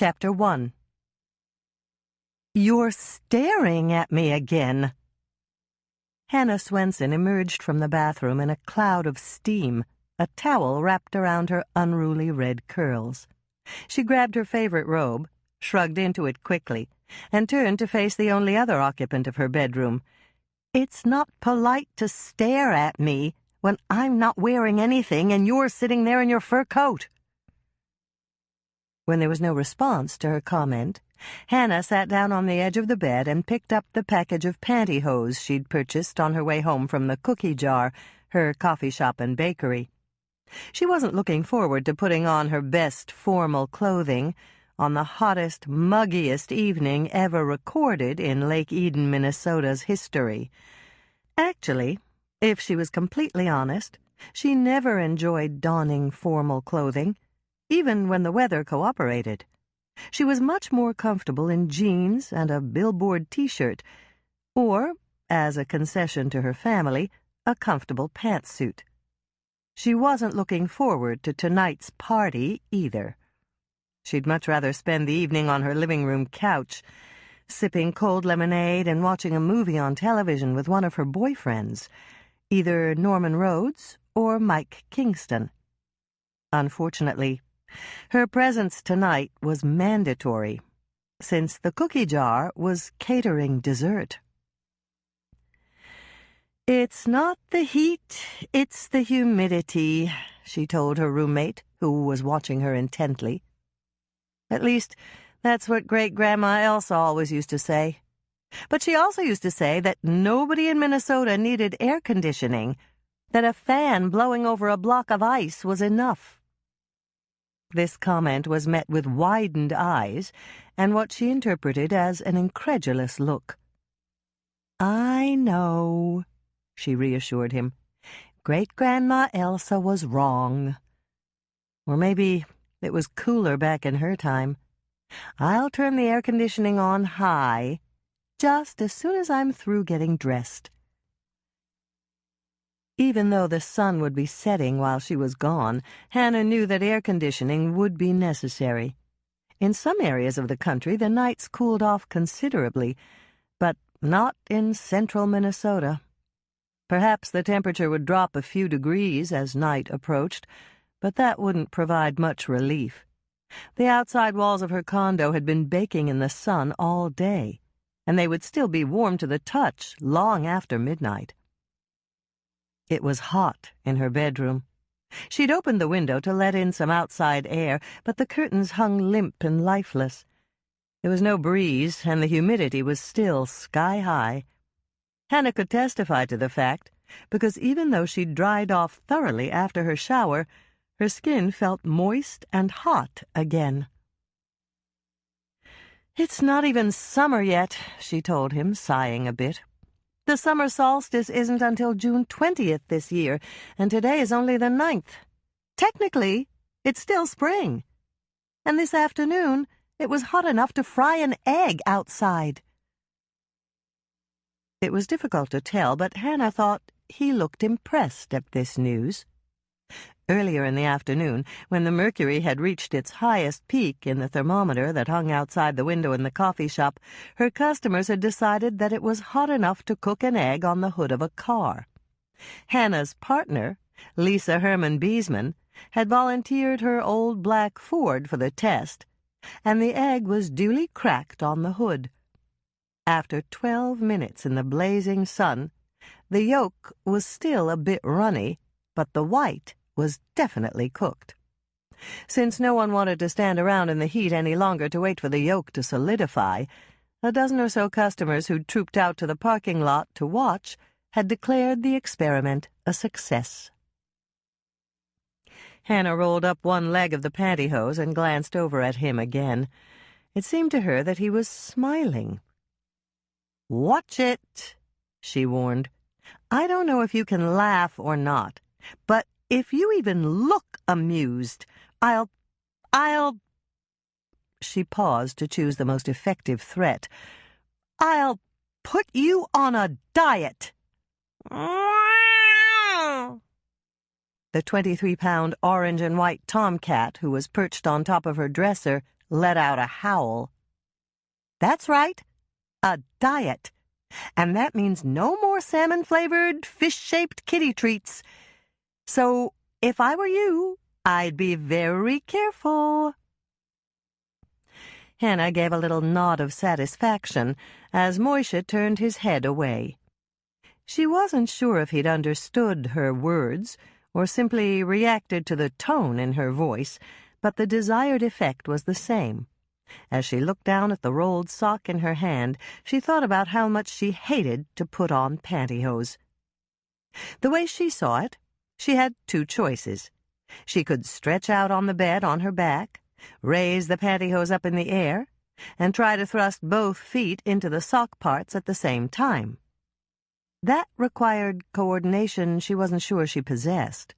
Chapter 1. "You're staring at me again." Hannah Swensen emerged from the bathroom in a cloud of steam, a towel wrapped around her unruly red curls. She grabbed her favorite robe, shrugged into it quickly, and turned to face the only other occupant of her bedroom. "It's not polite to stare at me when I'm not wearing anything and you're sitting there in your fur coat." When there was no response to her comment, Hannah sat down on the edge of the bed and picked up the package of pantyhose she'd purchased on her way home from the Cookie Jar, her coffee shop and bakery. She wasn't looking forward to putting on her best formal clothing on the hottest, muggiest evening ever recorded in Lake Eden, Minnesota's history. Actually, if she was completely honest, she never enjoyed donning formal clothing, even when the weather cooperated. She was much more comfortable in jeans and a billboard T-shirt, or, as a concession to her family, a comfortable pantsuit. She wasn't looking forward to tonight's party, either. She'd much rather spend the evening on her living room couch, sipping cold lemonade and watching a movie on television with one of her boyfriends, either Norman Rhodes or Mike Kingston. Unfortunately, her presence tonight was mandatory, since the Cookie Jar was catering dessert. "It's not the heat, it's the humidity," she told her roommate, who was watching her intently. At least, that's what Great-Grandma Elsa always used to say. But she also used to say that nobody in Minnesota needed air conditioning, that a fan blowing over a block of ice was enough. This comment was met with widened eyes and what she interpreted as an incredulous look. "I know," she reassured him. "Great-Grandma Elsa was wrong. Or maybe it was cooler back in her time. I'll turn the air conditioning on high, just as soon as I'm through getting dressed." Even though the sun would be setting while she was gone, Hannah knew that air conditioning would be necessary. In some areas of the country, the nights cooled off considerably, but not in central Minnesota. Perhaps the temperature would drop a few degrees as night approached, but that wouldn't provide much relief. The outside walls of her condo had been baking in the sun all day, and they would still be warm to the touch long after midnight. It was hot in her bedroom. She'd opened the window to let in some outside air, but the curtains hung limp and lifeless. There was no breeze, and the humidity was still sky-high. Hannah could testify to the fact, because even though she'd dried off thoroughly after her shower, her skin felt moist and hot again. "It's not even summer yet," she told him, sighing a bit. "The summer solstice isn't until June 20th this year, and today is only the 9th. Technically, it's still spring. And this afternoon, it was hot enough to fry an egg outside." It was difficult to tell, but Hannah thought he looked impressed at this news. Earlier in the afternoon, when the mercury had reached its highest peak in the thermometer that hung outside the window in the coffee shop, her customers had decided that it was hot enough to cook an egg on the hood of a car. Hannah's partner, Lisa Herman Beesman, had volunteered her old black Ford for the test, and the egg was duly cracked on the hood. After 12 minutes in the blazing sun, the yolk was still a bit runny, but the white was definitely cooked. Since no one wanted to stand around in the heat any longer to wait for the yolk to solidify, a dozen or so customers who'd trooped out to the parking lot to watch had declared the experiment a success. Hannah rolled up one leg of the pantyhose and glanced over at him again. It seemed to her that he was smiling. "Watch it," she warned. "I don't know if you can laugh or not, but if you even look amused, I'll... She paused to choose the most effective threat. "I'll put you on a diet." The 23-pound orange and white tomcat who was perched on top of her dresser let out a howl. "That's right, a diet. And that means no more salmon-flavored, fish-shaped kitty treats. So, if I were you, I'd be very careful." Hannah gave a little nod of satisfaction as Moishe turned his head away. She wasn't sure if he'd understood her words or simply reacted to the tone in her voice, but the desired effect was the same. As she looked down at the rolled sock in her hand, she thought about how much she hated to put on pantyhose. The way she saw it, she had two choices. She could stretch out on the bed on her back, raise the pantyhose up in the air, and try to thrust both feet into the sock parts at the same time. That required coordination she wasn't sure she possessed.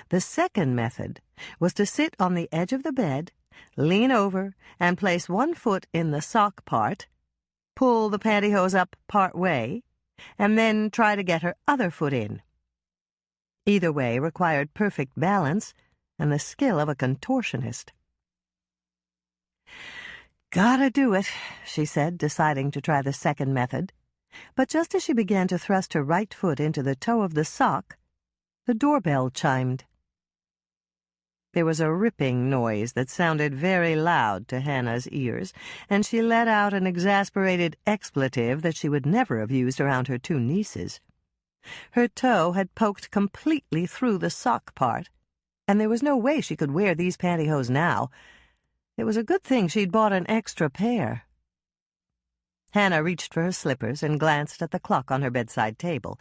The second method was to sit on the edge of the bed, lean over, and place one foot in the sock part, pull the pantyhose up part way, and then try to get her other foot in. Either way required perfect balance and the skill of a contortionist. "Gotta do it," she said, deciding to try the second method. But just as she began to thrust her right foot into the toe of the sock, the doorbell chimed. There was a ripping noise that sounded very loud to Hannah's ears, and she let out an exasperated expletive that she would never have used around her two nieces. Her toe had poked completely through the sock part, and there was no way she could wear these pantyhose now. It was a good thing she'd bought an extra pair. Hannah reached for her slippers and glanced at the clock on her bedside table.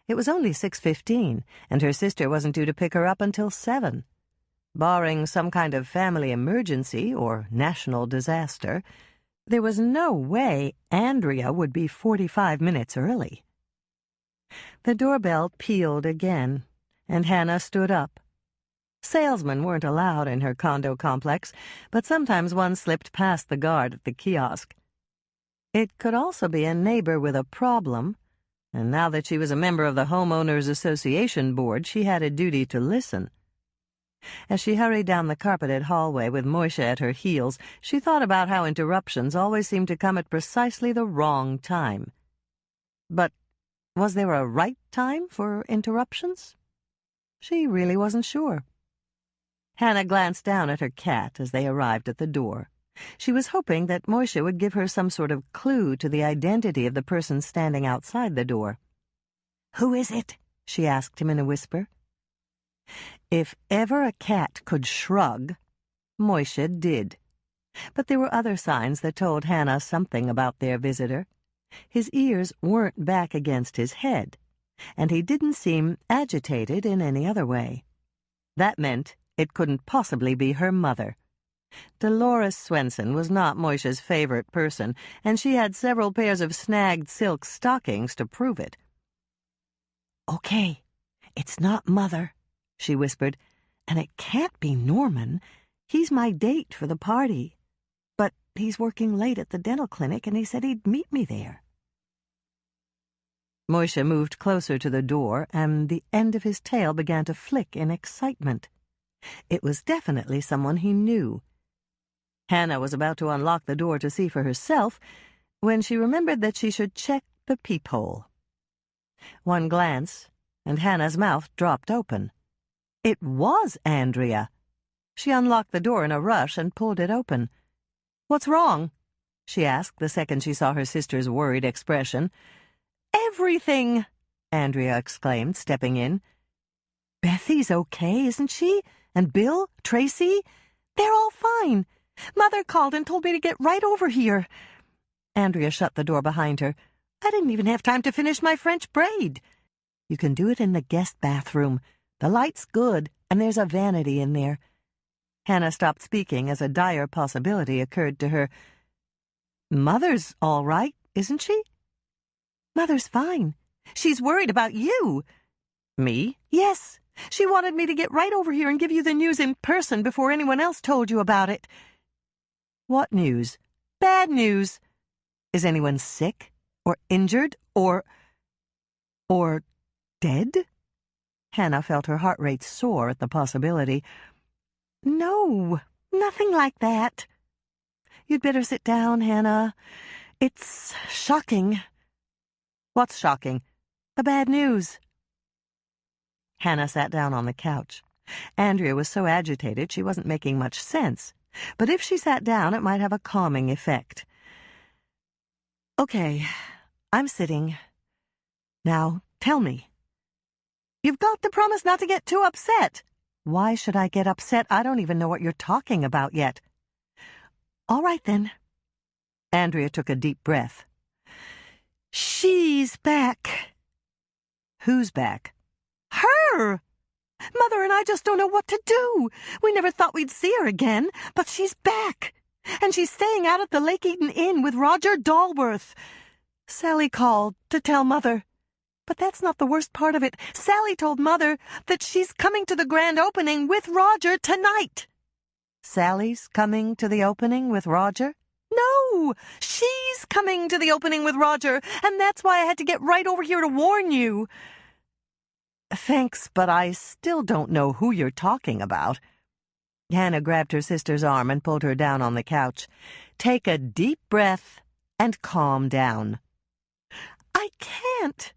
It was only 6:15, and her sister wasn't due to pick her up until 7. Barring some kind of family emergency or national disaster, there was no way Andrea would be 45 minutes early. The doorbell pealed again, and Hannah stood up. Salesmen weren't allowed in her condo complex, but sometimes one slipped past the guard at the kiosk. It could also be a neighbor with a problem, and now that she was a member of the Homeowners Association Board, she had a duty to listen. As she hurried down the carpeted hallway with Moishe at her heels, she thought about how interruptions always seemed to come at precisely the wrong time. But was there a right time for interruptions? She really wasn't sure. Hannah glanced down at her cat as they arrived at the door. She was hoping that Moishe would give her some sort of clue to the identity of the person standing outside the door. "Who is it?" she asked him in a whisper. If ever a cat could shrug, Moishe did. But there were other signs that told Hannah something about their visitor. His ears weren't back against his head, and he didn't seem agitated in any other way. That meant it couldn't possibly be her mother. Dolores Swensen was not Moishe's favorite person, and she had several pairs of snagged silk stockings to prove it. "Okay, it's not Mother," she whispered, "and it can't be Norman. He's my date for the party. But he's working late at the dental clinic, and he said he'd meet me there." Moishe moved closer to the door, and the end of his tail began to flick in excitement. It was definitely someone he knew. Hannah was about to unlock the door to see for herself when she remembered that she should check the peephole. One glance, and Hannah's mouth dropped open. It was Andrea. She unlocked the door in a rush and pulled it open. "What's wrong?" she asked the second she saw her sister's worried expression. "Everything!" Andrea exclaimed, stepping in. "Bethy's okay, isn't she? And Bill? Tracy? They're all fine. Mother called and told me to get right over here." Andrea shut the door behind her. "I didn't even have time to finish my French braid." "You can do it in the guest bathroom. The light's good, and there's a vanity in there." Hannah stopped speaking as a dire possibility occurred to her. "Mother's all right, isn't she?" "Mother's fine. She's worried about you." "Me?" "Yes. She wanted me to get right over here and give you the news in person before anyone else told you about it." "What news?" "Bad news." "Is anyone sick? Or injured? Or dead?" Hannah felt her heart rate soar at the possibility. "No, nothing like that." You'd better sit down, Hannah. It's shocking." "What's shocking?" "The bad news." Hannah sat down on the couch. Andrea was so agitated she wasn't making much sense, but if she sat down it might have a calming effect. "Okay, I'm sitting. Now, tell me." "You've got to promise not to get too upset." "Why should I get upset? I don't even know what you're talking about yet." "All right, then." Andrea took a deep breath. "She's back." "Who's back?" "Her! Mother and I just don't know what to do. We never thought we'd see her again, but she's back. And she's staying out at the Lake Eaton Inn with Roger Dalworth. Sally called to tell Mother. But that's not the worst part of it. Sally told Mother that she's coming to the grand opening with Roger tonight." "Sally's coming to the opening with Roger?" "No, she's coming to the opening with Roger, and that's why I had to get right over here to warn you." "Thanks, but I still don't know who you're talking about." Hannah grabbed her sister's arm and pulled her down on the couch. "Take a deep breath and calm down." "I can't.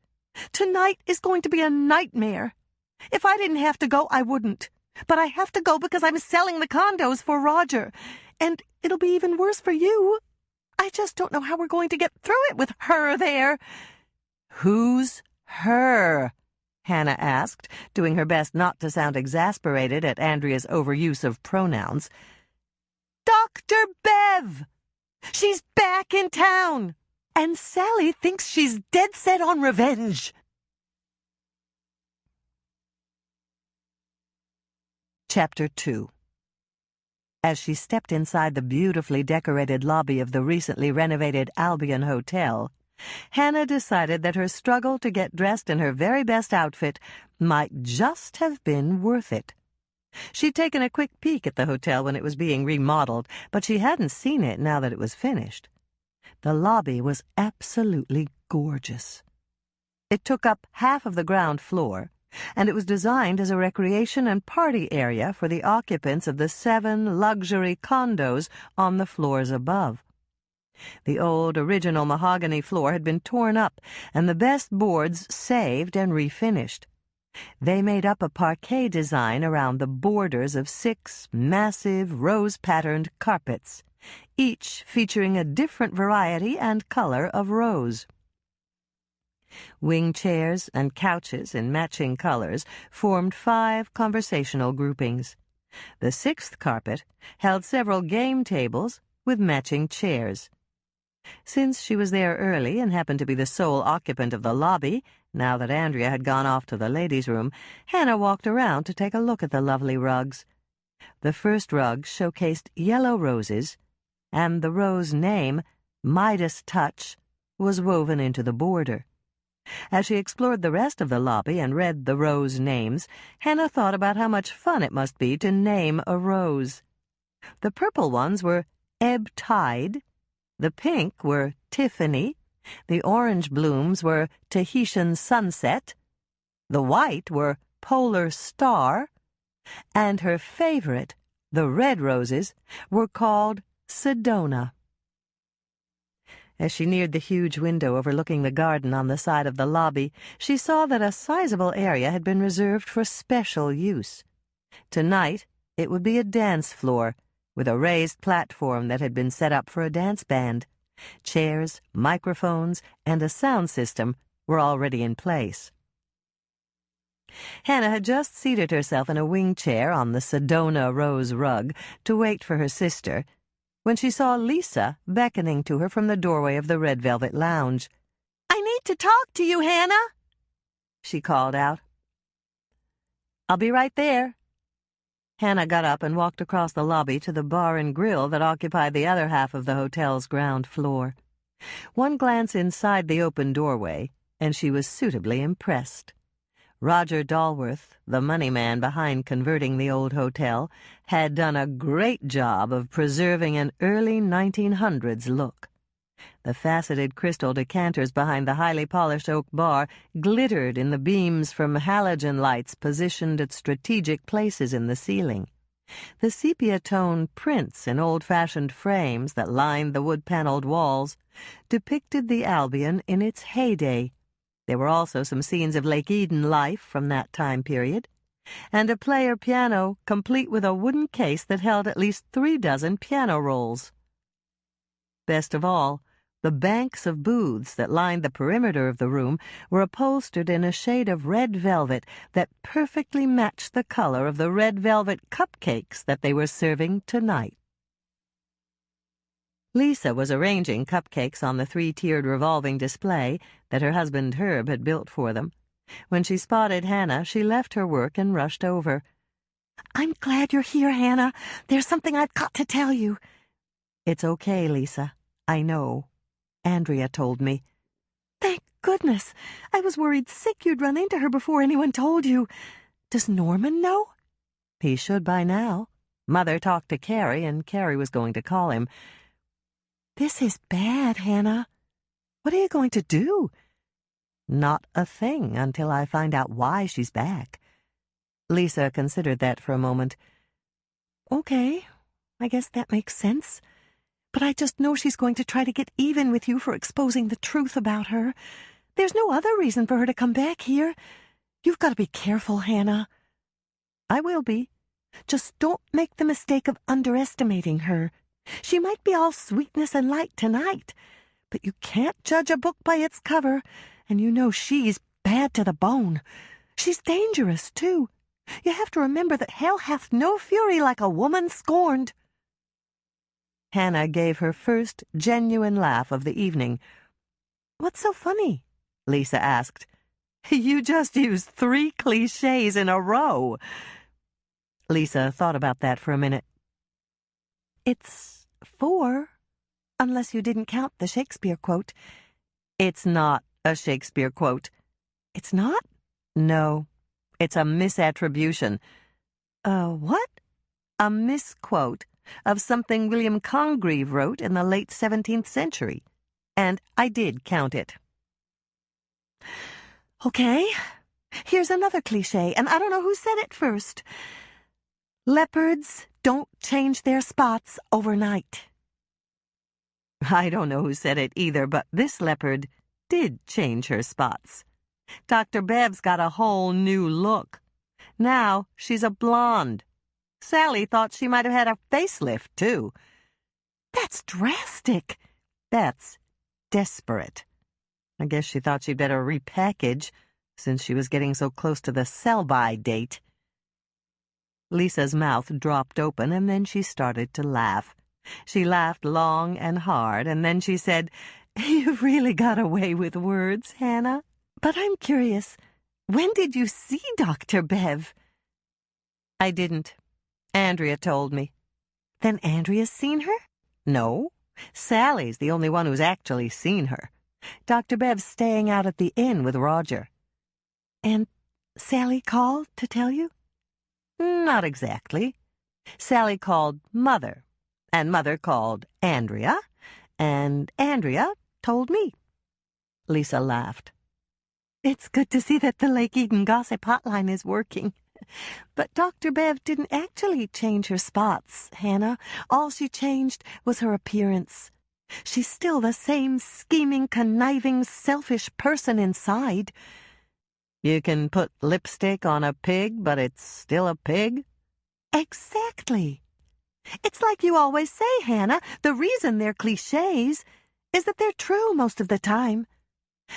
Tonight is going to be a nightmare. If I didn't have to go, I wouldn't. But I have to go because I'm selling the condos for Roger. And it'll be even worse for you. I just don't know how we're going to get through it with her there." "Who's her?" Hannah asked, doing her best not to sound exasperated at Andrea's overuse of pronouns. "Dr. Bev! She's back in town! And Sally thinks she's dead set on revenge." Chapter 2. As she stepped inside the beautifully decorated lobby of the recently renovated Albion Hotel, Hannah decided that her struggle to get dressed in her very best outfit might just have been worth it. She'd taken a quick peek at the hotel when it was being remodeled, but she hadn't seen it now that it was finished. The lobby was absolutely gorgeous. It took up half of the ground floor, and it was designed as a recreation and party area for the occupants of the 7 luxury condos on the floors above. The old original mahogany floor had been torn up, and the best boards saved and refinished. They made up a parquet design around the borders of 6 massive rose-patterned carpets, each featuring a different variety and color of rose. Wing chairs and couches in matching colors formed 5 conversational groupings. The 6th carpet held several game tables with matching chairs. Since she was there early and happened to be the sole occupant of the lobby, now that Andrea had gone off to the ladies' room, Hannah walked around to take a look at the lovely rugs. The first rug showcased yellow roses, and the rose name, Midas Touch, was woven into the border. As she explored the rest of the lobby and read the rose names, Hannah thought about how much fun it must be to name a rose. The purple ones were Ebb Tide, the pink were Tiffany, the orange blooms were Tahitian Sunset, the white were Polar Star, and her favorite, the red roses, were called Sedona. As she neared the huge window overlooking the garden on the side of the lobby, she saw that a sizable area had been reserved for special use. Tonight, it would be a dance floor, with a raised platform that had been set up for a dance band. Chairs, microphones, and a sound system were already in place. Hannah had just seated herself in a wing chair on the Sedona rose rug to wait for her sister, when she saw Lisa beckoning to her from the doorway of the red velvet lounge. "I need to talk to you, Hannah," she called out. "I'll be right there." Hannah got up and walked across the lobby to the bar and grill that occupied the other half of the hotel's ground floor. One glance inside the open doorway, and she was suitably impressed. Roger Dalworth, the money man behind converting the old hotel, had done a great job of preserving an early 1900s look. The faceted crystal decanters behind the highly polished oak bar glittered in the beams from halogen lights positioned at strategic places in the ceiling. The sepia-tone prints in old-fashioned frames that lined the wood-paneled walls depicted the Albion in its heyday. There were also some scenes of Lake Eden life from that time period, and a player piano complete with a wooden case that held at least 36 piano rolls. Best of all, the banks of booths that lined the perimeter of the room were upholstered in a shade of red velvet that perfectly matched the color of the red velvet cupcakes that they were serving tonight. Lisa was arranging cupcakes on the 3-tiered revolving display that her husband Herb had built for them. When she spotted Hannah, she left her work and rushed over. "I'm glad you're here, Hannah. There's something I've got to tell you." "It's okay, Lisa. I know. Andrea told me." "Thank goodness. I was worried sick you'd run into her before anyone told you. Does Norman know?" "He should by now. Mother talked to Carrie, and Carrie was going to call him." "This is bad, Hannah. What are you going to do?" "Not a thing until I find out why she's back." Lisa considered that for a moment. "Okay, I guess that makes sense. But I just know she's going to try to get even with you for exposing the truth about her. There's no other reason for her to come back here. You've got to be careful, Hannah." "I will be." "Just don't make the mistake of underestimating her. She might be all sweetness and light tonight, but you can't judge a book by its cover, and you know she's bad to the bone. She's dangerous, too. You have to remember that hell hath no fury like a woman scorned." Hannah gave her first genuine laugh of the evening. "What's so funny?" Lisa asked. "You just used 3 cliches in a row." Lisa thought about that for a minute. "It's 4, unless you didn't count the Shakespeare quote." "It's not a Shakespeare quote." "It's not?" "No, it's a misattribution." What?" "A misquote of something William Congreve wrote in the late 17th century. And I did count it." "Okay, here's another cliché, and I don't know who said it first. Leopards don't change their spots overnight." I don't know who said it either, but this leopard did change her spots. Dr. Bev's got a whole new look. Now she's a blonde. Sally thought she might have had a facelift, too. "That's drastic." "That's desperate. I guess she thought she'd better repackage, since she was getting so close to the sell-by date." Lisa's mouth dropped open, and then she started to laugh. She laughed long and hard, and then she said, "You've really got away with words, Hannah." "But I'm curious, when did you see Dr. Bev?" "I didn't. Andrea told me." "Then Andrea's seen her?" "No. Sally's the only one who's actually seen her. Dr. Bev's staying out at the inn with Roger." "And Sally called to tell you?" "Not exactly. Sally called Mother, and Mother called Andrea, and Andrea told me." Lisa laughed. "It's good to see that the Lake Eden gossip hotline is working. But Dr. Bev didn't actually change her spots, Hannah. All she changed was her appearance. She's still the same scheming, conniving, selfish person inside." "You can put lipstick on a pig, but it's still a pig?" "Exactly. It's like you always say, Hannah, the reason they're cliches is that they're true most of the time.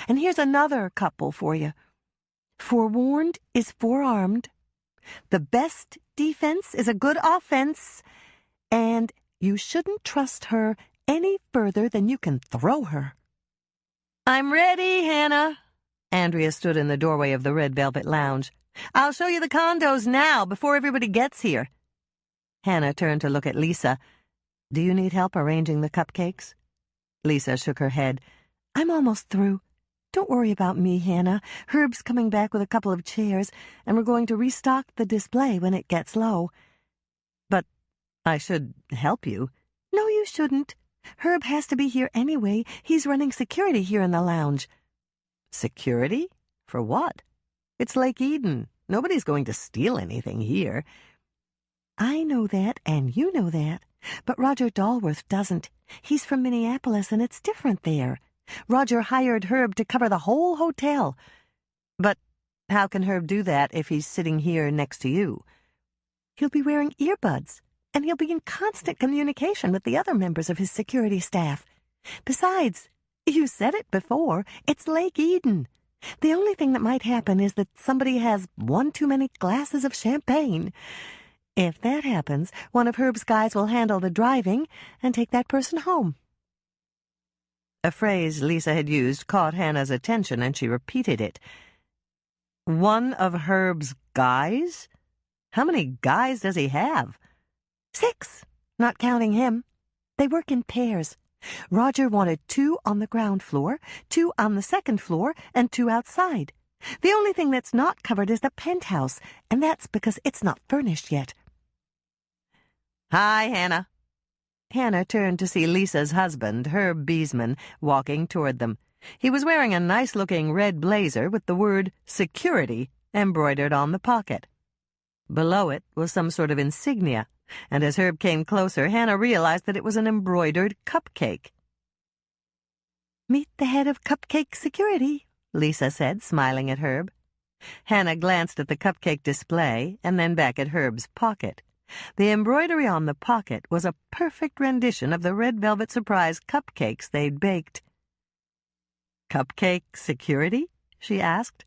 And here's another couple for you. Forewarned is forearmed. The best defense is a good offense. And you shouldn't trust her any further than you can throw her." "I'm ready, Hannah." Andrea stood in the doorway of the red velvet lounge. "I'll show you the condos now, before everybody gets here." Hannah turned to look at Lisa. "Do you need help arranging the cupcakes?" Lisa shook her head. "I'm almost through. Don't worry about me, Hannah. Herb's coming back with a couple of chairs, and we're going to restock the display when it gets low." "But I should help you." "No, you shouldn't. Herb has to be here anyway. He's running security here in the lounge." "Security? For what? It's Lake Eden. Nobody's going to steal anything here." I know that, and you know that. But Roger Dalworth doesn't. He's from Minneapolis, and it's different there. Roger hired Herb to cover the whole hotel. But how can Herb do that if he's sitting here next to you? He'll be wearing earbuds, and he'll be in constant communication with the other members of his security staff. Besides, you said it before, it's Lake Eden. The only thing that might happen is that somebody has one too many glasses of champagne. If that happens, one of Herb's guys will handle the driving and take that person home. A phrase Lisa had used caught Hannah's attention, and she repeated it. One of Herb's guys? How many guys does he have? 6, not counting him. They work in pairs. Roger wanted 2 on the ground floor, 2 on the second floor, and 2 outside. The only thing that's not covered is the penthouse, and that's because it's not furnished yet. Hi, Hannah. Hannah turned to see Lisa's husband, Herb Beesman, walking toward them. He was wearing a nice-looking red blazer with the word security embroidered on the pocket. Below it was some sort of insignia, and as Herb came closer, Hannah realized that it was an embroidered cupcake. Meet the head of Cupcake Security, Lisa said, smiling at Herb. Hannah glanced at the cupcake display and then back at Herb's pocket. The embroidery on the pocket was a perfect rendition of the red velvet surprise cupcakes they'd baked. Cupcake Security? She asked.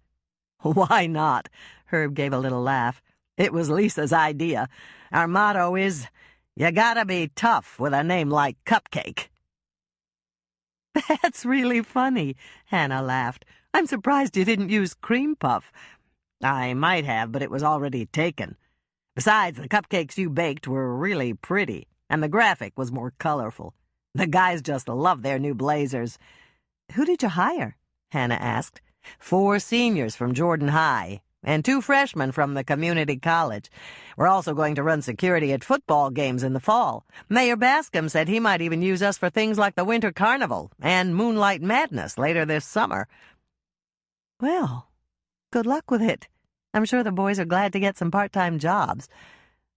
Why not? Herb gave a little laugh. It was Lisa's idea. Our motto is, you gotta be tough with a name like Cupcake. That's really funny, Hannah laughed. I'm surprised you didn't use cream puff. I might have, but it was already taken. Besides, the cupcakes you baked were really pretty, and the graphic was more colorful. The guys just love their new blazers. Who did you hire? Hannah asked. 4 seniors from Jordan High, and 2 freshmen from the community college. We're also going to run security at football games in the fall. Mayor Bascom said he might even use us for things like the Winter Carnival and Moonlight Madness later this summer. Well, good luck with it. I'm sure the boys are glad to get some part-time jobs.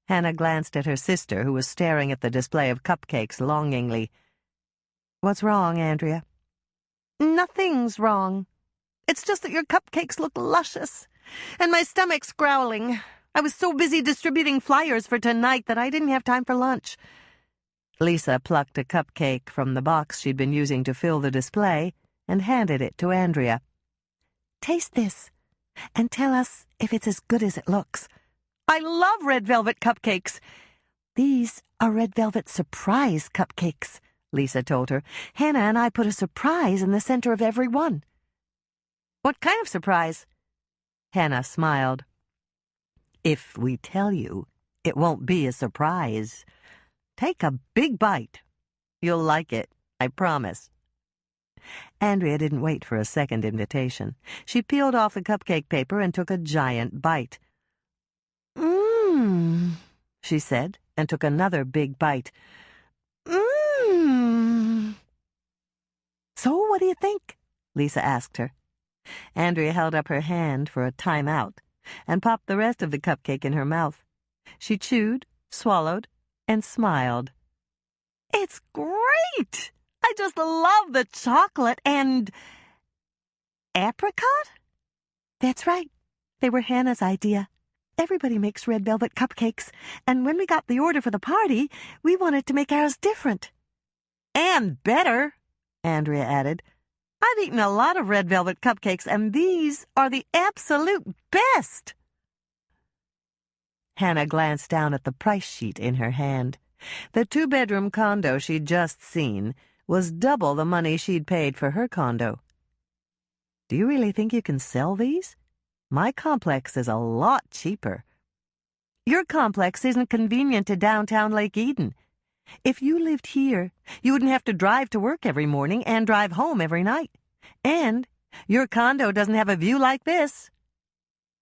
Hannah glanced at her sister, who was staring at the display of cupcakes longingly. What's wrong, Andrea? Nothing's wrong. It's just that your cupcakes look luscious, and my stomach's growling. I was so busy distributing flyers for tonight that I didn't have time for lunch. Lisa plucked a cupcake from the box she'd been using to fill the display and handed it to Andrea. Taste this, and tell us if it's as good as it looks. I love red velvet cupcakes. These are red velvet surprise cupcakes, Lisa told her. Hannah and I put a surprise in the center of every one. What kind of surprise? Hannah smiled. If we tell you, it won't be a surprise. Take a big bite. You'll like it, I promise. Andrea didn't wait for a second invitation. She peeled off the cupcake paper and took a giant bite. Mmm, she said, and took another big bite. Mmm. So what do you think? Lisa asked her. Andrea held up her hand for a time-out and popped the rest of the cupcake in her mouth. She chewed, swallowed, and smiled. It's great! I just love the chocolate and... apricot? That's right. They were Hannah's idea. Everybody makes red velvet cupcakes, and when we got the order for the party, we wanted to make ours different. And better, Andrea added. I've eaten a lot of red velvet cupcakes, and these are the absolute best. Hannah glanced down at the price sheet in her hand. The 2-bedroom condo she'd just seen was double the money she'd paid for her condo. Do you really think you can sell these? My complex is a lot cheaper. Your complex isn't convenient to downtown Lake Eden. If you lived here, you wouldn't have to drive to work every morning and drive home every night. And your condo doesn't have a view like this.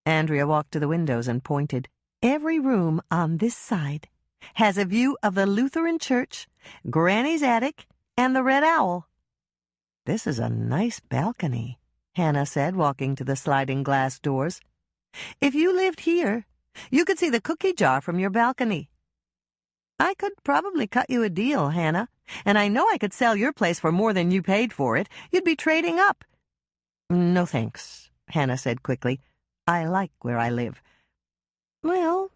Andrea walked to the windows and pointed. Every room on this side has a view of the Lutheran church, Granny's attic, and the Red Owl. This is a nice balcony, Hannah said, walking to the sliding glass doors. If you lived here, you could see the cookie jar from your balcony. I could probably cut you a deal, Hannah, and I know I could sell your place for more than you paid for it. You'd be trading up. No thanks, Hannah said quickly. I like where I live. Well,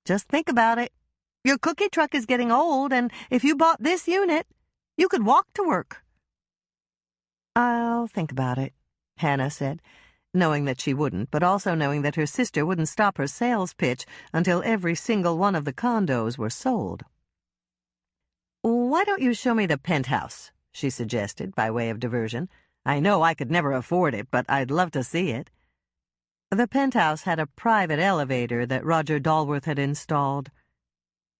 just think about it. Your cookie truck is getting old, and if you bought this unit, you could walk to work. I'll think about it, Hannah said, knowing that she wouldn't, but also knowing that her sister wouldn't stop her sales pitch until every single one of the condos were sold. Why don't you show me the penthouse, she suggested, by way of diversion. I know I could never afford it, but I'd love to see it. The penthouse had a private elevator that Roger Dalworth had installed.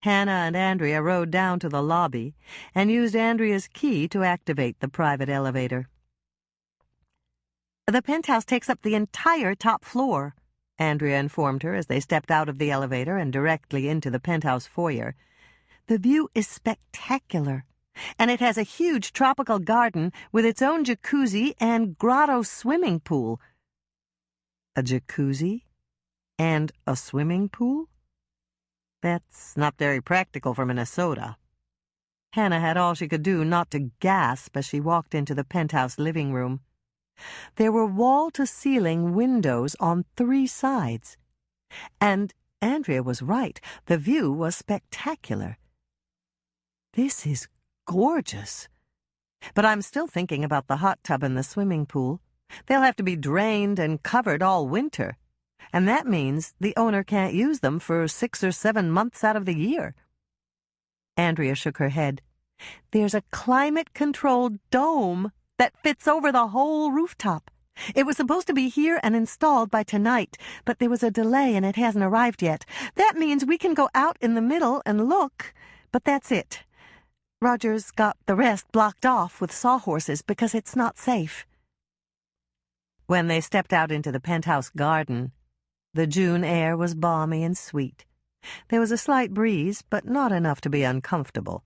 Hannah and Andrea rode down to the lobby and used Andrea's key to activate the private elevator. The penthouse takes up the entire top floor, Andrea informed her as they stepped out of the elevator and directly into the penthouse foyer. The view is spectacular, and it has a huge tropical garden with its own jacuzzi and grotto swimming pool. A jacuzzi? And a swimming pool? That's not very practical for Minnesota. Hannah had all she could do not to gasp as she walked into the penthouse living room. There were wall-to-ceiling windows on 3 sides. And Andrea was right. The view was spectacular. This is gorgeous. But I'm still thinking about the hot tub and the swimming pool. They'll have to be drained and covered all winter. And that means the owner can't use them for 6 or 7 months out of the year. Andrea shook her head. There's a climate-controlled dome that fits over the whole rooftop. It was supposed to be here and installed by tonight, but there was a delay and it hasn't arrived yet. That means we can go out in the middle and look, but that's it. Roger's got the rest blocked off with sawhorses because it's not safe. When they stepped out into the penthouse garden, the June air was balmy and sweet. There was a slight breeze, but not enough to be uncomfortable.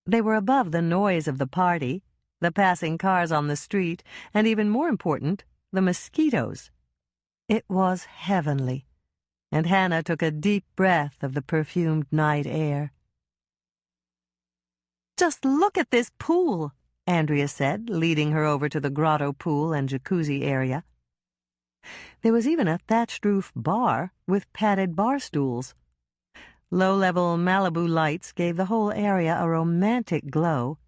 They were above the noise of the party, the passing cars on the street, and even more important, the mosquitoes. It was heavenly, and Hannah took a deep breath of the perfumed night air. Just look at this pool, Andrea said, leading her over to the grotto pool and jacuzzi area. There was even a thatched-roof bar with padded bar stools. Low-level Malibu lights gave the whole area a romantic glow,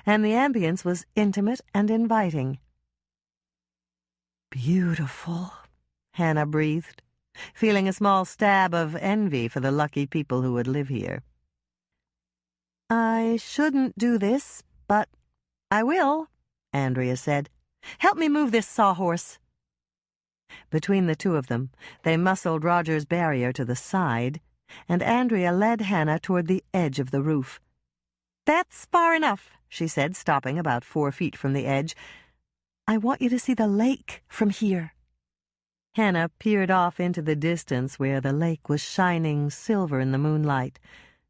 and the ambience was intimate and inviting. Beautiful, Hannah breathed, feeling a small stab of envy for the lucky people who would live here. I shouldn't do this, but I will, Andrea said. Help me move this sawhorse. Between the two of them, they muscled Roger's barrier to the side, and Andrea led Hannah toward the edge of the roof. That's far enough, she said, stopping about 4 feet from the edge. I want you to see the lake from here. Hannah peered off into the distance where the lake was shining silver in the moonlight,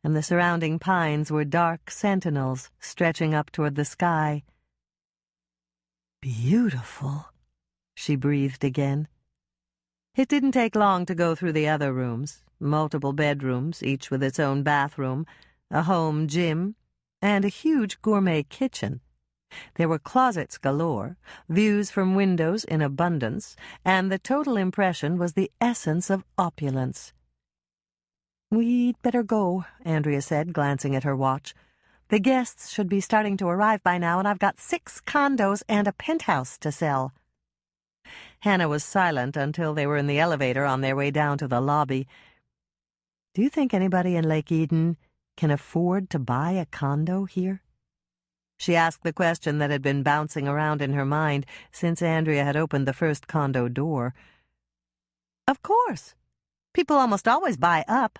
and the surrounding pines were dark sentinels stretching up toward the sky. Beautiful, she breathed again. It didn't take long to go through the other rooms, multiple bedrooms, each with its own bathroom, a home gym, and a huge gourmet kitchen. There were closets galore, views from windows in abundance, and the total impression was the essence of opulence. We'd better go, Andrea said, glancing at her watch. The guests should be starting to arrive by now, and I've got 6 condos and a penthouse to sell. Hannah was silent until they were in the elevator on their way down to the lobby. Do you think anybody in Lake Eden can afford to buy a condo here? She asked the question that had been bouncing around in her mind since Andrea had opened the first condo door. Of course. People almost always buy up.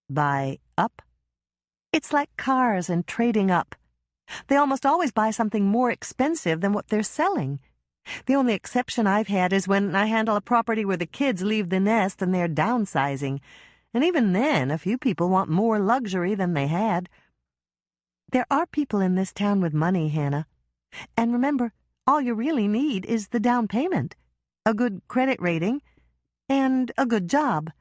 Buy up? It's like cars and trading up. They almost always buy something more expensive than what they're selling. The only exception I've had is when I handle a property where the kids leave the nest and they're downsizing. And even then, a few people want more luxury than they had. There are people in this town with money, Hannah. And remember, all you really need is the down payment, a good credit rating, and a good job.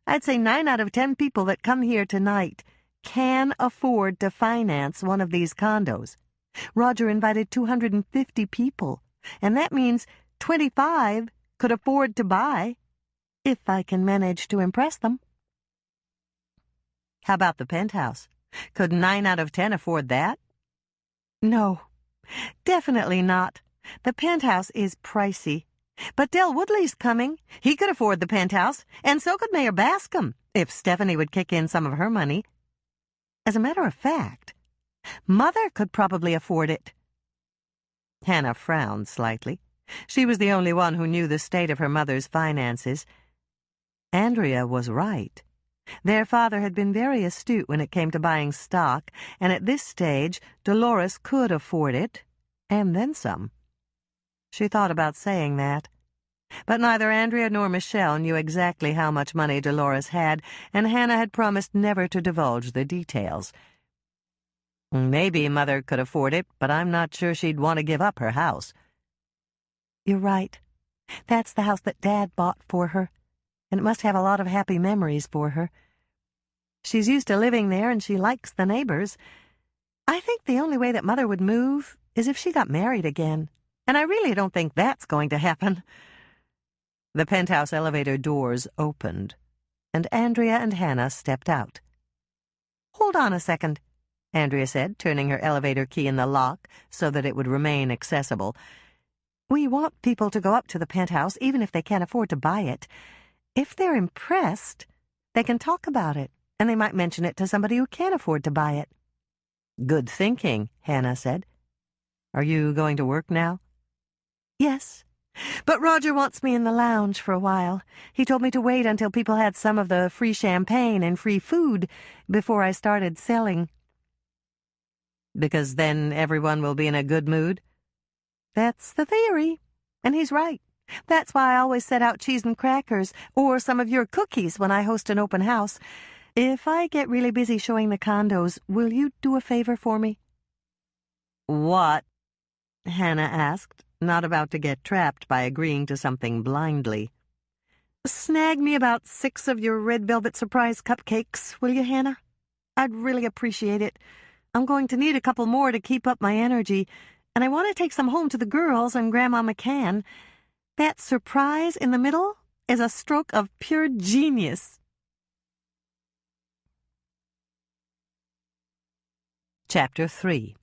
I'd say 9 out of 10 people that come here tonight can afford to finance one of these condos. Roger invited 250 people, and that means 25 could afford to buy, if I can manage to impress them. How about the penthouse? Could 9 out of 10 afford that? No, definitely not. The penthouse is pricey. But Del Woodley's coming. He could afford the penthouse, and so could Mayor Bascom, if Stephanie would kick in some of her money. As a matter of fact, Mother could probably afford it. Hannah frowned slightly. She was the only one who knew the state of her mother's finances. Andrea was right. Their father had been very astute when it came to buying stock, and at this stage Dolores could afford it, and then some. She thought about saying that. But neither Andrea nor Michelle knew exactly how much money Dolores had, and Hannah had promised never to divulge the details. Maybe Mother could afford it, but I'm not sure she'd want to give up her house. You're right. That's the house that Dad bought for her, and it must have a lot of happy memories for her. She's used to living there, and she likes the neighbors. I think the only way that Mother would move is if she got married again, and I really don't think that's going to happen. The penthouse elevator doors opened, and Andrea and Hannah stepped out. "Hold on a second," Andrea said, turning her elevator key in the lock so that it would remain accessible. "We want people to go up to the penthouse, even if they can't afford to buy it. If they're impressed, they can talk about it, and they might mention it to somebody who can afford to buy it." "Good thinking," Hannah said. "Are you going to work now?" "Yes. But Roger wants me in the lounge for a while. He told me to wait until people had some of the free champagne and free food before I started selling." "Because then everyone will be in a good mood?" "That's the theory, and he's right. That's why I always set out cheese and crackers or some of your cookies when I host an open house. If I get really busy showing the condos, will you do a favor for me?" "What?" Hannah asked, not about to get trapped by agreeing to something blindly. "Snag me about 6 of your red velvet surprise cupcakes, will you, Hannah? I'd really appreciate it. I'm going to need a couple more to keep up my energy, and I want to take some home to the girls and Grandma McCann. That surprise in the middle is a stroke of pure genius." Chapter 3.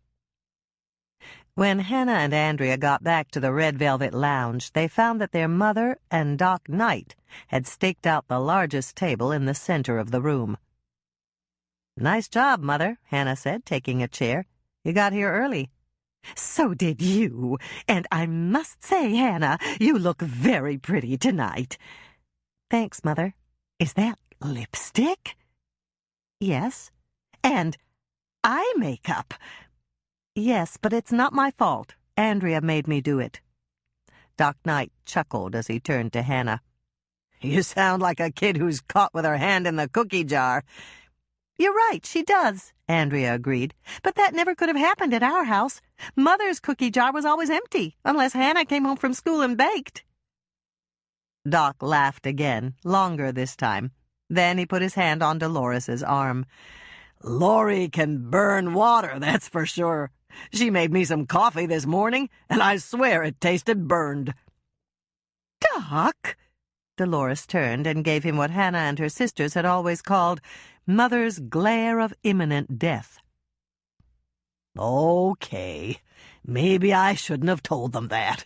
When Hannah and Andrea got back to the Red Velvet Lounge, they found that their mother and Doc Knight had staked out the largest table in the center of the room. "Nice job, Mother," Hannah said, taking a chair. "You got here early." "So did you, and I must say, Hannah, you look very pretty tonight." "Thanks, Mother. Is that lipstick?" "Yes." "And eye makeup?" "Yes, but it's not my fault. Andrea made me do it." Doc Knight chuckled as he turned to Hannah. "You sound like a kid who's caught with her hand in the cookie jar." "You're right, she does," Andrea agreed. "But that never could have happened at our house. Mother's cookie jar was always empty, unless Hannah came home from school and baked." Doc laughed again, longer this time. Then he put his hand on Dolores's arm. "Lori can burn water, that's for sure. She made me some coffee this morning, and I swear it tasted burned." "Doc!" Dolores turned and gave him what Hannah and her sisters had always called Mother's glare of imminent death. "Okay, maybe I shouldn't have told them that,"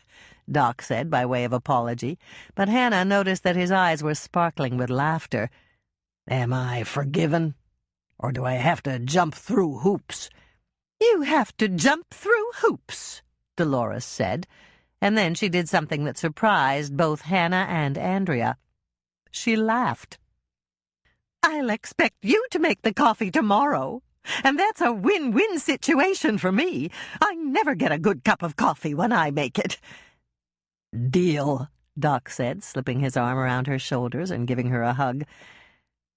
Doc said by way of apology, but Hannah noticed that his eyes were sparkling with laughter. "Am I forgiven? Or do I have to jump through hoops?" "You have to jump through hoops," Dolores said, and then she did something that surprised both Hannah and Andrea. She laughed. "I'll expect you to make the coffee tomorrow, and that's a win-win situation for me. I never get a good cup of coffee when I make it." "Deal," Doc said, slipping his arm around her shoulders and giving her a hug.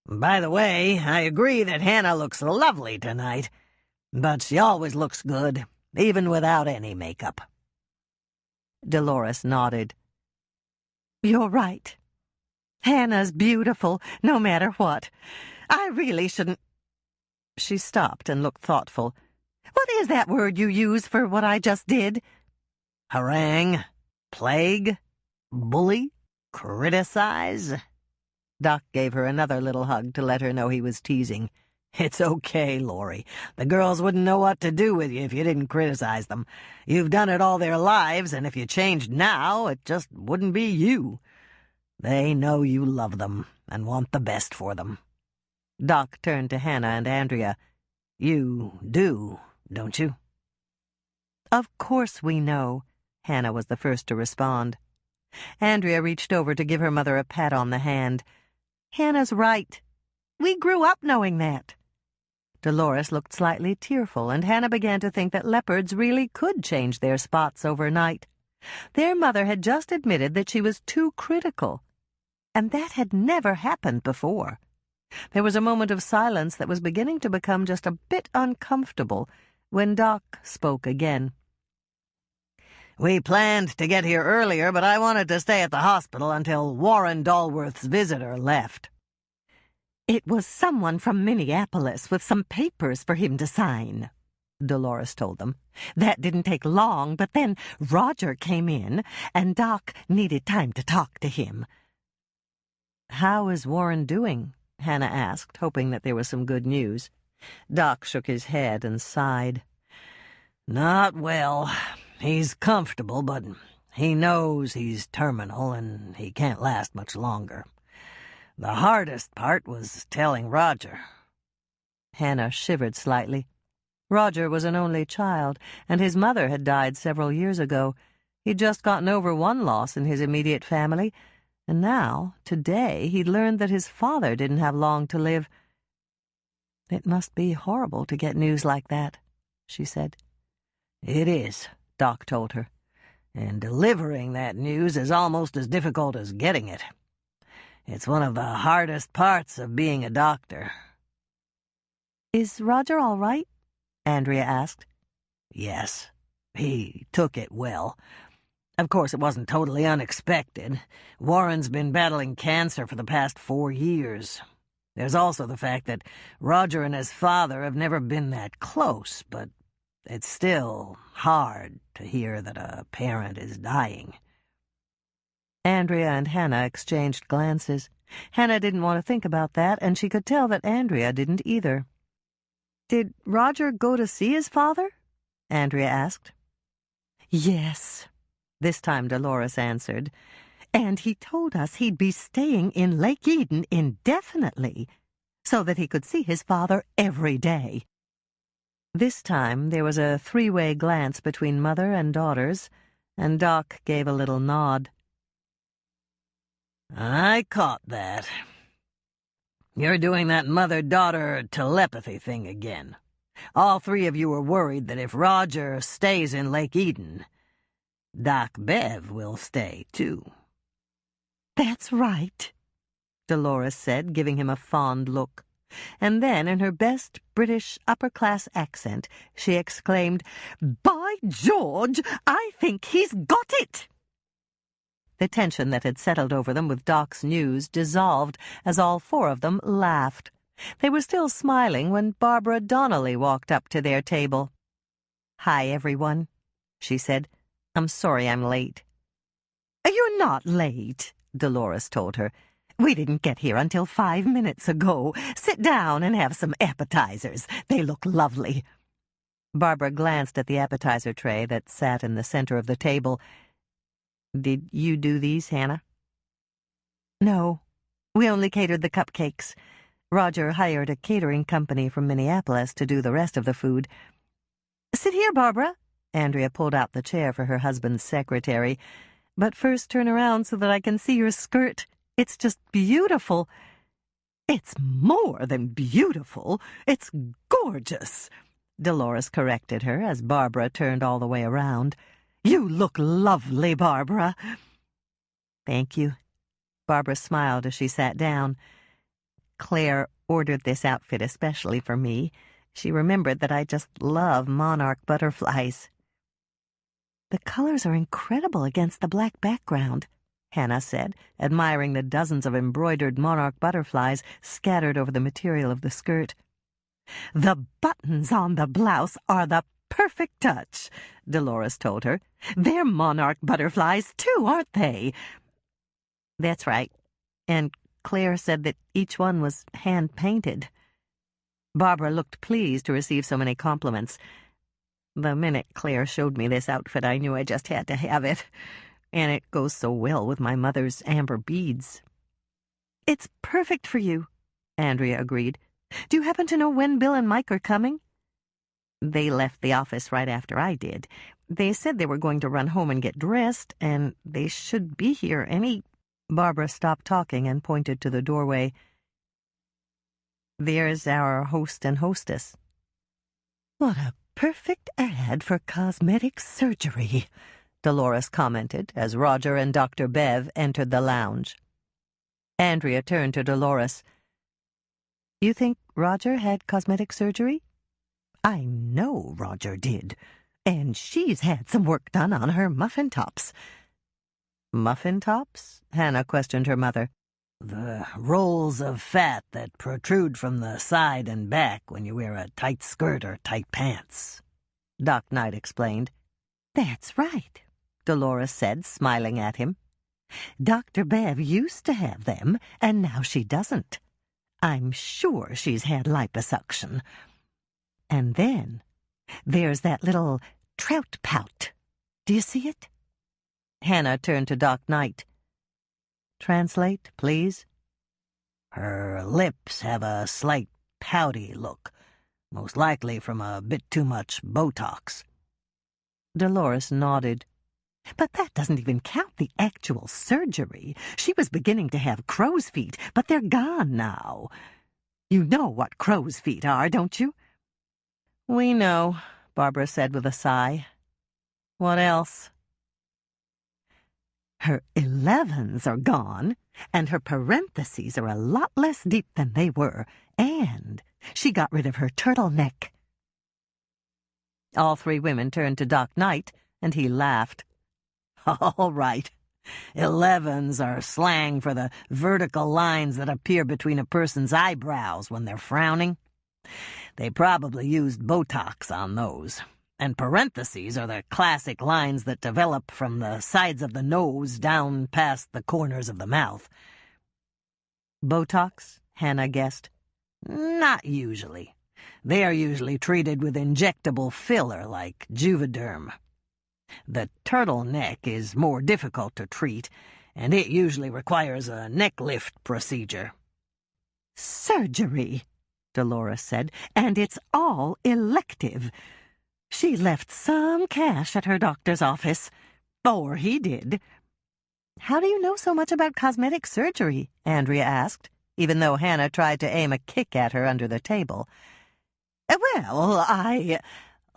"By the way, I agree that Hannah looks lovely tonight, but she always looks good, even without any makeup." Dolores nodded. "You're right. Hannah's beautiful, no matter what. I really shouldn't—" She stopped and looked thoughtful. "What is that word you use for what I just did?" Harangue, plague, bully, criticize. Doc gave her another little hug to let her know he was teasing. It's okay, Laurie. The girls wouldn't know what to do with you if you didn't criticize them. You've done it all their lives, and if you changed now, it just wouldn't be you. They know you love them and want the best for them. Doc turned to Hannah and Andrea. You do, don't you? Of course we know. Hannah was the first to respond. Andrea reached over to give her mother a pat on the hand. Hannah's right. We grew up knowing that. Dolores looked slightly tearful, and Hannah began to think that leopards really could change their spots overnight. Their mother had just admitted that she was too critical, and that had never happened before. There was a moment of silence that was beginning to become just a bit uncomfortable when Doc spoke again. We planned to get here earlier, but I wanted to stay at the hospital until Warren Dalworth's visitor left. It was someone from Minneapolis with some papers for him to sign, Dolores told them. That didn't take long, but then Roger came in, and Doc needed time to talk to him. How is Warren doing? Hannah asked, hoping that there was some good news. Doc shook his head and sighed. Not well. He's comfortable, but he knows he's terminal and he can't last much longer. The hardest part was telling Roger. Hannah shivered slightly. Roger was an only child, and his mother had died several years ago. He'd just gotten over one loss in his immediate family, and now, today, he'd learned that his father didn't have long to live. It must be horrible to get news like that, she said. It is, Doc told her, and delivering that news is almost as difficult as getting it. It's one of the hardest parts of being a doctor. Is Roger all right? Andrea asked. Yes, he took it well. Of course, it wasn't totally unexpected. Warren's been battling cancer for the past 4 years. There's also the fact that Roger and his father have never been that close, but it's still hard to hear that a parent is dying. Andrea and Hannah exchanged glances. Hannah didn't want to think about that, and she could tell that Andrea didn't either. Did Roger go to see his father? Andrea asked. Yes, this time Dolores answered. And he told us he'd be staying in Lake Eden indefinitely, so that he could see his father every day. This time there was a three-way glance between mother and daughters, and Doc gave a little nod. I caught that. You're doing that mother-daughter telepathy thing again. All three of you are worried that if Roger stays in Lake Eden, Doc Bev will stay, too. That's right, Dolores said, giving him a fond look. And then, in her best British upper-class accent, she exclaimed, "By George, I think he's got it!" The tension that had settled over them with Doc's news dissolved as all four of them laughed. They were still smiling when Barbara Donnelly walked up to their table. "Hi, everyone," she said. "I'm sorry I'm late." "You're not late," Dolores told her. "We didn't get here until 5 minutes ago. Sit down and have some appetizers. They look lovely." Barbara glanced at the appetizer tray that sat in the center of the table. "Did you do these, Hannah?" "No. We only catered the cupcakes. Roger hired a catering company from Minneapolis to do the rest of the food." "Sit here, Barbara." Andrea pulled out the chair for her husband's secretary. "But first turn around so that I can see your skirt. It's just beautiful." "It's more than beautiful. It's gorgeous," Dolores corrected her as Barbara turned all the way around. "You look lovely, Barbara." "Thank you." Barbara smiled as she sat down. "Claire ordered this outfit especially for me. She remembered that I just love monarch butterflies." "The colors are incredible against the black background," Hannah said, admiring the dozens of embroidered monarch butterflies scattered over the material of the skirt. "The buttons on the blouse are the perfect touch," Dolores told her. "They're monarch butterflies, too, aren't they?" "That's right. And Claire said that each one was hand-painted." Barbara looked pleased to receive so many compliments. "The minute Claire showed me this outfit, I knew I just had to have it. And it goes so well with my mother's amber beads." "It's perfect for you," Andrea agreed. "Do you happen to know when Bill and Mike are coming?" "They left the office right after I did. They said they were going to run home and get dressed, and they should be here any—" Barbara stopped talking and pointed to the doorway. "There's our host and hostess." "What a perfect ad for cosmetic surgery," Dolores commented as Roger and Dr. Bev entered the lounge. Andrea turned to Dolores. "You think Roger had cosmetic surgery?" "I know Roger did, and she's had some work done on her muffin tops." "Muffin tops?" Hannah questioned her mother. "The rolls of fat that protrude from the side and back when you wear a tight skirt or tight pants," Doc Knight explained. "That's right," Dolores said, smiling at him. "Dr. Bev used to have them, and now she doesn't. I'm sure she's had liposuction. And then there's that little trout pout. Do you see it?" Hannah turned to Doc Knight. "Translate, please." "Her lips have a slight pouty look, most likely from a bit too much Botox." Dolores nodded. "But that doesn't even count the actual surgery. She was beginning to have crow's feet, but they're gone now. You know what crow's feet are, don't you?" "We know," Barbara said with a sigh. "What else?" "Her 11s are gone, and her parentheses are a lot less deep than they were, and she got rid of her turtleneck." All three women turned to Doc Knight, and he laughed. "All right. 11s are slang for the vertical lines that appear between a person's eyebrows when they're frowning. They probably used Botox on those. And parentheses are the classic lines that develop from the sides of the nose down past the corners of the mouth." "Botox?" Hannah guessed. "Not usually. They are usually treated with injectable filler like Juvederm. The turtleneck is more difficult to treat, and it usually requires a neck lift procedure." "Surgery," Dolores said, "and it's all elective. She left some cash at her doctor's office. Or he did." "How do you know so much about cosmetic surgery?" Andrea asked, even though Hannah tried to aim a kick at her under the table. "Well,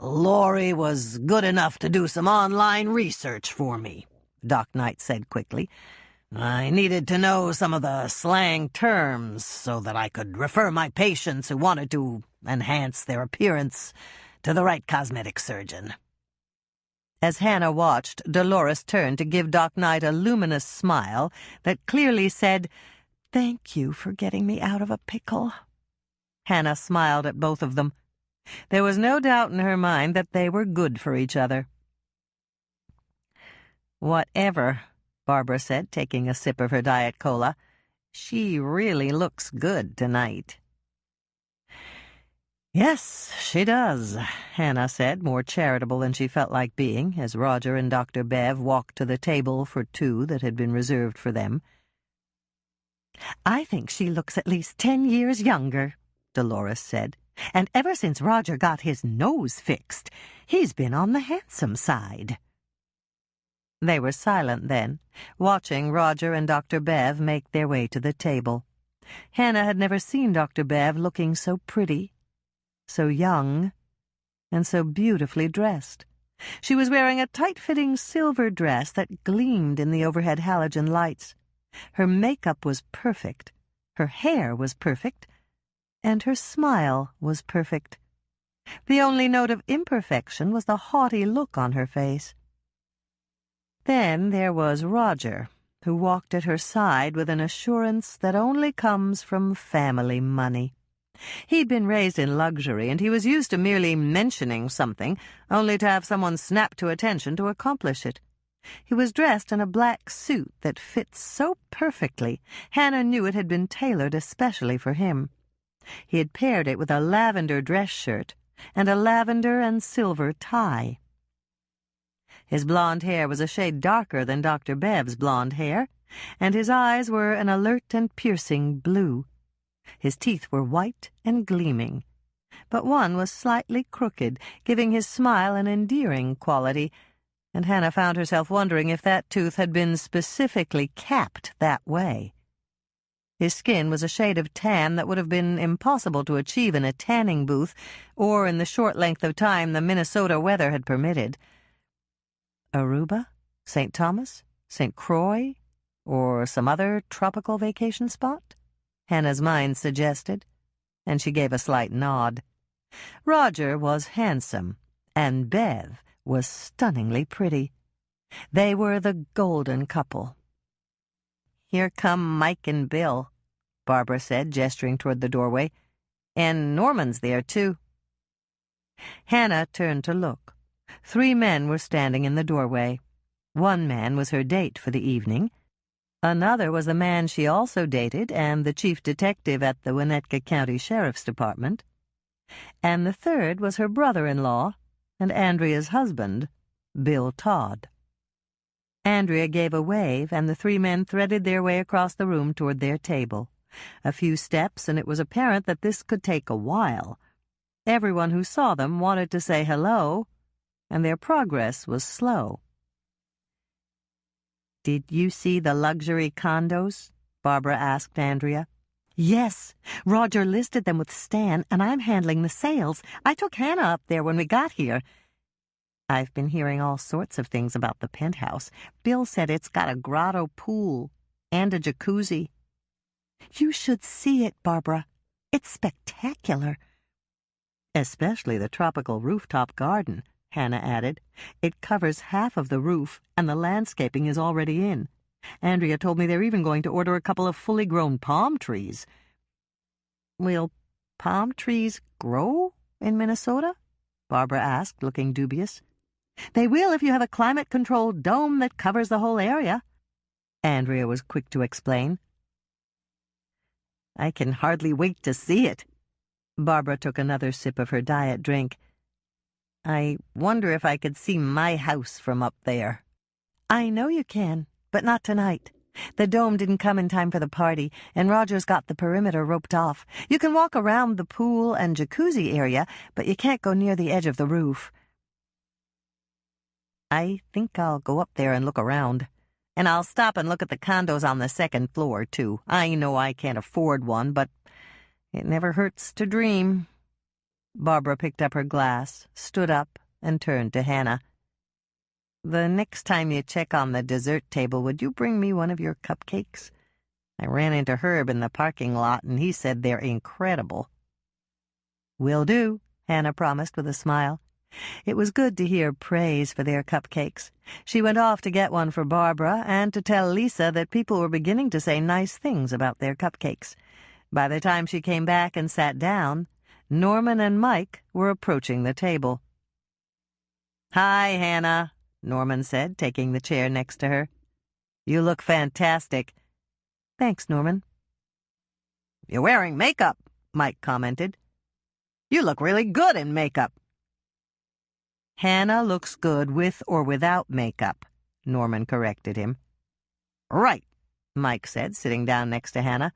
Laurie was good enough to do some online research for me," Doc Knight said quickly. "I needed to know some of the slang terms so that I could refer my patients who wanted to enhance their appearance to the right cosmetic surgeon." As Hannah watched, Dolores turned to give Doc Knight a luminous smile that clearly said, "Thank you for getting me out of a pickle." Hannah smiled at both of them. There was no doubt in her mind that they were good for each other. "Whatever," Barbara said, taking a sip of her Diet Cola. "She really looks good tonight." "Yes, she does," Hannah said, more charitable than she felt like being, as Roger and Dr. Bev walked to the table for two that had been reserved for them. "I think she looks at least 10 years younger," Dolores said. "And ever since Roger got his nose fixed, he's been on the handsome side." They were silent then, watching Roger and Dr. Bev make their way to the table. Hannah had never seen Dr. Bev looking so pretty, so young, and so beautifully dressed. She was wearing a tight-fitting silver dress that gleamed in the overhead halogen lights. Her makeup was perfect, her hair was perfect, and her smile was perfect. The only note of imperfection was the haughty look on her face. Then there was Roger, who walked at her side with an assurance that only comes from family money. He'd been raised in luxury, and he was used to merely mentioning something, only to have someone snap to attention to accomplish it. He was dressed in a black suit that fit so perfectly, Hannah knew it had been tailored especially for him. He had paired it with a lavender dress shirt and a lavender and silver tie. His blonde hair was a shade darker than Dr. Bev's blonde hair, and his eyes were an alert and piercing blue. His teeth were white and gleaming, but one was slightly crooked, giving his smile an endearing quality, and Hannah found herself wondering if that tooth had been specifically capped that way. His skin was a shade of tan that would have been impossible to achieve in a tanning booth or in the short length of time the Minnesota weather had permitted. Aruba? St. Thomas? St. Croix? Or some other tropical vacation spot? Hannah's mind suggested, and she gave a slight nod. Roger was handsome, and Bev was stunningly pretty. They were the golden couple. "Here come Mike and Bill," Barbara said, gesturing toward the doorway. "And Norman's there, too." Hannah turned to look. 3 men were standing in the doorway. One man was her date for the evening. Another was the man she also dated and the chief detective at the Winnetka County Sheriff's Department. And the third was her brother-in-law and Andrea's husband, Bill Todd. Andrea gave a wave, and the 3 men threaded their way across the room toward their table. A few steps, and it was apparent that this could take a while. Everyone who saw them wanted to say hello, and their progress was slow. "Did you see the luxury condos?" Barbara asked Andrea. "Yes. Roger listed them with Stan, and I'm handling the sales. I took Hannah up there when we got here. I've been hearing all sorts of things about the penthouse. Bill said it's got a grotto pool and a jacuzzi." "You should see it, Barbara. It's spectacular." "Especially the tropical rooftop garden," Hannah added. "It covers half of the roof, and the landscaping is already in. Andrea told me they're even going to order a couple of fully grown palm trees." "Will palm trees grow in Minnesota?" Barbara asked, looking dubious. "They will if you have a climate-controlled dome that covers the whole area," Andrea was quick to explain. "I can hardly wait to see it." Barbara took another sip of her diet drink. "I wonder if I could see my house from up there." "I know you can, but not tonight. The dome didn't come in time for the party, and Roger's got the perimeter roped off. You can walk around the pool and jacuzzi area, but you can't go near the edge of the roof." "I think I'll go up there and look around. And I'll stop and look at the condos on the 2nd floor, too. I know I can't afford one, but it never hurts to dream." Barbara picked up her glass, stood up, and turned to Hannah. "The next time you check on the dessert table, would you bring me one of your cupcakes? I ran into Herb in the parking lot, and he said they're incredible." "Will do," Hannah promised with a smile. It was good to hear praise for their cupcakes. She went off to get one for Barbara and to tell Lisa that people were beginning to say nice things about their cupcakes. By the time she came back and sat down, Norman and Mike were approaching the table. "Hi, Hannah," Norman said, taking the chair next to her. "You look fantastic." "Thanks, Norman." "You're wearing makeup," Mike commented. "You look really good in makeup." "Hannah looks good with or without makeup," Norman corrected him. "Right," Mike said, sitting down next to Hannah.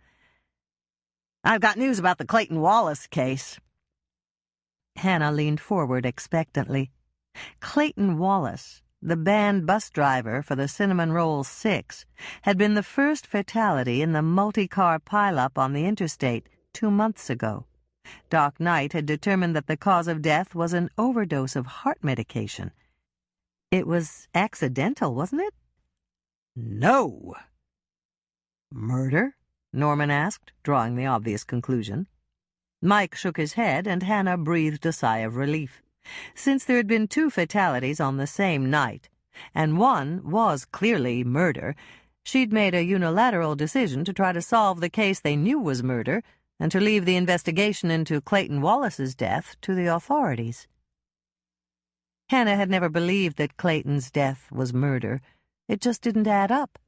"I've got news about the Clayton Wallace case." Hannah leaned forward expectantly. Clayton Wallace, the band bus driver for the Cinnamon Roll 6, had been the first fatality in the multi-car pileup on the interstate 2 months ago. Doc Knight had determined that the cause of death was an overdose of heart medication. It was accidental, wasn't it? No. "Murder?" Norman asked, drawing the obvious conclusion. Mike shook his head, and Hannah breathed a sigh of relief. Since there had been 2 fatalities on the same night, and one was clearly murder, She'd made a unilateral decision to try to solve the case they knew was murder and to leave the investigation into Clayton Wallace's death to the authorities. Hannah had never believed that Clayton's death was murder. It just didn't add up.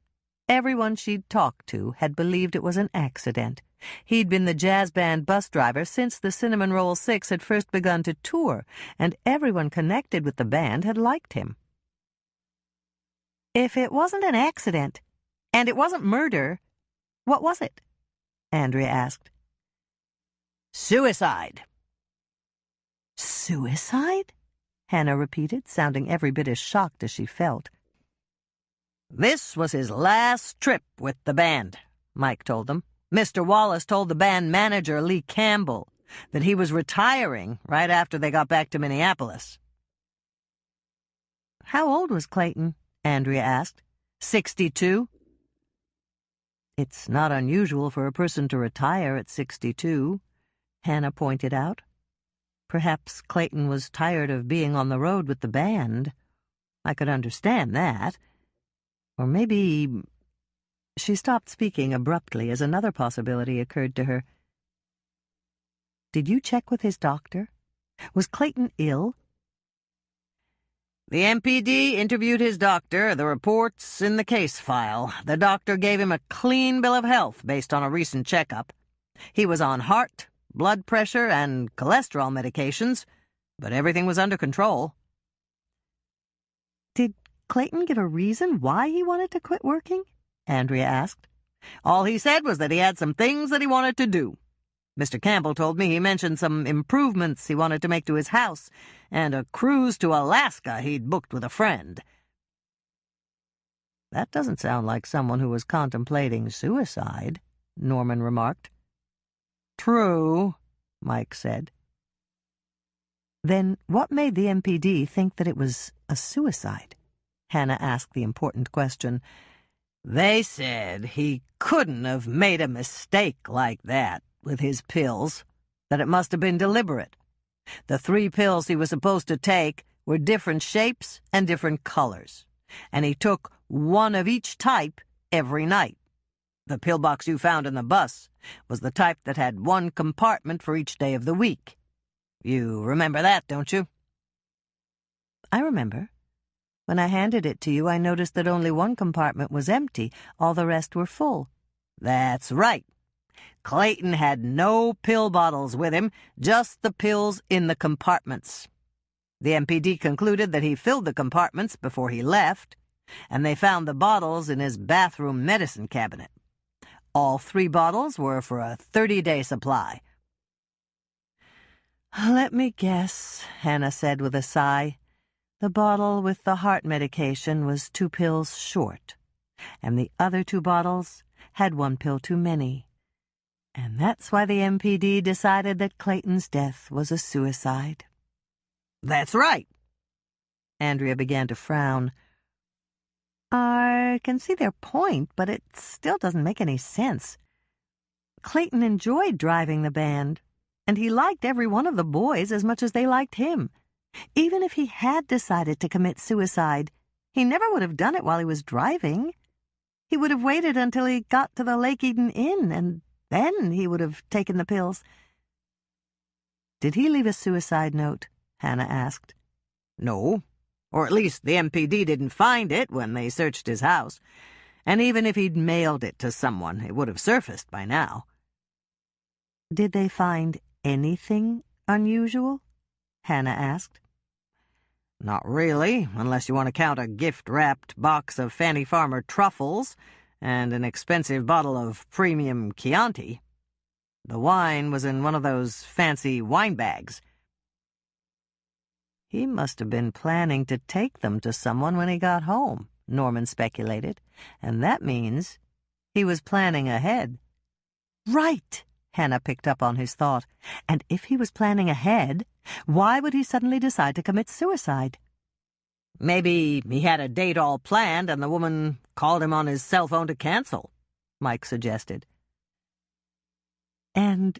Everyone she'd talked to had believed it was an accident. He'd been the jazz band bus driver since the Cinnamon Roll Six had first begun to tour, and everyone connected with the band had liked him. If it wasn't an accident, and it wasn't murder, what was it? Andrea asked. Suicide. Suicide? Hannah repeated, sounding every bit as shocked as she felt. This was his last trip with the band, Mike told them. Mr. Wallace told the band manager, Lee Campbell, that he was retiring right after they got back to Minneapolis. How old was Clayton? Andrea asked. 62. It's not unusual for a person to retire at 62, Hannah pointed out. Perhaps Clayton was tired of being on the road with the band. I could understand that. Or maybe... She stopped speaking abruptly as another possibility occurred to her. Did you check with his doctor? Was Clayton ill? The MPD interviewed his doctor. The report's in the case file. The doctor gave him a clean bill of health based on a recent checkup. He was on heart, blood pressure, and cholesterol medications, but everything was under control. Did Clayton give a reason why he wanted to quit working? Andrea asked. All he said was that he had some things that he wanted to do. Mr. Campbell told me he mentioned some improvements he wanted to make to his house and a cruise to Alaska he'd booked with a friend. That doesn't sound like someone who was contemplating suicide, Norman remarked. True, Mike said. Then what made the MPD think that it was a suicide? Hannah asked the important question. They said he couldn't have made a mistake like that with his pills, that it must have been deliberate. The 3 pills he was supposed to take were different shapes and different colors, and he took one of each type every night. The pillbox you found in the bus was the type that had 1 compartment for each day of the week. You remember that, don't you? I remember. When I handed it to you, I noticed that only 1 compartment was empty. All the rest were full. That's right. Clayton had no pill bottles with him, just the pills in the compartments. The MPD concluded that he filled the compartments before he left, and they found the bottles in his bathroom medicine cabinet. All 3 bottles were for a 30-day supply. Let me guess, Hannah said with a sigh. The bottle with the heart medication was 2 pills short, and the other 2 bottles had 1 pill too many. And that's why the MPD decided that Clayton's death was a suicide. That's right. Andrea began to frown. I can see their point, but it still doesn't make any sense. Clayton enjoyed driving the band, and he liked every one of the boys as much as they liked him. Even if he had decided to commit suicide, he never would have done it while he was driving. He would have waited until he got to the Lake Eden Inn, and then he would have taken the pills. Did he leave a suicide note? Hannah asked. No, or at least the MPD didn't find it when they searched his house. And even if he'd mailed it to someone, it would have surfaced by now. Did they find anything unusual? Hannah asked. Not really, unless you want to count a gift-wrapped box of Fanny Farmer truffles and an expensive bottle of premium Chianti. The wine was in one of those fancy wine bags. He must have been planning to take them to someone when he got home, Norman speculated, and that means he was planning ahead. Right, Hannah picked up on his thought. And if he was planning ahead, why would he suddenly decide to commit suicide? Maybe he had a date all planned and the woman called him on his cell phone to cancel, Mike suggested. And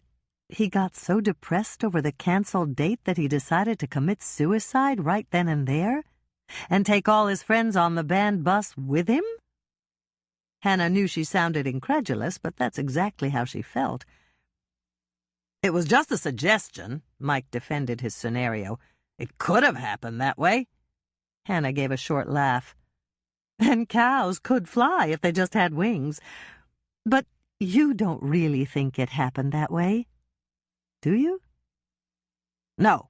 he got so depressed over the canceled date that he decided to commit suicide right then and there? And take all his friends on the band bus with him? Hannah knew she sounded incredulous, but that's exactly how she felt. It was just a suggestion, Mike defended his scenario. It could have happened that way. Hannah gave a short laugh. And cows could fly if they just had wings. But you don't really think it happened that way, do you? No,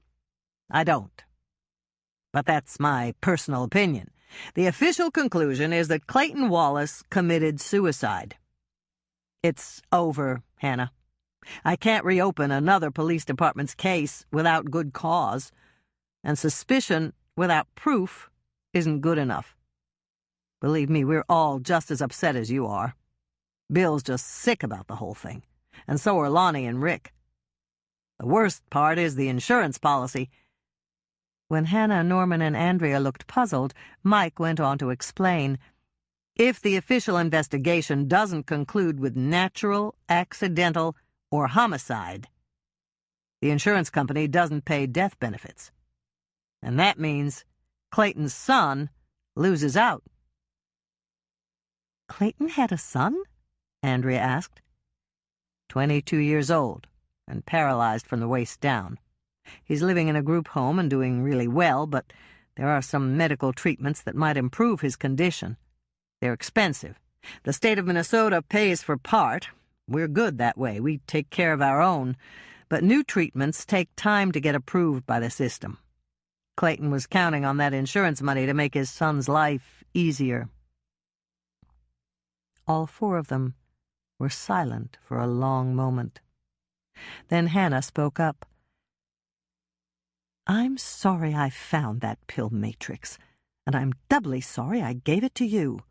I don't. But that's my personal opinion. The official conclusion is that Clayton Wallace committed suicide. It's over, Hannah. I can't reopen another police department's case without good cause, and suspicion without proof isn't good enough. Believe me, we're all just as upset as you are. Bill's just sick about the whole thing, and so are Lonnie and Rick. The worst part is the insurance policy. When Hannah, Norman, and Andrea looked puzzled, Mike went on to explain. If the official investigation doesn't conclude with natural, accidental, or homicide, the insurance company doesn't pay death benefits. And that means Clayton's son loses out. Clayton had a son? Andrea asked. 22 years old and paralyzed from the waist down. He's living in a group home and doing really well, but there are some medical treatments that might improve his condition. They're expensive. The state of Minnesota pays for part. We're good that way. We take care of our own. But new treatments take time to get approved by the system. Clayton was counting on that insurance money to make his son's life easier. All four of them were silent for a long moment. Then Hannah spoke up. I'm sorry I found that pill matrix, and I'm doubly sorry I gave it to you.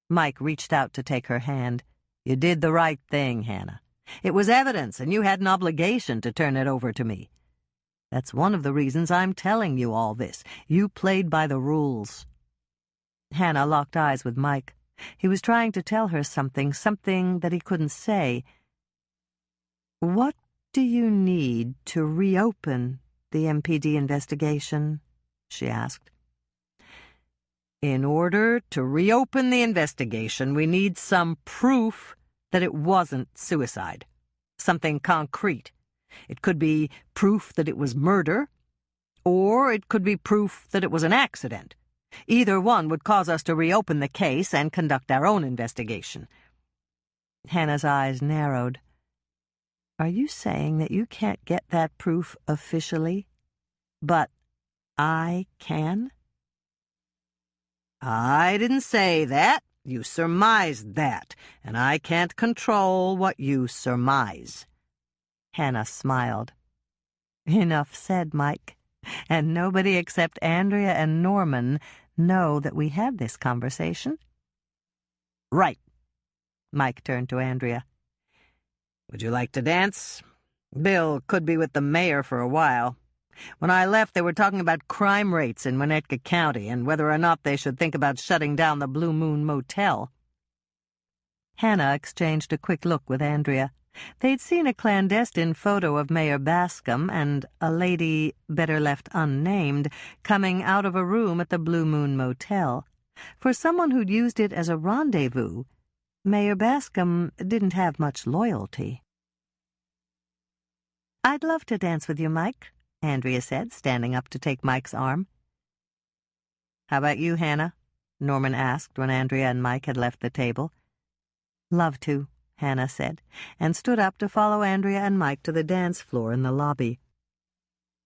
Mike reached out to take her hand. You did the right thing, Hannah. It was evidence, and you had an obligation to turn it over to me. That's one of the reasons I'm telling you all this. You played by the rules. Hannah locked eyes with Mike. He was trying to tell her something that he couldn't say. What do you need to reopen the MPD investigation? She asked. In order to reopen the investigation, we need some proof that it wasn't suicide. Something concrete. It could be proof that it was murder, or it could be proof that it was an accident. Either one would cause us to reopen the case and conduct our own investigation. Hannah's eyes narrowed. Are you saying that you can't get that proof officially, but I can? I didn't say that. You surmised that, and I can't control what you surmise. Hannah smiled. Enough said, Mike. And nobody except Andrea and Norman know that we had this conversation? Right. Mike turned to Andrea. Would you like to dance? Bill could be with the mayor for a while. When I left, they were talking about crime rates in Winnetka County and whether or not they should think about shutting down the Blue Moon Motel. Hannah exchanged a quick look with Andrea. They'd seen a clandestine photo of Mayor Bascom and a lady, better left unnamed, coming out of a room at the Blue Moon Motel. For someone who'd used it as a rendezvous, Mayor Bascom didn't have much loyalty. I'd love to dance with you, Mike, Andrea said, standing up to take Mike's arm. How about you, Hannah? Norman asked when Andrea and Mike had left the table. Love to, Hannah said, and stood up to follow Andrea and Mike to the dance floor in the lobby.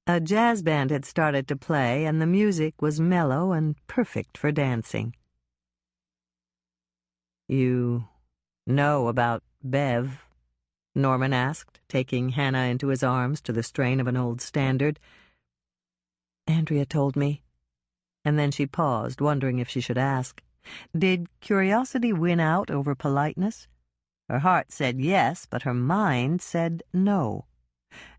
A jazz band had started to play, and the music was mellow and perfect for dancing. You know about Bev? Norman asked, taking Hannah into his arms to the strain of an old standard. Andrea told me. And then she paused, wondering if she should ask. Did curiosity win out over politeness? Her heart said yes, but her mind said no.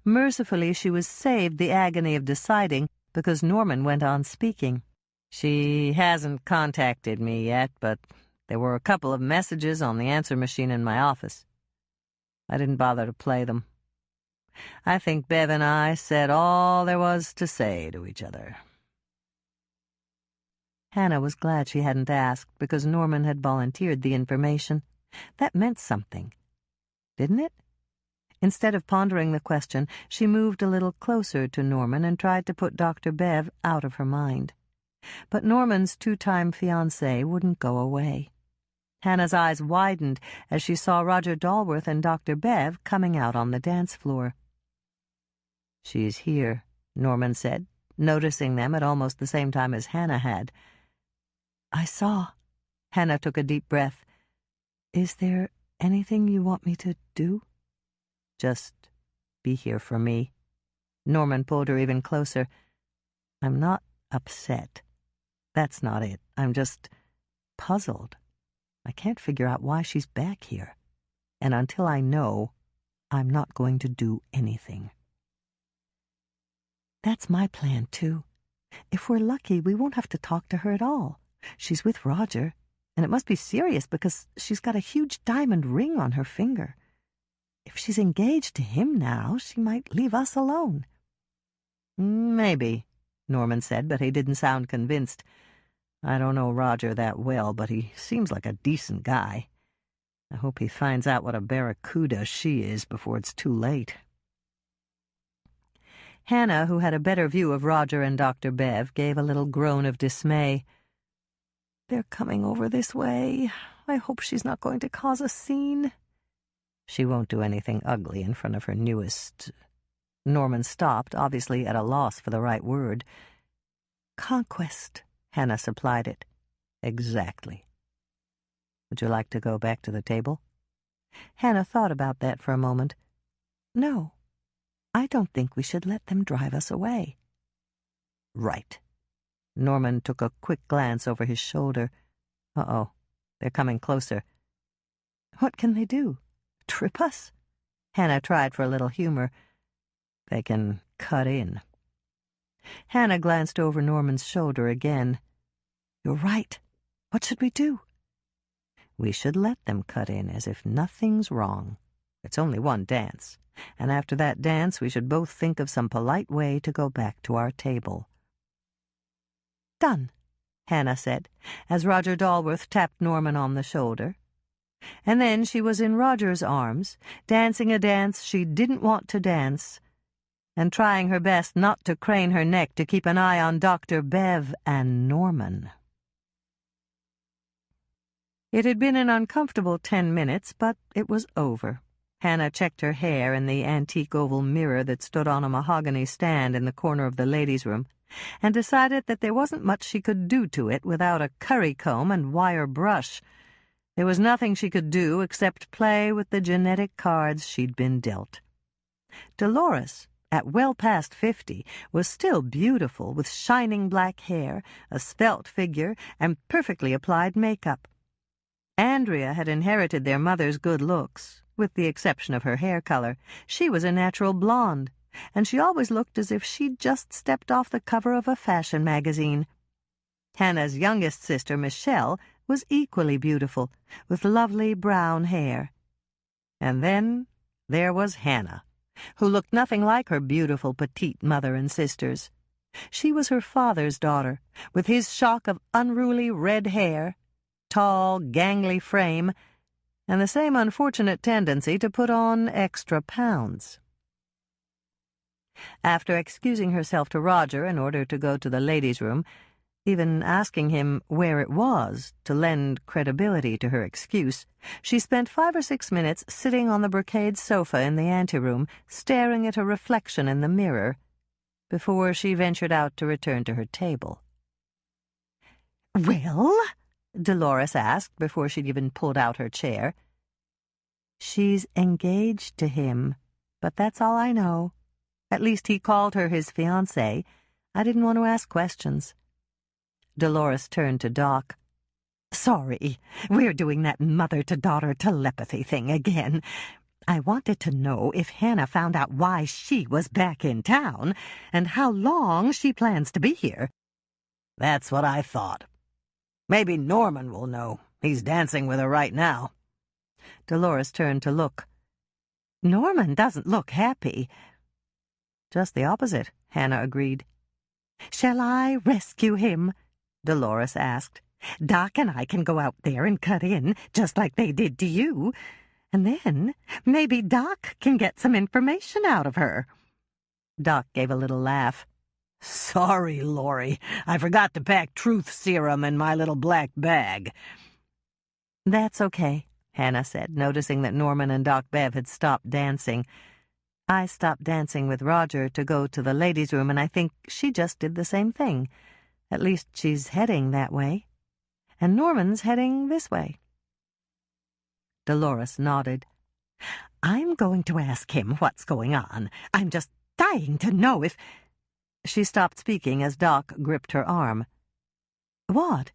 Mercifully, she was saved the agony of deciding because Norman went on speaking. She hasn't contacted me yet, but there were a couple of messages on the answer machine in my office. I didn't bother to play them. I think Bev and I said all there was to say to each other. Hannah was glad she hadn't asked, because Norman had volunteered the information. That meant something, didn't it? Instead of pondering the question, she moved a little closer to Norman and tried to put Dr. Bev out of her mind. But Norman's two-time fiancé wouldn't go away. Hannah's eyes widened as she saw Roger Dalworth and Dr. Bev coming out on the dance floor. "She's here," Norman said, noticing them at almost the same time as Hannah had. "I saw." Hannah took a deep breath. "Is there anything you want me to do?" "Just be here for me." Norman pulled her even closer. "I'm not upset. That's not it. I'm just puzzled. I can't figure out why she's back here. And until I know, I'm not going to do anything." "That's my plan, too. If we're lucky, we won't have to talk to her at all. She's with Roger, and it must be serious because she's got a huge diamond ring on her finger. If she's engaged to him now, she might leave us alone." "Maybe," Norman said, but he didn't sound convinced. "I don't know Roger that well, but he seems like a decent guy. I hope he finds out what a barracuda she is before it's too late." Hannah, who had a better view of Roger and Dr. Bev, gave a little groan of dismay. "They're coming over this way. I hope she's not going to cause a scene." "She won't do anything ugly in front of her newest—" Norman stopped, obviously at a loss for the right word. "Conquest," Hannah supplied it. "Exactly. Would you like to go back to the table?" Hannah thought about that for a moment. "No, I don't think we should let them drive us away." "Right." Norman took a quick glance over his shoulder. Uh-oh, they're coming closer. "What can they do? Trip us?" Hannah tried for a little humor. "They can cut in." Hannah glanced over Norman's shoulder again. "You're right. What should we do?" "We should let them cut in as if nothing's wrong. It's only one dance, and after that dance we should both think of some polite way to go back to our table." "Done," Hannah said, as Roger Dalworth tapped Norman on the shoulder. And then she was in Roger's arms, dancing a dance she didn't want to dance, and trying her best not to crane her neck to keep an eye on Dr. Bev and Norman. It had been an uncomfortable 10 minutes, but it was over. Hannah checked her hair in the antique oval mirror that stood on a mahogany stand in the corner of the ladies' room, and decided that there wasn't much she could do to it without a curry comb and wire brush. There was nothing she could do except play with the genetic cards she'd been dealt. Dolores, at well past 50, was still beautiful, with shining black hair, a svelte figure, and perfectly applied makeup. Andrea had inherited their mother's good looks, with the exception of her hair color. She was a natural blonde, and she always looked as if she'd just stepped off the cover of a fashion magazine. Hannah's youngest sister, Michelle, was equally beautiful, with lovely brown hair. And then there was Hannah, who looked nothing like her beautiful petite mother and sisters. She was her father's daughter, with his shock of unruly red hair, tall, gangly frame, and the same unfortunate tendency to put on extra pounds. After excusing herself to Roger in order to go to the ladies' room, even asking him where it was to lend credibility to her excuse, she spent 5 or 6 minutes sitting on the brocade sofa in the anteroom, staring at her reflection in the mirror, before she ventured out to return to her table. "Well?" Dolores asked before she'd even pulled out her chair. "She's engaged to him, but that's all I know. At least he called her his fiancée. I didn't want to ask questions." Dolores turned to Doc. "Sorry, we're doing that mother-to-daughter telepathy thing again. I wanted to know if Hannah found out why she was back in town, and how long she plans to be here." "That's what I thought. Maybe Norman will know. He's dancing with her right now." Dolores turned to look. "Norman doesn't look happy." "Just the opposite," Hannah agreed. "Shall I rescue him?" Dolores asked. "Doc and I can go out there and cut in, just like they did to you. And then maybe Doc can get some information out of her." Doc gave a little laugh. "Sorry, Laurie. I forgot to pack truth serum in my little black bag." "That's okay," Hannah said, noticing that Norman and Doc Bev had stopped dancing. "I stopped dancing with Roger to go to the ladies' room, and I think she just did the same thing. At least she's heading that way. And Norman's heading this way." Dolores nodded. "I'm going to ask him what's going on. I'm just dying to know if—" She stopped speaking as Doc gripped her arm. "What?"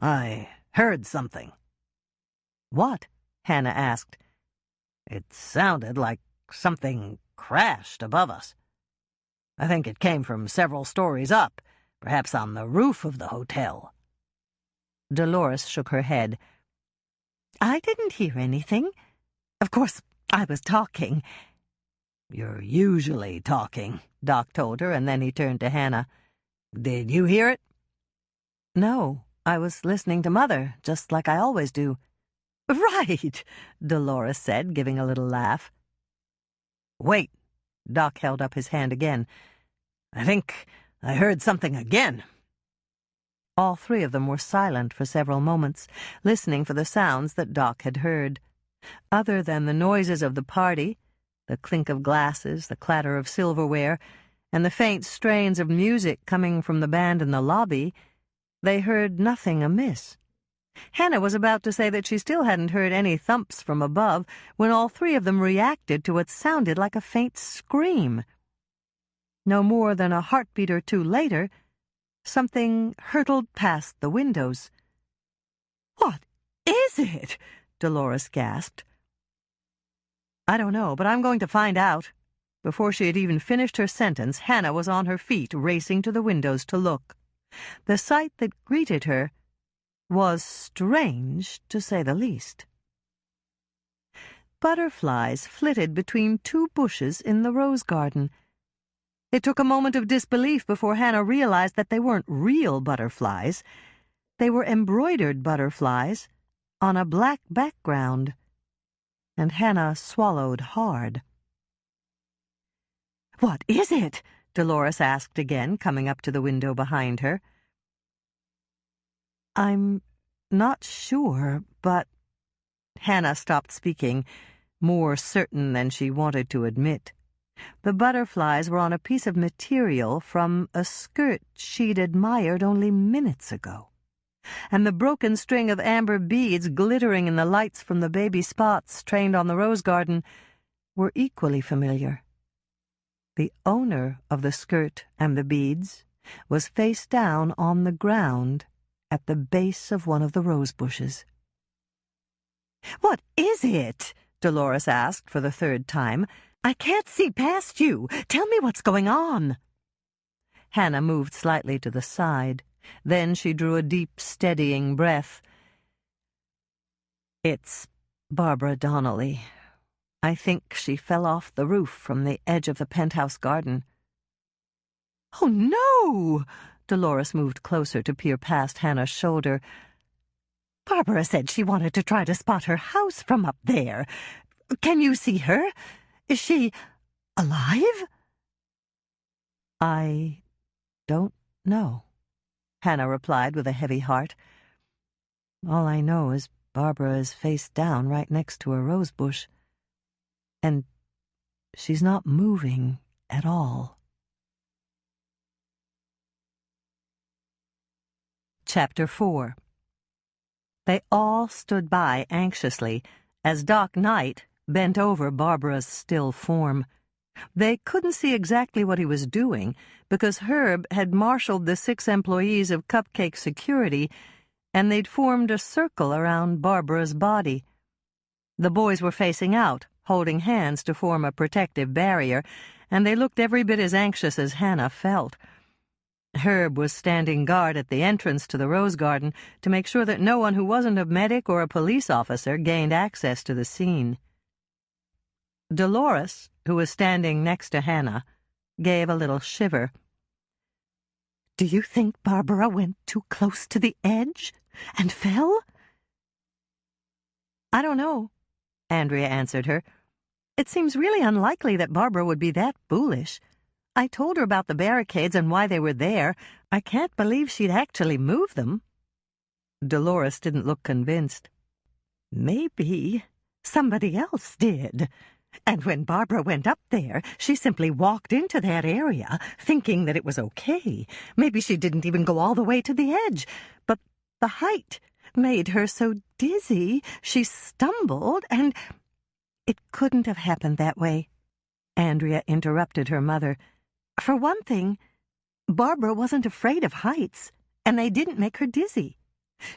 "I heard something." "What?" Hannah asked. "It sounded like something crashed above us. I think it came from several stories up, perhaps on the roof of the hotel." Dolores shook her head. "I didn't hear anything. Of course, I was talking." "You're usually talking," Doc told her, and then he turned to Hannah. "Did you hear it?" "No, I was listening to Mother, just like I always do." "Right," Dolores said, giving a little laugh. "Wait." Doc held up his hand again. "I think I heard something again." All three of them were silent for several moments, listening for the sounds that Doc had heard. Other than the noises of the party, the clink of glasses, the clatter of silverware, and the faint strains of music coming from the band in the lobby, they heard nothing amiss. Hannah was about to say that she still hadn't heard any thumps from above when all three of them reacted to what sounded like a faint scream. No more than a heartbeat or two later, something hurtled past the windows. "What is it?" Dolores gasped. "I don't know, but I'm going to find out." Before she had even finished her sentence, Hannah was on her feet, racing to the windows to look. The sight that greeted her was strange, to say the least. Butterflies flitted between two bushes in the rose garden. It took a moment of disbelief before Hannah realized that they weren't real butterflies. They were embroidered butterflies on a black background, and Hannah swallowed hard. "What is it?" Dolores asked again, coming up to the window behind her. "I'm not sure, but—" Hannah stopped speaking, more certain than she wanted to admit. The butterflies were on a piece of material from a skirt she'd admired only minutes ago, and the broken string of amber beads glittering in the lights from the baby spots trained on the rose garden were equally familiar. The owner of the skirt and the beads was face down on the ground at the base of one of the rose bushes. "What is it?" Dolores asked for the third time. "I can't see past you. Tell me what's going on." Hannah moved slightly to the side. Then she drew a deep, steadying breath. "It's Barbara Donnelly. I think she fell off the roof from the edge of the penthouse garden." "Oh, no!" Dolores moved closer to peer past Hannah's shoulder. "Barbara said she wanted to try to spot her house from up there. Can you see her? Is she alive?" "I don't know," Hannah replied with a heavy heart. "All I know is Barbara is face down right next to a rose bush, and she's not moving at all." Chapter 4. They all stood by anxiously as Doc Knight bent over Barbara's still form. They couldn't see exactly what he was doing because Herb had marshaled the 6 employees of Cupcake Security, and they'd formed a circle around Barbara's body. The boys were facing out, holding hands to form a protective barrier, and they looked every bit as anxious as Hannah felt. Herb was standing guard at the entrance to the rose garden to make sure that no one who wasn't a medic or a police officer gained access to the scene. Dolores, who was standing next to Hannah, gave a little shiver. Do you think Barbara went too close to the edge and fell? I don't know, Andrea answered her. It seems really unlikely that Barbara would be that foolish. I told her about the barricades and why they were there. I can't believe she'd actually move them. Dolores didn't look convinced. Maybe somebody else did. And when Barbara went up there, she simply walked into that area, thinking that it was okay. Maybe she didn't even go all the way to the edge, but the height made her so dizzy she stumbled, and It couldn't have happened that way. Andrea interrupted her mother. For one thing, Barbara wasn't afraid of heights, and they didn't make her dizzy.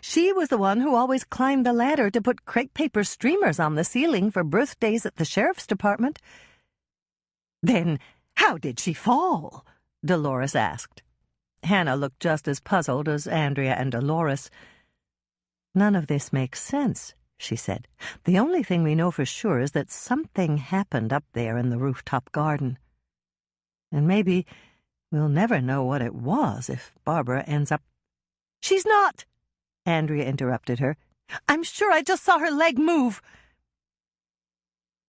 She was the one who always climbed the ladder to put crepe paper streamers on the ceiling for birthdays at the sheriff's department. Then how did she fall? Dolores asked. Hannah looked just as puzzled as Andrea and Dolores. None of this makes sense, she said. The only thing we know for sure is that something happened up there in the rooftop garden. And maybe we'll never know what it was if Barbara ends up... She's not! Andrea interrupted her. I'm sure I just saw her leg move.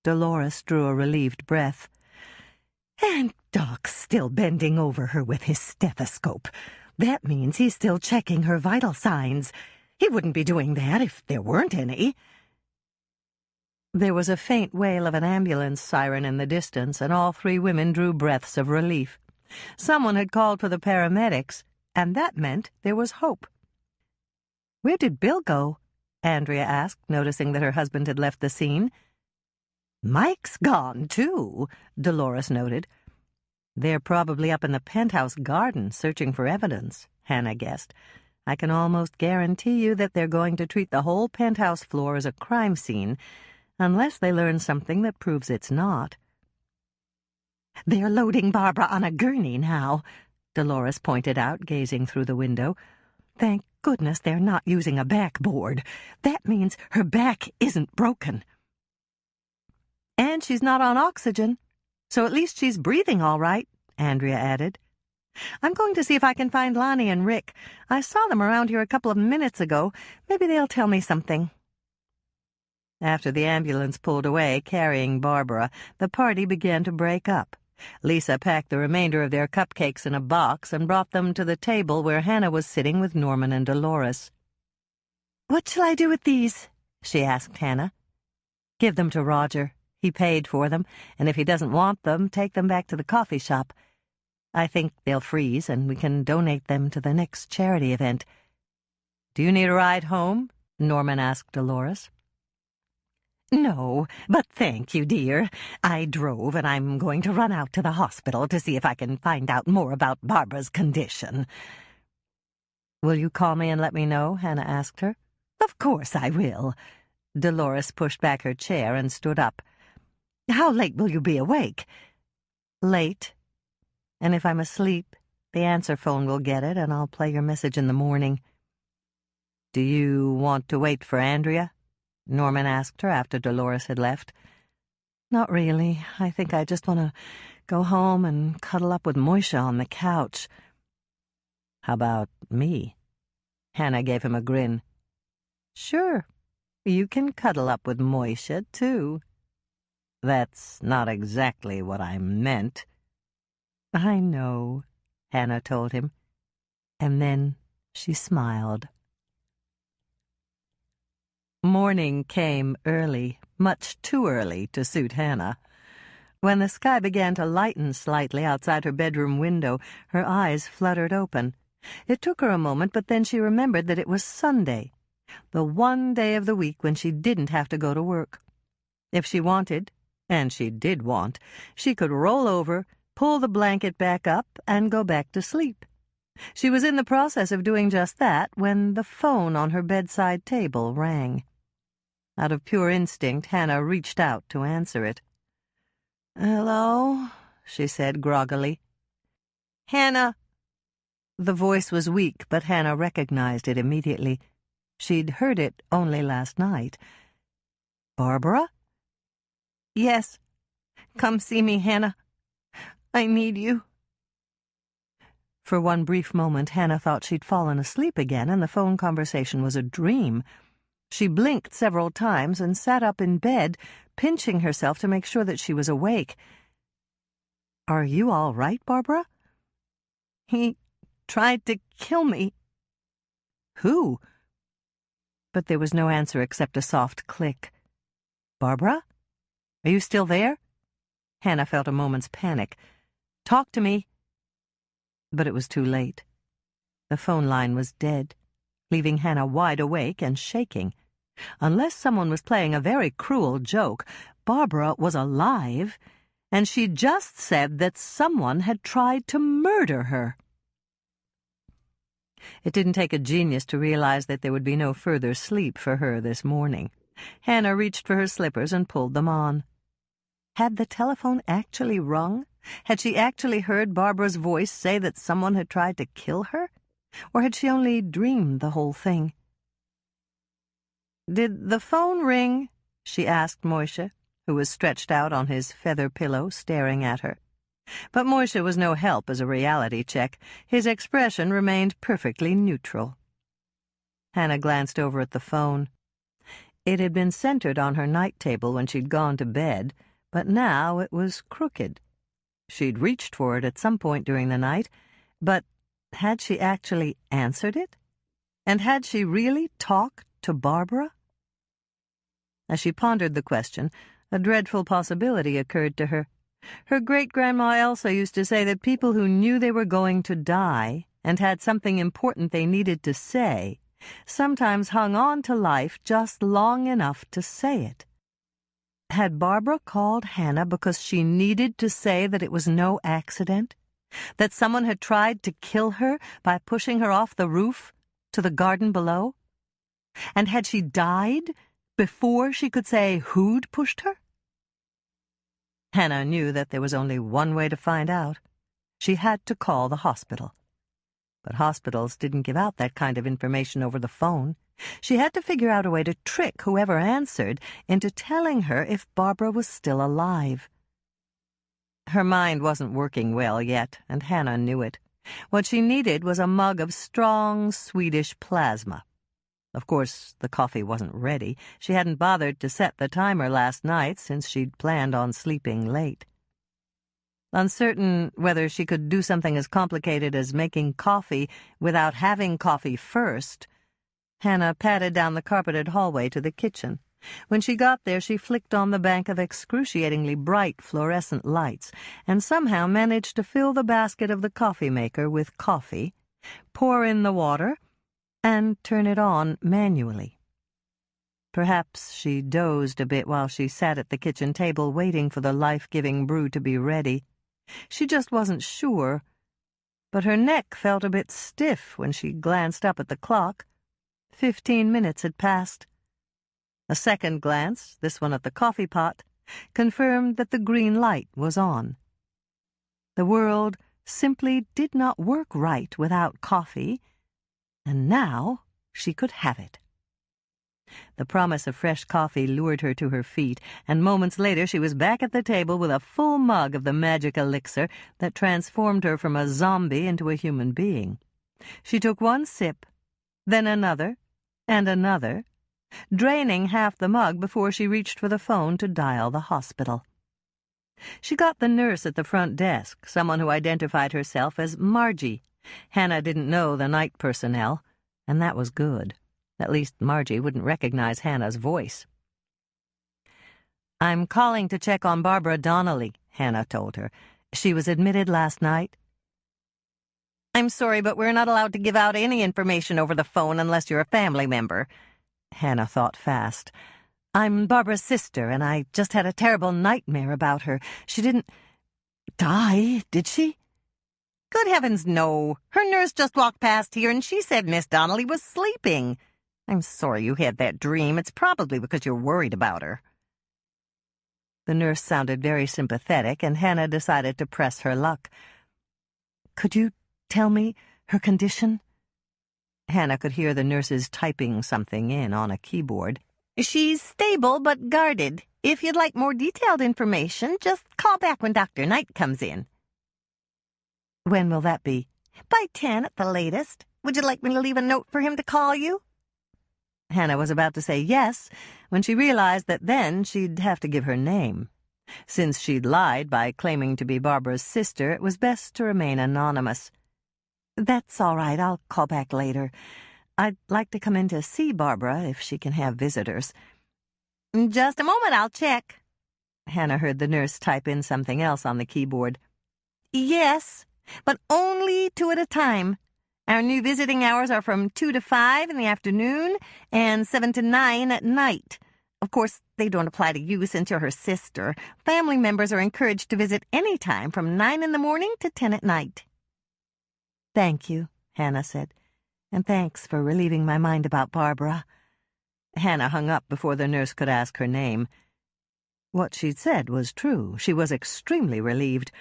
Dolores drew a relieved breath. And Doc's still bending over her with his stethoscope. That means he's still checking her vital signs. He wouldn't be doing that if there weren't any. There was a faint wail of an ambulance siren in the distance, and all three women drew breaths of relief. Someone had called for the paramedics, and that meant there was hope. "Where did Bill go?" Andrea asked, noticing that her husband had left the scene. "Mike's gone, too," Dolores noted. "They're probably up in the penthouse garden searching for evidence," Hannah guessed. "I can almost guarantee you that they're going to treat the whole penthouse floor as a crime scene, unless they learn something that proves it's not." "They're loading Barbara on a gurney now," Dolores pointed out, gazing through the window. "Thank goodness they're not using a backboard. That means her back isn't broken." "And she's not on oxygen, so at least she's breathing all right," Andrea added. "I'm going to see if I can find Lonnie and Rick. I saw them around here a couple of minutes ago. Maybe they'll tell me something." After the ambulance pulled away, carrying Barbara, the party began to break up. Lisa packed the remainder of their cupcakes in a box and brought them to the table where Hannah was sitting with Norman and Dolores. "What shall I do with these?" she asked Hannah. "Give them to Roger. He paid for them, and if he doesn't want them, take them back to the coffee shop. I think they'll freeze, and we can donate them to the next charity event." "Do you need a ride home?" Norman asked Dolores. "No, but thank you, dear. I drove, and I'm going to run out to the hospital to see if I can find out more about Barbara's condition." "Will you call me and let me know?" Hannah asked her. "Of course I will." Dolores pushed back her chair and stood up. "How late will you be awake?" "Late. And if I'm asleep, the answer phone will get it, and I'll play your message in the morning." "Do you want to wait for Andrea?" Norman asked her after Dolores had left. "Not really. I think I just want to go home and cuddle up with Moisha on the couch." "How about me?" Hannah gave him a grin. "Sure, you can cuddle up with Moisha, too." "That's not exactly what I meant." "I know," Hannah told him. And then she smiled. Morning came early, much too early to suit Hannah. When the sky began to lighten slightly outside her bedroom window, her eyes fluttered open. It took her a moment, but then she remembered that it was Sunday, the one day of the week when she didn't have to go to work. If she wanted, and she did want, she could roll over, pull the blanket back up, and go back to sleep. She was in the process of doing just that when the phone on her bedside table rang. Out of pure instinct, Hannah reached out to answer it. "Hello," she said groggily. "Hannah." The voice was weak, but Hannah recognized it immediately. She'd heard it only last night. "Barbara?" "Yes. Come see me, Hannah. I need you." For one brief moment, Hannah thought she'd fallen asleep again and the phone conversation was a dream. She blinked several times and sat up in bed, pinching herself to make sure that she was awake. "Are you all right, Barbara?" "He tried to kill me." "Who?" But there was no answer except a soft click. "Barbara? Are you still there?" Hannah felt a moment's panic. "Talk to me." But it was too late. The phone line was dead, leaving Hannah wide awake and shaking. Unless someone was playing a very cruel joke, Barbara was alive, and she'd just said that someone had tried to murder her. It didn't take a genius to realize that there would be no further sleep for her this morning. Hannah reached for her slippers and pulled them on. Had the telephone actually rung? Had she actually heard Barbara's voice say that someone had tried to kill her? Or had she only dreamed the whole thing? "Did the phone ring?" she asked Moishe, who was stretched out on his feather pillow staring at her. But Moishe was no help as a reality check. His expression remained perfectly neutral. Hannah glanced over at the phone. It had been centered on her night table when she'd gone to bed, but now it was crooked. She'd reached for it at some point during the night, but had she actually answered it? And had she really talked to Barbara? As she pondered the question, a dreadful possibility occurred to her. Her great-grandma Elsa used to say that people who knew they were going to die and had something important they needed to say sometimes hung on to life just long enough to say it. Had Barbara called Hannah because she needed to say that it was no accident? That someone had tried to kill her by pushing her off the roof to the garden below? And had she died before she could say who'd pushed her? Hannah knew that there was only one way to find out. She had to call the hospital. But hospitals didn't give out that kind of information over the phone. She had to figure out a way to trick whoever answered into telling her if Barbara was still alive. Her mind wasn't working well yet, and Hannah knew it. What she needed was a mug of strong Swedish plasma. Of course, the coffee wasn't ready. She hadn't bothered to set the timer last night since she'd planned on sleeping late. Uncertain whether she could do something as complicated as making coffee without having coffee first, Hannah padded down the carpeted hallway to the kitchen. When she got there, she flicked on the bank of excruciatingly bright fluorescent lights and somehow managed to fill the basket of the coffee maker with coffee, pour in the water, and turn it on manually. Perhaps she dozed a bit while she sat at the kitchen table waiting for the life-giving brew to be ready. She just wasn't sure, but her neck felt a bit stiff when she glanced up at the clock. 15 minutes had passed. A second glance, this one at the coffee pot, confirmed that the green light was on. The world simply did not work right without coffee, and now she could have it. The promise of fresh coffee lured her to her feet, and moments later she was back at the table with a full mug of the magic elixir that transformed her from a zombie into a human being. She took one sip, then another, and another, draining half the mug before she reached for the phone to dial the hospital. She got the nurse at the front desk, someone who identified herself as Margie. Hannah didn't know the night personnel, and that was good. At least Margie wouldn't recognize Hannah's voice. "I'm calling to check on Barbara Donnelly," Hannah told her. "She was admitted last night." "I'm sorry, but we're not allowed to give out any information over the phone unless you're a family member." Hannah thought fast. "I'm Barbara's sister, and I just had a terrible nightmare about her. She didn't die, did she?" "Good heavens, no. Her nurse just walked past here, and she said Miss Donnelly was sleeping. I'm sorry you had that dream. It's probably because you're worried about her." The nurse sounded very sympathetic, and Hannah decided to press her luck. "Could you tell me her condition?" Hannah could hear the nurses typing something in on a keyboard. "She's stable but guarded. If you'd like more detailed information, just call back when Dr. Knight comes in." "When will that be?" By 10 at the latest. Would you like me to leave a note for him to call you? Hannah was about to say yes when she realized that then she'd have to give her name. Since she'd lied by claiming to be Barbara's sister, it was best to remain anonymous. That's all right. I'll call back later. I'd like to come in to see Barbara if she can have visitors. Just a moment, I'll check. Hannah heard the nurse type in something else on the keyboard. Yes, but only 2 at a time. Our new visiting hours are from 2 to 5 in the afternoon and 7 to 9 at night. Of course, they don't apply to you since you're her sister. Family members are encouraged to visit any time from 9 in the morning to 10 at night. Thank you, Hannah said, and thanks for relieving my mind about Barbara. Hannah hung up before the nurse could ask her name. What she'd said was true. She was extremely relieved.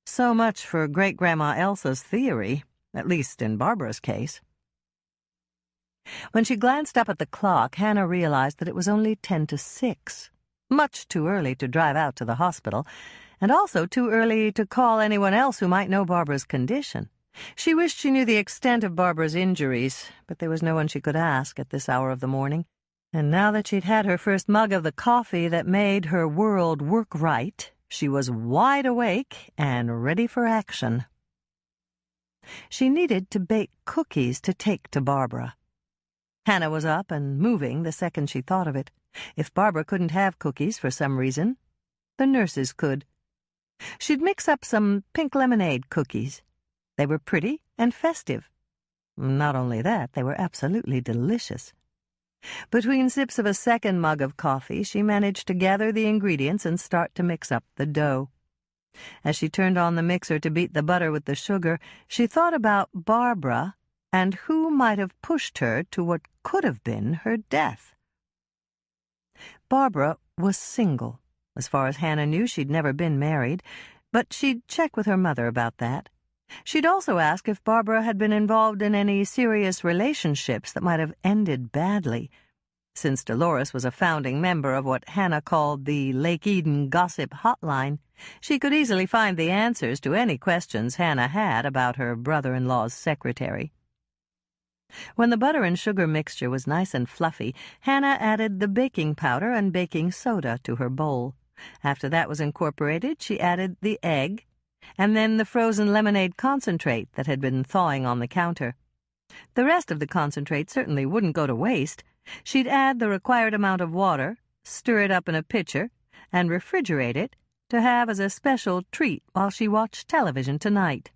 So much for Great-Grandma Elsa's theory, at least in Barbara's case. When she glanced up at the clock, Hannah realized that it was only 10 to 6. Much too early to drive out to the hospital, and also too early to call anyone else who might know Barbara's condition. She wished she knew the extent of Barbara's injuries, but there was no one she could ask at this hour of the morning. And now that she'd had her first mug of the coffee that made her world work right, she was wide awake and ready for action. She needed to bake cookies to take to Barbara. Hannah was up and moving the second she thought of it. If Barbara couldn't have cookies for some reason, the nurses could. She'd mix up some pink lemonade cookies. They were pretty and festive. Not only that, they were absolutely delicious. Between sips of a second mug of coffee, she managed to gather the ingredients and start to mix up the dough. As she turned on the mixer to beat the butter with the sugar, she thought about Barbara and who might have pushed her to what could have been her death. Barbara was single. As far as Hannah knew, she'd never been married, but she'd check with her mother about that. She'd also ask if Barbara had been involved in any serious relationships that might have ended badly. Since Dolores was a founding member of what Hannah called the Lake Eden Gossip Hotline, she could easily find the answers to any questions Hannah had about her brother-in-law's secretary. When the butter and sugar mixture was nice and fluffy, Hannah added the baking powder and baking soda to her bowl. After that was incorporated, she added the egg, and then the frozen lemonade concentrate that had been thawing on the counter. The rest of the concentrate certainly wouldn't go to waste. She'd add the required amount of water, stir it up in a pitcher, and refrigerate it to have as a special treat while she watched television tonight.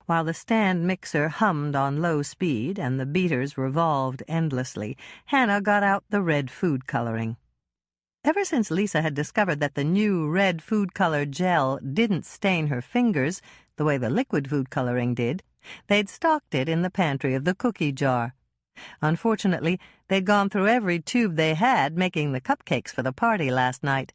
While the stand mixer hummed on low speed and the beaters revolved endlessly, Hannah got out the red food coloring. Ever since Lisa had discovered that the new red food color gel didn't stain her fingers the way the liquid food coloring did, they'd stocked it in the pantry of the cookie jar. Unfortunately, they'd gone through every tube they had making the cupcakes for the party last night.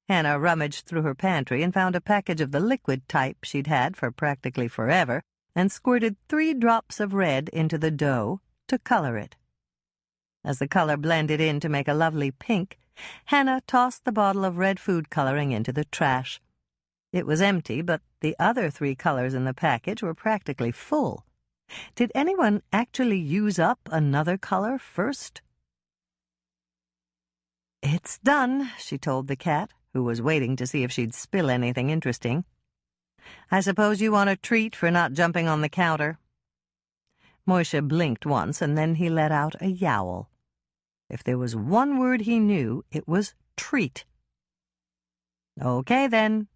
Hannah rummaged through her pantry and found a package of the liquid type she'd had for practically forever and squirted 3 drops of red into the dough to color it. As the color blended in to make a lovely pink, Hannah tossed the bottle of red food coloring into the trash. It was empty, but the other 3 colors in the package were practically full. Did anyone actually use up another color first? "It's done," she told the cat, who was waiting to see if she'd spill anything interesting. "I suppose you want a treat for not jumping on the counter." Moishe blinked once, and then he let out a yowl. If there was one word he knew, it was treat. "Okay, then."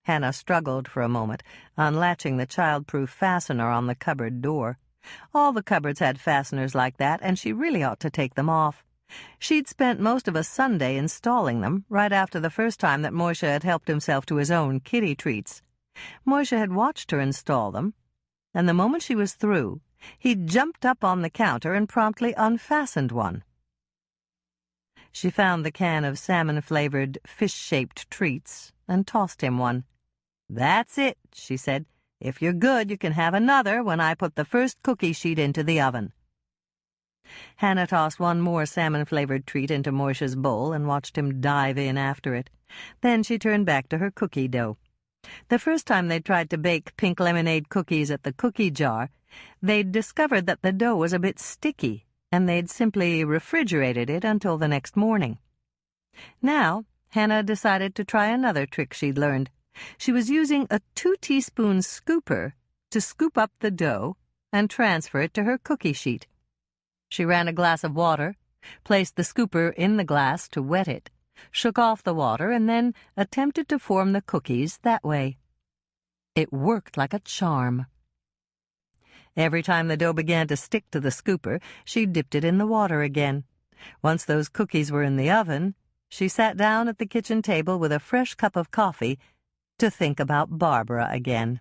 Hannah struggled for a moment, unlatching the child-proof fastener on the cupboard door. All the cupboards had fasteners like that, and she really ought to take them off. She'd spent most of a Sunday installing them, right after the first time that Moishe had helped himself to his own kitty treats. Moishe had watched her install them, and the moment she was through, he'd jumped up on the counter and promptly unfastened one. She found the can of salmon-flavored, fish-shaped treats and tossed him one. "That's it," she said. "If you're good, you can have another when I put the first cookie sheet into the oven." Hannah tossed one more salmon-flavored treat into Moishe's bowl and watched him dive in after it. Then she turned back to her cookie dough. The first time they tried to bake pink lemonade cookies at the cookie jar, they'd discovered that the dough was a bit sticky, and they'd simply refrigerated it until the next morning. Now, Hannah decided to try another trick she'd learned. She was using a 2-teaspoon scooper to scoop up the dough and transfer it to her cookie sheet. She ran a glass of water, placed the scooper in the glass to wet it, shook off the water, and then attempted to form the cookies that way. It worked like a charm. Every time the dough began to stick to the scooper, she dipped it in the water again. Once those cookies were in the oven, she sat down at the kitchen table with a fresh cup of coffee to think about Barbara again.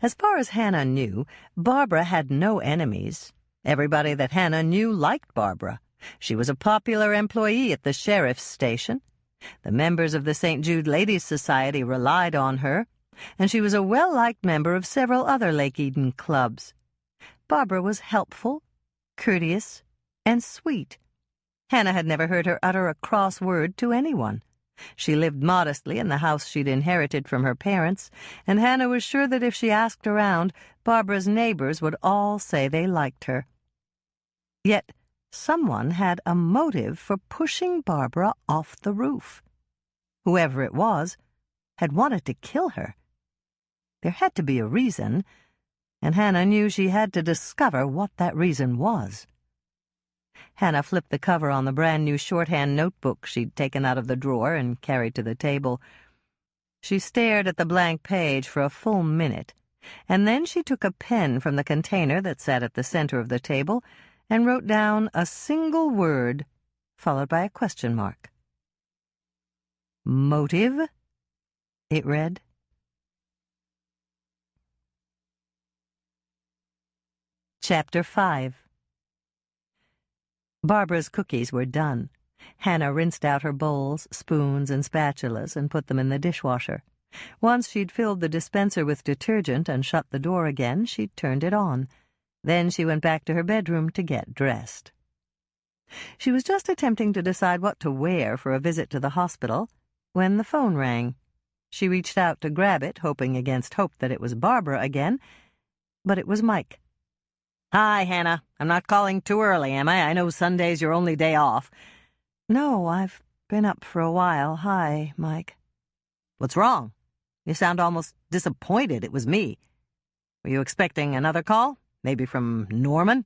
As far as Hannah knew, Barbara had no enemies. Everybody that Hannah knew liked Barbara. She was a popular employee at the sheriff's station. The members of the St. Jude Ladies' Society relied on her, and she was a well-liked member of several other Lake Eden clubs. Barbara was helpful, courteous, and sweet. Hannah had never heard her utter a cross word to anyone. She lived modestly in the house she'd inherited from her parents, and Hannah was sure that if she asked around, Barbara's neighbors would all say they liked her. Yet someone had a motive for pushing Barbara off the roof. Whoever it was had wanted to kill her. There had to be a reason, and Hannah knew she had to discover what that reason was. Hannah flipped the cover on the brand-new shorthand notebook she'd taken out of the drawer and carried to the table. She stared at the blank page for a full minute, and then she took a pen from the container that sat at the center of the table and wrote down a single word, followed by a question mark. "Motive?" it read. Chapter 5. Barbara's cookies were done. Hannah rinsed out her bowls, spoons, and spatulas and put them in the dishwasher. Once she'd filled the dispenser with detergent and shut the door again, she'd turned it on. Then she went back to her bedroom to get dressed. She was just attempting to decide what to wear for a visit to the hospital when the phone rang. She reached out to grab it, hoping against hope that it was Barbara again, but it was Mike. "Hi, Hannah. I'm not calling too early, am I? I know Sunday's your only day off." "No, I've been up for a while. Hi, Mike." "What's wrong? You sound almost disappointed it was me. Were you expecting another call? Maybe from Norman?"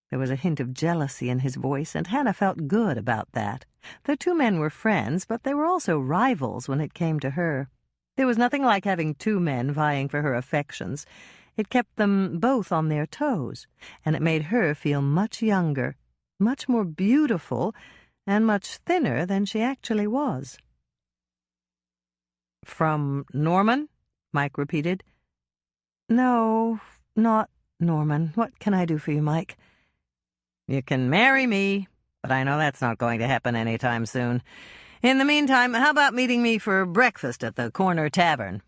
There was a hint of jealousy in his voice, and Hannah felt good about that. The two men were friends, but they were also rivals when it came to her. There was nothing like having two men vying for her affections. It kept them both on their toes, and it made her feel much younger, much more beautiful, and much thinner than she actually was. "From Norman?" Mike repeated. "No, not Norman. What can I do for you, Mike?" "You can marry me, but I know that's not going to happen any time soon. In the meantime, how about meeting me for breakfast at the corner tavern?"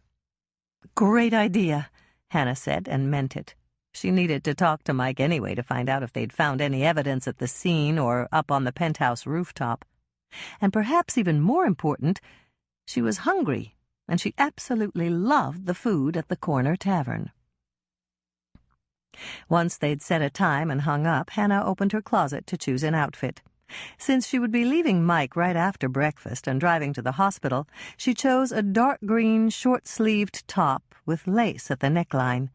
"Great idea," Hannah said, and meant it. She needed to talk to Mike anyway to find out if they'd found any evidence at the scene or up on the penthouse rooftop. And perhaps even more important, she was hungry, and she absolutely loved the food at the corner tavern. Once they'd set a time and hung up, Hannah opened her closet to choose an outfit. Since she would be leaving Mike right after breakfast and driving to the hospital, she chose a dark green, short-sleeved top with lace at the neckline.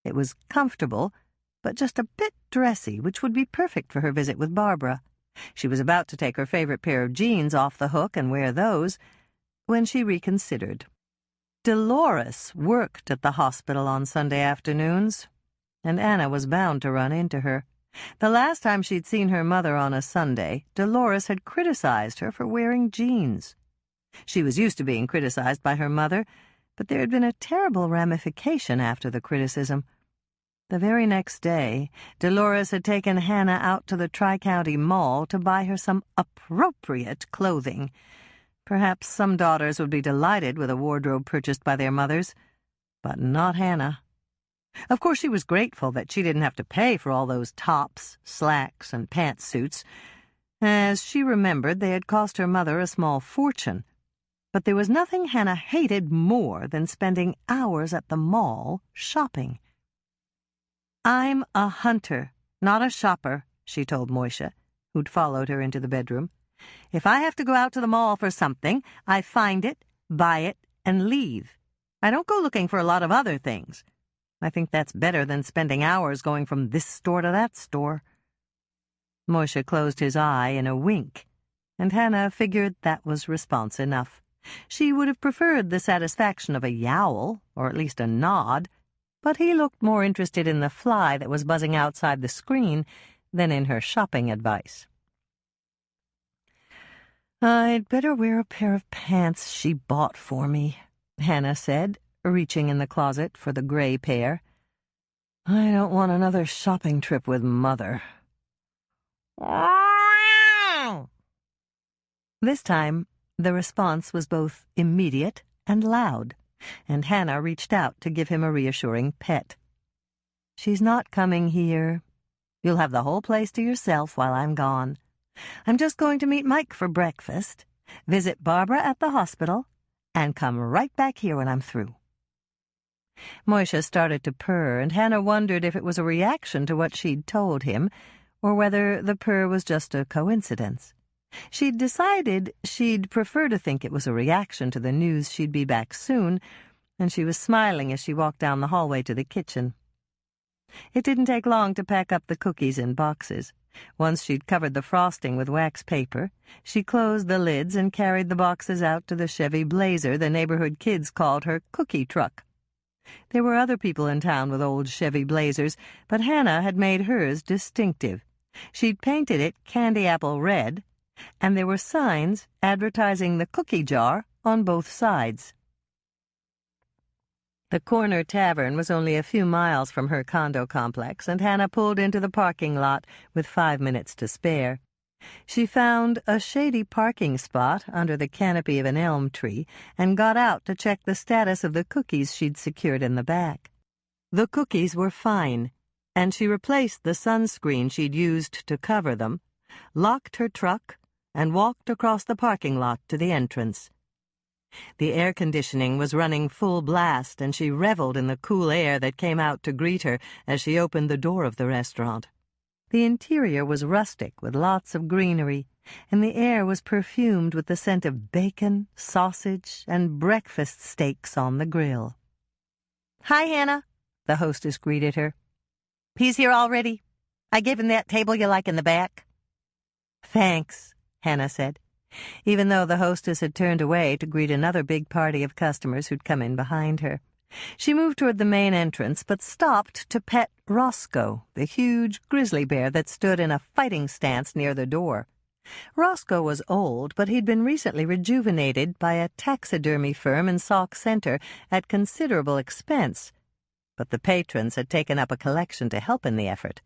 It was comfortable, but just a bit dressy, which would be perfect for her visit with Barbara. She was about to take her favorite pair of jeans off the hook and wear those when she reconsidered. Dolores worked at the hospital on Sunday afternoons, and Anna was bound to run into her. The last time she'd seen her mother on a Sunday, Dolores had criticized her for wearing jeans. She was used to being criticized by her mother, but there had been a terrible ramification after the criticism. The very next day, Dolores had taken Hannah out to the Tri-County Mall to buy her some appropriate clothing. Perhaps some daughters would be delighted with a wardrobe purchased by their mothers, but not Hannah. Of course, she was grateful that she didn't have to pay for all those tops, slacks, and pantsuits. As she remembered, they had cost her mother a small fortune. But there was nothing Hannah hated more than spending hours at the mall shopping. "I'm a hunter, not a shopper," she told Moisha, who'd followed her into the bedroom. "If I have to go out to the mall for something, I find it, buy it, and leave. I don't go looking for a lot of other things. I think that's better than spending hours going from this store to that store." Moisha closed his eye in a wink, and Hannah figured that was response enough. She would have preferred the satisfaction of a yowl, or at least a nod, but he looked more interested in the fly that was buzzing outside the screen than in her shopping advice. "I'd better wear a pair of pants she bought for me," Hannah said, reaching in the closet for the gray pair. "I don't want another shopping trip with Mother." This time, the response was both immediate and loud, and Hannah reached out to give him a reassuring pet. "She's not coming here. You'll have the whole place to yourself while I'm gone. I'm just going to meet Mike for breakfast, visit Barbara at the hospital, and come right back here when I'm through." Moisha started to purr, and Hannah wondered if it was a reaction to what she'd told him, or whether the purr was just a coincidence. She'd decided she'd prefer to think it was a reaction to the news she'd be back soon, and she was smiling as she walked down the hallway to the kitchen. It didn't take long to pack up the cookies in boxes. Once she'd covered the frosting with wax paper, she closed the lids and carried the boxes out to the Chevy Blazer the neighborhood kids called her cookie truck. There were other people in town with old Chevy Blazers, but Hannah had made hers distinctive. She'd painted it candy apple red, and there were signs advertising the cookie jar on both sides. The corner tavern was only a few miles from her condo complex, and Hannah pulled into the parking lot with 5 minutes to spare. She found a shady parking spot under the canopy of an elm tree and got out to check the status of the cookies she'd secured in the back. The cookies were fine, and she replaced the sunscreen she'd used to cover them, locked her truck, and walked across the parking lot to the entrance. The air conditioning was running full blast, and she reveled in the cool air that came out to greet her as she opened the door of the restaurant. The interior was rustic with lots of greenery, and the air was perfumed with the scent of bacon, sausage, and breakfast steaks on the grill. "Hi, Hannah," the hostess greeted her. "He's here already. I gave him that table you like in the back." "Thanks," Hannah said, even though the hostess had turned away to greet another big party of customers who'd come in behind her. She moved toward the main entrance, but stopped to pet Roscoe, the huge grizzly bear that stood in a fighting stance near the door. Roscoe was old, but he'd been recently rejuvenated by a taxidermy firm in Sauk Center at considerable expense. But the patrons had taken up a collection to help in the effort,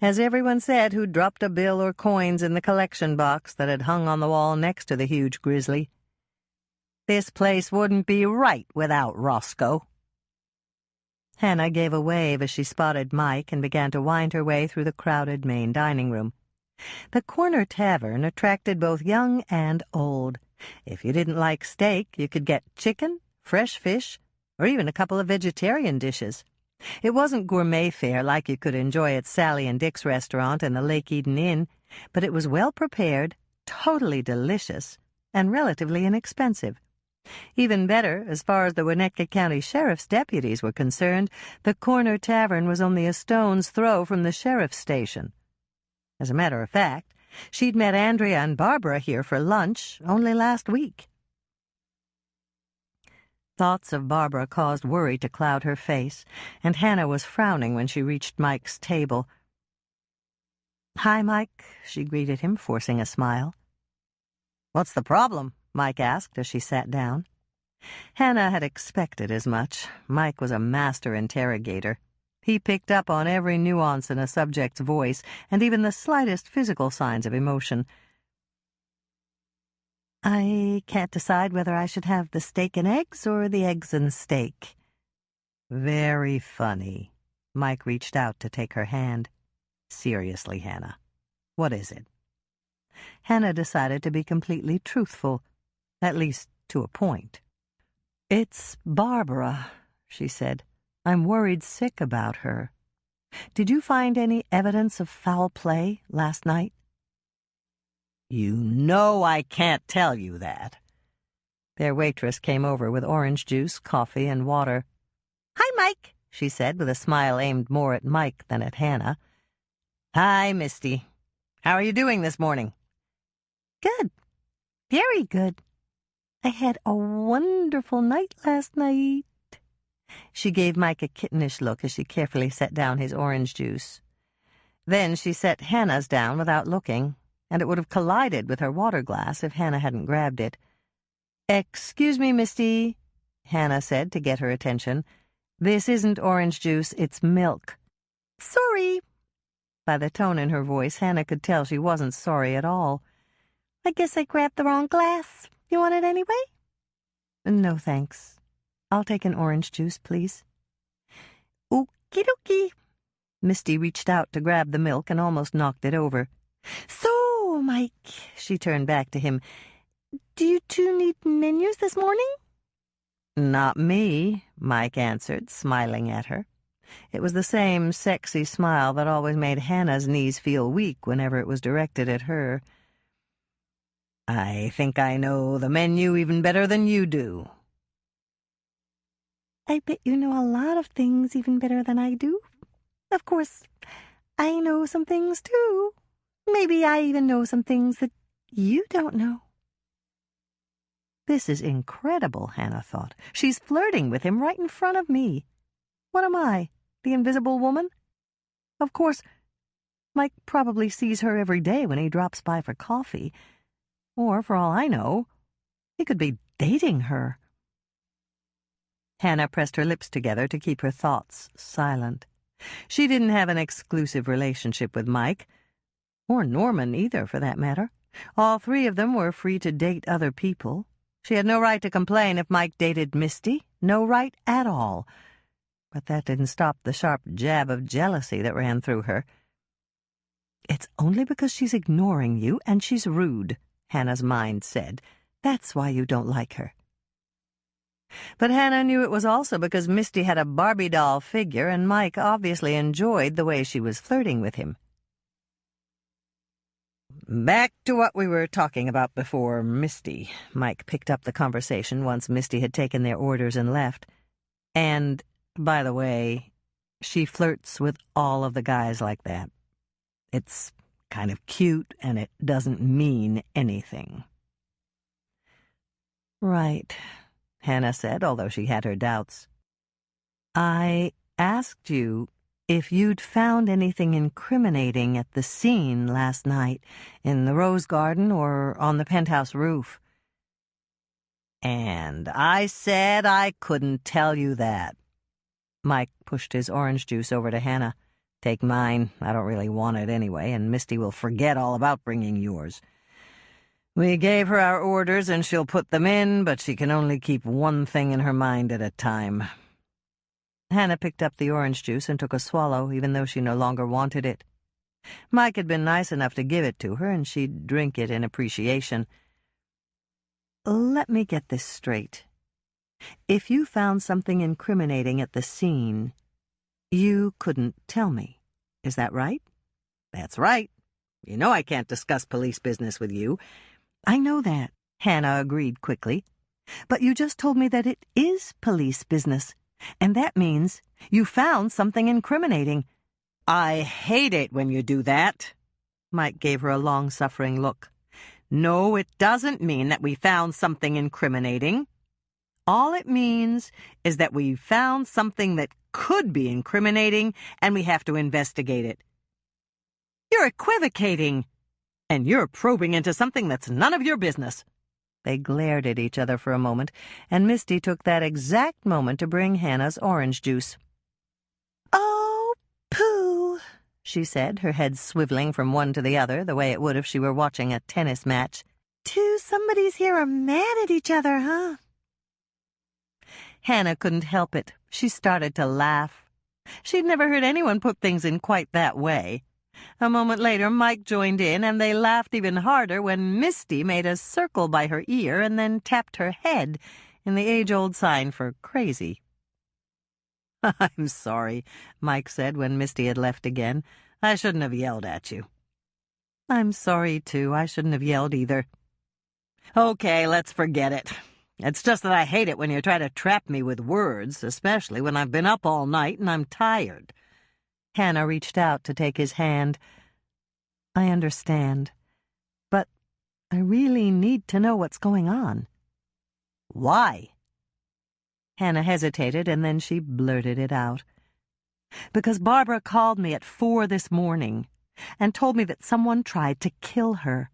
as everyone said who'd dropped a bill or coins in the collection box that had hung on the wall next to the huge grizzly. This place wouldn't be right without Roscoe. Hannah gave a wave as she spotted Mike and began to wind her way through the crowded main dining room. The corner tavern attracted both young and old. If you didn't like steak, you could get chicken, fresh fish, or even a couple of vegetarian dishes. It wasn't gourmet fare like you could enjoy at Sally and Dick's restaurant and the Lake Eden Inn, but it was well prepared, totally delicious, and relatively inexpensive. Even better, as far as the Winnetka County Sheriff's deputies were concerned, the corner tavern was only a stone's throw from the sheriff's station. As a matter of fact, she'd met Andrea and Barbara here for lunch only last week. Thoughts of Barbara caused worry to cloud her face, and Hannah was frowning when she reached Mike's table. "Hi, Mike," she greeted him, forcing a smile. "What's the problem?" Mike asked as she sat down. Hannah had expected as much. Mike was a master interrogator. He picked up on every nuance in a subject's voice, and even the slightest physical signs of emotion. "I can't decide whether I should have the steak and eggs or the eggs and steak." "Very funny." Mike reached out to take her hand. "Seriously, Hannah, what is it?" Hannah decided to be completely truthful, at least to a point. "It's Barbara," she said. "I'm worried sick about her. Did you find any evidence of foul play last night?" "You know I can't tell you that." Their waitress came over with orange juice, coffee, and water. "Hi, Mike," she said, with a smile aimed more at Mike than at Hannah. "Hi, Misty. How are you doing this morning?" "Good. Very good. I had a wonderful night last night." She gave Mike a kittenish look as she carefully set down his orange juice. Then she set Hannah's down without looking, and it would have collided with her water glass if Hannah hadn't grabbed it. "Excuse me, Misty," Hannah said to get her attention. "This isn't orange juice, it's milk." "Sorry." By the tone in her voice, Hannah could tell she wasn't sorry at all. "I guess I grabbed the wrong glass. You want it anyway?" "No, thanks. I'll take an orange juice, please." "Okie dokie." Misty reached out to grab the milk and almost knocked it over. "So, Mike," she turned back to him, "do you two need menus this morning?" "Not me," Mike answered, smiling at her. It was the same sexy smile that always made Hannah's knees feel weak whenever it was directed at her. "I think I know the menu even better than you do." "I bet you know a lot of things even better than I do. Of course, I know some things too. Maybe I even know some things that you don't know." This is incredible, Hannah thought. She's flirting with him right in front of me. What am I, the invisible woman? Of course, Mike probably sees her every day when he drops by for coffee. Or, for all I know, he could be dating her. Hannah pressed her lips together to keep her thoughts silent. She didn't have an exclusive relationship with Mike, or Norman either, for that matter. All three of them were free to date other people. She had no right to complain if Mike dated Misty, no right at all. But that didn't stop the sharp jab of jealousy that ran through her. "It's only because she's ignoring you and she's rude," Hannah's mind said. "That's why you don't like her." But Hannah knew it was also because Misty had a Barbie doll figure and Mike obviously enjoyed the way she was flirting with him. "Back to what we were talking about before, Misty." Mike picked up the conversation once Misty had taken their orders and left. "And, by the way, she flirts with all of the guys like that. It's kind of cute, and it doesn't mean anything." "Right," Hannah said, although she had her doubts. "I asked you if you'd found anything incriminating at the scene last night, in the rose garden or on the penthouse roof." "And I said I couldn't tell you that." Mike pushed his orange juice over to Hannah. "Take mine. I don't really want it anyway, and Misty will forget all about bringing yours. We gave her our orders and she'll put them in, but she can only keep one thing in her mind at a time." Hannah picked up the orange juice and took a swallow, even though she no longer wanted it. Mike had been nice enough to give it to her, and she'd drink it in appreciation. "Let me get this straight. If you found something incriminating at the scene, you couldn't tell me. Is that right?" "That's right. You know I can't discuss police business with you." "I know that," Hannah agreed quickly. "But you just told me that it is police business. And that means you found something incriminating." "I hate it when you do that." Mike gave her a long-suffering look. "No, it doesn't mean that we found something incriminating. All it means is that we found something that could be incriminating, and we have to investigate it. You're equivocating, and you're probing into something that's none of your business." They glared at each other for a moment, and Misty took that exact moment to bring Hannah's orange juice. "Oh, pooh," she said, her head swiveling from one to the other, the way it would if she were watching a tennis match. "Two somebodies here are mad at each other, huh?" Hannah couldn't help it. She started to laugh. She'd never heard anyone put things in quite that way. A moment later, Mike joined in, and they laughed even harder when Misty made a circle by her ear and then tapped her head in the age-old sign for crazy. "I'm sorry," Mike said when Misty had left again. "I shouldn't have yelled at you." "I'm sorry, too. I shouldn't have yelled either." "Okay, let's forget it. It's just that I hate it when you try to trap me with words, especially when I've been up all night and I'm tired." Hannah reached out to take his hand. "I understand, but I really need to know what's going on." "Why?" Hannah hesitated, and then she blurted it out. "Because Barbara called me at 4 this morning and told me that someone tried to kill her.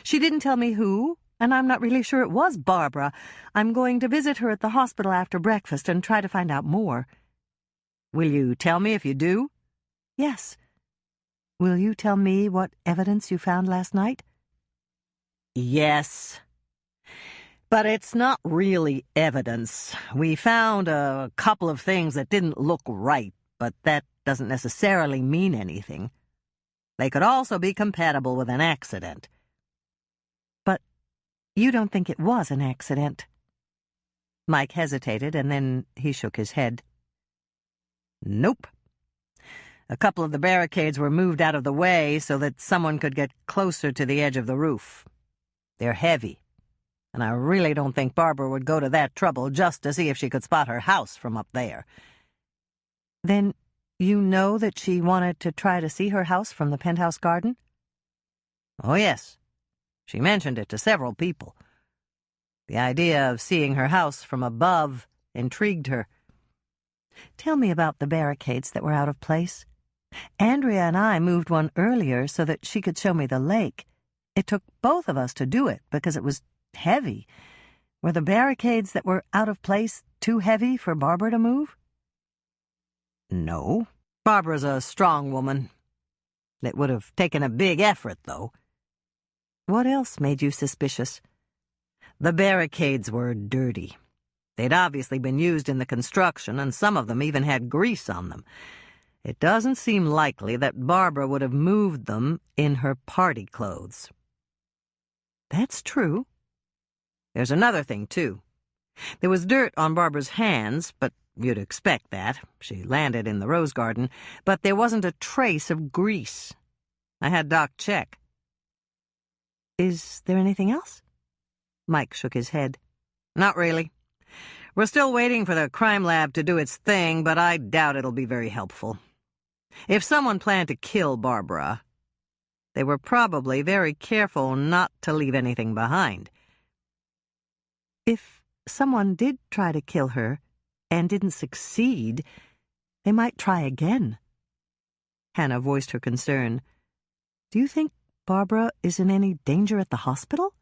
She didn't tell me who, and I'm not really sure it was Barbara. I'm going to visit her at the hospital after breakfast and try to find out more." "Will you tell me if you do?" "Yes. Will you tell me what evidence you found last night?" "Yes. But it's not really evidence. We found a couple of things that didn't look right, but that doesn't necessarily mean anything. They could also be compatible with an accident." "But you don't think it was an accident?" Mike hesitated, and then he shook his head. "Nope. A couple of the barricades were moved out of the way so that someone could get closer to the edge of the roof. They're heavy, and I really don't think Barbara would go to that trouble just to see if she could spot her house from up there." "Then you know that she wanted to try to see her house from the penthouse garden?" "Oh, yes. She mentioned it to several people. The idea of seeing her house from above intrigued her." "Tell me about the barricades that were out of place. Andrea and I moved one earlier so that she could show me the lake. It took both of us to do it because it was heavy. Were the barricades that were out of place too heavy for Barbara to move?" "No. Barbara's a strong woman. It would have taken a big effort, though." "What else made you suspicious?" "The barricades were dirty. They'd obviously been used in the construction, and some of them even had grease on them. It doesn't seem likely that Barbara would have moved them in her party clothes." "That's true." "There's another thing, too. There was dirt on Barbara's hands, but you'd expect that. She landed in the rose garden, but there wasn't a trace of grease. I had Doc check." "Is there anything else?" Mike shook his head. "Not really. We're still waiting for the crime lab to do its thing, but I doubt it'll be very helpful. If someone planned to kill Barbara, they were probably very careful not to leave anything behind." "If someone did try to kill her and didn't succeed, they might try again." Hannah voiced her concern. "Do you think Barbara is in any danger at the hospital?"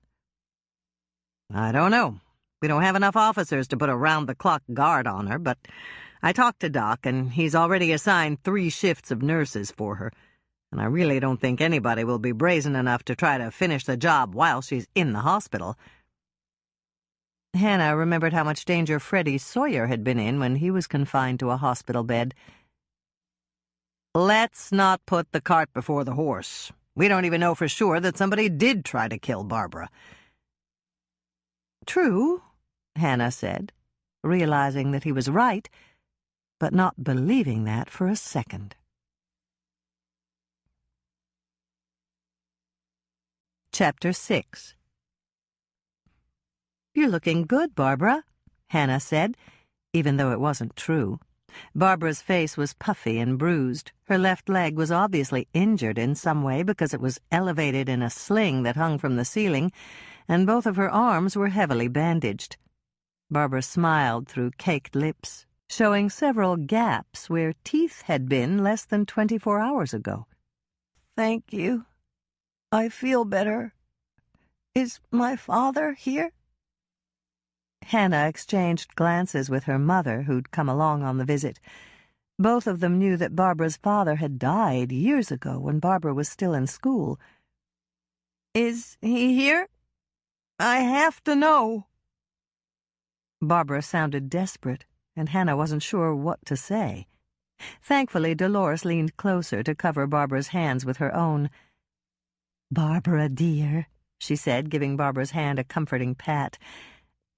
"I don't know. We don't have enough officers to put a round-the-clock guard on her, but I talked to Doc, and he's already assigned 3 shifts of nurses for her, and I really don't think anybody will be brazen enough to try to finish the job while she's in the hospital." Hannah remembered how much danger Freddie Sawyer had been in when he was confined to a hospital bed. "Let's not put the cart before the horse. We don't even know for sure that somebody did try to kill Barbara." "True," Hannah said, realizing that he was right, but not believing that for a second. Chapter 6. "You're looking good, Barbara," Hannah said, even though it wasn't true. Barbara's face was puffy and bruised. Her left leg was obviously injured in some way because it was elevated in a sling that hung from the ceiling, and both of her arms were heavily bandaged. Barbara smiled through caked lips, showing several gaps where teeth had been less than 24 hours ago. "Thank you. I feel better. Is my father here?" Hannah exchanged glances with her mother, who'd come along on the visit. Both of them knew that Barbara's father had died years ago when Barbara was still in school. "Is he here? I have to know." Barbara sounded desperate, and Hannah wasn't sure what to say. Thankfully, Dolores leaned closer to cover Barbara's hands with her own. "Barbara, dear," she said, giving Barbara's hand a comforting pat.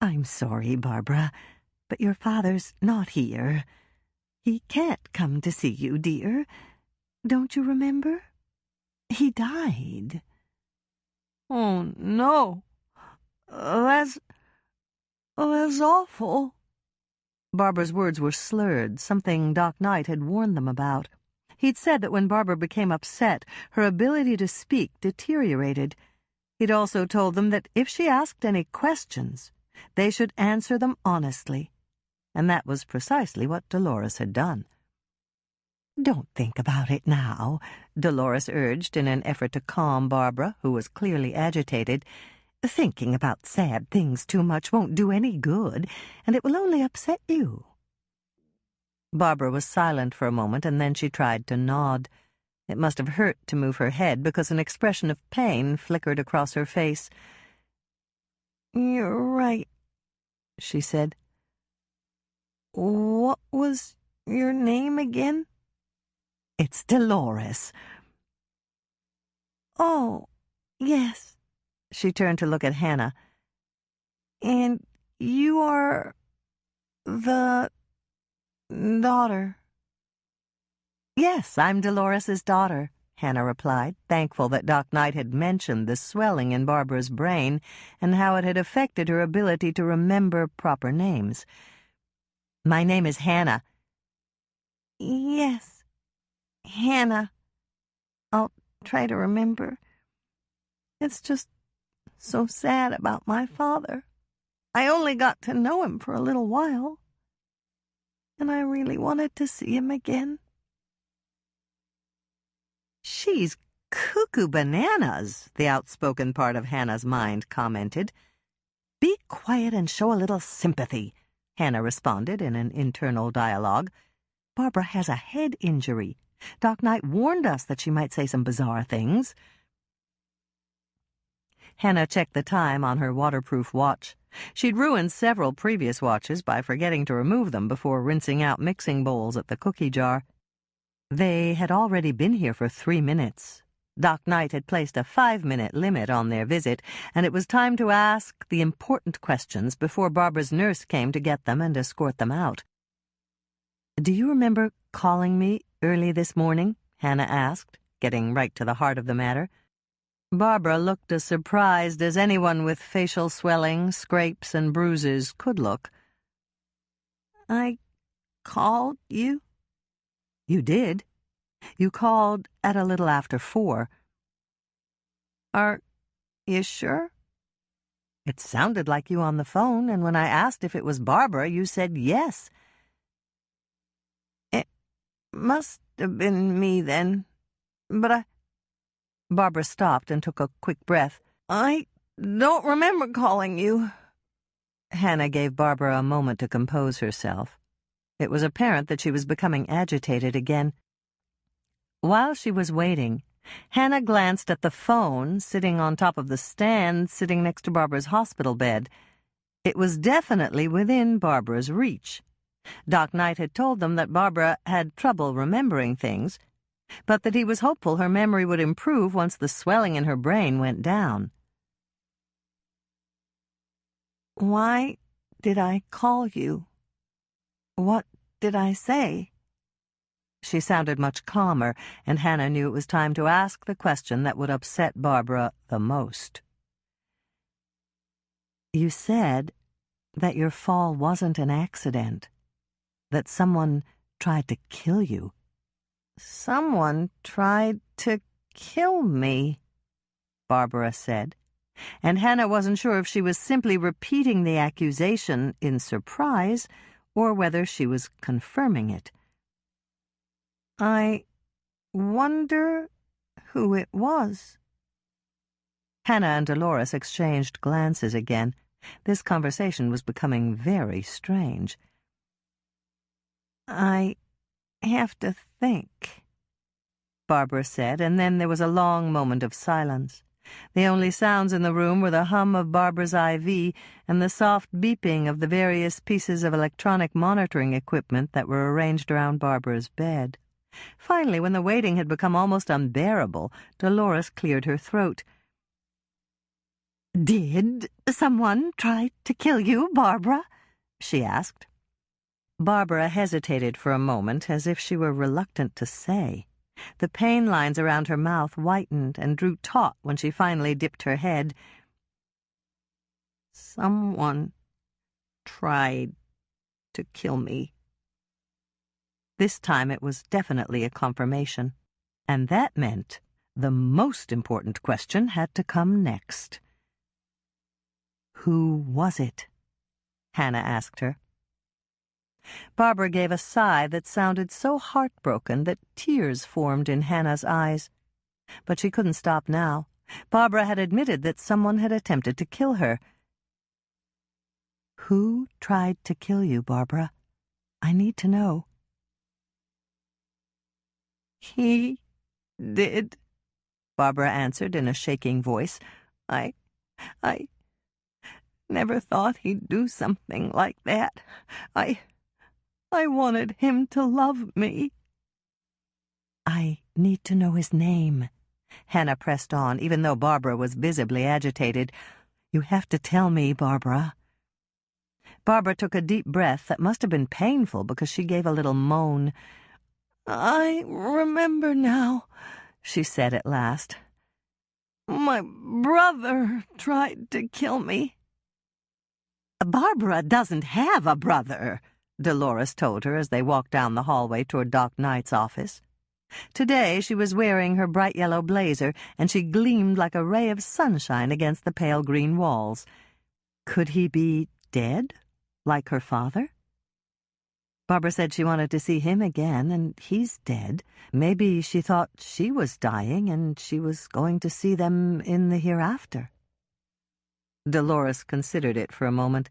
"I'm sorry, Barbara, but your father's not here. He can't come to see you, dear. Don't you remember? He died." Oh, no. That's awful. Barbara's words were slurred, something Doc Knight had warned them about. He'd said that when Barbara became upset, her ability to speak deteriorated. He'd also told them that if she asked any questions, they should answer them honestly. And that was precisely what Dolores had done. "Don't think about it now," Dolores urged in an effort to calm Barbara, who was clearly agitated. "Thinking about sad things too much won't do any good, and it will only upset you." Barbara was silent for a moment, and then she tried to nod. It must have hurt to move her head, because an expression of pain flickered across her face. "You're right," she said. "What was your name again?" "It's Dolores." "Oh, yes." She turned to look at Hannah. "And you are the daughter?" "Yes, I'm Dolores's daughter," Hannah replied, thankful that Doc Knight had mentioned the swelling in Barbara's brain and how it had affected her ability to remember proper names. "My name is Hannah." "Yes, Hannah. I'll try to remember. It's just so sad about my father. I only got to know him for a little while, and I really wanted to see him again." "She's cuckoo bananas," the outspoken part of Hannah's mind commented. "Be quiet and show a little sympathy," Hannah responded in an internal dialogue. "Barbara has a head injury. Doc Knight warned us that she might say some bizarre things." Hannah checked the time on her waterproof watch. She'd ruined several previous watches by forgetting to remove them before rinsing out mixing bowls at the cookie jar. They had already been here for 3 minutes. Doc Knight had placed a 5-minute limit on their visit, and it was time to ask the important questions before Barbara's nurse came to get them and escort them out. "Do you remember calling me early this morning?" Hannah asked, getting right to the heart of the matter. Barbara looked as surprised as anyone with facial swelling, scrapes, and bruises could look. "I called you?" "You did. You called at a little after 4. "Are you sure?" It sounded like you on the phone, and when I asked if it was Barbara, you said yes." "It must have been me then, but Barbara stopped and took a quick breath. I don't remember calling you." Hannah gave Barbara a moment to compose herself. It was apparent that she was becoming agitated again. While she was waiting, Hannah glanced at the phone sitting on top of the stand sitting next to Barbara's hospital bed. It was definitely within Barbara's reach. Doc Knight had told them that Barbara had trouble remembering things, but that he was hopeful her memory would improve once the swelling in her brain went down. "Why did I call you? What did I say?" She sounded much calmer, and Hannah knew it was time to ask the question that would upset Barbara the most. "You said that your fall wasn't an accident, that someone tried to kill you." "Someone tried to kill me," Barbara said, and Hannah wasn't sure if she was simply repeating the accusation in surprise or whether she was confirming it. "I wonder who it was." Hannah and Dolores exchanged glances again. This conversation was becoming very strange. "I have to think," Barbara said, and then there was a long moment of silence. The only sounds in the room were the hum of Barbara's IV and the soft beeping of the various pieces of electronic monitoring equipment that were arranged around Barbara's bed. Finally, when the waiting had become almost unbearable, Dolores cleared her throat. "Did someone try to kill you, Barbara?" she asked. Barbara hesitated for a moment, as if she were reluctant to say. The pain lines around her mouth whitened and drew taut when she finally dipped her head. "Someone tried to kill me." This time it was definitely a confirmation, and that meant the most important question had to come next. "Who was it?" Hannah asked her. Barbara gave a sigh that sounded so heartbroken that tears formed in Hannah's eyes. But she couldn't stop now. Barbara had admitted that someone had attempted to kill her. "Who tried to kill you, Barbara? I need to know." "He did," Barbara answered in a shaking voice. I never thought he'd do something like that. I wanted him to love me." "I need to know his name," Hannah pressed on, even though Barbara was visibly agitated. "You have to tell me, Barbara." Barbara took a deep breath that must have been painful because she gave a little moan. "I remember now," she said at last. "My brother tried to kill me." "Barbara doesn't have a brother," Dolores told her as they walked down the hallway toward Doc Knight's office. Today she was wearing her bright yellow blazer, and she gleamed like a ray of sunshine against the pale green walls. Could he be dead, like her father? Barbara said she wanted to see him again, and he's dead. Maybe she thought she was dying, and she was going to see them in the hereafter. Dolores considered it for a moment.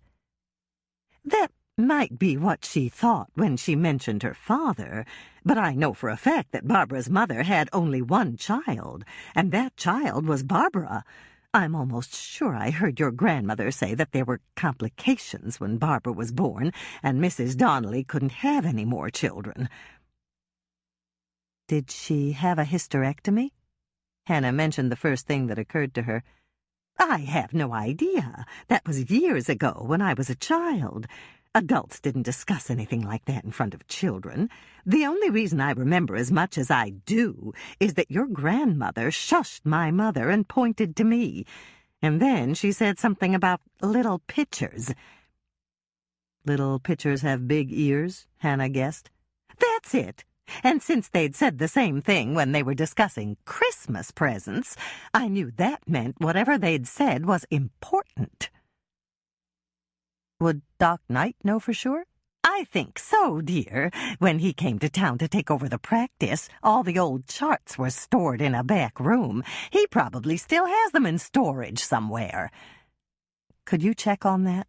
"That might be what she thought when she mentioned her father, but I know for a fact that Barbara's mother had only one child, and that child was Barbara. I'm almost sure I heard your grandmother say that there were complications when Barbara was born, and Mrs. Donnelly couldn't have any more children." "Did she have a hysterectomy?" Hannah mentioned the first thing that occurred to her. "I have no idea. That was years ago, when I was a child. Adults didn't discuss anything like that in front of children. The only reason I remember as much as I do is that your grandmother shushed my mother and pointed to me. And then she said something about little pitchers." "Little pitchers have big ears," Hannah guessed. "That's it. And since they'd said the same thing when they were discussing Christmas presents, I knew that meant whatever they'd said was important." "Would Doc Knight know for sure?" "I think so, dear. When he came to town to take over the practice, all the old charts were stored in a back room. He probably still has them in storage somewhere." "Could you check on that?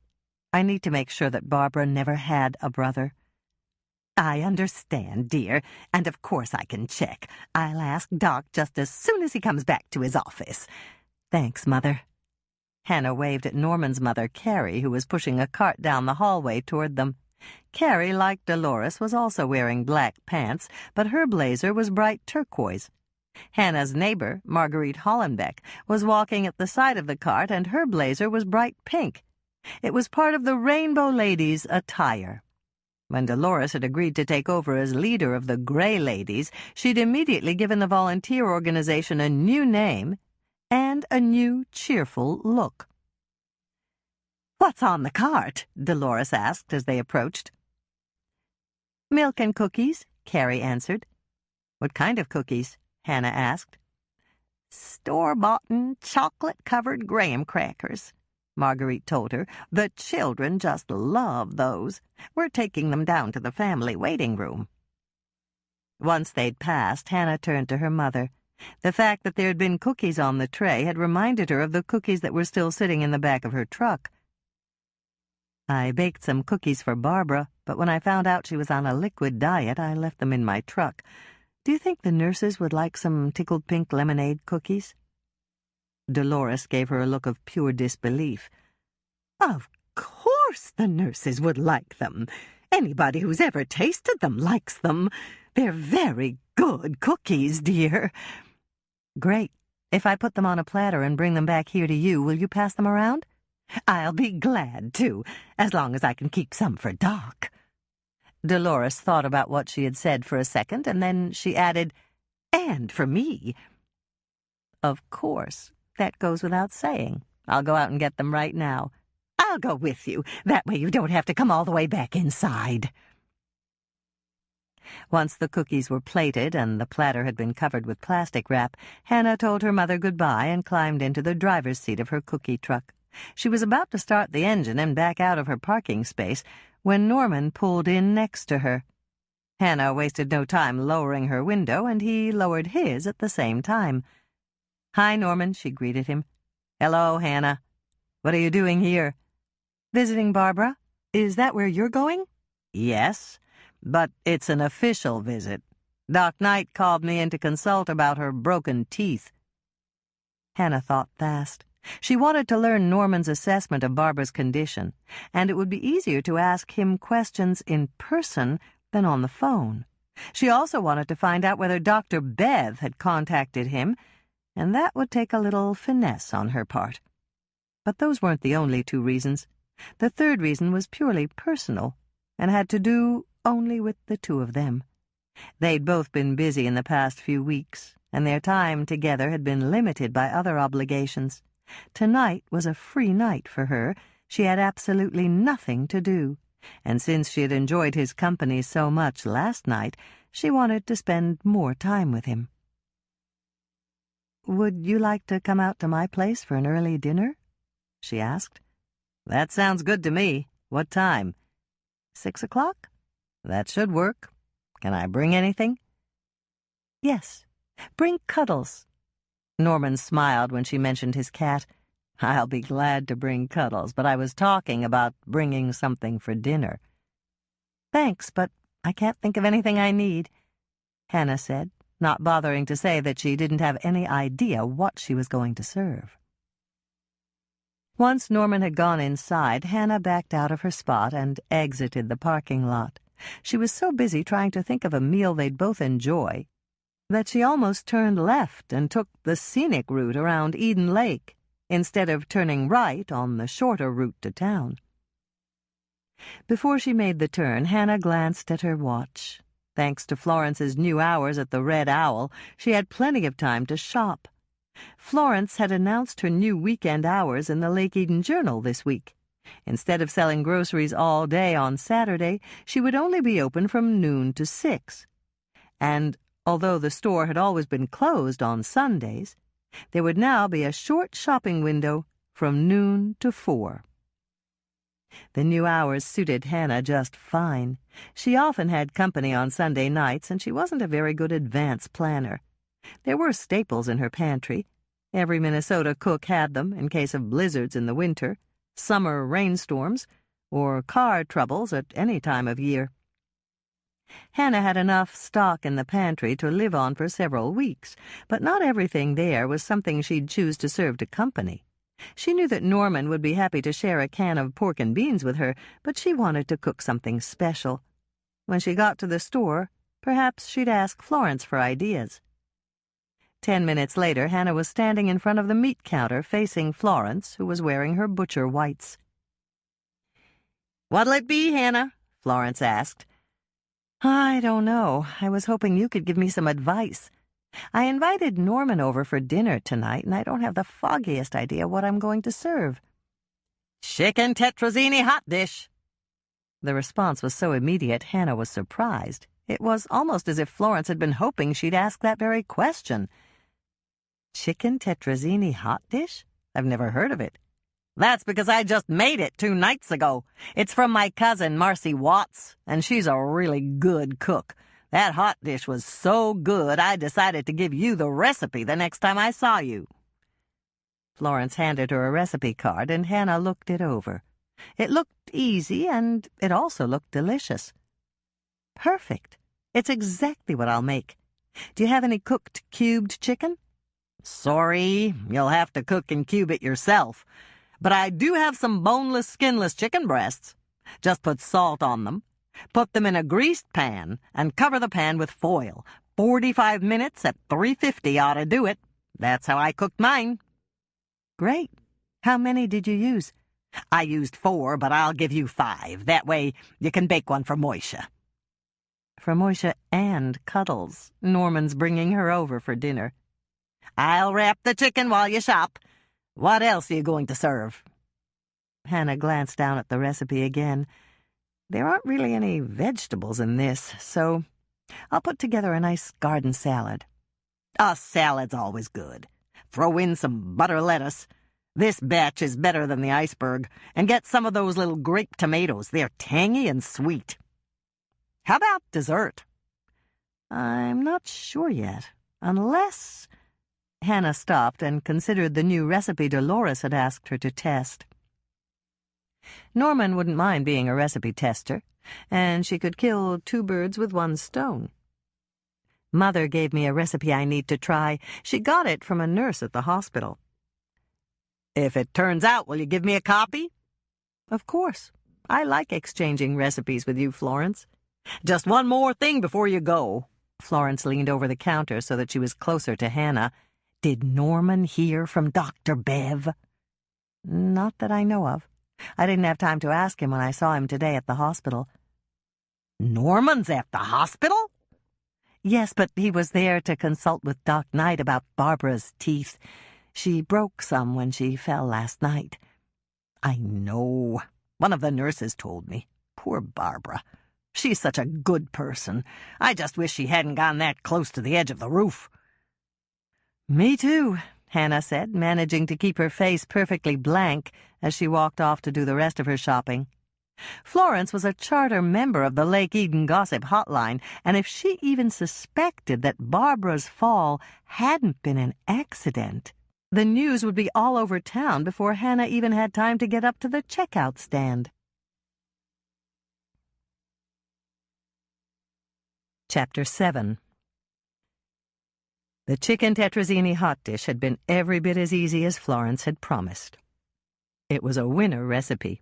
I need to make sure that Barbara never had a brother." "I understand, dear, and of course I can check. I'll ask Doc just as soon as he comes back to his office." "Thanks, Mother." Hannah waved at Norman's mother, Carrie, who was pushing a cart down the hallway toward them. Carrie, like Dolores, was also wearing black pants, but her blazer was bright turquoise. Hannah's neighbor, Marguerite Hollenbeck, was walking at the side of the cart, and her blazer was bright pink. It was part of the Rainbow Ladies' attire. When Dolores had agreed to take over as leader of the Gray Ladies, she'd immediately given the volunteer organization a new name and a new, cheerful look. "What's on the cart?" Dolores asked as they approached. "Milk and cookies," Carrie answered. "What kind of cookies?" Hannah asked. "Store-boughten, chocolate-covered graham crackers," Marguerite told her. "The children just love those. We're taking them down to the family waiting room." Once they'd passed, Hannah turned to her mother. The fact that there had been cookies on the tray had reminded her of the cookies that were still sitting in the back of her truck. "I baked some cookies for Barbara, but when I found out she was on a liquid diet, I left them in my truck. Do you think the nurses would like some tickled pink lemonade cookies?" Dolores gave her a look of pure disbelief. "Of course the nurses would like them. Anybody who's ever tasted them likes them. They're very good cookies, dear." "Great. If I put them on a platter and bring them back here to you, will you pass them around?" "I'll be glad to, as long as I can keep some for Doc." Dolores thought about what she had said for a second, and then she added, "And for me." "Of course. That goes without saying. I'll go out and get them right now." "I'll go with you. That way you don't have to come all the way back inside." Once the cookies were plated and the platter had been covered with plastic wrap, Hannah told her mother goodbye and climbed into the driver's seat of her cookie truck. She was about to start the engine and back out of her parking space when Norman pulled in next to her. Hannah wasted no time lowering her window, and he lowered his at the same time. "Hi, Norman," she greeted him. "Hello, Hannah. What are you doing here?" "Visiting Barbara. Is that where you're going?" "Yes, but it's an official visit. Doc Knight called me in to consult about her broken teeth." Hannah thought fast. She wanted to learn Norman's assessment of Barbara's condition, and it would be easier to ask him questions in person than on the phone. She also wanted to find out whether Dr. Bev had contacted him, and that would take a little finesse on her part. But those weren't the only two reasons. The third reason was purely personal, and had to do only with the two of them. They'd both been busy in the past few weeks, and their time together had been limited by other obligations. Tonight was a free night for her. She had absolutely nothing to do, and since she had enjoyed his company so much last night, she wanted to spend more time with him. "Would you like to come out to my place for an early dinner?" she asked. "That sounds good to me. What time?" 6 o'clock? That should work. Can I bring anything?" "Yes. Bring Cuddles." Norman smiled when she mentioned his cat. "I'll be glad to bring Cuddles, but I was talking about bringing something for dinner." "Thanks, but I can't think of anything I need," Hannah said, not bothering to say that she didn't have any idea what she was going to serve. Once Norman had gone inside, Hannah backed out of her spot and exited the parking lot. She was so busy trying to think of a meal they'd both enjoy that she almost turned left and took the scenic route around Eden Lake instead of turning right on the shorter route to town. Before she made the turn, Hannah glanced at her watch. Thanks to Florence's new hours at the Red Owl, she had plenty of time to shop. Florence had announced her new weekend hours in the Lake Eden Journal this week. Instead of selling groceries all day on Saturday, she would only be open from noon to 6. And although the store had always been closed on Sundays, there would now be a short shopping window from noon to 4. The new hours suited Hannah just fine. She often had company on Sunday nights, and she wasn't a very good advance planner. There were staples in her pantry. Every Minnesota cook had them in case of blizzards in the winter, summer rainstorms, or car troubles at any time of year. Hannah had enough stock in the pantry to live on for several weeks, but not everything there was something she'd choose to serve to company. She knew that Norman would be happy to share a can of pork and beans with her, but she wanted to cook something special. When she got to the store, perhaps she'd ask Florence for ideas. 10 minutes later, Hannah was standing in front of the meat counter facing Florence, who was wearing her butcher whites. "What'll it be, Hannah?" Florence asked. "I don't know. I was hoping you could give me some advice. I invited Norman over for dinner tonight, and I don't have the foggiest idea what I'm going to serve." "Chicken tetrazzini hot dish." The response was so immediate, Hannah was surprised. It was almost as if Florence had been hoping she'd ask that very question. "Chicken tetrazzini hot dish? I've never heard of it." "That's because I just made it 2 nights ago. It's from my cousin, Marcy Watts, and she's a really good cook. That hot dish was so good, I decided to give you the recipe the next time I saw you." Florence handed her a recipe card, and Hannah looked it over. It looked easy, and it also looked delicious. "Perfect. It's exactly what I'll make. Do you have any cooked cubed chicken?" Sorry, you'll have to cook and cube it yourself. But I do have some boneless, skinless chicken breasts. Just put salt on them. Put them in a greased pan and cover the pan with foil. 45 minutes at 350 ought to do it. That's how I cooked mine. Great. How many did you use? I used 4, but I'll give you 5. That way you can bake one for Moisha. For Moisha and Cuddles. Norman's bringing her over for dinner. I'll wrap the chicken while you shop. What else are you going to serve? Hannah glanced down at the recipe again. There aren't really any vegetables in this, so I'll put together a nice garden salad. A salad's always good. Throw in some butter lettuce. This batch is better than the iceberg. And get some of those little grape tomatoes. They're tangy and sweet. How about dessert? I'm not sure yet, unless... Hannah stopped and considered the new recipe Dolores had asked her to test. Norman wouldn't mind being a recipe tester, and she could kill 2 birds with 1 stone. Mother gave me a recipe I need to try. She got it from a nurse at the hospital. If it turns out, will you give me a copy? Of course. I like exchanging recipes with you, Florence. Just one more thing before you go. Florence leaned over the counter so that she was closer to Hannah. Did Norman hear from Dr. Bev? Not that I know of. I didn't have time to ask him when I saw him today at the hospital. Norman's at the hospital? Yes, but he was there to consult with Doc Knight about Barbara's teeth. She broke some when she fell last night. I know. One of the nurses told me. Poor Barbara. She's such a good person. I just wish she hadn't gone that close to the edge of the roof. Me too, Hannah said, managing to keep her face perfectly blank as she walked off to do the rest of her shopping. Florence was a charter member of the Lake Eden Gossip Hotline, and if she even suspected that Barbara's fall hadn't been an accident, the news would be all over town before Hannah even had time to get up to the checkout stand. Chapter 7. The chicken tetrazzini hot dish had been every bit as easy as Florence had promised. It was a winner recipe.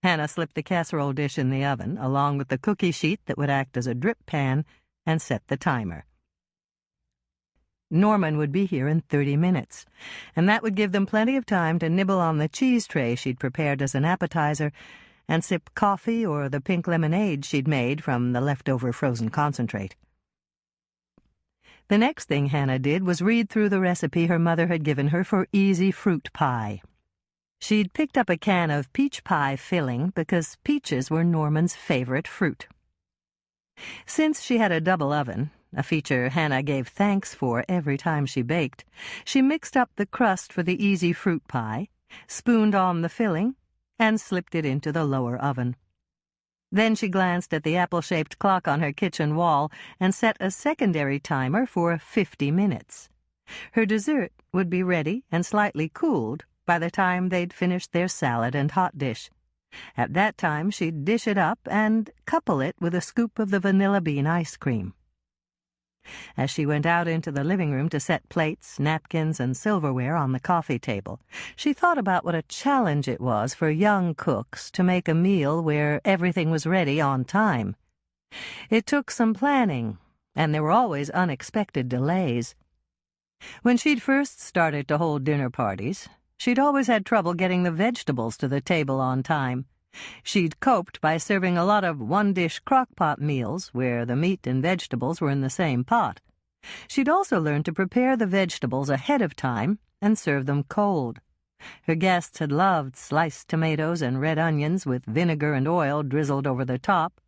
Hannah slipped the casserole dish in the oven, along with the cookie sheet that would act as a drip pan, and set the timer. Norman would be here in 30 minutes, and that would give them plenty of time to nibble on the cheese tray she'd prepared as an appetizer and sip coffee or the pink lemonade she'd made from the leftover frozen concentrate. The next thing Hannah did was read through the recipe her mother had given her for easy fruit pie. She'd picked up a can of peach pie filling because peaches were Norman's favorite fruit. Since she had a double oven, a feature Hannah gave thanks for every time she baked, she mixed up the crust for the easy fruit pie, spooned on the filling, and slipped it into the lower oven. Then she glanced at the apple-shaped clock on her kitchen wall and set a secondary timer for 50 minutes. Her dessert would be ready and slightly cooled by the time they'd finished their salad and hot dish. At that time, she'd dish it up and couple it with a scoop of the vanilla bean ice cream. As she went out into the living room to set plates, napkins, and silverware on the coffee table, she thought about what a challenge it was for young cooks to make a meal where everything was ready on time. It took some planning, and there were always unexpected delays. When she'd first started to hold dinner parties, she'd always had trouble getting the vegetables to the table on time. She'd coped by serving a lot of one-dish crock-pot meals where the meat and vegetables were in the same pot. She'd also learned to prepare the vegetables ahead of time and serve them cold. Her guests had loved sliced tomatoes and red onions with vinegar and oil drizzled over the top,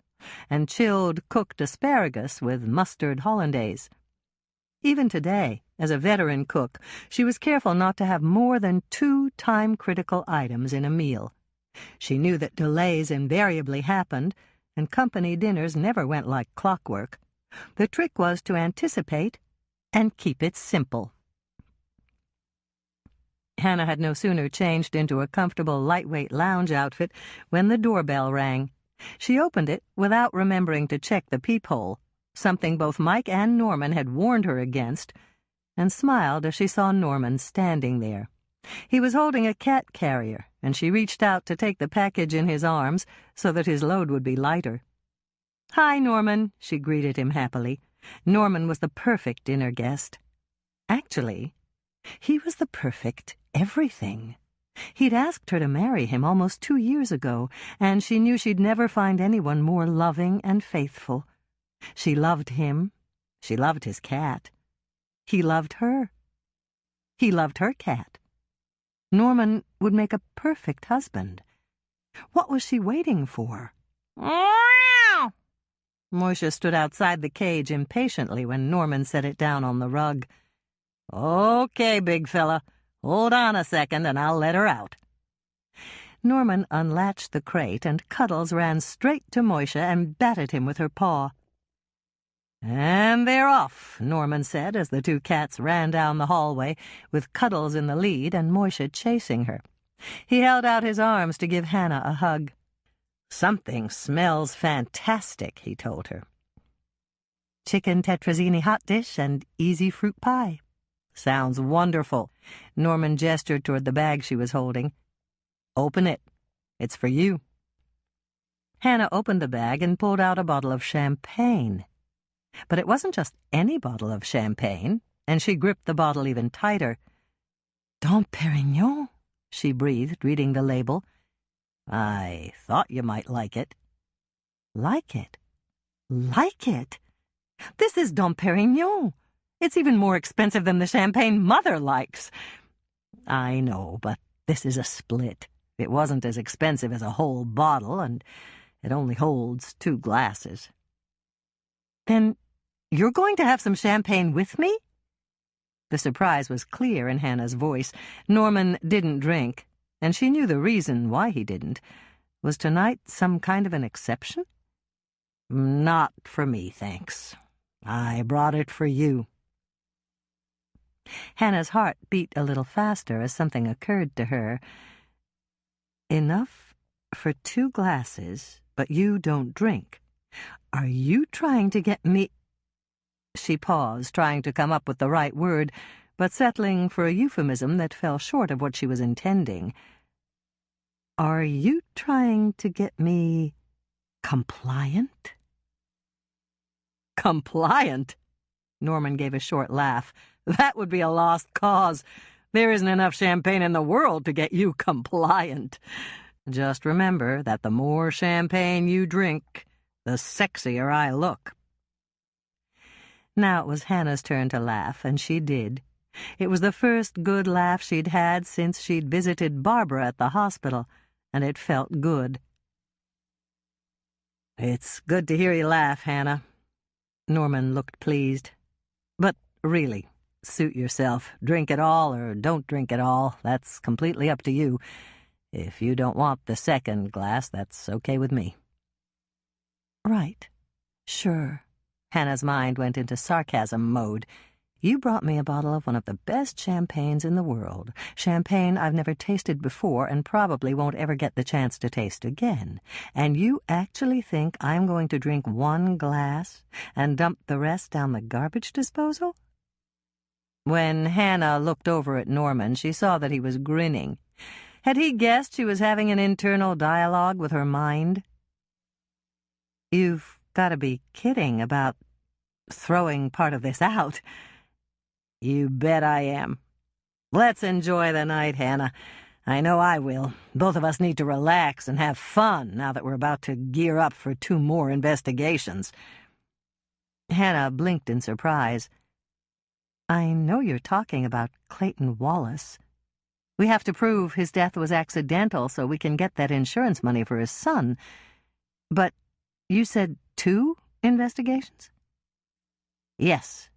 and chilled cooked asparagus with mustard hollandaise. Even today, as a veteran cook, she was careful not to have more than 2 time-critical items in a meal. She knew that delays invariably happened, and company dinners never went like clockwork. The trick was to anticipate and keep it simple. Hannah had no sooner changed into a comfortable, lightweight lounge outfit when the doorbell rang. She opened it without remembering to check the peephole, something both Mike and Norman had warned her against, and smiled as she saw Norman standing there. He was holding a cat carrier, and she reached out to take the package in his arms so that his load would be lighter. "Hi, Norman," she greeted him happily. Norman was the perfect dinner guest. Actually, he was the perfect everything. He'd asked her to marry him almost 2 years ago, and she knew she'd never find anyone more loving and faithful. She loved him. She loved his cat. He loved her. He loved her cat. Norman would make a perfect husband. What was she waiting for? "Meow!" Moisha stood outside the cage impatiently when Norman set it down on the rug. "Okay, big fella. Hold on a second and I'll let her out." Norman unlatched the crate, and Cuddles ran straight to Moisha and batted him with her paw. "And they're off," Norman said as the two cats ran down the hallway, with Cuddles in the lead and Moisha chasing her. He held out his arms to give Hannah a hug. "Something smells fantastic," he told her. "Chicken tetrazzini hot dish and easy fruit pie." "Sounds wonderful." Norman gestured toward the bag she was holding. "Open it. It's for you." Hannah opened the bag and pulled out a bottle of champagne. But it wasn't just any bottle of champagne, and she gripped the bottle even tighter. "Dom Perignon," she breathed, reading the label. "I thought you might like it." "Like it? Like it? This is Dom Perignon. It's even more expensive than the champagne Mother likes." "I know, but this is a split. It wasn't as expensive as a whole bottle, and it only holds 2 glasses." "Then you're going to have some champagne with me?" The surprise was clear in Hannah's voice. Norman didn't drink, and she knew the reason why he didn't. Was tonight some kind of an exception? "Not for me, thanks. I brought it for you." Hannah's heart beat a little faster as something occurred to her. "Enough for 2 glasses, but you don't drink. Are you trying to get me—" She paused, trying to come up with the right word, but settling for a euphemism that fell short of what she was intending. "Are you trying to get me compliant?" "Compliant?" Norman gave a short laugh. "That would be a lost cause. There isn't enough champagne in the world to get you compliant. Just remember that the more champagne you drink, the sexier I look." Now it was Hannah's turn to laugh, and she did. It was the first good laugh she'd had since she'd visited Barbara at the hospital, and it felt good. "It's good to hear you laugh, Hannah." Norman looked pleased. "But really, suit yourself. Drink it all or don't drink it all. That's completely up to you. If you don't want the second glass, that's okay with me." "Right. Sure." Hannah's mind went into sarcasm mode. "You brought me a bottle of one of the best champagnes in the world. Champagne I've never tasted before and probably won't ever get the chance to taste again. And you actually think I'm going to drink 1 glass and dump the rest down the garbage disposal?" When Hannah looked over at Norman, she saw that he was grinning. Had he guessed she was having an internal dialogue with her mind? "You've got to be kidding about throwing part of this out." "You bet I am. Let's enjoy the night, Hannah. I know I will. Both of us need to relax and have fun now that we're about to gear up for 2 more investigations." Hannah blinked in surprise. "I know you're talking about Clayton Wallace. We have to prove his death was accidental so we can get that insurance money for his son. But you said 2 investigations?" "Yes.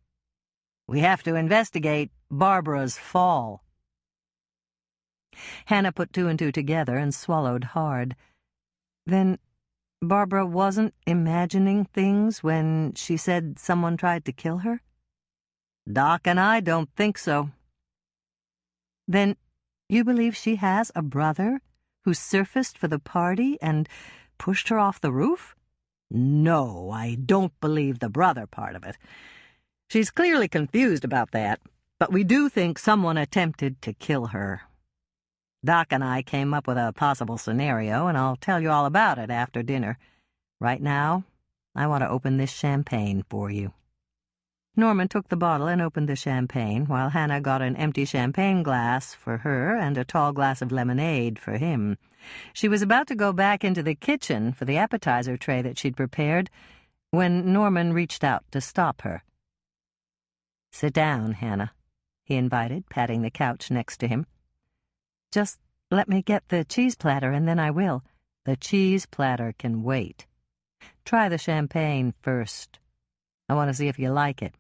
We have to investigate Barbara's fall." Hannah put 2 and 2 together and swallowed hard. Then Barbara wasn't imagining things when she said someone tried to kill her? "Doc and I don't think so." "Then you believe she has a brother who surfaced for the party and pushed her off the roof?" "No, I don't believe the brother part of it. She's clearly confused about that. But we do think someone attempted to kill her. Doc and I came up with a possible scenario, and I'll tell you all about it after dinner. Right now, I want to open this champagne for you." Norman took the bottle and opened the champagne, while Hannah got an empty champagne glass for her and a tall glass of lemonade for him. She was about to go back into the kitchen for the appetizer tray that she'd prepared when Norman reached out to stop her. "Sit down, Hannah," he invited, patting the couch next to him. "Just let me get the cheese platter, and then I will." "The cheese platter can wait. Try the champagne first. I want to see if you like it."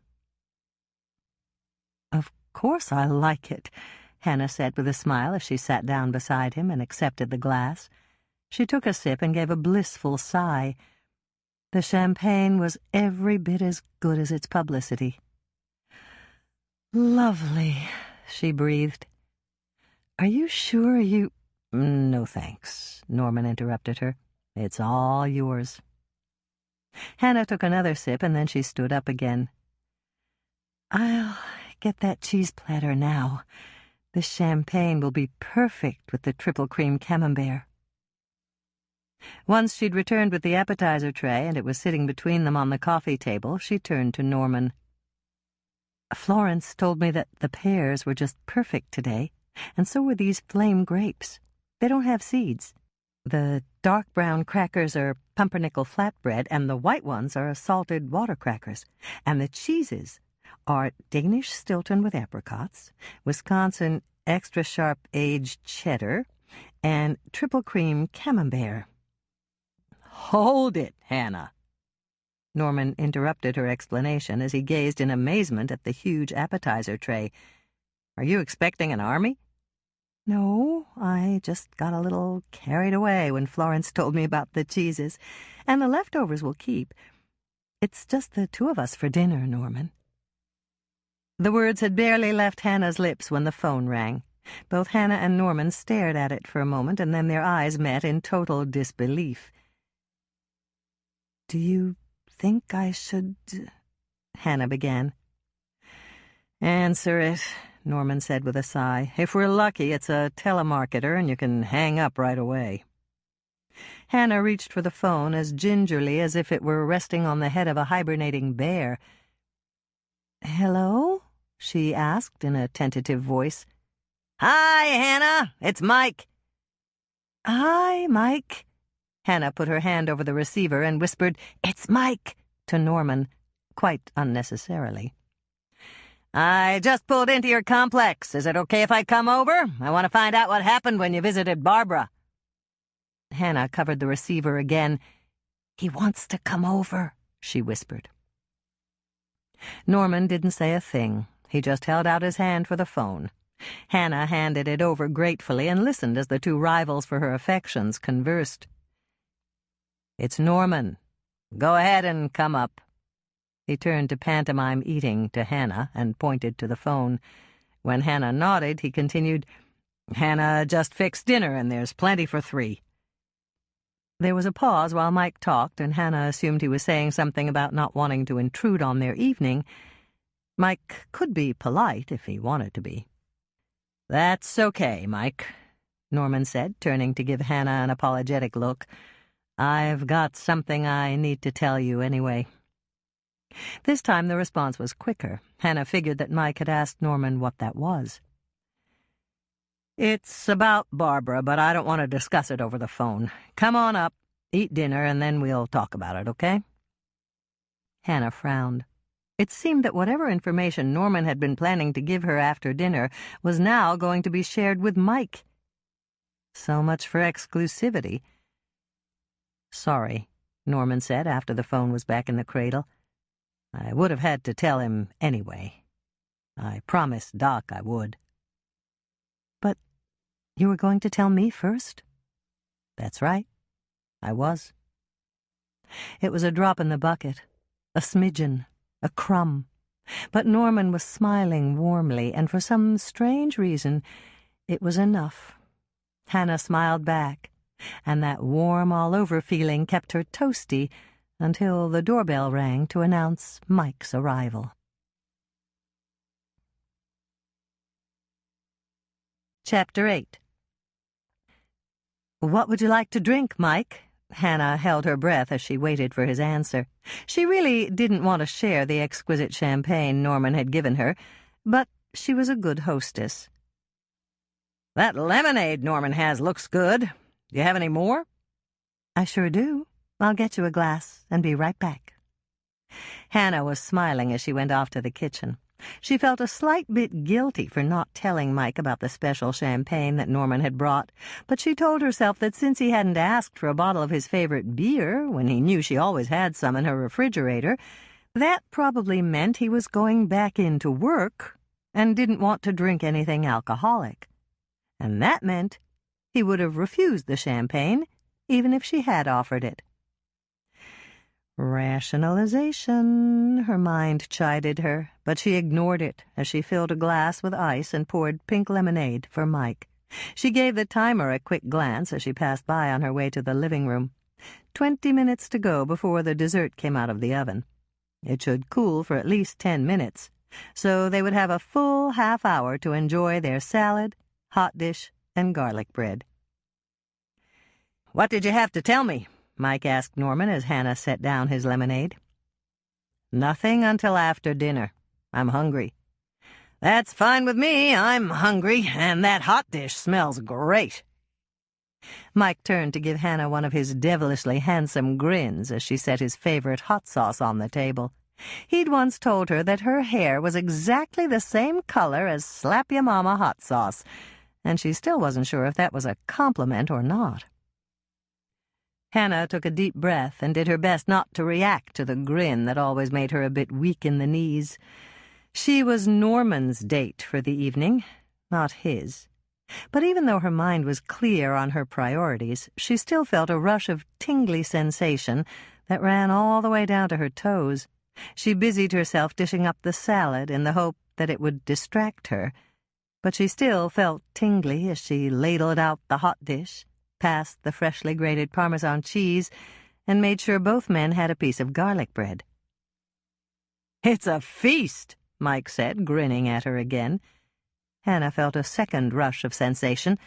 "Of course I like it," Hannah said with a smile as she sat down beside him and accepted the glass. She took a sip and gave a blissful sigh. The champagne was every bit as good as its publicity. "Lovely," she breathed. "Are you sure you—" "No, thanks," Norman interrupted her. "It's all yours." Hannah took another sip, and then she stood up again. "I'll get that cheese platter now. The champagne will be perfect with the triple cream camembert." Once she'd returned with the appetizer tray, and it was sitting between them on the coffee table, she turned to Norman. "Florence told me that the pears were just perfect today, and so were these flame grapes. They don't have seeds. The dark brown crackers are pumpernickel flatbread, and the white ones are salted water crackers. And the cheeses are Danish Stilton with apricots, Wisconsin extra sharp aged cheddar, and triple cream camembert." "Hold it, Hannah!" Norman interrupted her explanation as he gazed in amazement at the huge appetizer tray. "Are you expecting an army?" "No, I just got a little carried away when Florence told me about the cheeses, and the leftovers will keep. It's just the two of us for dinner, Norman." The words had barely left Hannah's lips when the phone rang. Both Hannah and Norman stared at it for a moment, and then their eyes met in total disbelief. "Do you think I should—" Hannah began. "Answer it," Norman said with a sigh. "If we're lucky, it's a telemarketer, and you can hang up right away." Hannah reached for the phone as gingerly as if it were resting on the head of a hibernating bear. "Hello?" she asked in a tentative voice. "Hi, Hannah. It's Mike." "Hi, Mike." Hannah put her hand over the receiver and whispered, "It's Mike," to Norman, quite unnecessarily. "I just pulled into your complex. Is it okay if I come over? I want to find out what happened when you visited Barbara." Hannah covered the receiver again. "He wants to come over," she whispered. Norman didn't say a thing. He just held out his hand for the phone. Hannah handed it over gratefully and listened as the two rivals for her affections conversed. "It's Norman. Go ahead and come up." He turned to pantomime eating to Hannah and pointed to the phone. When Hannah nodded, he continued, "Hannah just fixed dinner, and there's plenty for 3. There was a pause while Mike talked, and Hannah assumed he was saying something about not wanting to intrude on their evening. Mike could be polite if he wanted to be. "That's okay, Mike," Norman said, turning to give Hannah an apologetic look. "I've got something I need to tell you anyway." This time the response was quicker. Hannah figured that Mike had asked Norman what that was. "It's about Barbara, but I don't want to discuss it over the phone. Come on up, eat dinner, and then we'll talk about it, okay?" Hannah frowned. It seemed that whatever information Norman had been planning to give her after dinner was now going to be shared with Mike. So much for exclusivity. "Sorry," Norman said after the phone was back in the cradle. "I would have had to tell him anyway. I promised Doc I would." "But you were going to tell me first?" "That's right. I was." It was a drop in the bucket, a smidgen, a crumb. But Norman was smiling warmly, and for some strange reason, it was enough. Hannah smiled back, and that warm all-over feeling kept her toasty until the doorbell rang to announce Mike's arrival. Chapter 8. "What would you like to drink, Mike?" Hannah held her breath as she waited for his answer. She really didn't want to share the exquisite champagne Norman had given her, but she was a good hostess. "That lemonade Norman has looks good. Do you have any more?" "I sure do. I'll get you a glass and be right back." Hannah was smiling as she went off to the kitchen. She felt a slight bit guilty for not telling Mike about the special champagne that Norman had brought, but she told herself that since he hadn't asked for a bottle of his favorite beer, when he knew she always had some in her refrigerator, that probably meant he was going back into work and didn't want to drink anything alcoholic. And that meant he would have refused the champagne, even if she had offered it. Rationalization, her mind chided her, but she ignored it as she filled a glass with ice and poured pink lemonade for Mike. She gave the timer a quick glance as she passed by on her way to the living room. 20 minutes to go before the dessert came out of the oven. It should cool for at least 10 minutes, so they would have a full half-hour to enjoy their salad, hot dish, and garlic bread. "What did you have to tell me?" Mike asked Norman as Hannah set down his lemonade. "Nothing until after dinner. I'm hungry." "That's fine with me. I'm hungry, and that hot dish smells great." Mike turned to give Hannah one of his devilishly handsome grins as she set his favorite hot sauce on the table. He'd once told her that her hair was exactly the same color as Slap-Ya-Mama hot sauce, and she still wasn't sure if that was a compliment or not. Hannah took a deep breath and did her best not to react to the grin that always made her a bit weak in the knees. She was Norman's date for the evening, not his. But even though her mind was clear on her priorities, she still felt a rush of tingly sensation that ran all the way down to her toes. She busied herself dishing up the salad in the hope that it would distract her, but she still felt tingly as she ladled out the hot dish, passed the freshly grated Parmesan cheese, and made sure both men had a piece of garlic bread. "It's a feast," Mike said, grinning at her again. Hannah felt a second rush of sensation,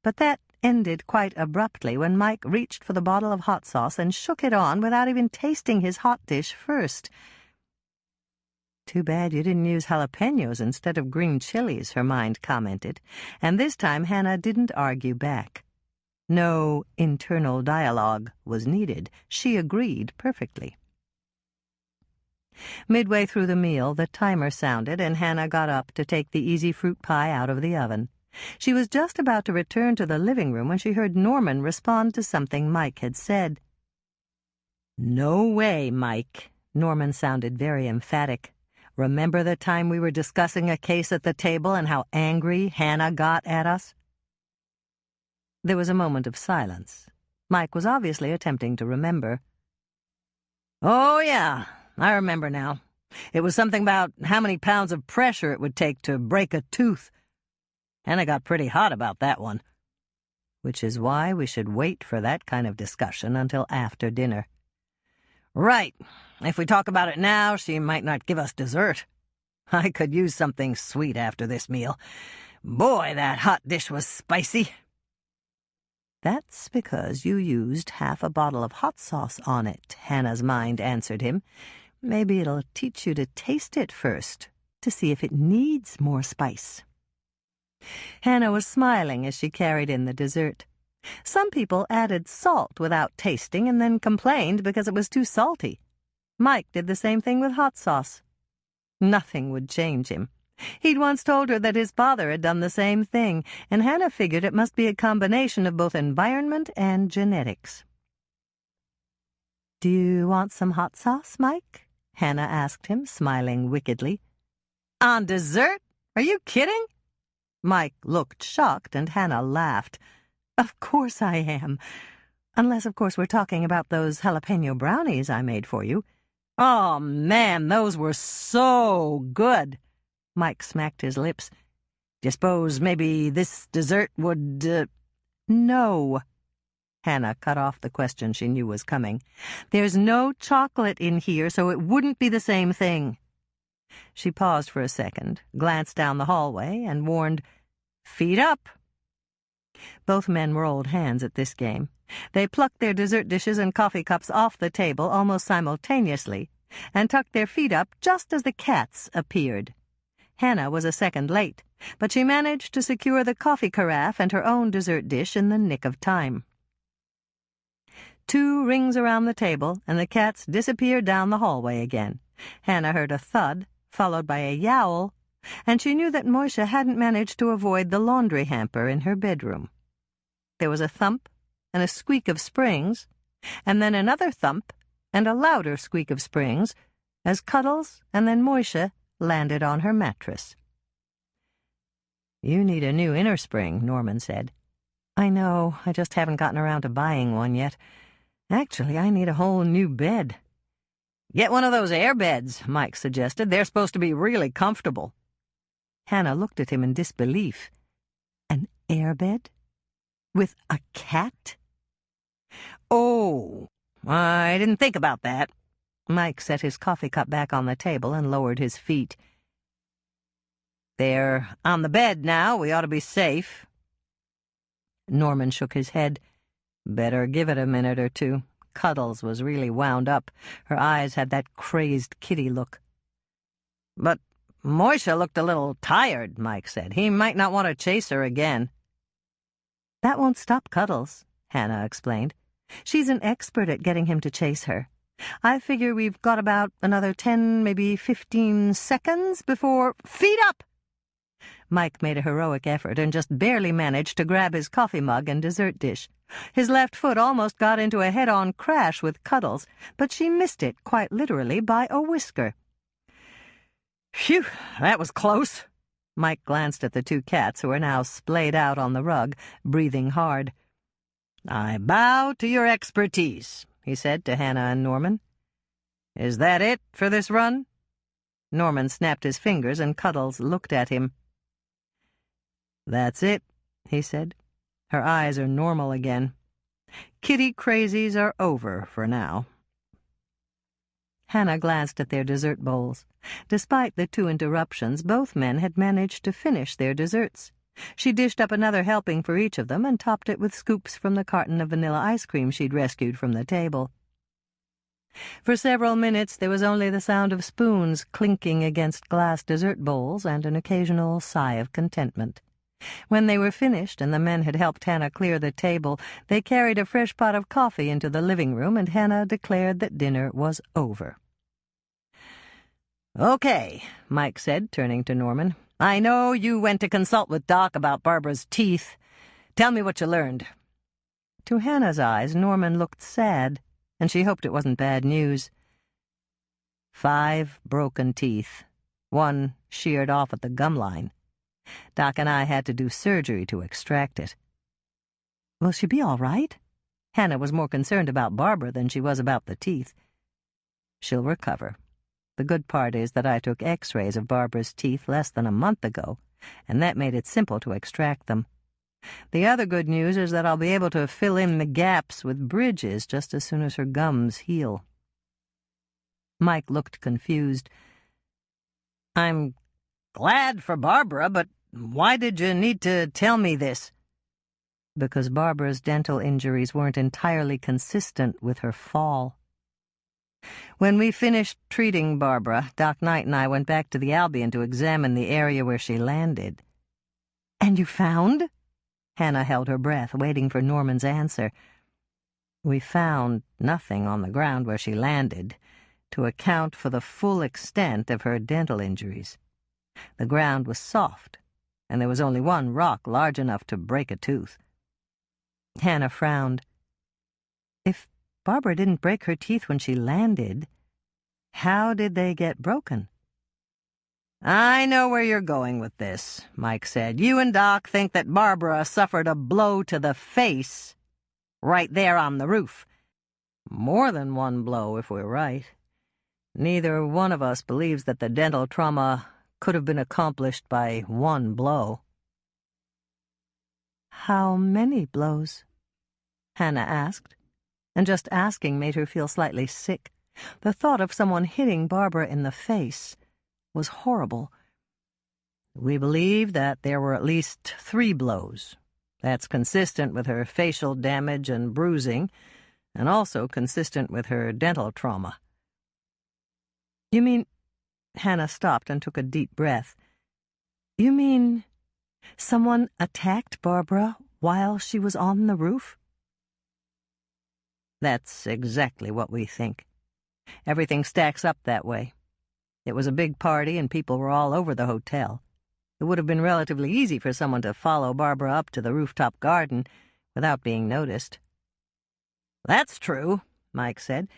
but that ended quite abruptly when Mike reached for the bottle of hot sauce and shook it on without even tasting his hot dish first. "Too bad you didn't use jalapenos instead of green chilies," her mind commented, and this time Hannah didn't argue back. No internal dialogue was needed. She agreed perfectly. Midway through the meal, the timer sounded, and Hannah got up to take the easy fruit pie out of the oven. She was just about to return to the living room when she heard Norman respond to something Mike had said. "No way, Mike." Norman sounded very emphatic. "Remember the time we were discussing a case at the table and how angry Hannah got at us?" There was a moment of silence. Mike was obviously attempting to remember. "Oh, yeah, I remember now. It was something about how many pounds of pressure it would take to break a tooth. Hannah got pretty hot about that one." "Which is why we should wait for that kind of discussion until after dinner." "Right. If we talk about it now, she might not give us dessert. I could use something sweet after this meal. Boy, that hot dish was spicy." "That's because you used half a bottle of hot sauce on it," Hannah's mind answered him. "Maybe it'll teach you to taste it first, to see if it needs more spice." Hannah was smiling as she carried in the dessert. Some people added salt without tasting and then complained because it was too salty. Mike did the same thing with hot sauce. Nothing would change him. He'd once told her that his father had done the same thing, and Hannah figured it must be a combination of both environment and genetics. "Do you want some hot sauce, Mike?" Hannah asked him, smiling wickedly. "On dessert? Are you kidding?" Mike looked shocked, and Hannah laughed. "Of course I am. Unless, of course, we're talking about those jalapeno brownies I made for you." "Oh, man, those were so good." Mike smacked his lips. "Do you suppose maybe this dessert would, No." Hannah cut off the question she knew was coming. "There's no chocolate in here, so it wouldn't be the same thing." She paused for a second, glanced down the hallway, and warned, "Feet up. Both men were old hands at this game. They plucked their dessert dishes and coffee cups off the table almost simultaneously and tucked their feet up just as the cats appeared. Hannah was a second late, but she managed to secure the coffee carafe and her own dessert dish in the nick of time. 2 rings around the table, and the cats disappeared down the hallway again. Hannah heard a thud, followed by a yowl, and she knew that Moisha hadn't managed to avoid the laundry hamper in her bedroom. There was a thump and a squeak of springs, and then another thump and a louder squeak of springs as Cuddles and then Moisha landed on her mattress. "You need a new inner spring," Norman said. "I know, I just haven't gotten around to buying one yet. Actually, I need a whole new bed." "Get one of those air beds," Mike suggested. "They're supposed to be really comfortable." Hannah looked at him in disbelief. An air bed? With a cat? "Oh, I didn't think about that." Mike set his coffee cup back on the table and lowered his feet. "They're on the bed now. We ought to be safe." Norman shook his head. Better give it a minute or two. Cuddles was really wound up. Her eyes had that crazed kitty look. "But Moisha looked a little tired," Mike said. "He might not want to chase her again." "That won't stop Cuddles," Hannah explained. "She's an expert at getting him to chase her. I figure we've got about another 10, maybe 15 seconds before—" "Feet up!" Mike made a heroic effort and just barely managed to grab his coffee mug and dessert dish. His left foot almost got into a head-on crash with Cuddles, but she missed it quite literally by a whisker. "Phew, that was close." Mike glanced at the 2 cats who were now splayed out on the rug, breathing hard. "I bow to your expertise," he said to Hannah and Norman. "Is that it for this run?" Norman snapped his fingers and Cuddles looked at him. "That's it," he said. Her eyes are normal again. "Kitty crazies are over for now." Hannah glanced at their dessert bowls. Despite the 2 interruptions, both men had managed to finish their desserts. She dished up another helping for each of them and topped it with scoops from the carton of vanilla ice cream she'd rescued from the table. For several minutes there was only the sound of spoons clinking against glass dessert bowls and an occasional sigh of contentment. When they were finished and the men had helped Hannah clear the table, they carried a fresh pot of coffee into the living room, and Hannah declared that dinner was over. "Okay," Mike said, turning to Norman. "I know you went to consult with Doc about Barbara's teeth. Tell me what you learned." To Hannah's eyes, Norman looked sad, and she hoped it wasn't bad news. 5 broken teeth, 1 sheared off at the gum line. Doc and I had to do surgery to extract it. "Will she be all right?" Hannah was more concerned about Barbara than she was about the teeth. "She'll recover. The good part is that I took x-rays of Barbara's teeth less than a month ago, and that made it simple to extract them. The other good news is that I'll be able to fill in the gaps with bridges just as soon as her gums heal." Mike looked confused. "I'm glad for Barbara, but why did you need to tell me this?" "Because Barbara's dental injuries weren't entirely consistent with her fall. When we finished treating Barbara, Doc Knight and I went back to the Albion to examine the area where she landed." "And you found?" Hannah held her breath, waiting for Norman's answer. "We found nothing on the ground where she landed to account for the full extent of her dental injuries. The ground was soft, and there was only 1 rock large enough to break a tooth." Hannah frowned. "If Barbara didn't break her teeth when she landed, how did they get broken?" "I know where you're going with this," Mike said. "You and Doc think that Barbara suffered a blow to the face right there on the roof. More than 1 blow, if we're right. Neither one of us believes that the dental trauma could have been accomplished by 1 blow." "How many blows?" Hannah asked, and just asking made her feel slightly sick. The thought of someone hitting Barbara in the face was horrible. "We believe that there were at least 3 blows. That's consistent with her facial damage and bruising, and also consistent with her dental trauma. You mean... Hannah stopped and took a deep breath. You mean someone attacked Barbara while she was on the roof? That's exactly what we think. Everything stacks up that way. It was a big party and people were all over the hotel. It would have been relatively easy for someone to follow Barbara up to the rooftop garden without being noticed. That's true, Mike said.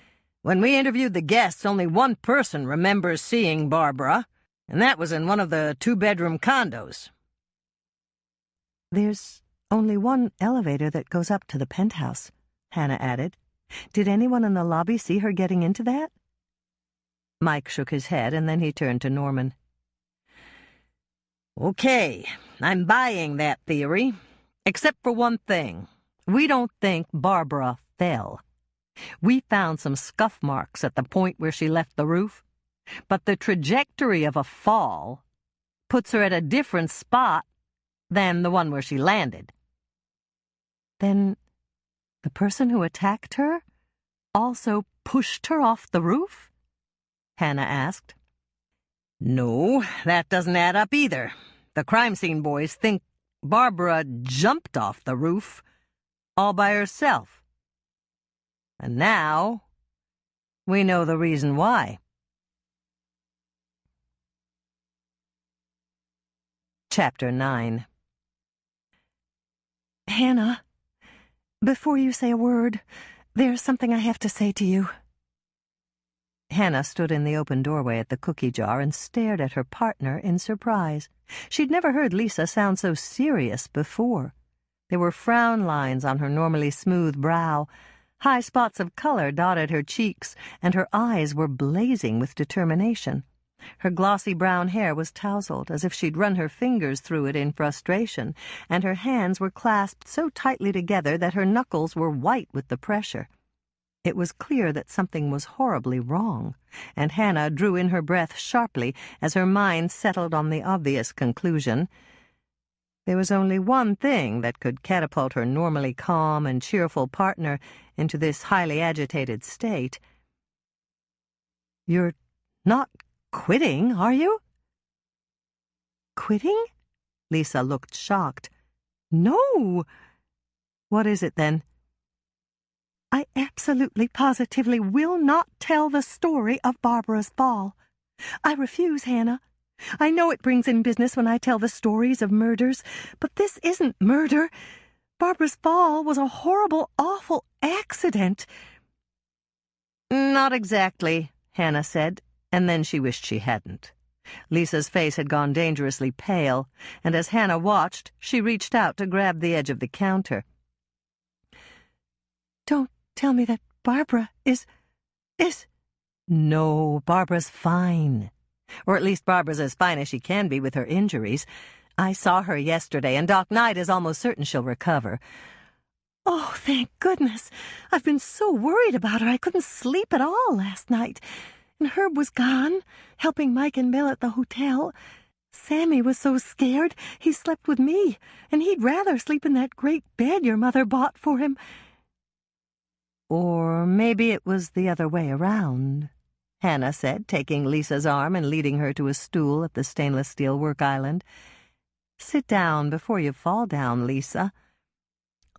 When we interviewed the guests, only one person remembers seeing Barbara, and that was in one of the two-bedroom condos. There's only one elevator that goes up to the penthouse, Hannah added. Did anyone in the lobby see her getting into that? Mike shook his head, and then he turned to Norman. Okay, I'm buying that theory, except for one thing. We don't think Barbara fell. We found some scuff marks at the point where she left the roof, but the trajectory of a fall puts her at a different spot than the one where she landed. Then the person who attacked her also pushed her off the roof? Hannah asked. No, that doesn't add up either. The crime scene boys think Barbara jumped off the roof all by herself. And now we know the reason why. Chapter 9. Hannah, before you say a word, there's something I have to say to you. Hannah stood in the open doorway at the cookie jar and stared at her partner in surprise. She'd never heard Lisa sound so serious before. There were frown lines on her normally smooth brow. High spots of color dotted her cheeks, and her eyes were blazing with determination. Her glossy brown hair was tousled, as if she'd run her fingers through it in frustration, and her hands were clasped so tightly together that her knuckles were white with the pressure. It was clear that something was horribly wrong, and Hannah drew in her breath sharply as her mind settled on the obvious conclusion. There was only one thing that could catapult her normally calm and cheerful partner into this highly agitated state. "You're not quitting, are you?" Quitting? Lisa looked shocked. No. What is it, then? I absolutely positively will not tell the story of Barbara's fall. I refuse, Hannah. I know it brings in business when I tell the stories of murders, but this isn't murder. Barbara's fall was a horrible, awful accident. Not exactly, Hannah said, and then she wished she hadn't. Lisa's face had gone dangerously pale, and as Hannah watched, she reached out to grab the edge of the counter. Don't tell me that Barbara is... No, Barbara's fine. Or at least Barbara's as fine as she can be with her injuries. I saw her yesterday, and Doc Knight is almost certain she'll recover. Oh, thank goodness. I've been so worried about her I couldn't sleep at all last night. And Herb was gone, helping Mike and Bill at the hotel. Sammy was so scared he slept with me, and he'd rather sleep in that great bed your mother bought for him. Or maybe it was the other way around, Hannah said, taking Lisa's arm and leading her to a stool at the stainless steel work island. Sit down before you fall down, Lisa.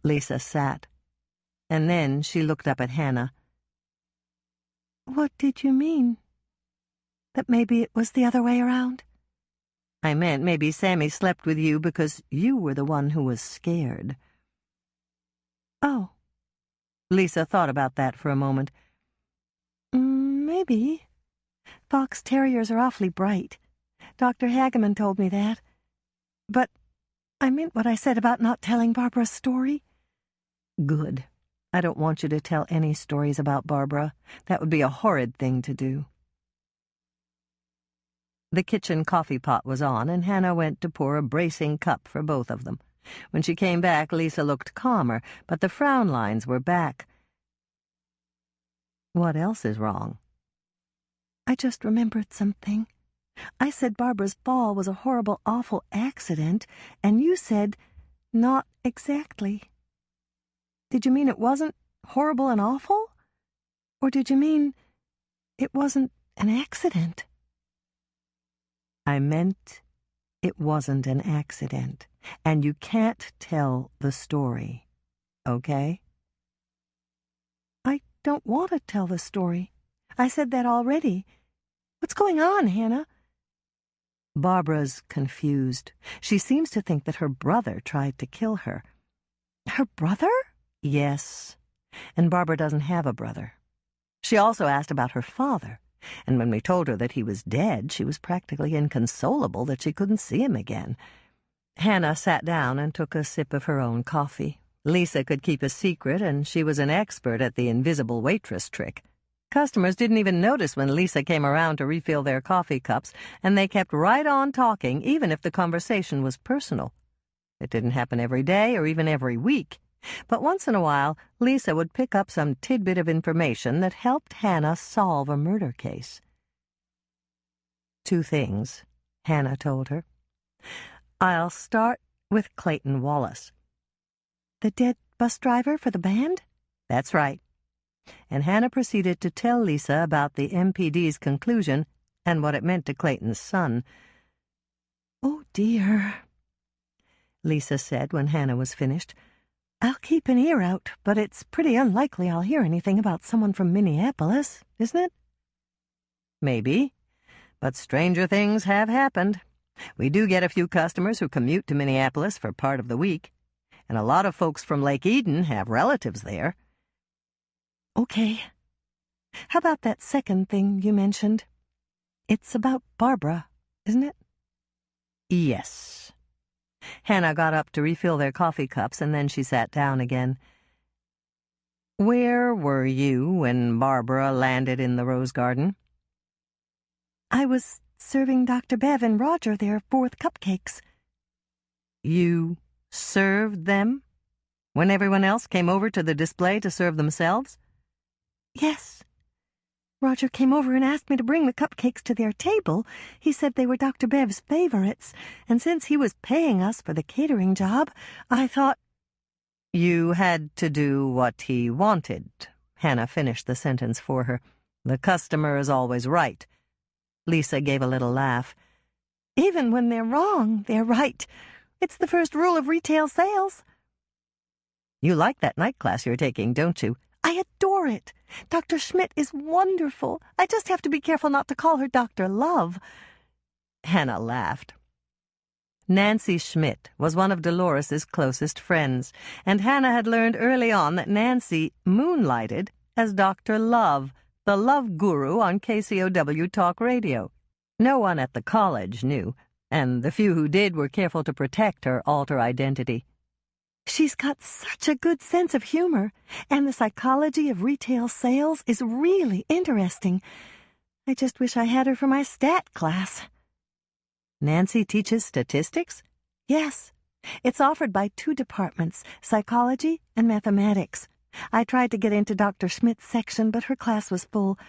Lisa sat, and then she looked up at Hannah. What did you mean? That maybe it was the other way around? I meant maybe Sammy slept with you because you were the one who was scared. Oh. Lisa thought about that for a moment. Maybe. Fox terriers are awfully bright. Dr. Hageman told me that. But I meant what I said about not telling Barbara's story. Good. I don't want you to tell any stories about Barbara. That would be a horrid thing to do. The kitchen coffee pot was on, and Hannah went to pour a bracing cup for both of them. When she came back, Lisa looked calmer, but the frown lines were back. What else is wrong? I just remembered something. I said Barbara's fall was a horrible, awful accident, and you said Not exactly. Did you mean it wasn't horrible and awful? Or did you mean it wasn't an accident? I meant it wasn't an accident, and you can't tell the story, okay? I don't want to tell the story. I said that already. What's going on, Hannah? Barbara's confused. She seems to think that her brother tried to kill her. Her brother? Yes, and Barbara doesn't have a brother. She also asked about her father, and when we told her that he was dead, she was practically inconsolable that she couldn't see him again. Hannah sat down and took a sip of her own coffee. Lisa could keep a secret, and she was an expert at the invisible waitress trick. Customers didn't even notice when Lisa came around to refill their coffee cups, and they kept right on talking, even if the conversation was personal. It didn't happen every day or even every week, but once in a while, Lisa would pick up some tidbit of information that helped Hannah solve a murder case. 2 things, Hannah told her. I'll start with Clayton Wallace. The dead bus driver for the band? That's right. And Hannah proceeded to tell Lisa about the MPD's conclusion and what it meant to Clayton's son. Oh, dear, Lisa said when Hannah was finished. I'll keep an ear out, but it's pretty unlikely I'll hear anything about someone from Minneapolis, isn't it? Maybe, but stranger things have happened. We do get a few customers who commute to Minneapolis for part of the week, and a lot of folks from Lake Eden have relatives there. Okay. How about that second thing you mentioned? It's about Barbara, isn't it? Yes. Hannah got up to refill their coffee cups, and then she sat down again. Where were you when Barbara landed in the rose garden? I was serving Dr. Bev and Roger their 4th cupcakes. You served them? When everyone else came over to the display to serve themselves? Yes. Roger came over and asked me to bring the cupcakes to their table. He said they were Dr. Bev's favorites, and since he was paying us for the catering job, I thought— You had to do what he wanted. Hannah finished the sentence for her. The customer is always right. Lisa gave a little laugh. Even when they're wrong, they're right. It's the first rule of retail sales. You like that night class you're taking, don't you? I adore it. Dr. Schmidt is wonderful. I just have to be careful not to call her Dr. Love. Hannah laughed. Nancy Schmidt was one of Dolores's closest friends, and Hannah had learned early on that Nancy moonlighted as Dr. Love, the love guru on KCOW Talk Radio. No one at the college knew, and the few who did were careful to protect her alter identity. She's got such a good sense of humor, and the psychology of retail sales is really interesting. I just wish I had her for my stat class. Nancy teaches statistics? Yes. It's offered by 2 departments, psychology and mathematics. I tried to get into Dr. Schmidt's section, but her class was full.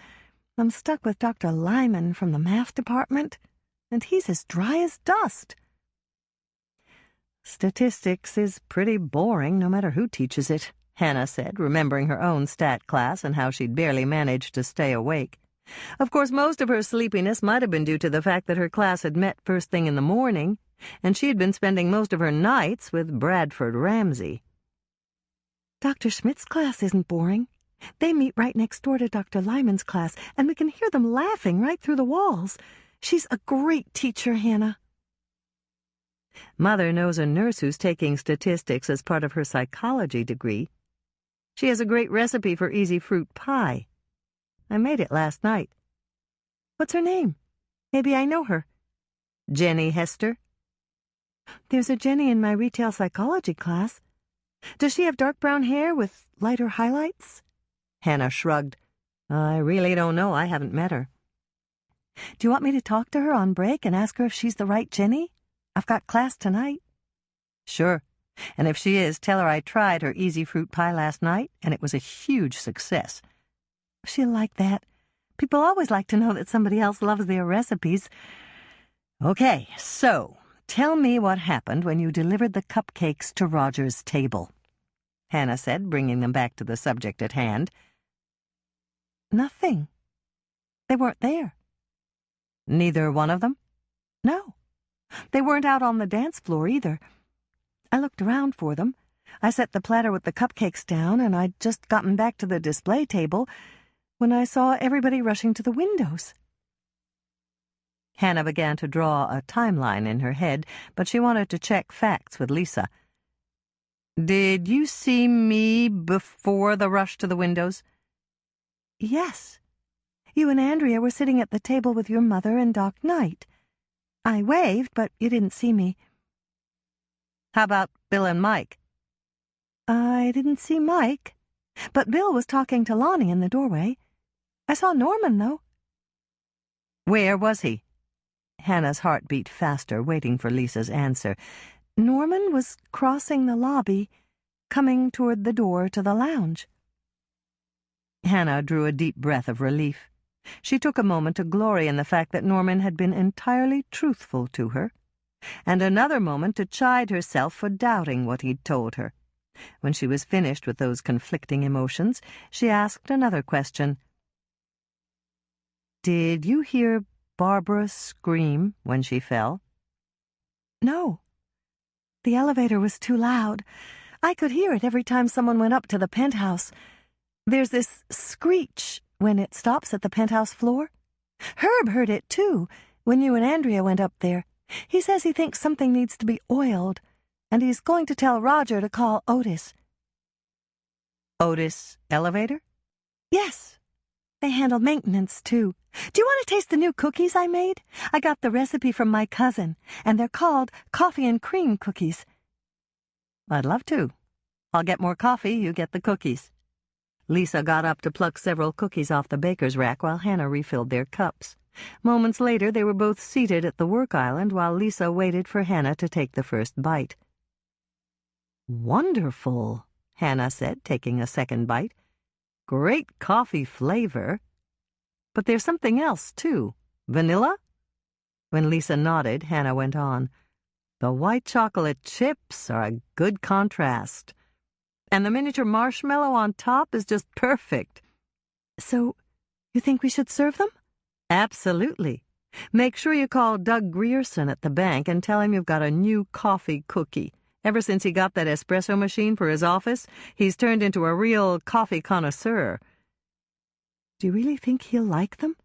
I'm stuck with Dr. Lyman from the math department, and he's as dry as dust. Statistics is pretty boring no matter who teaches it, Hannah said, remembering her own stat class and how she'd barely managed to stay awake. Of course, most of her sleepiness might have been due to the fact that her class had met first thing in the morning, and she had been spending most of her nights with Bradford Ramsey. Dr. Schmidt's class isn't boring. They meet right next door to Dr. Lyman's class, and we can hear them laughing right through the walls. She's a great teacher, Hannah. Mother knows a nurse who's taking statistics as part of her psychology degree. She has a great recipe for easy fruit pie. I made it last night. What's her name? Maybe I know her. Jenny Hester. There's a Jenny in my retail psychology class. Does she have dark brown hair with lighter highlights? Hannah shrugged. I really don't know. I haven't met her. Do you want me to talk to her on break and ask her if she's the right Jenny? I've got class tonight. Sure. And if she is, tell her I tried her easy fruit pie last night, and it was a huge success. She'll like that. People always like to know that somebody else loves their recipes. Okay, so tell me what happened when you delivered the cupcakes to Roger's table," Hannah said, bringing them back to the subject at hand. "Nothing. They weren't there." "Neither one of them?" "No. They weren't out on the dance floor either. I looked around for them. I set the platter with the cupcakes down, and I'd just gotten back to the display table when I saw everybody rushing to the windows." Hannah began to draw a timeline in her head, but she wanted to check facts with Lisa. "Did you see me before the rush to the windows?" "Yes. You and Andrea were sitting at the table with your mother and Doc Knight. I waved, but you didn't see me." "How about Bill and Mike?" "I didn't see Mike, but Bill was talking to Lonnie in the doorway. I saw Norman, though." "Where was he?" Hannah's heart beat faster, waiting for Lisa's answer. "Norman was crossing the lobby, coming toward the door to the lounge." Hannah drew a deep breath of relief. She took a moment to glory in the fact that Norman had been entirely truthful to her, and another moment to chide herself for doubting what he'd told her. When she was finished with those conflicting emotions, she asked another question. "Did you hear Barbara scream when she fell?" "No. The elevator was too loud. I could hear it every time someone went up to the penthouse. There's this screech when it stops at the penthouse floor. Herb heard it, too, when you and Andrea went up there. He says he thinks something needs to be oiled, and he's going to tell Roger to call Otis." "Otis Elevator?" "Yes. They handle maintenance, too. Do you want to taste the new cookies I made? I got the recipe from my cousin, and they're called coffee and cream cookies." "I'd love to. I'll get more coffee, you get the cookies." Lisa got up to pluck several cookies off the baker's rack while Hannah refilled their cups. Moments later, they were both seated at the work island while Lisa waited for Hannah to take the first bite. "Wonderful," Hannah said, taking a second bite. "Great coffee flavor. But there's something else, too. Vanilla?" When Lisa nodded, Hannah went on. "The white chocolate chips are a good contrast. And the miniature marshmallow on top is just perfect." "So, you think we should serve them?" "Absolutely. Make sure you call Doug Grierson at the bank and tell him you've got a new coffee cookie. Ever since he got that espresso machine for his office, he's turned into a real coffee connoisseur." "Do you really think he'll like them?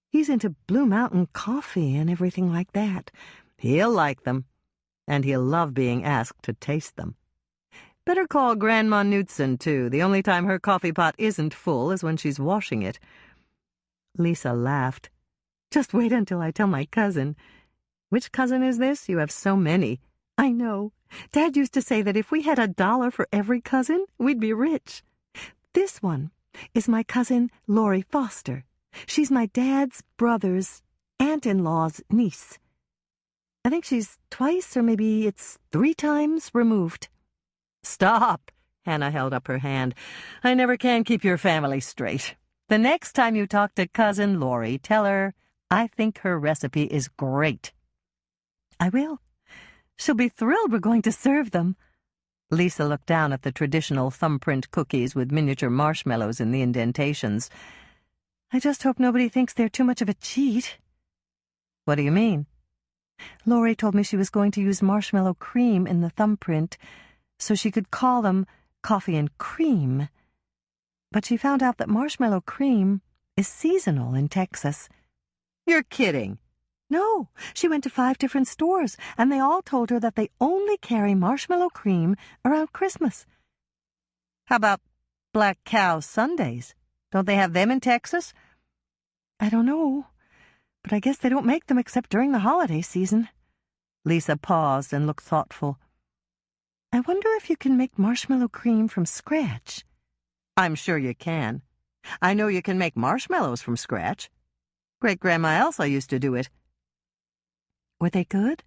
He's into Blue Mountain coffee and everything like that." "He'll like them, and he'll love being asked to taste them. Better call Grandma Knudsen, too. The only time her coffee pot isn't full is when she's washing it." Lisa laughed. "Just wait until I tell my cousin." "Which cousin is this? You have so many." "I know. Dad used to say that if we had $1 for every cousin, we'd be rich. This one is my cousin Lori Foster. She's my dad's brother's aunt-in-law's niece. I think she's twice or maybe it's 3 times removed." "Stop!" Hannah held up her hand. "I never can keep your family straight. The next time you talk to Cousin Lori, tell her I think her recipe is great." "I will. She'll be thrilled we're going to serve them." Lisa looked down at the traditional thumbprint cookies with miniature marshmallows in the indentations. "I just hope nobody thinks they're too much of a cheat." "What do you mean?" "Lori told me she was going to use marshmallow cream in the thumbprint, so she could call them coffee and cream. But she found out that marshmallow cream is seasonal in Texas." "You're kidding." "No, she went to 5 different stores, and they all told her that they only carry marshmallow cream around Christmas." "How about Black Cow Sundays? Don't they have them in Texas?" "I don't know, but I guess they don't make them except during the holiday season." Lisa paused and looked thoughtful. "I wonder if you can make marshmallow cream from scratch." "I'm sure you can. I know you can make marshmallows from scratch. Great-Grandma Elsa used to do it." "Were they good?"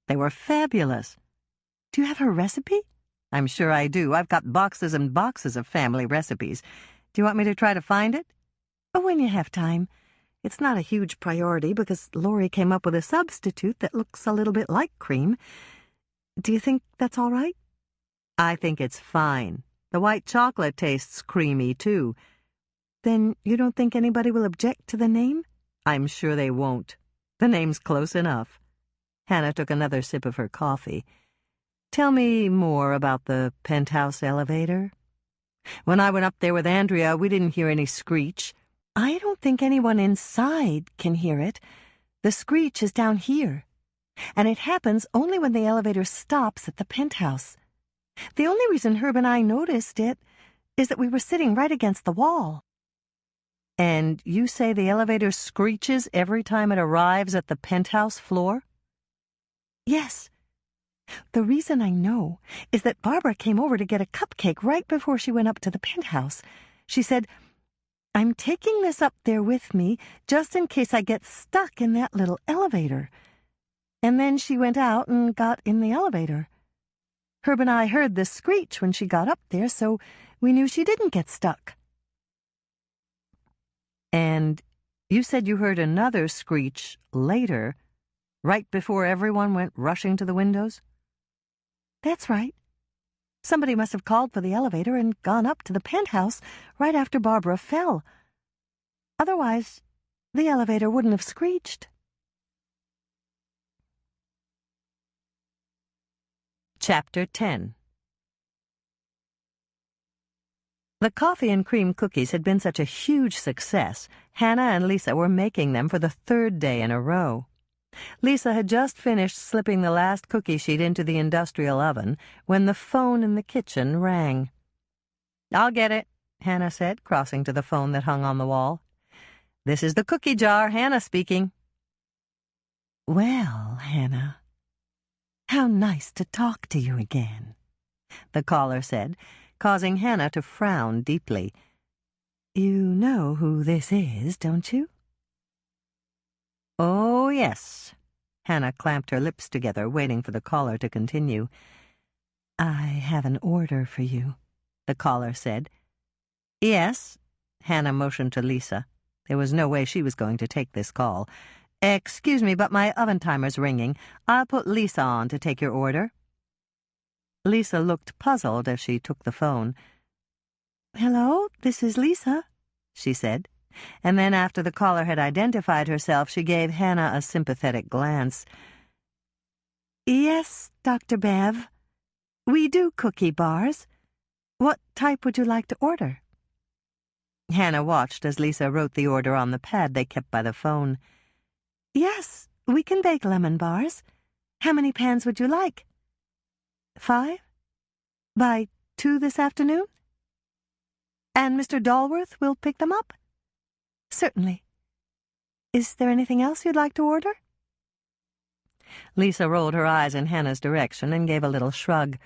"They were fabulous." "Do you have her recipe?" "I'm sure I do. I've got boxes and boxes of family recipes. Do you want me to try to find it?" "Oh, when you have time. It's not a huge priority because Lori came up with a substitute that looks a little bit like cream. Do you think that's all right? I think it's fine. The white chocolate tastes creamy, too. Then you don't think anybody will object to the name? I'm sure they won't. The name's close enough. Hannah took another sip of her coffee. Tell me more about the penthouse elevator. When I went up there with Andrea, we didn't hear any screech. I don't think anyone inside can hear it. The screech is down here, and it happens only when the elevator stops at the penthouse. The only reason Herb and I noticed it is that we were sitting right against the wall. And you say the elevator screeches every time it arrives at the penthouse floor? Yes. The reason I know is that Barbara came over to get a cupcake right before she went up to the penthouse. She said, "I'm taking this up there with me just in case I get stuck in that little elevator." And then she went out and got in the elevator. Herb and I heard the screech when she got up there, so we knew she didn't get stuck. And you said you heard another screech later, right before everyone went rushing to the windows? That's right. Somebody must have called for the elevator and gone up to the penthouse right after Barbara fell. Otherwise, the elevator wouldn't have screeched. Chapter 10. The coffee and cream cookies had been such a huge success, Hannah and Lisa were making them for the third day in a row. Lisa had just finished slipping the last cookie sheet into the industrial oven when the phone in the kitchen rang. "I'll get it," Hannah said, crossing to the phone that hung on the wall. "This is the cookie jar, Hannah speaking." "Well, Hannah, how nice to talk to you again," the caller said, causing Hannah to frown deeply. "You know who this is, don't you?" "Oh, yes." Hannah clamped her lips together, waiting for the caller to continue. "I have an order for you," the caller said. "Yes." Hannah motioned to Lisa. There was no way she was going to take this call. "Excuse me, but my oven timer's ringing. I'll put Lisa on to take your order." Lisa looked puzzled as she took the phone. "Hello, this is Lisa," she said. And then after the caller had identified herself, she gave Hannah a sympathetic glance. "Yes, Dr. Bev. We do cookie bars. What type would you like to order?" Hannah watched as Lisa wrote the order on the pad they kept by the phone. "Yes, we can bake lemon bars. How many pans would you like?" 5? By 2 this afternoon? And Mr. Dalworth will pick them up? Certainly. Is there anything else you'd like to order? Lisa rolled her eyes in Hannah's direction and gave a little shrug.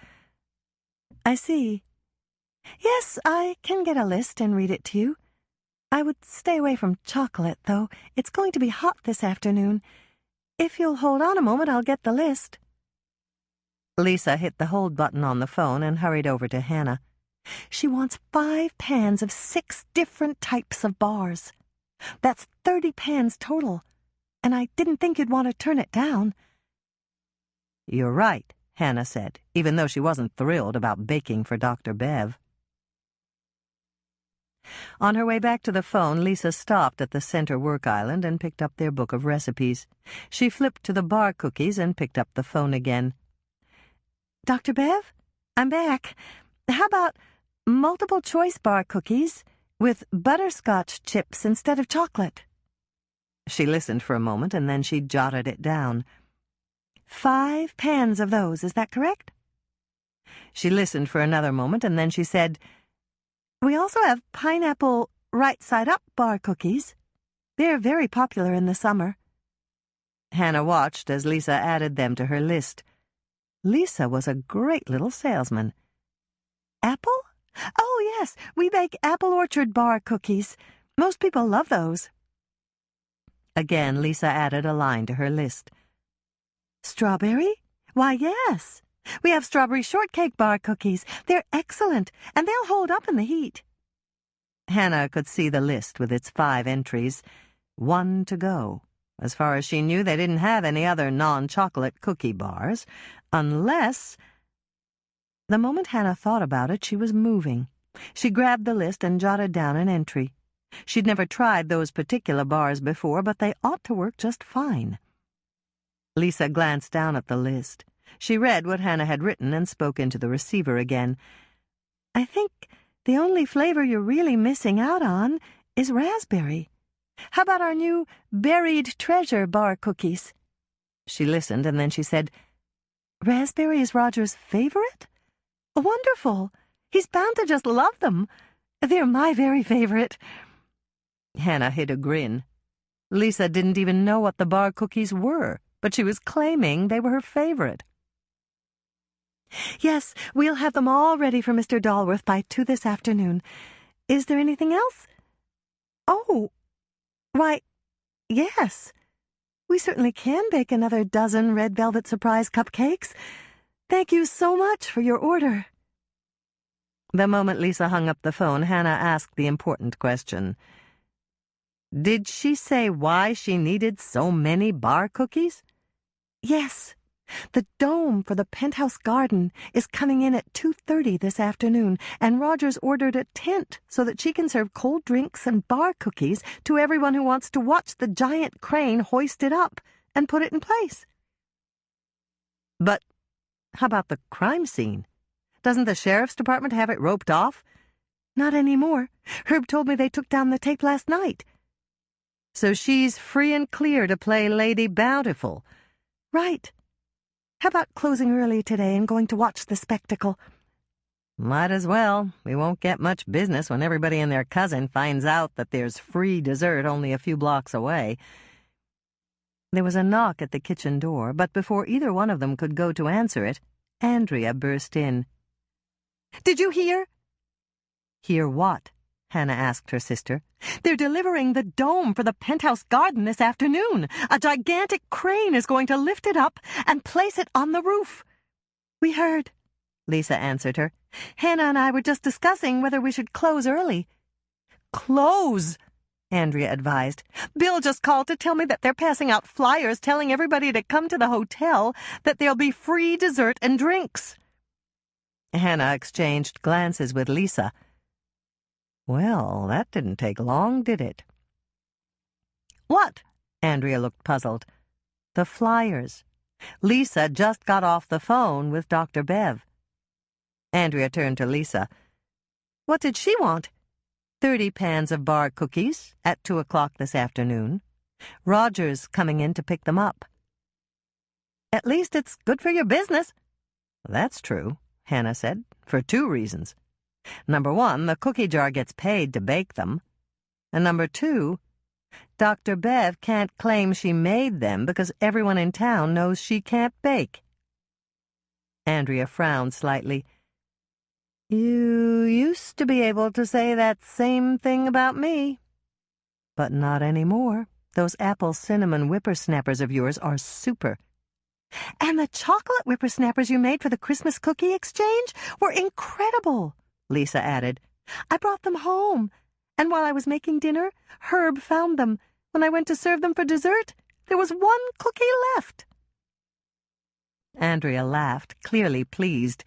"I see. Yes, I can get a list and read it to you. I would stay away from chocolate, though. It's going to be hot this afternoon. If you'll hold on a moment, I'll get the list." Lisa hit the hold button on the phone and hurried over to Hannah. "She wants 5 pans of 6 different types of bars. That's 30 pans total, and I didn't think you'd want to turn it down." "You're right," Hannah said, even though she wasn't thrilled about baking for Dr. Bev. On her way back to the phone, Lisa stopped at the center work island and picked up their book of recipes. She flipped to the bar cookies and picked up the phone again. "Dr. Bev, I'm back. How about multiple choice bar cookies with butterscotch chips instead of chocolate?" She listened for a moment and then she jotted it down. 5 pans of those, is that correct? She listened for another moment and then she said, "We also have pineapple right-side-up bar cookies. They're very popular in the summer." Hannah watched as Lisa added them to her list. Lisa was a great little salesman. "Apple? Oh, yes, we bake apple orchard bar cookies. Most people love those." Again, Lisa added a line to her list. "Strawberry? Why, yes. We have strawberry shortcake bar cookies. They're excellent, and they'll hold up in the heat." Hannah could see the list with its 5 entries. 1 to go. As far as she knew, they didn't have any other non-chocolate cookie bars, unless... The moment Hannah thought about it, she was moving. She grabbed the list and jotted down an entry. She'd never tried those particular bars before, but they ought to work just fine. Lisa glanced down at the list. She read what Hannah had written and spoke into the receiver again. I think the only flavor you're really missing out on is raspberry. How about our new buried treasure bar cookies? She listened, and then she said, Raspberry is Roger's favorite? Wonderful. He's bound to just love them. They're my very favorite. Hannah hid a grin. Lisa didn't even know what the bar cookies were, but she was claiming they were her favorite. Yes, we'll have them all ready for Mr. Dalworth by 2 this afternoon. Is there anything else? Oh, why, yes. We certainly can bake another dozen red velvet surprise cupcakes. Thank you so much for your order. The moment Lisa hung up the phone, Hannah asked the important question. Did she say why she needed so many bar cookies? Yes. The dome for the penthouse garden is coming in at 2:30 this afternoon, and Roger's ordered a tent so that she can serve cold drinks and bar cookies to everyone who wants to watch the giant crane hoist it up and put it in place. But how about the crime scene? Doesn't the sheriff's department have it roped off? Not anymore. Herb told me they took down the tape last night. So she's free and clear to play Lady Bountiful. Right. How about closing early today and going to watch the spectacle? Might as well. We won't get much business when everybody and their cousin finds out that there's free dessert only a few blocks away. There was a knock at the kitchen door, but before either one of them could go to answer it, Andrea burst in. Did you hear? Hear what? Hannah asked her sister. They're delivering the dome for the penthouse garden this afternoon. A gigantic crane is going to lift it up and place it on the roof. We heard, Lisa answered her. Hannah and I were just discussing whether we should close early. Close, Andrea advised. Bill just called to tell me that they're passing out flyers telling everybody to come to the hotel, that there'll be free dessert and drinks. Hannah exchanged glances with Lisa. Well, that didn't take long, did it? What? Andrea looked puzzled. The flyers. Lisa just got off the phone with Dr. Bev. Andrea turned to Lisa. What did she want? 30 pans of bar cookies at 2 o'clock this afternoon. Roger's coming in to pick them up. At least it's good for your business. That's true, Hannah said, for 2 reasons. Number 1, the cookie jar gets paid to bake them. And number 2, Dr. Bev can't claim she made them because everyone in town knows she can't bake. Andrea frowned slightly. You used to be able to say that same thing about me. But not anymore. Those apple cinnamon whippersnappers of yours are super. And the chocolate whippersnappers you made for the Christmas cookie exchange were incredible, Lisa added. I brought them home, and while I was making dinner, Herb found them. When I went to serve them for dessert, there was 1 cookie left. Andrea laughed, clearly pleased.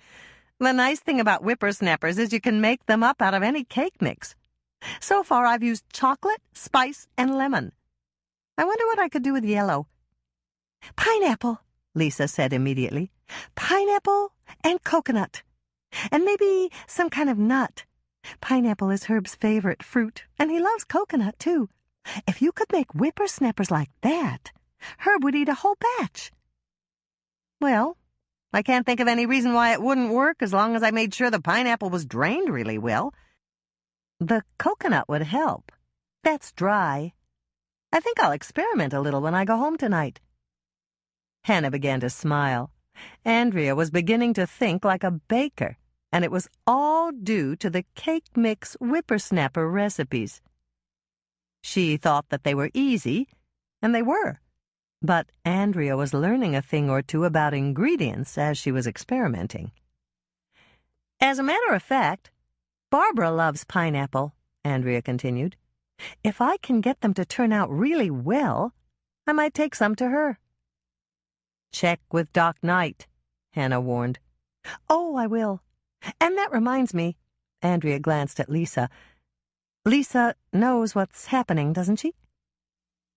The nice thing about whippersnappers is you can make them up out of any cake mix. So far I've used chocolate, spice, and lemon. I wonder what I could do with yellow. Pineapple, Lisa said immediately. Pineapple and coconut. And maybe some kind of nut. Pineapple is Herb's favorite fruit, and he loves coconut, too. If you could make whippersnappers like that, Herb would eat a whole batch. Well, I can't think of any reason why it wouldn't work as long as I made sure the pineapple was drained really well. The coconut would help. That's dry. I think I'll experiment a little when I go home tonight. Hannah began to smile. Andrea was beginning to think like a baker, and it was all due to the cake mix whippersnapper recipes. She thought that they were easy, and they were. But Andrea was learning a thing or two about ingredients as she was experimenting. As a matter of fact, Barbara loves pineapple, Andrea continued. If I can get them to turn out really well, I might take some to her. Check with Doc Knight, Hannah warned. Oh, I will. And that reminds me, Andrea glanced at Lisa. Lisa knows what's happening, doesn't she?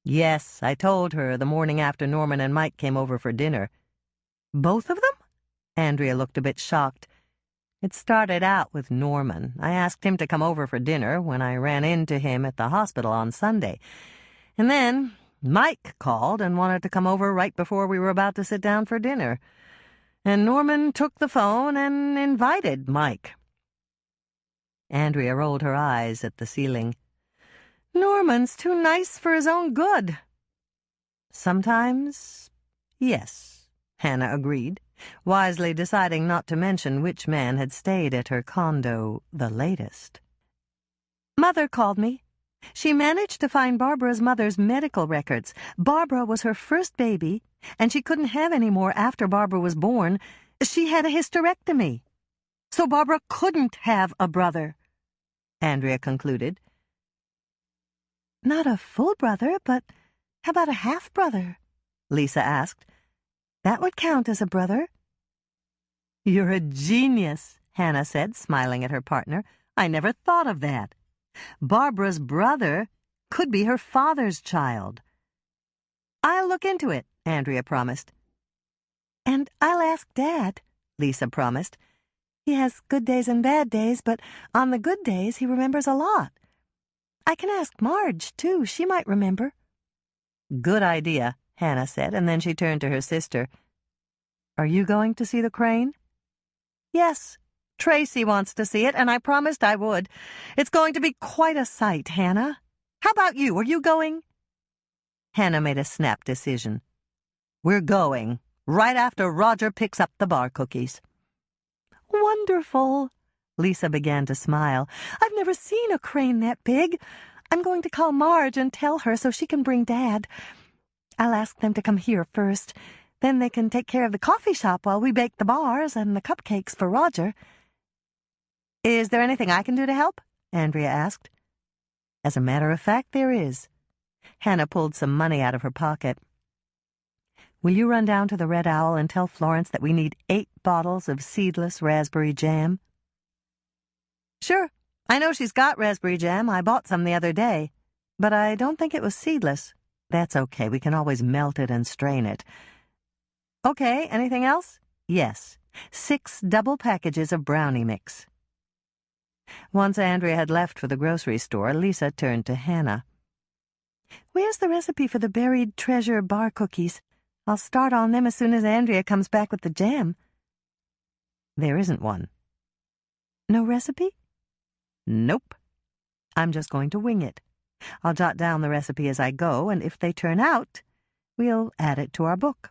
Yes, I told her the morning after Norman and Mike came over for dinner. Both of them? Andrea looked a bit shocked. It started out with Norman. I asked him to come over for dinner when I ran into him at the hospital on Sunday. And then Mike called and wanted to come over right before we were about to sit down for dinner. And Norman took the phone and invited Mike. Andrea rolled her eyes at the ceiling. Norman's too nice for his own good. Sometimes, yes, Hannah agreed, wisely deciding not to mention which man had stayed at her condo the latest. Mother called me. She managed to find Barbara's mother's medical records. Barbara was her first baby, and she couldn't have any more after Barbara was born. She had a hysterectomy. So Barbara couldn't have a brother, Andrea concluded. Not a full brother, but how about a half-brother? Lisa asked. That would count as a brother. You're a genius, Hannah said, smiling at her partner. I never thought of that. Barbara's brother could be her father's child. I'll look into it, Andrea promised. And I'll ask Dad, Lisa promised. He has good days and bad days, but on the good days he remembers a lot. I can ask Marge, too. She might remember. Good idea, Hannah said, and then she turned to her sister. Are you going to see the crane? Yes. Tracy wants to see it, and I promised I would. It's going to be quite a sight, Hannah. How about you? Are you going? Hannah made a snap decision. We're going, right after Roger picks up the bar cookies. Wonderful. Lisa began to smile. I've never seen a crane that big. I'm going to call Marge and tell her so she can bring Dad. I'll ask them to come here first. Then they can take care of the coffee shop while we bake the bars and the cupcakes for Roger. Is there anything I can do to help? Andrea asked. As a matter of fact, there is. Hannah pulled some money out of her pocket. Will you run down to the Red Owl and tell Florence that we need 8 bottles of seedless raspberry jam? Sure. I know she's got raspberry jam. I bought some the other day. But I don't think it was seedless. That's okay. We can always melt it and strain it. Okay, anything else? Yes. 6 double packages of brownie mix. Once Andrea had left for the grocery store, Lisa turned to Hannah. Where's the recipe for the buried treasure bar cookies? I'll start on them as soon as Andrea comes back with the jam. There isn't one. No recipe? Nope. I'm just going to wing it. I'll jot down the recipe as I go, and if they turn out, we'll add it to our book.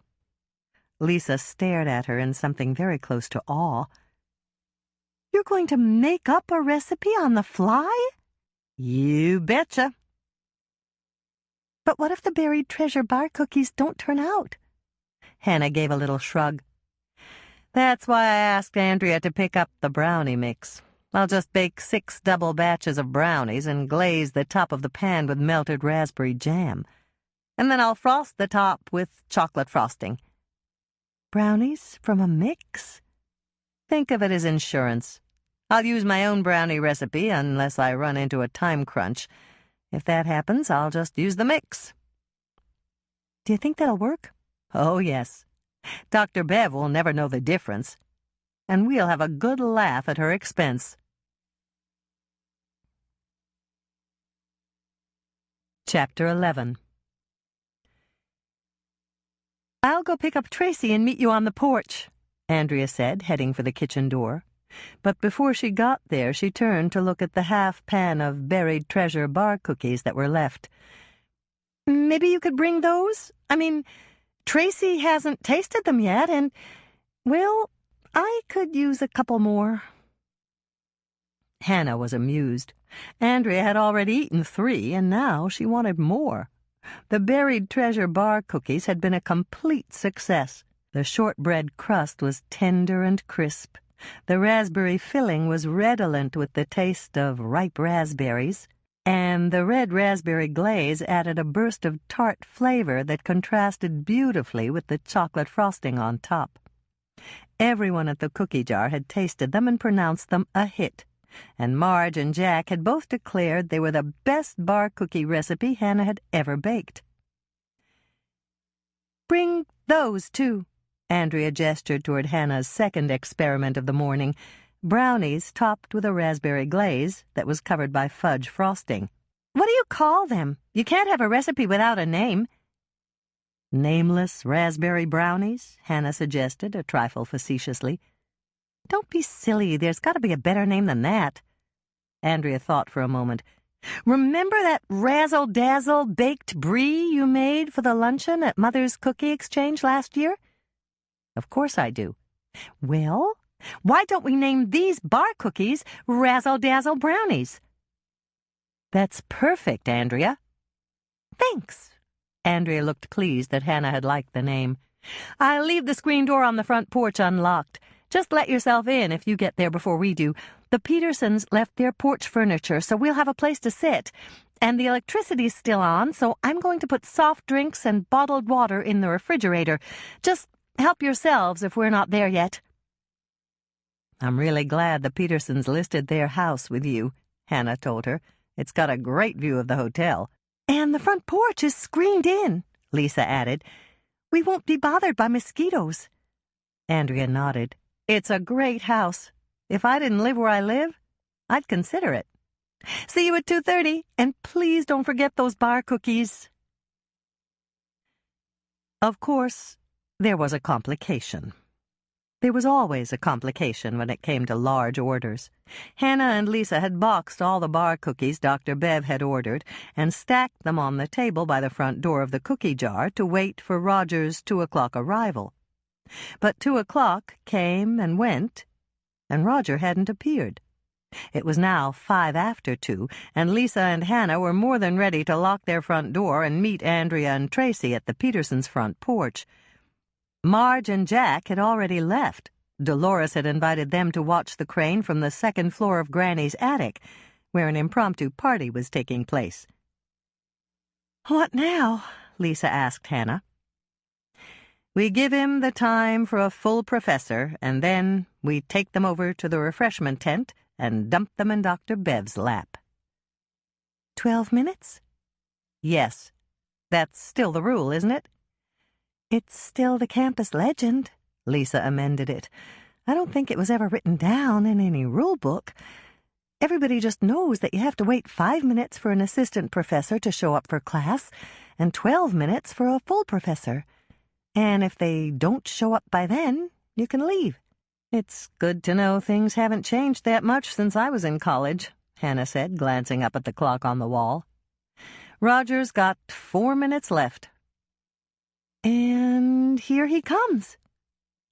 Lisa stared at her in something very close to awe. You're going to make up a recipe on the fly? You betcha. But what if the buried treasure bar cookies don't turn out? Hannah gave a little shrug. That's why I asked Andrea to pick up the brownie mix. I'll just bake 6 double batches of brownies and glaze the top of the pan with melted raspberry jam. And then I'll frost the top with chocolate frosting. Brownies from a mix? Think of it as insurance. I'll use my own brownie recipe unless I run into a time crunch. If that happens, I'll just use the mix. Do you think that'll work? Oh, yes. Dr. Bev will never know the difference. And we'll have a good laugh at her expense. Chapter 11. I'll go pick up Tracy and meet you on the porch, Andrea said, heading for the kitchen door. But before she got there, she turned to look at the half-pan of buried treasure bar cookies that were left. Maybe you could bring those? I mean, Tracy hasn't tasted them yet, and, well, I could use a couple more. Hannah was amused. Andrea had already eaten 3, and now she wanted more. The buried treasure bar cookies had been a complete success. The shortbread crust was tender and crisp. The raspberry filling was redolent with the taste of ripe raspberries. and the red raspberry glaze added a burst of tart flavor that contrasted beautifully with the chocolate frosting on top. Everyone at the cookie jar had tasted them and pronounced them a hit, and Marge and Jack had both declared they were the best bar cookie recipe Hannah had ever baked. "Bring those, too." Andrea gestured toward Hannah's second experiment of the morning, brownies topped with a raspberry glaze that was covered by fudge frosting. "What do you call them? You can't have a recipe without a name." "Nameless raspberry brownies," Hannah suggested, a trifle facetiously. "Don't be silly. There's got to be a better name than that." Andrea thought for a moment. "Remember that razzle-dazzle baked brie you made for the luncheon at Mother's Cookie Exchange last year?" "Of course I do." "Well, why don't we name these bar cookies Razzle-Dazzle Brownies?" "That's perfect, Andrea." "Thanks." Andrea looked pleased that Hannah had liked the name. "I'll leave the screen door on the front porch unlocked. Just let yourself in if you get there before we do. The Petersons left their porch furniture, so we'll have a place to sit. And the electricity's still on, so I'm going to put soft drinks and bottled water in the refrigerator. Just help yourselves if we're not there yet." "I'm really glad the Petersons listed their house with you," Hannah told her. "It's got a great view of the hotel." "And the front porch is screened in," Lisa added. "We won't be bothered by mosquitoes." Andrea nodded. "It's a great house. If I didn't live where I live, I'd consider it. See you at 2:30, and please don't forget those bar cookies." Of course, there was a complication. There was always a complication when it came to large orders. Hannah and Lisa had boxed all the bar cookies Dr. Bev had ordered and stacked them on the table by the front door of the cookie jar to wait for Roger's 2:00 arrival. But 2:00 came and went, and Roger hadn't appeared. It was now 5 after 2, and Lisa and Hannah were more than ready to lock their front door and meet Andrea and Tracy at the Petersons' front porch. Marge and Jack had already left. Dolores had invited them to watch the crane from the second floor of Granny's attic, where an impromptu party was taking place. "What now?" Lisa asked Hannah. "We give him the time for a full professor, and then we take them over to the refreshment tent and dump them in Dr. Bev's lap." 12 minutes? "Yes. That's still the rule, isn't it?" "It's still the campus legend," Lisa amended it. "I don't think it was ever written down in any rule book. Everybody just knows that you have to wait 5 minutes for an assistant professor to show up for class and 12 minutes for a full professor. And if they don't show up by then, you can leave." "It's good to know things haven't changed that much since I was in college," Hannah said, glancing up at the clock on the wall. "Roger's got 4 minutes left." "And here he comes."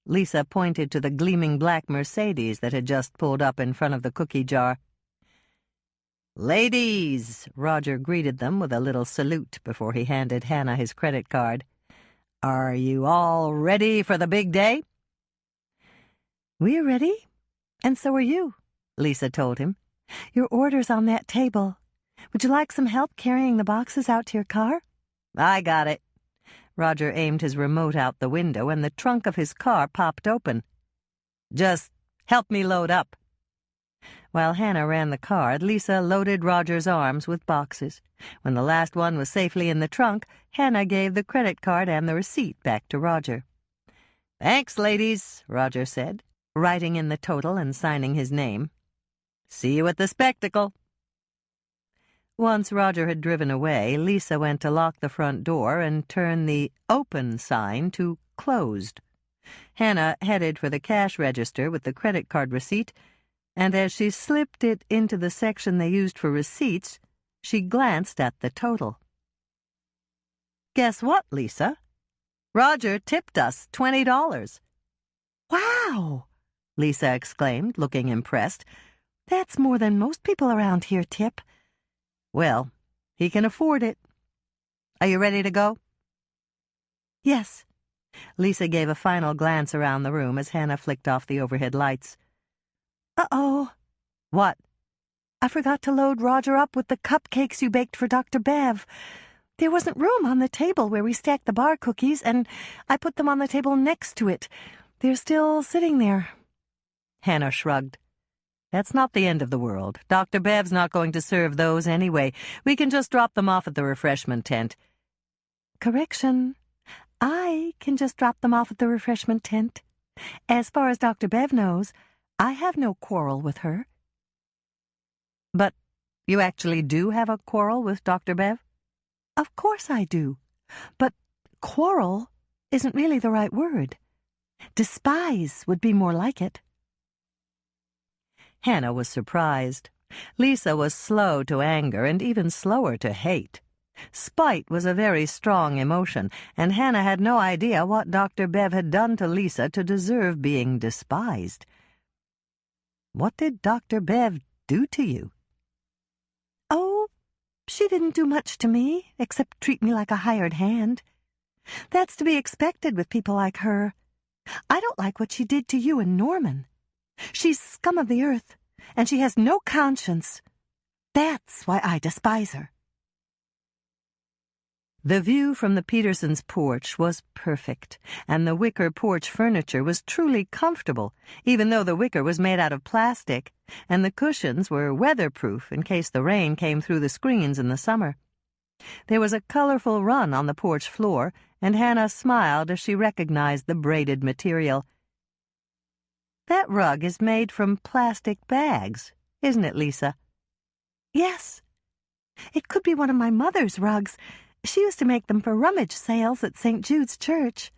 Lisa pointed to the gleaming black Mercedes that had just pulled up in front of the cookie jar. "Ladies," Roger greeted them with a little salute before he handed Hannah his credit card. "Are you all ready for the big day?" "We're ready, and so are you," Lisa told him. "Your order's on that table. Would you like some help carrying the boxes out to your car?" "I got it." Roger aimed his remote out the window, and the trunk of his car popped open. "Just help me load up." While Hannah ran the car, Lisa loaded Roger's arms with boxes. When the last one was safely in the trunk, Hannah gave the credit card and the receipt back to Roger. "Thanks, ladies," Roger said, writing in the total and signing his name. "See you at the spectacle." Once Roger had driven away, Lisa went to lock the front door and turn the "open" sign to "closed." Hannah headed for the cash register with the credit card receipt, and as she slipped it into the section they used for receipts, she glanced at the total. "Guess what, Lisa? Roger tipped us $20. "Wow!" Lisa exclaimed, looking impressed. "That's more than most people around here tip." "Well, he can afford it. Are you ready to go?" "Yes." Lisa gave a final glance around the room as Hannah flicked off the overhead lights. "Uh-oh." "What?" I forgot to load Roger up with the cupcakes you baked for Dr. Bev. There wasn't room on the table where we stacked the bar cookies, and I put them on the table next to it. They're still sitting there." Hannah shrugged. "That's not the end of the world. Dr. Bev's not going to serve those anyway. We can just drop them off at the refreshment tent." "Correction. I can just drop them off at the refreshment tent. As far as Dr. Bev knows, I have no quarrel with her." "But you actually do have a quarrel with Dr. Bev?" "Of course I do. But quarrel isn't really the right word. Despise would be more like it." Hannah was surprised. Lisa was slow to anger and even slower to hate. Spite was a very strong emotion, and Hannah had no idea what Dr. Bev had done to Lisa to deserve being despised. "What did Dr. Bev do to you?" "Oh, she didn't do much to me, except treat me like a hired hand. That's to be expected with people like her. I don't like what she did to you and Norman. She's scum of the earth, and she has no conscience. That's why I despise her." The view from the Petersons' porch was perfect, and the wicker porch furniture was truly comfortable, even though the wicker was made out of plastic, and the cushions were weatherproof in case the rain came through the screens in the summer. There was a colorful run on the porch floor, and Hannah smiled as she recognized the braided material. "That rug is made from plastic bags, isn't it, Lisa?" "Yes. It could be one of my mother's rugs. She used to make them for rummage sales at St. Jude's Church."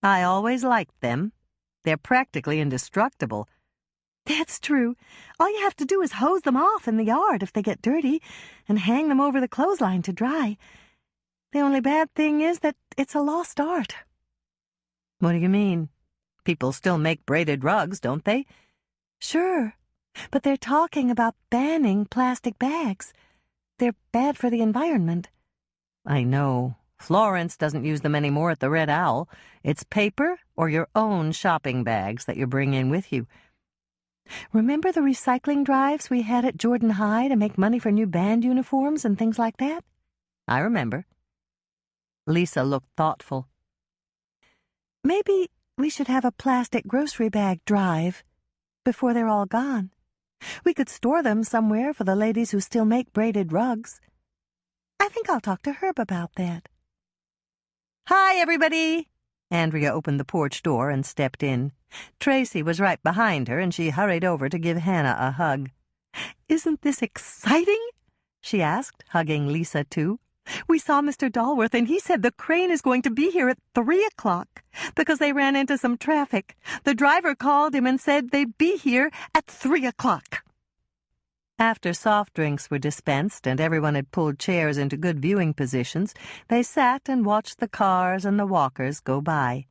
"I always liked them. They're practically indestructible." "That's true. All you have to do is hose them off in the yard if they get dirty, and hang them over the clothesline to dry. The only bad thing is that it's a lost art." "What do you mean? People still make braided rugs, don't they?" "Sure, but they're talking about banning plastic bags. They're bad for the environment." "I know. Florence doesn't use them anymore at the Red Owl. It's paper or your own shopping bags that you bring in with you." "Remember the recycling drives we had at Jordan High to make money for new band uniforms and things like that?" "I remember." Lisa looked thoughtful. "Maybe we should have a plastic grocery bag drive before they're all gone. We could store them somewhere for the ladies who still make braided rugs. I think I'll talk to Herb about that." "Hi, everybody!" Andrea opened the porch door and stepped in. Tracy was right behind her, and she hurried over to give Hannah a hug. "Isn't this exciting?" she asked, hugging Lisa, too. "We saw Mr. Dalworth, and he said the crane is going to be here at 3 o'clock because they ran into some traffic. The driver called him and said they'd be here at 3 o'clock. After soft drinks were dispensed and everyone had pulled chairs into good viewing positions, they sat and watched the cars and the walkers go by.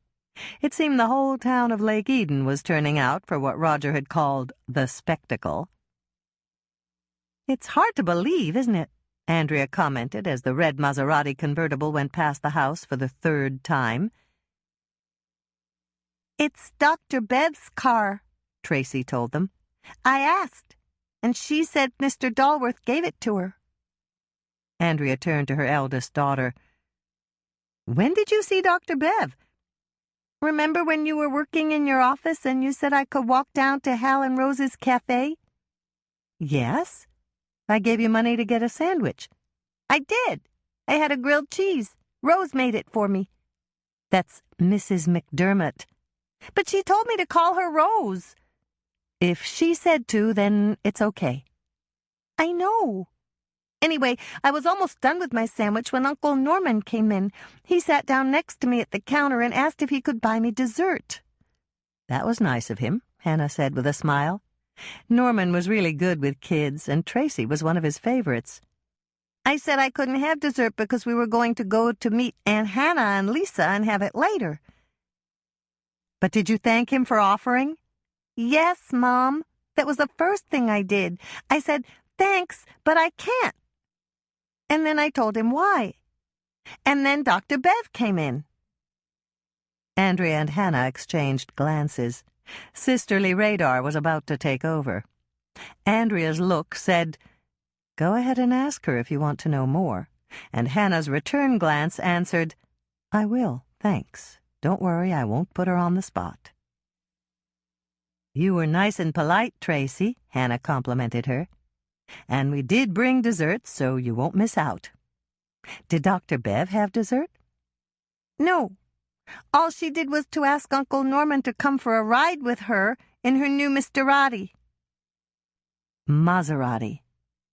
It seemed the whole town of Lake Eden was turning out for what Roger had called the spectacle. "It's hard to believe, isn't it?" Andrea commented as the red Maserati convertible went past the house for the 3rd time. "It's Dr. Bev's car," Tracy told them. "I asked, and she said Mr. Dalworth gave it to her." Andrea turned to her eldest daughter. "When did you see Dr. Bev?" "Remember when you were working in your office and you said I could walk down to Hal and Rose's cafe?" "Yes. I gave you money to get a sandwich." "I did. I had a grilled cheese. Rose made it for me." "That's Mrs. McDermott." "But she told me to call her Rose." "If she said to, then it's okay." "I know. Anyway, I was almost done with my sandwich when Uncle Norman came in. He sat down next to me at the counter and asked if he could buy me dessert." "That was nice of him," Hannah said with a smile. Norman was really good with kids, and Tracy was one of his favorites. "I said I couldn't have dessert because we were going to go to meet Aunt Hannah and Lisa and have it later." "But did you thank him for offering?" "Yes, Mom. That was the first thing I did. I said, 'Thanks, but I can't.' And then I told him why. And then Dr. Bev came in." Andrea and Hannah exchanged glances. Sisterly radar was about to take over. Andrea's look said, "Go ahead and ask her if you want to know more," and Hannah's return glance answered, "I will, thanks. Don't worry, I won't put her on the spot." "You were nice and polite, Tracy," Hannah complimented her. "And we did bring dessert, so you won't miss out. Did Dr. Bev have dessert?" No. All she did was to ask Uncle Norman to come for a ride with her in her new Maserati. Maserati,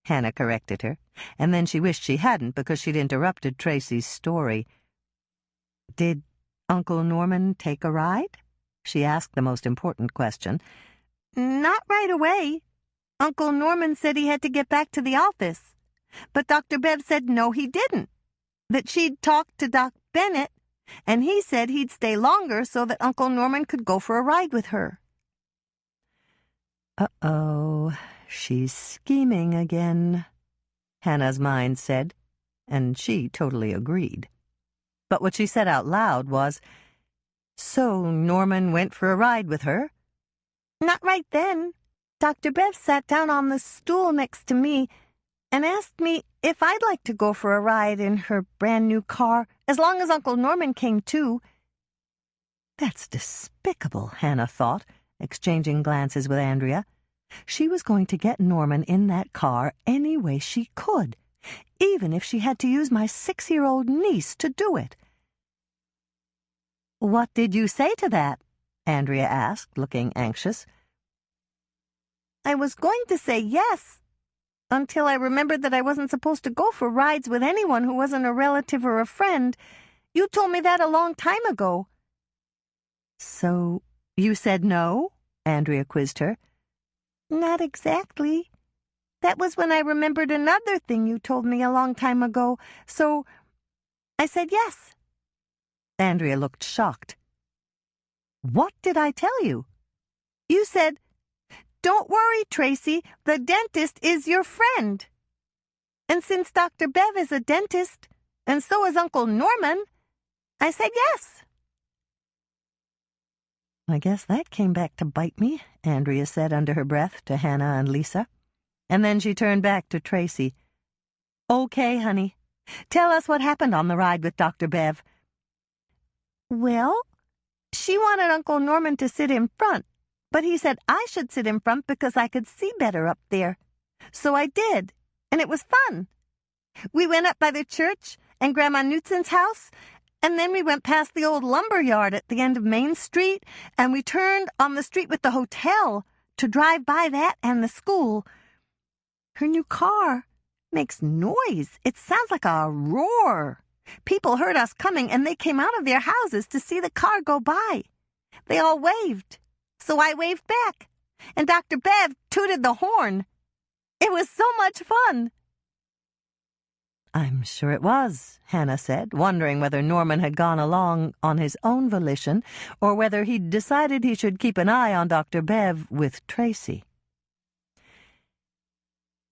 Hannah corrected her, and then she wished she hadn't because she'd interrupted Tracy's story. "Did Uncle Norman take a ride?" She asked the most important question. Not right away. Uncle Norman said he had to get back to the office. But Dr. Bev said no, he didn't. That she'd talked to Doc Bennett, and he said he'd stay longer so that Uncle Norman could go for a ride with her. Uh-oh, she's scheming again, Hannah's mind said, and she totally agreed. But what she said out loud was, "So Norman went for a ride with her?" Not right then. Dr. Bev sat down on the stool next to me and asked me if I'd like to go for a ride in her brand-new car, as long as Uncle Norman came too. That's despicable, Hannah thought, exchanging glances with Andrea. She was going to get Norman in that car any way she could, even if she had to use my 6-year-old niece to do it. "What did you say to that?" Andrea asked, looking anxious. I was going to say yes, until I remembered that I wasn't supposed to go for rides with anyone who wasn't a relative or a friend. You told me that a long time ago. "So you said no?" Andrea quizzed her. Not exactly. That was when I remembered another thing you told me a long time ago, so I said yes. Andrea looked shocked. "What did I tell you?" You said, "Don't worry, Tracy, the dentist is your friend." And since Dr. Bev is a dentist, and so is Uncle Norman, I said yes. "I guess that came back to bite me," Andrea said under her breath to Hannah and Lisa. And then she turned back to Tracy. "Okay, honey. Tell us what happened on the ride with Dr. Bev." Well, she wanted Uncle Norman to sit in front, but he said I should sit in front because I could see better up there. So I did, and it was fun. We went up by the church and Grandma Knutsen's house, and then we went past the old lumber yard at the end of Main Street, and we turned on the street with the hotel to drive by that and the school. Her new car makes noise. It sounds like a roar. People heard us coming, and they came out of their houses to see the car go by. They all waved, so I waved back, and Dr. Bev tooted the horn. It was so much fun. "I'm sure it was," Hannah said, wondering whether Norman had gone along on his own volition or whether he'd decided he should keep an eye on Dr. Bev with Tracy.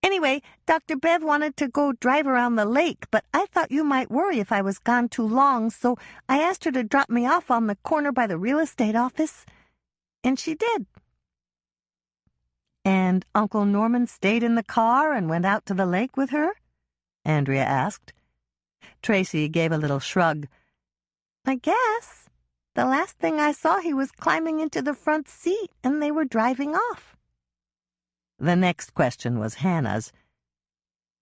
Anyway, Dr. Bev wanted to go drive around the lake, but I thought you might worry if I was gone too long, so I asked her to drop me off on the corner by the real estate office, and she did. "And Uncle Norman stayed in the car and went out to the lake with her?" Andrea asked. Tracy gave a little shrug. I guess. The last thing I saw, he was climbing into the front seat, and they were driving off. The next question was Hannah's.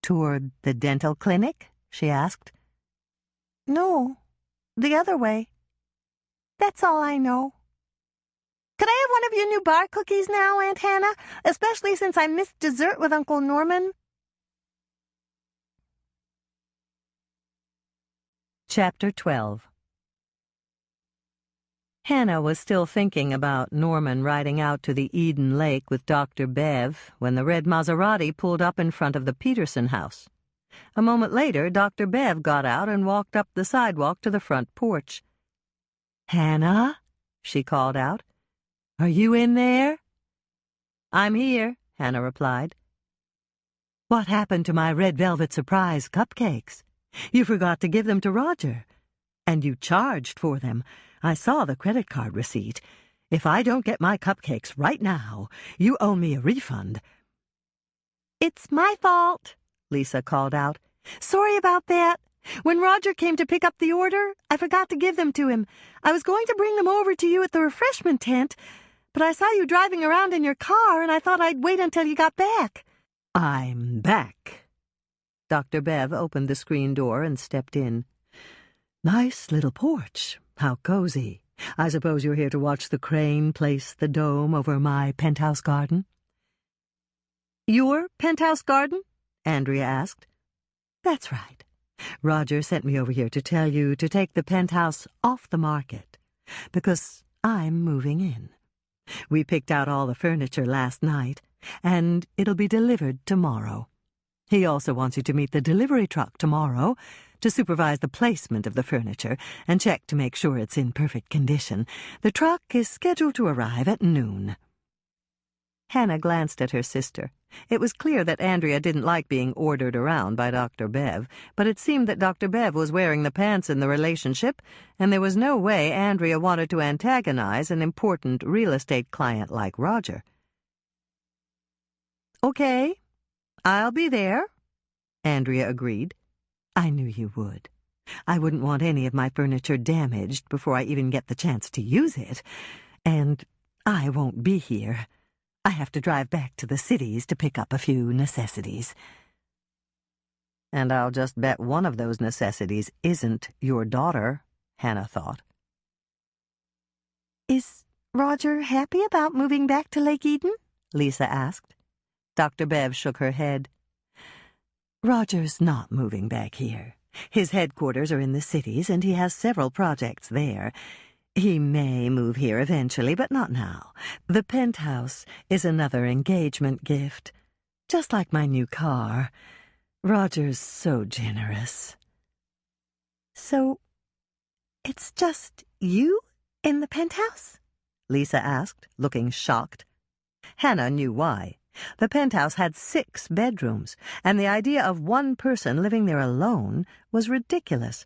"Toward the dental clinic?" she asked. No, the other way. That's all I know. Could I have one of your new bar cookies now, Aunt Hannah? Especially since I missed dessert with Uncle Norman? Chapter 12. Hannah was still thinking about Norman riding out to the Eden Lake with Dr. Bev when the red Maserati pulled up in front of the Peterson house. A moment later, Dr. Bev got out and walked up the sidewalk to the front porch. "Hannah?" she called out. "Are you in there?" "I'm here," Hannah replied. "What happened to my red velvet surprise cupcakes? You forgot to give them to Roger. And you charged for them. I saw the credit card receipt. If I don't get my cupcakes right now, you owe me a refund. It's my fault, Lisa called out. Sorry about that. When Roger came to pick up the order, I forgot to give them to him. I was going to bring them over to you at the refreshment tent, but I saw you driving around in your car, and I thought I'd wait until you got back. I'm back. Dr. Bev opened the screen door and stepped in. Nice little porch. How cozy. I suppose you're here to watch the crane place the dome over my penthouse garden? Your penthouse garden? Andrea asked. That's right. Roger sent me over here to tell you to take the penthouse off the market, because I'm moving in. We picked out all the furniture last night, and it'll be delivered tomorrow. He also wants you to meet the delivery truck tomorrow to supervise the placement of the furniture and check to make sure it's in perfect condition. The truck is scheduled to arrive at noon. Hannah glanced at her sister. It was clear that Andrea didn't like being ordered around by Dr. Bev, but it seemed that Dr. Bev was wearing the pants in the relationship, and there was no way Andrea wanted to antagonize an important real estate client like Roger. Okay, I'll be there, Andrea agreed. I knew you would. I wouldn't want any of my furniture damaged before I even get the chance to use it. And I won't be here. I have to drive back to the cities to pick up a few necessities. And I'll just bet one of those necessities isn't your daughter, Hannah thought. Is Roger happy about moving back to Lake Eden? Lisa asked. Dr. Bev shook her head. Roger's not moving back here. His headquarters are in the cities, and he has several projects there. He may move here eventually, but not now. The penthouse is another engagement gift, just like my new car. Roger's so generous. So, it's just you in the penthouse? Lisa asked, looking shocked. Hannah knew why. The penthouse had 6 bedrooms, and the idea of one person living there alone was ridiculous.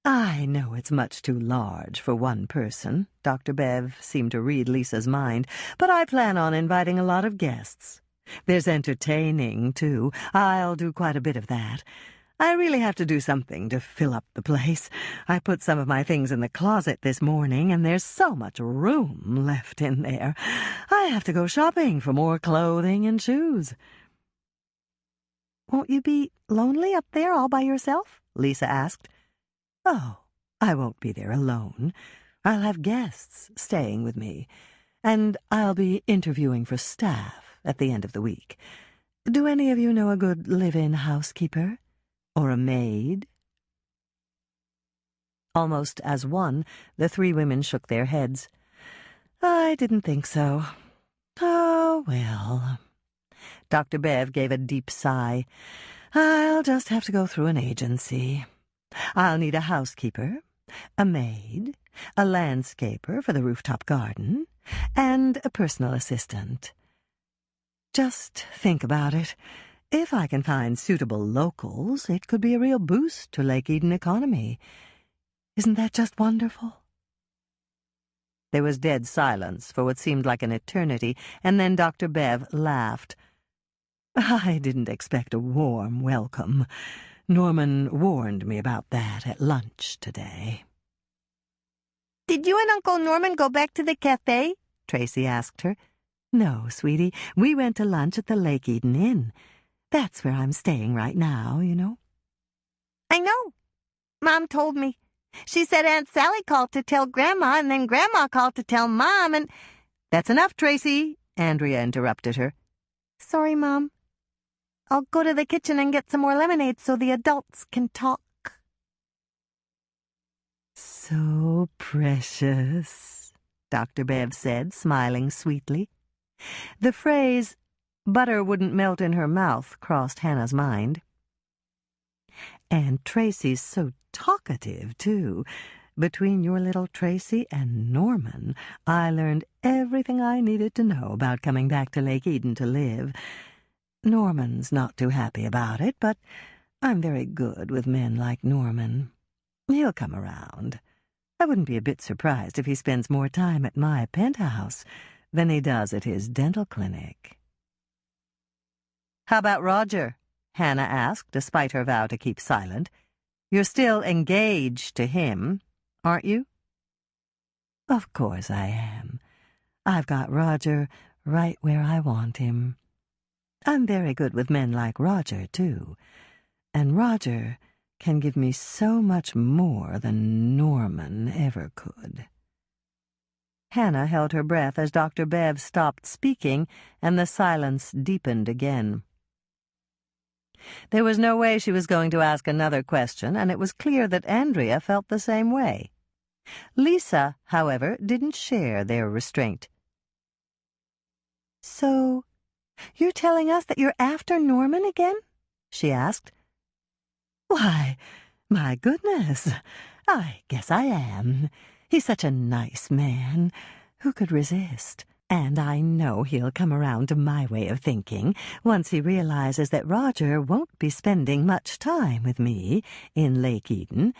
I know it's much too large for one person. Dr. Bev seemed to read Lisa's mind, but I plan on inviting a lot of guests. There's entertaining, too. I'll do quite a bit of that. I really have to do something to fill up the place. I put some of my things in the closet this morning, and there's so much room left in there. I have to go shopping for more clothing and shoes. Won't you be lonely up there all by yourself? Lisa asked. Oh, I won't be there alone. I'll have guests staying with me, and I'll be interviewing for staff at the end of the week. Do any of you know a good live-in housekeeper? Or a maid? Almost as one, the 3 women shook their heads. I didn't think so. Oh, well. Dr. Bev gave a deep sigh. I'll just have to go through an agency. I'll need a housekeeper, a maid, a landscaper for the rooftop garden, and a personal assistant. Just think about it. If I can find suitable locals, it could be a real boost to Lake Eden economy. Isn't that just wonderful? There was dead silence for what seemed like an eternity, and then Dr. Bev laughed. I didn't expect a warm welcome. Norman warned me about that at lunch today. Did you and Uncle Norman go back to the cafe? Tracy asked her. No, sweetie, we went to lunch at the Lake Eden Inn. That's where I'm staying right now, you know. I know. Mom told me. She said Aunt Sally called to tell Grandma, and then Grandma called to tell Mom, and... That's enough, Tracy, Andrea interrupted her. Sorry, Mom. I'll go to the kitchen and get some more lemonade so the adults can talk. So precious, Dr. Bev said, smiling sweetly. The phrase, butter wouldn't melt in her mouth, crossed Hannah's mind. And Tracy's so talkative, too. Between your little Tracy and Norman, I learned everything I needed to know about coming back to Lake Eden to live. Norman's not too happy about it, but I'm very good with men like Norman. He'll come around. I wouldn't be a bit surprised if he spends more time at my penthouse than he does at his dental clinic. How about Roger? Hannah asked, despite her vow to keep silent. You're still engaged to him, aren't you? Of course I am. I've got Roger right where I want him. I'm very good with men like Roger, too. And Roger can give me so much more than Norman ever could. Hannah held her breath as Dr. Bev stopped speaking, and the silence deepened again. There was no way she was going to ask another question, and it was clear that Andrea felt the same way. Lisa, however, didn't share their restraint. So, you're telling us that you're after Norman again? She asked. Why, my goodness, I guess I am. He's such a nice man. Who could resist? And I know he'll come around to my way of thinking once he realizes that Roger won't be spending much time with me in Lake Eden.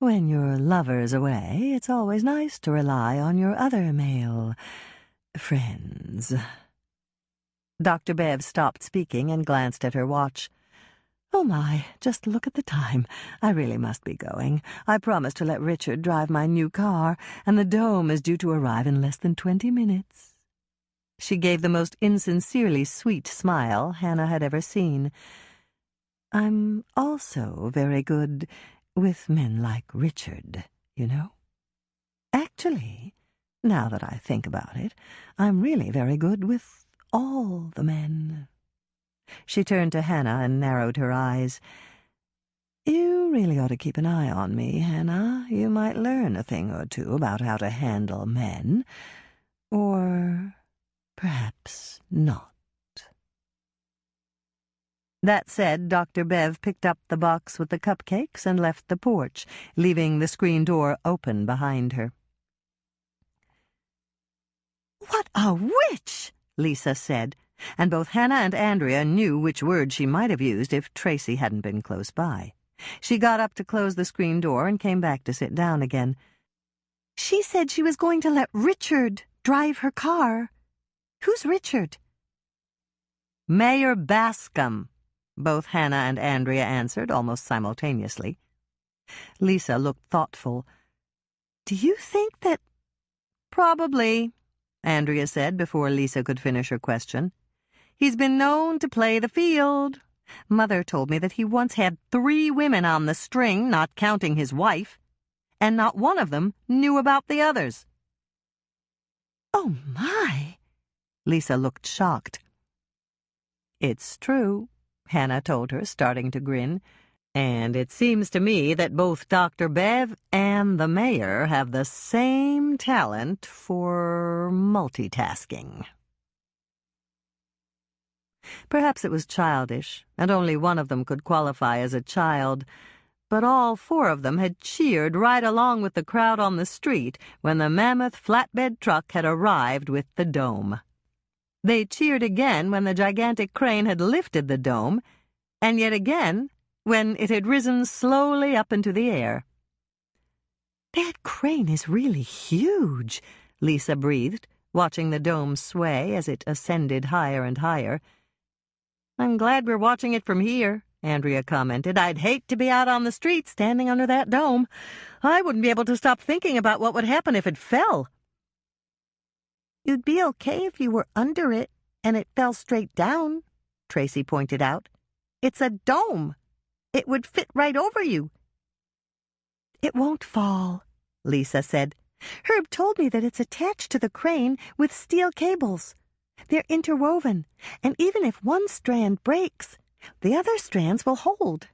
When your lover's away, it's always nice to rely on your other male friends. Dr. Bev stopped speaking and glanced at her watch. Oh my, just look at the time. I really must be going. I promised to let Richard drive my new car, and the dome is due to arrive in less than 20 minutes. She gave the most insincerely sweet smile Hannah had ever seen. I'm also very good with men like Richard, you know. Actually, now that I think about it, I'm really very good with all the men. She turned to Hannah and narrowed her eyes. You really ought to keep an eye on me, Hannah. You might learn a thing or two about how to handle men. Or perhaps not. That said, Dr. Bev picked up the box with the cupcakes and left the porch, leaving the screen door open behind her. What a witch! Lisa said, and both Hannah and Andrea knew which word she might have used if Tracy hadn't been close by. She got up to close the screen door and came back to sit down again. She said she was going to let Richard drive her car. Who's Richard? Mayor Bascom, both Hannah and Andrea answered almost simultaneously. Lisa looked thoughtful. Do you think that... Probably, Andrea said before Lisa could finish her question. He's been known to play the field. Mother told me that he once had 3 women on the string, not counting his wife, and not one of them knew about the others. Oh, my! Lisa looked shocked. It's true, Hannah told her, starting to grin. And it seems to me that both Dr. Bev and the mayor have the same talent for multitasking. Perhaps it was childish, and only one of them could qualify as a child, but all 4 of them had cheered right along with the crowd on the street when the mammoth flatbed truck had arrived with the dome. They cheered again when the gigantic crane had lifted the dome, and yet again when it had risen slowly up into the air. That crane is really huge, Lisa breathed, watching the dome sway as it ascended higher and higher. I'm glad we're watching it from here, Andrea commented. I'd hate to be out on the street standing under that dome. I wouldn't be able to stop thinking about what would happen if it fell. You'd be okay if you were under it and it fell straight down, Tracy pointed out. It's a dome. It would fit right over you. It won't fall, Lisa said. Herb told me that it's attached to the crane with steel cables. They're interwoven, and even if one strand breaks, the other strands will hold.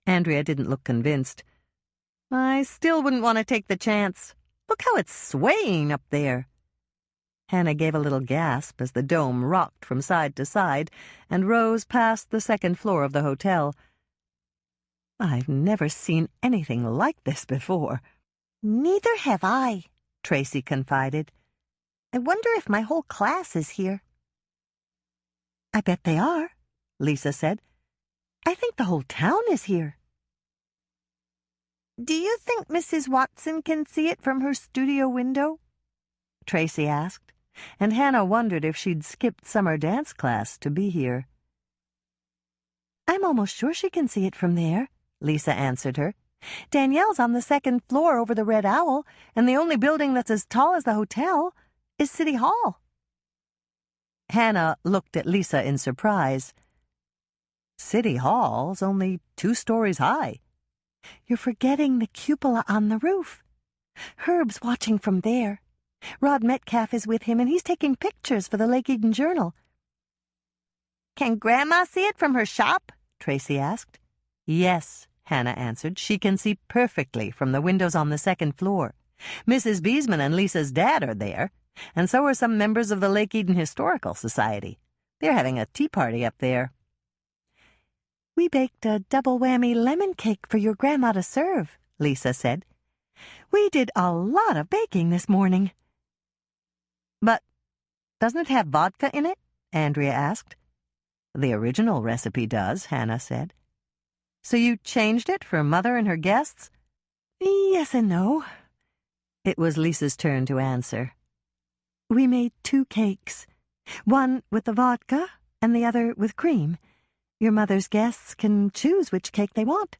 Andrea didn't look convinced. I still wouldn't want to take the chance. Look how it's swaying up there. Hannah gave a little gasp as the dome rocked from side to side and rose past the 2nd floor of the hotel. I've never seen anything like this before. Neither have I, Tracy confided. I wonder if my whole class is here. I bet they are, Lisa said. I think the whole town is here. Do you think Mrs. Watson can see it from her studio window? Tracy asked. and Hannah wondered if she'd skipped summer dance class to be here. I'm almost sure she can see it from there, Lisa answered her. Danielle's on the second floor over the Red Owl, and the only building that's as tall as the hotel is City Hall. Hannah looked at Lisa in surprise. City Hall's only 2 stories high. You're forgetting the cupola on the roof. Herb's watching from there. Rod Metcalf is with him, and he's taking pictures for the Lake Eden Journal. Can Grandma see it from her shop? Tracy asked. Yes, Hannah answered. She can see perfectly from the windows on the second floor. Mrs. Beesman and Lisa's dad are there, and so are some members of the Lake Eden Historical Society. They're having a tea party up there. We baked a double whammy lemon cake for your grandma to serve, Lisa said. We did a lot of baking this morning. But doesn't it have vodka in it? Andrea asked. The original recipe does, Hannah said. So you changed it for Mother and her guests? Yes and no. It was Lisa's turn to answer. We made 2 cakes, one with the vodka and the other with cream. Your mother's guests can choose which cake they want.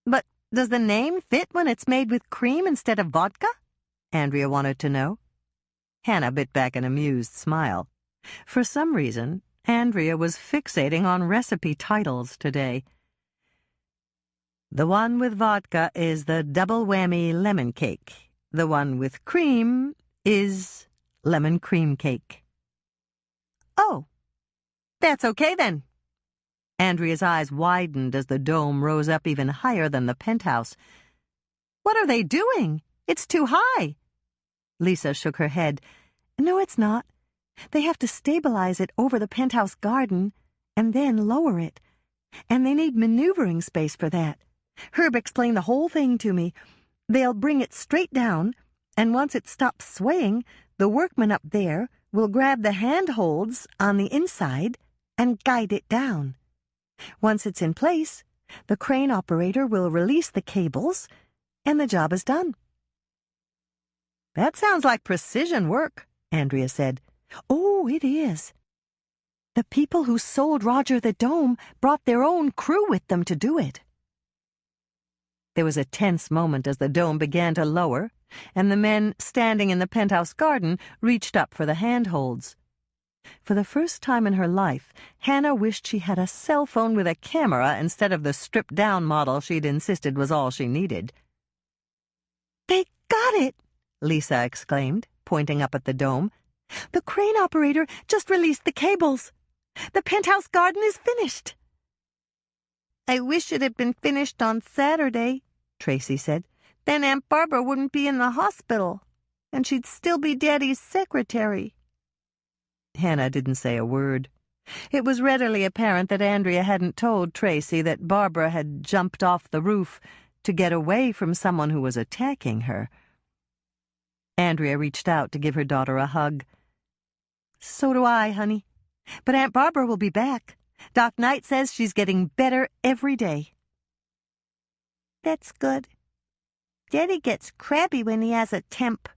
But does the name fit when it's made with cream instead of vodka? Andrea wanted to know. Hannah bit back an amused smile. For some reason, Andrea was fixating on recipe titles today. The one with vodka is the double whammy lemon cake. The one with cream is lemon cream cake. Oh, that's okay then. Andrea's eyes widened as the dome rose up even higher than the penthouse. What are they doing? It's too high. Lisa shook her head. No, it's not. They have to stabilize it over the penthouse garden and then lower it. And they need maneuvering space for that. Herb explained the whole thing to me. They'll bring it straight down, and once it stops swaying, the workmen up there will grab the handholds on the inside and guide it down. Once it's in place, the crane operator will release the cables, and the job is done. That sounds like precision work, Andrea said. Oh, it is. The people who sold Roger the dome brought their own crew with them to do it. There was a tense moment as the dome began to lower, and the men standing in the penthouse garden reached up for the handholds. For the first time in her life, Hannah wished she had a cell phone with a camera instead of the stripped-down model she'd insisted was all she needed. They got it, Lisa exclaimed, pointing up at the dome. The crane operator just released the cables. The penthouse garden is finished. I wish it had been finished on Saturday, Tracy said. Then Aunt Barbara wouldn't be in the hospital, and she'd still be Daddy's secretary. Hannah didn't say a word. It was readily apparent that Andrea hadn't told Tracy that Barbara had jumped off the roof to get away from someone who was attacking her. Andrea reached out to give her daughter a hug. So do I, honey. But Aunt Barbara will be back. Doc Knight says she's getting better every day. That's good. Daddy gets crabby when he has a temp.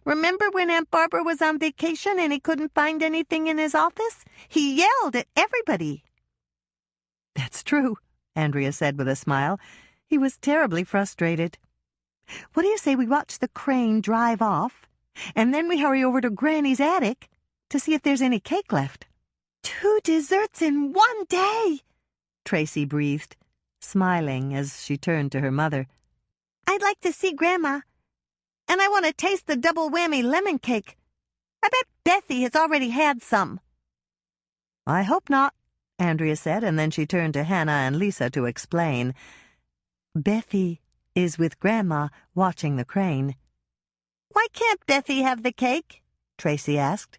Remember when Aunt Barbara was on vacation and he couldn't find anything in his office? He yelled at everybody. That's true, Andrea said with a smile. He was terribly frustrated. What do you say we watch the crane drive off, and then we hurry over to Granny's attic to see if there's any cake left? 2 desserts in one day, Tracy breathed, smiling as she turned to her mother. I'd like to see Grandma, and I want to taste the double whammy lemon cake. I bet Bethy has already had some. I hope not, Andrea said, and then she turned to Hannah and Lisa to explain. Bethy is with Grandma watching the crane. Why can't Bethy have the cake? Tracy asked.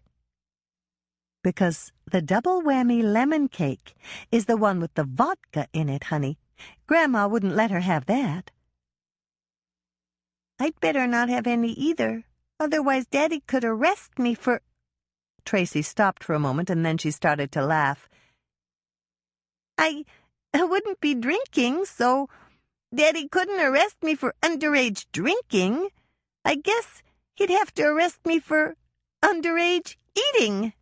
Because the double whammy lemon cake is the one with the vodka in it, honey. Grandma wouldn't let her have that. I'd better not have any either, otherwise Daddy could arrest me for... Tracy stopped for a moment and then she started to laugh. I wouldn't be drinking, so Daddy couldn't arrest me for underage drinking. I guess he'd have to arrest me for underage eating.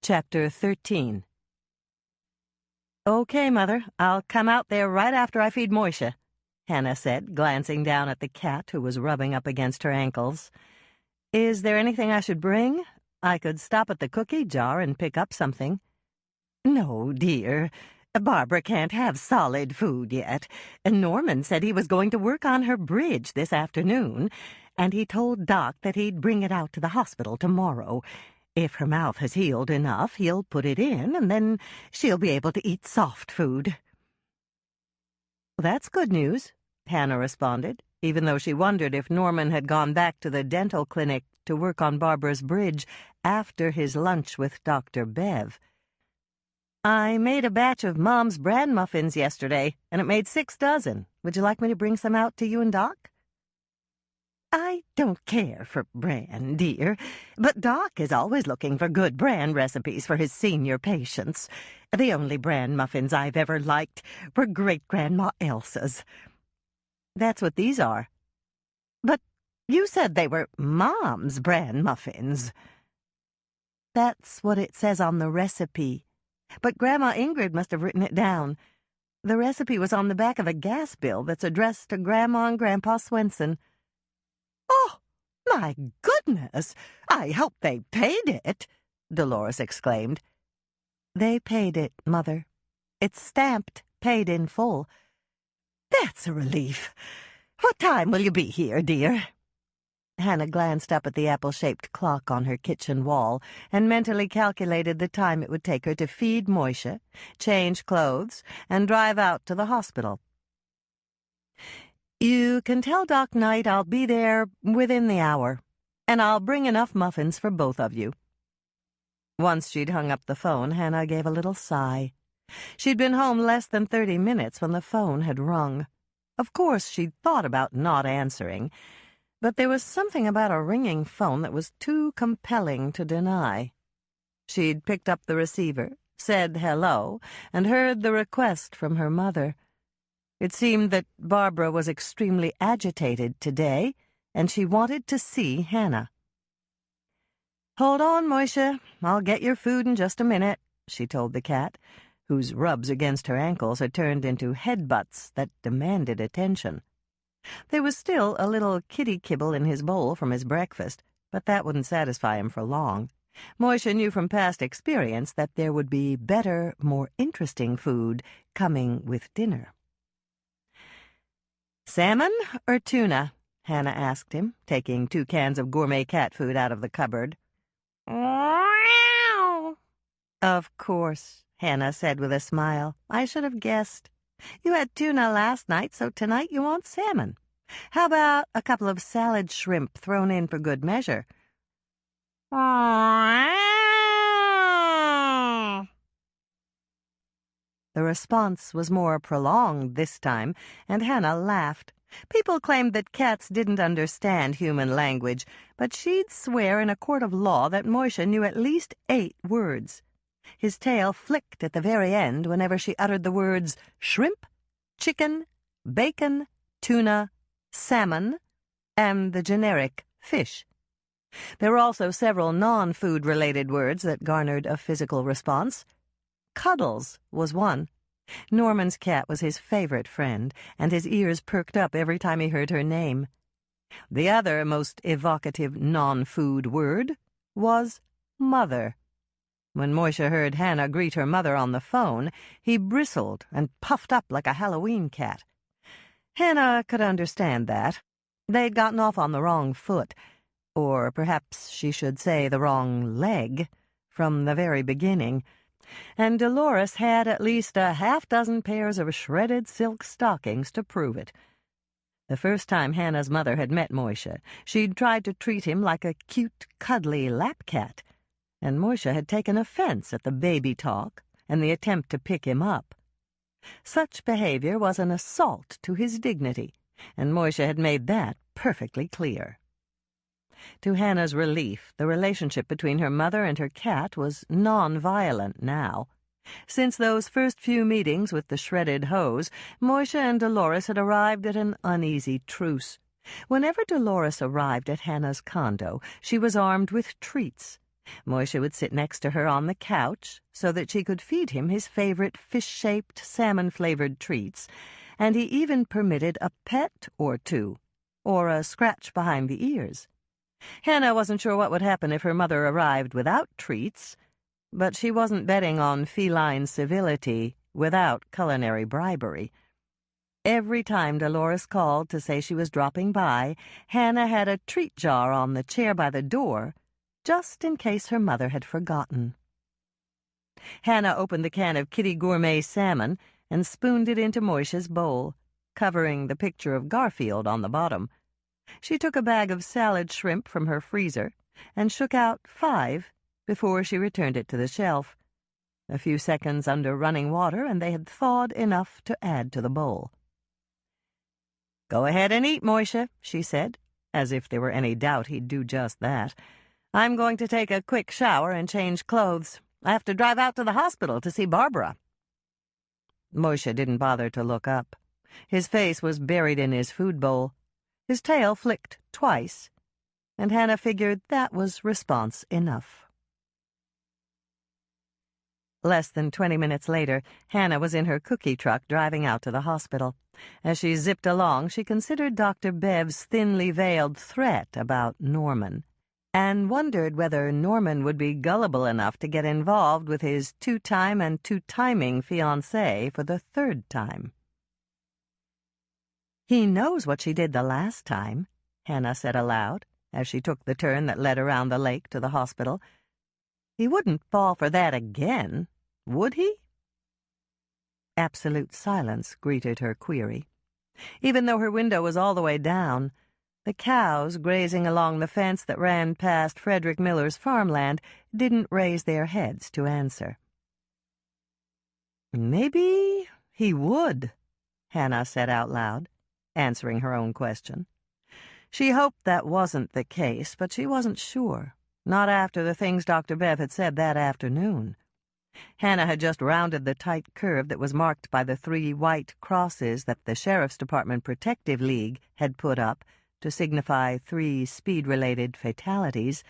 Chapter 13. "Okay, Mother, I'll come out there right after I feed Moisha," Hannah said, glancing down at the cat who was rubbing up against her ankles. "Is there anything I should bring? I could stop at the cookie jar and pick up something." "No, dear. Barbara can't have solid food yet. Norman said he was going to work on her bridge this afternoon, and he told Doc that he'd bring it out to the hospital tomorrow. If her mouth has healed enough, he'll put it in, and then she'll be able to eat soft food." "That's good news," Hannah responded, even though she wondered if Norman had gone back to the dental clinic to work on Barbara's bridge after his lunch with Dr. Bev. "I made a batch of Mom's bran muffins yesterday, and it made 6 dozen. Would you like me to bring some out to you and Doc?" "I don't care for bran, dear, but Doc is always looking for good bran recipes for his senior patients. The only bran muffins I've ever liked were Great-Grandma Elsa's." "That's what these are." "But you said they were Mom's bran muffins." "That's what it says on the recipe. But Grandma Ingrid must have written it down. The recipe was on the back of a gas bill that's addressed to Grandma and Grandpa Swensen." "Oh, my goodness! I hope they paid it," Dolores exclaimed. "They paid it, Mother. It's stamped, paid in full." "That's a relief. What time will you be here, dear?" Hannah glanced up at the apple-shaped clock on her kitchen wall and mentally calculated the time it would take her to feed Moisha, change clothes, and drive out to the hospital. "You can tell Doc Knight I'll be there within the hour, and I'll bring enough muffins for both of you." Once she'd hung up the phone, Hannah gave a little sigh. She'd been home less than 30 minutes when the phone had rung. Of course, she'd thought about not answering, but there was something about a ringing phone that was too compelling to deny. She'd picked up the receiver, said hello, and heard the request from her mother. It seemed that Barbara was extremely agitated today, and she wanted to see Hannah. "Hold on, Moisha. I'll get your food in just a minute," she told the cat, whose rubs against her ankles had turned into headbutts that demanded attention. There was still a little kitty kibble in his bowl from his breakfast, but that wouldn't satisfy him for long. Moisha knew from past experience that there would be better, more interesting food coming with dinner. "Salmon or tuna?" Hannah asked him, taking 2 cans of gourmet cat food out of the cupboard. "Of course," Hannah said with a smile. "I should have guessed. You had tuna last night, so tonight you want salmon. How about a couple of salad shrimp thrown in for good measure?" The response was more prolonged this time, and Hannah laughed. People claimed that cats didn't understand human language, but she'd swear in a court of law that Moisha knew at least 8 words. His tail flicked at the very end whenever she uttered the words shrimp, chicken, bacon, tuna, salmon, and the generic fish. There were also several non-food-related words that garnered a physical response. Cuddles was one. Norman's cat was his favorite friend, and his ears perked up every time he heard her name. The other most evocative non-food word was mother. When Moisha heard Hannah greet her mother on the phone, he bristled and puffed up like a Halloween cat. Hannah could understand that. They'd gotten off on the wrong foot, or perhaps she should say the wrong leg, from the very beginning. And Dolores had at least a half-dozen pairs of shredded silk stockings to prove it. The first time Hannah's mother had met Moisha, she'd tried to treat him like a cute, cuddly lap cat, and Moisha had taken offense at the baby talk and the attempt to pick him up. Such behavior was an assault to his dignity, and Moisha had made that perfectly clear. To Hannah's relief, the relationship between her mother and her cat was non-violent now. Since those first few meetings with the shredded hose, Moisha and Dolores had arrived at an uneasy truce. Whenever Dolores arrived at Hannah's condo, she was armed with treats. Moisha would sit next to her on the couch so that she could feed him his favorite fish-shaped, salmon-flavored treats, and he even permitted a pet or two, or a scratch behind the ears. Hannah wasn't sure what would happen if her mother arrived without treats, but she wasn't betting on feline civility without culinary bribery. Every time Dolores called to say she was dropping by, Hannah had a treat jar on the chair by the door, just in case her mother had forgotten. Hannah opened the can of Kitty Gourmet salmon and spooned it into Moisha's bowl, covering the picture of Garfield on the bottom. She took a bag of salad shrimp from her freezer and shook out 5 before she returned it to the shelf. A few seconds under running water, and they had thawed enough to add to the bowl. "Go ahead and eat, Moisha," she said, as if there were any doubt he'd do just that. "I'm going to take a quick shower and change clothes. I have to drive out to the hospital to see Barbara." Moisha didn't bother to look up. His face was buried in his food bowl. His tail flicked twice, and Hannah figured that was response enough. Less than 20 minutes later, Hannah was in her cookie truck driving out to the hospital. As she zipped along, she considered Dr. Bev's thinly veiled threat about Norman, and wondered whether Norman would be gullible enough to get involved with his two-time and two-timing fiancée for the 3rd time. "He knows what she did the last time," Hannah said aloud, as she took the turn that led around the lake to the hospital. "He wouldn't fall for that again, would he?" Absolute silence greeted her query. Even though her window was all the way down, the cows grazing along the fence that ran past Frederick Miller's farmland didn't raise their heads to answer. "Maybe he would," Hannah said out loud, answering her own question. She hoped that wasn't the case, but she wasn't sure, not after the things Dr. Bev had said that afternoon. Hannah had just rounded the tight curve that was marked by the 3 white crosses that the Sheriff's Department Protective League had put up to signify 3 speed-related fatalities,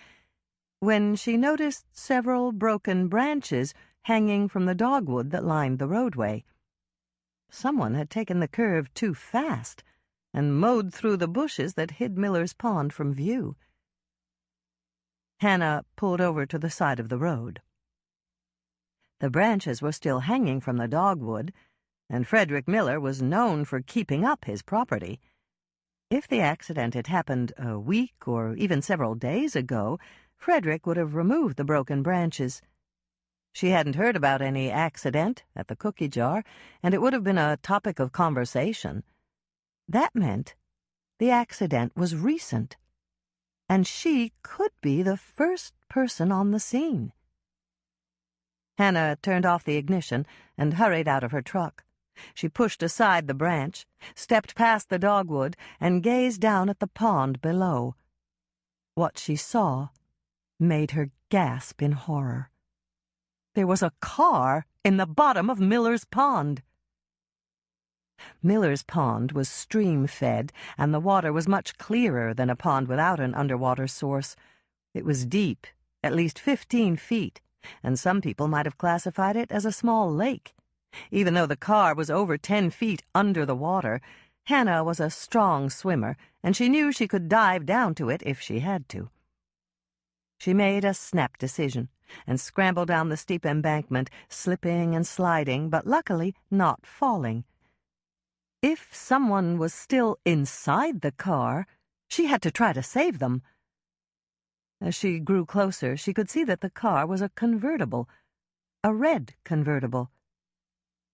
when she noticed several broken branches hanging from the dogwood that lined the roadway. Someone had taken the curve too fast and mowed through the bushes that hid Miller's pond from view. Hannah pulled over to the side of the road. The branches were still hanging from the dogwood, and Frederick Miller was known for keeping up his property. If the accident had happened a week or even several days ago, Frederick would have removed the broken branches. She hadn't heard about any accident at the cookie jar, and it would have been a topic of conversation. That meant the accident was recent, and she could be the first person on the scene. Hannah turned off the ignition and hurried out of her truck. She pushed aside the branch, stepped past the dogwood, and gazed down at the pond below. What she saw made her gasp in horror. There was a car in the bottom of Miller's pond. Miller's pond was stream-fed, and the water was much clearer than a pond without an underwater source. It was deep, at least 15 feet, and some people might have classified it as a small lake. Even though the car was over 10 feet under the water, Hannah was a strong swimmer, and she knew she could dive down to it if she had to. She made a snap decision and scrambled down the steep embankment, slipping and sliding, but luckily not falling. If someone was still inside the car, she had to try to save them. As she grew closer, she could see that the car was a convertible, a red convertible.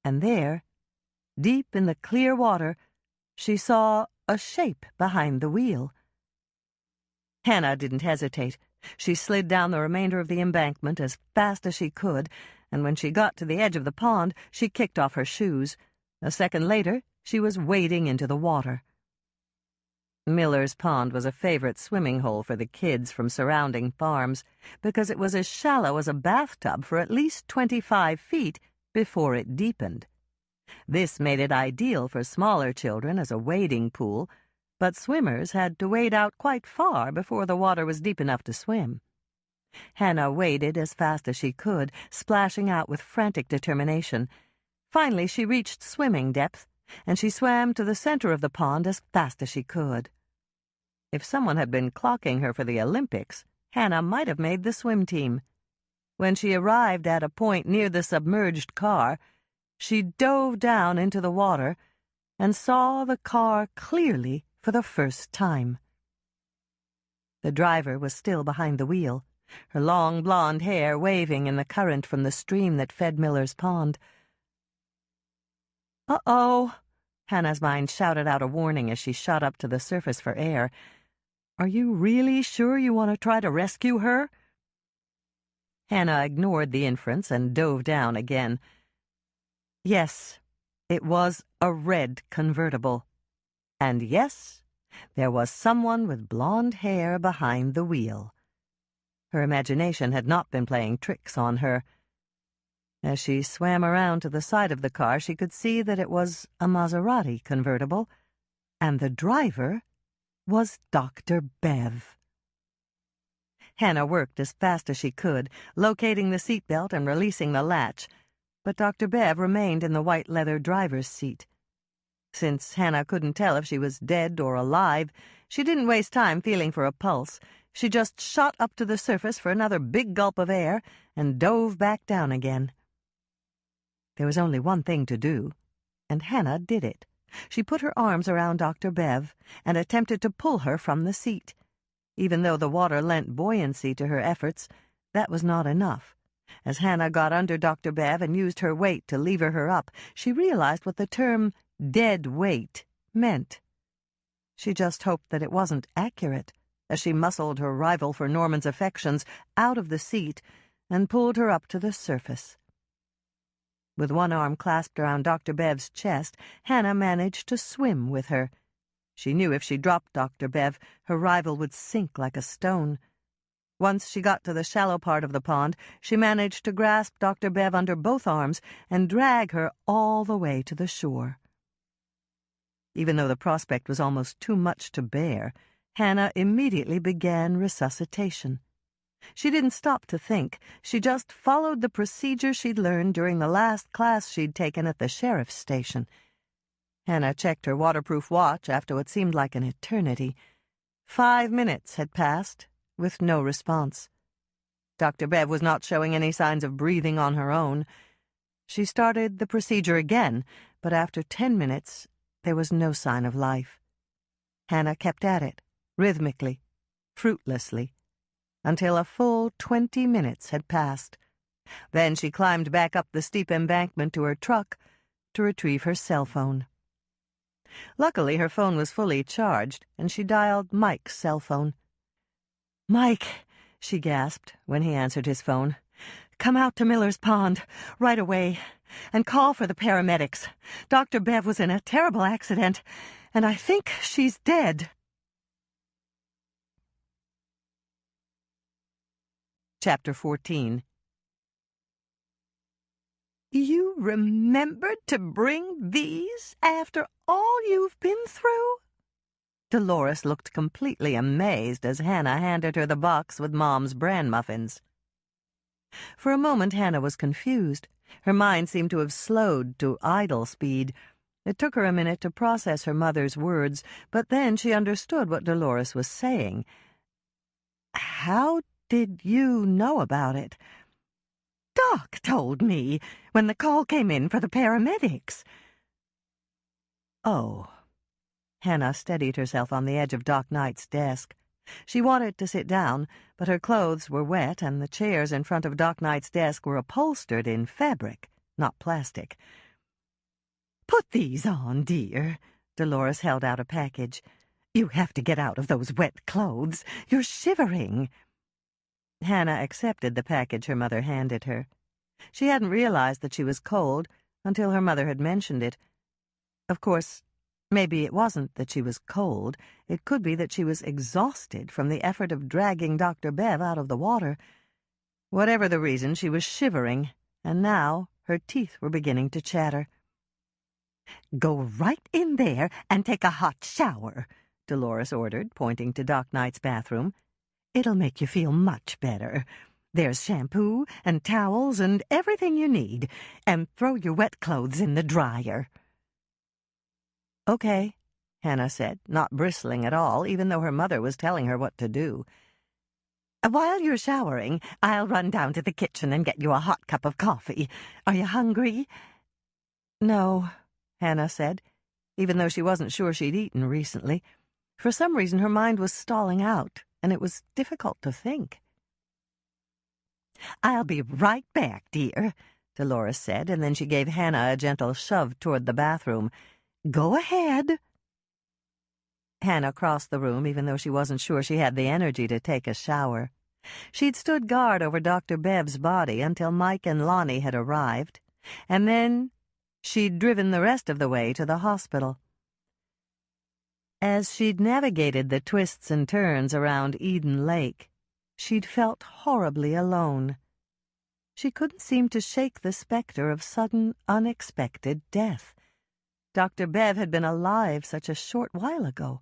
And there, deep in the clear water, she saw a shape behind the wheel. Hannah didn't hesitate. She slid down the remainder of the embankment as fast as she could, and when she got to the edge of the pond, she kicked off her shoes. A second later, she was wading into the water. Miller's pond was a favorite swimming hole for the kids from surrounding farms because it was as shallow as a bathtub for at least 25 feet before it deepened. This made it ideal for smaller children as a wading pool, but swimmers had to wade out quite far before the water was deep enough to swim. Hannah waded as fast as she could, splashing out with frantic determination. Finally, she reached swimming depth, and she swam to the center of the pond as fast as she could. If someone had been clocking her for the Olympics, Hannah might have made the swim team. When she arrived at a point near the submerged car, she dove down into the water and saw the car clearly for the first time. The driver was still behind the wheel, her long blonde hair waving in the current from the stream that fed Miller's Pond. "Uh-oh," Hannah's mind shouted out a warning as she shot up to the surface for air. "Are you really sure you want to try to rescue her?" Hannah ignored the inference and dove down again. Yes, it was a red convertible. And yes, there was someone with blonde hair behind the wheel. Her imagination had not been playing tricks on her. As she swam around to the side of the car, she could see that it was a Maserati convertible, and the driver was Dr. Bev. Hannah worked as fast as she could, locating the seatbelt and releasing the latch, but Dr. Bev remained in the white leather driver's seat. Since Hannah couldn't tell if she was dead or alive, she didn't waste time feeling for a pulse. She just shot up to the surface for another big gulp of air and dove back down again. There was only one thing to do, and Hannah did it. She put her arms around Dr. Bev and attempted to pull her from the seat. Even though the water lent buoyancy to her efforts, that was not enough. As Hannah got under Dr. Bev and used her weight to lever her up, she realized what the term dead weight meant. She just hoped that it wasn't accurate, as she muscled her rival for Norman's affections out of the seat and pulled her up to the surface. With one arm clasped around Dr. Bev's chest, Hannah managed to swim with her. She knew if she dropped Dr. Bev, her rival would sink like a stone. Once she got to the shallow part of the pond, she managed to grasp Dr. Bev under both arms and drag her all the way to the shore. Even though the prospect was almost too much to bear, Hannah immediately began resuscitation. She didn't stop to think. She just followed the procedure she'd learned during the last class she'd taken at the sheriff's station. Hannah checked her waterproof watch after what seemed like an eternity. 5 minutes had passed, with no response. Dr. Bev was not showing any signs of breathing on her own. She started the procedure again, but after 10 minutes, there was no sign of life. Hannah kept at it, rhythmically, fruitlessly, until a full 20 minutes had passed. Then she climbed back up the steep embankment to her truck to retrieve her cell phone. Luckily, her phone was fully charged, and she dialed Mike's cell phone. "Mike," she gasped when he answered his phone, "come out to Miller's Pond, right away, and call for the paramedics. Dr. Bev was in a terrible accident, and I think she's dead." Chapter 14. "You remembered to bring these after all you've been through?" Dolores looked completely amazed as Hannah handed her the box with Mom's bran muffins. For a moment, Hannah was confused. Her mind seemed to have slowed to idle speed. It took her a minute to process her mother's words, but then she understood what Dolores was saying. "How did you know about it?" "Doc told me when the call came in for the paramedics." "Oh." Hannah steadied herself on the edge of Doc Knight's desk. She wanted to sit down, but her clothes were wet, and the chairs in front of Doc Knight's desk were upholstered in fabric, not plastic. "Put these on, dear." Dolores held out a package. "You have to get out of those wet clothes. You're shivering." Hannah accepted the package her mother handed her. She hadn't realized that she was cold until her mother had mentioned it. Of course, maybe it wasn't that she was cold. It could be that she was exhausted from the effort of dragging Dr. Bev out of the water. Whatever the reason, she was shivering, and now her teeth were beginning to chatter. "Go right in there and take a hot shower," Dolores ordered, pointing to Doc Knight's bathroom. "It'll make you feel much better. There's shampoo and towels and everything you need, and throw your wet clothes in the dryer." "Okay," Hannah said, not bristling at all, even though her mother was telling her what to do. "While you're showering, I'll run down to the kitchen and get you a hot cup of coffee. Are you hungry?" "No," Hannah said, even though she wasn't sure she'd eaten recently. For some reason, her mind was stalling out, and it was difficult to think. "I'll be right back, dear," Dolores said, and then she gave Hannah a gentle shove toward the bathroom. "Go ahead." Hannah crossed the room, even though she wasn't sure she had the energy to take a shower. She'd stood guard over Dr. Bev's body until Mike and Lonnie had arrived, and then she'd driven the rest of the way to the hospital. As she'd navigated the twists and turns around Eden Lake, she'd felt horribly alone. She couldn't seem to shake the specter of sudden, unexpected death. Dr. Bev had been alive such a short while ago,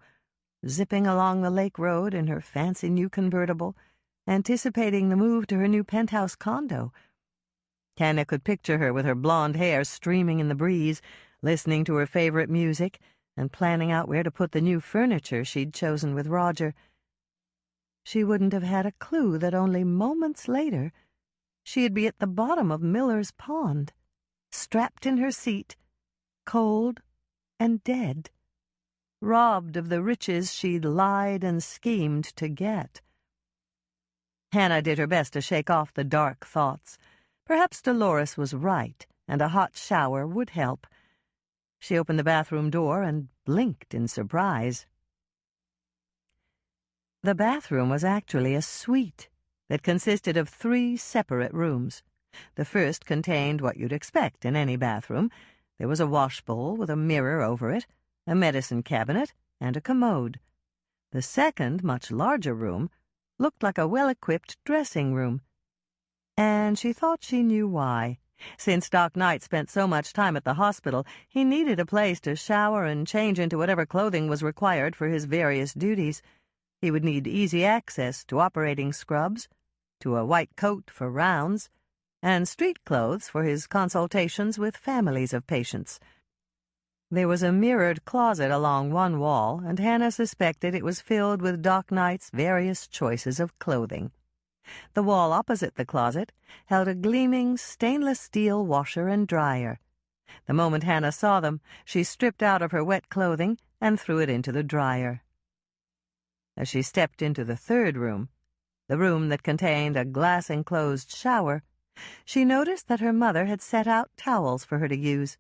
zipping along the lake road in her fancy new convertible, anticipating the move to her new penthouse condo. Hannah could picture her with her blonde hair streaming in the breeze, listening to her favorite music, and planning out where to put the new furniture she'd chosen with Roger. She wouldn't have had a clue that only moments later she'd be at the bottom of Miller's Pond, strapped in her seat, cold and dead, robbed of the riches she'd lied and schemed to get. Hannah did her best to shake off the dark thoughts. Perhaps Dolores was right, and a hot shower would help. She opened the bathroom door and blinked in surprise. The bathroom was actually a suite that consisted of 3 separate rooms. The first contained what you'd expect in any bathroom. There was a washbowl with a mirror over it, a medicine cabinet, and a commode. The second, much larger room looked like a well-equipped dressing room. And she thought she knew why. Since Doc Knight spent so much time at the hospital, he needed a place to shower and change into whatever clothing was required for his various duties. He would need easy access to operating scrubs, to a white coat for rounds, and street clothes for his consultations with families of patients. There was a mirrored closet along one wall, and Hannah suspected it was filled with Doc Knight's various choices of clothing. The wall opposite the closet held a gleaming stainless steel washer and dryer. The moment Hannah saw them, she stripped out of her wet clothing and threw it into the dryer. As she stepped into the third room, the room that contained a glass-enclosed shower, she noticed that her mother had set out towels for her to use.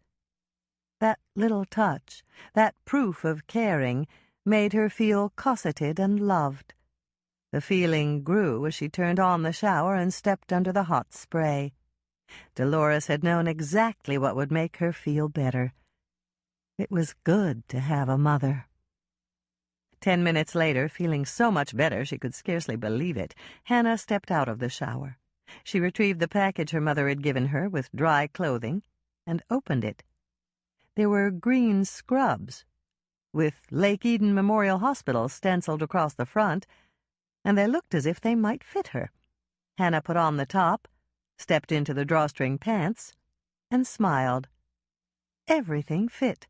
That little touch, that proof of caring, made her feel cosseted and loved. The feeling grew as she turned on the shower and stepped under the hot spray. Dolores had known exactly what would make her feel better. It was good to have a mother. 10 minutes later, feeling so much better she could scarcely believe it, Hannah stepped out of the shower. She retrieved the package her mother had given her with dry clothing and opened it. There were green scrubs, with Lake Eden Memorial Hospital stenciled across the front, and they looked as if they might fit her. Hannah put on the top, stepped into the drawstring pants, and smiled. Everything fit.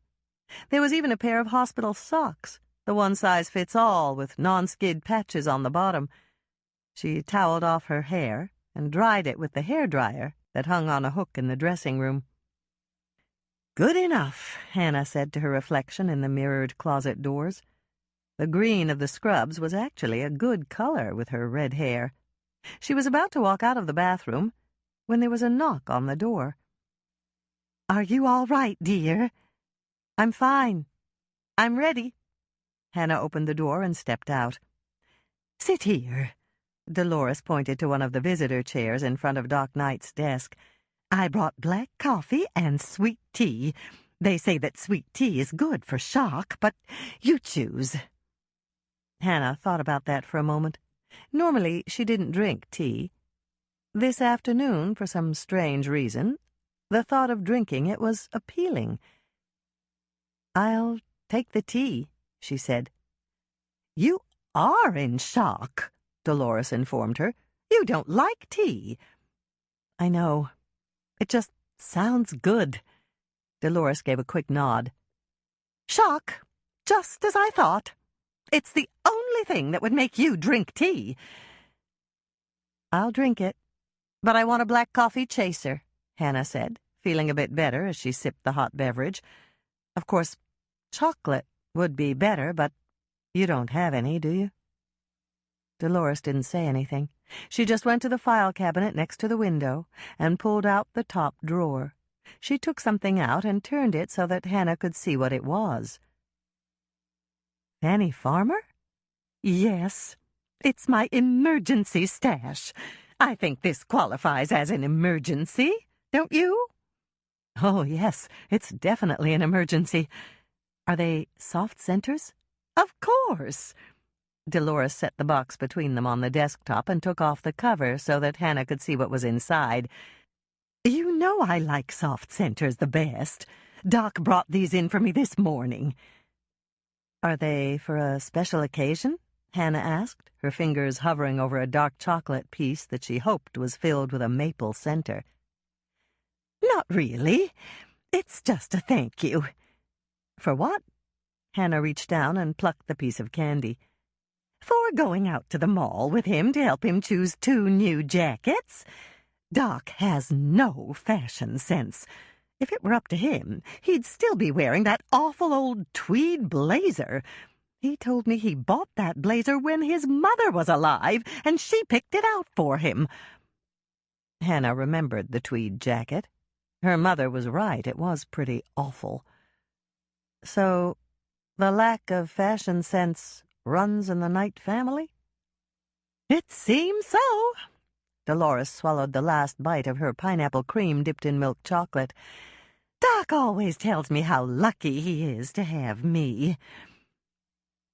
There was even a pair of hospital socks, the one-size-fits-all with non-skid patches on the bottom. She toweled off her hair and dried it with the hairdryer that hung on a hook in the dressing room. "Good enough," Hannah said to her reflection in the mirrored closet doors. The green of the scrubs was actually a good color with her red hair. She was about to walk out of the bathroom when there was a knock on the door. "Are you all right, dear?" "I'm fine. I'm ready." Hannah opened the door and stepped out. "Sit here." Dolores pointed to one of the visitor chairs in front of Doc Knight's desk. "I brought black coffee and sweet tea. They say that sweet tea is good for shock, but you choose." Hannah thought about that for a moment. Normally, she didn't drink tea. This afternoon, for some strange reason, the thought of drinking it was appealing. "I'll take the tea," she said. You are in shock, Dolores informed her. You don't like tea. I know. It just sounds good. Dolores gave a quick nod. Shock, just as I thought. It's the only thing that would make you drink tea. I'll drink it, but I want a black coffee chaser, Hannah said, feeling a bit better as she sipped the hot beverage. Of course, chocolate would be better, but you don't have any, do you? Dolores didn't say anything. She just went to the file cabinet next to the window and pulled out the top drawer. She took something out and turned it so that Hannah could see what it was. Fanny Farmer? Yes, it's my emergency stash. I think this qualifies as an emergency, don't you? Oh, yes, it's definitely an emergency. Are they soft centers? Of course. Dolores set the box between them on the desktop and took off the cover so that Hannah could see what was inside. You know I like soft centers the best. Doc brought these in for me this morning. Are they for a special occasion? Hannah asked, her fingers hovering over a dark chocolate piece that she hoped was filled with a maple center. Not really. It's just a thank you. For what? Hannah reached down and plucked the piece of candy. For going out to the mall with him to help him choose 2 new jackets. Doc has no fashion sense. If it were up to him, he'd still be wearing that awful old tweed blazer. He told me he bought that blazer when his mother was alive, and she picked it out for him. Hannah remembered the tweed jacket. Her mother was right, it was pretty awful. So, the lack of fashion sense runs in the Knight family? It seems so. Dolores swallowed the last bite of her pineapple cream dipped in milk chocolate. Doc always tells me how lucky he is to have me.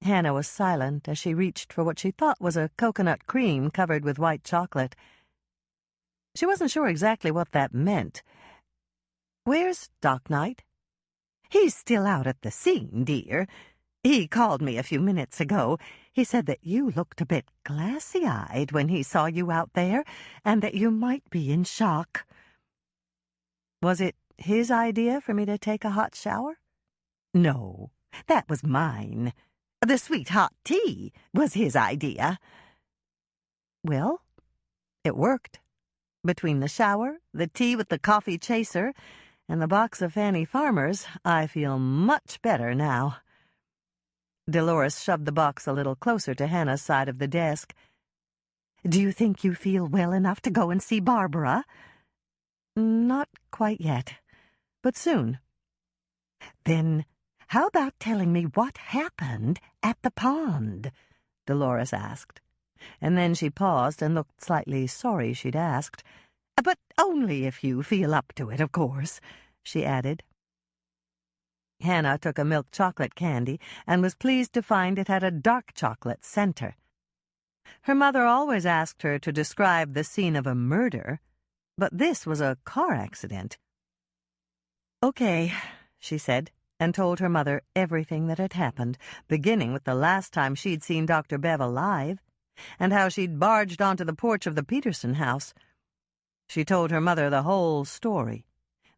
Hannah was silent as she reached for what she thought was a coconut cream covered with white chocolate. She wasn't sure exactly what that meant. Where's Doc Knight? He's still out at the scene, dear. He called me a few minutes ago. He said that you looked a bit glassy-eyed when he saw you out there, and that you might be in shock. Was it his idea for me to take a hot shower? No, that was mine. The sweet hot tea was his idea. Well, it worked. Between the shower, the tea with the coffee chaser, and the box of Fanny Farmers, I feel much better now. Dolores shoved the box a little closer to Hannah's side of the desk. Do you think you feel well enough to go and see Barbara? Not quite yet, but soon. Then how about telling me what happened at the pond? Dolores asked. And then she paused and looked slightly sorry she'd asked. But only if you feel up to it, of course, she added. Hannah took a milk chocolate candy and was pleased to find it had a dark chocolate center. Her mother always asked her to describe the scene of a murder, but this was a car accident. Okay, she said, and told her mother everything that had happened, beginning with the last time she'd seen Dr. Bev alive, and how she'd barged onto the porch of the Peterson house. She told her mother the whole story.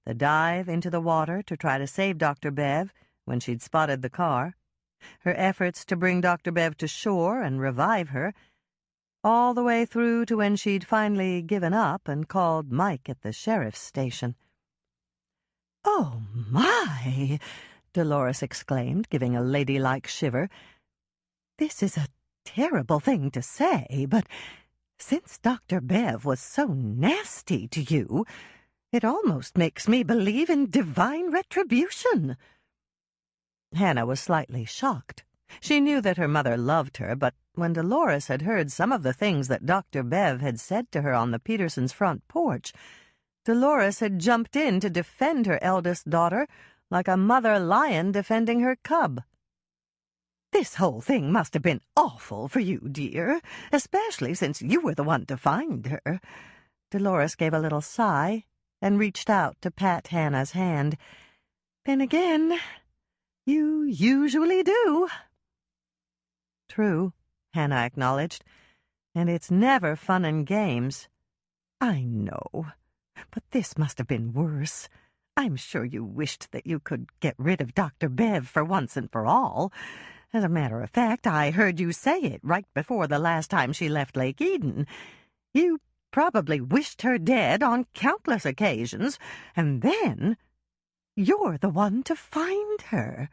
The dive into the water to try to save Dr. Bev when she'd spotted the car, her efforts to bring Dr. Bev to shore and revive her, all the way through to when she'd finally given up and called Mike at the sheriff's station. "Oh, my!" Dolores exclaimed, giving a ladylike shiver. "This is a terrible thing to say, but since Dr. Bev was so nasty to you, it almost makes me believe in divine retribution." Hannah was slightly shocked. She knew that her mother loved her, but when Dolores had heard some of the things that Dr. Bev had said to her on the Petersons' front porch, Dolores had jumped in to defend her eldest daughter like a mother lion defending her cub. "This whole thing must have been awful for you, dear, especially since you were the one to find her." Dolores gave a little sigh and reached out to pat Hannah's hand. " Then again, you usually do." True, Hannah acknowledged, and it's never fun and games. I know, but this must have been worse. I'm sure you wished that you could get rid of Dr. Bev for once and for all. As a matter of fact, I heard you say it right before the last time she left Lake Eden. You probably wished her dead on countless occasions, and then you're the one to find her.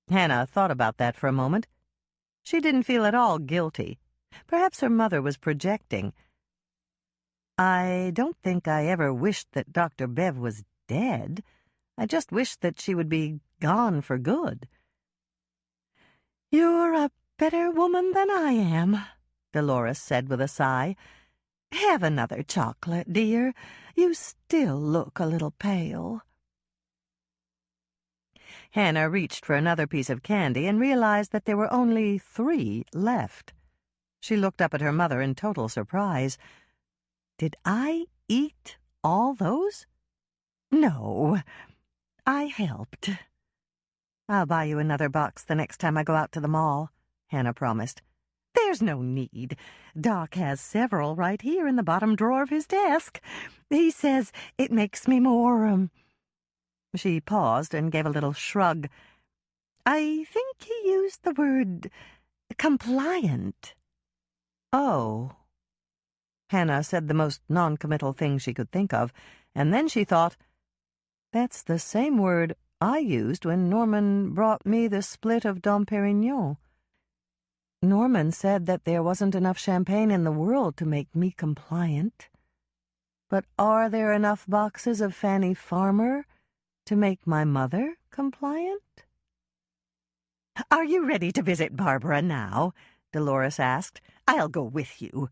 Hannah thought about that for a moment. She didn't feel at all guilty. Perhaps her mother was projecting. I don't think I ever wished that Dr. Bev was dead. I just wished that she would be gone for good. You're a better woman than I am, Dolores said with a sigh. Have another chocolate, dear. You still look a little pale. Hannah reached for another piece of candy and realized that there were only 3 left. She looked up at her mother in total surprise. Did I eat all those? No, I helped. I'll buy you another box the next time I go out to the mall, Hannah promised. There's no need. Doc has several right here in the bottom drawer of his desk. He says it makes me more, She paused and gave a little shrug. I think he used the word compliant. Oh. Hannah said the most non-committal thing she could think of, and then she thought, that's the same word I used when Norman brought me the split of Dom Perignon. Norman said that there wasn't enough champagne in the world to make me compliant. But are there enough boxes of Fanny Farmer to make my mother compliant? Are you ready to visit Barbara now? Dolores asked. I'll go with you.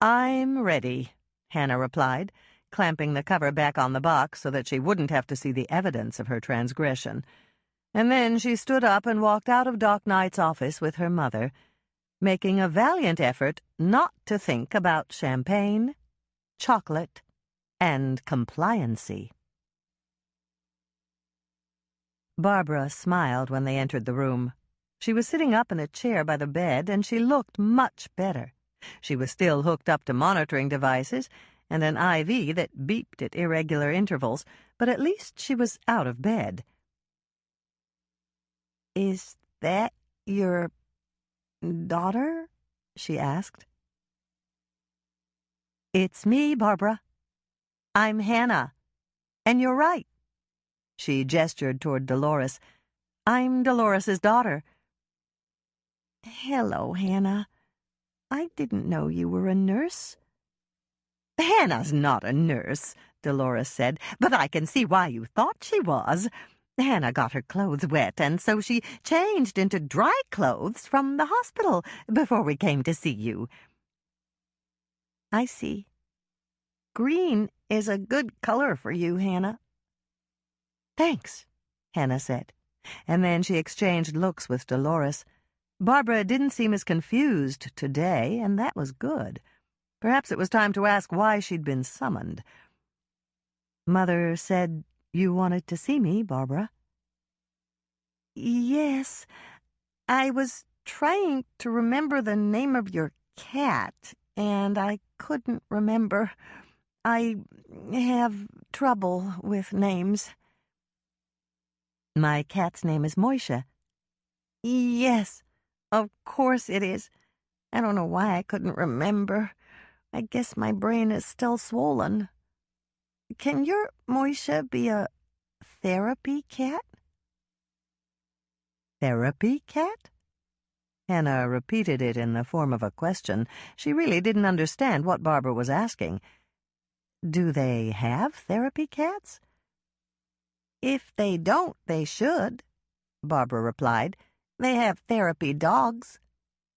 I'm ready, Hannah replied, clamping the cover back on the box so that she wouldn't have to see the evidence of her transgression. And then she stood up and walked out of Doc Knight's office with her mother, making a valiant effort not to think about champagne, chocolate, and compliancy. Barbara smiled when they entered the room. She was sitting up in a chair by the bed, and she looked much better. She was still hooked up to monitoring devices and an IV that beeped at irregular intervals, but at least she was out of bed. Is that your daughter? She asked. It's me, Barbara. I'm Hannah. And you're right. She gestured toward Dolores. I'm Dolores's daughter. Hello, Hannah. I didn't know you were a nurse. Hannah's not a nurse, Dolores said, but I can see why you thought she was. Hannah got her clothes wet, and so she changed into dry clothes from the hospital before we came to see you. I see. Green is a good color for you, Hannah. Thanks, Hannah said, and then she exchanged looks with Dolores. Barbara didn't seem as confused today, and that was good. Perhaps it was time to ask why she'd been summoned. Mother said you wanted to see me, Barbara. Yes, I was trying to remember the name of your cat, and I couldn't remember. I have trouble with names. My cat's name is Moisha. Yes, of course it is. I don't know why I couldn't remember. I guess my brain is still swollen. Can your Moisha be a therapy cat? Therapy cat? Hannah repeated it in the form of a question. She really didn't understand what Barbara was asking. Do they have therapy cats? If they don't, they should, Barbara replied. They have therapy dogs.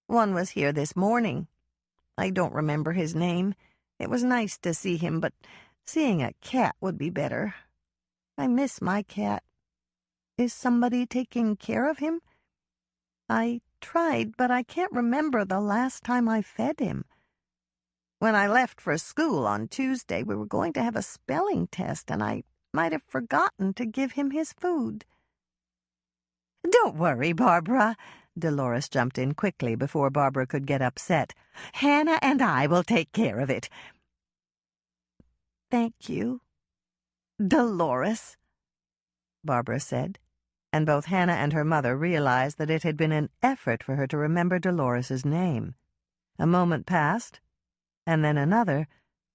One was here this morning. I don't remember his name. It was nice to see him, but seeing a cat would be better. I miss my cat. Is somebody taking care of him? I tried, but I can't remember the last time I fed him. When I left for school on Tuesday, we were going to have a spelling test, and I might have forgotten to give him his food. Don't worry, Barbara. Dolores jumped in quickly before Barbara could get upset. Hannah and I will take care of it. Thank you, Dolores, Barbara said, and both Hannah and her mother realized that it had been an effort for her to remember Dolores's name. A moment passed, and then another,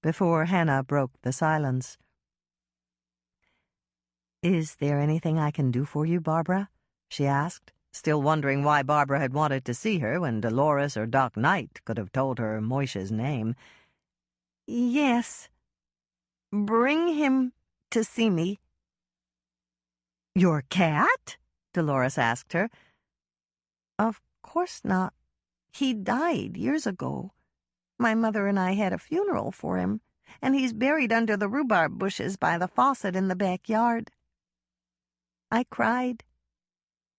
before Hannah broke the silence. "Is there anything I can do for you, Barbara?" she asked, still wondering why Barbara had wanted to see her when Dolores or Doc Knight could have told her Moisha's name. "Yes. Bring him to see me." "Your cat?" Dolores asked her. "Of course not. He died years ago. My mother and I had a funeral for him, and he's buried under the rhubarb bushes by the faucet in the backyard." I cried.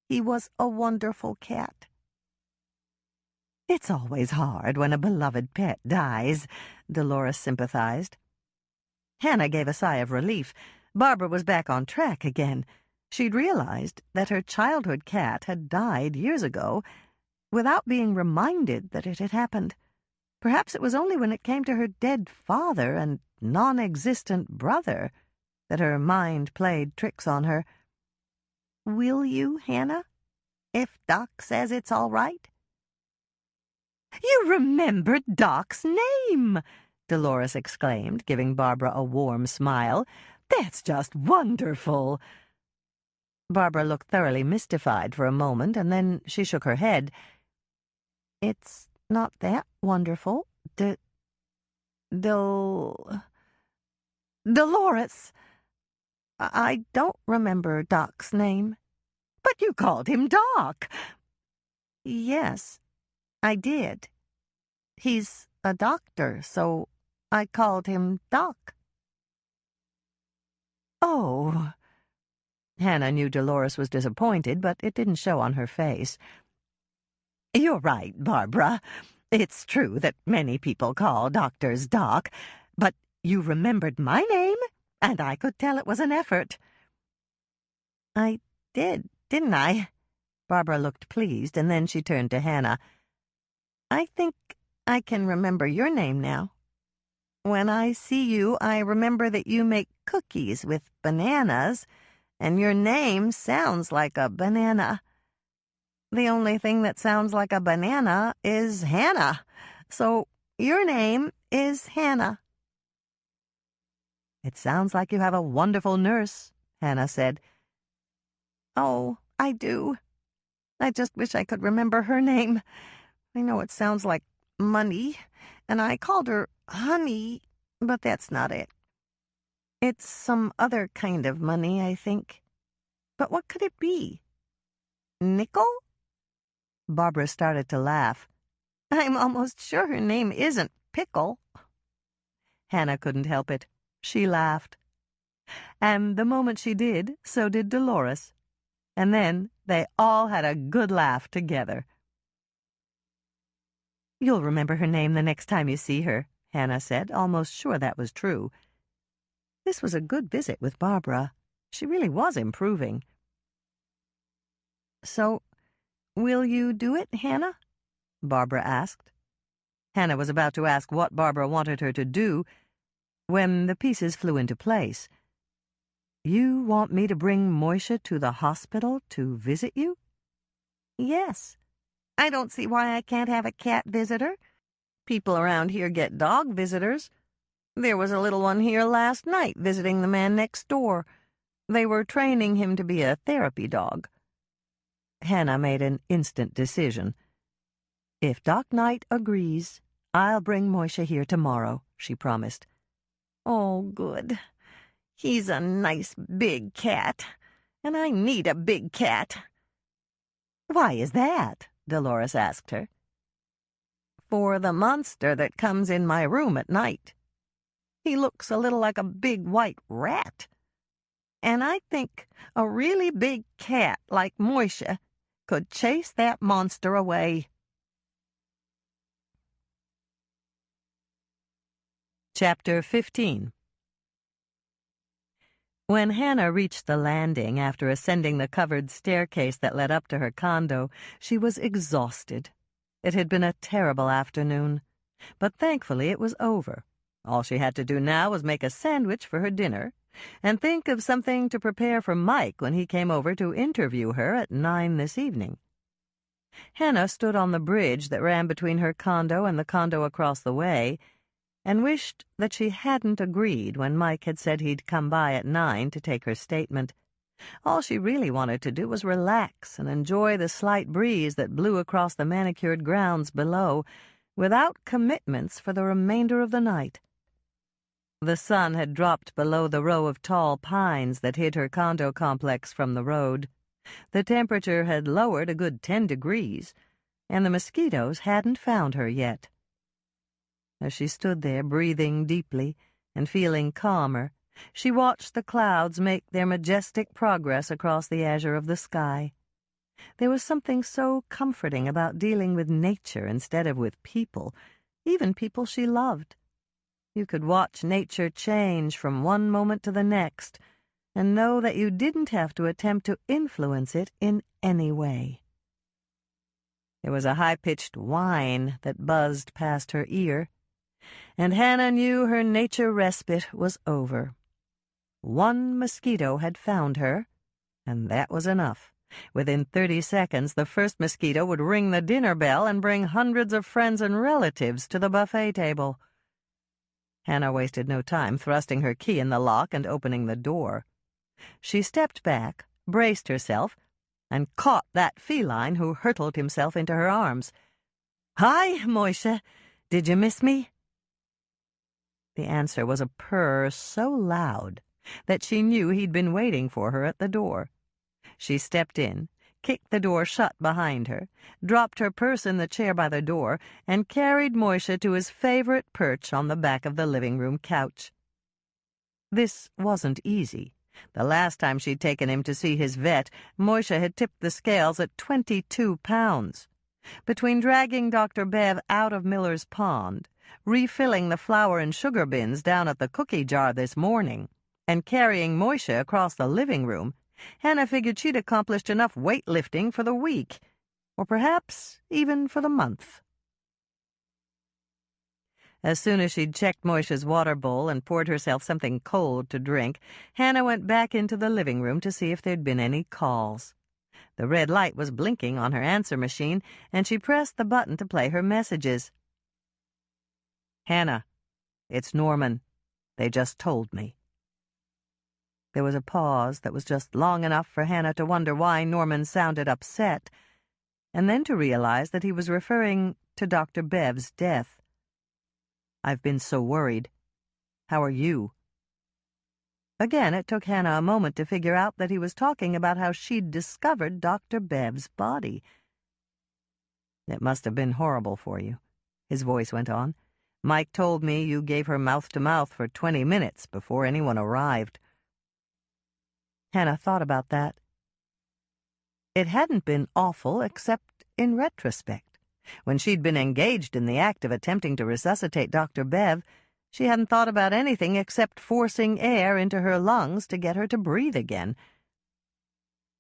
He was a wonderful cat. "It's always hard when a beloved pet dies," Dolores sympathized. Hannah gave a sigh of relief. Barbara was back on track again. She'd realized that her childhood cat had died years ago without being reminded that it had happened. Perhaps it was only when it came to her dead father and non-existent brother that her mind played tricks on her. "Will you, Hannah, if Doc says it's all right?" "You remembered Doc's name!" Dolores exclaimed, giving Barbara a warm smile. "That's just wonderful!" Barbara looked thoroughly mystified for a moment, and then she shook her head. "It's not that wonderful. Dolores! I don't remember Doc's name." "But you called him Doc." "Yes, I did. He's a doctor, so I called him Doc." "Oh." Hannah knew Dolores was disappointed, but it didn't show on her face. "You're right, Barbara. It's true that many people call doctors Doc, but you remembered my name, and I could tell it was an effort." "I did, didn't I?" Barbara looked pleased, and then she turned to Hannah. "I think I can remember your name now. When I see you, I remember that you make cookies with bananas, and your name sounds like a banana. The only thing that sounds like a banana is Hannah, so your name is Hannah." "It sounds like you have a wonderful nurse," Hannah said. "Oh, I do. I just wish I could remember her name. I know it sounds like money, and I called her Honey, but that's not it. It's some other kind of money, I think. But what could it be? Nickel?" Barbara started to laugh. "I'm almost sure her name isn't Pickle." Hannah couldn't help it. She laughed. And the moment she did, so did Dolores. And then they all had a good laugh together. "You'll remember her name the next time you see her," Hannah said, almost sure that was true. This was a good visit with Barbara. She really was improving. "So, will you do it, Hannah?" Barbara asked. Hannah was about to ask what Barbara wanted her to do when the pieces flew into place. "You want me to bring Moisha to the hospital to visit you?" "Yes. I don't see why I can't have a cat visitor. People around here get dog visitors. There was a little one here last night visiting the man next door. They were training him to be a therapy dog." Hannah made an instant decision. "If Doc Knight agrees, I'll bring Moisha here tomorrow," she promised. "Oh, good. He's a nice big cat, and I need a big cat." "Why is that?" Dolores asked her. "For the monster that comes in my room at night. He looks a little like a big white rat. And I think a really big cat like Moisha could chase that monster away." Chapter 15. When Hannah reached the landing after ascending the covered staircase that led up to her condo, she was exhausted. It had been a terrible afternoon, but thankfully it was over. All she had to do now was make a sandwich for her dinner and think of something to prepare for Mike when he came over to interview her at 9 this evening. Hannah stood on the bridge that ran between her condo and the condo across the way and wished that she hadn't agreed when Mike had said he'd come by at 9 to take her statement. All she really wanted to do was relax and enjoy the slight breeze that blew across the manicured grounds below, without commitments for the remainder of the night. The sun had dropped below the row of tall pines that hid her condo complex from the road. The temperature had lowered a good 10 degrees, and the mosquitoes hadn't found her yet. As she stood there, breathing deeply and feeling calmer, she watched the clouds make their majestic progress across the azure of the sky. There was something so comforting about dealing with nature instead of with people, even people she loved. You could watch nature change from one moment to the next and know that you didn't have to attempt to influence it in any way. There was a high-pitched whine that buzzed past her ear, and Hannah knew her nature respite was over. One mosquito had found her, and that was enough. Within 30 seconds, the first mosquito would ring the dinner bell and bring hundreds of friends and relatives to the buffet table. Hannah wasted no time thrusting her key in the lock and opening the door. She stepped back, braced herself, and caught that feline who hurtled himself into her arms. "Hi, Moishe. Did you miss me?" The answer was a purr so loud that she knew he'd been waiting for her at the door. She stepped in, kicked the door shut behind her, dropped her purse in the chair by the door, and carried Moishe to his favorite perch on the back of the living-room couch. This wasn't easy. The last time she'd taken him to see his vet, Moishe had tipped the scales at 22 pounds. Between dragging Dr. Bev out of Miller's Pond, refilling the flour and sugar bins down at the cookie jar this morning, and carrying Moishe across the living room, Hannah figured she'd accomplished enough weightlifting for the week, or perhaps even for the month. As soon as she'd checked Moishe's water bowl and poured herself something cold to drink, Hannah went back into the living room to see if there'd been any calls. The red light was blinking on her answer machine, and she pressed the button to play her messages. "Hannah, it's Norman. They just told me." There was a pause that was just long enough for Hannah to wonder why Norman sounded upset, and then to realize that he was referring to Dr. Bev's death. "I've been so worried. How are you?" Again, it took Hannah a moment to figure out that he was talking about how she'd discovered Dr. Bev's body. "It must have been horrible for you," his voice went on. "Mike told me you gave her mouth-to-mouth for 20 minutes before anyone arrived." Hannah thought about that. It hadn't been awful except in retrospect. When she'd been engaged in the act of attempting to resuscitate Dr. Bev, she hadn't thought about anything except forcing air into her lungs to get her to breathe again.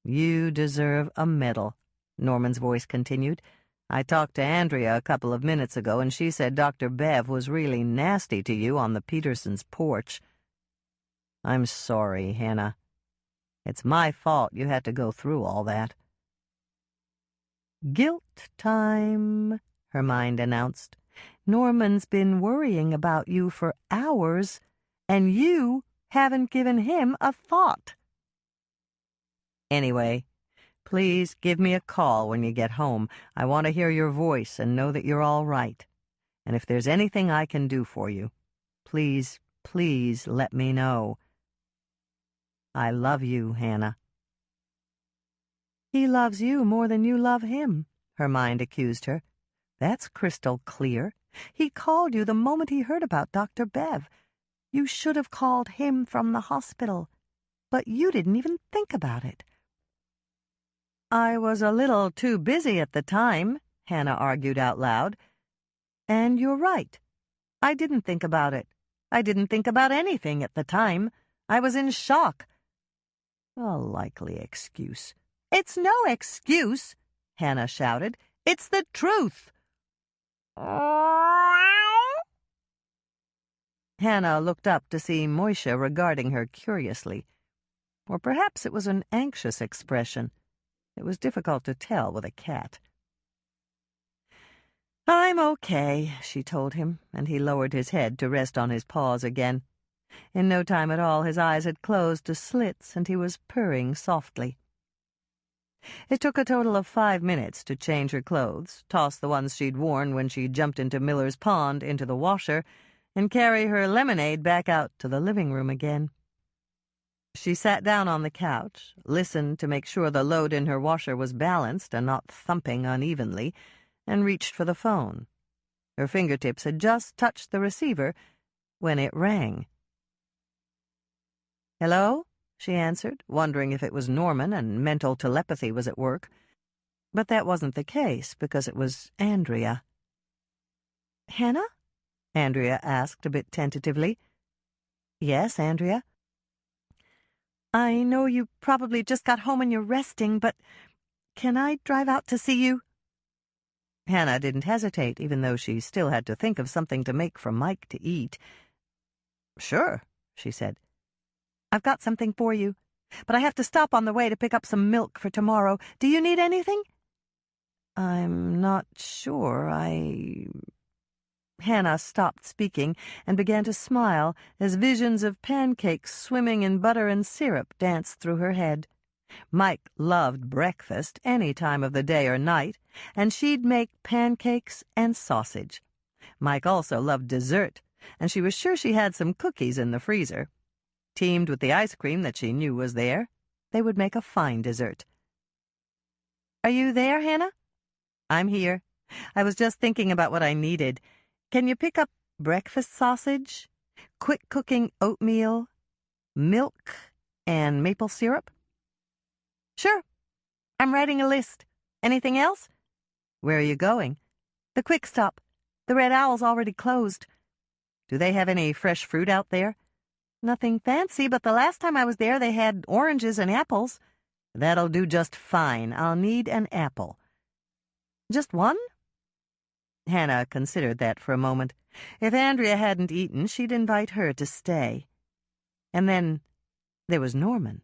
"You deserve a medal," Norman's voice continued. "I talked to Andrea a couple of minutes ago, and she said Dr. Bev was really nasty to you on the Petersons' porch. I'm sorry, Hannah. It's my fault you had to go through all that." "Guilt time," her mind announced. "Norman's been worrying about you for hours, and you haven't given him a thought." "Anyway, please give me a call when you get home. I want to hear your voice and know that you're all right. And if there's anything I can do for you, please, please let me know. I love you, Hannah." "He loves you more than you love him," her mind accused her. "That's crystal clear. He called you the moment he heard about Dr. Bev. You should have called him from the hospital, but you didn't even think about it." "I was a little too busy at the time," Hannah argued out loud. "And you're right. I didn't think about it. I didn't think about anything at the time. I was in shock. A likely excuse. It's no excuse, Hannah shouted. It's the truth. Hannah looked up to see Moisha regarding her curiously. Or perhaps it was an anxious expression. It was difficult to tell with a cat. "I'm okay," she told him, and he lowered his head to rest on his paws again. In no time at all, his eyes had closed to slits, and he was purring softly. It took a total of 5 minutes to change her clothes, toss the ones she'd worn when she jumped into Miller's Pond into the washer, and carry her lemonade back out to the living room again. She sat down on the couch, listened to make sure the load in her washer was balanced and not thumping unevenly, and reached for the phone. Her fingertips had just touched the receiver when it rang. "Hello?" she answered, wondering if it was Norman and mental telepathy was at work. But that wasn't the case, because it was Andrea. "Hannah?" Andrea asked a bit tentatively. "Yes, Andrea?" "I know you probably just got home and you're resting, but can I drive out to see you?" Hannah didn't hesitate, even though she still had to think of something to make for Mike to eat. "Sure," she said. "I've got something for you, but I have to stop on the way to pick up some milk for tomorrow. Do you need anything?" "I'm not sure. Hannah stopped speaking and began to smile as visions of pancakes swimming in butter and syrup danced through her head. Mike loved breakfast any time of the day or night, and she'd make pancakes and sausage. Mike also loved dessert, and she was sure she had some cookies in the freezer. Teamed with the ice cream that she knew was there, they would make a fine dessert. "Are you there, Hannah?" "I'm here. I was just thinking about what I needed. Can you pick up breakfast sausage, quick-cooking oatmeal, milk, and maple syrup?" "Sure. I'm writing a list. Anything else?" "Where are you going?" "The Quick Stop. The Red Owl's already closed." "Do they have any fresh fruit out there?" "Nothing fancy, but the last time I was there they had oranges and apples." "That'll do just fine. I'll need an apple." "Just one?" Hannah considered that for a moment. If Andrea hadn't eaten, she'd invite her to stay. And then there was Norman.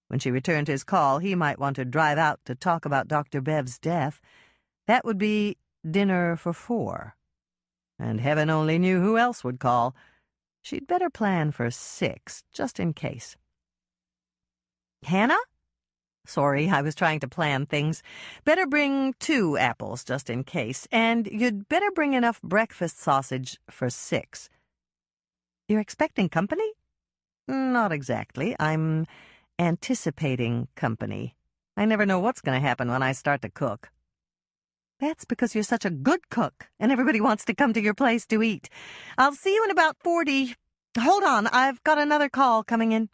When she returned his call, he might want to drive out to talk about Dr. Bev's death. That would be dinner for 4. And heaven only knew who else would call. She'd better plan for 6, just in case. "Hannah?" "Sorry, I was trying to plan things. Better bring 2 apples, just in case. And you'd better bring enough breakfast sausage for 6. "You're expecting company?" "Not exactly. I'm anticipating company. I never know what's going to happen when I start to cook." "That's because you're such a good cook, and everybody wants to come to your place to eat. I'll see you in about 40. Hold on, I've got another call coming in."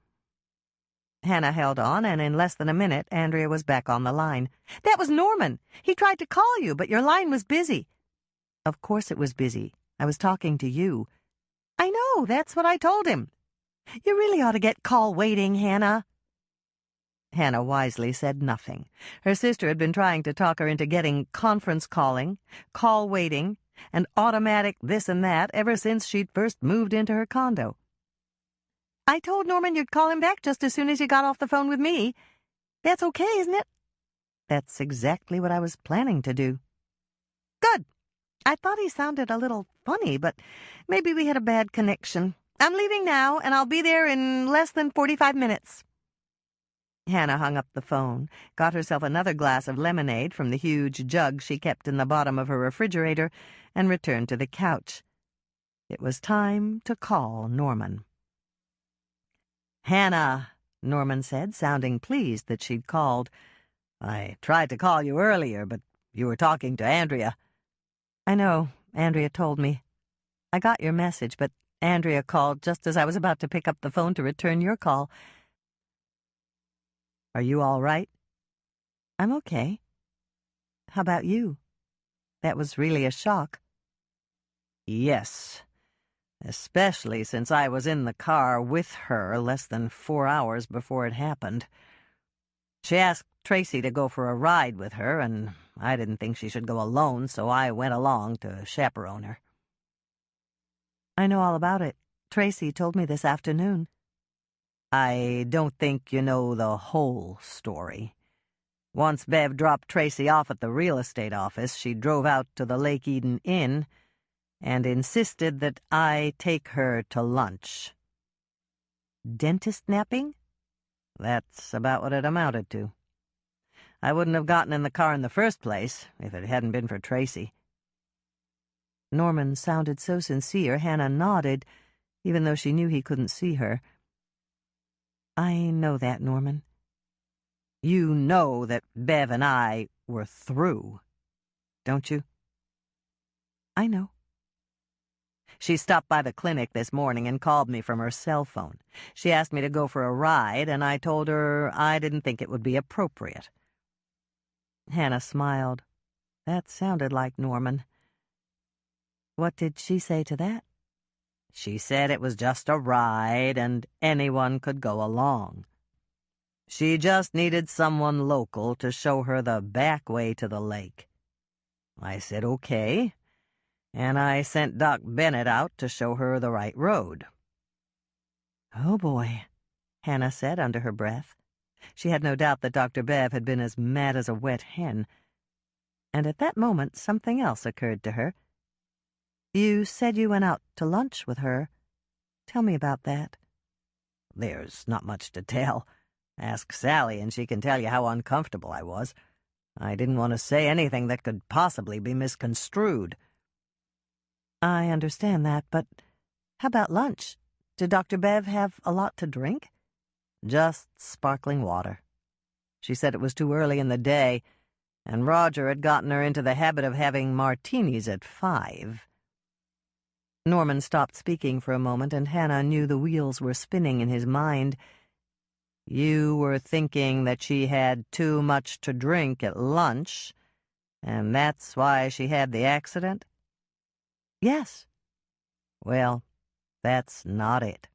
Hannah held on, and in less than a minute, Andrea was back on the line. "That was Norman. He tried to call you, but your line was busy." "Of course it was busy. I was talking to you." "I know, that's what I told him. You really ought to get call waiting, Hannah." Hannah wisely said nothing. Her sister had been trying to talk her into getting conference calling, call waiting, and automatic this and that ever since she'd first moved into her condo. "I told Norman you'd call him back just as soon as you got off the phone with me. That's okay, isn't it?" "That's exactly what I was planning to do." "Good. I thought he sounded a little funny, but maybe we had a bad connection. I'm leaving now, and I'll be there in less than 45 minutes. Hannah hung up the phone, got herself another glass of lemonade from the huge jug she kept in the bottom of her refrigerator, and returned to the couch. It was time to call Norman. "Hannah," Norman said, sounding pleased that she'd called. "I tried to call you earlier, but you were talking to Andrea." "I know. Andrea told me. I got your message, but Andrea called just as I was about to pick up the phone to return your call." "Are you all right?" "I'm okay. How about you? That was really a shock." "Yes. especially since I was in the car with her less than 4 hours before it happened. She asked Tracy to go for a ride with her, and I didn't think she should go alone, so I went along to chaperone her. I know all about it. Tracy told me this afternoon. I don't think you know the whole story. Once Bev dropped Tracy off at the real estate office, she drove out to the Lake Eden Inn and insisted that I take her to lunch. Dentist napping? That's about what it amounted to. I wouldn't have gotten in the car in the first place if it hadn't been for Tracy. Norman sounded so sincere, Hannah nodded, even though she knew he couldn't see her. I know that, Norman. You know that Bev and I were through, don't you? I know. She stopped by the clinic this morning and called me from her cell phone. She asked me to go for a ride, and I told her I didn't think it would be appropriate. Hannah smiled. That sounded like Norman. What did she say to that? She said it was just a ride and anyone could go along. She just needed someone local to show her the back way to the lake. I said okay, and I sent Doc Bennett out to show her the right road. Oh, boy, Hannah said under her breath. She had no doubt that Dr. Bev had been as mad as a wet hen. And at that moment, something else occurred to her. You said you went out to lunch with her. Tell me about that. There's not much to tell. Ask Sally, and she can tell you how uncomfortable I was. I didn't want to say anything that could possibly be misconstrued. I understand that, but how about lunch? Did Dr. Bev have a lot to drink? Just sparkling water. She said it was too early in the day, and Roger had gotten her into the habit of having martinis at 5. Norman stopped speaking for a moment, and Hannah knew the wheels were spinning in his mind. You were thinking that she had too much to drink at lunch, and that's why she had the accident? Yes. Well, that's not it.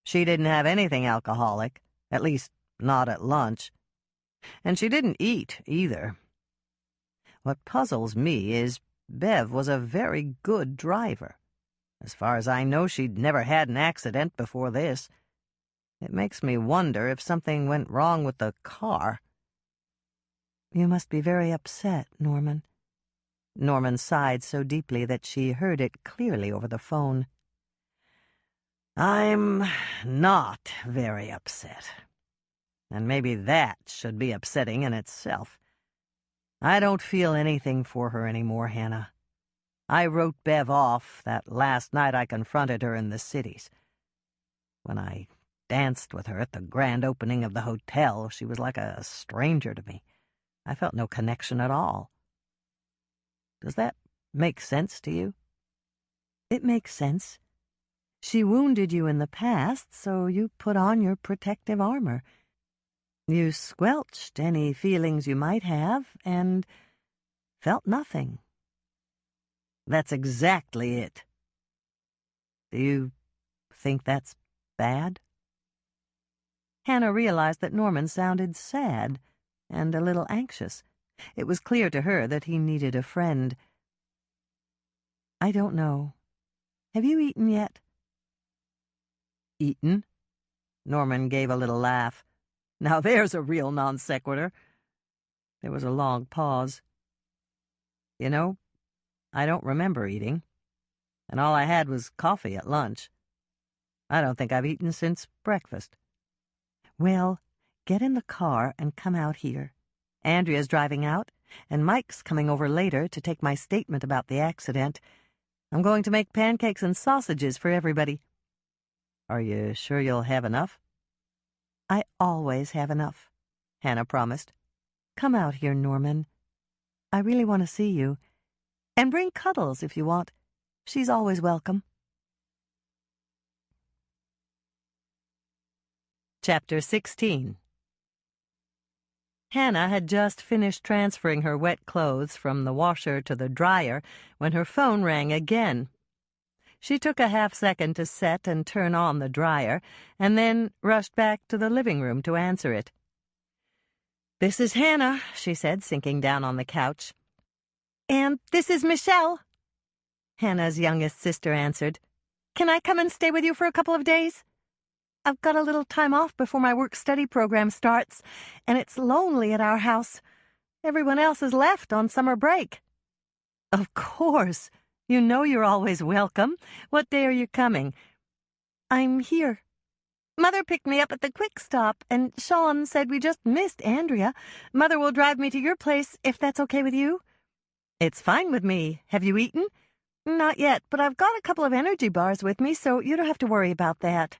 She didn't have anything alcoholic, at least not at lunch. And she didn't eat, either. What puzzles me is Bev was a very good driver. As far as I know, she'd never had an accident before this. It makes me wonder if something went wrong with the car. You must be very upset, Norman. Norman sighed so deeply that she heard it clearly over the phone. I'm not very upset. And maybe that should be upsetting in itself. I don't feel anything for her anymore, Hannah. I wrote Bev off that last night I confronted her in the cities. When I danced with her at the grand opening of the hotel, she was like a stranger to me. I felt no connection at all. Does that make sense to you? It makes sense. She wounded you in the past, so you put on your protective armor. You squelched any feelings you might have, and felt nothing. That's exactly it. Do you think that's bad? Hannah realized that Norman sounded sad and a little anxious. It was clear to her that he needed a friend. I don't know. Have you eaten yet? Eaten? Norman gave a little laugh. Now there's a real non sequitur. There was a long pause. You know, I don't remember eating, and all I had was coffee at lunch. I don't think I've eaten since breakfast. Well, get in the car and come out here. Andrea's driving out, and Mike's coming over later to take my statement about the accident. I'm going to make pancakes and sausages for everybody. Are you sure you'll have enough? I always have enough, Hannah promised. Come out here, Norman. I really want to see you. And bring Cuddles if you want. She's always welcome. Chapter 16. Hannah had just finished transferring her wet clothes from the washer to the dryer when her phone rang again. She took a half-second to set and turn on the dryer, and then rushed back to the living room to answer it. "This is Hannah," she said, sinking down on the couch. "And this is Michelle," Hannah's youngest sister answered. "Can I come and stay with you for a couple of days? I've got a little time off before my work-study program starts, and it's lonely at our house. Everyone else has left on summer break." "Of course. You know you're always welcome. What day are you coming?" "I'm here. Mother picked me up at the Quick Stop, and Sean said we just missed Andrea. Mother will drive me to your place, if that's okay with you." "It's fine with me. Have you eaten?" "Not yet, but I've got a couple of energy bars with me, so you don't have to worry about that."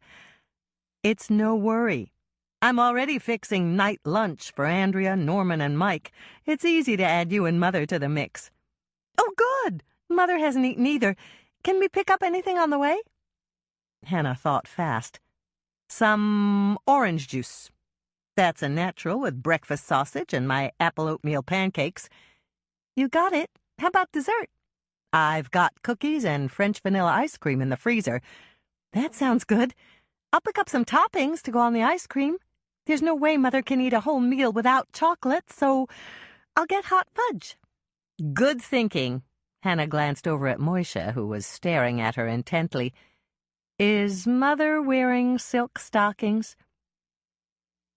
"It's no worry. I'm already fixing night lunch for Andrea, Norman, and Mike. It's easy to add you and Mother to the mix." "Oh, good. Mother hasn't eaten either. Can we pick up anything on the way?" Hannah thought fast. "Some orange juice. That's a natural with breakfast sausage and my apple oatmeal pancakes." "You got it. How about dessert?" "I've got cookies and French vanilla ice cream in the freezer." "That sounds good. I'll pick up some toppings to go on the ice cream. There's no way Mother can eat a whole meal without chocolate, so I'll get hot fudge." "Good thinking." Hannah glanced over at Moisha, who was staring at her intently. "Is Mother wearing silk stockings?"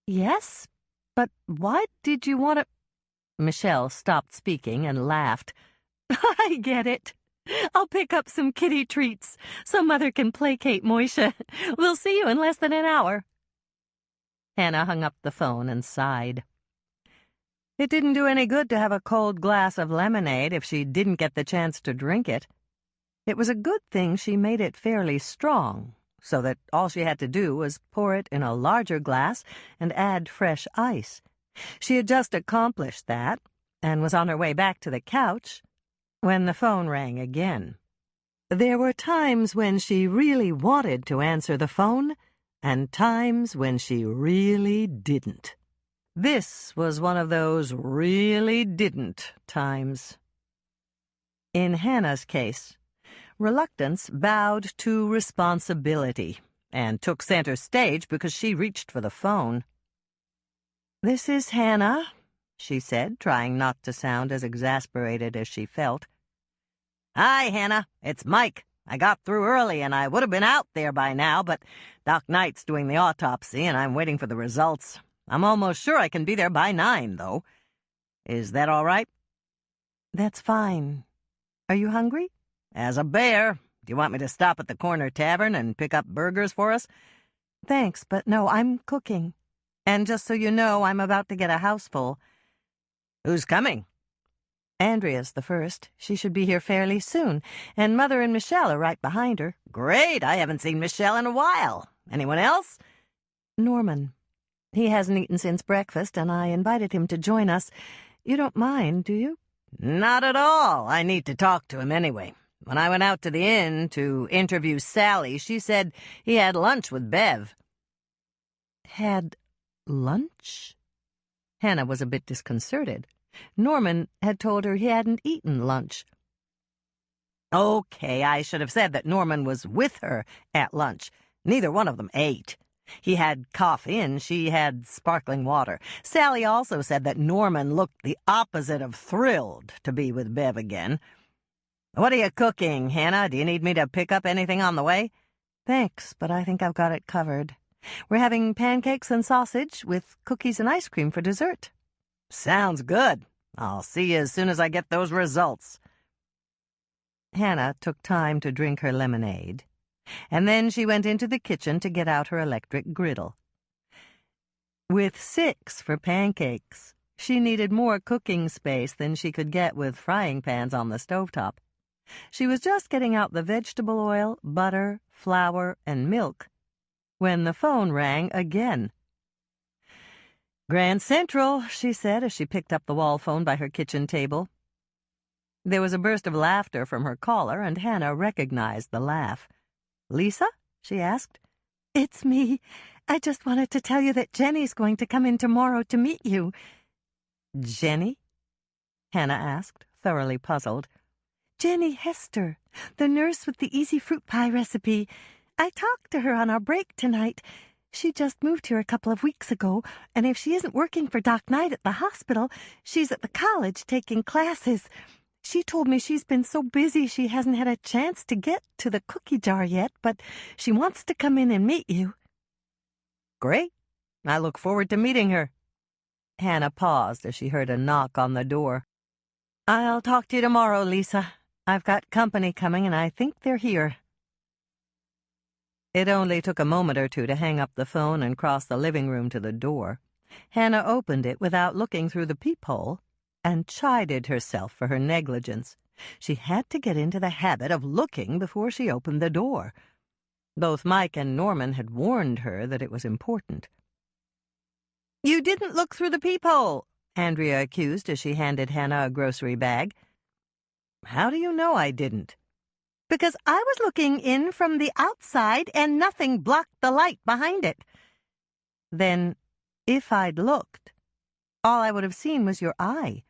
"Yes, but why did you want to—" Michelle stopped speaking and laughed. "I get it. I'll pick up some kitty treats so Mother can placate Moisha. We'll see you in less than an hour." Hannah hung up the phone and sighed. It didn't do any good to have a cold glass of lemonade if she didn't get the chance to drink it. It was a good thing she made it fairly strong, so that all she had to do was pour it in a larger glass and add fresh ice. She had just accomplished that, and was on her way back to the couch, when the phone rang again. There were times when she really wanted to answer the phone, and times when she really didn't. This was one of those really didn't times. In Hannah's case, reluctance bowed to responsibility and took center stage because she reached for the phone. "This is Hannah," she said, trying not to sound as exasperated as she felt. "Hi, Hannah. It's Mike. I got through early, and I would have been out there by now, but Doc Knight's doing the autopsy, and I'm waiting for the results. I'm almost sure I can be there by 9, though. Is that all right?" "That's fine. Are you hungry?" "As a bear. Do you want me to stop at the corner tavern and pick up burgers for us?" "Thanks, but no, I'm cooking. And just so you know, I'm about to get a house full." "Who's coming?" "Andrea's the first. She should be here fairly soon, and Mother and Michelle are right behind her." "Great. I haven't seen Michelle in a while. Anyone else?" "Norman. He hasn't eaten since breakfast, and I invited him to join us. You don't mind, do you?" "Not at all. I need to talk to him anyway. When I went out to the inn to interview Sally, she said he had lunch with Bev." "Had lunch?" Hannah was a bit disconcerted. Norman had told her he hadn't eaten lunch. "Okay, I should have said that Norman was with her at lunch. Neither one of them ate. He had coffee and she had sparkling water. Sally also said that Norman looked the opposite of thrilled to be with Bev again. What are you cooking, Hannah? Do you need me to pick up anything on the way?" "Thanks, but I think I've got it covered. We're having pancakes and sausage with cookies and ice cream for dessert." "Sounds good. I'll see you as soon as I get those results." Hannah took time to drink her lemonade, and then she went into the kitchen to get out her electric griddle. With 6 for pancakes, she needed more cooking space than she could get with frying pans on the stovetop. She was just getting out the vegetable oil, butter, flour, and milk when the phone rang again. "Grand Central," she said as she picked up the wall phone by her kitchen table. There was a burst of laughter from her caller, and Hannah recognized the laugh. "Lisa?" she asked. "It's me. I just wanted to tell you that Jenny's going to come in tomorrow to meet you." "Jenny?" Hannah asked, thoroughly puzzled. Jenny Hester, the nurse with the easy fruit pie recipe. I talked to her on our break tonight. She just moved here a couple of weeks ago, and if she isn't working for Doc Knight at the hospital, she's at the college taking classes. She told me she's been so busy she hasn't had a chance to get to the cookie jar yet, but she wants to come in and meet you. Great. I look forward to meeting her. Hannah paused as she heard a knock on the door. I'll talk to you tomorrow, Lisa. I've got company coming, and I think they're here. It only took a moment or two to hang up the phone and cross the living room to the door. Hannah opened it without looking through the peephole and chided herself for her negligence. She had to get into the habit of looking before she opened the door. Both Mike and Norman had warned her that it was important. "You didn't look through the peephole," Andrea accused as she handed Hannah a grocery bag. "How do you know I didn't?" "Because I was looking in from the outside and nothing blocked the light behind it." "Then, if I'd looked, all I would have seen was your eye."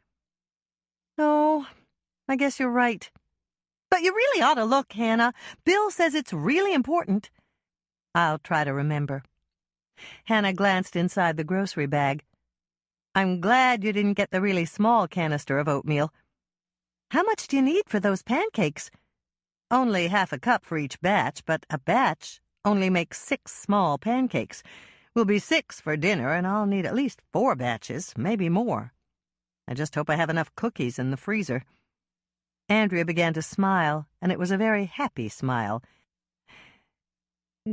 "Oh, I guess you're right." "But you really ought to look, Hannah. Bill says it's really important." "I'll try to remember." Hannah glanced inside the grocery bag. "I'm glad you didn't get the really small canister of oatmeal." "How much do you need for those pancakes?" "Only half a cup for each batch, but a batch only makes 6 small pancakes. Will be 6 for dinner, and I'll need at least 4 batches, maybe more. I just hope I have enough cookies in the freezer." Andrea began to smile, and it was a very happy smile.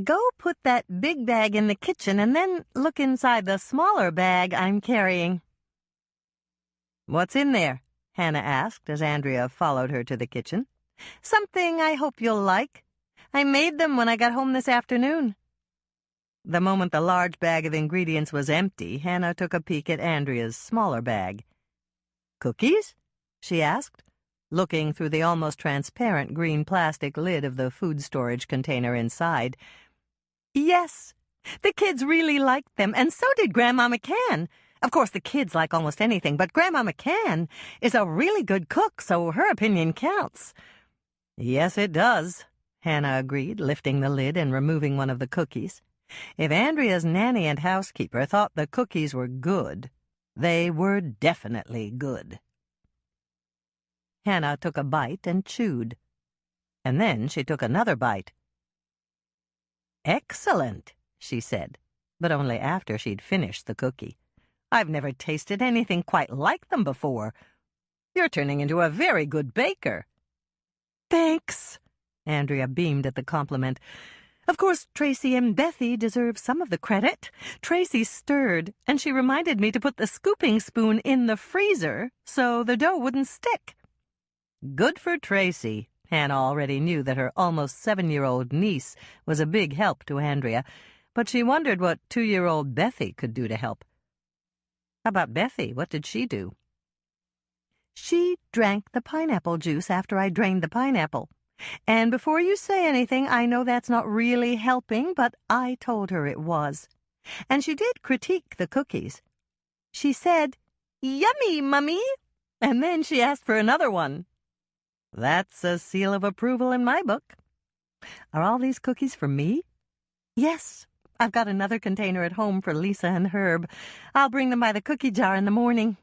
"Go put that big bag in the kitchen and then look inside the smaller bag I'm carrying." "What's in there?" Hannah asked as Andrea followed her to the kitchen. "Something I hope you'll like. I made them when I got home this afternoon." The moment the large bag of ingredients was empty, Hannah took a peek at Andrea's smaller bag. "Cookies?" she asked, looking through the almost transparent green plastic lid of the food storage container inside. "Yes. The kids really liked them, and so did Grandma McCann. Of course, the kids like almost anything, but Grandma McCann is a really good cook, so her opinion counts." "Yes, it does," Hannah agreed, lifting the lid and removing one of the cookies. If Andrea's nanny and housekeeper thought the cookies were good, they were definitely good. Hannah took a bite and chewed. And then she took another bite. "Excellent," she said, but only after she'd finished the cookie. "I've never tasted anything quite like them before. You're turning into a very good baker." "Thanks." Andrea beamed at the compliment. "Of course, Tracy and Bethy deserve some of the credit. Tracy stirred, and she reminded me to put the scooping spoon in the freezer so the dough wouldn't stick." Good for Tracy. Hannah already knew that her almost 7-year-old niece was a big help to Andrea, but she wondered what 2-year-old Bethy could do to help. How about Bethy? What did she do? "She drank the pineapple juice after I drained the pineapple. And before you say anything, I know that's not really helping, but I told her it was. And she did critique the cookies. She said, 'Yummy, Mummy,' and then she asked for another one." That's a seal of approval in my book. Are all these cookies for me? "Yes. I've got another container at home for Lisa and Herb. I'll bring them by the cookie jar in the morning."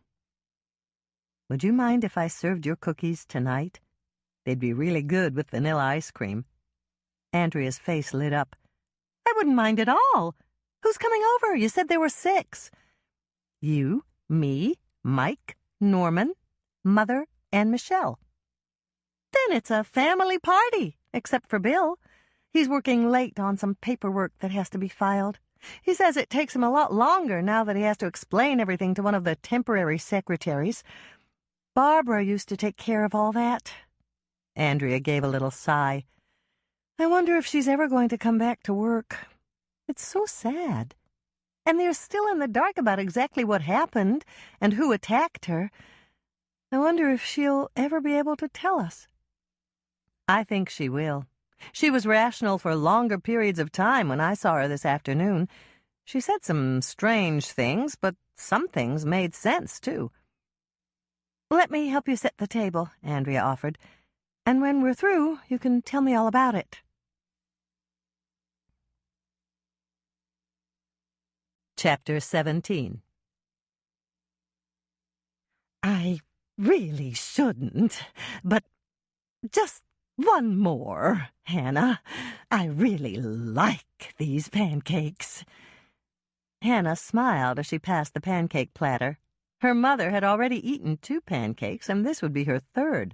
Would you mind if I served your cookies tonight? They'd be really good with vanilla ice cream. Andrea's face lit up. "I wouldn't mind at all. Who's coming over? You said there were 6. You, me, Mike, Norman, Mother, and Michelle." "Then it's a family party, except for Bill. He's working late on some paperwork that has to be filed. He says it takes him a lot longer now that he has to explain everything to one of the temporary secretaries. Barbara used to take care of all that." Andrea gave a little sigh. "I wonder if she's ever going to come back to work. It's so sad. And they're still in the dark about exactly what happened and who attacked her. I wonder if she'll ever be able to tell us." I think she will. She was rational for longer periods of time when I saw her this afternoon. She said some strange things, but some things made sense, too. "Let me help you set the table," Andrea offered. And when we're through, you can tell me all about it. Chapter 17. I really shouldn't, but just one more, Hannah. I really like these pancakes. Hannah smiled as she passed the pancake platter. Her mother had already eaten 2 pancakes, and this would be her 3rd.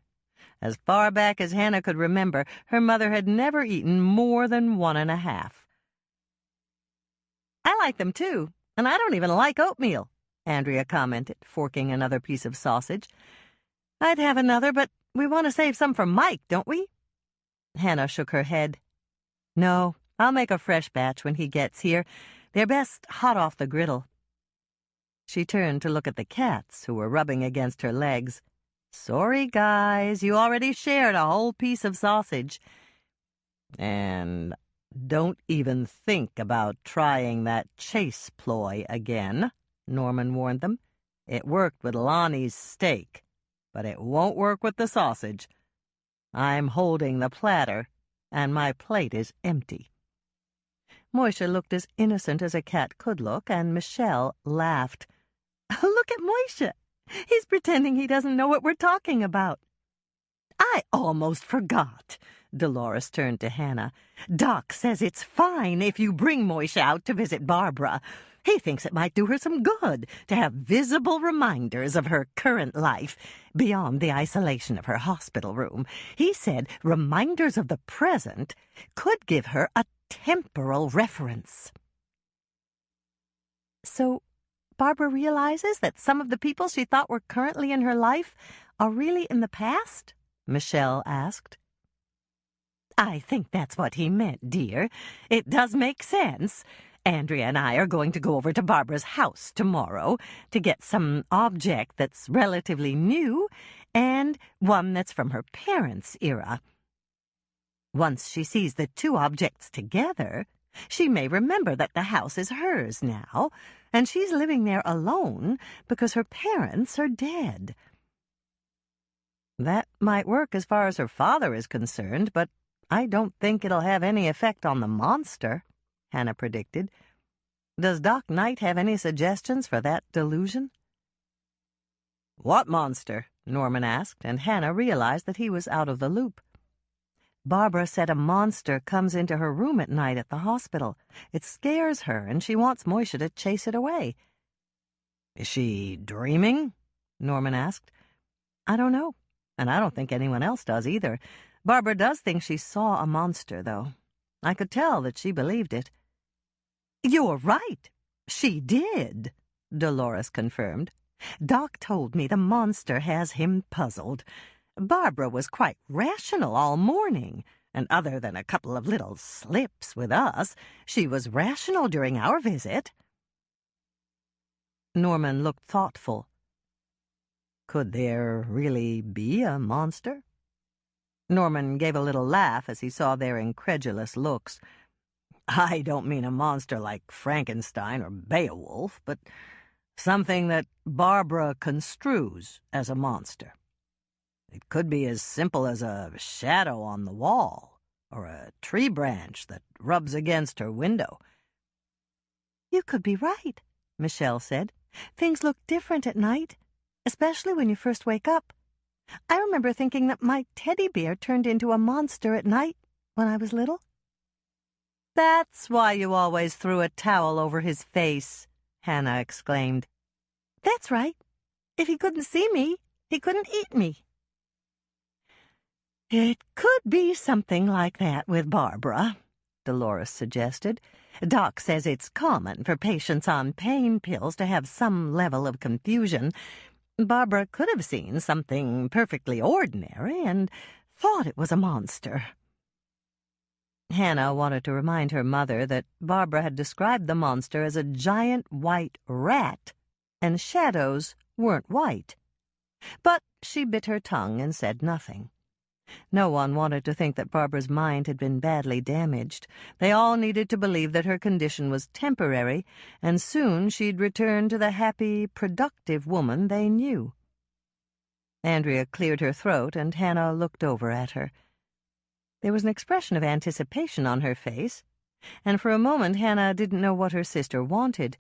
As far back as Hannah could remember, her mother had never eaten more than 1.5. I like them, too, and I don't even like oatmeal, Andrea commented, forking another piece of sausage. I'd have another, but we want to save some for Mike, don't we? Hannah shook her head. No, I'll make a fresh batch when he gets here. They're best hot off the griddle. She turned to look at the cats, who were rubbing against her legs. Sorry, guys, you already shared a whole piece of sausage. And don't even think about trying that chase ploy again, Norman warned them. It worked with Lonnie's steak, but it won't work with the sausage. I'm holding the platter, and my plate is empty. Moisha looked as innocent as a cat could look, and Michelle laughed. Look at Moisha. He's pretending he doesn't know what we're talking about. I almost forgot. Dolores turned to Hannah. Doc says it's fine if you bring Moisha out to visit Barbara. He thinks it might do her some good to have visible reminders of her current life beyond the isolation of her hospital room. He said reminders of the present could give her a temporal reference. So Barbara realizes that some of the people she thought were currently in her life are really in the past? Michelle asked. I think that's what he meant, dear. It does make sense. Andrea and I are going to go over to Barbara's house tomorrow to get some object that's relatively new and one that's from her parents' era. Once she sees the 2 objects together, she may remember that the house is hers now, and she's living there alone because her parents are dead. That might work as far as her father is concerned, but I don't think it'll have any effect on the monster, Hannah predicted. Does Doc Knight have any suggestions for that delusion? What monster? Norman asked, and Hannah realized that he was out of the loop. Barbara said a monster comes into her room at night at the hospital. It scares her, and she wants Moisha to chase it away. Is she dreaming? Norman asked. I don't know, and I don't think anyone else does either. Barbara does think she saw a monster, though. I could tell that she believed it. You're right. She did, Dolores confirmed. Doc told me the monster has him puzzled. Barbara was quite rational all morning, and other than a couple of little slips with us, she was rational during our visit. Norman looked thoughtful. Could there really be a monster? Norman gave a little laugh as he saw their incredulous looks. I don't mean a monster like Frankenstein or Beowulf, but something that Barbara construes as a monster. It could be as simple as a shadow on the wall, or a tree branch that rubs against her window. You could be right, Michelle said. Things look different at night, especially when you first wake up. I remember thinking that my teddy bear turned into a monster at night when I was little. That's why you always threw a towel over his face, Hannah exclaimed. That's right. If he couldn't see me, he couldn't eat me. It could be something like that with Barbara, Dolores suggested. Doc says it's common for patients on pain pills to have some level of confusion. Barbara could have seen something perfectly ordinary and thought it was a monster. Hannah wanted to remind her mother that Barbara had described the monster as a giant white rat, and shadows weren't white. But she bit her tongue and said nothing. No one wanted to think that Barbara's mind had been badly damaged. They all needed to believe that her condition was temporary, and soon she'd return to the happy, productive woman they knew. Andrea cleared her throat, and Hannah looked over at her. There was an expression of anticipation on her face, and for a moment Hannah didn't know what her sister wanted.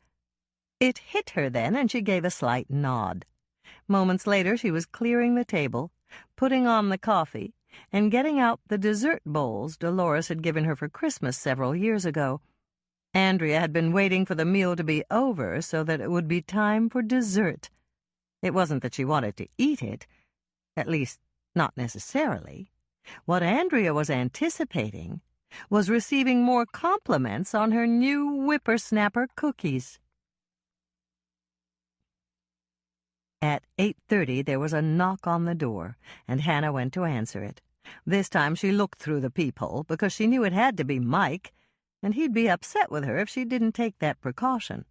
It hit her then, and she gave a slight nod. Moments later she was clearing the table, putting on the coffee, and getting out the dessert bowls Dolores had given her for Christmas several years ago. Andrea had been waiting for the meal to be over so that it would be time for dessert. It wasn't that she wanted to eat it, at least not necessarily. What Andrea was anticipating was receiving more compliments on her new whippersnapper cookies. At 8:30 there was a knock on the door, and Hannah went to answer it. This time she looked through the peephole, because she knew it had to be Mike, and he'd be upset with her if she didn't take that precaution.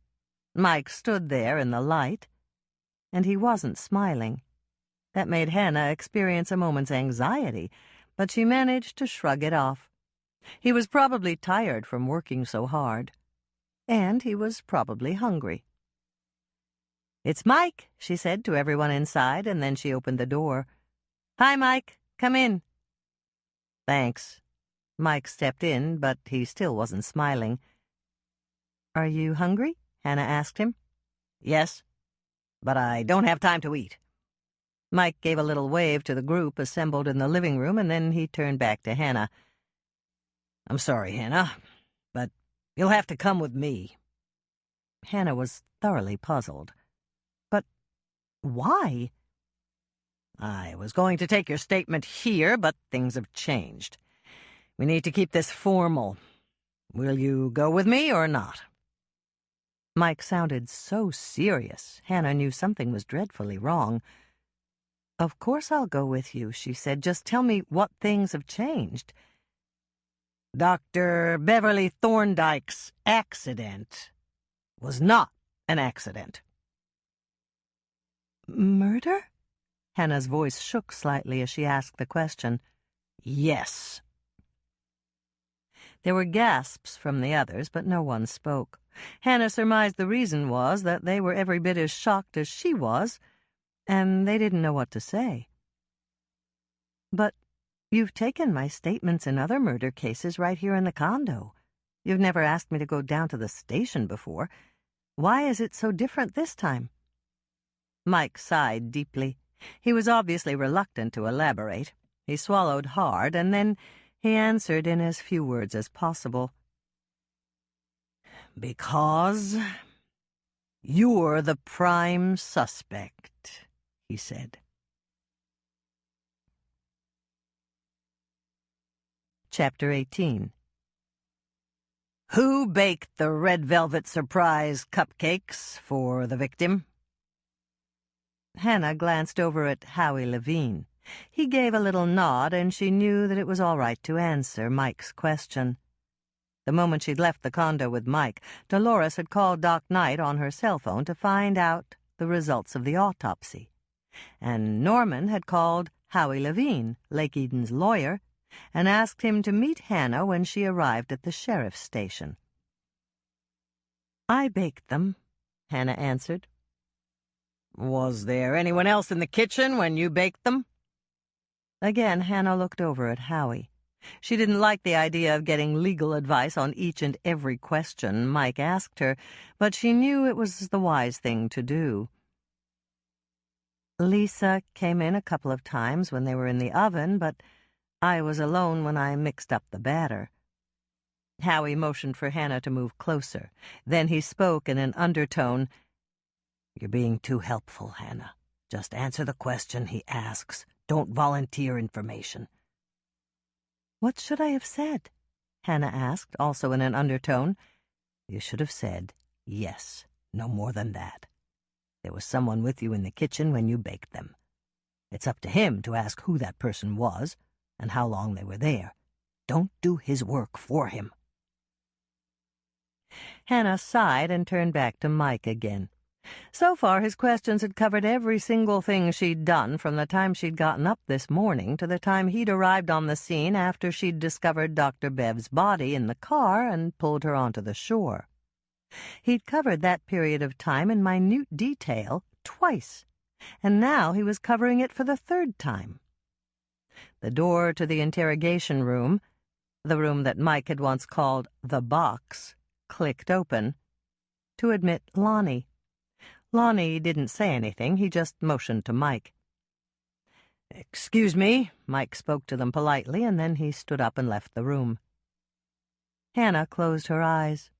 Mike stood there in the light, and he wasn't smiling. That made Hannah experience a moment's anxiety, but she managed to shrug it off. He was probably tired from working so hard, and he was probably hungry. "It's Mike," she said to everyone inside, and then she opened the door. "Hi, Mike. Come in." "Thanks." Mike stepped in, but he still wasn't smiling. "Are you hungry?" Hannah asked him. "Yes, but I don't have time to eat." Mike gave a little wave to the group assembled in the living room, and then he turned back to Hannah. "I'm sorry, Hannah, but you'll have to come with me." Hannah was thoroughly puzzled. "But why?" "I was going to take your statement here, but things have changed. We need to keep this formal. Will you go with me or not?" Mike sounded so serious, Hannah knew something was dreadfully wrong. "Of course I'll go with you," she said. "Just tell me what things have changed." "Dr. Beverly Thorndyke's accident was not an accident." "Murder?" Hannah's voice shook slightly as she asked the question. "Yes." There were gasps from the others, but no one spoke. Hannah surmised the reason was that they were every bit as shocked as she was, and they didn't know what to say. "But you've taken my statements in other murder cases right here in the condo. You've never asked me to go down to the station before. Why is it so different this time?" Mike sighed deeply. He was obviously reluctant to elaborate. He swallowed hard, and then he answered in as few words as possible. "Because you're the prime suspect," he said. Chapter 18. Who baked the red velvet surprise cupcakes for the victim? Hannah glanced over at Howie Levine. He gave a little nod, and she knew that it was all right to answer Mike's question. The moment she'd left the condo with Mike, Dolores had called Doc Knight on her cell phone to find out the results of the autopsy. And Norman had called Howie Levine, Lake Eden's lawyer, and asked him to meet Hannah when she arrived at the sheriff's station. "I baked them," Hannah answered. "Was there anyone else in the kitchen when you baked them?" Again, Hannah looked over at Howie. She didn't like the idea of getting legal advice on each and every question Mike asked her, but she knew it was the wise thing to do. "Lisa came in a couple of times when they were in the oven, but I was alone when I mixed up the batter." Howie motioned for Hannah to move closer. Then he spoke in an undertone. "You're being too helpful, Hannah. Just answer the question he asks. Don't volunteer information." "What should I have said?" Hannah asked, also in an undertone. "You should have said yes, no more than that. There was someone with you in the kitchen when you baked them. It's up to him to ask who that person was and how long they were there. Don't do his work for him." Hannah sighed and turned back to Mike again. So far, his questions had covered every single thing she'd done from the time she'd gotten up this morning to the time he'd arrived on the scene after she'd discovered Dr. Bev's body in the car and pulled her onto the shore. He'd covered that period of time in minute detail twice, and now he was covering it for the third time. The door to the interrogation room, the room that Mike had once called the box, clicked open to admit Lonnie. Lonnie didn't say anything, he just motioned to Mike. "Excuse me," Mike spoke to them politely, and then he stood up and left the room. Hannah closed her eyes.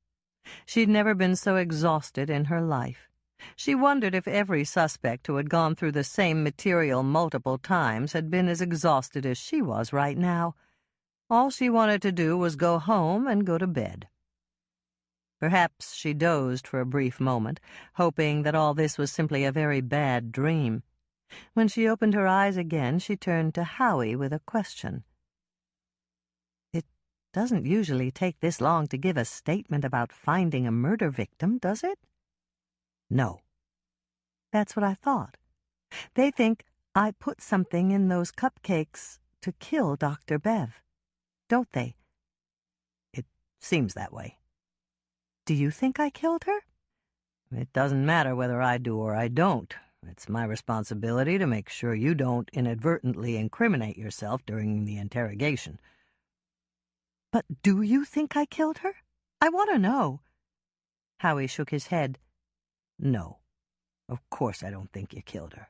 She'd never been so exhausted in her life. She wondered if every suspect who had gone through the same material multiple times had been as exhausted as she was right now. All she wanted to do was go home and go to bed. Perhaps she dozed for a brief moment, hoping that all this was simply a very bad dream. When she opened her eyes again, she turned to Howie with a question. "It doesn't usually take this long to give a statement about finding a murder victim, does it?" "No." "That's what I thought. They think I put something in those cupcakes to kill Dr. Bev, don't they?" "It seems that way." "Do you think I killed her?" "It doesn't matter whether I do or I don't. It's my responsibility to make sure you don't inadvertently incriminate yourself during the interrogation." "But do you think I killed her? I want to know." Howie shook his head. "No, of course I don't think you killed her."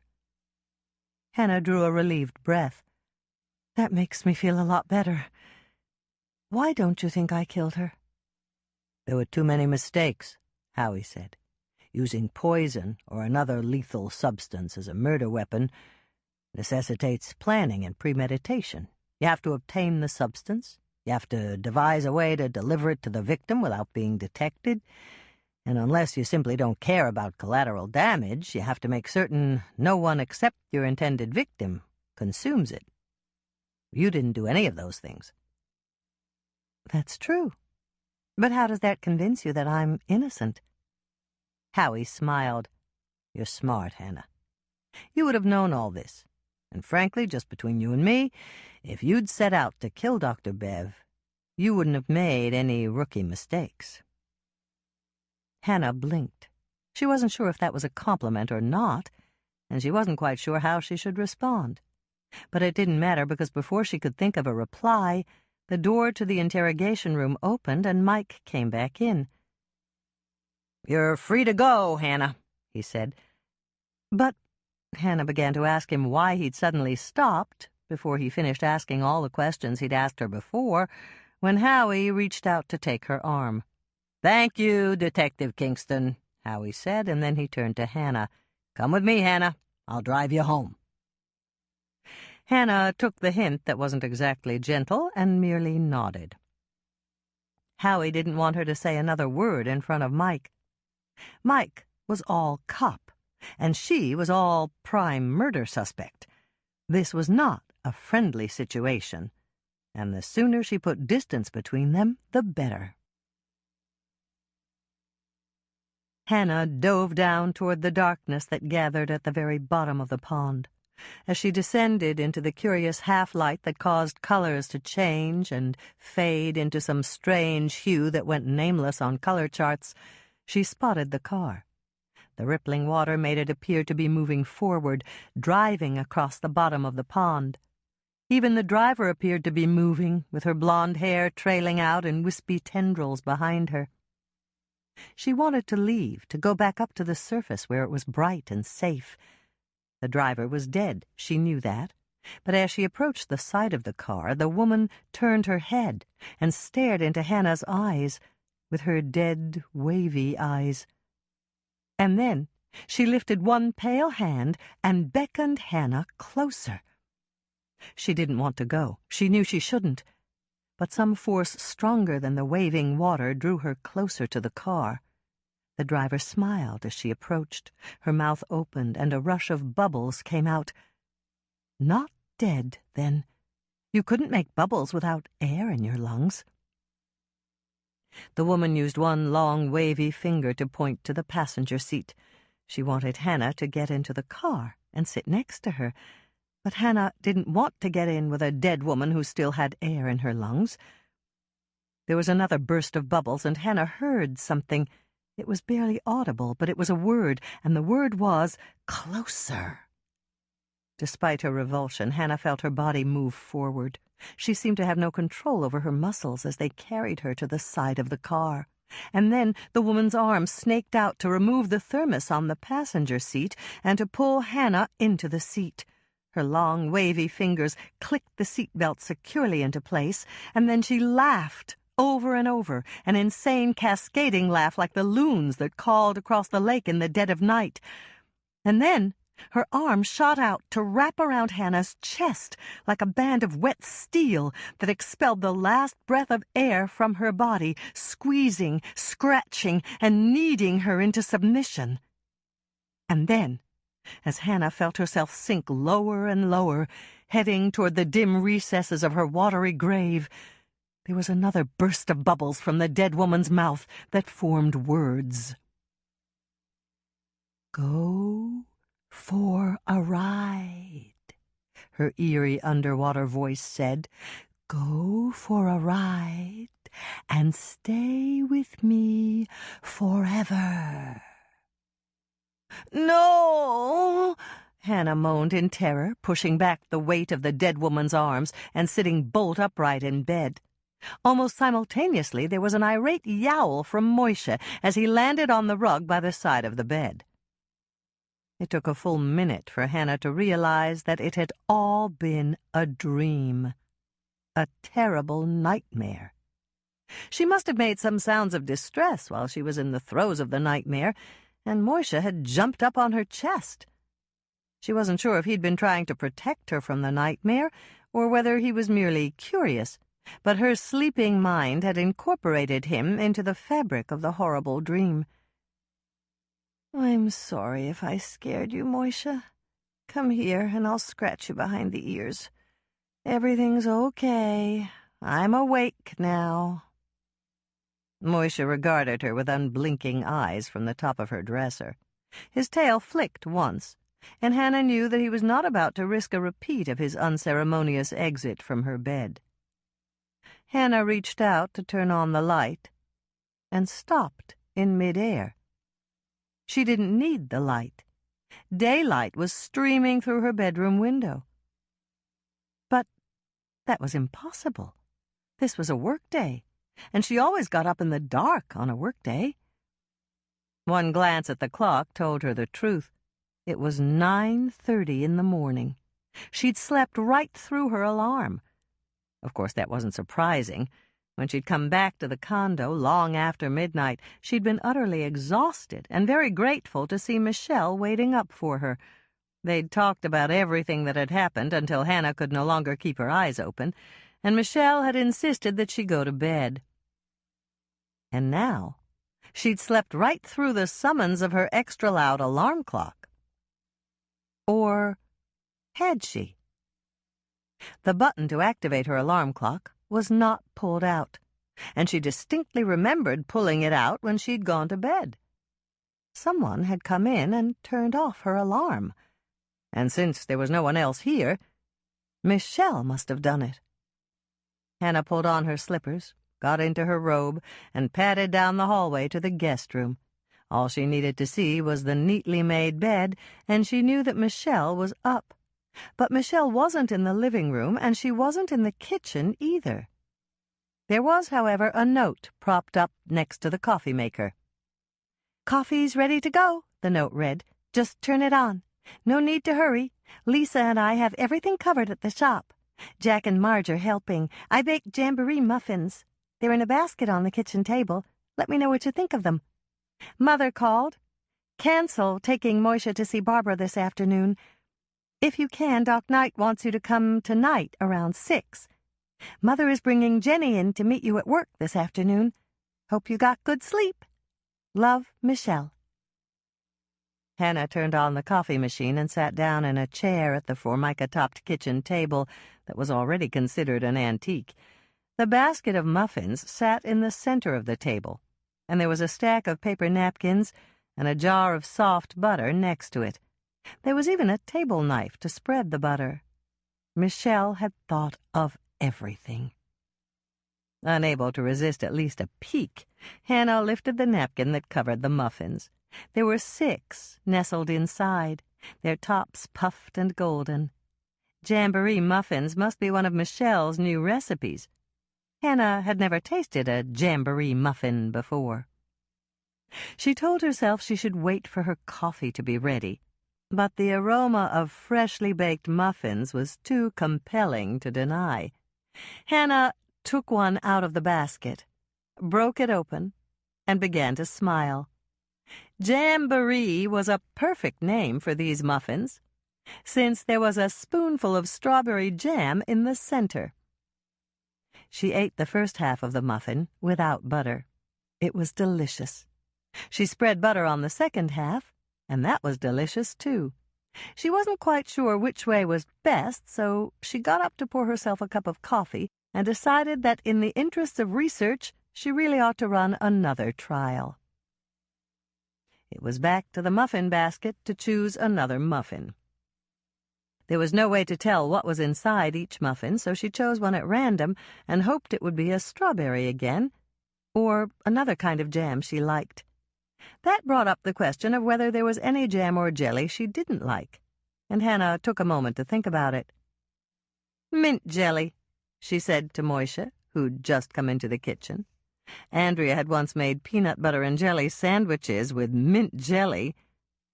Hannah drew a relieved breath. "That makes me feel a lot better. Why don't you think I killed her?" "There were too many mistakes," Howie said. "Using poison or another lethal substance as a murder weapon necessitates planning and premeditation. You have to obtain the substance, you have to devise a way to deliver it to the victim without being detected, and unless you simply don't care about collateral damage, you have to make certain no one except your intended victim consumes it. You didn't do any of those things." "That's true. But how does that convince you that I'm innocent?" Howie smiled. "You're smart, Hannah. You would have known all this. And frankly, just between you and me, if you'd set out to kill Dr. Bev, you wouldn't have made any rookie mistakes." Hannah blinked. She wasn't sure if that was a compliment or not, and she wasn't quite sure how she should respond. But it didn't matter, because before she could think of a reply, the door to the interrogation room opened and Mike came back in. "You're free to go, Hannah," he said. "But—" Hannah began to ask him why he'd suddenly stopped before he finished asking all the questions he'd asked her before, when Howie reached out to take her arm. "Thank you, Detective Kingston," Howie said, and then he turned to Hannah. "Come with me, Hannah. I'll drive you home." Hannah took the hint that wasn't exactly gentle and merely nodded. Howie didn't want her to say another word in front of Mike. Mike was all cop, and she was all prime murder suspect. This was not a friendly situation, and the sooner she put distance between them, the better. Hannah dove down toward the darkness that gathered at the very bottom of the pond. As she descended into the curious half-light that caused colors to change and fade into some strange hue that went nameless on color charts, she spotted the car. The rippling water made it appear to be moving forward, driving across the bottom of the pond. Even the driver appeared to be moving, with her blonde hair trailing out in wispy tendrils behind her. She wanted to leave, to go back up to the surface where it was bright and safe. The driver was dead, she knew that, but as she approached the side of the car, the woman turned her head and stared into Hannah's eyes, with her dead, wavy eyes. And then she lifted one pale hand and beckoned Hannah closer. She didn't want to go. She knew she shouldn't. But some force stronger than the waving water drew her closer to the car. The driver smiled as she approached. Her mouth opened, and a rush of bubbles came out. Not dead, then. You couldn't make bubbles without air in your lungs. The woman used one long, wavy finger to point to the passenger seat. She wanted Hannah to get into the car and sit next to her. But Hannah didn't want to get in with a dead woman who still had air in her lungs. There was another burst of bubbles, and Hannah heard something. It was barely audible, but it was a word, and the word was closer. Despite her revulsion, Hannah felt her body move forward. She seemed to have no control over her muscles as they carried her to the side of the car. And then the woman's arm snaked out to remove the thermos on the passenger seat and to pull Hannah into the seat. Her long, wavy fingers clicked the seatbelt securely into place, and then she laughed over and over, an insane, cascading laugh like the loons that called across the lake in the dead of night. And then her arm shot out to wrap around Hannah's chest like a band of wet steel that expelled the last breath of air from her body, squeezing, scratching, and kneading her into submission. And then, as Hannah felt herself sink lower and lower, heading toward the dim recesses of her watery grave, there was another burst of bubbles from the dead woman's mouth that formed words. "Go for a ride," her eerie underwater voice said. "Go for a ride and stay with me forever." "No!" Hannah moaned in terror, pushing back the weight of the dead woman's arms and sitting bolt upright in bed. Almost simultaneously, there was an irate yowl from Moishe as he landed on the rug by the side of the bed. It took a full minute for Hannah to realize that it had all been a dream, a terrible nightmare. She must have made some sounds of distress while she was in the throes of the nightmare, and Moishe had jumped up on her chest. She wasn't sure if he'd been trying to protect her from the nightmare or whether he was merely curious, but her sleeping mind had incorporated him into the fabric of the horrible dream. "I'm sorry if I scared you, Moishe. Come here, and I'll scratch you behind the ears. Everything's okay. I'm awake now." Moishe regarded her with unblinking eyes from the top of her dresser. His tail flicked once, and Hannah knew that he was not about to risk a repeat of his unceremonious exit from her bed. Hannah reached out to turn on the light and stopped in midair. She didn't need the light. Daylight was streaming through her bedroom window. But that was impossible. This was a workday, and she always got up in the dark on a workday. One glance at the clock told her the truth. It was 9:30 in the morning. She'd slept right through her alarm. Of course, that wasn't surprising. When she'd come back to the condo long after midnight, she'd been utterly exhausted and very grateful to see Michelle waiting up for her. They'd talked about everything that had happened until Hannah could no longer keep her eyes open, and Michelle had insisted that she go to bed. And now she'd slept right through the summons of her extra-loud alarm clock. Or had she? The button to activate her alarm clock was not pulled out, and she distinctly remembered pulling it out when she'd gone to bed. Someone had come in and turned off her alarm, and since there was no one else here, Michelle must have done it. Hannah pulled on her slippers, got into her robe, and padded down the hallway to the guest room. All she needed to see was the neatly made bed, and she knew that Michelle was up. But Michelle wasn't in the living room, and she wasn't in the kitchen either. There was, however, a note propped up next to the coffee maker. "Coffee's ready to go," the note read. "Just turn it on. No need to hurry. Lisa and I have everything covered at the shop. Jack and Marge are helping. I baked jamboree muffins. They're in a basket on the kitchen table. Let me know what you think of them. Mother called. Cancel taking Moishe to see Barbara this afternoon. If you can, Doc Knight wants you to come tonight around 6. Mother is bringing Jenny in to meet you at work this afternoon. Hope you got good sleep. Love, Michelle." Hannah turned on the coffee machine and sat down in a chair at the formica-topped kitchen table that was already considered an antique. The basket of muffins sat in the center of the table, and there was a stack of paper napkins and a jar of soft butter next to it. There was even a table knife to spread the butter. Michelle had thought of everything. Unable to resist at least a peek, Hannah lifted the napkin that covered the muffins. There were 6 nestled inside, their tops puffed and golden. Jamboree muffins must be one of Michelle's new recipes. Hannah had never tasted a jamboree muffin before. She told herself she should wait for her coffee to be ready, but the aroma of freshly baked muffins was too compelling to deny. Hannah took one out of the basket, broke it open, and began to smile. Jamboree was a perfect name for these muffins, since there was a spoonful of strawberry jam in the center. She ate the first half of the muffin without butter. It was delicious. She spread butter on the second half, and that was delicious too. She wasn't quite sure which way was best, so she got up to pour herself a cup of coffee and decided that in the interests of research, she really ought to run another trial. It was back to the muffin basket to choose another muffin. There was no way to tell what was inside each muffin, so she chose one at random and hoped it would be a strawberry again, or another kind of jam she liked. That brought up the question of whether there was any jam or jelly she didn't like, and Hannah took a moment to think about it. "Mint jelly," she said to Moisha, who'd just come into the kitchen. Andrea had once made peanut butter and jelly sandwiches with mint jelly,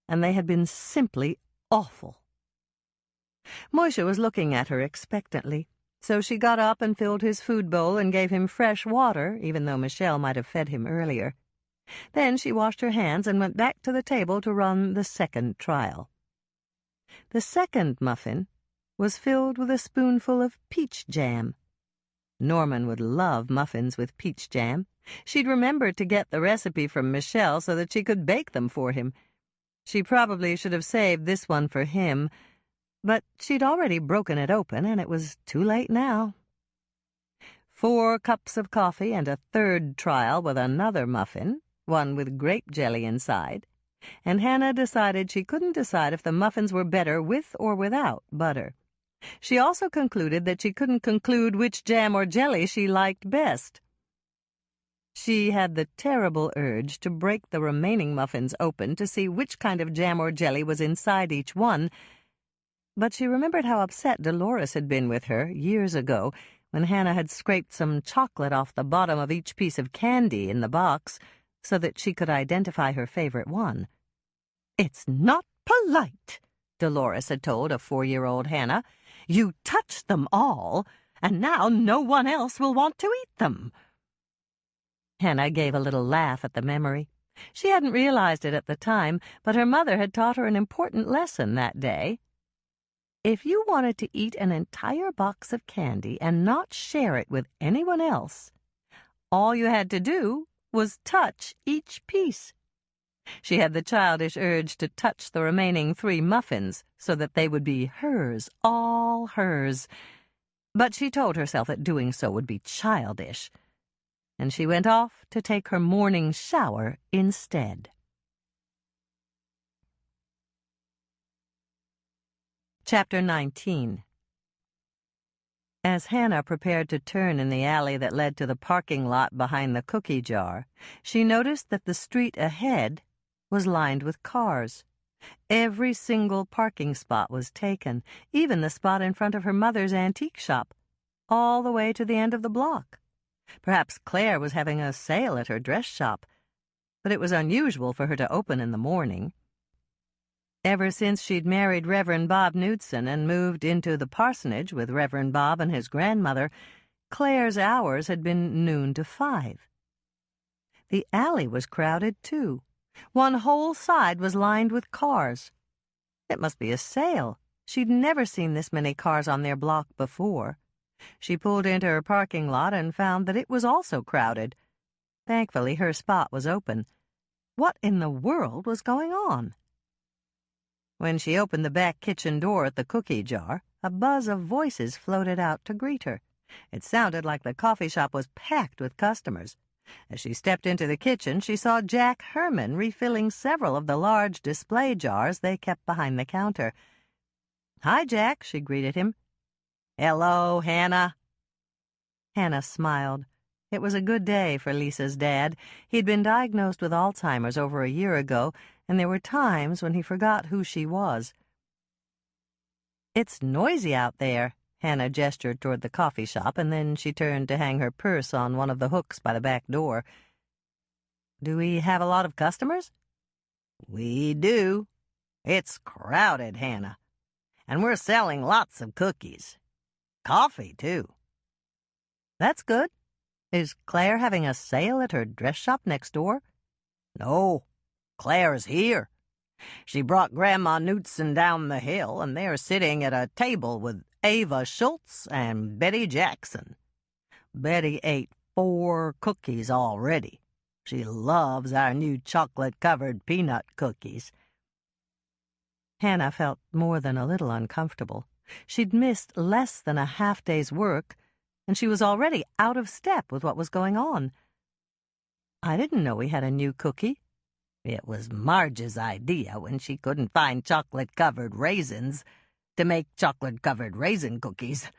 and they had been simply awful. Moisha was looking at her expectantly, so she got up and filled his food bowl and gave him fresh water, even though Michelle might have fed him earlier. Then she washed her hands and went back to the table to run the second trial. The second muffin was filled with a spoonful of peach jam. Norman would love muffins with peach jam. She'd remembered to get the recipe from Michelle so that she could bake them for him. She probably should have saved this one for him, but she'd already broken it open, and it was too late now. 4 cups of coffee and a third trial with another muffin, one with grape jelly inside, and Hannah decided she couldn't decide if the muffins were better with or without butter. She also concluded that she couldn't conclude which jam or jelly she liked best. She had the terrible urge to break the remaining muffins open to see which kind of jam or jelly was inside each one, but she remembered how upset Dolores had been with her years ago when Hannah had scraped some chocolate off the bottom of each piece of candy in the box so that she could identify her favorite one. "It's not polite," Dolores had told a 4-year-old Hannah. "You touched them all, and now no one else will want to eat them." Hannah gave a little laugh at the memory. She hadn't realized it at the time, but her mother had taught her an important lesson that day. If you wanted to eat an entire box of candy and not share it with anyone else, all you had to do was touch each piece. She had the childish urge to touch the remaining 3 muffins so that they would be hers, all hers. But she told herself that doing so would be childish, and she went off to take her morning shower instead. Chapter 19. As Hannah prepared to turn in the alley that led to the parking lot behind the cookie jar, she noticed that the street ahead was lined with cars. Every single parking spot was taken, even the spot in front of her mother's antique shop, all the way to the end of the block. Perhaps Claire was having a sale at her dress shop, but it was unusual for her to open in the morning. Ever since she'd married Reverend Bob Knudsen and moved into the parsonage with Reverend Bob and his grandmother, Claire's hours had been noon to 5. The alley was crowded, too. One whole side was lined with cars. It must be a sale. She'd never seen this many cars on their block before. She pulled into her parking lot and found that it was also crowded. Thankfully, her spot was open. What in the world was going on? When she opened the back kitchen door at the cookie jar, a buzz of voices floated out to greet her. It sounded like the coffee shop was packed with customers. As she stepped into the kitchen, she saw Jack Herman refilling several of the large display jars they kept behind the counter. "Hi, Jack," she greeted him. "Hello, Hannah." Hannah smiled. It was a good day for Lisa's dad. He'd been diagnosed with Alzheimer's over a year ago, and there were times when he forgot who she was. "It's noisy out there." Hannah gestured toward the coffee shop, and then she turned to hang her purse on one of the hooks by the back door. "Do we have a lot of customers?" "We do. It's crowded, Hannah. And we're selling lots of cookies. Coffee, too." "That's good. Is Claire having a sale at her dress shop next door?" "No, Claire's here. She brought Grandma Knutson down the hill, and they're sitting at a table with Ava Schultz and Betty Jackson. Betty ate 4 cookies already. She loves our new chocolate-covered peanut cookies." Hannah felt more than a little uncomfortable. She'd missed less than a half-day's work, and she was already out of step with what was going on. "I didn't know we had a new cookie." "It was Marge's idea when she couldn't find chocolate-covered raisins to make chocolate-covered raisin cookies.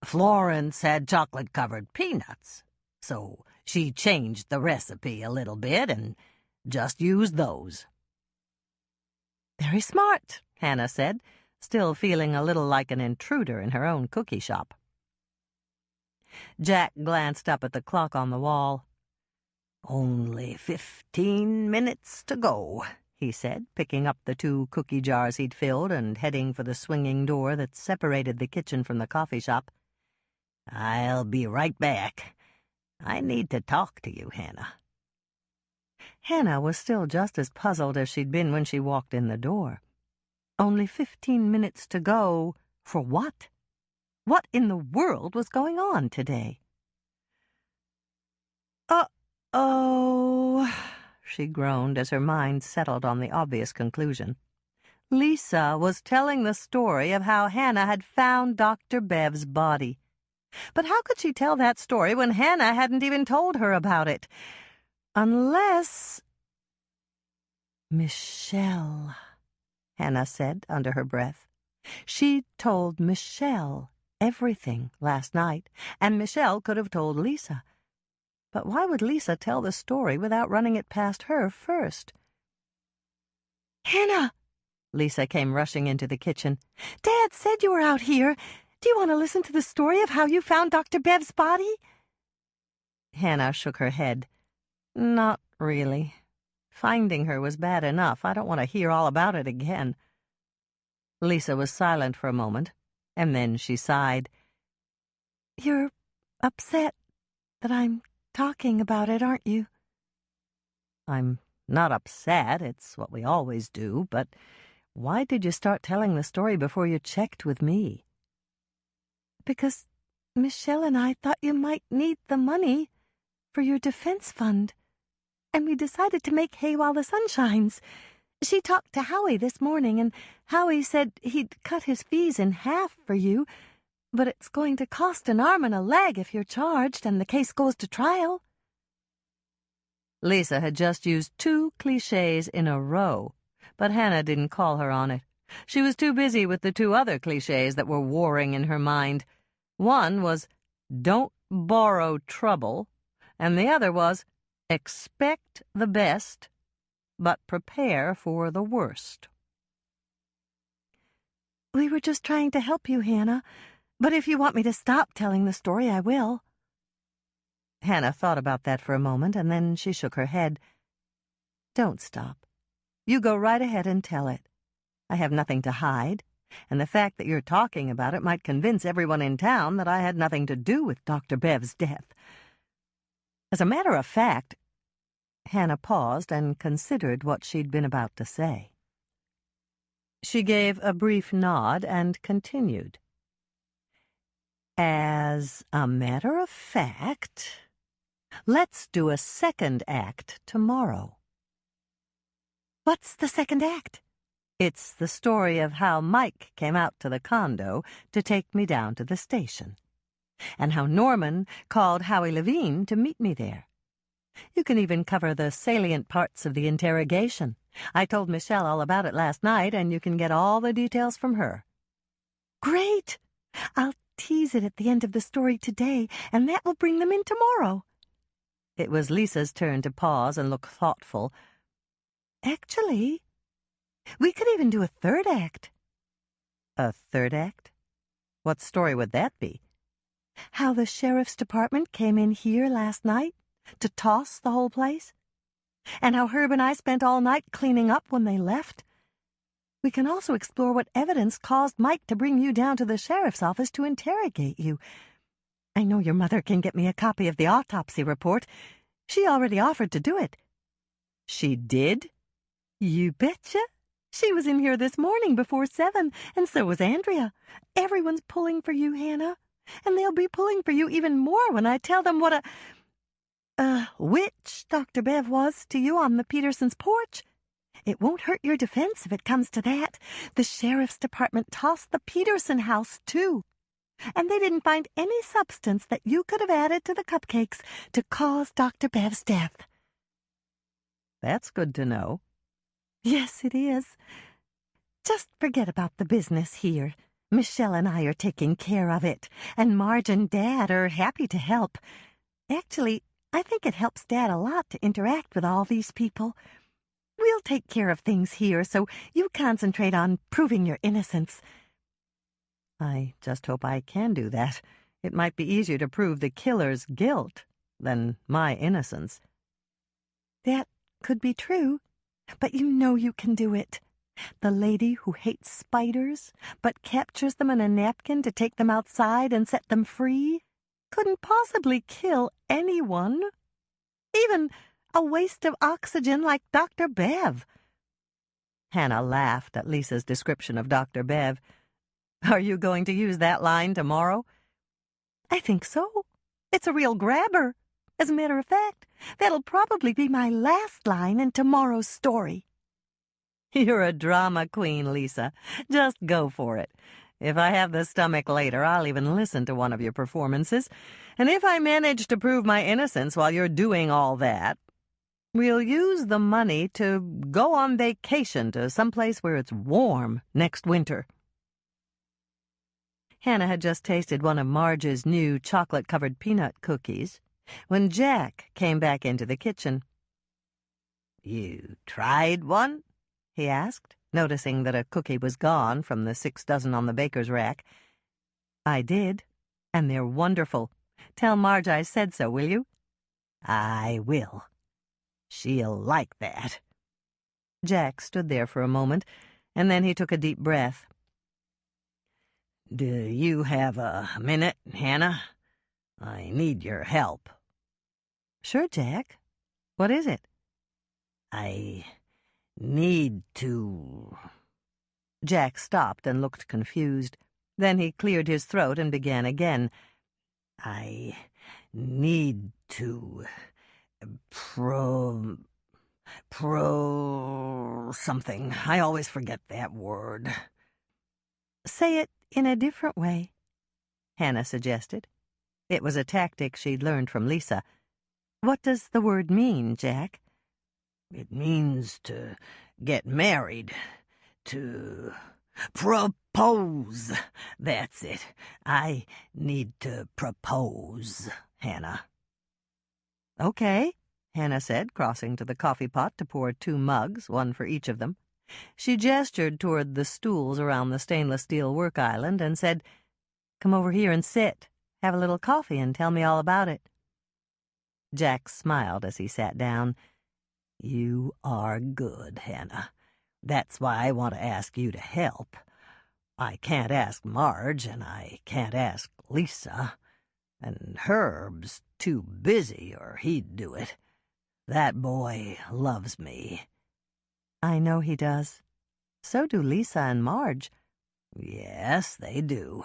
Florence had chocolate-covered peanuts, so she changed the recipe a little bit and just used those." "Very smart," Hannah said, still feeling a little like an intruder in her own cookie shop. Jack glanced up at the clock on the wall. "Only 15 minutes to go," he said, picking up the 2 cookie jars he'd filled and heading for the swinging door that separated the kitchen from the coffee shop. "I'll be right back. I need to talk to you, Hannah." Hannah was still just as puzzled as she'd been when she walked in the door. Only 15 minutes to go for what? What in the world was going on today? "Uh-oh," she groaned as her mind settled on the obvious conclusion. Lisa was telling the story of how Hannah had found Dr. Bev's body. But how could she tell that story when Hannah hadn't even told her about it? Unless... "Michelle," Hannah said under her breath. She'd told Michelle everything last night, and Michelle could have told Lisa. But why would Lisa tell the story without running it past her first? "Hannah!" Lisa came rushing into the kitchen. "Dad said you were out here. Do you want to listen to the story of how you found Dr. Bev's body?" Hannah shook her head. "Not really. Finding her was bad enough. I don't want to hear all about it again." Lisa was silent for a moment, and then she sighed. "You're upset that I'm talking about it, aren't you?" "I'm not upset. It's what we always do. But why did you start telling the story before you checked with me?" "Because Michelle and I thought you might need the money for your defense fund, and we decided to make hay while the sun shines. She talked to Howie this morning, and Howie said he'd cut his fees in half for you, but it's going to cost an arm and a leg if you're charged and the case goes to trial." Lisa had just used 2 cliches in a row, but Hannah didn't call her on it. She was too busy with the 2 other cliches that were warring in her mind. One was, "Don't borrow trouble," and the other was, "Expect the best, but prepare for the worst." "We were just trying to help you, Hannah, but if you want me to stop telling the story, I will." Hannah thought about that for a moment, and then she shook her head. "Don't stop. You go right ahead and tell it. I have nothing to hide, and the fact that you're talking about it might convince everyone in town that I had nothing to do with Dr. Bev's death. As a matter of fact..." Hannah paused and considered what she'd been about to say. She gave a brief nod and continued. "As a matter of fact, let's do a second act tomorrow." "What's the second act?" "It's the story of how Mike came out to the condo to take me down to the station, and how Norman called Howie Levine to meet me there. You can even cover the salient parts of the interrogation. I told Michelle all about it last night, and you can get all the details from her." "Great! I'll tease it at the end of the story today, and that will bring them in tomorrow." It was Lisa's turn to pause and look thoughtful. Actually, we could even do a third act. A third act? What story would that be? How the sheriff's department came in here last night to toss the whole place, and how Herb and I spent all night cleaning up when they left. We can also explore what evidence caused Mike to bring you down to the sheriff's office to interrogate you. I know your mother can get me a copy of the autopsy report. She already offered to do it. She did? You betcha. She was in here this morning before 7, and so was Andrea. Everyone's pulling for you, Hannah, and they'll be pulling for you even more when I tell them what a witch Dr. Bev was to you on the Petersons' porch. It won't hurt your defense if it comes to that. The sheriff's department tossed the Peterson house, too. And they didn't find any substance that you could have added to the cupcakes to cause Dr. Bev's death. That's good to know. Yes, it is. Just forget about the business here. Michelle and I are taking care of it, and Marge and Dad are happy to help. Actually, I think it helps Dad a lot to interact with all these people. We'll take care of things here, so you concentrate on proving your innocence. I just hope I can do that. It might be easier to prove the killer's guilt than my innocence. That could be true, but you know you can do it. The lady who hates spiders, but captures them in a napkin to take them outside and set them free, couldn't possibly kill anyone. Even a waste of oxygen like Dr. Bev. Hannah laughed at Lisa's description of Dr. Bev. Are you going to use that line tomorrow? I think so. It's a real grabber. As a matter of fact, that'll probably be my last line in tomorrow's story. You're a drama queen, Lisa. Just go for it. If I have the stomach later, I'll even listen to one of your performances. And if I manage to prove my innocence while you're doing all that, we'll use the money to go on vacation to someplace where it's warm next winter. Hannah had just tasted one of Marge's new chocolate-covered peanut cookies when Jack came back into the kitchen. You tried one? He asked, noticing that a cookie was gone from the 6 dozen on the baker's rack. I did, and they're wonderful. Tell Marge I said so, will you? I will. She'll like that. Jack stood there for a moment, and then he took a deep breath. Do you have a minute, Hannah? I need your help. Sure, Jack. What is it? I need to... Jack stopped and looked confused. Then he cleared his throat and began again. I need to... something. I always forget that word. Say it in a different way, Hannah suggested. It was a tactic she'd learned from Lisa. What does the word mean, Jack? It means to get married, to propose. That's it. I need to propose, Hannah. Okay, Hannah said, crossing to the coffee pot to pour 2 mugs, one for each of them. She gestured toward the stools around the stainless steel work island and said, "Come over here and sit. Have a little coffee and tell me all about it." Jack smiled as he sat down. You are good, Hannah. That's why I want to ask you to help. I can't ask Marge, and I can't ask Lisa. And Herb's too busy, or he'd do it. That boy loves me. I know he does. So do Lisa and Marge. Yes, they do.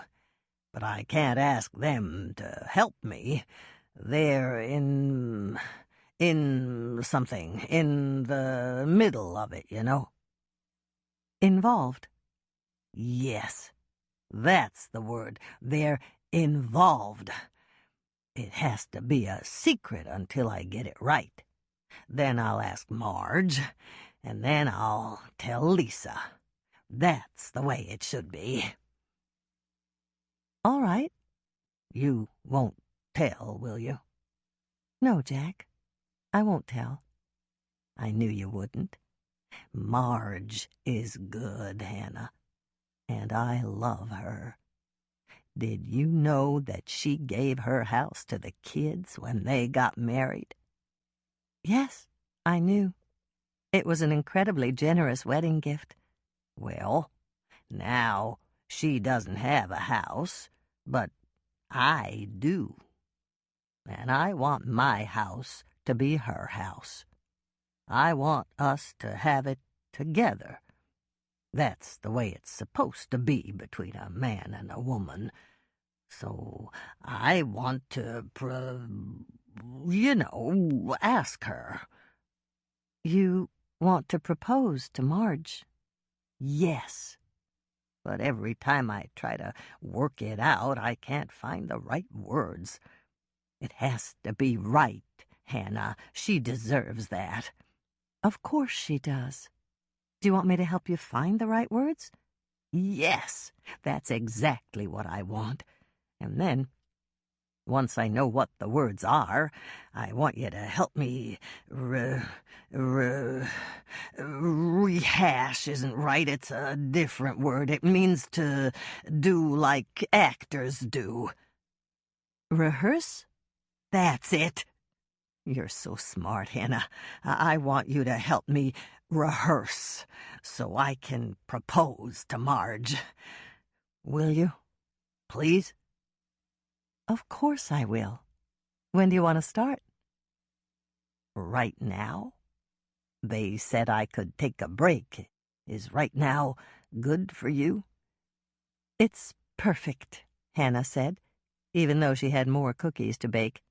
But I can't ask them to help me. They're in something, in the middle of it, you know. Involved? Yes, that's the word. They're involved. It has to be a secret until I get it right. Then I'll ask Marge, and then I'll tell Lisa. That's the way it should be. All right. You won't tell, will you? No, Jack. I won't tell. I knew you wouldn't. Marge is good, Hannah, and I love her. Did you know that she gave her house to the kids when they got married? Yes, I knew. It was an incredibly generous wedding gift. Well, now she doesn't have a house, but I do. And I want my house to be her house. I want us to have it together. That's the way it's supposed to be between a man and a woman. So I want to, ask her. You want to propose to Marge? Yes. But every time I try to work it out, I can't find the right words. It has to be right, Hannah. She deserves that. Of course she does. Do you want me to help you find the right words? Yes, that's exactly what I want. And then, once I know what the words are, I want you to help me rehash isn't right. It's a different word. It means to do like actors do. Rehearse? That's it. You're so smart, Hannah. I want you to help me rehearse so I can propose to Marge. Will you? Please? Of course I will. When do you want to start? Right now? They said I could take a break. Is right now good for you? It's perfect, Hannah said, even though she had more cookies to bake.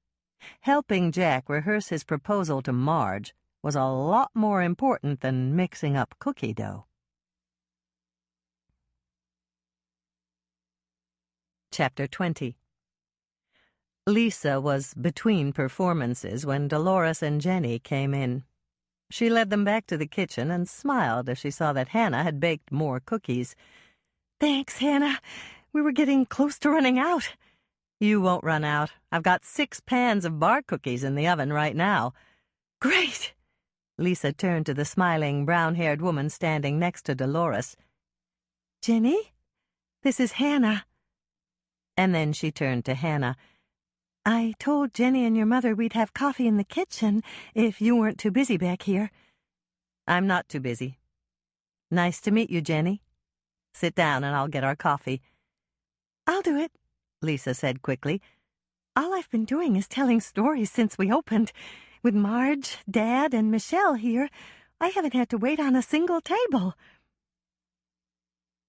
Helping Jack rehearse his proposal to Marge was a lot more important than mixing up cookie dough. Chapter 20. Lisa was between performances when Dolores and Jenny came in. She led them back to the kitchen and smiled as she saw that Hannah had baked more cookies. Thanks, Hannah. We were getting close to running out. You won't run out. I've got 6 pans of bar cookies in the oven right now. Great! Lisa turned to the smiling, brown-haired woman standing next to Dolores. Jenny, this is Hannah. And then she turned to Hannah. I told Jenny and your mother we'd have coffee in the kitchen if you weren't too busy back here. I'm not too busy. Nice to meet you, Jenny. Sit down and I'll get our coffee. I'll do it, Lisa said quickly. All I've been doing is telling stories since we opened. With Marge, Dad, and Michelle here, I haven't had to wait on a single table.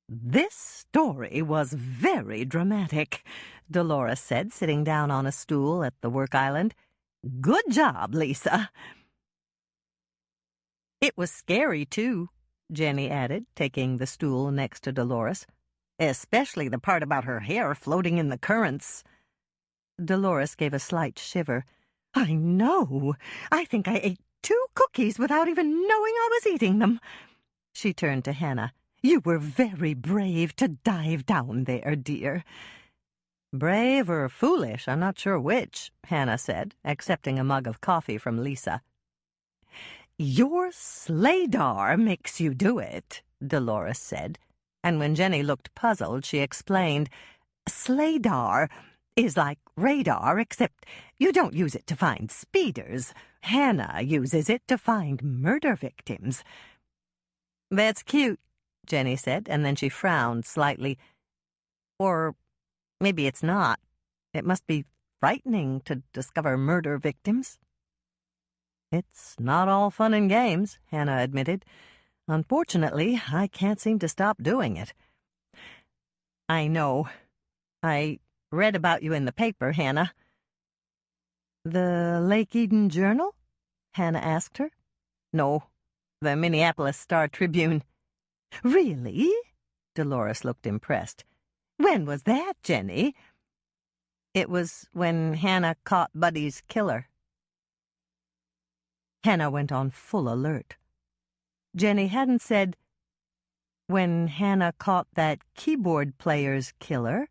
This story was very dramatic, Dolores said, sitting down on a stool at the work island. Good job, Lisa. It was scary, too, Jenny added, taking the stool next to Dolores. Especially the part about her hair floating in the currents. Dolores gave a slight shiver. I know. I think I ate 2 cookies without even knowing I was eating them. She turned to Hannah. You were very brave to dive down there, dear. Brave or foolish, I'm not sure which, Hannah said, accepting a mug of coffee from Lisa. Your slaydar makes you do it, Dolores said. And when Jenny looked puzzled, she explained, Slaydar is like radar, except you don't use it to find speeders. Hannah uses it to find murder victims. That's cute, Jenny said, and then she frowned slightly. Or maybe it's not. It must be frightening to discover murder victims. It's not all fun and games, Hannah admitted. Unfortunately, I can't seem to stop doing it. I know. I read about you in the paper, Hannah. The Lake Eden Journal? Hannah asked her. No, the Minneapolis Star-Tribune. Really? Dolores looked impressed. When was that, Jenny? It was when Hannah caught Buddy's killer. Hannah went on full alert. Jenny hadn't said, when Hannah caught that keyboard player's killer,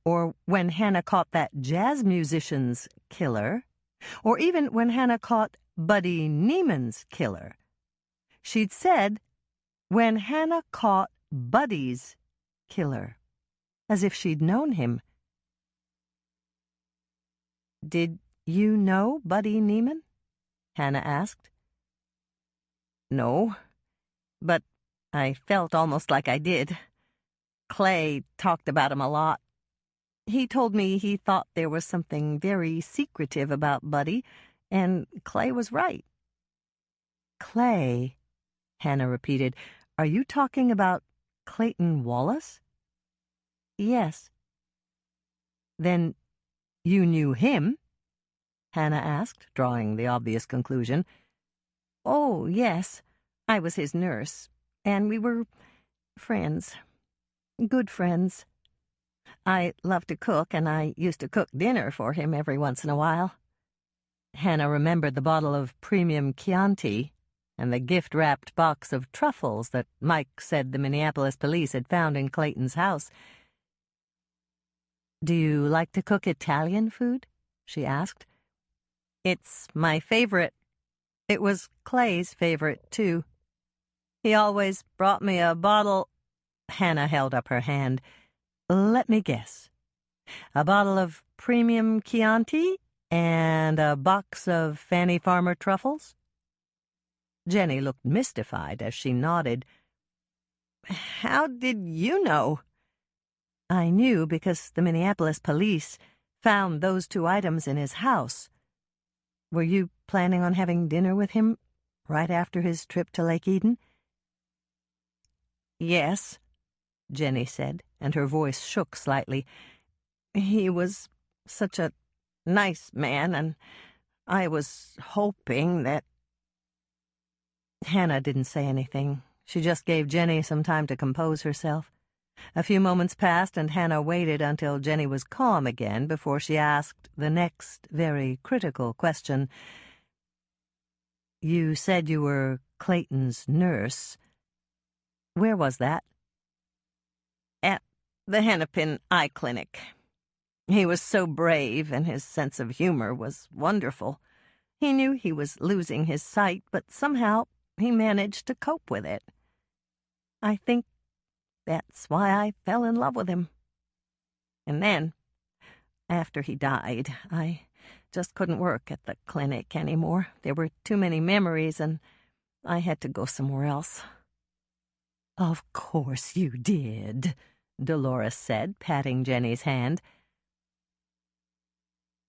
or when Hannah caught that jazz musician's killer, Or even when Hannah caught Buddy Neiman's killer. She'd said, when Hannah caught Buddy's killer, as if she'd known him. "Did you know Buddy Neiman?" Hannah asked. "No, but I felt almost like I did. Clay talked about him a lot. He told me he thought there was something very secretive about Buddy, and Clay was right." "Clay," Hannah repeated. "Are you talking about Clayton Wallace?" "Yes." "Then you knew him?" Hannah asked, drawing the obvious conclusion. "Oh, yes. I was his nurse, and we were friends. Good friends. I love to cook, and I used to cook dinner for him every once in a while." Hannah remembered the bottle of premium Chianti and the gift-wrapped box of truffles that Mike said the Minneapolis police had found in Clayton's house. "Do you like to cook Italian food?" she asked. "It's my favorite. It was Clay's favorite, too. He always brought me a bottle—" Hannah held up her hand. "Let me guess. A bottle of premium Chianti and a box of Fanny Farmer truffles?" Jenny looked mystified as she nodded. "How did you know?" "I knew because the Minneapolis police found those two items in his house. Were you planning on having dinner with him right after his trip to Lake Eden?" "Yes," Jenny said, and her voice shook slightly. "He was such a nice man, and I was hoping that—" Hannah didn't say anything. She just gave Jenny some time to compose herself. A few moments passed, and Hannah waited until Jenny was calm again before she asked the next very critical question. "You said you were Clayton's nurse. Where was that?" "At the Hennepin Eye Clinic. He was so brave, and his sense of humor was wonderful. He knew he was losing his sight, but somehow he managed to cope with it. I think that's why I fell in love with him. And then, after he died, I just couldn't work at the clinic anymore. There were too many memories, and I had to go somewhere else." "Of course you did," Dolores said, patting Jenny's hand.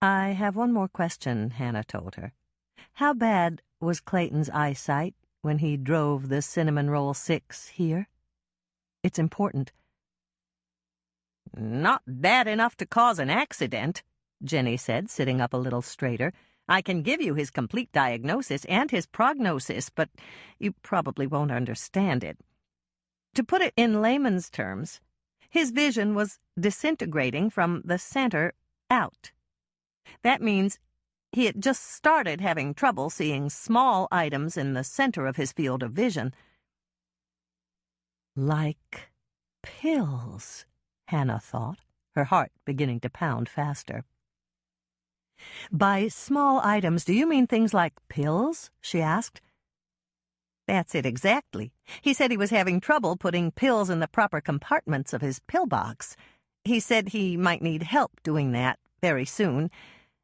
"I have one more question," Hannah told her. "How bad was Clayton's eyesight when he drove the Cinnamon Roll 6 here? It's important." "Not bad enough to cause an accident," Jenny said, sitting up a little straighter. "I can give you his complete diagnosis and his prognosis, but you probably won't understand it. To put it in layman's terms, his vision was disintegrating from the center out. That means he had just started having trouble seeing small items in the center of his field of vision." "Like pills," Hannah thought, her heart beginning to pound faster. "By small items, do you mean things like pills?" she asked. "That's it exactly. He said he was having trouble putting pills in the proper compartments of his pillbox. He said he might need help doing that very soon,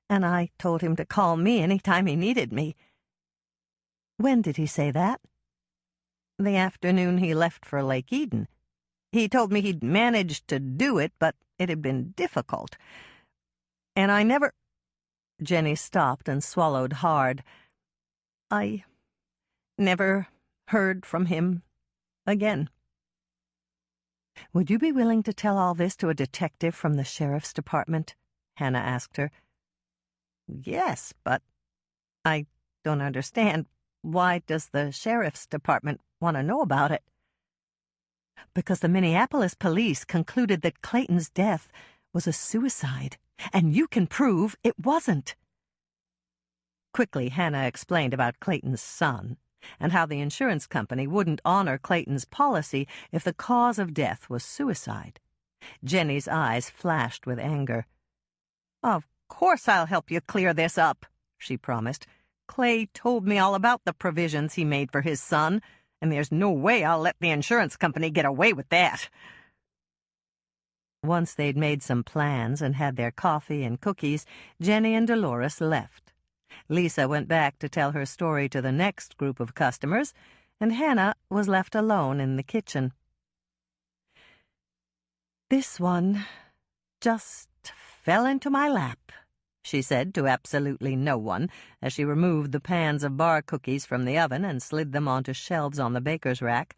and I told him to call me any time he needed me." "When did he say that?" "The afternoon he left for Lake Eden. He told me he'd managed to do it, but it had been difficult. And I never—" Jenny stopped and swallowed hard. "I never heard from him again." "Would you be willing to tell all this to a detective from the sheriff's department?" Hannah asked her. "Yes, but I don't understand. Why does the sheriff's department want to know about it?" "Because the Minneapolis police concluded that Clayton's death was a suicide, and you can prove it wasn't." Quickly, Hannah explained about Clayton's son, and how the insurance company wouldn't honor Clayton's policy if the cause of death was suicide. Jenny's eyes flashed with anger. "Of course I'll help you clear this up," she promised. "Clay told me all about the provisions he made for his son, and there's no way I'll let the insurance company get away with that." Once they'd made some plans and had their coffee and cookies, Jenny and Dolores left. Lisa went back to tell her story to the next group of customers, and Hannah was left alone in the kitchen. "This one just fell into my lap," she said to absolutely no one as she removed the pans of bar cookies from the oven and slid them onto shelves on the baker's rack.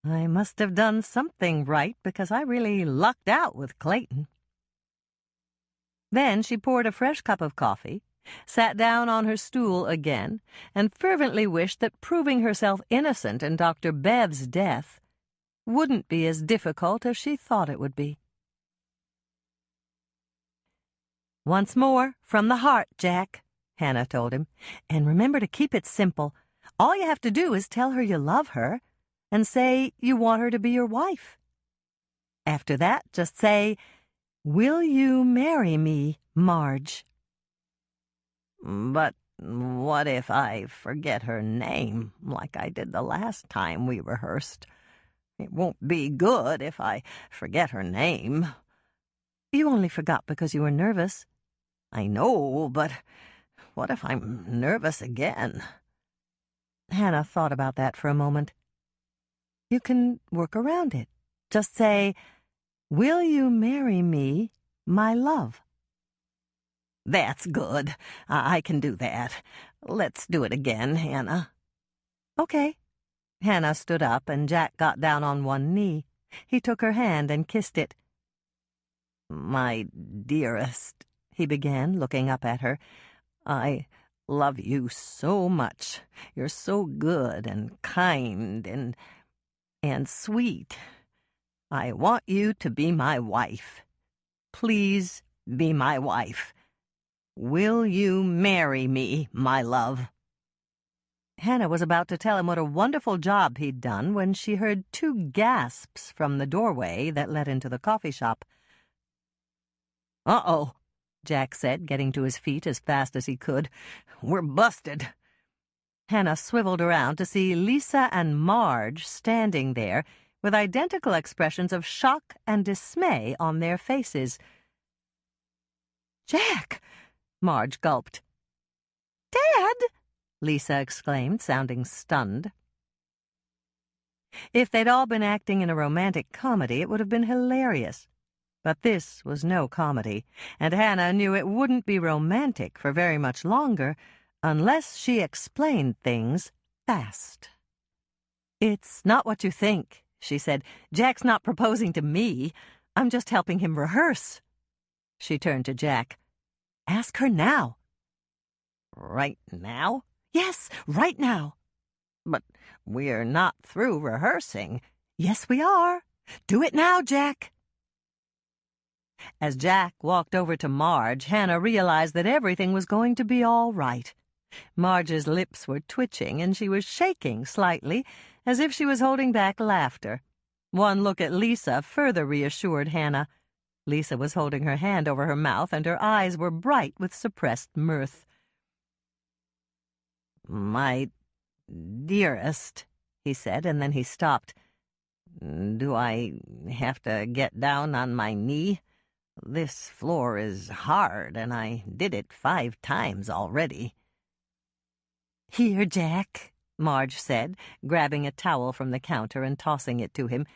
"I must have done something right because I really lucked out with Clayton." Then she poured a fresh cup of coffee, sat down on her stool again, and fervently wished that proving herself innocent in Dr. Bev's death wouldn't be as difficult as she thought it would be. "Once more, from the heart, Jack," Hannah told him. "And remember to keep it simple. All you have to do is tell her you love her and say you want her to be your wife. After that, just say, 'Will you marry me, Marge?'" "But what if I forget her name, like I did the last time we rehearsed? It won't be good if I forget her name." "You only forgot because you were nervous." "I know, but what if I'm nervous again?" Hannah thought about that for a moment. "You can work around it. Just say, 'Will you marry me, my love?'" "That's good. I can do that. Let's do it again, Hannah." "Okay." Hannah stood up, and Jack got down on one knee. He took her hand and kissed it. "My dearest," he began, looking up at her, "I love you so much. You're so good and kind and sweet. I want you to be my wife. Please be my wife. Will you marry me, my love?" Hannah was about to tell him what a wonderful job he'd done when she heard two gasps from the doorway that led into the coffee shop. "Uh-oh," Jack said, getting to his feet as fast as he could. "We're busted." Hannah swiveled around to see Lisa and Marge standing there with identical expressions of shock and dismay on their faces. "Jack!" Marge gulped. "Dad!" Lisa exclaimed, sounding stunned. If they'd all been acting in a romantic comedy, it would have been hilarious. But this was no comedy, and Hannah knew it wouldn't be romantic for very much longer unless she explained things fast. "It's not what you think," she said. "Jack's not proposing to me. I'm just helping him rehearse." She turned to Jack. "Ask her now." "Right now?" "Yes, right now." "But we're not through rehearsing." "Yes, we are. Do it now, Jack." As Jack walked over to Marge, Hannah realized that everything was going to be all right. Marge's lips were twitching, and she was shaking slightly, as if she was holding back laughter. One look at Lisa further reassured Hannah. Lisa was holding her hand over her mouth, and her eyes were bright with suppressed mirth. "My dearest," he said, and then he stopped. "Do I have to get down on my knee? This floor is hard, and I did it 5 times already." "Here, Jack," Marge said, grabbing a towel from the counter and tossing it to him.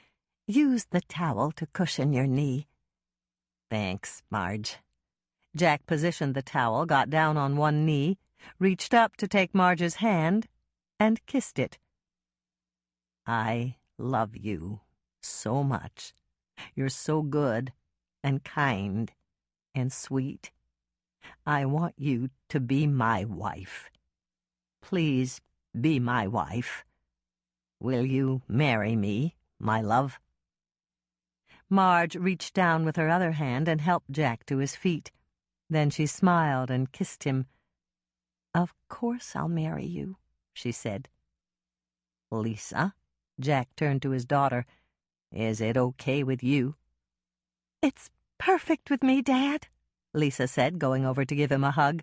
"Use the towel to cushion your knee." "Thanks, Marge." Jack positioned the towel, got down on one knee, reached up to take Marge's hand, and kissed it. "I love you so much. You're so good and kind and sweet. I want you to be my wife. Please be my wife. Will you marry me, my love?" Marge reached down with her other hand and helped Jack to his feet. Then she smiled and kissed him. "Of course I'll marry you," she said. "Lisa," Jack turned to his daughter, "is it okay with you?" "It's perfect with me, Dad," Lisa said, going over to give him a hug.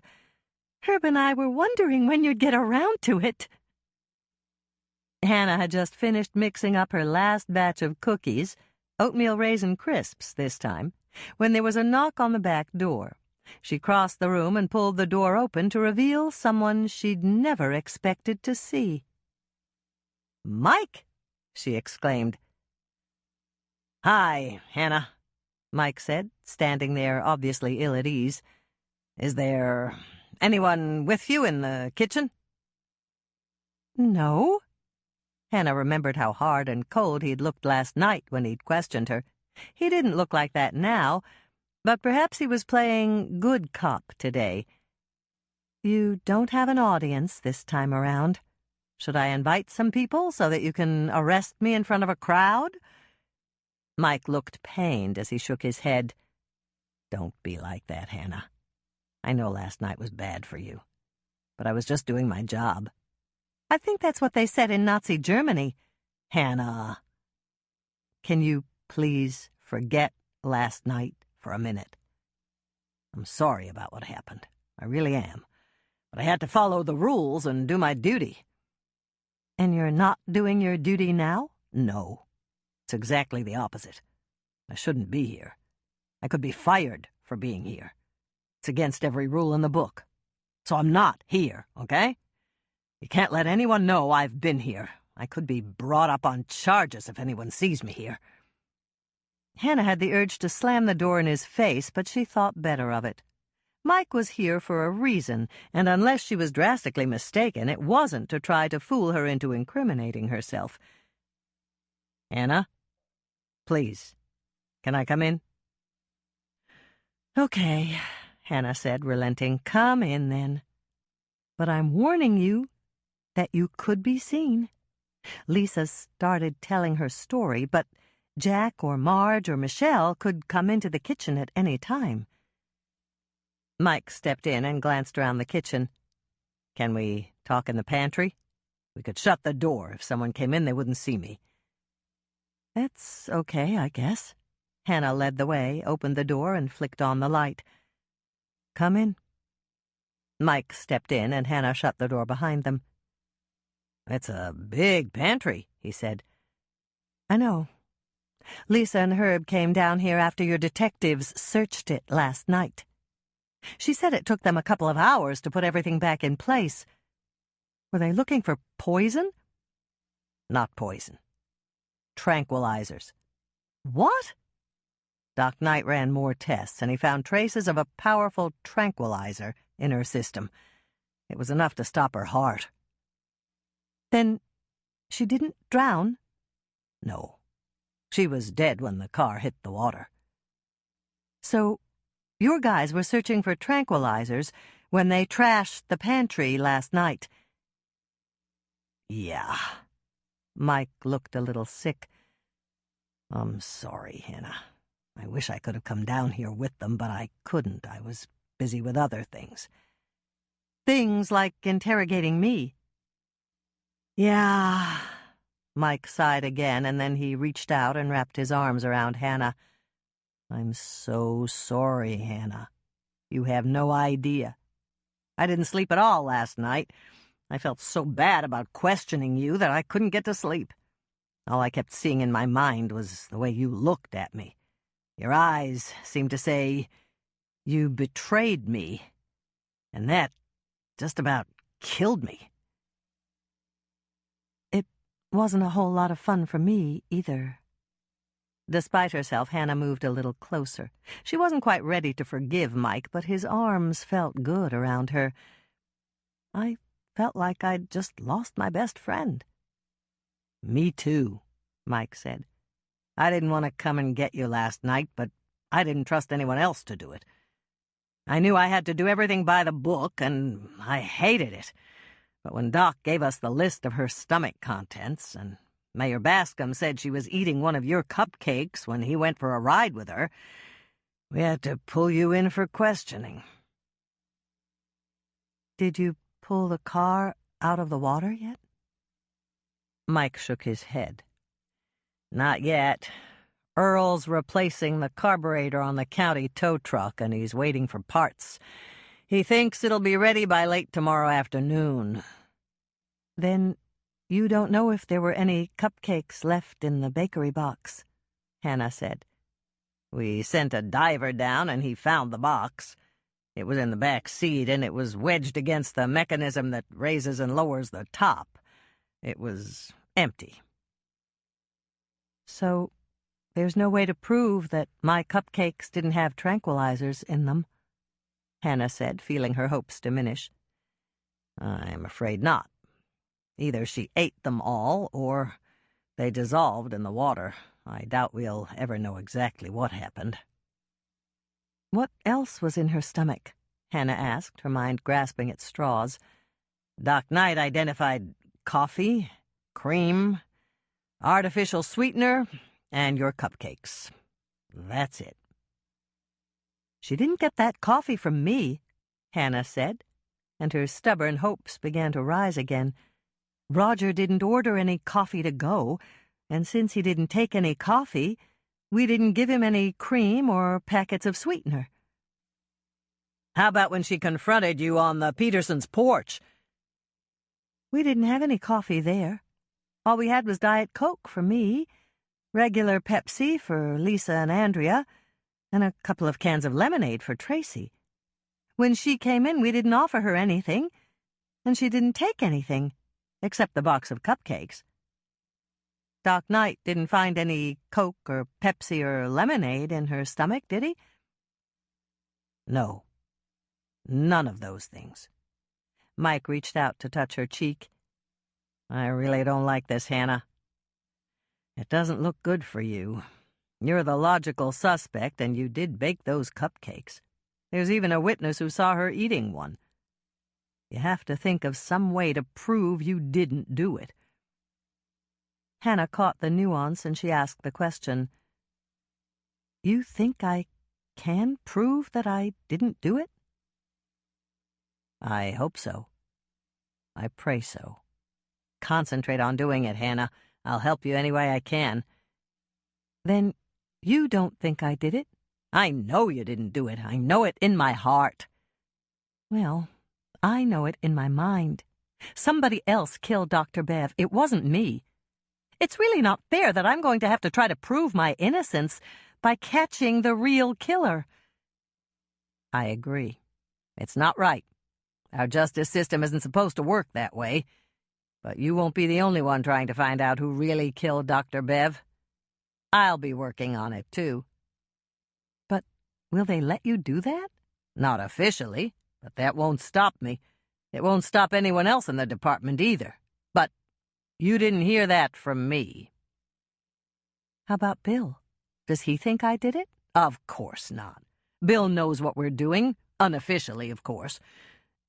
Herb and I were wondering when you'd get around to it. Hannah had just finished mixing up her last batch of cookies, oatmeal raisin crisps this time, when there was a knock on the back door. She crossed the room and pulled the door open to reveal someone she'd never expected to see. "Mike!" she exclaimed. "Hi, Hannah," Mike said, standing there obviously ill at ease. "Is there anyone with you in the kitchen?" No. Hannah remembered how hard and cold he'd looked last night when he'd questioned her. He didn't look like that now, but perhaps he was playing good cop today. "You don't have an audience this time around. Should I invite some people so that you can arrest me in front of a crowd?" Mike looked pained as he shook his head. "Don't be like that, Hannah. I know last night was bad for you, but I was just doing my job." I think that's what they said in Nazi Germany. "Hannah, can you please forget last night for a minute? I'm sorry about what happened. I really am. But I had to follow the rules and do my duty." And you're not doing your duty now? "No. It's exactly the opposite. I shouldn't be here. I could be fired for being here. It's against every rule in the book. So I'm not here, okay? You can't let anyone know I've been here. I could be brought up on charges if anyone sees me here." Hannah had the urge to slam the door in his face, but she thought better of it. Mike was here for a reason, and unless she was drastically mistaken, it wasn't to try to fool her into incriminating herself. "Hannah, please, can I come in?" "Okay," Hannah said, relenting. "Come in, then. But I'm warning you that you could be seen." Lisa started telling her story, but Jack or Marge or Michelle could come into the kitchen at any time. Mike stepped in and glanced around the kitchen. "Can we talk in the pantry? We could shut the door. If someone came in, they wouldn't see me." "That's okay, I guess." Hannah led the way, opened the door, and flicked on the light. "Come in." Mike stepped in, and Hannah shut the door behind them. "It's a big pantry," he said. "I know. Lisa and Herb came down here after your detectives searched it last night. She said it took them a couple of hours to put everything back in place. Were they looking for poison?" "Not poison. Tranquilizers." "What?" Doc Knight ran more tests, and he found traces of a powerful tranquilizer in her system. It was enough to stop her heart. "Then she didn't drown?" "No. She was dead when the car hit the water." "So your guys were searching for tranquilizers when they trashed the pantry last night?" "Yeah." Mike looked a little sick. "I'm sorry, Hannah. I wish I could have come down here with them, but I couldn't. I was busy with other things." "Things like interrogating me?" "Yeah." Mike sighed again, and then he reached out and wrapped his arms around Hannah. "I'm so sorry, Hannah. You have no idea. I didn't sleep at all last night. I felt so bad about questioning you that I couldn't get to sleep. All I kept seeing in my mind was the way you looked at me. Your eyes seemed to say, 'You betrayed me,' and that just about killed me." "It wasn't a whole lot of fun for me, either." Despite herself, Hannah moved a little closer. She wasn't quite ready to forgive Mike, but his arms felt good around her. "I felt like I'd just lost my best friend." "Me too," Mike said. "I didn't want to come and get you last night, but I didn't trust anyone else to do it. I knew I had to do everything by the book, and I hated it. But when Doc gave us the list of her stomach contents, and Mayor Bascom said she was eating one of your cupcakes when he went for a ride with her, we had to pull you in for questioning." "Did you pull the car out of the water yet?" Mike shook his head. "Not yet. Earl's replacing the carburetor on the county tow truck, and he's waiting for parts. He thinks it'll be ready by late tomorrow afternoon. Then you don't know if there were any cupcakes left in the bakery box, Hannah said. We sent a diver down, and he found the box. It was in the back seat, and it was wedged against the mechanism that raises and lowers the top. It was empty. So there's no way to prove that my cupcakes didn't have tranquilizers in them, Hannah said, feeling her hopes diminish. I'm afraid not. Either she ate them all, or they dissolved in the water. I doubt we'll ever know exactly what happened. What else was in her stomach? Hannah asked, her mind grasping at straws. Doc Knight identified coffee, cream, artificial sweetener, and your cupcakes. That's it. She didn't get that coffee from me, Hannah said, and her stubborn hopes began to rise again. Roger didn't order any coffee to go, and since he didn't take any coffee, we didn't give him any cream or packets of sweetener. How about when she confronted you on the Petersons' porch? We didn't have any coffee there. All we had was Diet Coke for me, regular Pepsi for Lisa and Andrea, and a couple of cans of lemonade for Tracy. When she came in, we didn't offer her anything, and she didn't take anything, except the box of cupcakes. Doc Knight didn't find any Coke or Pepsi or lemonade in her stomach, did he? No. None of those things. Mike reached out to touch her cheek. I really don't like this, Hannah. It doesn't look good for you. You're the logical suspect, and you did bake those cupcakes. There's even a witness who saw her eating one. You have to think of some way to prove you didn't do it. Hannah caught the nuance, and she asked the question. You think I can prove that I didn't do it? I hope so. I pray so. Concentrate on doing it, Hannah. I'll help you any way I can. Then you don't think I did it? I know you didn't do it. I know it in my heart. Well, I know it in my mind. Somebody else killed Dr. Bev. It wasn't me. It's really not fair that I'm going to have to try to prove my innocence by catching the real killer. I agree. It's not right. Our justice system isn't supposed to work that way. But you won't be the only one trying to find out who really killed Dr. Bev. I'll be working on it, too. But will they let you do that? Not officially, but that won't stop me. It won't stop anyone else in the department either. But you didn't hear that from me. How about Bill? Does he think I did it? Of course not. Bill knows what we're doing, unofficially, of course.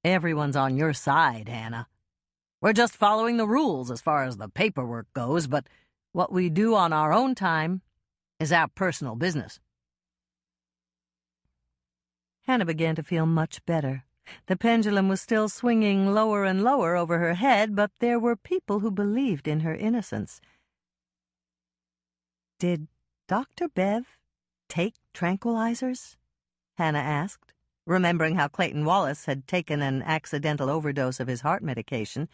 Everyone's on your side, Hannah. We're just following the rules as far as the paperwork goes, but what we do on our own time is our personal business. Hannah began to feel much better. The pendulum was still swinging lower and lower over her head, but there were people who believed in her innocence. Did Dr. Bev take tranquilizers? Hannah asked, remembering how Clayton Wallace had taken an accidental overdose of his heart medication.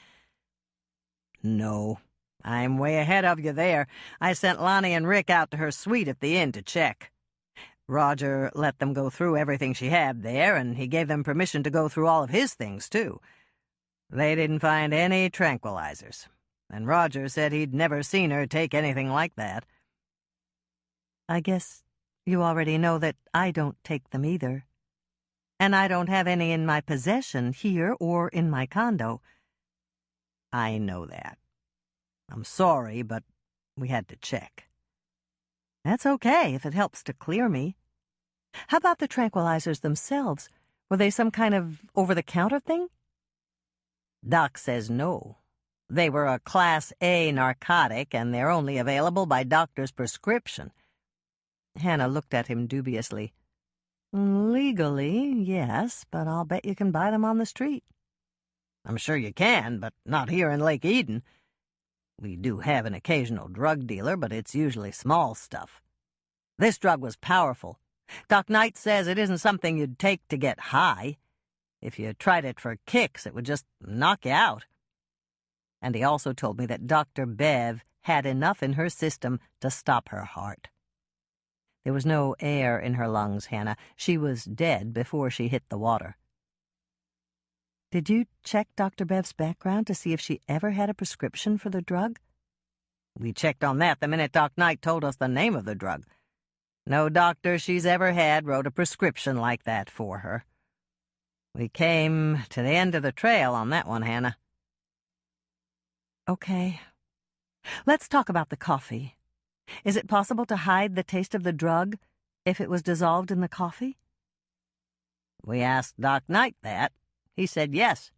No, I'm way ahead of you there. I sent Lonnie and Rick out to her suite at the inn to check. Roger let them go through everything she had there, and he gave them permission to go through all of his things, too. They didn't find any tranquilizers, and Roger said he'd never seen her take anything like that. I guess you already know that I don't take them either. And I don't have any in my possession here or in my condo. I know that. I'm sorry, but we had to check. That's okay if it helps to clear me. How about the tranquilizers themselves? Were they some kind of over-the-counter thing? Doc says no. They were a Class A narcotic, and they're only available by doctor's prescription. Hannah looked at him dubiously. Legally, yes, but I'll bet you can buy them on the street. I'm sure you can, but not here in Lake Eden. We do have an occasional drug dealer, but it's usually small stuff. This drug was powerful. Doc Knight says it isn't something you'd take to get high. If you tried it for kicks, it would just knock you out. And he also told me that Dr. Bev had enough in her system to stop her heart. There was no air in her lungs, Hannah. She was dead before she hit the water. Did you check Dr. Bev's background to see if she ever had a prescription for the drug? We checked on that the minute Doc Knight told us the name of the drug. No doctor she's ever had wrote a prescription like that for her. We came to the end of the trail on that one, Hannah. Okay. Let's talk about the coffee. Is it possible to hide the taste of the drug if it was dissolved in the coffee? We asked Doc Knight that. He said yes.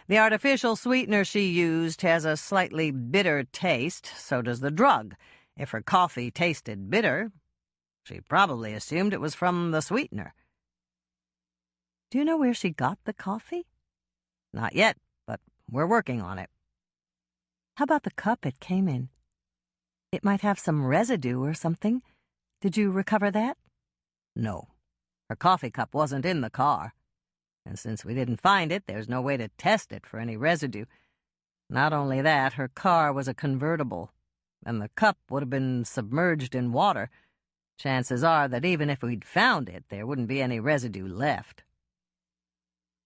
The artificial sweetener she used has a slightly bitter taste, so does the drug. If her coffee tasted bitter, she probably assumed it was from the sweetener. Do you know where she got the coffee? Not yet, but we're working on it. How about the cup it came in? It might have some residue or something. Did you recover that? No. Her coffee cup wasn't in the car. And since we didn't find it, there's no way to test it for any residue. Not only that, her car was a convertible, and the cup would have been submerged in water. Chances are that even if we'd found it, there wouldn't be any residue left.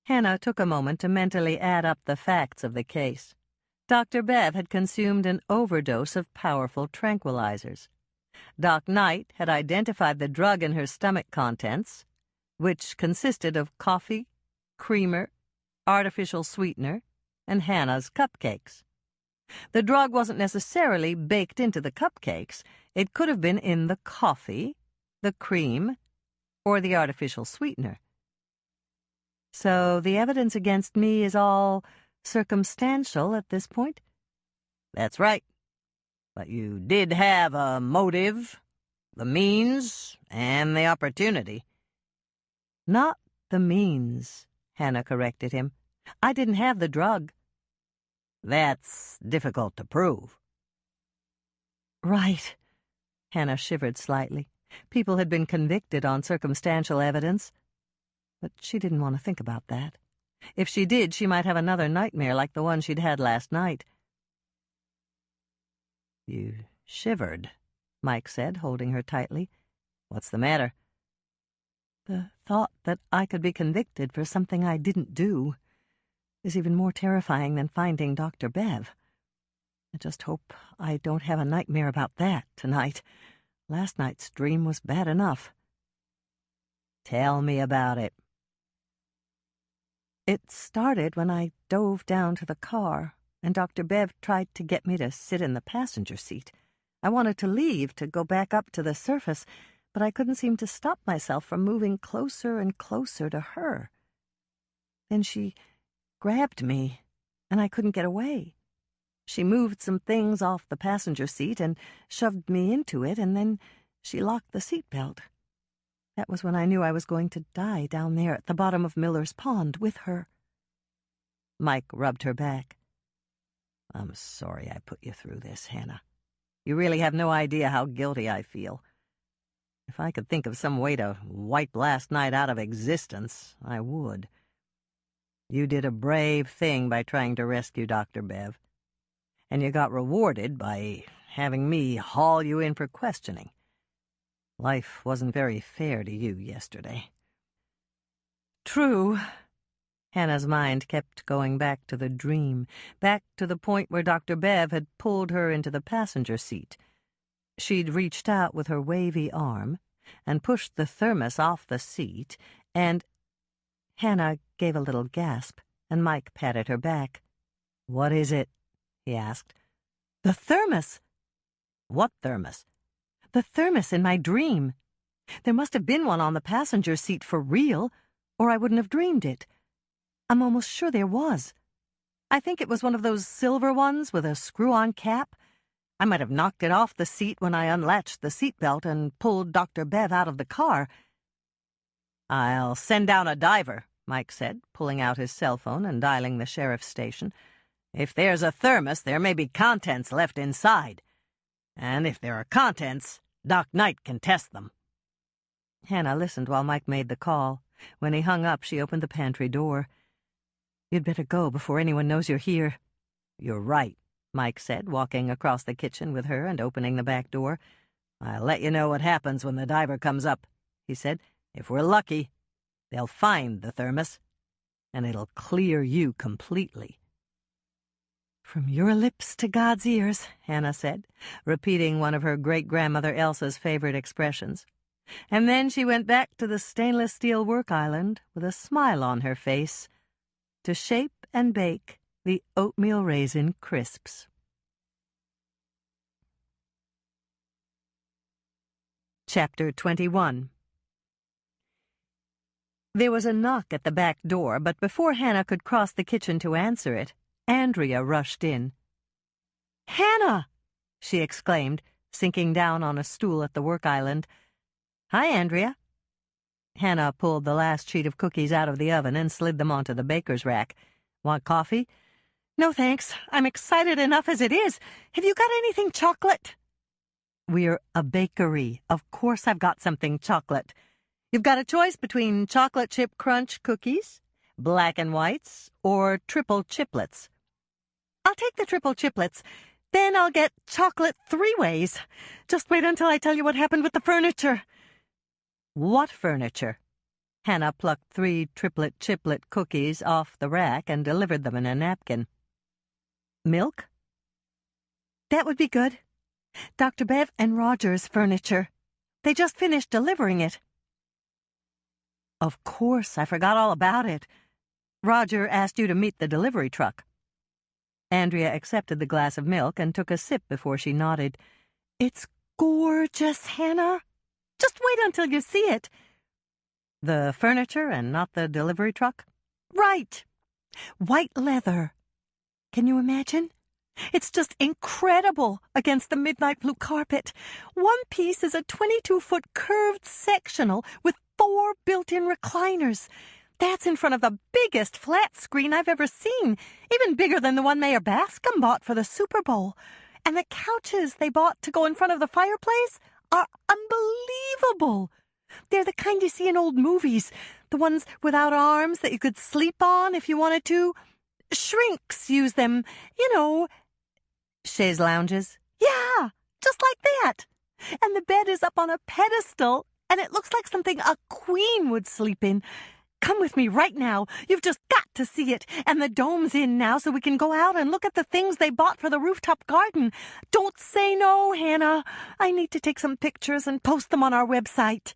Hannah took a moment to mentally add up the facts of the case. Dr. Bev had consumed an overdose of powerful tranquilizers. Doc Knight had identified the drug in her stomach contents, which consisted of coffee, creamer, artificial sweetener, and Hannah's cupcakes. The drug wasn't necessarily baked into the cupcakes. It could have been in the coffee, the cream, or the artificial sweetener. So the evidence against me is all circumstantial at this point? That's right. But you did have a motive, the means, and the opportunity. Not the means, Hannah corrected him. I didn't have the drug. That's difficult to prove. Right. Hannah shivered slightly. People had been convicted on circumstantial evidence. But she didn't want to think about that. If she did, she might have another nightmare like the one she'd had last night. You shivered, Mike said, holding her tightly. What's the matter? The thought that I could be convicted for something I didn't do is even more terrifying than finding Dr. Bev. I just hope I don't have a nightmare about that tonight. Last night's dream was bad enough. Tell me about it. It started when I dove down to the car, and Dr. Bev tried to get me to sit in the passenger seat. I wanted to leave, to go back up to the surface, but I couldn't seem to stop myself from moving closer and closer to her. Then she grabbed me, and I couldn't get away. She moved some things off the passenger seat and shoved me into it, and then she locked the seatbelt. That was when I knew I was going to die down there at the bottom of Miller's Pond with her. Mike rubbed her back. I'm sorry I put you through this, Hannah. You really have no idea how guilty I feel. If I could think of some way to wipe last night out of existence, I would. You did a brave thing by trying to rescue Dr. Bev, and you got rewarded by having me haul you in for questioning. Life wasn't very fair to you yesterday. True. Hannah's mind kept going back to the dream, back to the point where Dr. Bev had pulled her into the passenger seat. She'd reached out with her wavy arm and pushed the thermos off the seat, and Hannah gave a little gasp, and Mike patted her back. What is it? He asked. The thermos. What thermos? The thermos in my dream. There must have been one on the passenger seat for real, or I wouldn't have dreamed it. I'm almost sure there was. I think it was one of those silver ones with a screw-on cap. I might have knocked it off the seat when I unlatched the seatbelt and pulled Dr. Bev out of the car. I'll send down a diver, Mike said, pulling out his cell phone and dialing the sheriff's station. If there's a thermos, there may be contents left inside. And if there are contents, Doc Knight can test them. Hannah listened while Mike made the call. When he hung up, she opened the pantry door. "You'd better go before anyone knows you're here." "You're right," Mike said, walking across the kitchen with her and opening the back door. "I'll let you know what happens when the diver comes up," he said. "If we're lucky, they'll find the thermos, and it'll clear you completely." "From your lips to God's ears," Hannah said, repeating one of her great-grandmother Elsa's favorite expressions. And then she went back to the stainless steel work island with a smile on her face to shape and bake the oatmeal raisin crisps. Chapter 21. There was a knock at the back door, but before Hannah could cross the kitchen to answer it, Andrea rushed in. "Hannah!" she exclaimed, sinking down on a stool at the work island. "Hi, Andrea." Hannah pulled the last sheet of cookies out of the oven and slid them onto the baker's rack. "Want coffee?" "No, thanks. I'm excited enough as it is. Have you got anything chocolate?" "We're a bakery. Of course I've got something chocolate. You've got a choice between chocolate chip crunch cookies, black and whites, or triple chiplets." "I'll take the triple chiplets. Then I'll get chocolate 3 ways. Just wait until I tell you what happened with the furniture." "What furniture?" Hannah plucked 3 triplet chiplet cookies off the rack and delivered them in a napkin. "Milk?" "That would be good. Dr. Bev and Roger's furniture. They just finished delivering it." "Of course, I forgot all about it. Roger asked you to meet the delivery truck." Andrea accepted the glass of milk and took a sip before she nodded. "It's gorgeous, Hannah. Just wait until you see it." "The furniture and not the delivery truck?" "Right. White leather. Can you imagine? It's just incredible against the midnight blue carpet. One piece is a 22-foot curved sectional with 4 built-in recliners. That's in front of the biggest flat screen I've ever seen, even bigger than the one Mayor Bascom bought for the Super Bowl. And the couches they bought to go in front of the fireplace are unbelievable. They're the kind you see in old movies, the ones without arms that you could sleep on if you wanted to. Shrinks use them, you know." "Chaise lounges?" "Yeah, just like that. And the bed is up on a pedestal, and it looks like something a queen would sleep in. Come with me right now. You've just got to see it. And the dome's in now, so we can go out and look at the things they bought for the rooftop garden. Don't say no, Hannah. I need to take some pictures and post them on our website."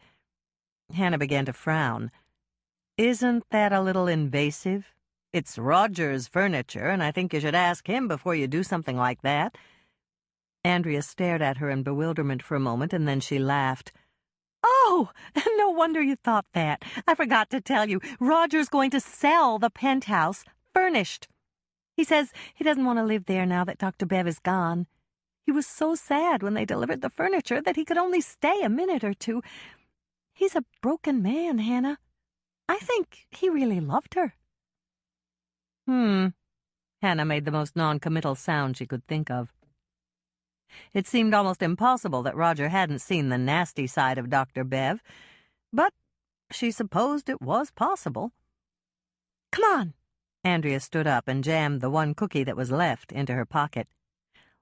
Hannah began to frown. "Isn't that a little invasive? It's Roger's furniture, and I think you should ask him before you do something like that." Andrea stared at her in bewilderment for a moment, and then she laughed. "Oh, no wonder you thought that. I forgot to tell you. Roger's going to sell the penthouse, furnished. He says he doesn't want to live there now that Dr. Bev is gone. He was so sad when they delivered the furniture that he could only stay a minute or 2. He's a broken man, Hannah. I think he really loved her." Hannah made the most non-committal sound she could think of. It seemed almost impossible that Roger hadn't seen the nasty side of Dr. Bev, but she supposed it was possible. "Come on." Andrea stood up and jammed the 1 cookie that was left into her pocket.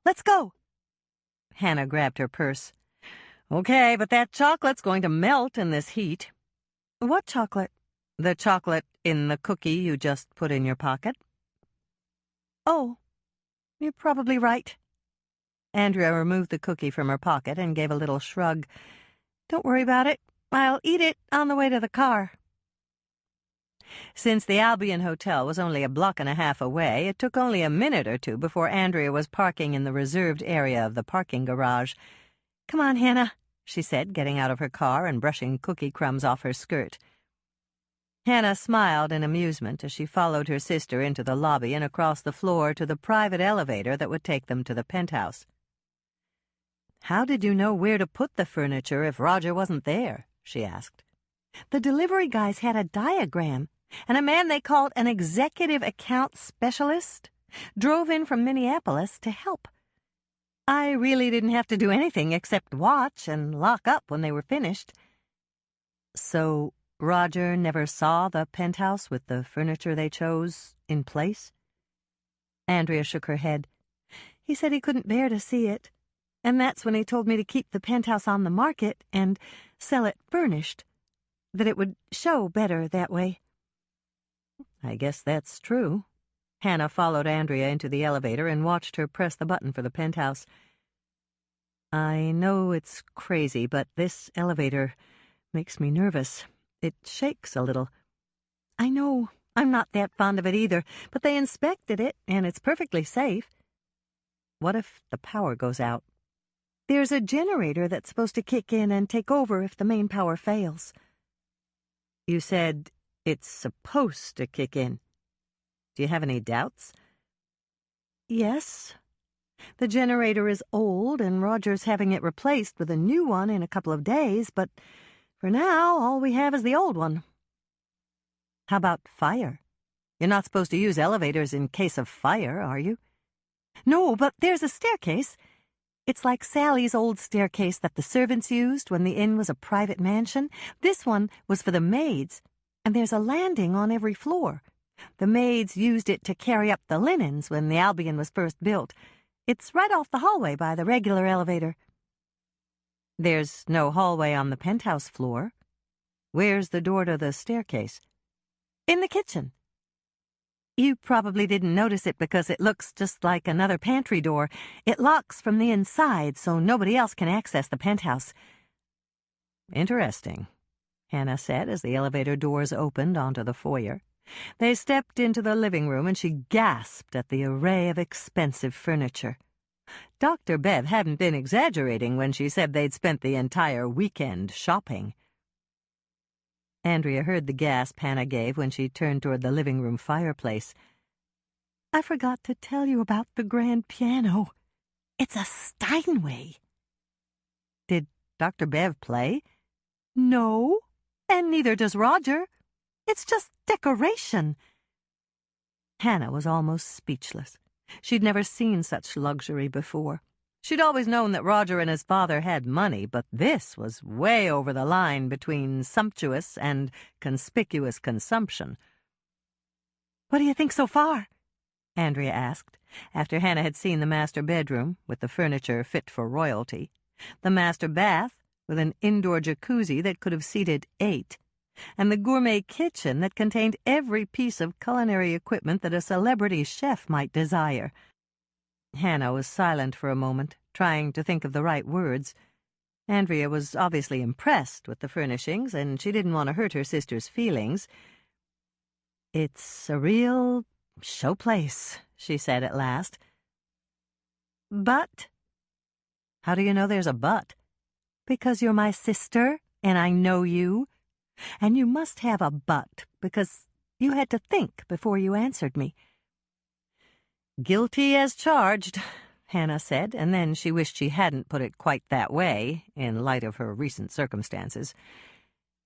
"Let's go." Hannah grabbed her purse. "Okay, but that chocolate's going to melt in this heat." "What chocolate?" "The chocolate in the cookie you just put in your pocket." "Oh, you're probably right." Andrea removed the cookie from her pocket and gave a little shrug. "Don't worry about it. I'll eat it on the way to the car." Since the Albion Hotel was only a block and a half away, it took only a minute or 2 before Andrea was parking in the reserved area of the parking garage. "Come on, Hannah," she said, getting out of her car and brushing cookie crumbs off her skirt. Hannah smiled in amusement as she followed her sister into the lobby and across the floor to the private elevator that would take them to the penthouse. "How did you know where to put the furniture if Roger wasn't there?" she asked. "The delivery guys had a diagram, and a man they called an executive account specialist drove in from Minneapolis to help. I really didn't have to do anything except watch and lock up when they were finished." "So Roger never saw the penthouse with the furniture they chose in place? Andrea shook her head. He said he couldn't bear to see it, and that's when he told me to keep the penthouse on the market and sell it furnished, that it would show better that way. I guess that's true. Hannah followed Andrea into the elevator and watched her press the button for the penthouse. I know it's crazy, but this elevator makes me nervous. It shakes a little. I know. I'm not that fond of it either, but they inspected it, and it's perfectly safe. What if the power goes out? There's a generator that's supposed to kick in and take over if the main power fails. You said it's supposed to kick in. Do you have any doubts? Yes. The generator is old, and Roger's having it replaced with a new one in a couple of days, but for now, all we have is the old one. How about fire? You're not supposed to use elevators in case of fire, are you? No, but there's a staircase. It's like Sally's old staircase that the servants used when the inn was a private mansion. This one was for the maids, and there's a landing on every floor. The maids used it to carry up the linens when the Albion was first built. It's right off the hallway by the regular elevator. There's no hallway on the penthouse floor. Where's the door to the staircase? In the kitchen. You probably didn't notice it because it looks just like another pantry door. It locks from the inside, so nobody else can access the penthouse. Interesting, Hannah said as the elevator doors opened onto the foyer. They stepped into the living room, and she gasped at the array of expensive furniture. Dr. Bev hadn't been exaggerating when she said they'd spent the entire weekend shopping. Andrea heard the gasp Hannah gave when she turned toward the living room fireplace. I forgot to tell you about the grand piano. It's a Steinway. Did Dr. Bev play? No, and neither does Roger. It's just decoration. Hannah was almost speechless. She'd never seen such luxury before. She'd always known that Roger and his father had money, but this was way over the line between sumptuous and conspicuous consumption. What do you think so far? Andrea asked, after Hannah had seen the master bedroom, with the furniture fit for royalty, the master bath, with an indoor jacuzzi that could have seated 8, and the gourmet kitchen that contained every piece of culinary equipment that a celebrity chef might desire. Hannah was silent for a moment, trying to think of the right words. Andrea was obviously impressed with the furnishings, and she didn't want to hurt her sister's feelings. It's a real showplace, she said at last. But? How do you know there's a but? Because you're my sister, and I know you. And you must have a but, because you had to think before you answered me. Guilty as charged, Hannah said, and then she wished she hadn't put it quite that way, in light of her recent circumstances.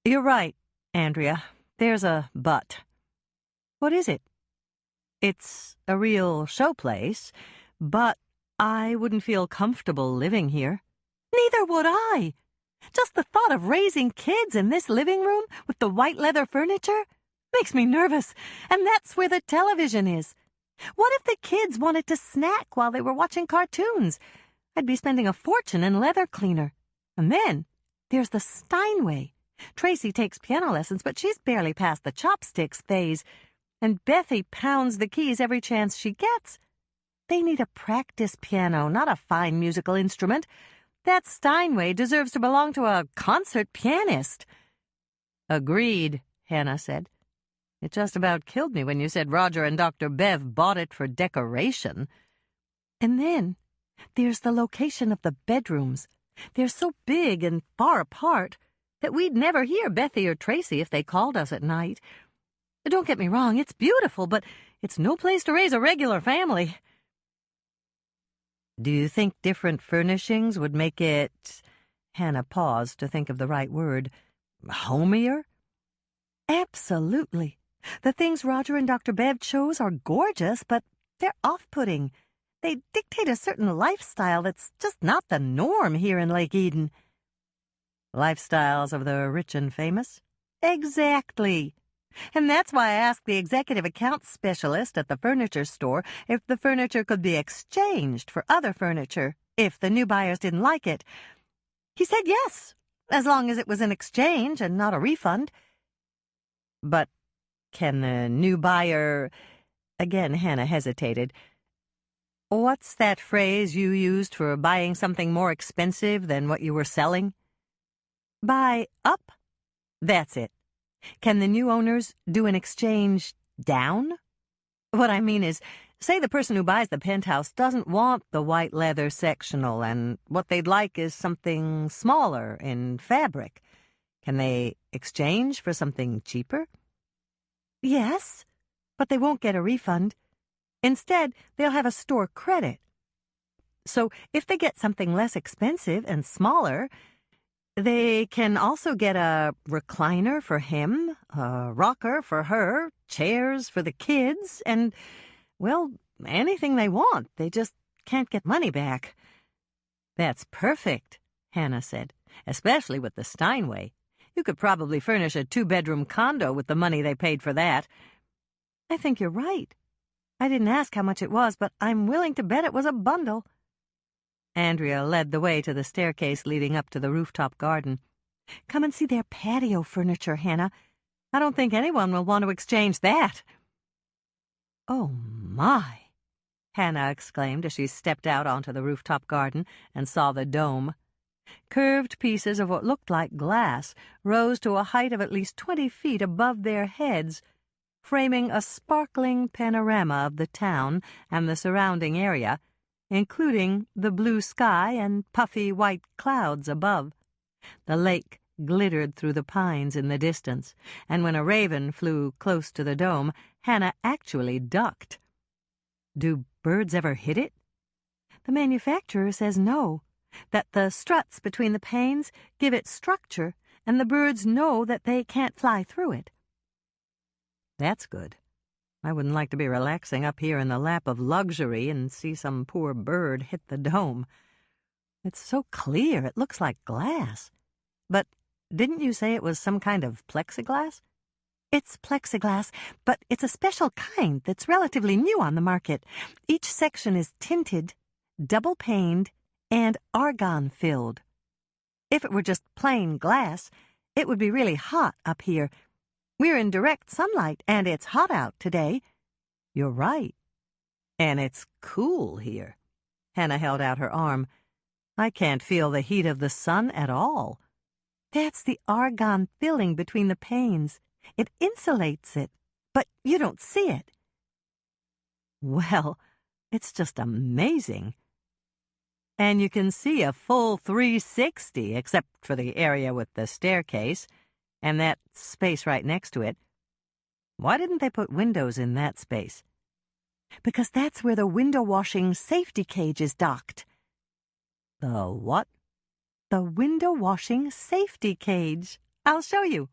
You're right, Andrea. There's a but. What is it? It's a real showplace, but I wouldn't feel comfortable living here. Neither would I. Just the thought of raising kids in this living room with the white leather furniture makes me nervous, and that's where the television is. What if the kids wanted to snack while they were watching cartoons? I'd be spending a fortune in leather cleaner. And then there's the Steinway. Tracy takes piano lessons, but she's barely past the chopsticks phase, and Bethy pounds the keys every chance she gets. They need a practice piano, not a fine musical instrument. That Steinway deserves to belong to a concert pianist. Agreed, Hannah said. It just about killed me when you said Roger and Dr. Bev bought it for decoration. And then there's the location of the bedrooms. They're so big and far apart that we'd never hear Bethy or Tracy if they called us at night. Don't get me wrong, it's beautiful, but it's no place to raise a regular family. Do you think different furnishings would make it— Hannah paused to think of the right word— homier? Absolutely. The things Roger and Dr. Bev chose are gorgeous, but they're off-putting. They dictate a certain lifestyle that's just not the norm here in Lake Eden. Lifestyles of the rich and famous? Exactly. And that's why I asked the executive accounts specialist at the furniture store if the furniture could be exchanged for other furniture if the new buyers didn't like it. He said yes, as long as it was an exchange and not a refund. But can the new buyer... Again, Hannah hesitated. What's that phrase you used for buying something more expensive than what you were selling? Buy up? That's it. Can the new owners do an exchange down? What I mean is, say the person who buys the penthouse doesn't want the white leather sectional, and what they'd like is something smaller in fabric. Can they exchange for something cheaper? Yes, but they won't get a refund. Instead, they'll have a store credit. So if they get something less expensive and smaller, they can also get a recliner for him, a rocker for her, chairs for the kids, and, well, anything they want. They just can't get money back. That's perfect, Hannah said, especially with the Steinway. You could probably furnish a 2-bedroom condo with the money they paid for that. I think you're right. I didn't ask how much it was, but I'm willing to bet it was a bundle. Andrea led the way to the staircase leading up to the rooftop garden. Come and see their patio furniture, Hannah. I don't think anyone will want to exchange that. Oh, my, Hannah exclaimed as she stepped out onto the rooftop garden and saw the dome. Curved pieces of what looked like glass rose to a height of at least 20 feet above their heads, framing a sparkling panorama of the town and the surrounding area, including the blue sky and puffy white clouds above. The lake glittered through the pines in the distance, and when a raven flew close to the dome, Hannah actually ducked. Do birds ever hit it? The manufacturer says no, that the struts between the panes give it structure, and the birds know that they can't fly through it. That's good. I wouldn't like to be relaxing up here in the lap of luxury and see some poor bird hit the dome. It's so clear, it looks like glass. But didn't you say it was some kind of plexiglass? It's plexiglass, but it's a special kind that's relatively new on the market. Each section is tinted, double-paned, and argon-filled. If it were just plain glass, it would be really hot up here. We're in direct sunlight, and it's hot out today. You're right. And it's cool here. Hannah held out her arm. I can't feel the heat of the sun at all. That's the argon filling between the panes. It insulates it, but you don't see it. Well, it's just amazing. And you can see a full 360, except for the area with the staircase and that space right next to it. Why didn't they put windows in that space? Because that's where the window washing safety cage is docked. The what? The window washing safety cage. I'll show you.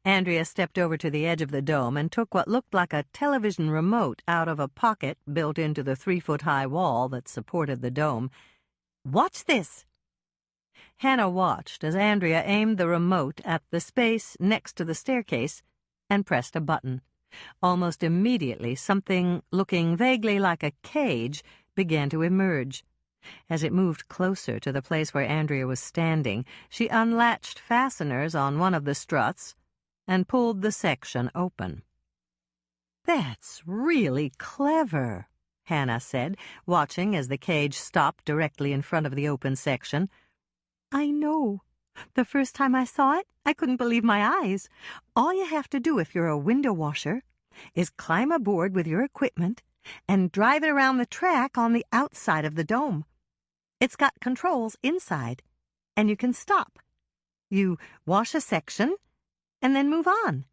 Andrea stepped over to the edge of the dome and took what looked like a television remote out of a pocket built into the 3-foot-high wall that supported the dome. Watch this. Hannah watched as Andrea aimed the remote at the space next to the staircase and pressed a button. Almost immediately, something looking vaguely like a cage began to emerge. As it moved closer to the place where Andrea was standing, she unlatched fasteners on one of the struts and pulled the section open. That's really clever, Hannah said, watching as the cage stopped directly in front of the open section. I know. The first time I saw it, I couldn't believe my eyes. All you have to do if you're a window washer is climb aboard with your equipment and drive it around the track on the outside of the dome. It's got controls inside, and you can stop. You wash a section, and then move on.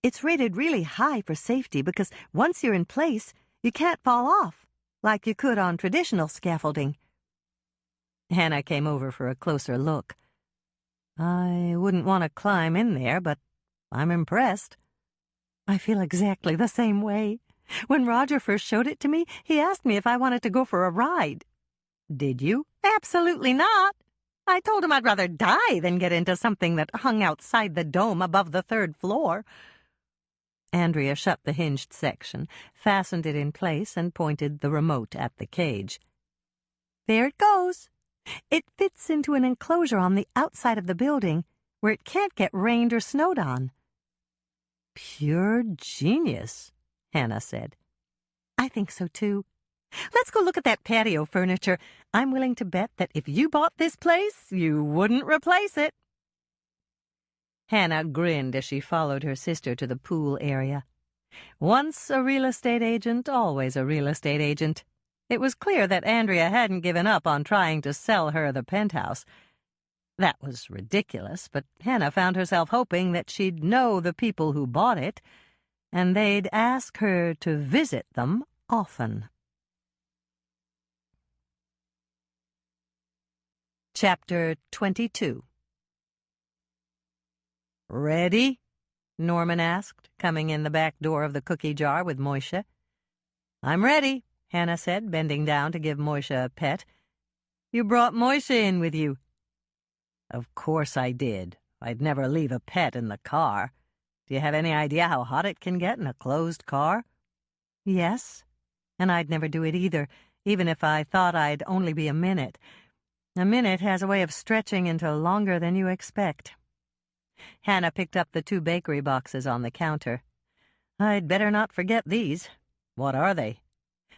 It's rated really high for safety because once you're in place, you can't fall off, like you could on traditional scaffolding. Hannah came over for a closer look. I wouldn't want to climb in there, but I'm impressed. I feel exactly the same way. When Roger first showed it to me, he asked me if I wanted to go for a ride. Did you? Absolutely not. I told him I'd rather die than get into something that hung outside the dome above the 3rd floor. Andrea shut the hinged section, fastened it in place, and pointed the remote at the cage. There it goes. It fits into an enclosure on the outside of the building where it can't get rained or snowed on. Pure genius, Hannah said. I think so, too. Let's go look at that patio furniture. I'm willing to bet that if you bought this place, you wouldn't replace it. Hannah grinned as she followed her sister to the pool area. Once a real estate agent, always a real estate agent. It was clear that Andrea hadn't given up on trying to sell her the penthouse. That was ridiculous, but Hannah found herself hoping that she'd know the people who bought it, and they'd ask her to visit them often. Chapter 22. "Ready?" Norman asked, coming in the back door of the cookie jar with Moisha. "I'm ready," Hannah said, bending down to give Moisha a pet. "You brought Moisha in with you." "Of course I did. I'd never leave a pet in the car. Do you have any idea how hot it can get in a closed car?" Yes, and I'd never do it either, even if I thought I'd only be a minute. A minute has a way of stretching into longer than you expect. Hannah picked up the 2 bakery boxes on the counter. "I'd better not forget these. What are they?"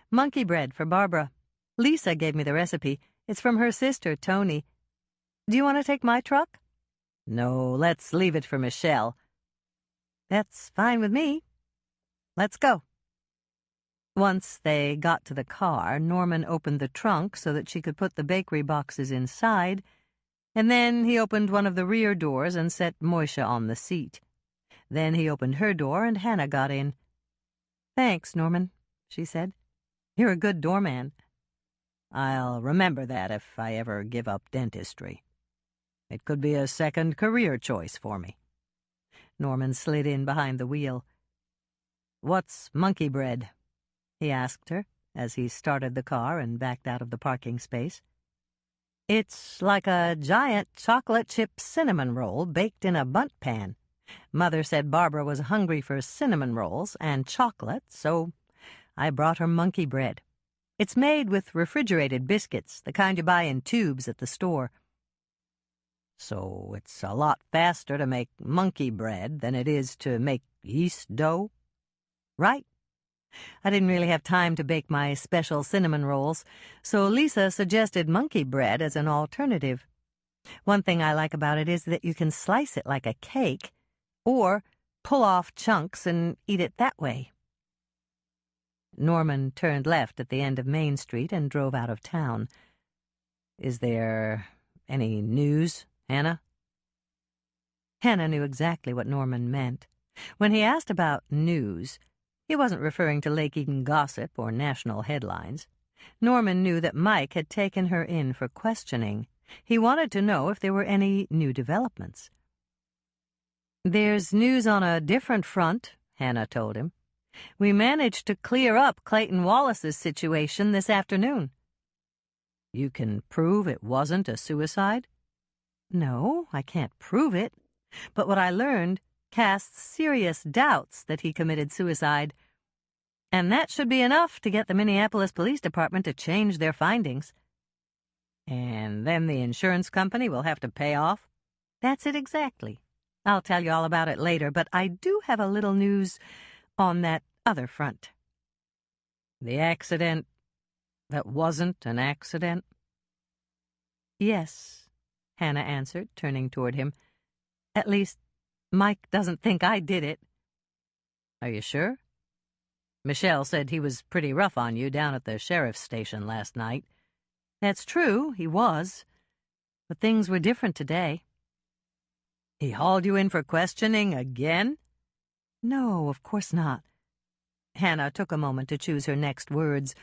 Monkey bread for Barbara. Lisa gave me the recipe. It's from her sister, Tony. Do you want to take my truck? No, let's leave it for Michelle. That's fine with me. Let's go. Once they got to the car, Norman opened the trunk so that she could put the bakery boxes inside, and then he opened one of the rear doors and set Moisha on the seat. Then he opened her door and Hannah got in. "Thanks, Norman," she said. "You're a good doorman." "I'll remember that if I ever give up dentistry. It could be a second career choice for me." Norman slid in behind the wheel. "What's monkey bread?" he asked her as he started the car and backed out of the parking space. "It's like a giant chocolate chip cinnamon roll baked in a bundt pan. Mother said Barbara was hungry for cinnamon rolls and chocolate, so I brought her monkey bread. It's made with refrigerated biscuits, the kind you buy in tubes at the store." "So it's a lot faster to make monkey bread than it is to make yeast dough?" "Right. I didn't really have time to bake my special cinnamon rolls, so Lisa suggested monkey bread as an alternative. One thing I like about it is that you can slice it like a cake, or pull off chunks and eat it that way." Norman turned left at the end of Main Street and drove out of town. "Is there any news, Hannah?" Hannah knew exactly what Norman meant. When he asked about news, he wasn't referring to Lake Eden gossip or national headlines. Norman knew that Mike had taken her in for questioning. He wanted to know if there were any new developments. "There's news on a different front," Hannah told him. "We managed to clear up Clayton Wallace's situation this afternoon." "You can prove it wasn't a suicide?" "No, I can't prove it. But what I learned casts serious doubts that he committed suicide. And that should be enough to get the Minneapolis Police Department to change their findings." "And then the insurance company will have to pay off?" "That's it exactly. I'll tell you all about it later, but I do have a little news on that other front." "The accident that wasn't an accident?" "Yes," Hannah answered, turning toward him. "At least, Mike doesn't think I did it." "Are you sure? Michelle said he was pretty rough on you down at the sheriff's station last night." "That's true, he was. But things were different today." "He hauled you in for questioning again?" "No, of course not." Hannah took a moment to choose her next words.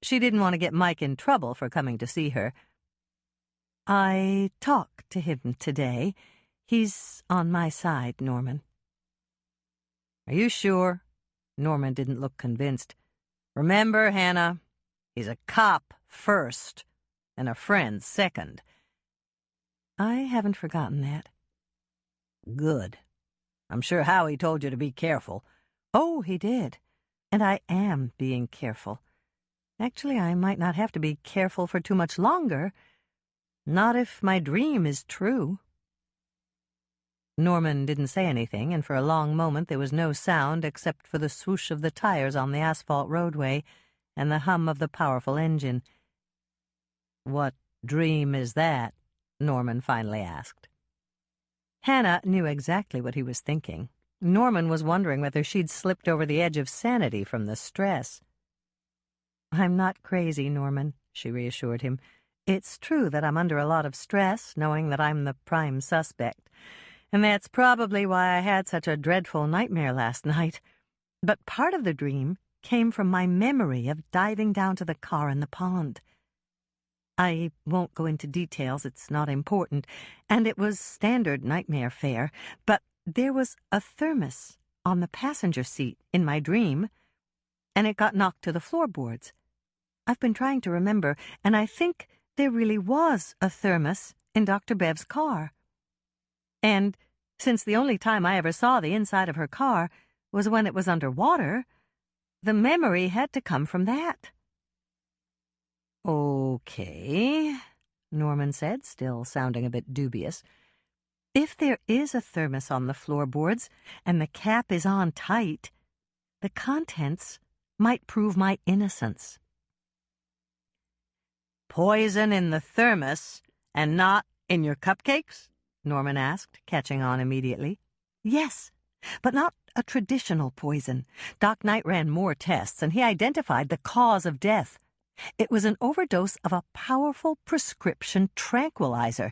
She didn't want to get Mike in trouble for coming to see her. "I talked to him today. He's on my side, Norman." "Are you sure?" Norman didn't look convinced. "Remember, Hannah, he's a cop first and a friend second. I haven't forgotten that. Good. I'm sure Howie told you to be careful. Oh, he did. And I am being careful. Actually, I might not have to be careful for too much longer. Not if my dream is true. Norman didn't say anything, and for a long moment there was no sound except for the swoosh of the tires on the asphalt roadway and the hum of the powerful engine. What dream is that? Norman finally asked. Hannah knew exactly what he was thinking. Norman was wondering whether she'd slipped over the edge of sanity from the stress. "I'm not crazy, Norman," she reassured him. "It's true that I'm under a lot of stress, knowing that I'm the prime suspect. And that's probably why I had such a dreadful nightmare last night. But part of the dream came from my memory of diving down to the car in the pond. I won't go into details, it's not important, and it was standard nightmare fare, but there was a thermos on the passenger seat in my dream, and it got knocked to the floorboards. I've been trying to remember, and I think there really was a thermos in Dr. Bev's car. And since the only time I ever saw the inside of her car was when it was underwater, the memory had to come from that." "Okay," Norman said, still sounding a bit dubious. "If there is a thermos on the floorboards and the cap is on tight, the contents might prove my innocence." "Poison in the thermos and not in your cupcakes?" Norman asked, catching on immediately. "Yes, but not a traditional poison. Doc Knight ran more tests, and he identified the cause of death. It was an overdose of a powerful prescription tranquilizer."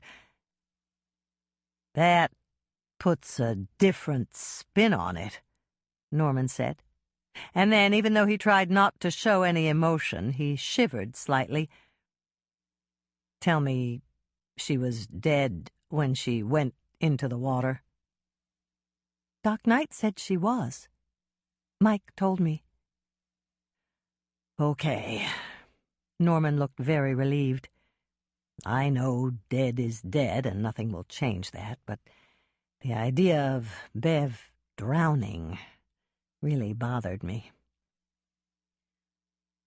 "That puts a different spin on it," Norman said. And then, even though he tried not to show any emotion, he shivered slightly. "Tell me, she was dead when she went into the water?" "Doc Knight said she was. Mike told me." "Okay." Norman looked very relieved. "I know dead is dead, and nothing will change that, but the idea of Bev drowning really bothered me."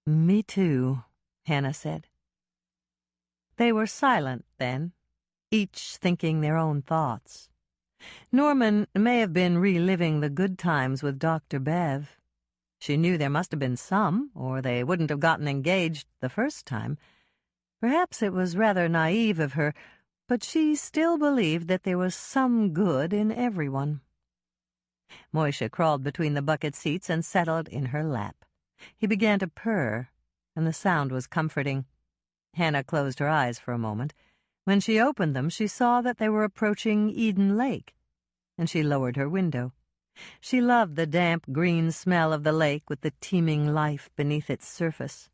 "Me too," Hannah said. They were silent then, each thinking their own thoughts. Norman may have been reliving the good times with Dr. Bev. She knew there must have been some, or they wouldn't have gotten engaged the first time. Perhaps it was rather naive of her, but she still believed that there was some good in everyone. Moishe crawled between the bucket seats and settled in her lap. He began to purr, and the sound was comforting. Hannah closed her eyes for a moment. When she opened them, she saw that they were approaching Eden Lake, and she lowered her window. She loved the damp green smell of the lake with the teeming life beneath its surface.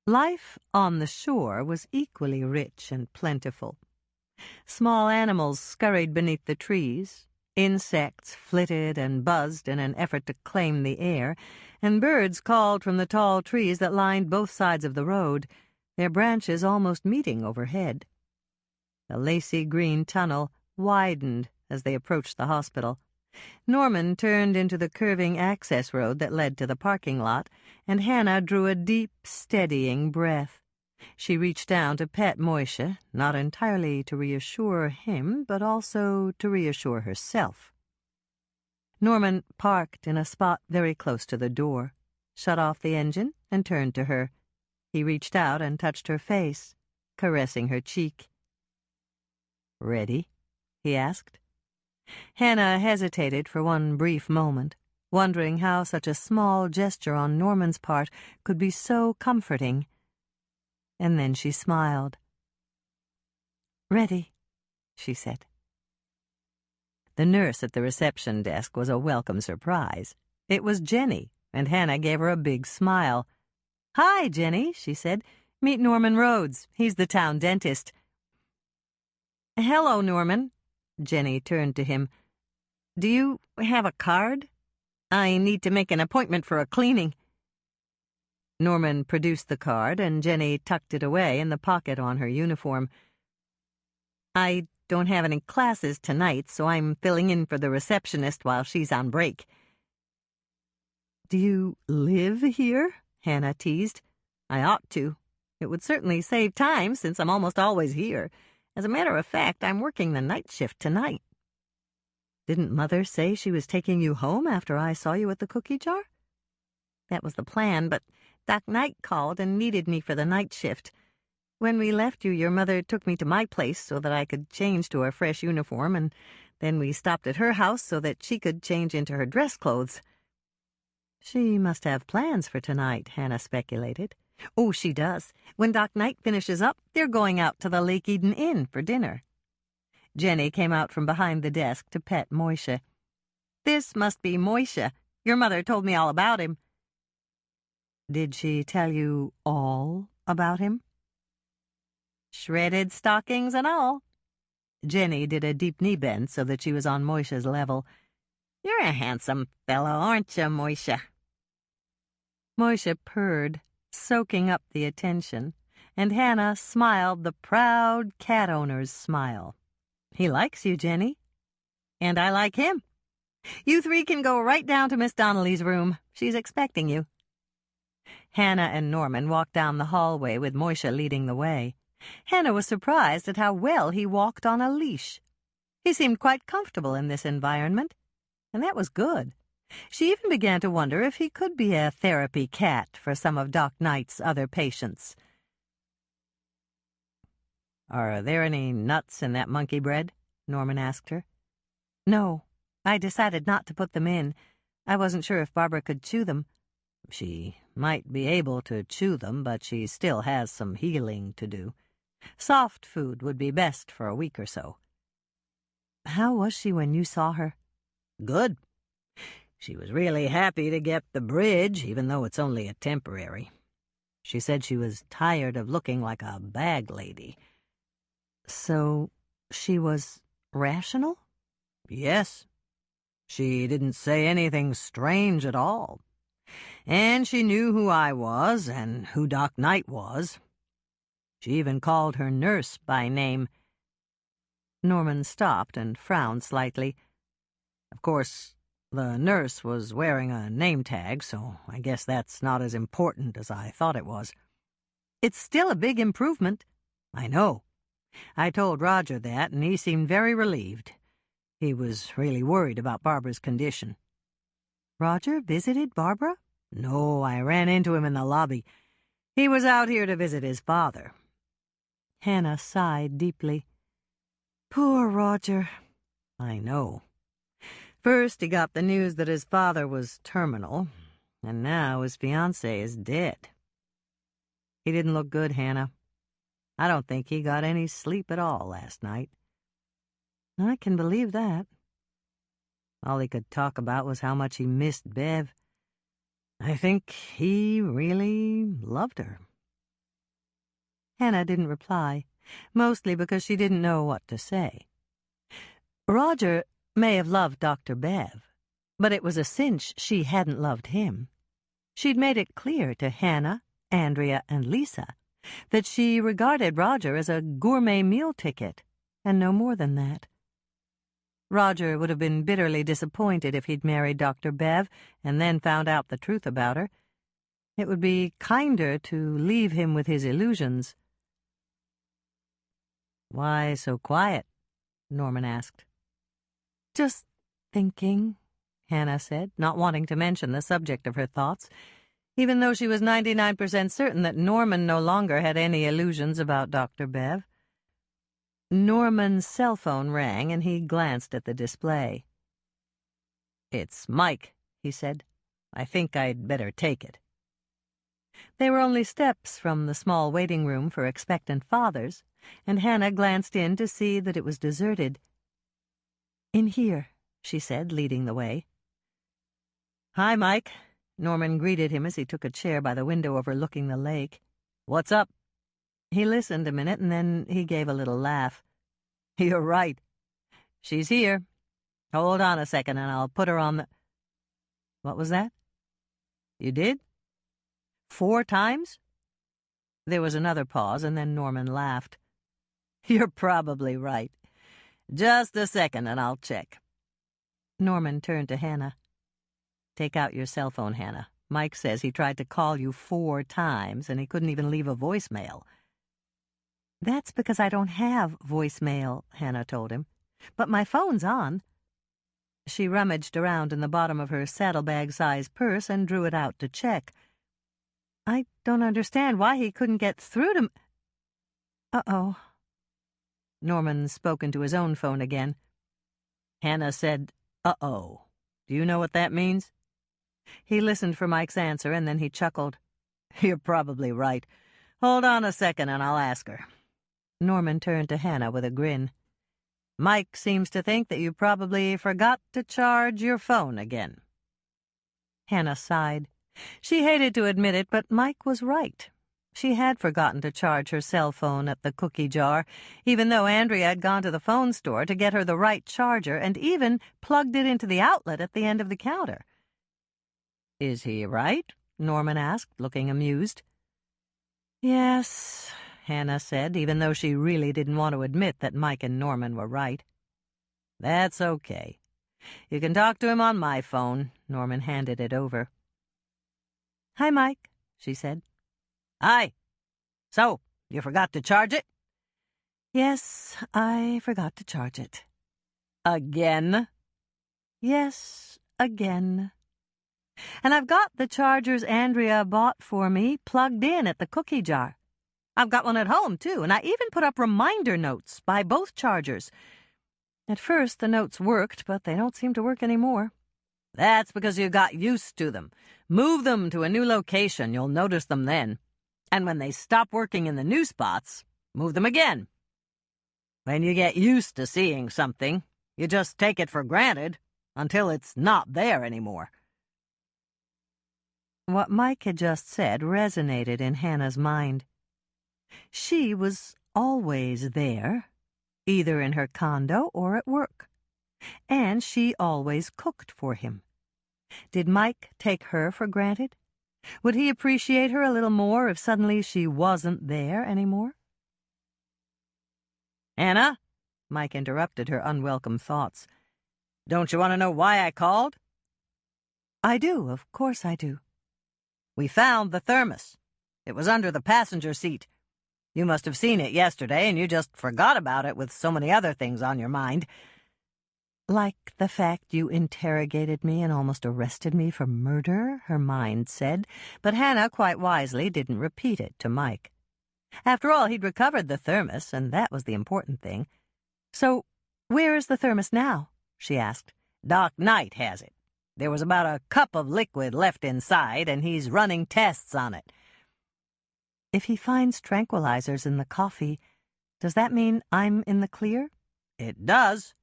Life on the shore was equally rich and plentiful. Small animals scurried beneath the trees, insects flitted and buzzed in an effort to claim the air, and birds called from the tall trees that lined both sides of the road, their branches almost meeting overhead. The lacy green tunnel widened as they approached the hospital. Norman turned into the curving access road that led to the parking lot, and Hannah drew a deep, steadying breath. She reached down to pet Moishe, not entirely to reassure him, but also to reassure herself. Norman parked in a spot very close to the door, shut off the engine, and turned to her. He reached out and touched her face, caressing her cheek. "Ready?" he asked. Hannah hesitated for one brief moment, wondering how such a small gesture on Norman's part could be so comforting. And then she smiled. "Ready," she said. The nurse at the reception desk was a welcome surprise. It was Jenny, and Hannah gave her a big smile. "Hi, Jenny," she said. "Meet Norman Rhodes. He's the town dentist." "Hello, Norman." Jenny turned to him. "Do you have a card? I need to make an appointment for a cleaning." Norman produced the card, and Jenny tucked it away in the pocket on her uniform. I don't have any classes tonight, so I'm filling in for the receptionist while she's on break. Do you live here? Hannah teased. I ought to. It would certainly save time since I'm almost always here. As a matter of fact, I'm working the night shift tonight. Didn't Mother say she was taking you home after I saw you at the cookie jar? That was the plan, but Doc Knight called and needed me for the night shift. When we left you, your mother took me to my place so that I could change to a fresh uniform, and then we stopped at her house so that she could change into her dress clothes. She must have plans for tonight, Hannah speculated. Oh, she does. When Doc Knight finishes up, they're going out to the Lake Eden Inn for dinner. Jenny came out from behind the desk to pet Moisha. This must be Moisha. Your mother told me all about him. Did she tell you all about him? Shredded stockings and all. Jenny did a deep knee bend so that she was on Moisha's level. You're a handsome fellow, aren't you, Moisha? Moisha purred, soaking up the attention, and Hannah smiled the proud cat owner's smile. He likes you, Jenny. And I like him. You three can go right down to Miss Donnelly's room. She's expecting you. Hannah and Norman walked down the hallway with Moisha leading the way. Hannah was surprised at how well he walked on a leash. He seemed quite comfortable in this environment, and that was good. She even began to wonder if he could be a therapy cat for some of Doc Knight's other patients. Are there any nuts in that monkey bread? Norman asked her. No, I decided not to put them in. I wasn't sure if Barbara could chew them. She might be able to chew them, but she still has some healing to do. Soft food would be best for a week or so. How was she when you saw her? Good. She was really happy to get the bridge, even though it's only a temporary. She said she was tired of looking like a bag lady. So she was rational? Yes. She didn't say anything strange at all. And she knew who I was and who Doc Knight was. She even called her nurse by name. Norman stopped and frowned slightly. Of course, the nurse was wearing a name tag, so I guess that's not as important as I thought it was. It's still a big improvement. I know. I told Roger that, and he seemed very relieved. He was really worried about Barbara's condition. Roger visited Barbara? No, I ran into him in the lobby. He was out here to visit his father. Hannah sighed deeply. Poor Roger. I know. First he got the news that his father was terminal, and now his fiancée is dead. He didn't look good, Hannah. I don't think he got any sleep at all last night. I can believe that. All he could talk about was how much he missed Bev. I think he really loved her. Hannah didn't reply, mostly because she didn't know what to say. Roger may have loved Dr. Bev, but it was a cinch she hadn't loved him. She'd made it clear to Hannah, Andrea, and Lisa that she regarded Roger as a gourmet meal ticket, and no more than that. Roger would have been bitterly disappointed if he'd married Dr. Bev and then found out the truth about her. It would be kinder to leave him with his illusions. Why so quiet? Norman asked. Just thinking, Hannah said, not wanting to mention the subject of her thoughts, even though she was 99% certain that Norman no longer had any illusions about Dr. Bev. Norman's cell phone rang, and he glanced at the display. It's Mike, he said. I think I'd better take it. They were only steps from the small waiting room for expectant fathers, and Hannah glanced in to see that it was deserted. In here, she said, leading the way. Hi, Mike. Norman greeted him as he took a chair by the window overlooking the lake. What's up? He listened a minute, and then he gave a little laugh. You're right. She's here. Hold on a second, and I'll put her on the... What was that? You did? 4 times? There was another pause, and then Norman laughed. You're probably right. Just a second and I'll check. Norman turned to Hannah. Take out your cell phone, Hannah. Mike says he tried to call you 4 times and he couldn't even leave a voicemail. That's because I don't have voicemail, Hannah told him. But my phone's on. She rummaged around in the bottom of her saddlebag-sized purse and drew it out to check. I don't understand why he couldn't get through to Uh-oh. Norman spoke into his own phone again. Hannah said, "Uh-oh." Do you know what that means? He listened for Mike's answer, and then he chuckled. You're probably right. Hold on a second and I'll ask her. Norman turned to Hannah with a grin. Mike seems to think that you probably forgot to charge your phone again. Hannah sighed. She hated to admit it, but Mike was right. She had forgotten to charge her cell phone at the cookie jar, even though Andrea had gone to the phone store to get her the right charger and even plugged it into the outlet at the end of the counter. Is he right? Norman asked, looking amused. Yes, Hannah said, even though she really didn't want to admit that Mike and Norman were right. That's okay. You can talk to him on my phone. Norman handed it over. Hi, Mike, she said. Hi. So, you forgot to charge it? Yes, I forgot to charge it. Again? Yes, again. And I've got the chargers Andrea bought for me plugged in at the cookie jar. I've got one at home, too, and I even put up reminder notes by both chargers. At first, the notes worked, but they don't seem to work anymore. That's because you got used to them. Move them to a new location. You'll notice them then. And when they stop working in the new spots, move them again. When you get used to seeing something, you just take it for granted until it's not there anymore. What Mike had just said resonated in Hannah's mind. She was always there, either in her condo or at work, and she always cooked for him. Did Mike take her for granted? Would he appreciate her a little more if suddenly she wasn't there anymore? Hannah, Mike interrupted her unwelcome thoughts. Don't you want to know why I called? I do, of course I do. We found the thermos. It was under the passenger seat. You must have seen it yesterday, and you just forgot about it with so many other things on your mind. Like the fact you interrogated me and almost arrested me for murder, her mind said, but Hannah quite wisely didn't repeat it to Mike. After all, he'd recovered the thermos, and that was the important thing. So, where is the thermos now? She asked. Doc Knight has it. There was about a cup of liquid left inside, and he's running tests on it. If he finds tranquilizers in the coffee, does that mean I'm in the clear? It does.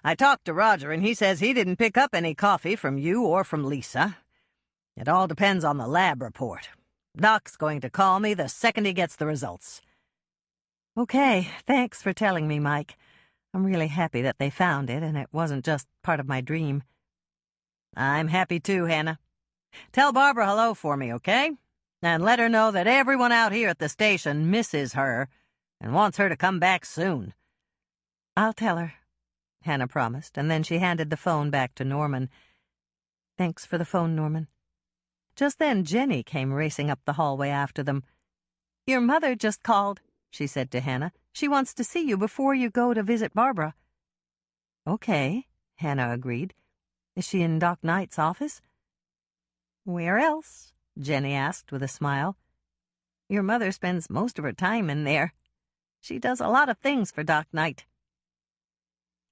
I talked to Roger, and he says he didn't pick up any coffee from you or from Lisa. It all depends on the lab report. Doc's going to call me the second he gets the results. Okay, thanks for telling me, Mike. I'm really happy that they found it, and it wasn't just part of my dream. I'm happy too, Hannah. Tell Barbara hello for me, okay? And let her know that everyone out here at the station misses her and wants her to come back soon. I'll tell her, Hannah promised, and then she handed the phone back to Norman. Thanks for the phone, Norman. Just then Jenny came racing up the hallway after them. Your mother just called, she said to Hannah. She wants to see you before you go to visit Barbara. Okay, Hannah agreed. Is she in Doc Knight's office? Where else? Jenny asked with a smile. Your mother spends most of her time in there. She does a lot of things for Doc Knight.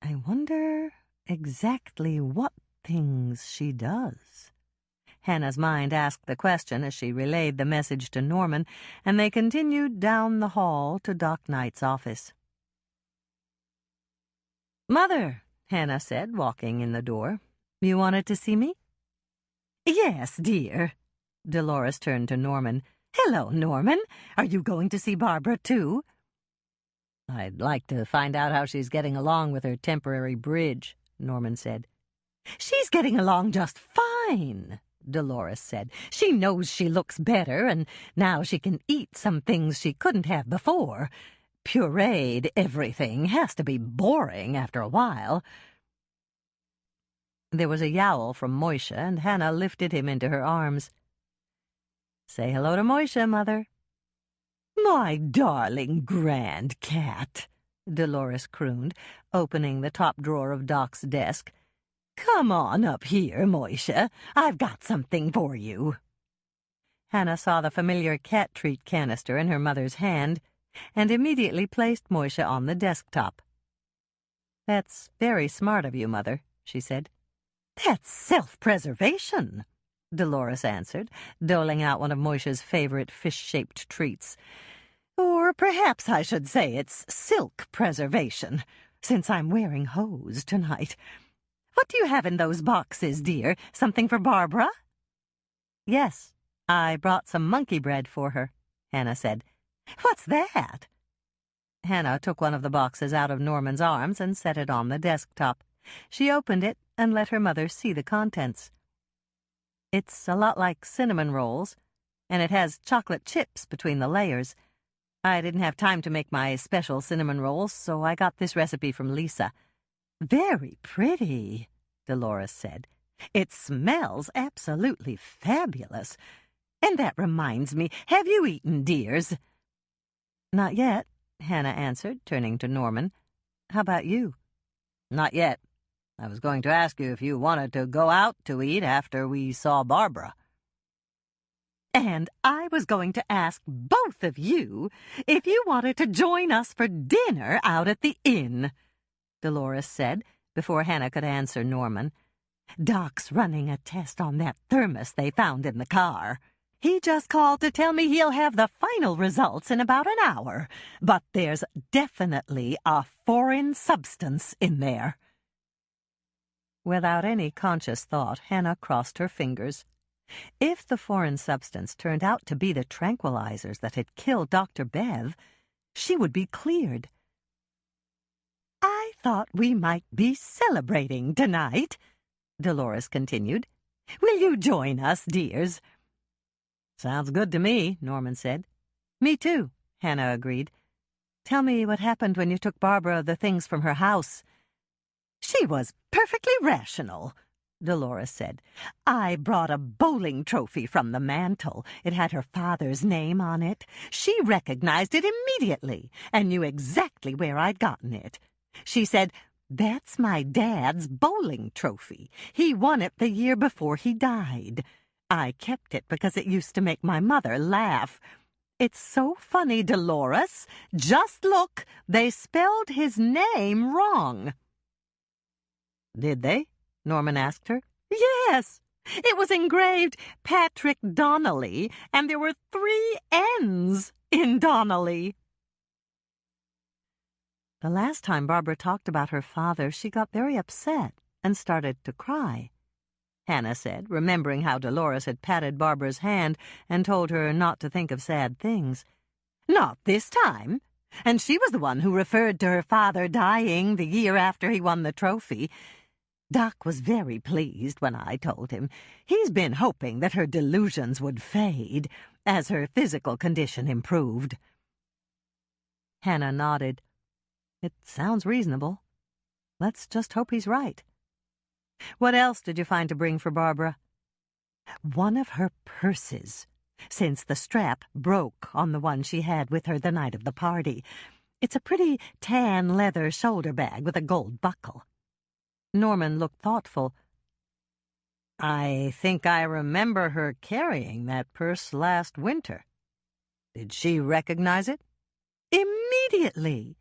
I wonder exactly what things she does. Hannah's mind asked the question as she relayed the message to Norman, and they continued down the hall to Doc Knight's office. Mother, Hannah said, walking in the door. You wanted to see me? Yes, dear. Dolores turned to Norman. Hello, Norman. Are you going to see Barbara, too? I'd like to find out how she's getting along with her temporary bridge, Norman said. She's getting along just fine, Dolores said. She knows she looks better, and now she can eat some things she couldn't have before. pureed everything has to be boring after a while." There was a yowl from Moisha, and Hannah lifted him into her arms. "Say hello to Moisha, Mother." "My darling grand cat," Dolores crooned, opening the top drawer of Doc's desk. "Come on up here, Moisha. I've got something for you." Hannah saw the familiar cat treat canister in her mother's hand and immediately placed Moisha on the desktop. "That's very smart of you, Mother," she said. "That's self-preservation," Dolores answered, doling out one of Moisha's favorite fish-shaped treats. "Or perhaps I should say it's silk preservation, since I'm wearing hose tonight. What do you have in those boxes, dear? Something for Barbara?" "Yes, I brought some monkey bread for her," Hannah said. "What's that?" Hannah took one of the boxes out of Norman's arms and set it on the desktop. She opened it and let her mother see the contents. "It's a lot like cinnamon rolls, and it has chocolate chips between the layers. I didn't have time to make my special cinnamon rolls, so I got this recipe from Lisa." "Very pretty," Dolores said. "It smells absolutely fabulous. And that reminds me, have you eaten, dears?" "Not yet," Hannah answered, turning to Norman. "How about you?" "Not yet. I was going to ask you if you wanted to go out to eat after we saw Barbara." "And I was going to ask both of you if you wanted to join us for dinner out at the inn," Dolores said, before Hannah could answer Norman. "Doc's running a test on that thermos they found in the car. He just called to tell me he'll have the final results in about an hour, but there's definitely a foreign substance in there." Without any conscious thought, Hannah crossed her fingers. If the foreign substance turned out to be the tranquilizers that had killed Dr. Bev, she would be cleared. "I thought we might be celebrating tonight," Dolores continued. "Will you join us, dears?" "Sounds good to me," Norman said. "Me too," Hannah agreed. "Tell me what happened when you took Barbara the things from her house." "She was perfectly rational," Dolores said. "I brought a bowling trophy from the mantel. It had her father's name on it. She recognized it immediately and knew exactly where I'd gotten it. She said, 'That's my dad's bowling trophy. He won it the year before he died.' I kept it because it used to make my mother laugh. It's so funny, Dolores. Just look, they spelled his name wrong." "Did they?" Norman asked her. "Yes. It was engraved Patrick Donnelly, and there were 3 N's in Donnelly." The last time Barbara talked about her father, she got very upset and started to cry, Hannah said, remembering how Dolores had patted Barbara's hand and told her not to think of sad things. "Not this time. And she was the one who referred to her father dying the year after he won the trophy. Doc was very pleased when I told him. He's been hoping that her delusions would fade as her physical condition improved." Hannah nodded. "It sounds reasonable. Let's just hope he's right. What else did you find to bring for Barbara?" "One of her purses, since the strap broke on the one she had with her the night of the party. It's a pretty tan leather shoulder bag with a gold buckle." Norman looked thoughtful. "I think I remember her carrying that purse last winter. Did she recognize it?" "Immediately.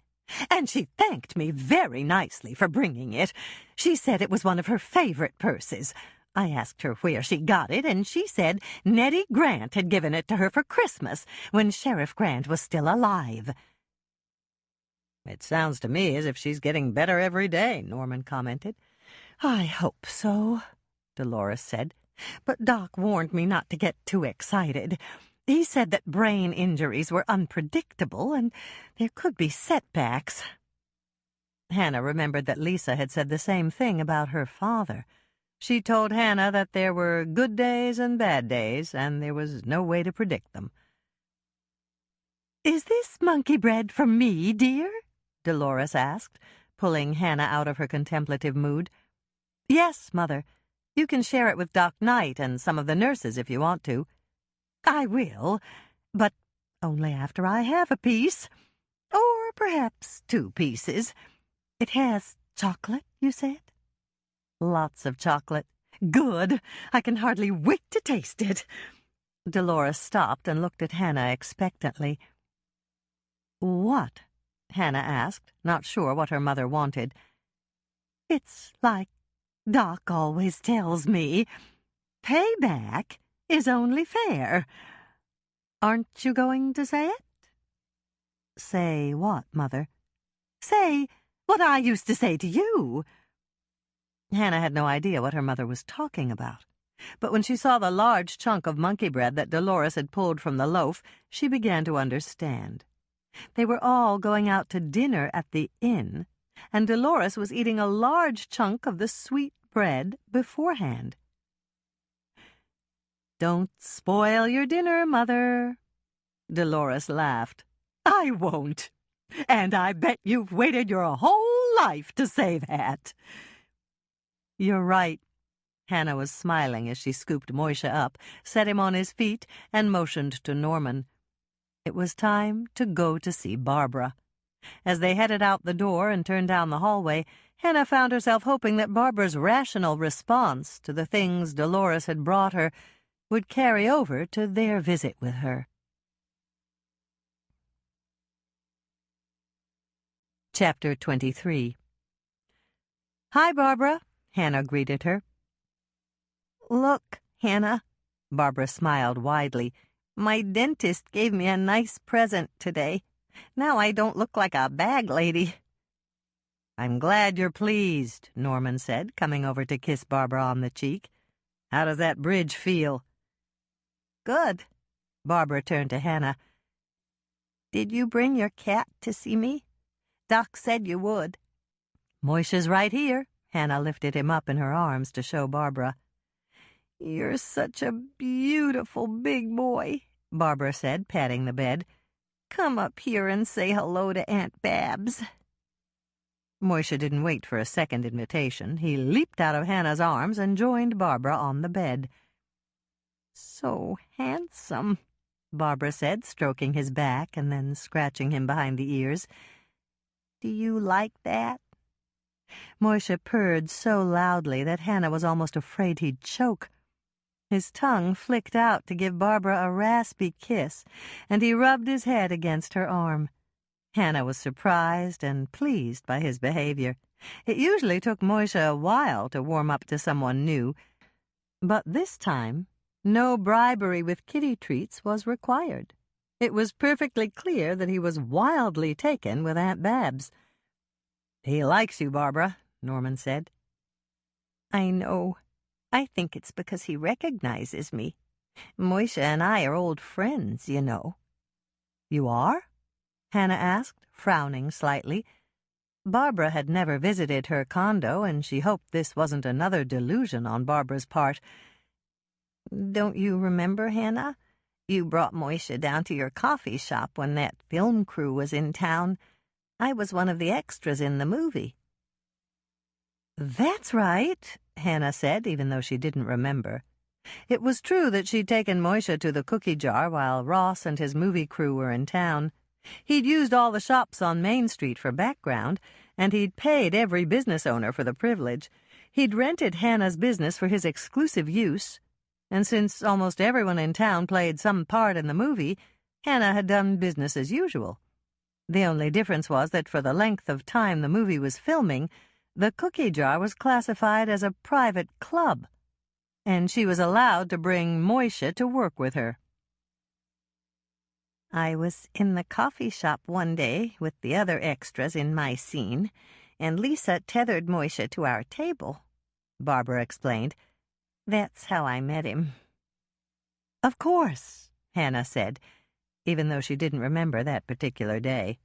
And she thanked me very nicely for bringing it. She said it was one of her favorite purses. I asked her where she got it, and she said Nettie Grant had given it to her for Christmas when Sheriff Grant was still alive." "It sounds to me as if she's getting better every day," Norman commented. "I hope so," Dolores said. "But Doc warned me not to get too excited. He said that brain injuries were unpredictable and there could be setbacks." Hannah remembered that Lisa had said the same thing about her father. She told Hannah that there were good days and bad days, and there was no way to predict them. "Is this monkey bread for me, dear?" Dolores asked, pulling Hannah out of her contemplative mood. "Yes, Mother. You can share it with Doc Knight and some of the nurses if you want to." "I will, but only after I have a piece. Or perhaps 2 pieces. It has chocolate, you said?" "Lots of chocolate." "Good! I can hardly wait to taste it." Dolores stopped and looked at Hannah expectantly. "What?" Hannah asked, not sure what her mother wanted. "It's like Doc always tells me. Payback is only fair. Aren't you going to say it?" "Say what, Mother?" "Say what I used to say to you." Hannah had no idea what her mother was talking about, but when she saw the large chunk of monkey bread that Dolores had pulled from the loaf, she began to understand. They were all going out to dinner at the inn, and Dolores was eating a large chunk of the sweet bread beforehand. "Don't spoil your dinner, Mother." Dolores laughed. "I won't. And I bet you've waited your whole life to say that." "You're right." Hannah was smiling as she scooped Moishe up, set him on his feet, and motioned to Norman. It was time to go to see Barbara. As they headed out the door and turned down the hallway, Hannah found herself hoping that Barbara's rational response to the things Dolores had brought her would carry over to their visit with her. Chapter 23. "Hi, Barbara," Hannah greeted her. "Look, Hannah," Barbara smiled widely. "My dentist gave me a nice present today. Now I don't look like a bag lady." "I'm glad you're pleased," Norman said, coming over to kiss Barbara on the cheek. "How does that bridge feel?" "Good." Barbara turned to Hannah. "Did you bring your cat to see me? Doc said you would." "Moishe's right here." Hannah lifted him up in her arms to show Barbara. "You're such a beautiful big boy," Barbara said, patting the bed. "Come up here and say hello to Aunt Babs." Moishe didn't wait for a second invitation. He leaped out of Hannah's arms and joined Barbara on the bed. "So handsome," Barbara said, stroking his back and then scratching him behind the ears. "Do you like that?" Moishe purred so loudly that Hannah was almost afraid he'd choke. His tongue flicked out to give Barbara a raspy kiss, and he rubbed his head against her arm. Hannah was surprised and pleased by his behavior. It usually took Moishe a while to warm up to someone new, but this time no bribery with kitty treats was required. It was perfectly clear that he was wildly taken with Aunt Babs. "He likes you, Barbara," Norman said. "I know. I think it's because he recognizes me. Moishe and I are old friends, you know." "You are?" Hannah asked, frowning slightly. Barbara had never visited her condo, and she hoped this wasn't another delusion on Barbara's part. "Don't you remember, Hannah? You brought Moishe down to your coffee shop when that film crew was in town. I was one of the extras in the movie." "That's right," Hannah said, even though she didn't remember. It was true that she'd taken Moishe to the cookie jar while Ross and his movie crew were in town. He'd used all the shops on Main Street for background, and he'd paid every business owner for the privilege. He'd rented Hannah's business for his exclusive use, and since almost everyone in town played some part in the movie, Hannah had done business as usual. The only difference was that for the length of time the movie was filming, the cookie jar was classified as a private club, and she was allowed to bring Moishe to work with her. "I was in the coffee shop one day with the other extras in my scene, and Lisa tethered Moishe to our table," Barbara explained. "That's how I met him." "Of course," Hannah said, even though she didn't remember that particular day.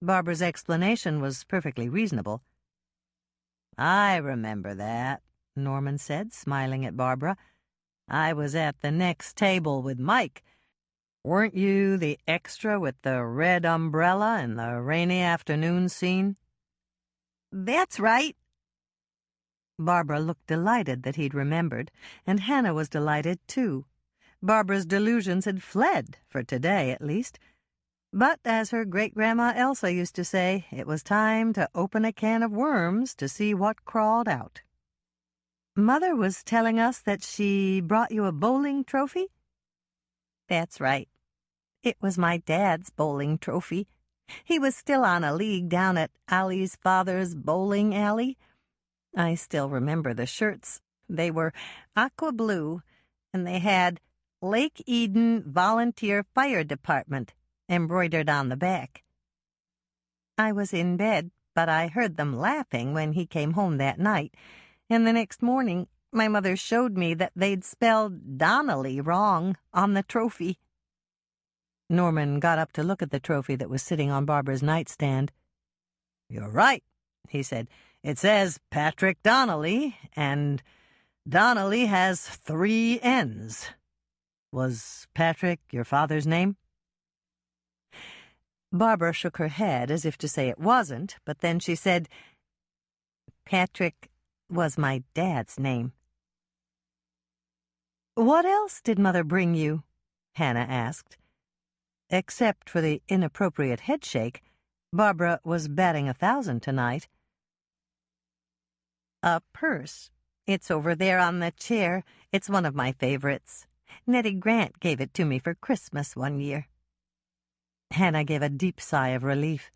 Barbara's explanation was perfectly reasonable. "I remember that," Norman said, smiling at Barbara. "I was at the next table with Mike. Weren't you the extra with the red umbrella in the rainy afternoon scene? That's right. Barbara looked delighted that he'd remembered, and Hannah was delighted, too. Barbara's delusions had fled, for today at least. But, as her great-grandma Elsa used to say, it was time to open a can of worms to see what crawled out. Mother was telling us that she brought you a bowling trophy? That's right. It was my dad's bowling trophy. He was still on a league down at Allie's father's bowling alley. I still remember the shirts. They were aqua blue, and they had Lake Eden Volunteer Fire Department embroidered on the back. I was in bed, but I heard them laughing when he came home that night, and the next morning my mother showed me that they'd spelled Donnelly wrong on the trophy. Norman got up to look at the trophy that was sitting on Barbara's nightstand. "You're right," he said. "It says Patrick Donnelly, and Donnelly has 3 N's. Was Patrick your father's name?" Barbara shook her head as if to say it wasn't, but then she said, "Patrick was my dad's name." "What else did Mother bring you?" Hannah asked. Except for the inappropriate headshake, Barbara was batting 1,000 tonight. "A purse. It's over there on the chair. It's one of my favorites. Nettie Grant gave it to me for Christmas one year." Hannah gave a deep sigh of relief.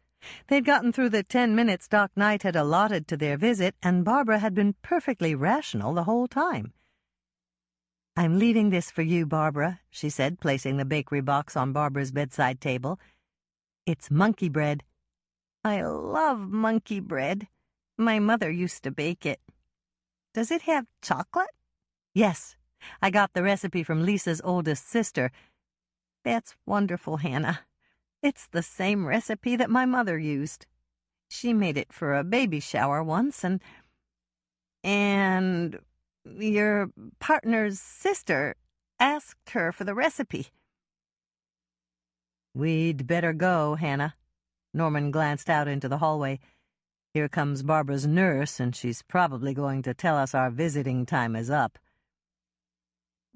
They'd gotten through the 10 minutes Doc Knight had allotted to their visit, and Barbara had been perfectly rational the whole time. "I'm leaving this for you, Barbara," she said, placing the bakery box on Barbara's bedside table. "It's monkey bread." "I love monkey bread. My mother used to bake it. Does it have chocolate?" "Yes. I got the recipe from Lisa's oldest sister." "That's wonderful, Hannah. It's the same recipe that my mother used. She made it for a baby shower once, and your partner's sister asked her for the recipe." "We'd better go, Hannah." Norman glanced out into the hallway. "Here comes Barbara's nurse, and she's probably going to tell us our visiting time is up."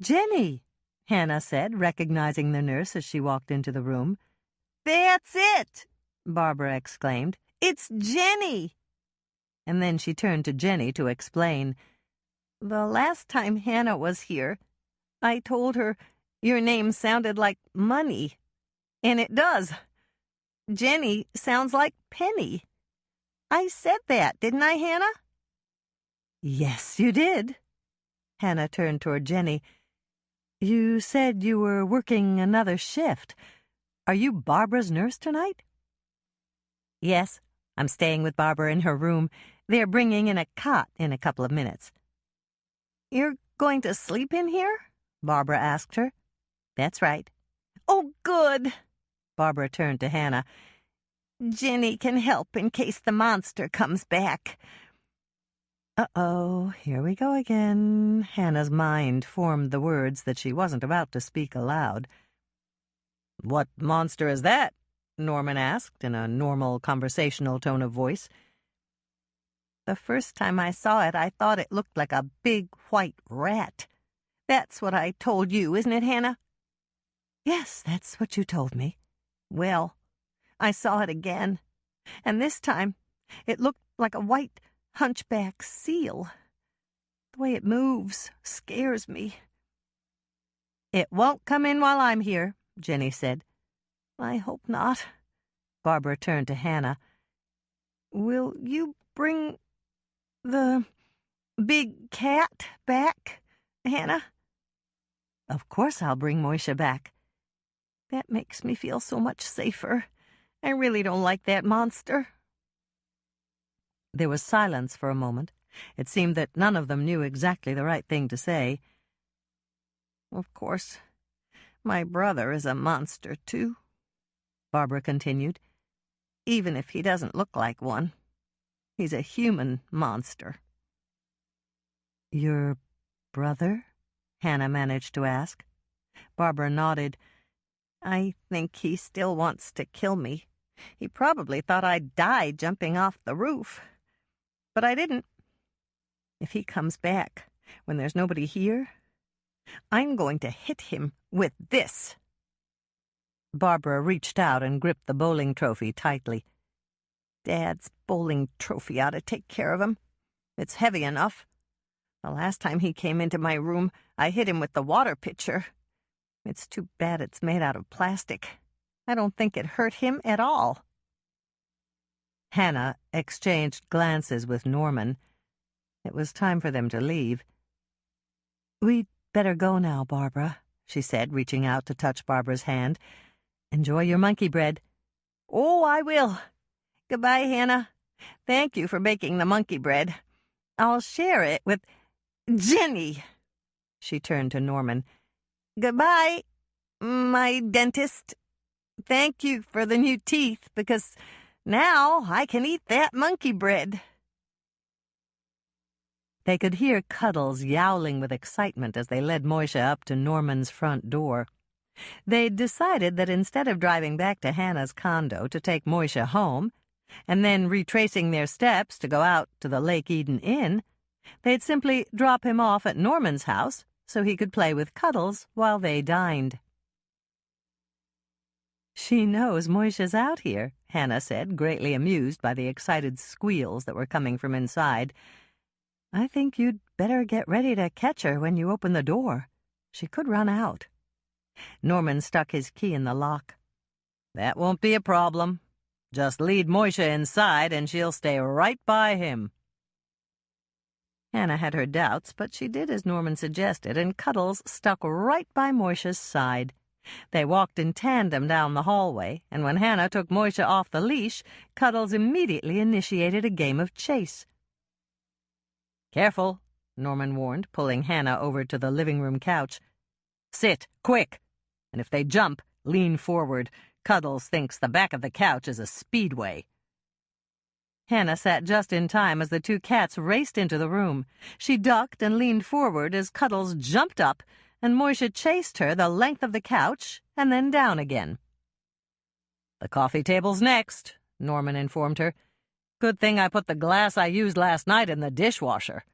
"Jenny," Hannah said, recognizing the nurse as she walked into the room. "That's it!" Barbara exclaimed. "It's Jenny!" And then she turned to Jenny to explain. "The last time Hannah was here, I told her your name sounded like money. And it does. Jenny sounds like penny. I said that, didn't I, Hannah?" "Yes, you did." Hannah turned toward Jenny. "You said you were working another shift. Are you Barbara's nurse tonight?" "Yes, I'm staying with Barbara in her room. They're bringing in a cot in a couple of minutes." "You're going to sleep in here?" Barbara asked her. "That's right." "Oh, good." Barbara turned to Hannah. "Jenny can help in case the monster comes back." "Uh-oh, here we go again." Hannah's mind formed the words that she wasn't about to speak aloud. "What monster is that?" Norman asked in a normal conversational tone of voice. "The first time I saw it, I thought it looked like a big white rat. That's what I told you, isn't it, Hannah?" "Yes, that's what you told me." "Well, I saw it again, and this time it looked like a white hunchback seal. The way it moves scares me." "It won't come in while I'm here," Jenny said. "I hope not." Barbara turned to Hannah. "Will you bring the big cat back, Hannah?" "Of course I'll bring Moisha back." "That makes me feel so much safer. I really don't like that monster." There was silence for a moment. It seemed that none of them knew exactly the right thing to say. "Of course, my brother is a monster, too," Barbara continued. "Even if he doesn't look like one. He's a human monster." "Your brother?" Hannah managed to ask. Barbara nodded. I think he still wants to kill me. He probably thought I'd die jumping off the roof. But I didn't. If he comes back when there's nobody here, I'm going to hit him with this." Barbara reached out and gripped the bowling trophy tightly. "Dad's bowling trophy ought to take care of him. It's heavy enough. The last time he came into my room, I hit him with the water pitcher. It's too bad it's made out of plastic. I don't think it hurt him at all." Hannah exchanged glances with Norman. It was time for them to leave. "We'd better go now, Barbara," she said, reaching out to touch Barbara's hand. "Enjoy your monkey bread." "Oh, I will. Goodbye, Hannah. Thank you for baking the monkey bread. I'll share it with Jenny." She turned to Norman. "Goodbye, my dentist. Thank you for the new teeth, because now I can eat that monkey bread." They could hear Cuddles yowling with excitement as they led Moisha up to Norman's front door. They'd decided that instead of driving back to Hannah's condo to take Moisha home, and then retracing their steps to go out to the Lake Eden Inn, they'd simply drop him off at Norman's house so he could play with Cuddles while they dined. "She knows Moisha's out here," Hannah said, greatly amused by the excited squeals that were coming from inside. "I think you'd better get ready to catch her when you open the door. She could run out." Norman stuck his key in the lock. "That won't be a problem. Just lead Moisha inside and she'll stay right by him." Hannah had her doubts, but she did as Norman suggested, and Cuddles stuck right by Moisha's side. They walked in tandem down the hallway, and when Hannah took Moisha off the leash, Cuddles immediately initiated a game of chase. "Careful," Norman warned, pulling Hannah over to the living-room couch. "Sit, quick! And if they jump, lean forward. Cuddles thinks the back of the couch is a speedway." Hannah sat just in time as the two cats raced into the room. She ducked and leaned forward as Cuddles jumped up, and Moisha chased her the length of the couch and then down again. "The coffee table's next," Norman informed her. "Good thing I put the glass I used last night in the dishwasher."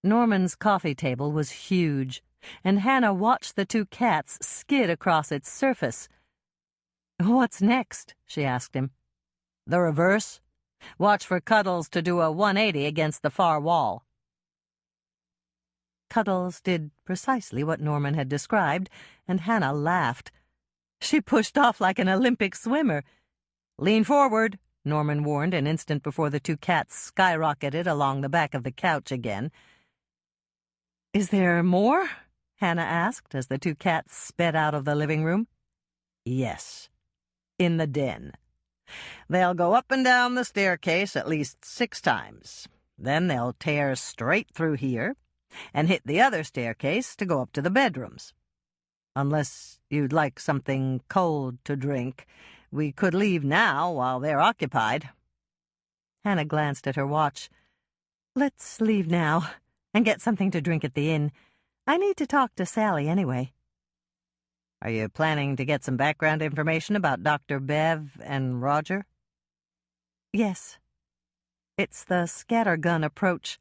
Norman's coffee table was huge, and Hannah watched the two cats skid across its surface. "What's next?" she asked him. "The reverse. Watch for Cuddles to do a 180 against the far wall." Cuddles did precisely what Norman had described, and Hannah laughed. She pushed off like an Olympic swimmer. "Lean forward," Norman warned an instant before the two cats skyrocketed along the back of the couch again. "Is there more?" Hannah asked as the two cats sped out of the living room. "Yes. In the den. They'll go up and down the staircase at least 6 times. Then they'll tear straight through here and hit the other staircase to go up to the bedrooms. Unless you'd like something cold to drink, we could leave now while they're occupied." Hannah glanced at her watch. "Let's leave now and get something to drink at the inn. I need to talk to Sally anyway." "Are you planning to get some background information about Dr. Bev and Roger?" "Yes. It's the scattergun approach.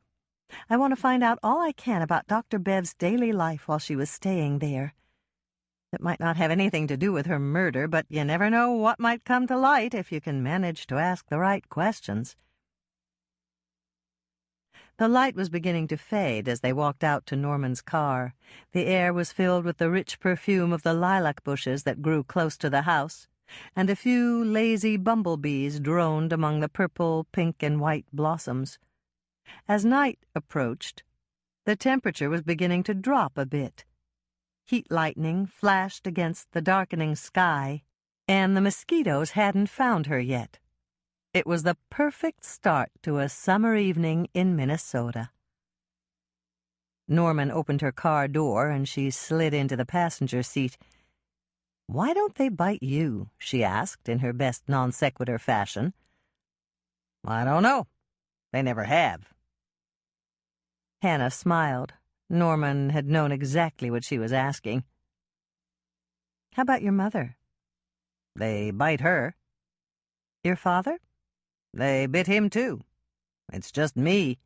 I want to find out all I can about Dr. Bev's daily life while she was staying there. It might not have anything to do with her murder, but you never know what might come to light if you can manage to ask the right questions." The light was beginning to fade as they walked out to Norman's car. The air was filled with the rich perfume of the lilac bushes that grew close to the house, and a few lazy bumblebees droned among the purple, pink, and white blossoms. As night approached, the temperature was beginning to drop a bit. Heat lightning flashed against the darkening sky, and the mosquitoes hadn't found her yet. It was the perfect start to a summer evening in Minnesota. Norman opened her car door, and she slid into the passenger seat. "Why don't they bite you?" she asked in her best non-sequitur fashion. "I don't know. They never have." Hannah smiled. Norman had known exactly what she was asking. How about your mother? They bite her. Your father? They bit him, too. It's just me.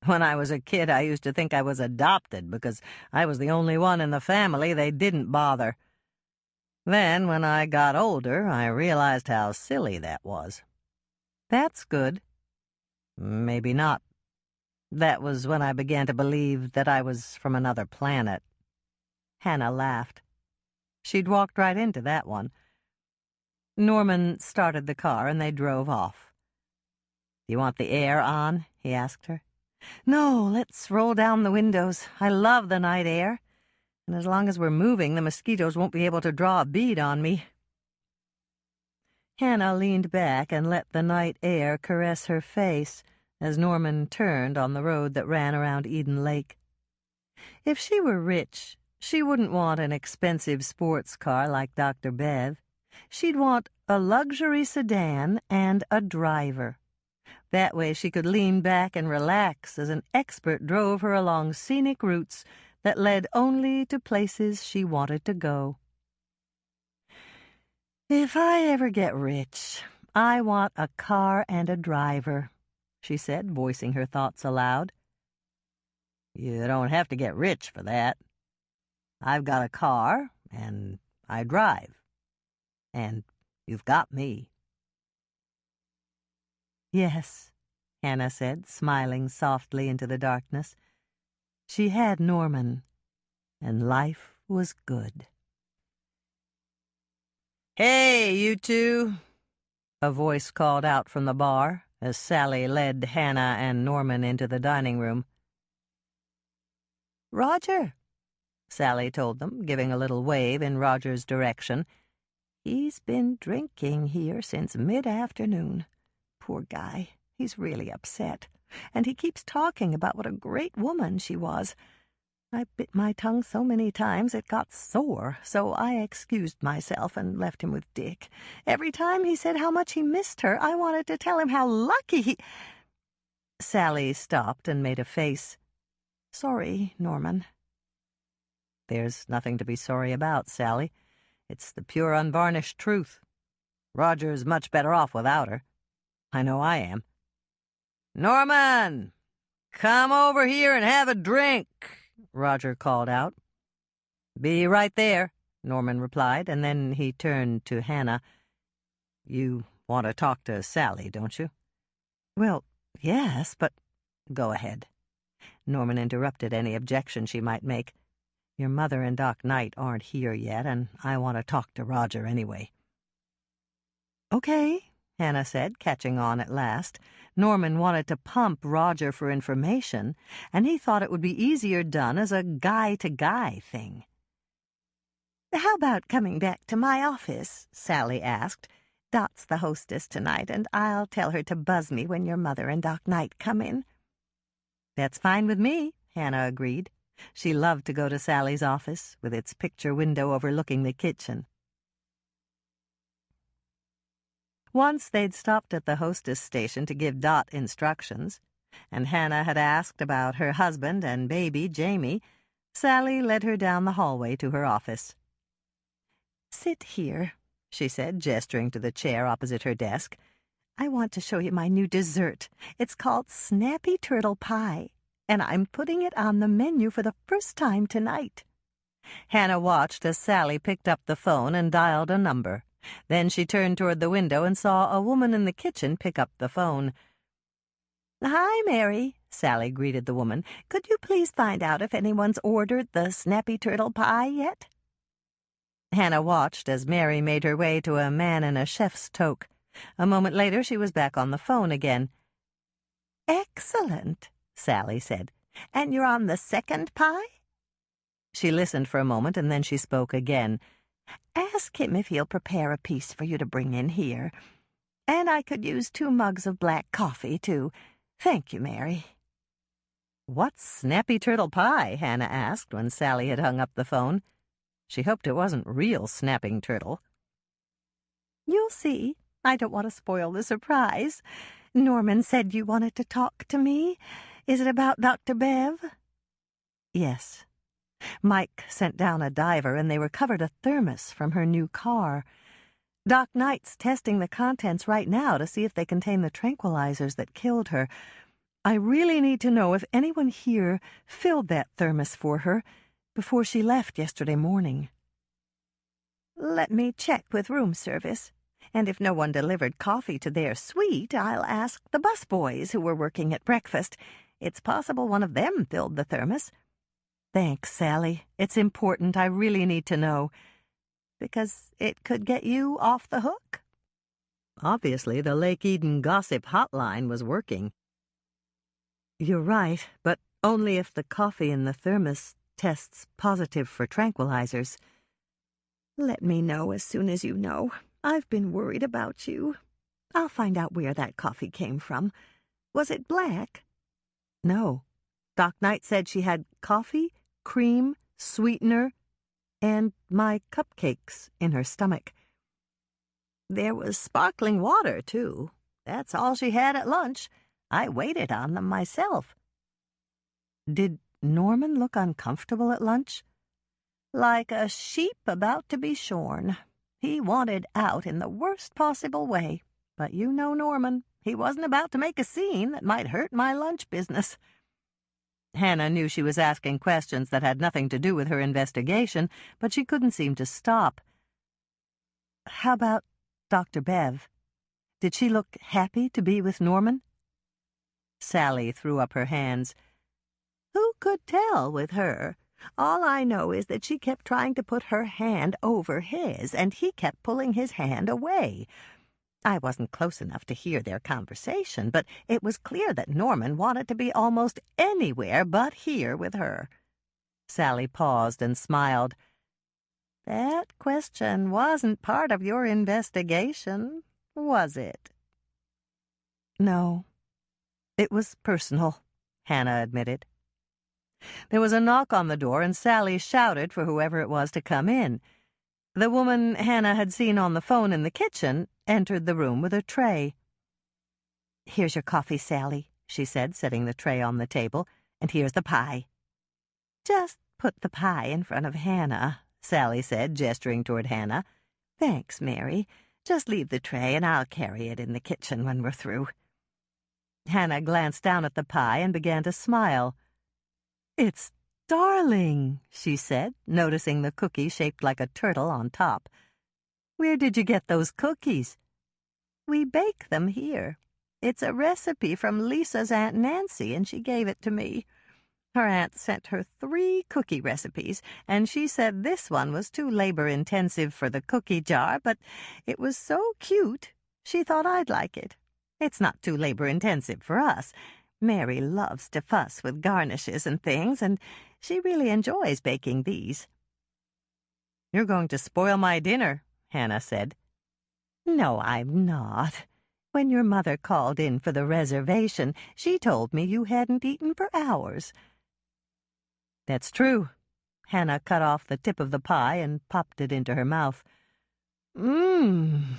When I was a kid, I used to think I was adopted because I was the only one in the family they didn't bother. Then, when I got older, I realized how silly that was. That's good. Maybe not. That was when I began to believe that I was from another planet. Hannah laughed. She'd walked right into that one. Norman started the car and they drove off. "You want the air on?" he asked her. No, let's roll down the windows. I love the night air. And as long as we're moving, the mosquitoes won't be able to draw a bead on me. Hannah leaned back and let the night air caress her face as Norman turned on the road that ran around Eden Lake. If she were rich, she wouldn't want an expensive sports car like Dr. Bev. She'd want a luxury sedan and a driver. That way she could lean back and relax as an expert drove her along scenic routes that led only to places she wanted to go. If I ever get rich, I want a car and a driver, she said, voicing her thoughts aloud. You don't have to get rich for that. I've got a car, and I drive. And you've got me. Yes, Hannah said, smiling softly into the darkness. She had Norman, and life was good. "Hey, you two," a voice called out from the bar as Sally led Hannah and Norman into the dining room. "Roger," Sally told them, giving a little wave in Roger's direction. "He's been drinking here since mid-afternoon. Poor guy, he's really upset, and he keeps talking about what a great woman she was. I bit my tongue so many times it got sore, so I excused myself and left him with Dick. Every time he said how much he missed her, I wanted to tell him how lucky he—" Sally stopped and made a face. "Sorry, Norman." "There's nothing to be sorry about, Sally. It's the pure, unvarnished truth. Roger's much better off without her. I know I am. Norman, come over here and have a drink," Roger called out. "Be right there," Norman replied, and then he turned to Hannah. "You want to talk to Sally, don't you?" "Well, yes, but—" "Go ahead." Norman interrupted any objection she might make. "Your mother and Doc Knight aren't here yet, and I want to talk to Roger anyway." "Okay," Hannah said, catching on at last. Norman wanted to pump Roger for information, and he thought it would be easier done as a guy-to-guy thing. "How about coming back to my office?" Sally asked. "Dot's the hostess tonight, and I'll tell her to buzz me when your mother and Doc Knight come in." "That's fine with me," Hannah agreed. She loved to go to Sally's office, with its picture window overlooking the kitchen. Once they'd stopped at the hostess station to give Dot instructions, and Hannah had asked about her husband and baby, Jamie, Sally led her down the hallway to her office. "Sit here," she said, gesturing to the chair opposite her desk. "I want to show you my new dessert. It's called Snappy Turtle Pie, and I'm putting it on the menu for the first time tonight." Hannah watched as Sally picked up the phone and dialed a number. Then she turned toward the window and saw a woman in the kitchen pick up the phone. "Hi, Mary," Sally greeted the woman. "Could you please find out if anyone's ordered the Snappy Turtle Pie yet?" Hannah watched as Mary made her way to a man in a chef's toque. A moment later she was back on the phone again. "Excellent," Sally said. "And you're on the second pie?" She listened for a moment, and then she spoke again. "Ask him if he'll prepare a piece for you to bring in here. And I could use 2 mugs of black coffee, too. Thank you, Mary." "What's Snappy Turtle Pie?" Hannah asked when Sally had hung up the phone. She hoped it wasn't real snapping turtle. "You'll see. I don't want to spoil the surprise. Norman said you wanted to talk to me. Is it about Dr. Bev?" "Yes. Mike sent down a diver, and they recovered a thermos from her new car. Doc Knight's testing the contents right now to see if they contain the tranquilizers that killed her. I really need to know if anyone here filled that thermos for her before she left yesterday morning. Let me check with room service, and if no one delivered coffee to their suite, I'll ask the busboys who were working at breakfast. It's possible one of them filled the thermos. Thanks, Sally. It's important. I really need to know. Because it could get you off the hook. Obviously, the Lake Eden gossip hotline was working. You're right, but only if the coffee in the thermos tests positive for tranquilizers. Let me know as soon as you know. I've been worried about you. I'll find out where that coffee came from. Was it black? No. Doc Knight said she had coffee, cream, sweetener, and my cupcakes in her stomach. There was sparkling water, too. That's all she had at lunch. I waited on them myself. Did Norman look uncomfortable at lunch? Like a sheep about to be shorn. He wanted out in the worst possible way. But you know Norman. He wasn't about to make a scene that might hurt my lunch business. Hannah knew she was asking questions that had nothing to do with her investigation, but she couldn't seem to stop. How about Dr. Bev? Did she look happy to be with Norman? Sally threw up her hands. Who could tell with her? All I know is that she kept trying to put her hand over his, and he kept pulling his hand away. I wasn't close enough to hear their conversation, but it was clear that Norman wanted to be almost anywhere but here with her. Sally paused and smiled. That question wasn't part of your investigation, was it? No. It was personal, Hannah admitted. There was a knock on the door, and Sally shouted for whoever it was to come in. The woman Hannah had seen on the phone in the kitchen entered the room with a tray. "Here's your coffee, Sally," she said, setting the tray on the table, "and here's the pie." "Just put the pie in front of Hannah," Sally said, gesturing toward Hannah. "Thanks, Mary. Just leave the tray, and I'll carry it in the kitchen when we're through." Hannah glanced down at the pie and began to smile. "It's darling," she said, noticing the cookie shaped like a turtle on top. "Where did you get those cookies?" "We bake them here. It's a recipe from Lisa's Aunt Nancy, and she gave it to me. Her aunt sent her 3 cookie recipes, and she said this one was too labor-intensive for the cookie jar, but it was so cute, she thought I'd like it. It's not too labor-intensive for us. Mary loves to fuss with garnishes and things, and she really enjoys baking these." "You're going to spoil my dinner," Hannah said. "No, I'm not. When your mother called in for the reservation, she told me you hadn't eaten for hours." "That's true." Hannah cut off the tip of the pie and popped it into her mouth. Mmm.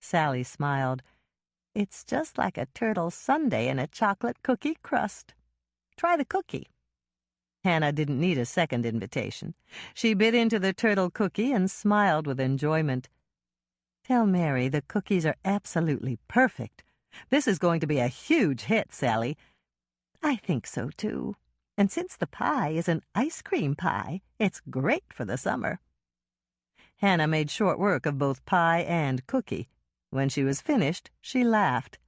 Sally smiled. "It's just like a turtle sundae in a chocolate cookie crust. Try the cookie." Hannah didn't need a second invitation. She bit into the turtle cookie and smiled with enjoyment. "Tell Mary the cookies are absolutely perfect. This is going to be a huge hit, Sally." "I think so, too. And since the pie is an ice cream pie, it's great for the summer." Hannah made short work of both pie and cookie. When she was finished, she laughed.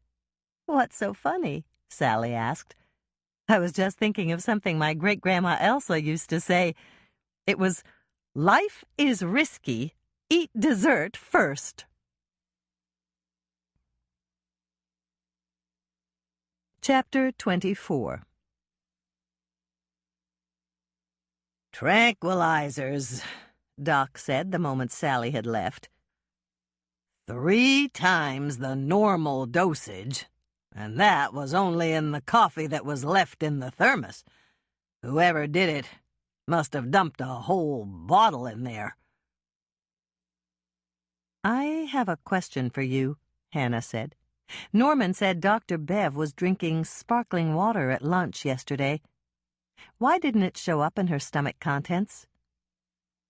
"What's so funny?" Sally asked. "I was just thinking of something my great-grandma Elsa used to say. It was, 'Life is risky. Eat dessert first.'" Chapter 24. "Tranquilizers," Doc said the moment Sally had left. 3 times the normal dosage, and that was only in the coffee that was left in the thermos. Whoever did it must have dumped a whole bottle in there. "I have a question for you," Hannah said. "Norman said Dr. Bev was drinking sparkling water at lunch yesterday. Why didn't it show up in her stomach contents?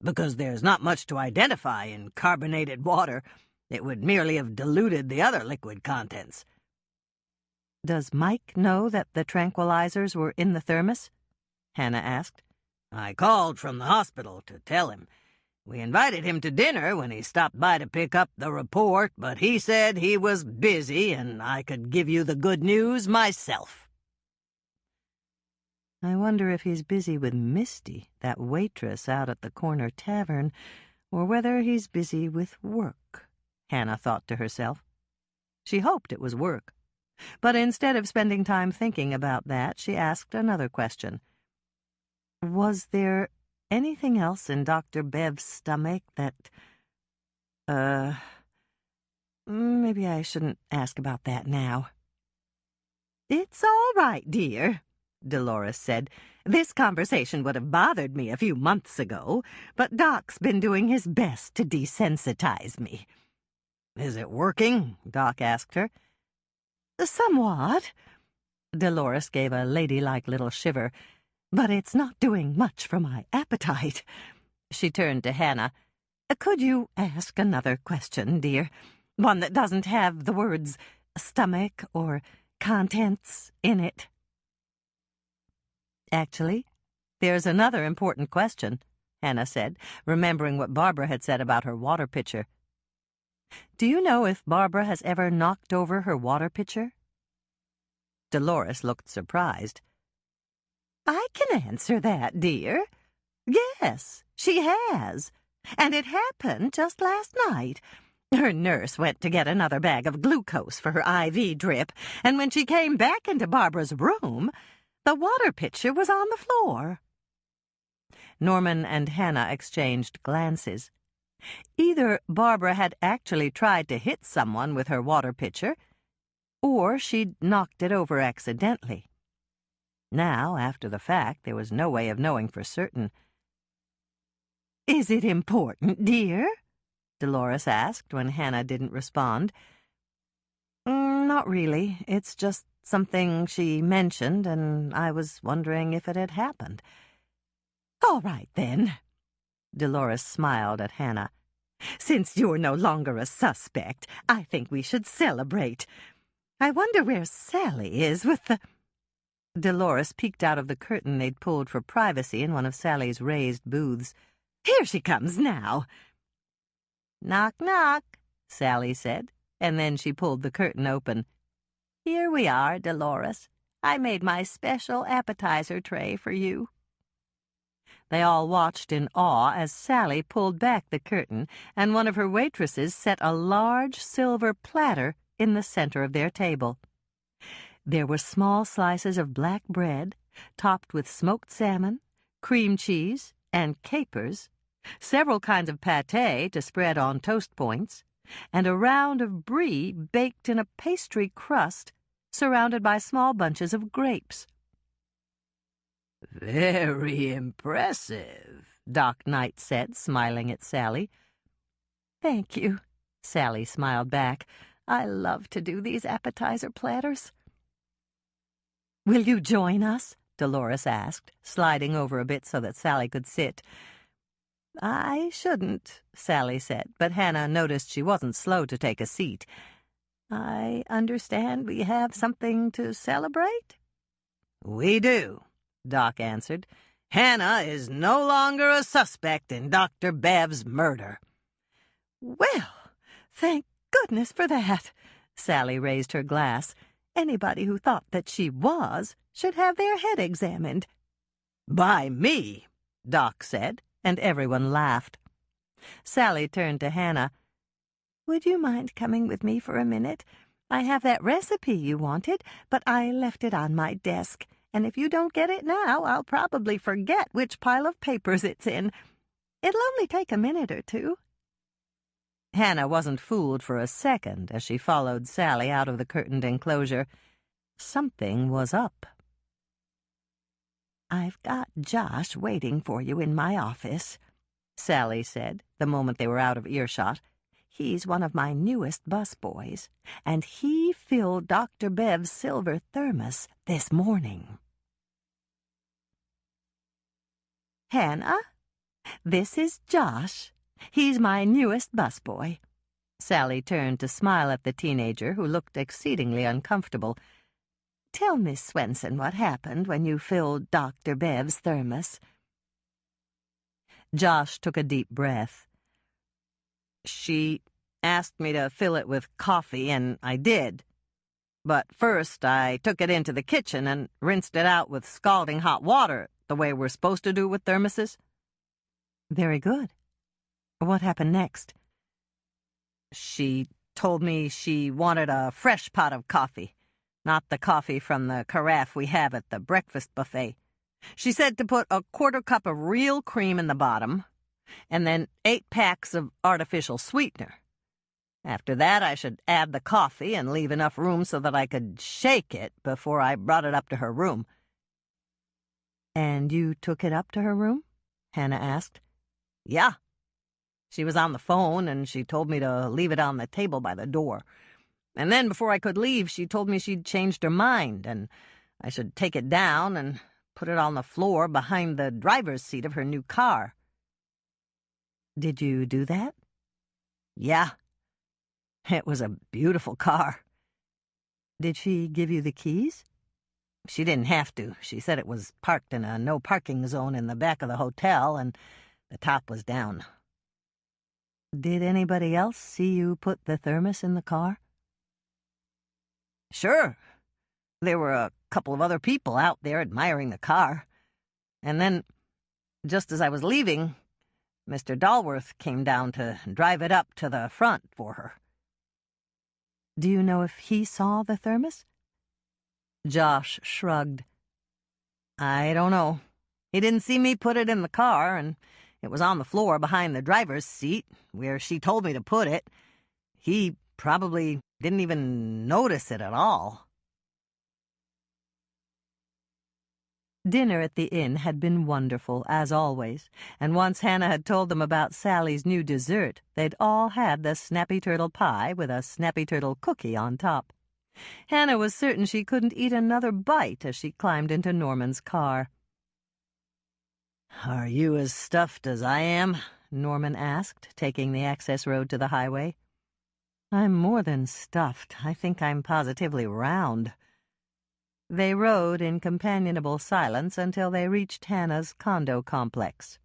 Because there's not much to identify in carbonated water. It would merely have diluted the other liquid contents. Does Mike know that the tranquilizers were in the thermos? Hannah asked. I called from the hospital to tell him. We invited him to dinner when he stopped by to pick up the report, but he said he was busy and I could give you the good news myself. I wonder if he's busy with Misty, that waitress out at the corner tavern, or whether he's busy with work, Hannah thought to herself. She hoped it was work. But instead of spending time thinking about that, she asked another question. Was there anything else in Dr. Bev's stomach that... maybe I shouldn't ask about that now. It's all right, dear, Dolores said. This conversation would have bothered me a few months ago, but Doc's been doing his best to desensitize me. Is it working? Doc asked her. Somewhat. Dolores gave a ladylike little shiver. But it's not doing much for my appetite. She turned to Hannah. Could you ask another question, dear? One that doesn't have the words stomach or contents in it. Actually, there's another important question, Hannah said, remembering what Barbara had said about her water pitcher. Do you know if Barbara has ever knocked over her water pitcher? Dolores looked surprised. I can answer that, dear. Yes, she has. And it happened just last night. Her nurse went to get another bag of glucose for her IV drip, and when she came back into Barbara's room, the water pitcher was on the floor. Norman and Hannah exchanged glances. Either Barbara had actually tried to hit someone with her water pitcher, or she'd knocked it over accidentally. Now, after the fact, there was no way of knowing for certain. Is it important, dear? Dolores asked when Hannah didn't respond. Not really. It's just something she mentioned, and I was wondering if it had happened. All right, then. Dolores smiled at Hannah. Since you're no longer a suspect, I think we should celebrate. I wonder where Sally is with the... Dolores peeked out of the curtain they'd pulled for privacy in one of Sally's raised booths. Here she comes now. Knock, knock, Sally said, and then she pulled the curtain open. Here we are, Dolores. I made my special appetizer tray for you. They all watched in awe as Sally pulled back the curtain, and one of her waitresses set a large silver platter in the center of their table. There were small slices of black bread, topped with smoked salmon, cream cheese, and capers, several kinds of pâté to spread on toast points, and a round of brie baked in a pastry crust surrounded by small bunches of grapes. Very impressive, Doc Knight said, smiling at Sally. Thank you, Sally smiled back. I love to do these appetizer platters. Will you join us? Dolores asked, sliding over a bit so that Sally could sit. I shouldn't, Sally said, but Hannah noticed she wasn't slow to take a seat. I understand we have something to celebrate? We do, Doc answered. Hannah is no longer a suspect in Dr. Bev's murder. Well, thank goodness for that. Sally raised her glass. Anybody who thought that she was should have their head examined. By me, Doc said, and everyone laughed. Sally turned to Hannah. Would you mind coming with me for a minute? I have that recipe you wanted, but I left it on my desk, and if you don't get it now, I'll probably forget which pile of papers it's in. It'll only take a minute or two. Hannah wasn't fooled for a second as she followed Sally out of the curtained enclosure. Something was up. I've got Josh waiting for you in my office, Sally said, the moment they were out of earshot. He's one of my newest busboys, and he filled Dr. Bev's silver thermos this morning. Hannah, this is Josh. He's my newest busboy." Sally turned to smile at the teenager, who looked exceedingly uncomfortable. "Tell Miss Swensen what happened when you filled Dr. Bev's thermos." Josh took a deep breath. "She asked me to fill it with coffee, and I did. But first I took it into the kitchen and rinsed it out with scalding hot water, the way we're supposed to do with thermoses." "Very good. What happened next?" "She told me she wanted a fresh pot of coffee, not the coffee from the carafe we have at the breakfast buffet. She said to put a quarter cup of real cream in the bottom, and then 8 packs of artificial sweetener. After that, I should add the coffee and leave enough room so that I could shake it before I brought it up to her room." "And you took it up to her room?" Hannah asked. "Yeah. She was on the phone, and she told me to leave it on the table by the door. And then, before I could leave, she told me she'd changed her mind, and I should take it down and put it on the floor behind the driver's seat of her new car." "Did you do that?" "Yeah. It was a beautiful car." "Did she give you the keys?" "She didn't have to. She said it was parked in a no-parking zone in the back of the hotel, and the top was down." "Did anybody else see you put the thermos in the car?" "Sure. There were a couple of other people out there admiring the car. And then, just as I was leaving, Mr. Dalworth came down to drive it up to the front for her." "Do you know if he saw the thermos?" Josh shrugged. "I don't know. He didn't see me put it in the car, and it was on the floor behind the driver's seat, where she told me to put it. He probably didn't even notice it at all." Dinner at the inn had been wonderful, as always, and once Hannah had told them about Sally's new dessert, they'd all had the snappy turtle pie with a snappy turtle cookie on top. Hannah was certain she couldn't eat another bite as she climbed into Norman's car. "Are you as stuffed as I am?" Norman asked, taking the access road to the highway. "I'm more than stuffed. I think I'm positively round." They rode in companionable silence until they reached Hannah's condo complex.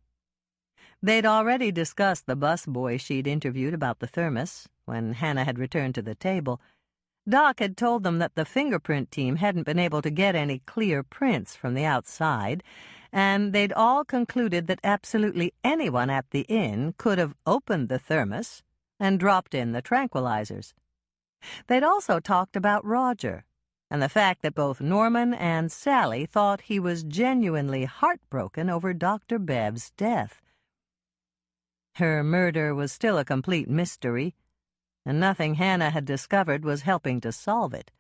They'd already discussed the busboy she'd interviewed about the thermos when Hannah had returned to the table. Doc had told them that the fingerprint team hadn't been able to get any clear prints from the outside, and they'd all concluded that absolutely anyone at the inn could have opened the thermos and dropped in the tranquilizers. They'd also talked about Roger, and the fact that both Norman and Sally thought he was genuinely heartbroken over Dr. Bev's death. Her murder was still a complete mystery, and nothing Hannah had discovered was helping to solve it.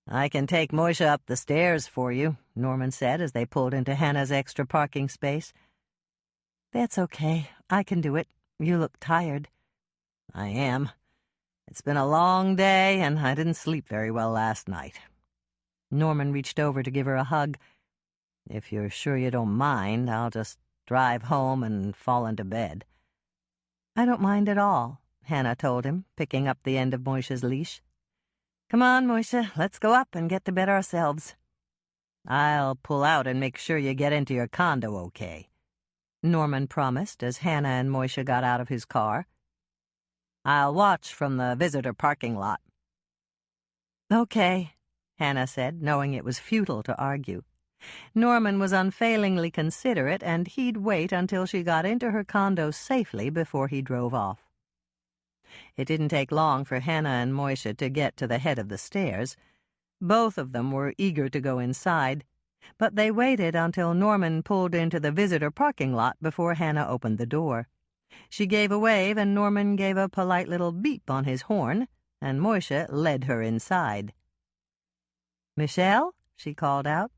"I can take Moisha up the stairs for you," Norman said as they pulled into Hannah's extra parking space. "That's okay. I can do it. You look tired." "I am. It's been a long day, and I didn't sleep very well last night." Norman reached over to give her a hug. "If you're sure you don't mind, I'll just drive home and fall into bed." "I don't mind at all," Hannah told him, picking up the end of Moisha's leash. "Come on, Moisha, let's go up and get to bed ourselves. I'll pull out and make sure you get into your condo okay," Norman promised as Hannah and Moisha got out of his car. "I'll watch from the visitor parking lot." "Okay," Hannah said, knowing it was futile to argue. Norman was unfailingly considerate, and he'd wait until she got into her condo safely before he drove off. It didn't take long for Hannah and Moisha to get to the head of the stairs. Both of them were eager to go inside, but they waited until Norman pulled into the visitor parking lot before Hannah opened the door. She gave a wave, and Norman gave a polite little beep on his horn, and Moisha led her inside. "Michelle?" she called out.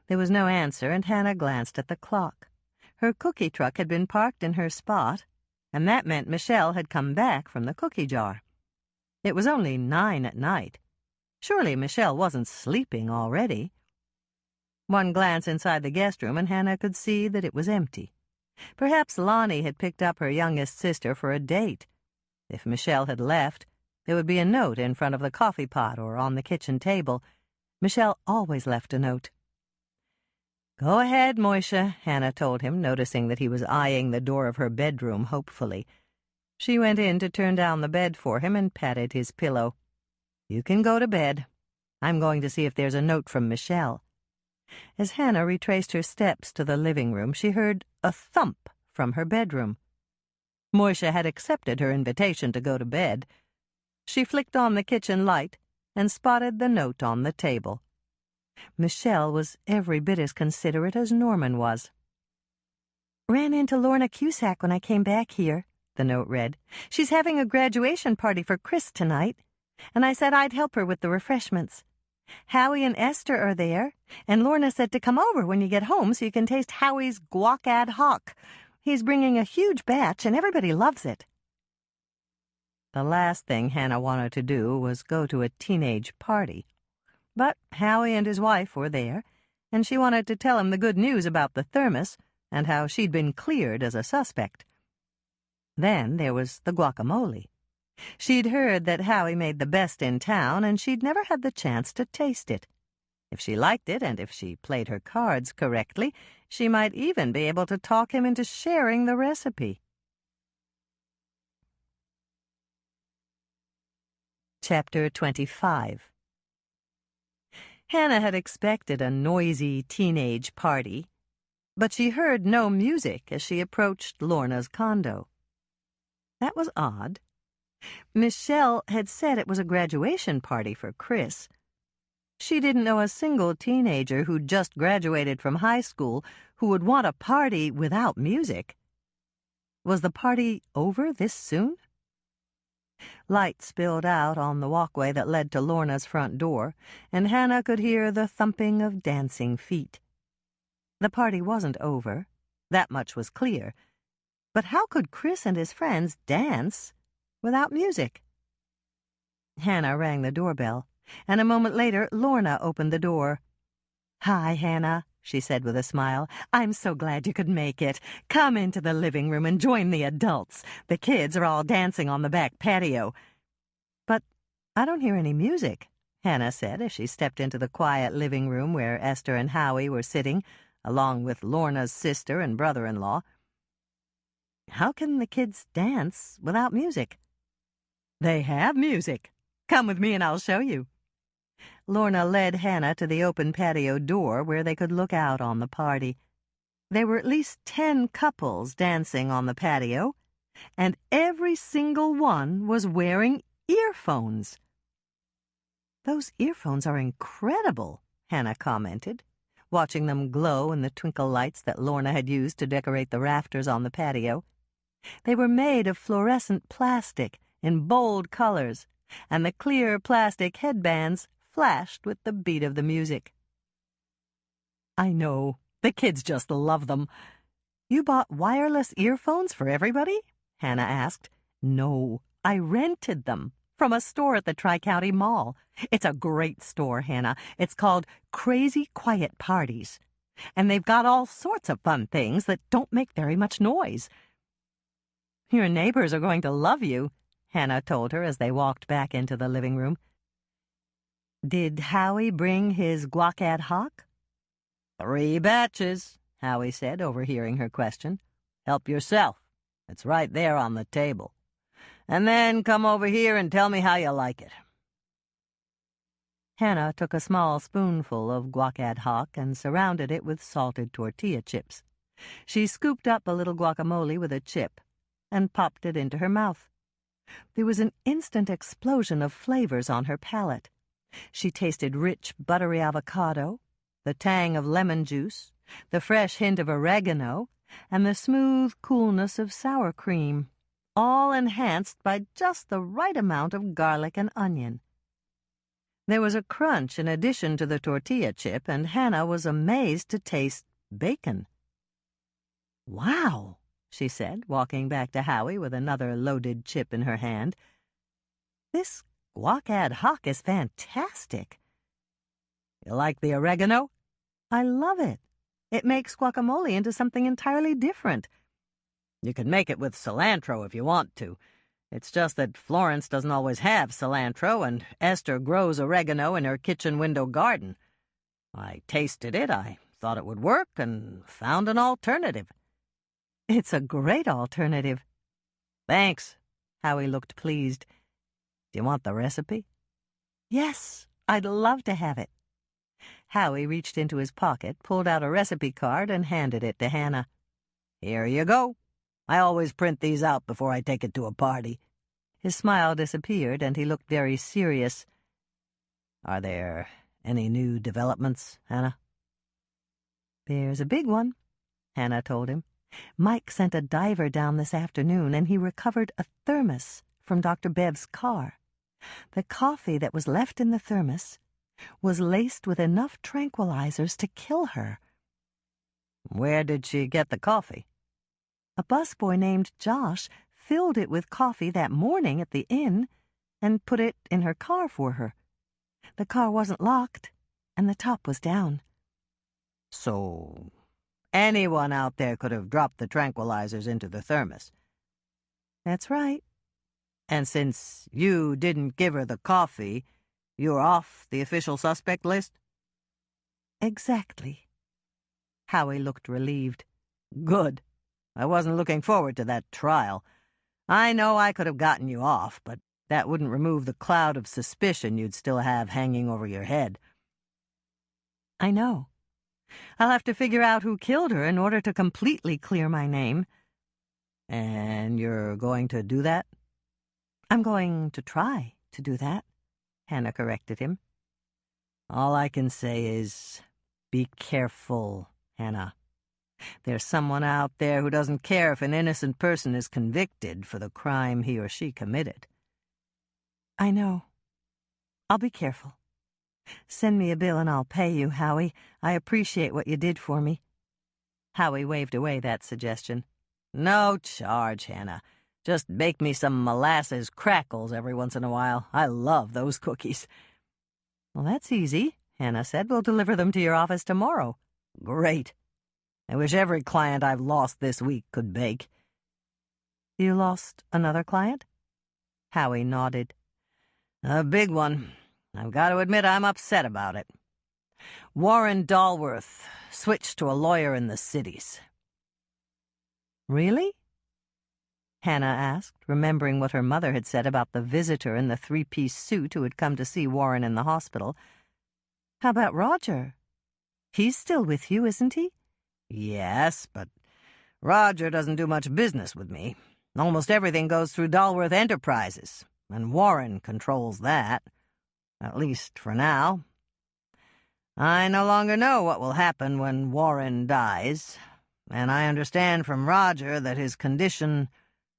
There was no answer, and Hannah glanced at the clock. Her cookie truck had been parked in her spot, and that meant Michelle had come back from the cookie jar. It was only 9 at night. Surely Michelle wasn't sleeping already. One glance inside the guest room and Hannah could see that it was empty. Perhaps Lonnie had picked up her youngest sister for a date. If Michelle had left, there would be a note in front of the coffee pot or on the kitchen table. Michelle always left a note. "Go ahead, Moishe," Hannah told him, noticing that he was eyeing the door of her bedroom hopefully. She went in to turn down the bed for him and patted his pillow. "You can go to bed. I'm going to see if there's a note from Michelle." As Hannah retraced her steps to the living room, she heard a thump from her bedroom. Moishe had accepted her invitation to go to bed. She flicked on the kitchen light and spotted the note on the table. Michelle was every bit as considerate as Norman was. "Ran into Lorna Cusack when I came back here," the note read. "She's having a graduation party for Chris tonight, and I said I'd help her with the refreshments. Howie and Esther are there, and Lorna said to come over when you get home so you can taste Howie's guac ad hoc. He's bringing a huge batch, and everybody loves it." The last thing Hannah wanted to do was go to a teenage party. But Howie and his wife were there, and she wanted to tell him the good news about the thermos and how she'd been cleared as a suspect. Then there was the guacamole. She'd heard that Howie made the best in town, and she'd never had the chance to taste it. If she liked it, and if she played her cards correctly, she might even be able to talk him into sharing the recipe. Chapter 25. Hannah had expected a noisy teenage party, but she heard no music as she approached Lorna's condo. That was odd. Michelle had said it was a graduation party for Chris. She didn't know a single teenager who'd just graduated from high school who would want a party without music. Was the party over this soon? Light spilled out on the walkway that led to Lorna's front door, and Hannah could hear the thumping of dancing feet. The party wasn't over. That much was clear. But how could Chris and his friends dance without music? Hannah rang the doorbell, and a moment later Lorna opened the door. "Hi, Hannah," she said with a smile. "I'm so glad you could make it. Come into the living room and join the adults. The kids are all dancing on the back patio." "But I don't hear any music," Hannah said as she stepped into the quiet living room where Esther and Howie were sitting, along with Lorna's sister and brother-in-law. "How can the kids dance without music?" "They have music. Come with me and I'll show you." Lorna led Hannah to the open patio door where they could look out on the party. There were at least 10 couples dancing on the patio, and every single one was wearing earphones. "Those earphones are incredible," Hannah commented, watching them glow in the twinkle lights that Lorna had used to decorate the rafters on the patio. They were made of fluorescent plastic in bold colors, and the clear plastic headbands flashed with the beat of the music. "I know. The kids just love them." "You bought wireless earphones for everybody?" Hannah asked. "No, I rented them from a store at the Tri-County Mall. It's a great store, Hannah. It's called Crazy Quiet Parties, and they've got all sorts of fun things that don't make very much noise." "Your neighbors are going to love you," Hannah told her as they walked back into the living room. "Did Howie bring his guac ad hoc?" "3 batches, Howie said, overhearing her question. "Help yourself. It's right there on the table. And then come over here and tell me how you like it." Hannah took a small spoonful of guac ad hoc and surrounded it with salted tortilla chips. She scooped up a little guacamole with a chip and popped it into her mouth. There was an instant explosion of flavors on her palate. She tasted rich, buttery avocado, the tang of lemon juice, the fresh hint of oregano, and the smooth coolness of sour cream, all enhanced by just the right amount of garlic and onion. There was a crunch in addition to the tortilla chip, and Hannah was amazed to taste bacon. "Wow," she said, walking back to Howie with another loaded chip in her hand. "This guac ad hoc is fantastic." "You like the oregano?" I love it. It makes guacamole into something entirely different. You can make it with cilantro if you want to. It's just that Florence doesn't always have cilantro, and Esther grows oregano in her kitchen window garden. I tasted it, I thought it would work, and found an alternative. It's a great alternative. Thanks. Howie looked pleased. Do you want the recipe? Yes, I'd love to have it. Howie reached into his pocket, pulled out a recipe card, and handed it to Hannah. Here you go. I always print these out before I take it to a party. His smile disappeared, and he looked very serious. Are there any new developments, Hannah? There's a big one, Hannah told him. Mike sent a diver down this afternoon, and he recovered a thermos from Dr. Bev's car. The coffee that was left in the thermos was laced with enough tranquilizers to kill her. Where did she get the coffee? A busboy named Josh filled it with coffee that morning at the inn and put it in her car for her. The car wasn't locked, and the top was down. So anyone out there could have dropped the tranquilizers into the thermos. That's right. And since you didn't give her the coffee, you're off the official suspect list? Exactly. Howie looked relieved. Good. I wasn't looking forward to that trial. I know I could have gotten you off, but that wouldn't remove the cloud of suspicion you'd still have hanging over your head. I know. I'll have to figure out who killed her in order to completely clear my name. And you're going to do that? I'm going to try to do that, Hannah corrected him. All I can say is, be careful, Hannah. There's someone out there who doesn't care if an innocent person is convicted for the crime he or she committed. I know. I'll be careful. Send me a bill and I'll pay you, Howie. I appreciate what you did for me. Howie waved away that suggestion. No charge, Hannah. Just bake me some molasses crackles every once in a while. I love those cookies. Well, that's easy, Hannah said. We'll deliver them to your office tomorrow. Great. I wish every client I've lost this week could bake. You lost another client? Howie nodded. A big one. I've got to admit I'm upset about it. Warren Dalworth switched to a lawyer in the cities. Really? Hannah asked, remembering what her mother had said about the visitor in the three-piece suit who had come to see Warren in the hospital. How about Roger? He's still with you, isn't he? Yes, but Roger doesn't do much business with me. Almost everything goes through Dalworth Enterprises, and Warren controls that. At least for now. I no longer know what will happen when Warren dies, and I understand from Roger that his condition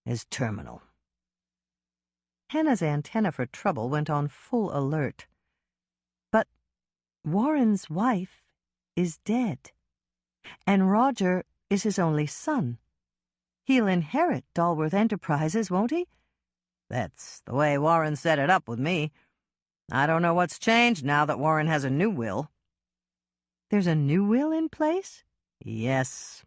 is terminal. Hannah's antenna for trouble went on full alert. But Warren's wife is dead, and Roger is his only son. He'll inherit Dalworth Enterprises, won't he? That's the way Warren set it up with me. I don't know what's changed now that Warren has a new will. There's a new will in place? Yes.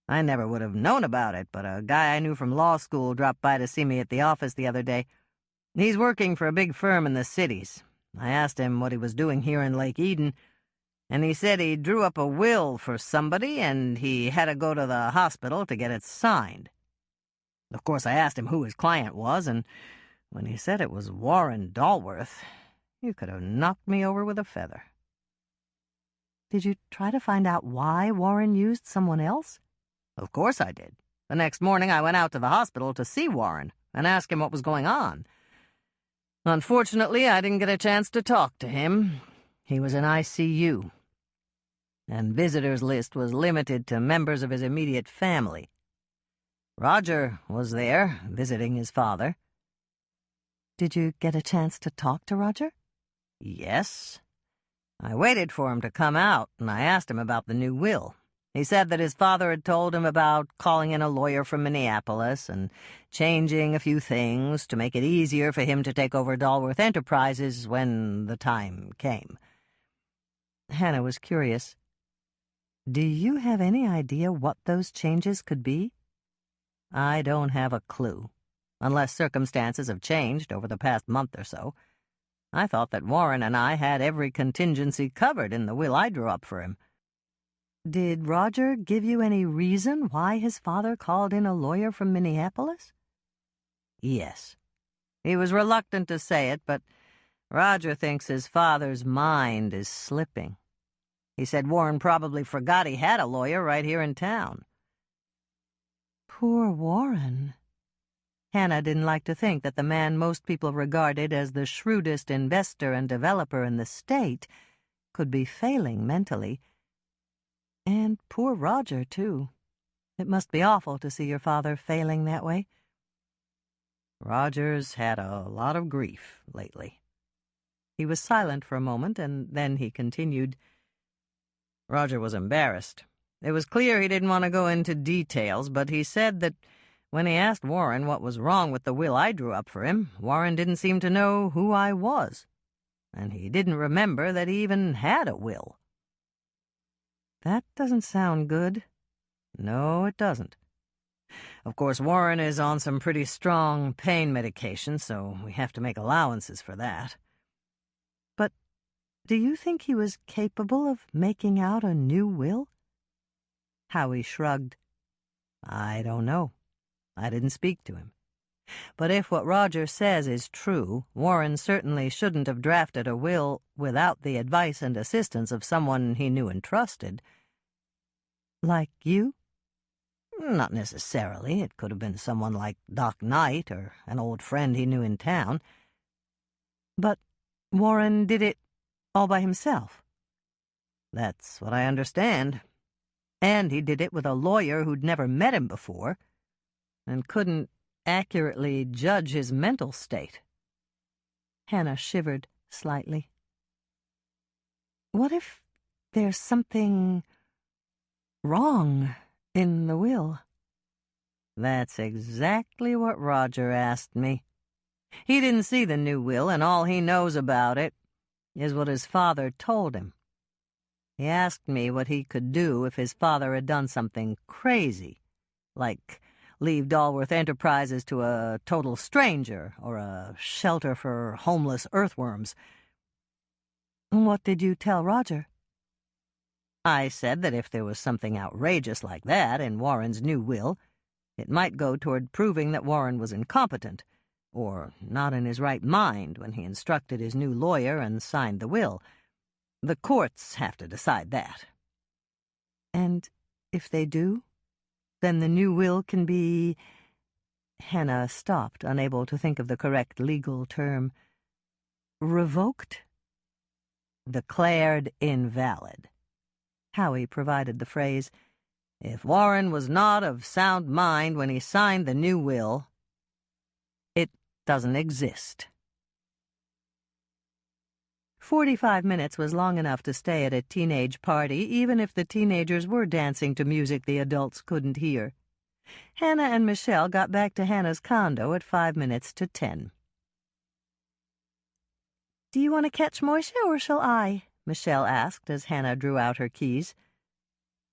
I never would have known about it, but a guy I knew from law school dropped by to see me at the office the other day. He's working for a big firm in the cities. I asked him what he was doing here in Lake Eden, and he said he drew up a will for somebody and he had to go to the hospital to get it signed. Of course, I asked him who his client was, and when he said it was Warren Dalworth, you could have knocked me over with a feather. Did you try to find out why Warren used someone else? Of course I did. The next morning I went out to the hospital to see Warren and ask him what was going on. Unfortunately, I didn't get a chance to talk to him. He was in ICU. And visitors' list was limited to members of his immediate family. Roger was there, visiting his father. Did you get a chance to talk to Roger? Yes. I waited for him to come out, and I asked him about the new will. He said that his father had told him about calling in a lawyer from Minneapolis and changing a few things to make it easier for him to take over Dalworth Enterprises when the time came. Hannah was curious. Do you have any idea what those changes could be? I don't have a clue, unless circumstances have changed over the past month or so. I thought that Warren and I had every contingency covered in the will I drew up for him. Did Roger give you any reason why his father called in a lawyer from Minneapolis? Yes. He was reluctant to say it, but Roger thinks his father's mind is slipping. He said Warren probably forgot he had a lawyer right here in town. Poor Warren. Hannah didn't like to think that the man most people regarded as the shrewdest investor and developer in the state could be failing mentally. And poor Roger, too. It must be awful to see your father failing that way. Roger's had a lot of grief lately. He was silent for a moment, and then he continued. Roger was embarrassed. It was clear he didn't want to go into details, but he said that when he asked Warren what was wrong with the will I drew up for him, Warren didn't seem to know who I was, and he didn't remember that he even had a will. That doesn't sound good. No, it doesn't. Of course, Warren is on some pretty strong pain medication, so we have to make allowances for that. But do you think he was capable of making out a new will? Howie shrugged. I don't know. I didn't speak to him. But if what Roger says is true, Warren certainly shouldn't have drafted a will without the advice and assistance of someone he knew and trusted. Like you? Not necessarily. It could have been someone like Doc Knight or an old friend he knew in town. But Warren did it all by himself. That's what I understand. And he did it with a lawyer who'd never met him before and couldn't accurately judge his mental state. Hannah shivered slightly. What if there's something wrong in the will? That's exactly what Roger asked me. He didn't see the new will, and all he knows about it is what his father told him. He asked me what he could do if his father had done something crazy, like leave Dalworth Enterprises to a total stranger or a shelter for homeless earthworms. What did you tell Roger? I said that if there was something outrageous like that in Warren's new will, it might go toward proving that Warren was incompetent, or not in his right mind when he instructed his new lawyer and signed the will. The courts have to decide that. And if they do, then the new will can be... Hannah stopped, unable to think of the correct legal term. Revoked? Declared invalid. Howie provided the phrase. If Warren was not of sound mind when he signed the new will, it doesn't exist. 45 minutes was long enough to stay at a teenage party, even if the teenagers were dancing to music the adults couldn't hear. Hannah and Michelle got back to Hannah's condo at 5 minutes to 10. "Do you want to catch Moishe, or shall I?" Michelle asked as Hannah drew out her keys.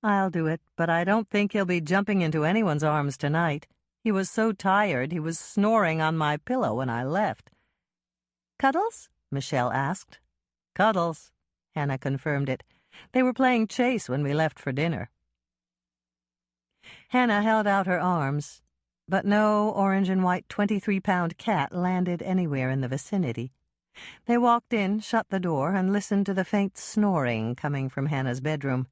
I'll do it, but I don't think he'll be jumping into anyone's arms tonight. He was so tired he was snoring on my pillow when I left. Cuddles? Michelle asked. Cuddles, Hannah confirmed it. They were playing chase when we left for dinner. Hannah held out her arms, but no orange and white 23-pound cat landed anywhere in the vicinity. They walked in, shut the door, and listened to the faint snoring coming from Hannah's bedroom.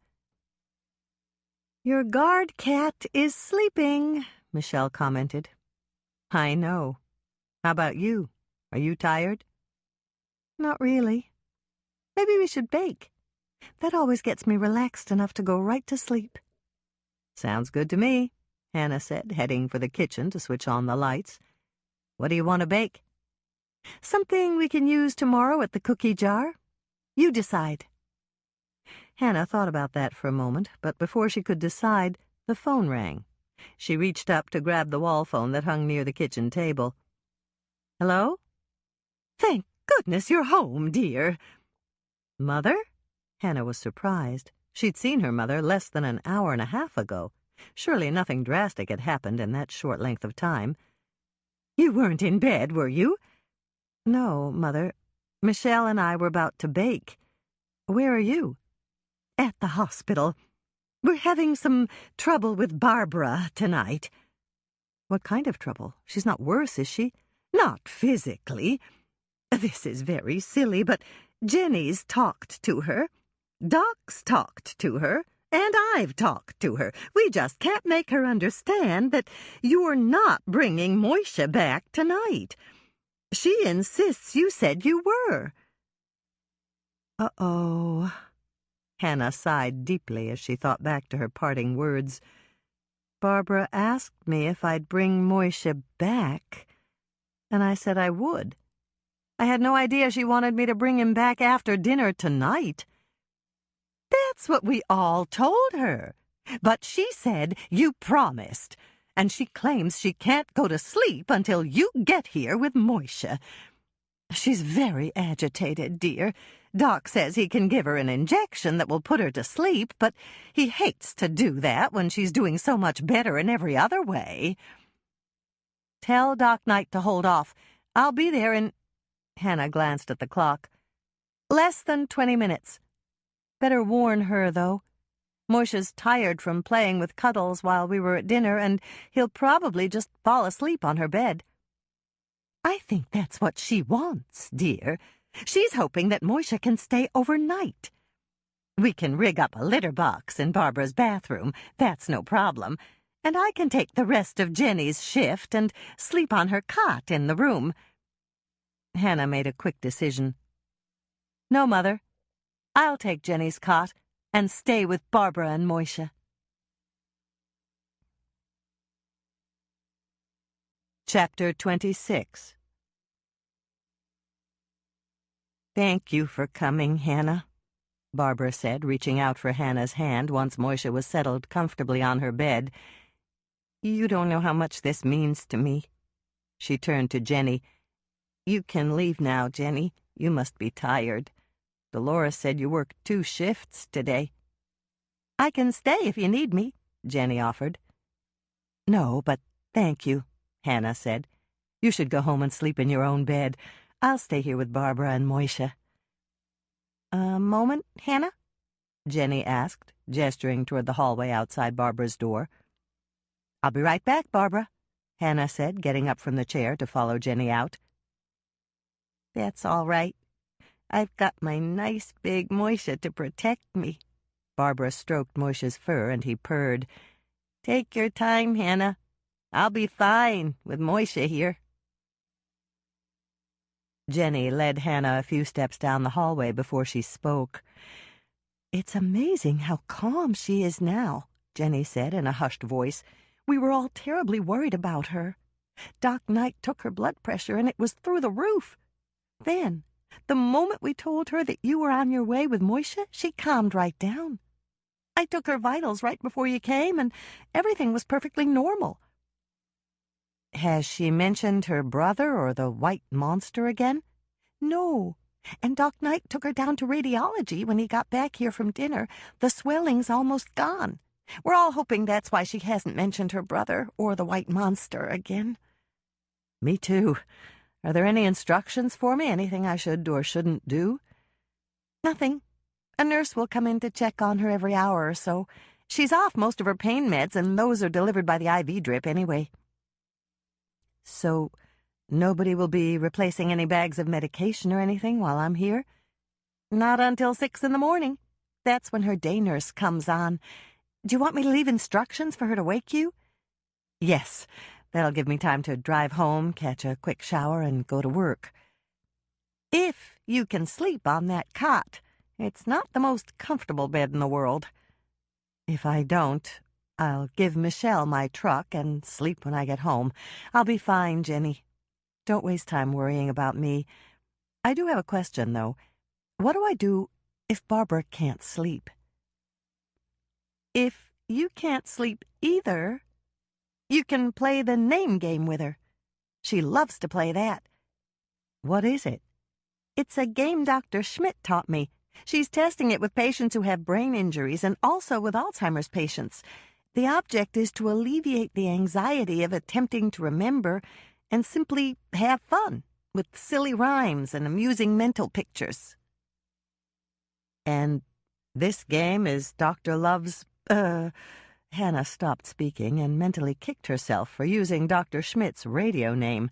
"Your guard cat is sleeping," Michelle commented. "I know. How about you? Are you tired?" "Not really. Maybe we should bake. That always gets me relaxed enough to go right to sleep." "Sounds good to me," Hannah said, heading for the kitchen to switch on the lights. "What do you want to bake?" "Something we can use tomorrow at the cookie jar. You decide." Hannah thought about that for a moment, but before she could decide, the phone rang. She reached up to grab the wall phone that hung near the kitchen table. "Hello? Thank goodness you're home, dear." "Mother?" Hannah was surprised. She'd seen her mother less than an hour and a half ago. Surely nothing drastic had happened in that short length of time. "You weren't in bed, were you?" "No, Mother. Michelle and I were about to bake. Where are you?" "At the hospital. We're having some trouble with Barbara tonight." "What kind of trouble? She's not worse, is she?" "Not physically. This is very silly, but Jenny's talked to her. Doc's talked to her. And I've talked to her. We just can't make her understand that you're not bringing Moisha back tonight. She insists you said you were." Uh-oh. Hannah sighed deeply as she thought back to her parting words. Barbara asked me if I'd bring Moisha back, and I said I would. I had no idea she wanted me to bring him back after dinner tonight. "That's what we all told her. But she said you promised, and she claims she can't go to sleep until you get here with Moisha. She's very agitated, dear. Doc says he can give her an injection that will put her to sleep, but he hates to do that when she's doing so much better in every other way." "Tell Doc Knight to hold off. I'll be there in—" Hannah glanced at the clock. "Less than 20 minutes. Better warn her, though. Moisha's tired from playing with Cuddles while we were at dinner, and he'll probably just fall asleep on her bed." "I think that's what she wants, dear. She's hoping that Moisha can stay overnight. We can rig up a litter box in Barbara's bathroom. That's no problem. And I can take the rest of Jenny's shift and sleep on her cot in the room." Hannah made a quick decision. "No, Mother. I'll take Jenny's cot and stay with Barbara and Moisha." Chapter 26. "Thank you for coming, Hannah," Barbara said, reaching out for Hannah's hand once Moisha was settled comfortably on her bed. "You don't know how much this means to me." She turned to Jenny. "You can leave now, Jenny. You must be tired. Dolores said you worked 2 shifts today." "I can stay if you need me," Jenny offered. "No, but thank you," Hannah said. "You should go home and sleep in your own bed. I'll stay here with Barbara and Moisha." "A moment, Hannah?" Jenny asked, gesturing toward the hallway outside Barbara's door. "I'll be right back, Barbara," Hannah said, getting up from the chair to follow Jenny out. "That's all right. I've got my nice big Moisha to protect me." Barbara stroked Moisha's fur, and he purred. "Take your time, Hannah. I'll be fine with Moisha here." Jenny led Hannah a few steps down the hallway before she spoke. "It's amazing how calm she is now," Jenny said in a hushed voice. "We were all terribly worried about her. Doc Knight took her blood pressure, and it was through the roof. Then, the moment we told her that you were on your way with Moisha, she calmed right down. I took her vitals right before you came, and everything was perfectly normal." "Has she mentioned her brother or the white monster again?" "No. And Doc Knight took her down to radiology when he got back here from dinner. The swelling's almost gone. We're all hoping that's why she hasn't mentioned her brother or the white monster again." "Me too. Are there any instructions for me? Anything I should or shouldn't do?" "Nothing. A nurse will come in to check on her every hour or so. She's off most of her pain meds, and those are delivered by the IV drip anyway." "So nobody will be replacing any bags of medication or anything while I'm here?" "Not until 6 in the morning. That's when her day nurse comes on. Do you want me to leave instructions for her to wake you?" "Yes. That'll give me time to drive home, catch a quick shower, and go to work." "If you can sleep on that cot. It's not the most comfortable bed in the world." "If I don't, I'll give Michelle my truck and sleep when I get home. I'll be fine, Jenny. Don't waste time worrying about me. I do have a question, though. What do I do if Barbara can't sleep?" "If you can't sleep either, you can play the name game with her. She loves to play that." "What is it?" "It's a game Dr. Schmidt taught me. She's testing it with patients who have brain injuries and also with Alzheimer's patients. The object is to alleviate the anxiety of attempting to remember and simply have fun with silly rhymes and amusing mental pictures. And this game is Dr. Love's, Hannah stopped speaking and mentally kicked herself for using Dr. Schmidt's radio name.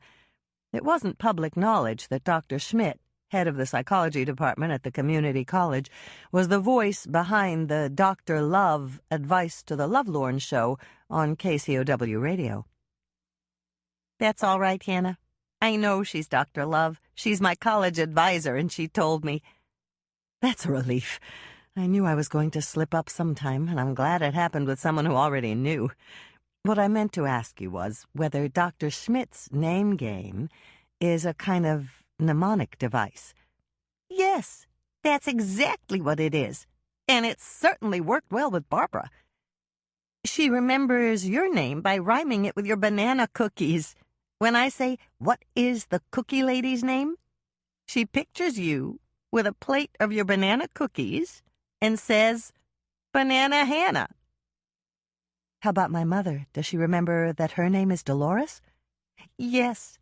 It wasn't public knowledge that Dr. Schmidt, head of the psychology department at the community college, was the voice behind the Dr. Love Advice to the Lovelorn show on KCOW radio. That's all right, Hannah. I know she's Dr. Love. She's my college advisor, and she told me. That's a relief. I knew I was going to slip up sometime, and I'm glad it happened with someone who already knew. What I meant to ask you was whether Dr. Schmidt's name game is a kind of mnemonic device. Yes, that's exactly what it is. And it's certainly worked well with Barbara. She remembers your name by rhyming it with your banana cookies. When I say, "What is the cookie lady's name?" she pictures you with a plate of your banana cookies and says, "Banana Hannah." How about my mother? Does she remember that her name is Dolores? Yes,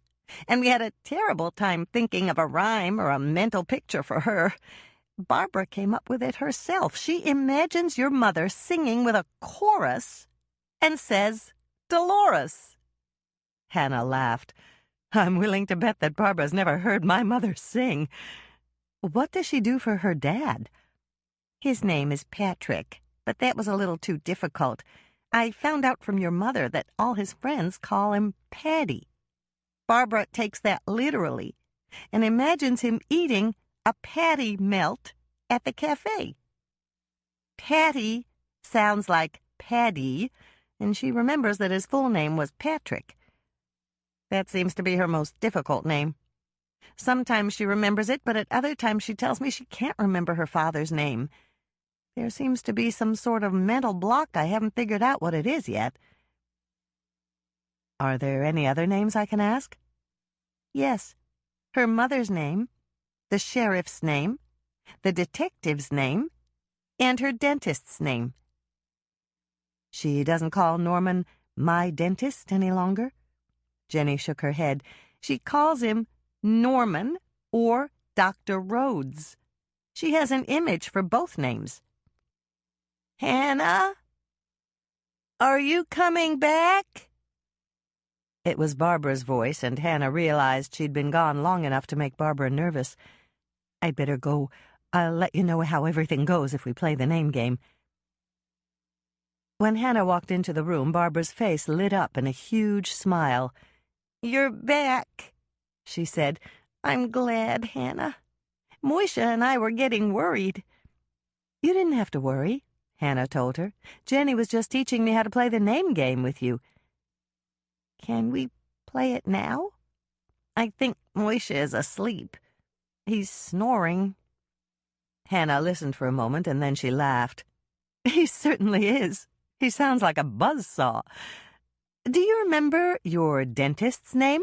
and we had a terrible time thinking of a rhyme or a mental picture for her. Barbara came up with it herself. She imagines your mother singing with a chorus and says, "Dolores." Hannah laughed. I'm willing to bet that Barbara's never heard my mother sing. What does she do for her dad? His name is Patrick, but that was a little too difficult. I found out from your mother that all his friends call him Patty. Barbara takes that literally and imagines him eating a patty melt at the cafe. Patty sounds like Paddy, and she remembers that his full name was Patrick. That seems to be her most difficult name. Sometimes she remembers it, but at other times she tells me she can't remember her father's name. There seems to be some sort of mental block. I haven't figured out what it is yet. Are there any other names I can ask? Yes. Her mother's name, the sheriff's name, the detective's name, and her dentist's name. She doesn't call Norman my dentist any longer? Jenny shook her head. She calls him Norman or Dr. Rhodes. She has an image for both names. Hannah? Are you coming back? It was Barbara's voice, and Hannah realized she'd been gone long enough to make Barbara nervous. I'd better go. I'll let you know how everything goes if we play the name game. When Hannah walked into the room, Barbara's face lit up in a huge smile. "You're back," she said. "I'm glad, Hannah. Moisha and I were getting worried." You didn't have to worry, Hannah told her. Jenny was just teaching me how to play the name game with you. Can we play it now? I think Moisha is asleep. He's snoring. Hannah listened for a moment, and then she laughed. He certainly is. He sounds like a buzzsaw. Do you remember your dentist's name?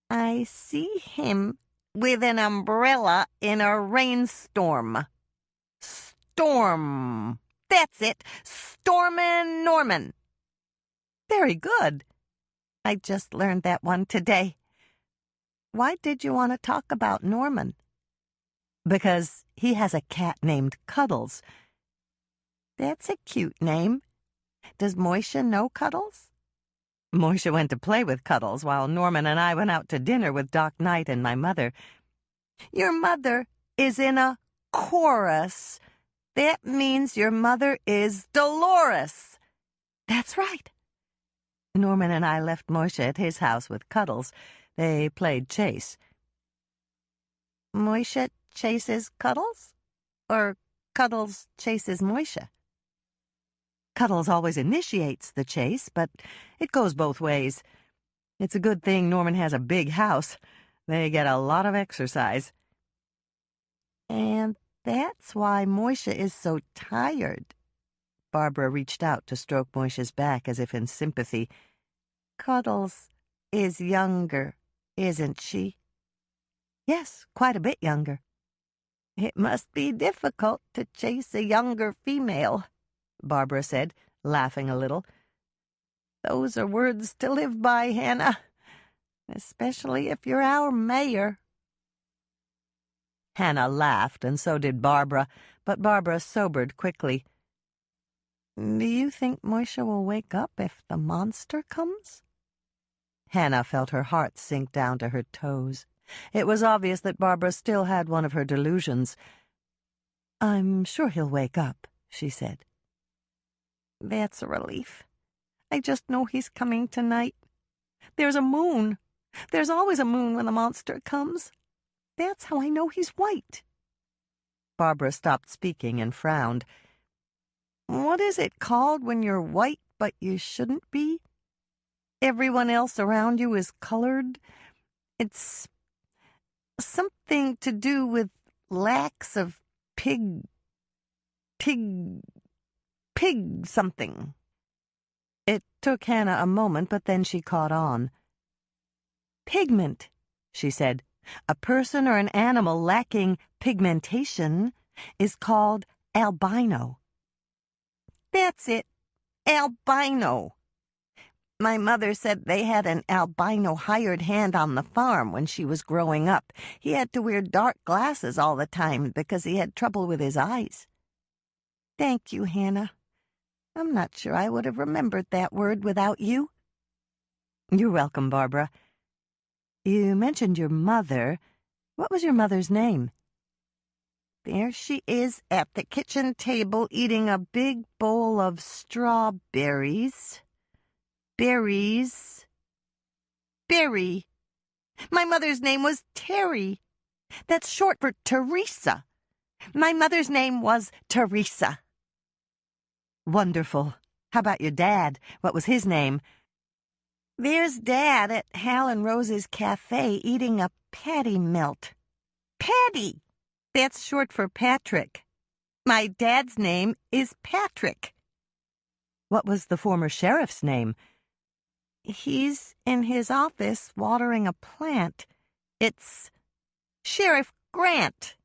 I see him with an umbrella in a rainstorm. Storm. That's it. Stormin' Norman. Very good. I just learned that one today. Why did you want to talk about Norman? Because he has a cat named Cuddles. That's a cute name. Does Moisha know Cuddles? Moisha went to play with Cuddles while Norman and I went out to dinner with Doc Knight and my mother. Your mother is in a chorus. That means your mother is Dolores. That's right. Norman and I left Moisha at his house with Cuddles. They played chase. Moisha chases Cuddles? Or Cuddles chases Moisha? Cuddles always initiates the chase, but it goes both ways. It's a good thing Norman has a big house. They get a lot of exercise. And that's why Moisha is so tired. Barbara reached out to stroke Moisha's back as if in sympathy. Cuddles is younger, isn't she? Yes, quite a bit younger. "It must be difficult to chase a younger female," Barbara said, laughing a little. "Those are words to live by, Hannah, especially if you're our mayor." Hannah laughed, and so did Barbara, but Barbara sobered quickly. "Do you think Moisha will wake up if the monster comes?" Hannah felt her heart sink down to her toes. It was obvious that Barbara still had one of her delusions. "I'm sure he'll wake up," she said. "That's a relief. I just know he's coming tonight. There's a moon. There's always a moon when the monster comes. That's how I know he's white." Barbara stopped speaking and frowned. "What is it called when you're white but you shouldn't be? Everyone else around you is colored. It's something to do with lacks of pig something." It took Hannah a moment, but then she caught on. "Pigment," she said. "A person or an animal lacking pigmentation is called albino." "That's it, albino. My mother said they had an albino hired hand on the farm when she was growing up. He had to wear dark glasses all the time because he had trouble with his eyes." "Thank you, Hannah. I'm not sure I would have remembered that word without you." "You're welcome, Barbara. You mentioned your mother. What was your mother's name?" "There she is at the kitchen table eating a big bowl of strawberries. Berries. Berry. My mother's name was Terry. That's short for Teresa. My mother's name was Teresa." "Wonderful. How about your dad? What was his name?" "There's Dad at Hal and Rose's cafe eating a patty melt. Patty! That's short for Patrick. My dad's name is Patrick." "What was the former sheriff's name?" "He's in his office watering a plant. It's Sheriff Grant."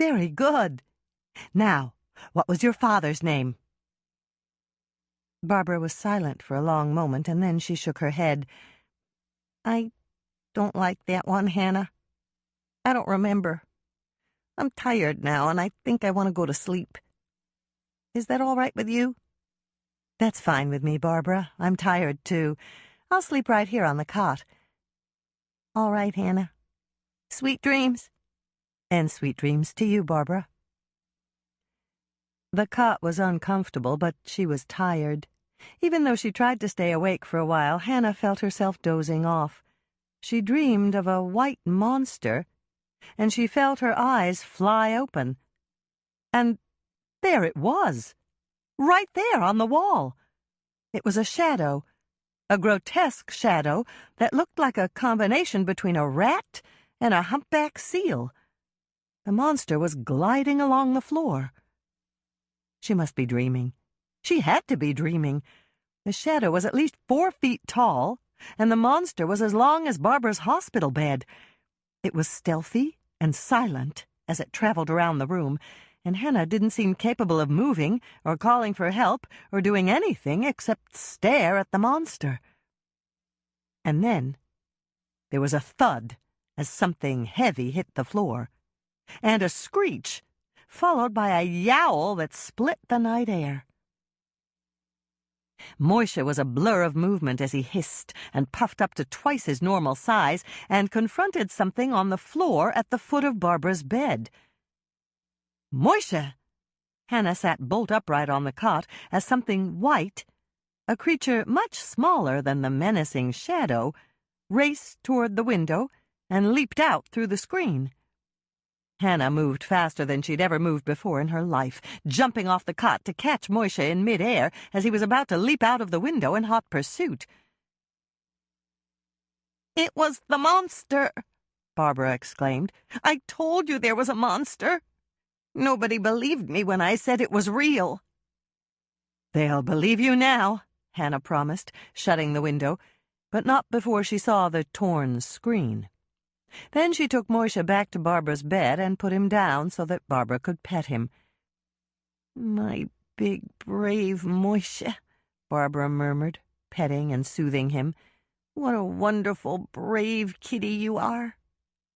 "Very good. Now, what was your father's name?" Barbara was silent for a long moment, and then she shook her head. "I don't like that one, Hannah. I don't remember. I'm tired now, and I think I want to go to sleep. Is that all right with you?" "That's fine with me, Barbara. I'm tired, too. I'll sleep right here on the cot." "All right, Hannah. Sweet dreams." "And sweet dreams to you, Barbara." The cot was uncomfortable, but she was tired. Even though she tried to stay awake for a while, Hannah felt herself dozing off. She dreamed of a white monster, and she felt her eyes fly open. And there it was, right there on the wall. It was a shadow, a grotesque shadow that looked like a combination between a rat and a humpback seal. The monster was gliding along the floor. She must be dreaming. She had to be dreaming. The shadow was at least 4 feet tall, and the monster was as long as Barbara's hospital bed. It was stealthy and silent as it traveled around the room, and Hannah didn't seem capable of moving or calling for help or doing anything except stare at the monster. And then there was a thud as something heavy hit the floor, and a screech, followed by a yowl that split the night air. Moisha was a blur of movement as he hissed and puffed up to twice his normal size and confronted something on the floor at the foot of Barbara's bed. "Moisha!" Hannah sat bolt upright on the cot as something white, a creature much smaller than the menacing shadow, raced toward the window and leaped out through the screen. Hannah moved faster than she'd ever moved before in her life, jumping off the cot to catch Moisha in mid-air as he was about to leap out of the window in hot pursuit. "It was the monster!" Barbara exclaimed. "I told you there was a monster! Nobody believed me when I said it was real." "They'll believe you now," Hannah promised, shutting the window, but not before she saw the torn screen. Then she took Moisha back to Barbara's bed and put him down so that Barbara could pet him. "My big, brave Moisha," Barbara murmured, petting and soothing him. "What a wonderful, brave kitty you are.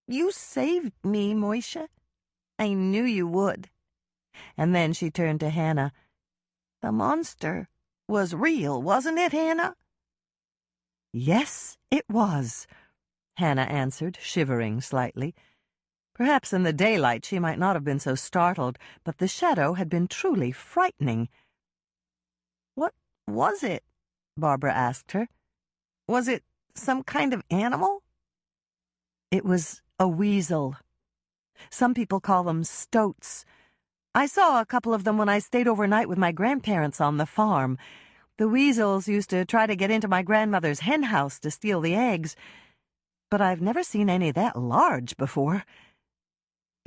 You saved me, Moisha. I knew you would." And then she turned to Hannah. "The monster was real, wasn't it, Hannah?" "Yes, it was," Hannah answered, shivering slightly. Perhaps in the daylight she might not have been so startled, but the shadow had been truly frightening. "What was it?" Barbara asked her. "Was it some kind of animal?" "It was a weasel. Some people call them stoats. I saw a couple of them when I stayed overnight with my grandparents on the farm. The weasels used to try to get into my grandmother's hen house to steal the eggs, but I've never seen any that large before."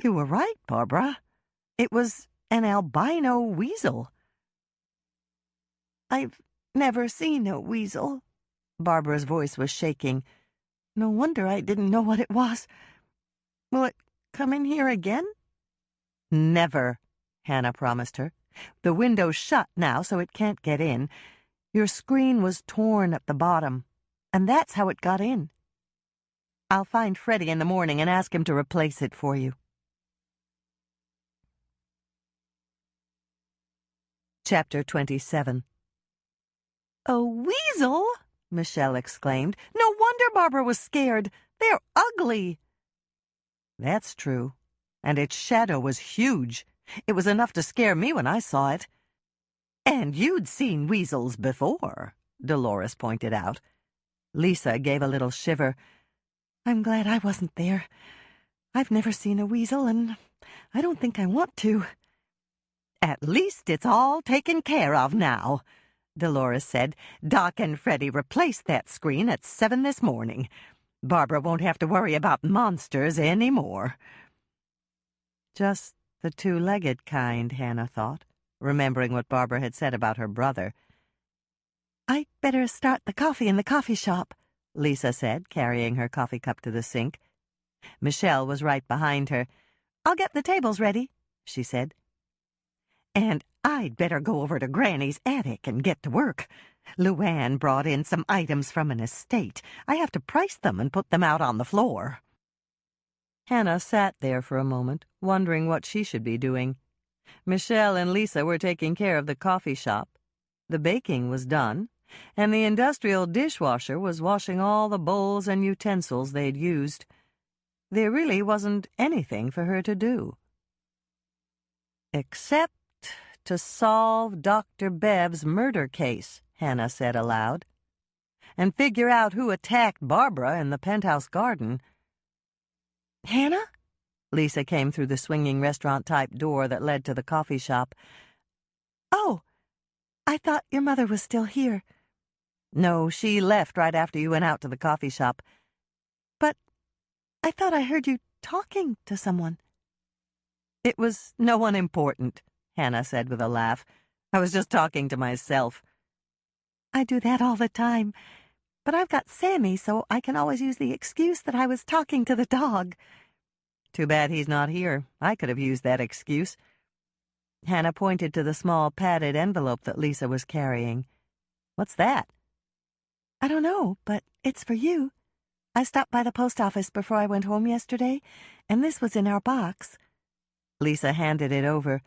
"You were right, Barbara. It was an albino weasel." "I've never seen a weasel." Barbara's voice was shaking. "No wonder I didn't know what it was. Will it come in here again?" "Never," Hannah promised her. "The window's shut now, so it can't get in. Your screen was torn at the bottom, and that's how it got in. I'll find Freddie in the morning and ask him to replace it for you." Chapter 27. "A weasel?" Michelle exclaimed. "No wonder Barbara was scared. They're ugly." "That's true. And its shadow was huge. It was enough to scare me when I saw it." "And you'd seen weasels before," Dolores pointed out. Lisa gave a little shiver. "I'm glad I wasn't there. I've never seen a weasel, and I don't think I want to." "At least it's all taken care of now," Dolores said. "Doc and Freddie replaced that screen at 7 this morning. Barbara won't have to worry about monsters any more." Just the two-legged kind, Hannah thought, remembering what Barbara had said about her brother. "I'd better start the coffee in the coffee shop," Lisa said, carrying her coffee cup to the sink. Michelle was right behind her. "I'll get the tables ready," she said. "And I'd better go over to Granny's attic and get to work. Luann brought in some items from an estate. I have to price them and put them out on the floor." Hannah sat there for a moment, wondering what she should be doing. Michelle and Lisa were taking care of the coffee shop. The baking was done, and the industrial dishwasher was washing all the bowls and utensils they'd used. There really wasn't anything for her to do. "Except to solve Dr. Bev's murder case," Hannah said aloud, "and figure out who attacked Barbara in the penthouse garden." "Hannah?" Lisa came through the swinging restaurant-type door that led to the coffee shop. "Oh, I thought your mother was still here." "No, she left right after you went out to the coffee shop." "But I thought I heard you talking to someone." "It was no one important," Hannah said with a laugh. "I was just talking to myself." "I do that all the time, but I've got Sammy, so I can always use the excuse that I was talking to the dog." "Too bad he's not here. I could have used that excuse." Hannah pointed to the small padded envelope that Lisa was carrying. "What's that?" "I don't know, but it's for you. I stopped by the post office before I went home yesterday, and this was in our box." Lisa handed it over.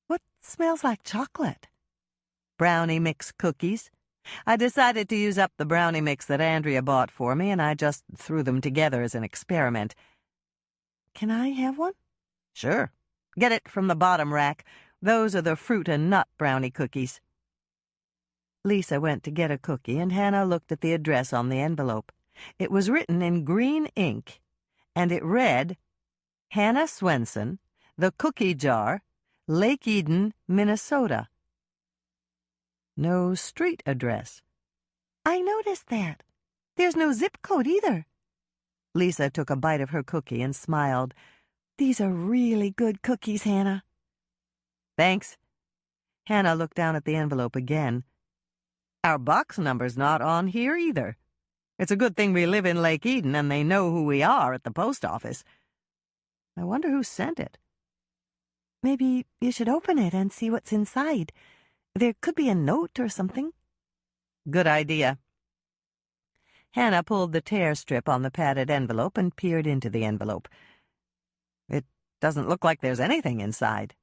"What smells like chocolate?" "Brownie mix cookies. I decided to use up the brownie mix that Andrea bought for me, and I just threw them together as an experiment." "Can I have one?" "Sure. Get it from the bottom rack. Those are the fruit and nut brownie cookies." Lisa went to get a cookie, and Hannah looked at the address on the envelope. It was written in green ink, and it read, "Hannah Swensen, The Cookie Jar, Lake Eden, Minnesota." No street address. "I noticed that. There's no zip code either." Lisa took a bite of her cookie and smiled. "These are really good cookies, Hannah." "Thanks." Hannah looked down at the envelope again. "Our box number's not on here either. It's a good thing we live in Lake Eden and they know who we are at the post office. I wonder who sent it. Maybe you should open it and see what's inside. There could be a note or something. Good idea. Hannah pulled the tear strip on the padded envelope and peered into the envelope. It doesn't look like there's anything inside.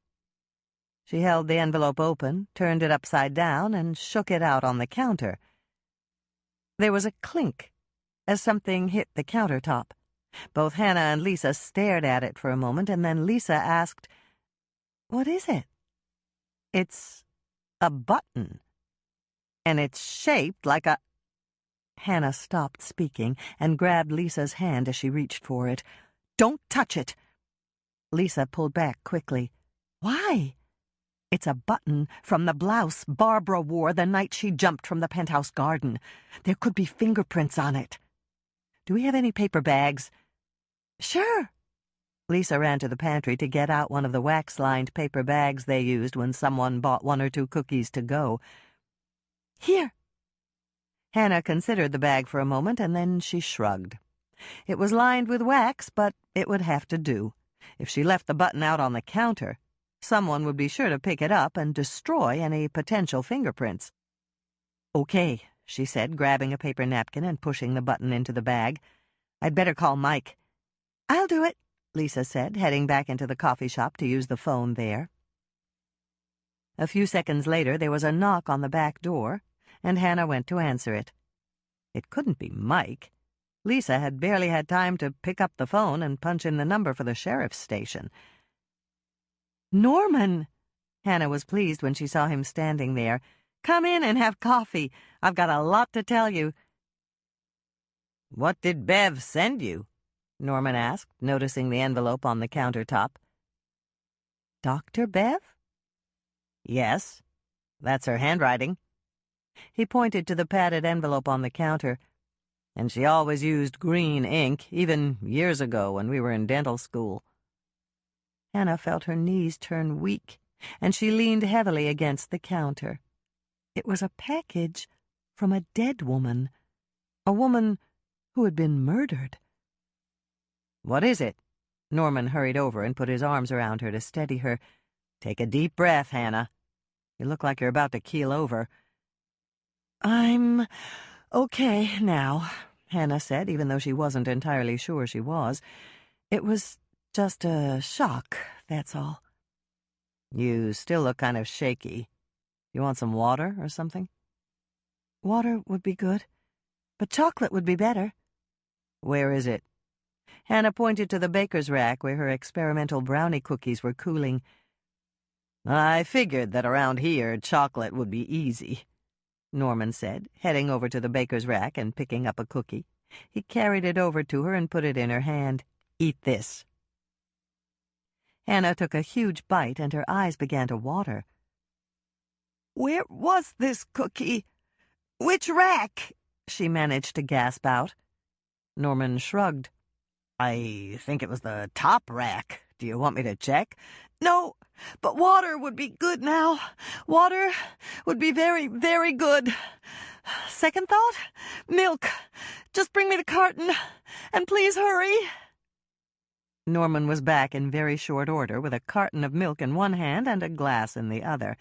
She held the envelope open, turned it upside down, and shook it out on the counter. There was a clink as something hit the countertop. Both Hannah and Lisa stared at it for a moment, and then Lisa asked, "What is it?" "It's a button, and it's shaped like a—" Hannah stopped speaking and grabbed Lisa's hand as she reached for it. "Don't touch it!" Lisa pulled back quickly. "Why?" "It's a button from the blouse Barbara wore the night she jumped from the penthouse garden. There could be fingerprints on it. Do we have any paper bags?" "Sure." Lisa ran to the pantry to get out one of the wax-lined paper bags they used when someone bought 1 or 2 cookies to go. "Here." Hannah considered the bag for a moment, and then she shrugged. It was lined with wax, but it would have to do. If she left the button out on the counter, someone would be sure to pick it up and destroy any potential fingerprints. "Okay," she said, grabbing a paper napkin and pushing the button into the bag. "I'd better call Mike." "I'll do it," Lisa said, heading back into the coffee shop to use the phone there. A few seconds later, there was a knock on the back door, and Hannah went to answer it. It couldn't be Mike. Lisa had barely had time to pick up the phone and punch in the number for the sheriff's station. "Norman!" Hannah was pleased when she saw him standing there. "Come in and have coffee. I've got a lot to tell you." "What did Bev send you?" Norman asked, noticing the envelope on the countertop. "Dr. Bev?" "Yes. That's her handwriting." He pointed to the padded envelope on the counter. "And she always used green ink, even years ago when we were in dental school." Hannah felt her knees turn weak, and she leaned heavily against the counter. It was a package from a dead woman, a woman who had been murdered. "What is it?" Norman hurried over and put his arms around her to steady her. "Take a deep breath, Hannah. You look like you're about to keel over." "I'm okay now," Hannah said, even though she wasn't entirely sure she was. "It was just a shock, that's all." "You still look kind of shaky. You want some water or something?" "Water would be good, but chocolate would be better." "Where is it?" Hannah pointed to the baker's rack where her experimental brownie cookies were cooling. "I figured that around here chocolate would be easy," Norman said, heading over to the baker's rack and picking up a cookie. He carried it over to her and put it in her hand. "Eat this." Hannah took a huge bite, and her eyes began to water. "Where was this cookie? Which rack?" she managed to gasp out. Norman shrugged. "I think it was the top rack. Do you want me to check?" "No, but water would be good now. Water would be very, very good. Second thought? Milk. Just bring me the carton, and please hurry." Norman was back in very short order with a carton of milk in one hand and a glass in the other.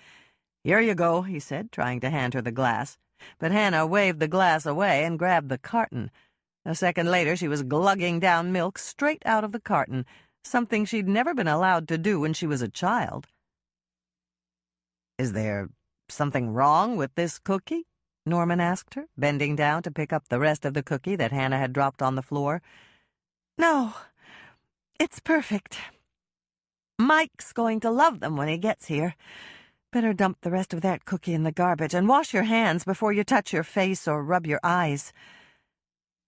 "Here you go," he said, trying to hand her the glass. But Hannah waved the glass away and grabbed the carton. A second later, she was glugging down milk straight out of the carton, something she'd never been allowed to do when she was a child. "Is there something wrong with this cookie?" Norman asked her, bending down to pick up the rest of the cookie that Hannah had dropped on the floor. "No, it's perfect. Mike's going to love them when he gets here. Better dump the rest of that cookie in the garbage and wash your hands before you touch your face or rub your eyes."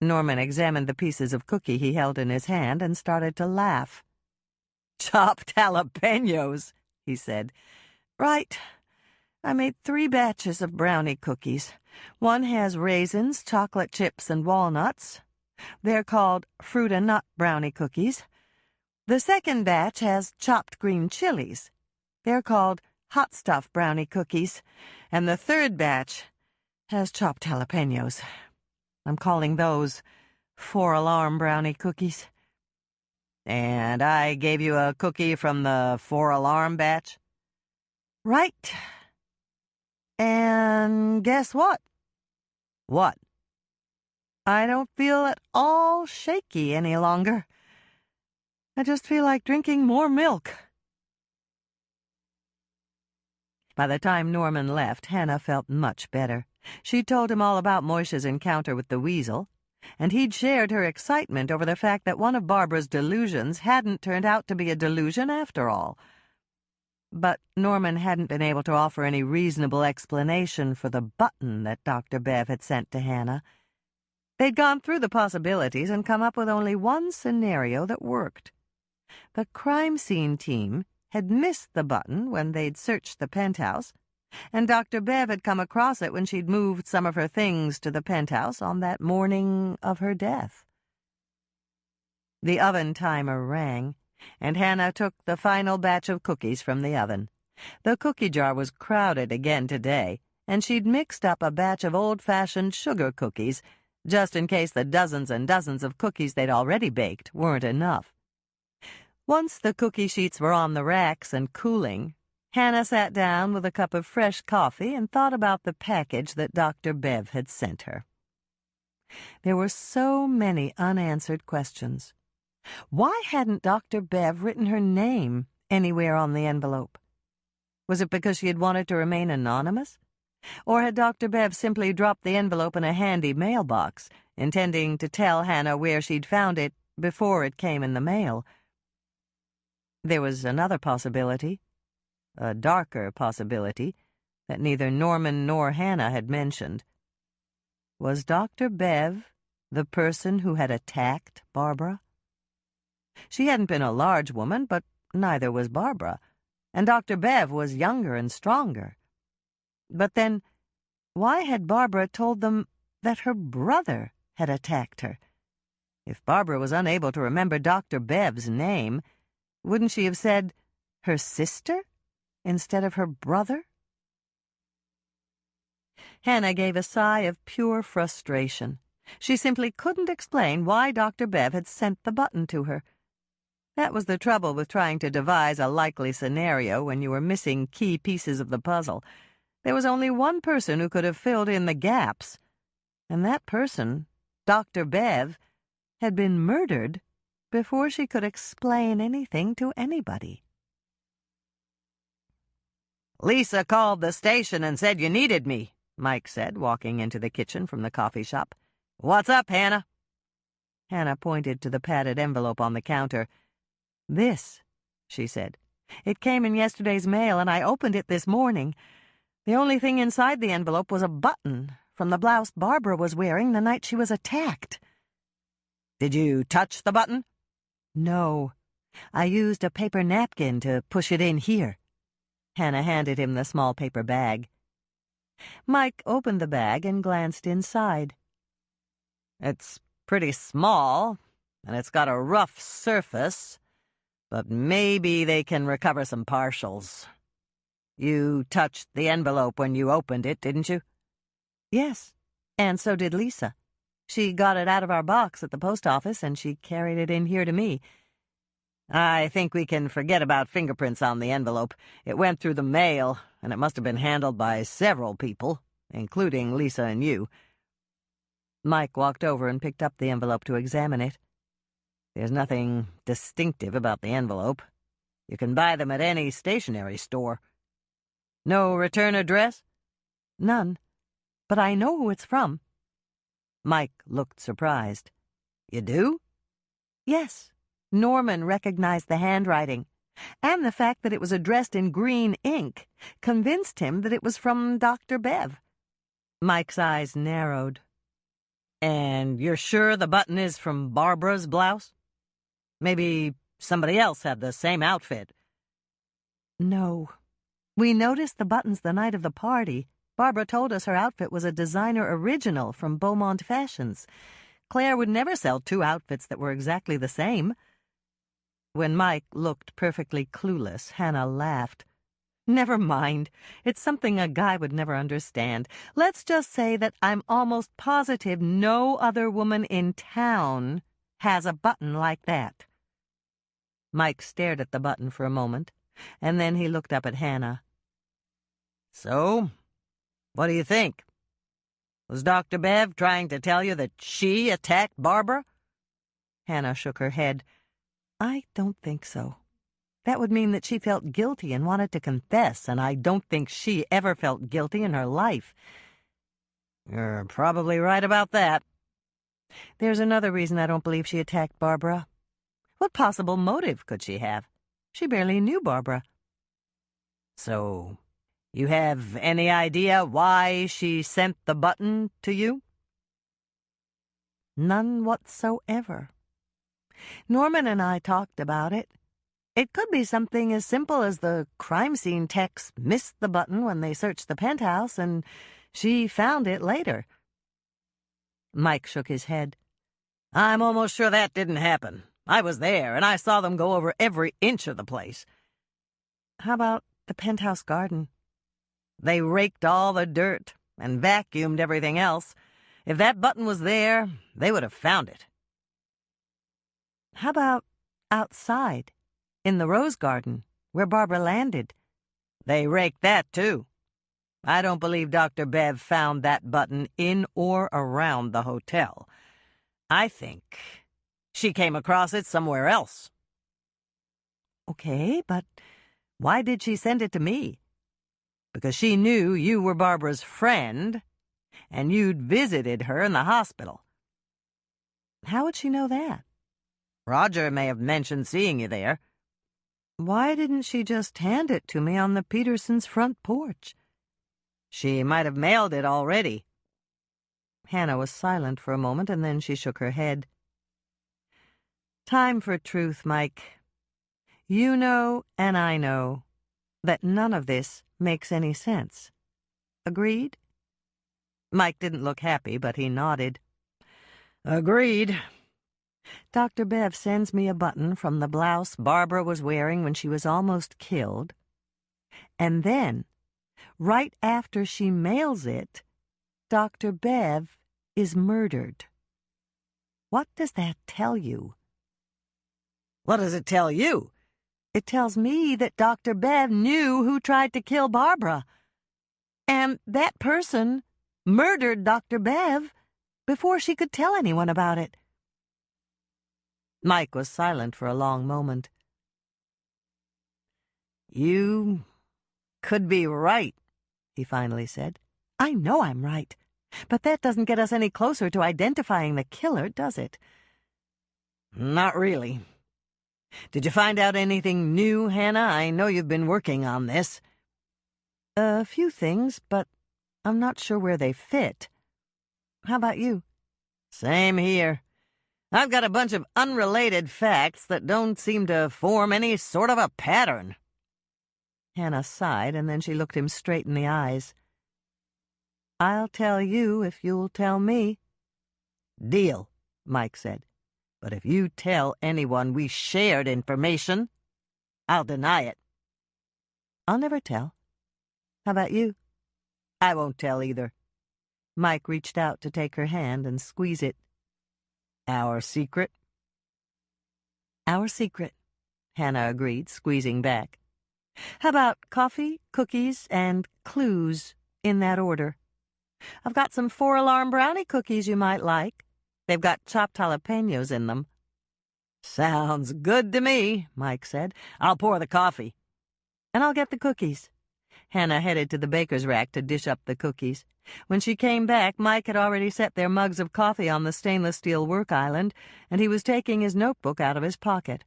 Norman examined the pieces of cookie he held in his hand and started to laugh. "Chopped jalapenos," he said. "Right. I made 3 batches of brownie cookies. One has raisins, chocolate chips, and walnuts. They're called fruit and nut brownie cookies. The second batch has chopped green chilies. They're called hot stuff brownie cookies. And the third batch has chopped jalapenos." I'm calling those 4-alarm brownie cookies. And I gave you a cookie from the 4-alarm batch? Right. And guess what? What? I don't feel at all shaky any longer. I just feel like drinking more milk. By the time Norman left, Hannah felt much better. She'd told him all about Moisha's encounter with the weasel, and he'd shared her excitement over the fact that one of Barbara's delusions hadn't turned out to be a delusion after all. But Norman hadn't been able to offer any reasonable explanation for the button that Dr. Bev had sent to Hannah. They'd gone through the possibilities and come up with only one scenario that worked. The crime scene team had missed the button when they'd searched the penthouse, and Dr. Bev had come across it when she'd moved some of her things to the penthouse on that morning of her death. The oven timer rang, and Hannah took the final batch of cookies from the oven. The cookie jar was crowded again today, and she'd mixed up a batch of old-fashioned sugar cookies, just in case the dozens and dozens of cookies they'd already baked weren't enough. Once the cookie sheets were on the racks and cooling, Hannah sat down with a cup of fresh coffee and thought about the package that Dr. Bev had sent her. There were so many unanswered questions. Why hadn't Dr. Bev written her name anywhere on the envelope? Was it because she had wanted to remain anonymous? Or had Dr. Bev simply dropped the envelope in a handy mailbox, intending to tell Hannah where she'd found it before it came in the mail? There was another possibility, a darker possibility, that neither Norman nor Hannah had mentioned. Was Dr. Bev the person who had attacked Barbara? She hadn't been a large woman, but neither was Barbara, and Dr. Bev was younger and stronger. But then, why had Barbara told them that her brother had attacked her? If Barbara was unable to remember Dr. Bev's name, wouldn't she have said her sister instead of her brother? Hannah gave a sigh of pure frustration. She simply couldn't explain why Dr. Bev had sent the button to her. That was the trouble with trying to devise a likely scenario when you were missing key pieces of the puzzle. There was only one person who could have filled in the gaps, and that person, Dr. Bev, had been murdered before she could explain anything to anybody. "Lisa called the station and said you needed me," Mike said, walking into the kitchen from the coffee shop. "What's up, Hannah?" Hannah pointed to the padded envelope on the counter. "This," she said. "It came in yesterday's mail, and I opened it this morning. The only thing inside the envelope was a button from the blouse Barbara was wearing the night she was attacked." "Did you touch the button?" "No. I used a paper napkin to push it in here." Hannah handed him the small paper bag. Mike opened the bag and glanced inside. "It's pretty small, and it's got a rough surface, but maybe they can recover some partials. You touched the envelope when you opened it, didn't you?" "Yes, and so did Lisa. She got it out of our box at the post office, and she carried it in here to me." "I think we can forget about fingerprints on the envelope. It went through the mail, and it must have been handled by several people, including Lisa and you." Mike walked over and picked up the envelope to examine it. "There's nothing distinctive about the envelope. You can buy them at any stationery store. No return address?" "None, but I know who it's from." Mike looked surprised. "You do?" "Yes. Norman recognized the handwriting, and the fact that it was addressed in green ink convinced him that it was from Dr. Bev." Mike's eyes narrowed. "And you're sure the button is from Barbara's blouse? Maybe somebody else had the same outfit." "No. We noticed the buttons the night of the party. Barbara told us her outfit was a designer original from Beaumont Fashions. Claire would never sell two outfits that were exactly the same." When Mike looked perfectly clueless, Hannah laughed. Never mind. It's something a guy would never understand. Let's just say that I'm almost positive no other woman in town has a button like that. Mike stared at the button for a moment, and then he looked up at Hannah. So, what do you think? Was Dr. Bev trying to tell you that she attacked Barbara? Hannah shook her head. I don't think so. That would mean that she felt guilty and wanted to confess, and I don't think she ever felt guilty in her life. You're probably right about that. There's another reason I don't believe she attacked Barbara. What possible motive could she have? She barely knew Barbara. So, you have any idea why she sent the button to you? None whatsoever. Norman and I talked about it. It could be something as simple as the crime scene techs missed the button when they searched the penthouse, and she found it later. Mike shook his head. I'm almost sure that didn't happen. I was there, and I saw them go over every inch of the place. How about the penthouse garden? They raked all the dirt and vacuumed everything else. If that button was there, they would have found it. How about outside, in the rose garden, where Barbara landed? They raked that, too. I don't believe Dr. Bev found that button in or around the hotel. I think she came across it somewhere else. Okay, but why did she send it to me? Because she knew you were Barbara's friend, and you'd visited her in the hospital. How would she know that? Roger may have mentioned seeing you there. Why didn't she just hand it to me on the Petersons' front porch? She might have mailed it already. Hannah was silent for a moment, and then she shook her head. Time for truth, Mike. You know, and I know, that none of this makes any sense. Agreed? Mike didn't look happy, but he nodded. Agreed. Dr. Bev sends me a button from the blouse Barbara was wearing when she was almost killed, and then, right after she mails it, Dr. Bev is murdered. What does that tell you? What does it tell you? It tells me that Dr. Bev knew who tried to kill Barbara, and that person murdered Dr. Bev before she could tell anyone about it. Mike was silent for a long moment. You could be right, he finally said. I know I'm right, but that doesn't get us any closer to identifying the killer, does it? Not really. Did you find out anything new, Hannah? I know you've been working on this. A few things, but I'm not sure where they fit. How about you? Same here. I've got a bunch of unrelated facts that don't seem to form any sort of a pattern. Hannah sighed, and then she looked him straight in the eyes. I'll tell you if you'll tell me. Deal, Mike said. But if you tell anyone we shared information, I'll deny it. I'll never tell. How about you? I won't tell either. Mike reached out to take her hand and squeeze it. Our secret? Our secret, Hannah agreed, squeezing back. How about coffee, cookies, and clues in that order? I've got some 4-alarm brownie cookies you might like. They've got chopped jalapenos in them. Sounds good to me, Mike said. I'll pour the coffee. And I'll get the cookies. Hannah headed to the baker's rack to dish up the cookies. When she came back, Mike had already set their mugs of coffee on the stainless steel work island, and he was taking his notebook out of his pocket.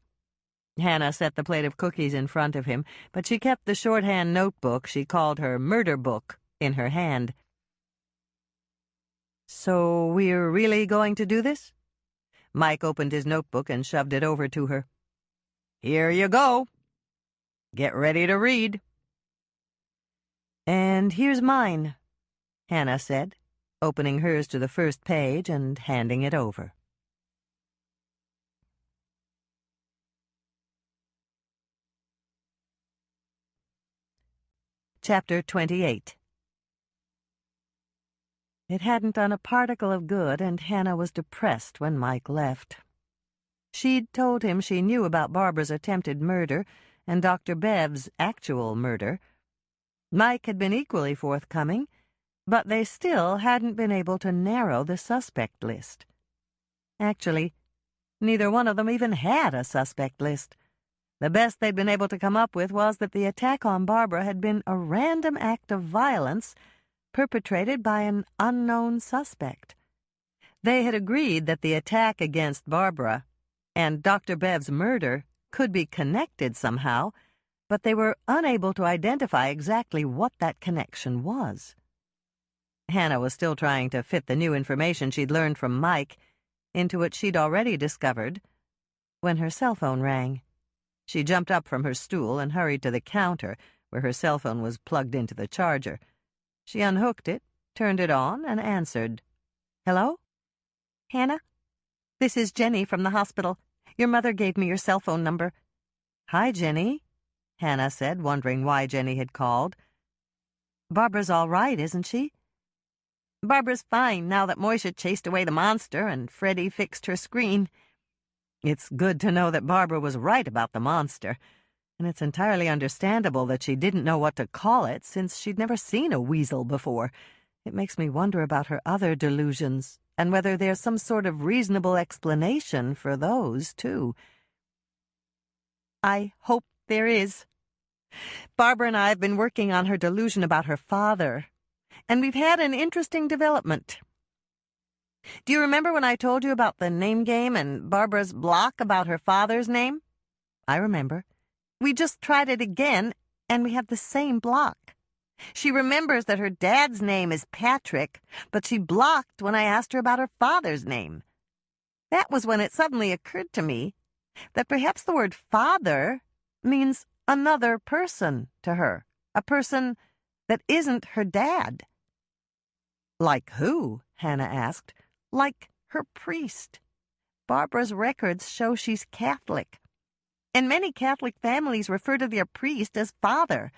Hannah set the plate of cookies in front of him, but she kept the shorthand notebook she called her murder book in her hand. So we're really going to do this? Mike opened his notebook and shoved it over to her. Here you go. Get ready to read. And here's mine, Hannah said, opening hers to the first page and handing it over. Chapter 28. It hadn't done a particle of good, and Hannah was depressed when Mike left. She'd told him she knew about Barbara's attempted murder and Dr. Bev's actual murder. Mike had been equally forthcoming, but they still hadn't been able to narrow the suspect list. Actually, neither one of them even had a suspect list. The best they'd been able to come up with was that the attack on Barbara had been a random act of violence perpetrated by an unknown suspect. They had agreed that the attack against Barbara and Dr. Bev's murder could be connected somehow, but they were unable to identify exactly what that connection was. Hannah was still trying to fit the new information she'd learned from Mike into what she'd already discovered when her cell phone rang. She jumped up from her stool and hurried to the counter where her cell phone was plugged into the charger. She unhooked it, turned it on, and answered. "Hello? Hannah? This is Jenny from the hospital. Your mother gave me your cell phone number." "Hi, Jenny," Hannah said, wondering why Jenny had called. "Barbara's all right, isn't she?" "Barbara's fine now that Moisha chased away the monster and Freddie fixed her screen." It's good to know that Barbara was right about the monster, and it's entirely understandable that she didn't know what to call it since she'd never seen a weasel before. It makes me wonder about her other delusions and whether there's some sort of reasonable explanation for those, too. "I hope there is. Barbara and I have been working on her delusion about her father, and we've had an interesting development. Do you remember when I told you about the name game and Barbara's block about her father's name?" "I remember." "We just tried it again, and we have the same block. She remembers that her dad's name is Patrick, but she blocked when I asked her about her father's name. That was when it suddenly occurred to me that perhaps the word father means another person to her, a person that isn't her dad." "Like who?" Hannah asked. "Like her priest. Barbara's records show she's Catholic, and many Catholic families refer to their priest as father.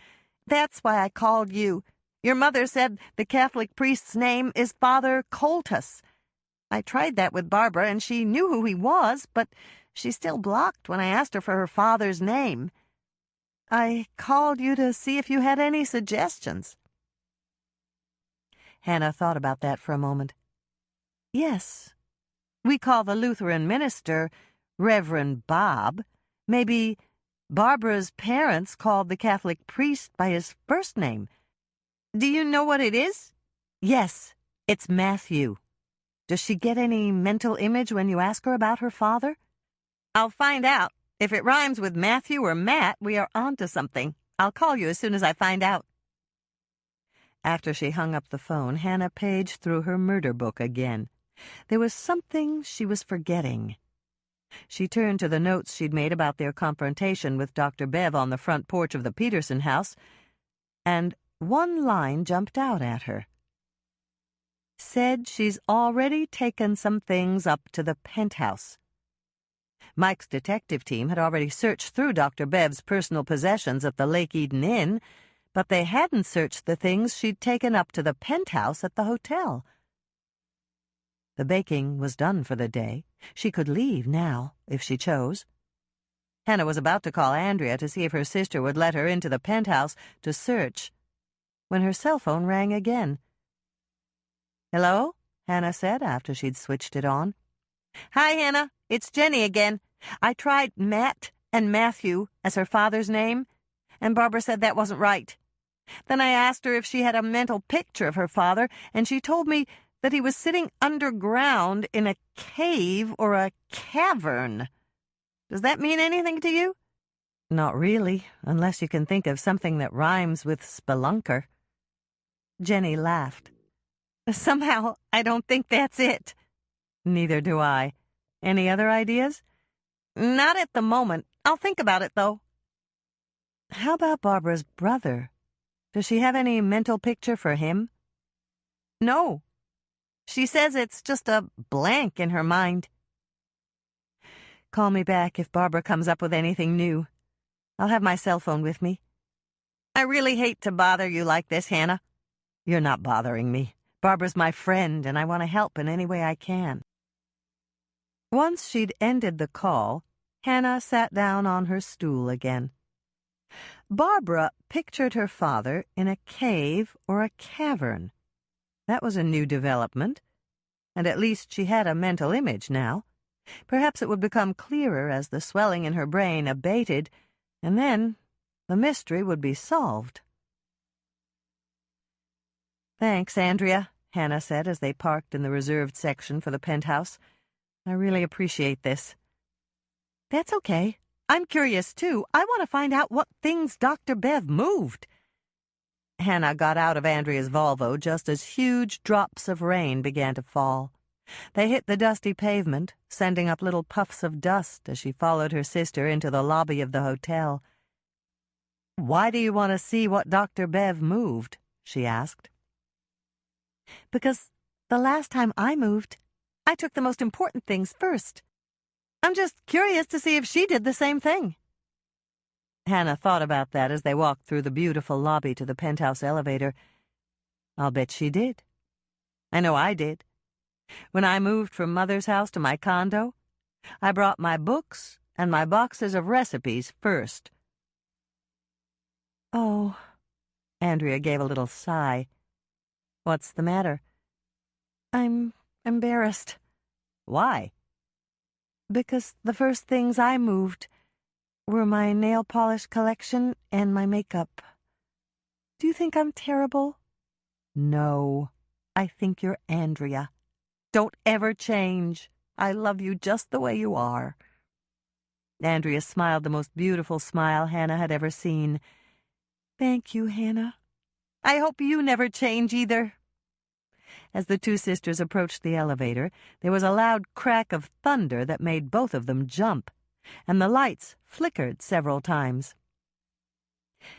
That's why I called you. Your mother said the Catholic priest's name is Father Coltus. I tried that with Barbara, and she knew who he was, but she still blocked when I asked her for her father's name. I called you to see if you had any suggestions." Hannah thought about that for a moment. "Yes, we call the Lutheran minister Reverend Bob. Maybe Barbara's parents called the Catholic priest by his first name." "Do you know what it is?" "Yes, it's Matthew. Does she get any mental image when you ask her about her father?" "I'll find out. If it rhymes with Matthew or Matt, we are on to something. I'll call you as soon as I find out." After she hung up the phone, Hannah paged through her murder book again. There was something she was forgetting. She turned to the notes she'd made about their confrontation with Dr. Bev on the front porch of the Peterson house, and one line jumped out at her. "Said she's already taken some things up to the penthouse." Mike's detective team had already searched through Dr. Bev's personal possessions at the Lake Eden Inn, but they hadn't searched the things she'd taken up to the penthouse at the hotel. The baking was done for the day. She could leave now, if she chose. Hannah was about to call Andrea to see if her sister would let her into the penthouse to search, when her cell phone rang again. "Hello?" Hannah said after she'd switched it on. "Hi, Hannah. It's Jenny again. I tried Matt and Matthew as her father's name, and Barbara said that wasn't right. Then I asked her if she had a mental picture of her father, and she told me that he was sitting underground in a cave or a cavern. Does that mean anything to you?" "Not really, unless you can think of something that rhymes with spelunker." Jenny laughed. "Somehow, I don't think that's it." "Neither do I. Any other ideas?" "Not at the moment. I'll think about it, though." "How about Barbara's brother? Does she have any mental picture for him?" "No. She says it's just a blank in her mind." "Call me back if Barbara comes up with anything new. I'll have my cell phone with me." I really hate to bother you like this, Hannah. You're not bothering me. Barbara's my friend, and I want to help in any way I can. Once she'd ended the call, Hannah sat down on her stool again. Barbara pictured her father in a cave or a cavern. That was a new development, and at least she had a mental image now. Perhaps it would become clearer as the swelling in her brain abated, and then the mystery would be solved. "Thanks, Andrea," Hannah said as they parked in the reserved section for the penthouse. "I really appreciate this." "That's okay. I'm curious, too. I want to find out what things Dr. Bev moved." Hannah got out of Andrea's Volvo just as huge drops of rain began to fall. They hit the dusty pavement, sending up little puffs of dust as she followed her sister into the lobby of the hotel. "Why do you want to see what Dr. Bev moved?" she asked. "Because the last time I moved, I took the most important things first. I'm just curious to see if she did the same thing." Hannah thought about that as they walked through the beautiful lobby to the penthouse elevator. "I'll bet she did. I know I did. When I moved from Mother's house to my condo, I brought my books and my boxes of recipes first." "Oh," Andrea gave a little sigh. "What's the matter?" "I'm embarrassed." "Why?" "Because the first things I moved were my nail polish collection and my makeup. Do you think I'm terrible?" "No, I think you're Andrea. Don't ever change. I love you just the way you are." Andrea smiled the most beautiful smile Hannah had ever seen. "Thank you, Hannah. I hope you never change either." As the two sisters approached the elevator, there was a loud crack of thunder that made both of them jump, and the lights flickered several times.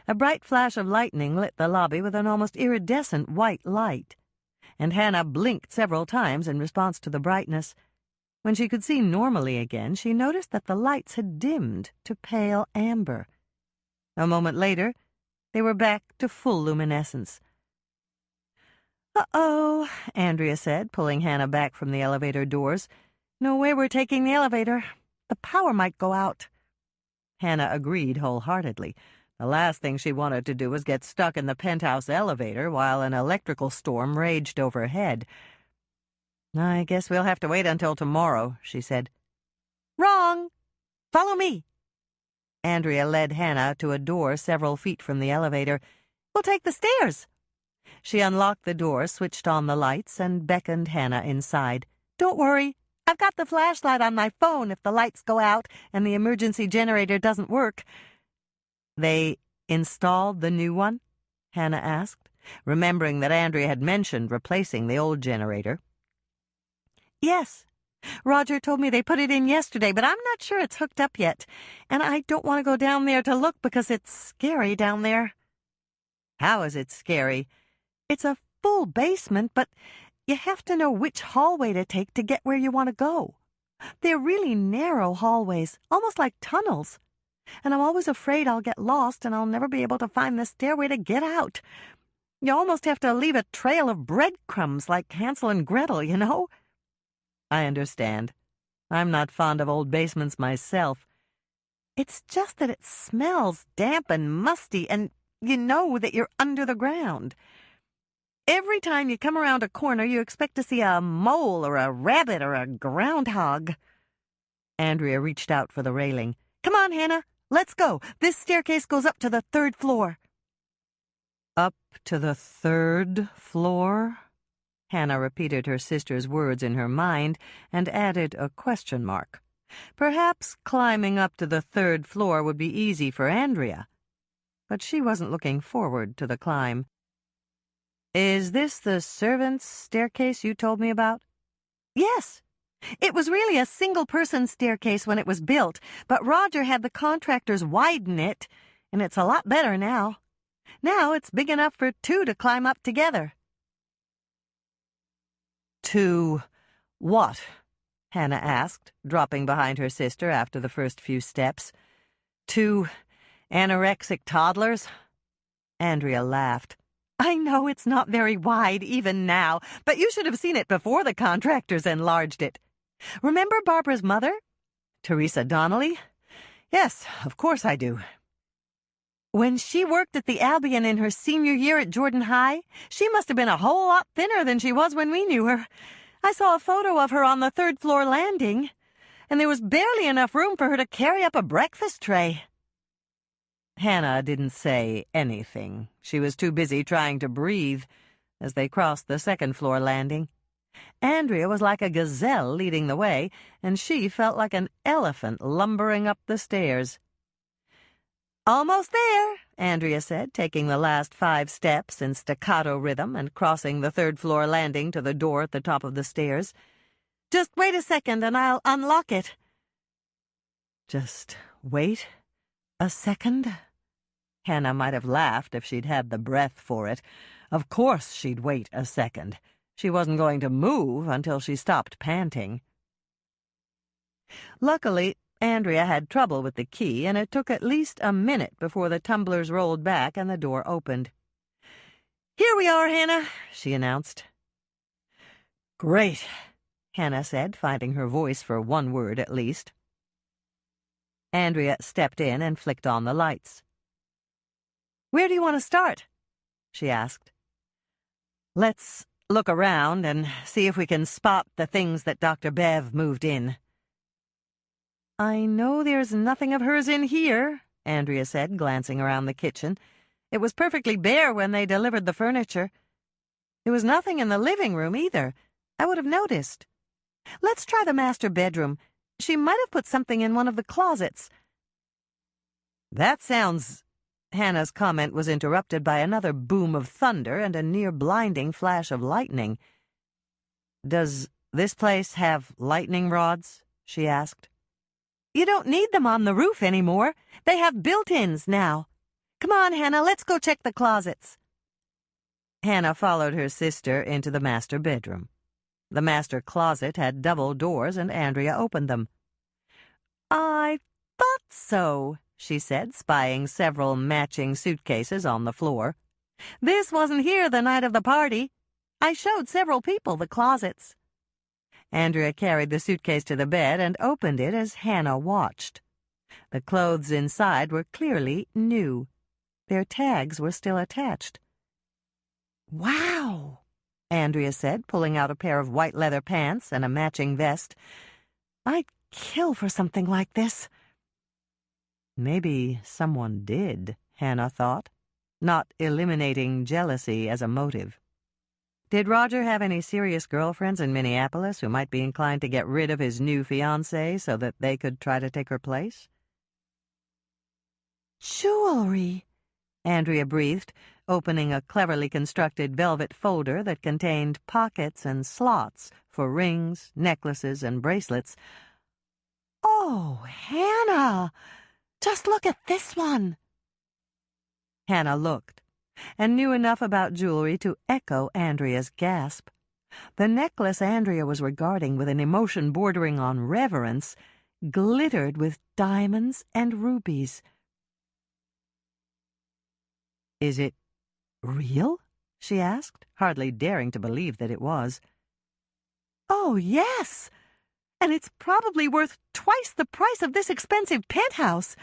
A bright flash of lightning lit the lobby with an almost iridescent white light, and Hannah blinked several times in response to the brightness. When she could see normally again, she noticed that the lights had dimmed to pale amber. A moment later, they were back to full luminescence. "Uh-oh," Andrea said, pulling Hannah back from the elevator doors. "No way we're taking the elevator. The power might go out." Hannah agreed wholeheartedly. The last thing she wanted to do was get stuck in the penthouse elevator while an electrical storm raged overhead. "I guess we'll have to wait until tomorrow," she said. "Wrong! Follow me." Andrea led Hannah to a door several feet from the elevator. "We'll take the stairs." She unlocked the door, switched on the lights, and beckoned Hannah inside. "Don't worry. I've got the flashlight on my phone if the lights go out and the emergency generator doesn't work." "They installed the new one?" Hannah asked, remembering that Andrea had mentioned replacing the old generator. "Yes. Roger told me they put it in yesterday, but I'm not sure it's hooked up yet. And I don't want to go down there to look because it's scary down there." "How is it scary?" "It's a full basement, but you have to know which hallway to take to get where you want to go. They're really narrow hallways, almost like tunnels. And I'm always afraid I'll get lost and I'll never be able to find the stairway to get out. You almost have to leave a trail of breadcrumbs like Hansel and Gretel, you know?" "I understand. I'm not fond of old basements myself." "It's just that it smells damp and musty, and you know that you're under the ground. Every time you come around a corner, you expect to see a mole or a rabbit or a groundhog." Andrea reached out for the railing. "Come on, Hannah. Let's go. This staircase goes up to the 3rd floor." "Up to the 3rd floor?" Hannah repeated her sister's words in her mind and added a question mark. Perhaps climbing up to the 3rd floor would be easy for Andrea, but she wasn't looking forward to the climb. "Is this the servants' staircase you told me about?" "Yes. It was really a single-person staircase when it was built, but Roger had the contractors widen it, and it's a lot better now. Now it's big enough for 2 to climb up together." "To what?" Hannah asked, dropping behind her sister after the first few steps. "To anorexic toddlers?" Andrea laughed. I know it's not very wide even now, but you should have seen it before the contractors enlarged it. Remember Barbara's mother? Teresa Donnelly? Yes, of course I do. When she worked at the Albion in her senior year at Jordan High, she must have been a whole lot thinner than she was when we knew her. I saw a photo of her on the third-floor landing, and there was barely enough room for her to carry up a breakfast tray. Hannah didn't say anything. She was too busy trying to breathe as they crossed the second-floor landing. Andrea was like a gazelle leading the way, and she felt like an elephant lumbering up the stairs. "Almost there," Andrea said, taking the last 5 steps in staccato rhythm and crossing the third-floor landing to the door at the top of the stairs. "Just wait a second and I'll unlock it." Just wait a second? Hannah might have laughed if she'd had the breath for it. Of course she'd wait a second. She wasn't going to move until she stopped panting. Luckily, Andrea had trouble with the key, and it took at least a minute before the tumblers rolled back and the door opened. "Here we are, Hannah," she announced. "Great," Hannah said, finding her voice for one word at least. Andrea stepped in and flicked on the lights. "Where do you want to start?" she asked. "Let's look around and see if we can spot the things that Dr. Bev moved in." "I know there's nothing of hers in here," Andrea said, glancing around the kitchen. "It was perfectly bare when they delivered the furniture. There was nothing in the living room either. I would have noticed. Let's try the master bedroom. She might have put something in one of the closets." "That sounds—" Hannah's comment was interrupted by another boom of thunder and a near-blinding flash of lightning. "Does this place have lightning rods?" she asked. "You don't need them on the roof anymore. They have built-ins now. Come on, Hannah, let's go check the closets." Hannah followed her sister into the master bedroom. The master closet had double doors, and Andrea opened them. "I thought so," she said, spying several matching suitcases on the floor. "This wasn't here the night of the party. I showed several people the closets." Andrea carried the suitcase to the bed and opened it as Hannah watched. The clothes inside were clearly new. Their tags were still attached. "Wow," Andrea said, pulling out a pair of white leather pants and a matching vest. "I'd kill for something like this." Maybe someone did, Hannah thought, not eliminating jealousy as a motive. Did Roger have any serious girlfriends in Minneapolis who might be inclined to get rid of his new fiancée so that they could try to take her place? "Jewelry," Andrea breathed, opening a cleverly constructed velvet folder that contained pockets and slots for rings, necklaces, and bracelets. "Oh, Hannah! Just look at this one." Hannah looked, and knew enough about jewelry to echo Andrea's gasp. The necklace Andrea was regarding with an emotion bordering on reverence glittered with diamonds and rubies. "Is it real?" she asked, hardly daring to believe that it was. "Oh, yes, and it's probably worth twice the price of this expensive penthouse."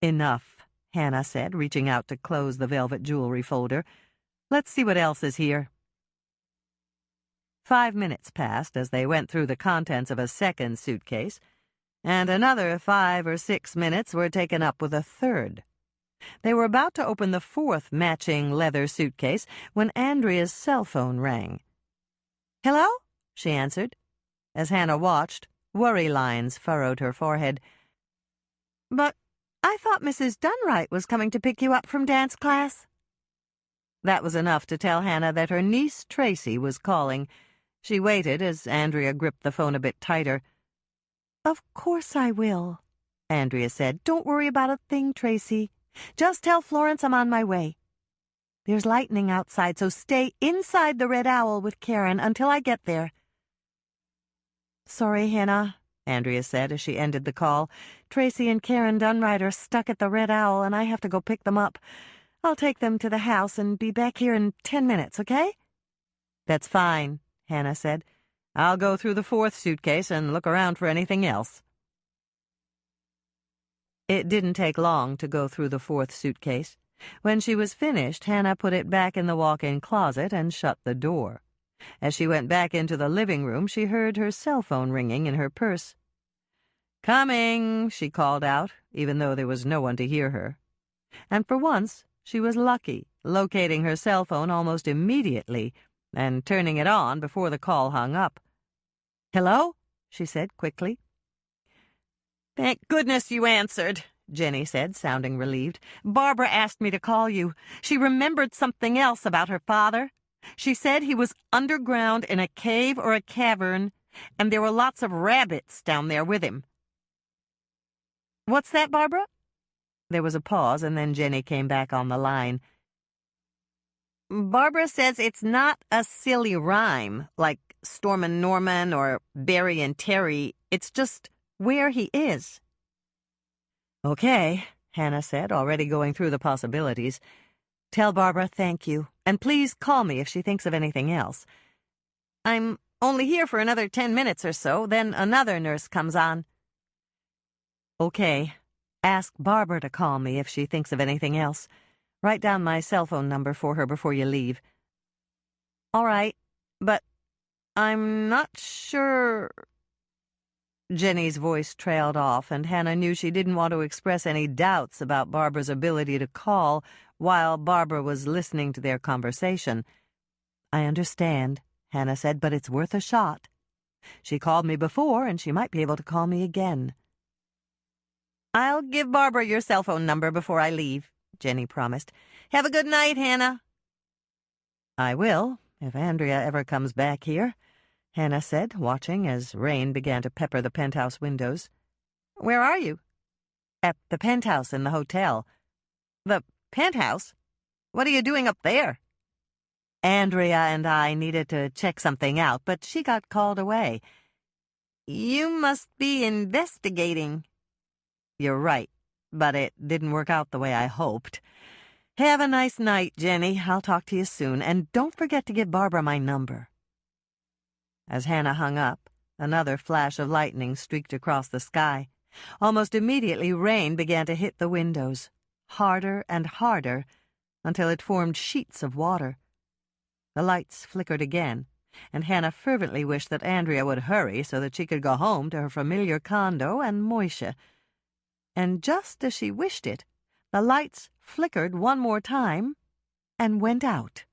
"Enough," Hannah said, reaching out to close the velvet jewelry folder. "Let's see what else is here." 5 minutes passed as they went through the contents of a second suitcase, and another 5 or 6 minutes were taken up with a third. They were about to open the fourth matching leather suitcase when Andrea's cell phone rang. "Hello?" she answered. As Hannah watched, worry lines furrowed her forehead. "But I thought Mrs. Dunright was coming to pick you up from dance class." That was enough to tell Hannah that her niece Tracy was calling. She waited as Andrea gripped the phone a bit tighter. "Of course I will," Andrea said. "Don't worry about a thing, Tracy. Just tell Florence I'm on my way. There's lightning outside, so stay inside the Red Owl with Karen until I get there." "Sorry, Hannah," Andrea said as she ended the call. "Tracy and Karen Dunright are stuck at the Red Owl, and I have to go pick them up. I'll take them to the house and be back here in 10 minutes, okay? That's fine, Hannah said. I'll go through the fourth suitcase and look around for anything else. It didn't take long to go through the fourth suitcase. When she was finished, Hannah put it back in the walk-in closet and shut the door. As she went back into the living room, she heard her cell phone ringing in her purse. "Coming," she called out, even though there was no one to hear her. And for once, she was lucky, locating her cell phone almost immediately and turning it on before the call hung up. "Hello?" she said quickly. "Thank goodness you answered," Jenny said, sounding relieved. "Barbara asked me to call you. She remembered something else about her father. She said he was underground in a cave or a cavern, and there were lots of rabbits down there with him." "What's that, Barbara?" There was a pause, and then Jenny came back on the line. "Barbara says it's not a silly rhyme, like Storm and Norman or Barry and Terry. It's just where he is." "Okay," Hannah said, already going through the possibilities. "Tell Barbara thank you, and please call me if she thinks of anything else. I'm only here for another 10 minutes or so, then another nurse comes on." "Okay. Ask Barbara to call me if she thinks of anything else. Write down my cell phone number for her before you leave." "All right, but I'm not sure—" Jenny's voice trailed off, and Hannah knew she didn't want to express any doubts about Barbara's ability to call while Barbara was listening to their conversation. "I understand," Hannah said, "but it's worth a shot. She called me before, and she might be able to call me again." "I'll give Barbara your cell phone number before I leave," Jenny promised. "Have a good night, Hannah." "I will, if Andrea ever comes back here," Hannah said, watching as rain began to pepper the penthouse windows. "Where are you?" "At the penthouse in the hotel." "The penthouse? What are you doing up there?" "Andrea and I needed to check something out, but she got called away." "You must be investigating." "You're right, but it didn't work out the way I hoped. Have a nice night, Jenny. I'll talk to you soon, and don't forget to give Barbara my number." As Hannah hung up, another flash of lightning streaked across the sky. Almost immediately, rain began to hit the windows, harder and harder, until it formed sheets of water. The lights flickered again, and Hannah fervently wished that Andrea would hurry so that she could go home to her familiar condo and Moisha. And just as she wished it, the lights flickered one more time and went out.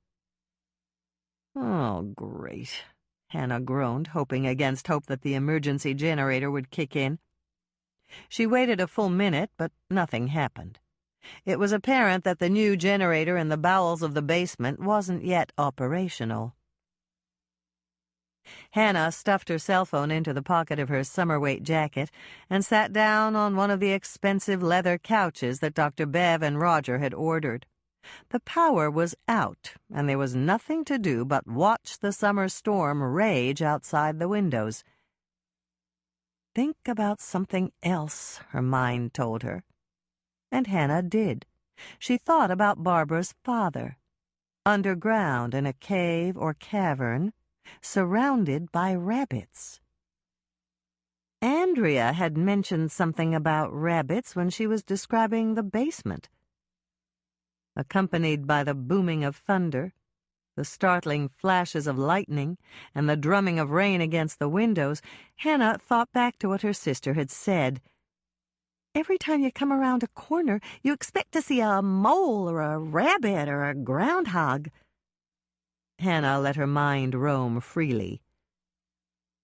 "Oh, great," Hannah groaned, hoping against hope that the emergency generator would kick in. She waited a full minute, but nothing happened. It was apparent that the new generator in the bowels of the basement wasn't yet operational. Hannah stuffed her cell phone into the pocket of her summer-weight jacket and sat down on one of the expensive leather couches that Dr. Bev and Roger had ordered. The power was out, and there was nothing to do but watch the summer storm rage outside the windows. Think about something else, her mind told her. And Hannah did. She thought about Barbara's father, underground in a cave or cavern, surrounded by rabbits. Andrea had mentioned something about rabbits when she was describing the basement. Accompanied by the booming of thunder, the startling flashes of lightning, and the drumming of rain against the windows, Hannah thought back to what her sister had said. "Every time you come around a corner, you expect to see a mole or a rabbit or a groundhog." Hannah let her mind roam freely.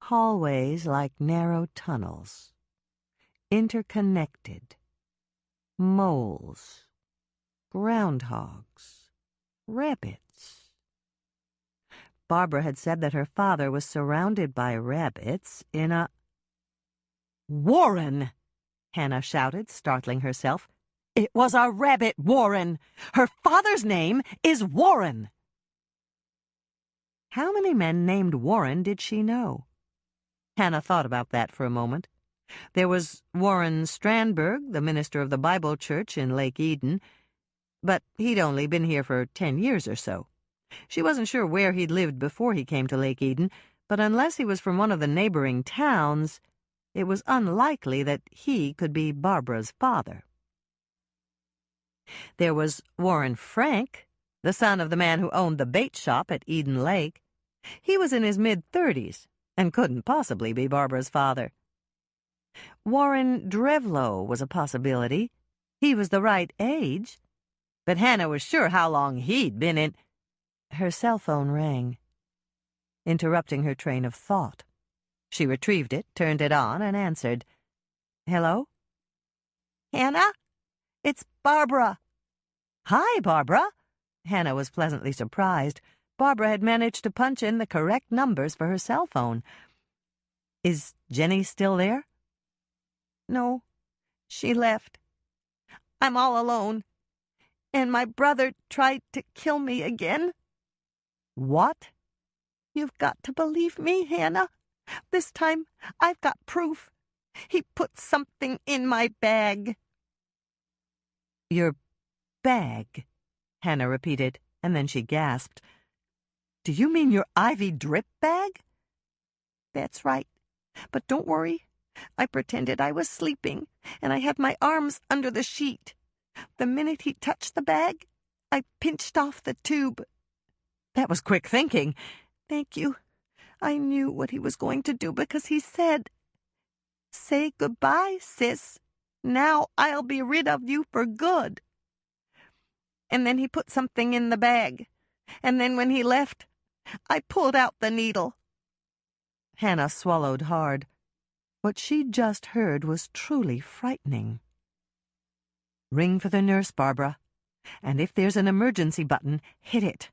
Hallways like narrow tunnels. Interconnected. Moles. Groundhogs. Rabbits. Barbara had said that her father was surrounded by rabbits in a... "Warren!" Hannah shouted, startling herself. "It was a rabbit warren! Her father's name is Warren!" How many men named Warren did she know? Hannah thought about that for a moment. There was Warren Strandberg, the minister of the Bible Church in Lake Eden. but he'd only been here for 10 years or so. She wasn't sure where he'd lived before he came to Lake Eden, but unless he was from one of the neighboring towns, it was unlikely that he could be Barbara's father. There was Warren Frank, the son of the man who owned the bait shop at Eden Lake. He was in his mid-30s and couldn't possibly be Barbara's father. Warren Drevlow was a possibility. He was the right age, but Hannah was sure how long he'd been in— Her cell phone rang, interrupting her train of thought. She retrieved it, turned it on, and answered. "Hello?" "Hannah? It's Barbara." "Hi, Barbara." Hannah was pleasantly surprised. Barbara had managed to punch in the correct numbers for her cell phone. "Is Jenny still there?" "No, she left. I'm all alone. And my brother tried to kill me again." "What?" "You've got to believe me, Hannah. This time I've got proof. He put something in my bag." "Your bag?" Hannah repeated, and then she gasped. "Do you mean your IV drip bag?" "That's right. But don't worry. I pretended I was sleeping, and I had my arms under the sheet. The minute he touched the bag, I pinched off the tube." "That was quick thinking." "Thank you. I knew what he was going to do because he said, 'Say goodbye, sis. Now I'll be rid of you for good.' And then he put something in the bag. And then when he left, I pulled out the needle." Hannah swallowed hard. What she'd just heard was truly frightening. "Ring for the nurse, Barbara. And if there's an emergency button, hit it.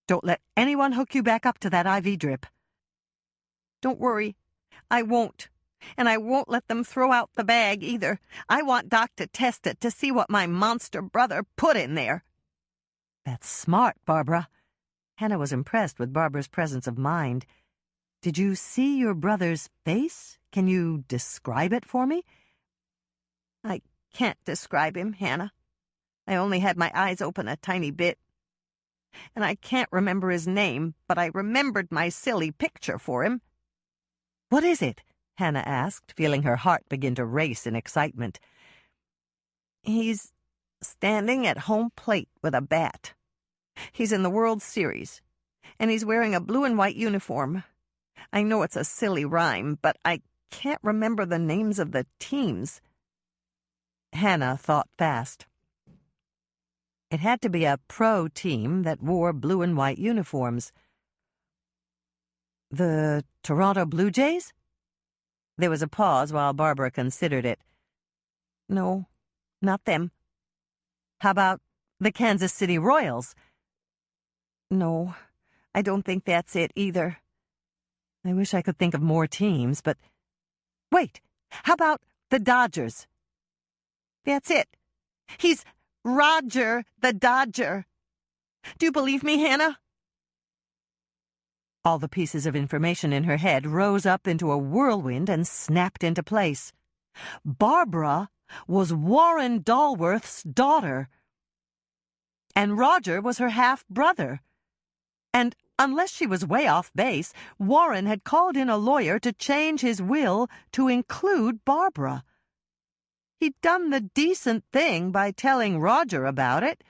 Don't let anyone hook you back up to that IV drip." "Don't worry. I won't. And I won't let them throw out the bag, either. I want Doc to test it to see what my monster brother put in there." "That's smart, Barbara." Hannah was impressed with Barbara's presence of mind. "Did you see your brother's face? Can you describe it for me?" "I can't describe him, Hannah. I only had my eyes open a tiny bit. And I can't remember his name, but I remembered my silly picture for him." "What is it?" Hannah asked, feeling her heart begin to race in excitement. "He's standing at home plate with a bat. He's in the World Series, and he's wearing a blue and white uniform. I know it's a silly rhyme, but I can't remember the names of the teams." Hannah thought fast. It had to be a pro team that wore blue and white uniforms. "The Toronto Blue Jays?" There was a pause while Barbara considered it. "No, not them." "How about the Kansas City Royals?" "No, I don't think that's it either." "I wish I could think of more teams, but— Wait, how about the Dodgers?" "That's it. He's Roger the Dodger. Do you believe me, Hannah?" All the pieces of information in her head rose up into a whirlwind and snapped into place. Barbara was Warren Dalworth's daughter, and Roger was her half-brother. And unless she was way off base, Warren had called in a lawyer to change his will to include Barbara. He'd done the decent thing by telling Roger about it,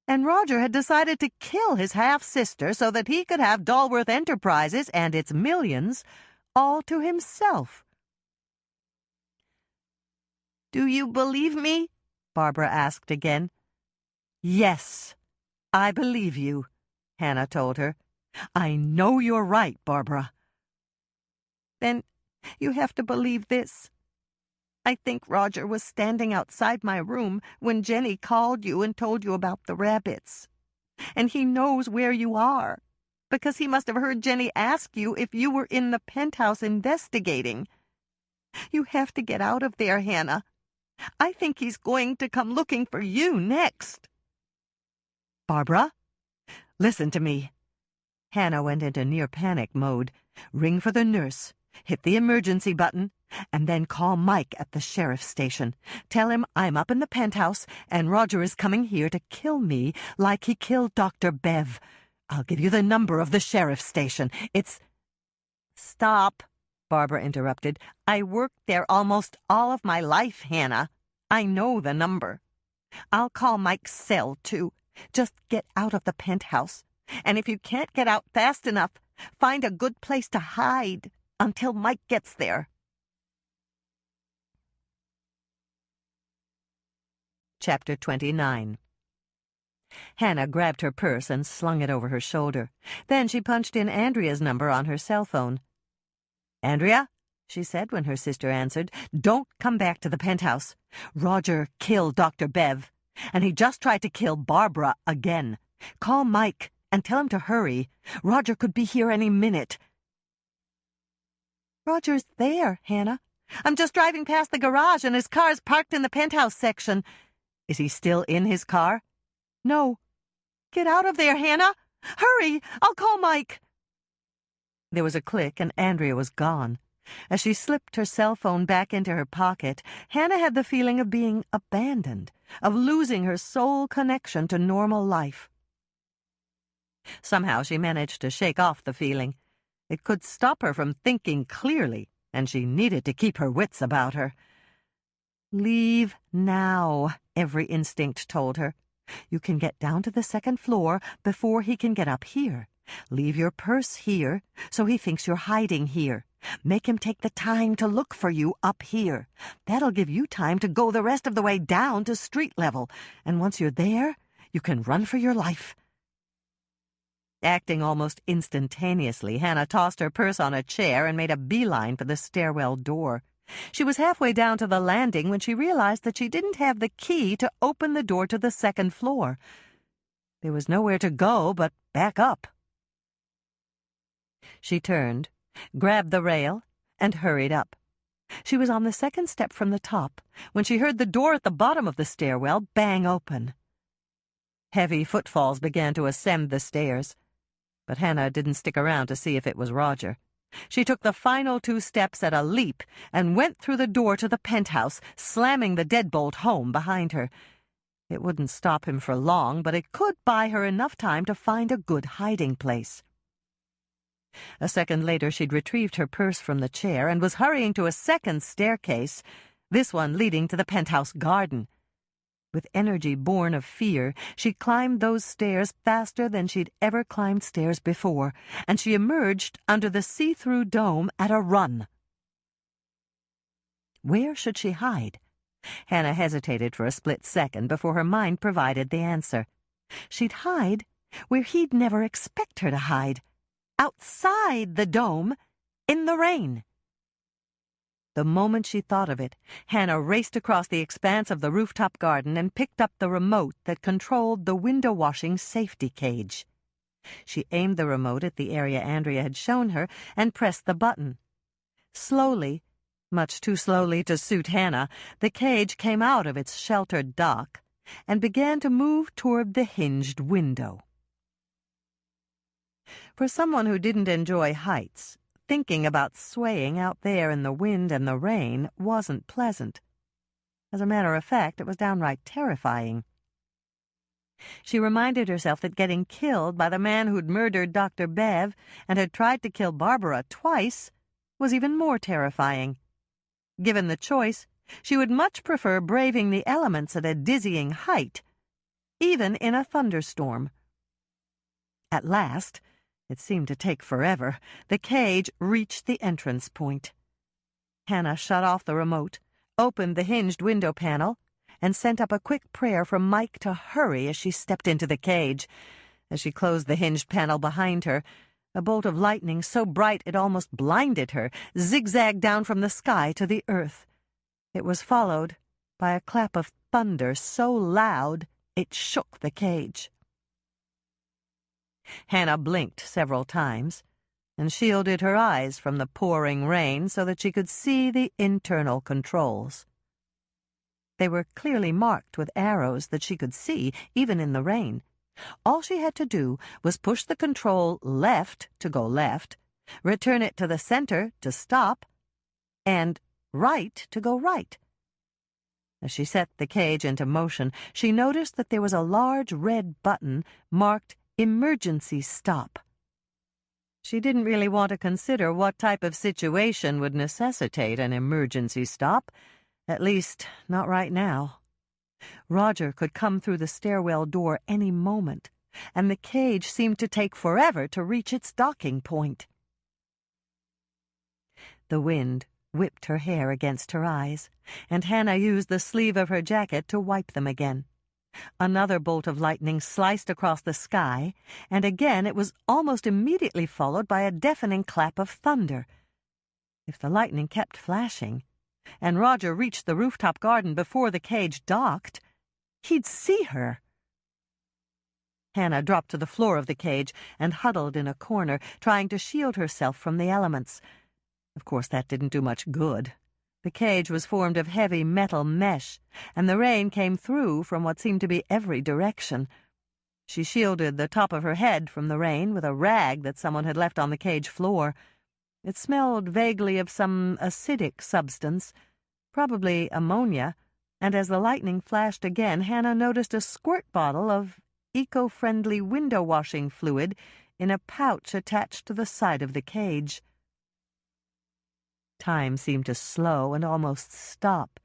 and Roger had decided to kill his half-sister so that he could have Dalworth Enterprises and its millions all to himself. "Do you believe me?" Barbara asked again. "Yes, I believe you," Hannah told her. "I know you're right, Barbara." "Then you have to believe this. I think Roger was standing outside my room when Jenny called you and told you about the rabbits. And he knows where you are, because he must have heard Jenny ask you if you were in the penthouse investigating. You have to get out of there, Hannah. I think he's going to come looking for you next." "Barbara, listen to me." Hannah went into near-panic mode. "Ring for the nurse. Hit the emergency button. and then call Mike at the sheriff's station. Tell him I'm up in the penthouse, and Roger is coming here to kill me like he killed Dr. Bev. I'll give you the number of the sheriff's station. It's—" "Stop," Barbara interrupted. "I worked there almost all of my life, Hannah. I know the number. I'll call Mike's cell, too. Just get out of the penthouse. And if you can't get out fast enough, find a good place to hide until Mike gets there." Chapter 29. Hannah grabbed her purse and slung it over her shoulder. Then she punched in Andrea's number on her cell phone. "Andrea," she said when her sister answered, "don't come back to the penthouse. Roger killed Dr. Bev, and he just tried to kill Barbara again. Call Mike and tell him to hurry. Roger could be here any minute." "Roger's there, Hannah. I'm just driving past the garage, and his car's parked in the penthouse section." "Is he still in his car?" "No. Get out of there, Hannah! Hurry! I'll call Mike!" There was a click, and Andrea was gone. As she slipped her cell phone back into her pocket, Hannah had the feeling of being abandoned, of losing her sole connection to normal life. Somehow she managed to shake off the feeling. It could stop her from thinking clearly, and she needed to keep her wits about her. "Leave now," every instinct told her. "You can get down to the second floor before he can get up here. Leave your purse here, so he thinks you're hiding here. Make him take the time to look for you up here. That'll give you time to go the rest of the way down to street level, and once you're there, you can run for your life." Acting almost instantaneously, Hannah tossed her purse on a chair and made a beeline for the stairwell door. She was halfway down to the landing when she realized that she didn't have the key to open the door to the second floor. There was nowhere to go but back up. She turned, grabbed the rail, and hurried up. She was on the second step from the top when she heard the door at the bottom of the stairwell bang open. Heavy footfalls began to ascend the stairs, but Hannah didn't stick around to see if it was Roger. She took the final 2 steps at a leap and went through the door to the penthouse, slamming the deadbolt home behind her. It wouldn't stop him for long, but it could buy her enough time to find a good hiding place. A second later, she'd retrieved her purse from the chair and was hurrying to a second staircase, this one leading to the penthouse garden. With energy born of fear, she climbed those stairs faster than she'd ever climbed stairs before, and she emerged under the see-through dome at a run. Where should she hide? Hannah hesitated for a split second before her mind provided the answer. She'd hide where he'd never expect her to hide. Outside the dome, in the rain. The moment she thought of it, Hannah raced across the expanse of the rooftop garden and picked up the remote that controlled the window-washing safety cage. She aimed the remote at the area Andrea had shown her and pressed the button. Slowly, much too slowly to suit Hannah, the cage came out of its sheltered dock and began to move toward the hinged window. For someone who didn't enjoy heights, thinking about swaying out there in the wind and the rain wasn't pleasant. As a matter of fact, it was downright terrifying. She reminded herself that getting killed by the man who'd murdered Dr. Bev and had tried to kill Barbara twice was even more terrifying. Given the choice, she would much prefer braving the elements at a dizzying height, even in a thunderstorm. At last, it seemed to take forever, the cage reached the entrance point. Hannah shut off the remote, opened the hinged window panel, and sent up a quick prayer for Mike to hurry as she stepped into the cage. As she closed the hinged panel behind her, a bolt of lightning so bright it almost blinded her zigzagged down from the sky to the earth. It was followed by a clap of thunder so loud it shook the cage. Hannah blinked several times and shielded her eyes from the pouring rain so that she could see the internal controls. They were clearly marked with arrows that she could see, even in the rain. All she had to do was push the control left to go left, return it to the center to stop, and right to go right. As she set the cage into motion, she noticed that there was a large red button marked Emergency Stop. She didn't really want to consider what type of situation would necessitate an emergency stop, at least not right now. Roger could come through the stairwell door any moment, and the cage seemed to take forever to reach its docking point. The wind whipped her hair against her eyes, and Hannah used the sleeve of her jacket to wipe them again. Another bolt of lightning sliced across the sky, and again it was almost immediately followed by a deafening clap of thunder. If the lightning kept flashing, and Roger reached the rooftop garden before the cage docked, he'd see her. Hannah dropped to the floor of the cage and huddled in a corner, trying to shield herself from the elements. Of course, that didn't do much good. The cage was formed of heavy metal mesh, and the rain came through from what seemed to be every direction. She shielded the top of her head from the rain with a rag that someone had left on the cage floor. It smelled vaguely of some acidic substance, probably ammonia, and as the lightning flashed again, Hannah noticed a squirt bottle of eco-friendly window-washing fluid in a pouch attached to the side of the cage. Time seemed to slow and almost stop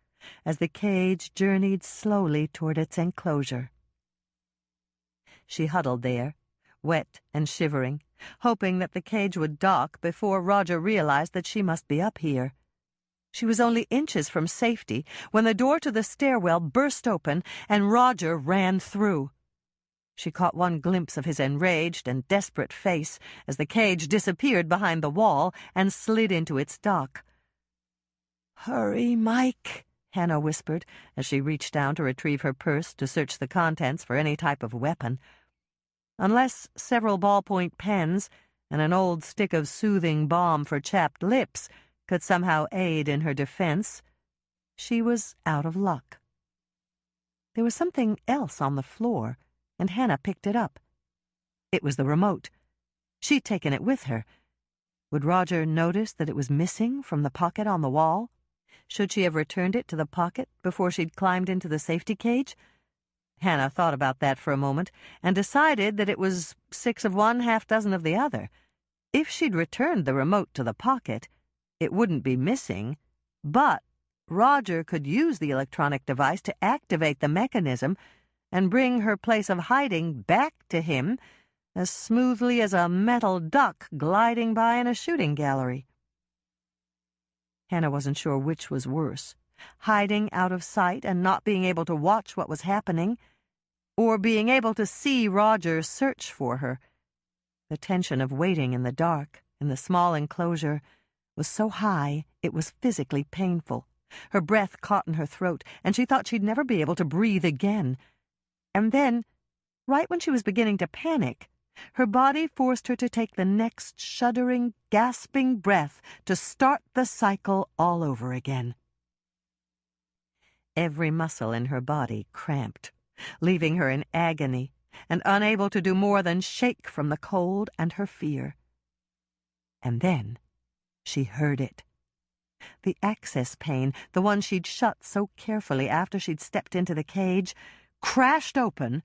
as the cage journeyed slowly toward its enclosure. She huddled there, wet and shivering, hoping that the cage would dock before Roger realized that she must be up here. She was only inches from safety when the door to the stairwell burst open and Roger ran through. She caught one glimpse of his enraged and desperate face as the cage disappeared behind the wall and slid into its dock. "Hurry, Mike," Hannah whispered as she reached down to retrieve her purse to search the contents for any type of weapon. Unless several ballpoint pens and an old stick of soothing balm for chapped lips could somehow aid in her defense, she was out of luck. There was something else on the floor, and Hannah picked it up. It was the remote. She'd taken it with her. Would Roger notice that it was missing from the pocket on the wall? Should she have returned it to the pocket before she'd climbed into the safety cage? Hannah thought about that for a moment and decided that it was 6 of one, half dozen of the other. If she'd returned the remote to the pocket, it wouldn't be missing, but Roger could use the electronic device to activate the mechanism and bring her place of hiding back to him as smoothly as a metal duck gliding by in a shooting gallery. Hannah wasn't sure which was worse, hiding out of sight and not being able to watch what was happening, or being able to see Roger search for her. The tension of waiting in the dark, in the small enclosure, was so high it was physically painful. Her breath caught in her throat, and she thought she'd never be able to breathe again. And then, right when she was beginning to panic, her body forced her to take the next shuddering, gasping breath to start the cycle all over again. Every muscle in her body cramped, leaving her in agony and unable to do more than shake from the cold and her fear. And then she heard it. The access pane, the one she'd shut so carefully after she'd stepped into the cage, crashed open,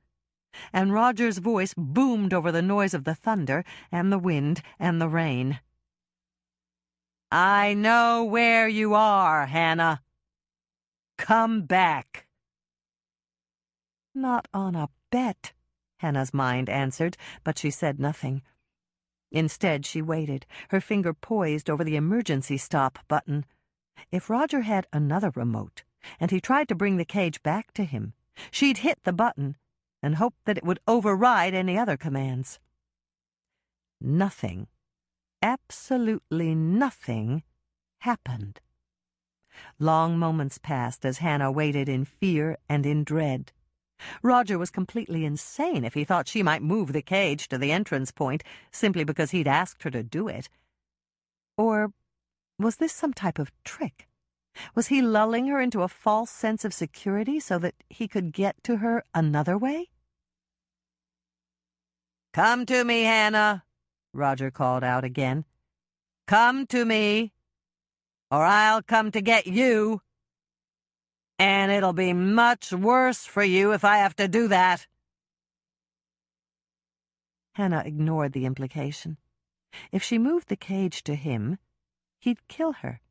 and Roger's voice boomed over the noise of the thunder and the wind and the rain. "I know where you are, Hannah. Come back." "Not on a bet," Hannah's mind answered, but she said nothing. Instead, she waited, her finger poised over the emergency stop button. If Roger had another remote, and he tried to bring the cage back to him, she'd hit the button and hope that it would override any other commands. Nothing, absolutely nothing, happened. Long moments passed as Hannah waited in fear and in dread. Roger was completely insane if he thought she might move the cage to the entrance point simply because he'd asked her to do it. Or was this some type of trick? Was he lulling her into a false sense of security so that he could get to her another way? "Come to me, Hannah," Roger called out again. "Come to me." or I'll come to get you. And it'll be much worse for you if I have to do that." Hannah ignored the implication. If she moved the cage to him, he'd kill her.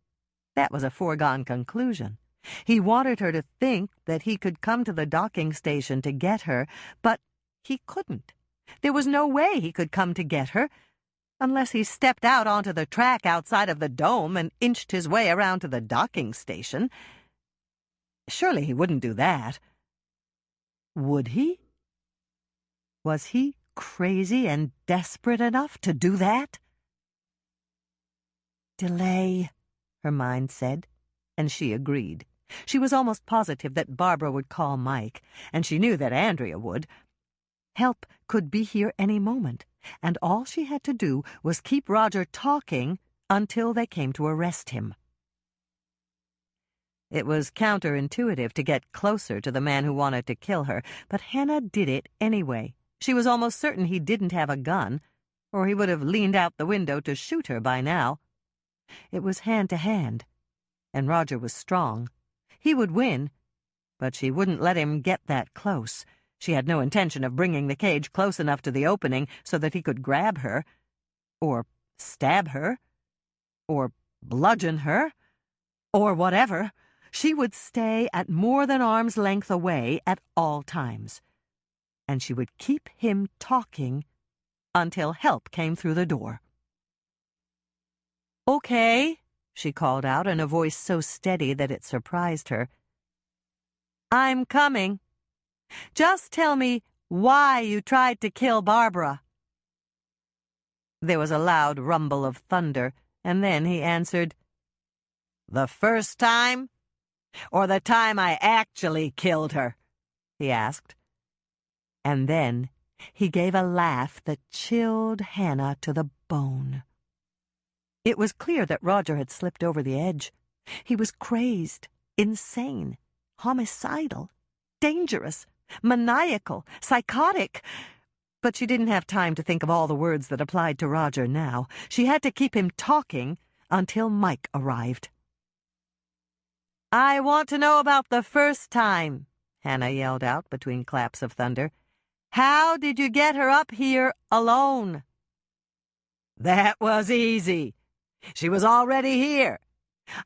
That was a foregone conclusion. He wanted her to think that he could come to the docking station to get her, but he couldn't. There was no way he could come to get her, unless he stepped out onto the track outside of the dome and inched his way around to the docking station. Surely he wouldn't do that. Would he? Was he crazy and desperate enough to do that? "Delay," her mind said, and she agreed. She was almost positive that Barbara would call Mike, and she knew that Andrea would. Help could be here any moment, and all she had to do was keep Roger talking until they came to arrest him. It was counterintuitive to get closer to the man who wanted to kill her, but Hannah did it anyway. She was almost certain he didn't have a gun, or he would have leaned out the window to shoot her by now. It was hand to hand, and Roger was strong. He would win, but she wouldn't let him get that close. She had no intention of bringing the cage close enough to the opening so that he could grab her, or stab her, or bludgeon her, or whatever. She would stay at more than arm's length away at all times, and she would keep him talking until help came through the door. "Okay," she called out in a voice so steady that it surprised her. "I'm coming. Just tell me why you tried to kill Barbara." There was a loud rumble of thunder, and then he answered, "The first time, or the time I actually killed her?" he asked. And then he gave a laugh that chilled Hannah to the bone. It was clear that Roger had slipped over the edge. He was crazed, insane, homicidal, dangerous, maniacal, psychotic. But she didn't have time to think of all the words that applied to Roger now. She had to keep him talking until Mike arrived. "I want to know about the first time," Hannah yelled out between claps of thunder. "How did you get her up here alone?" "That was easy. She was already here.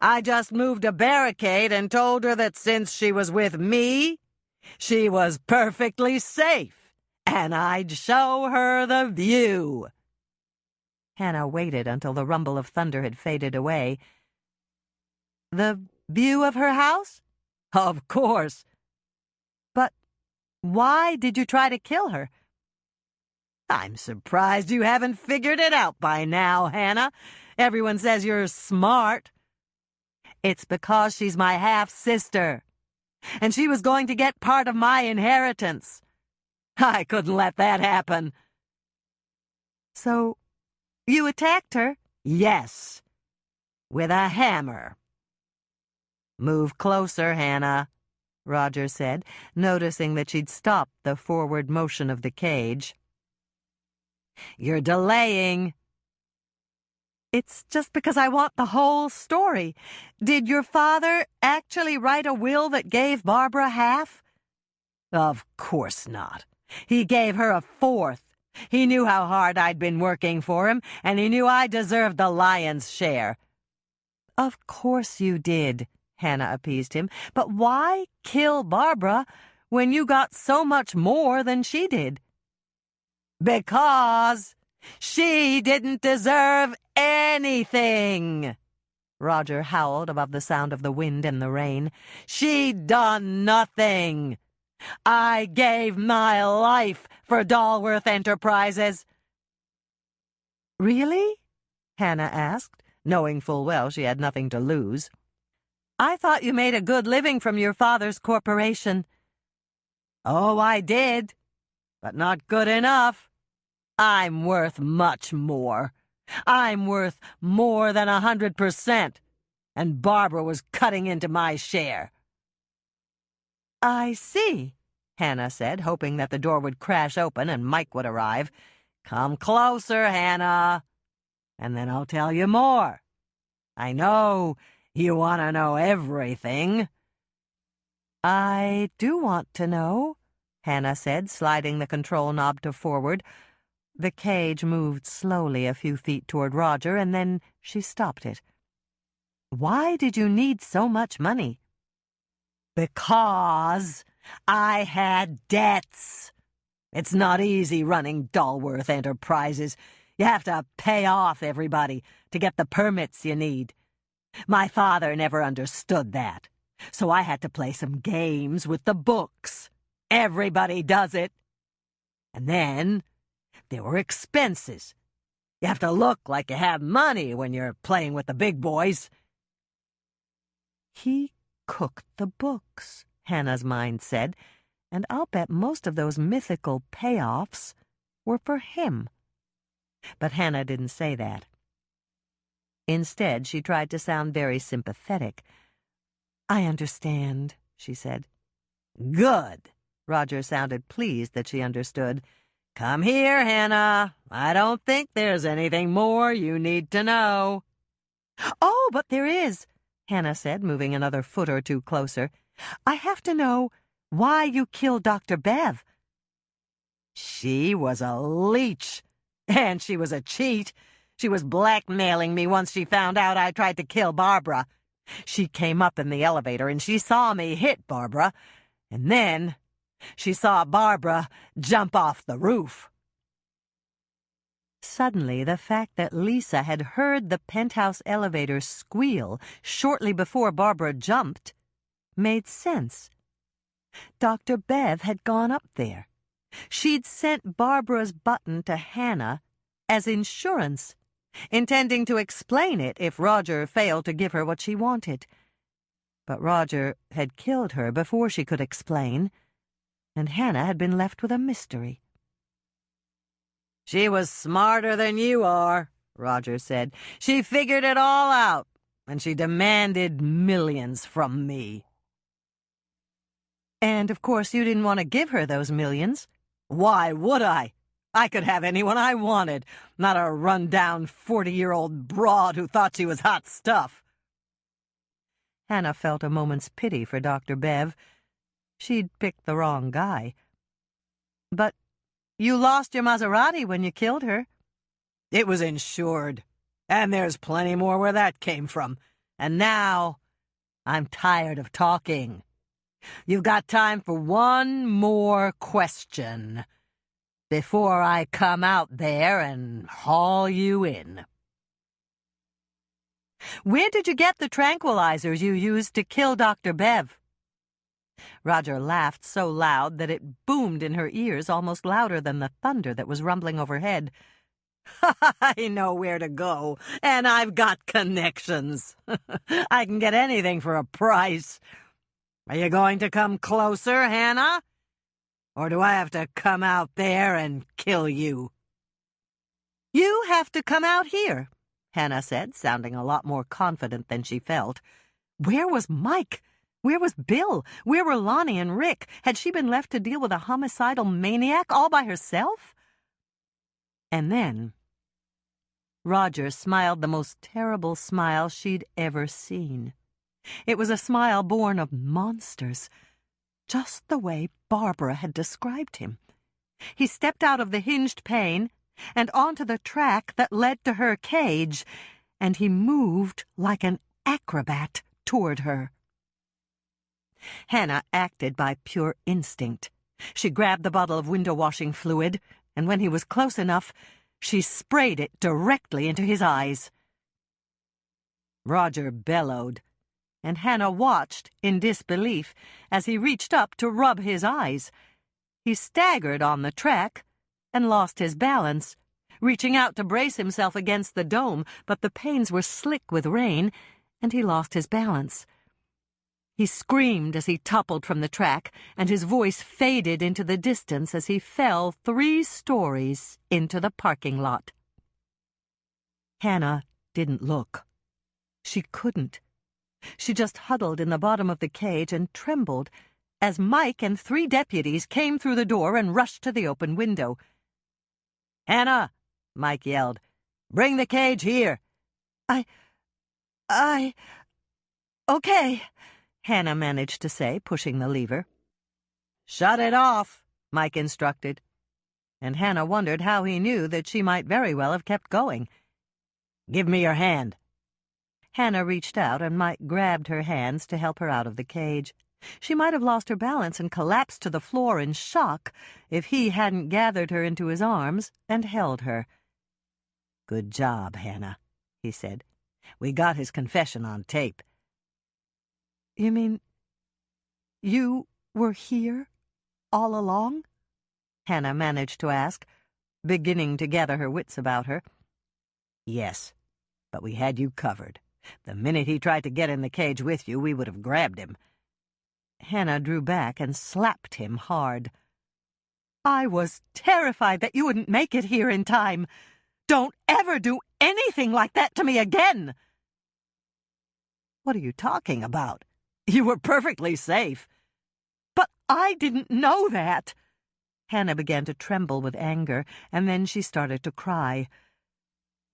I just moved a barricade and told her that since she was with me, she was perfectly safe, and I'd show her the view." Hannah waited until the rumble of thunder had faded away. "The view of her house?" "Of course." "But why did you try to kill her?" "I'm surprised you haven't figured it out by now, Hannah. Everyone says you're smart." "It's because she's my half-sister, and she was going to get part of my inheritance. I couldn't let that happen." "So you attacked her?" "Yes, with a hammer." "Move closer, Hannah," Roger said, noticing that she'd stopped the forward motion of the cage. "You're delaying." "It's just because I want the whole story. Did your father actually write a will that gave Barbara half?" "Of course not. He gave her a fourth. He knew how hard I'd been working for him, and he knew I deserved the lion's share." "Of course you did," Hannah appeased him. "But why kill Barbara when you got so much more than she did?" "Because she didn't deserve anything," Roger howled above the sound of the wind and the rain. "She'd done nothing. I gave my life for Dalworth Enterprises." "Really?" Hannah asked, knowing full well she had nothing to lose. "I thought you made a good living from your father's corporation." "Oh, I did, but not good enough. I'm worth much more. I'm worth more than 100%, and Barbara was cutting into my share." "I see," Hannah said, hoping that the door would crash open and Mike would arrive. "Come closer, Hannah, and then I'll tell you more. I know You want to know everything? I do want to know, Hannah said, sliding the control knob to forward. The cage moved slowly a few feet toward Roger, and then she stopped it. Why did you need so much money? Because I had debts. It's not easy running Dulworth Enterprises. You have to pay off everybody to get the permits you need. My father never understood that, so I had to play some games with the books. Everybody does it. And then there were expenses. You have to look like you have money when you're playing with the big boys. He cooked the books, Hannah's mind said, and I'll bet most of those mythical payoffs were for him. But Hannah didn't say that. Instead, she tried to sound very sympathetic. I understand, she said. Good. Roger sounded pleased that she understood. Come here, Hannah. I don't think there's anything more you need to know. Oh, but there is, Hannah said, moving another foot or two closer. I have to know why you killed Dr. Bev. She was a leech, and she was a cheat. She was blackmailing me once she found out I tried to kill Barbara. She came up in the elevator, and she saw me hit Barbara, and then she saw Barbara jump off the roof. Suddenly, the fact that Lisa had heard the penthouse elevator squeal shortly before Barbara jumped made sense. Dr. Bev had gone up there. She'd sent Barbara's button to Hannah as insurance, intending to explain it if Roger failed to give her what she wanted. But Roger had killed her before she could explain, and Hannah had been left with a mystery. She was smarter than you are, Roger said. She figured it all out, and she demanded millions from me. And, of course, you didn't want to give her those millions. Why would I? I could have anyone I wanted, not a run-down 40-year-old broad who thought she was hot stuff. Hannah felt a moment's pity for Dr. Bev. She'd picked the wrong guy. But you lost your Maserati when you killed her. It was insured, and there's plenty more where that came from. And now I'm tired of talking. You've got time for one more question before I come out there and haul you in. Where did you get the tranquilizers you used to kill Dr. Bev? Roger laughed so loud that it boomed in her ears, almost louder than the thunder that was rumbling overhead. I know where to go, and I've got connections. I can get anything for a price. Are you going to come closer, Hannah? Or do I have to come out there and kill you? You have to come out here, Hannah said, sounding a lot more confident than she felt. Where was Mike? Where was Bill? Where were Lonnie and Rick? Had she been left to deal with a homicidal maniac all by herself? And then Roger smiled the most terrible smile she'd ever seen. It was a smile born of monsters, just the way Barbara had described him. He stepped out of the hinged pane and onto the track that led to her cage, and he moved like an acrobat toward her. Hannah acted by pure instinct. She grabbed the bottle of window-washing fluid, and when he was close enough, she sprayed it directly into his eyes. Roger bellowed, and Hannah watched in disbelief as he reached up to rub his eyes. He staggered on the track and lost his balance, reaching out to brace himself against the dome, but the panes were slick with rain, and he lost his balance. He screamed as he toppled from the track, and his voice faded into the distance as he fell 3 stories into the parking lot. Hannah didn't look. She couldn't. She just huddled in the bottom of the cage and trembled as Mike and 3 deputies came through the door and rushed to the open window. "Hannah," Mike yelled, "bring the cage here." I Okay, Hannah managed to say, pushing the lever. Shut it off, Mike instructed, and Hannah wondered how he knew that she might very well have kept going. Give me your hand. Hannah reached out, and Mike grabbed her hands to help her out of the cage. She might have lost her balance and collapsed to the floor in shock if he hadn't gathered her into his arms and held her. Good job, Hannah, he said. We got his confession on tape. You mean you were here all along? Hannah managed to ask, beginning to gather her wits about her. Yes, but we had you covered. The minute he tried to get in the cage with you, we would have grabbed him. Hannah drew back and slapped him hard. I was terrified that you wouldn't make it here in time. Don't ever do anything like that to me again. What are you talking about? You were perfectly safe. But I didn't know that. Hannah began to tremble with anger, and then she started to cry.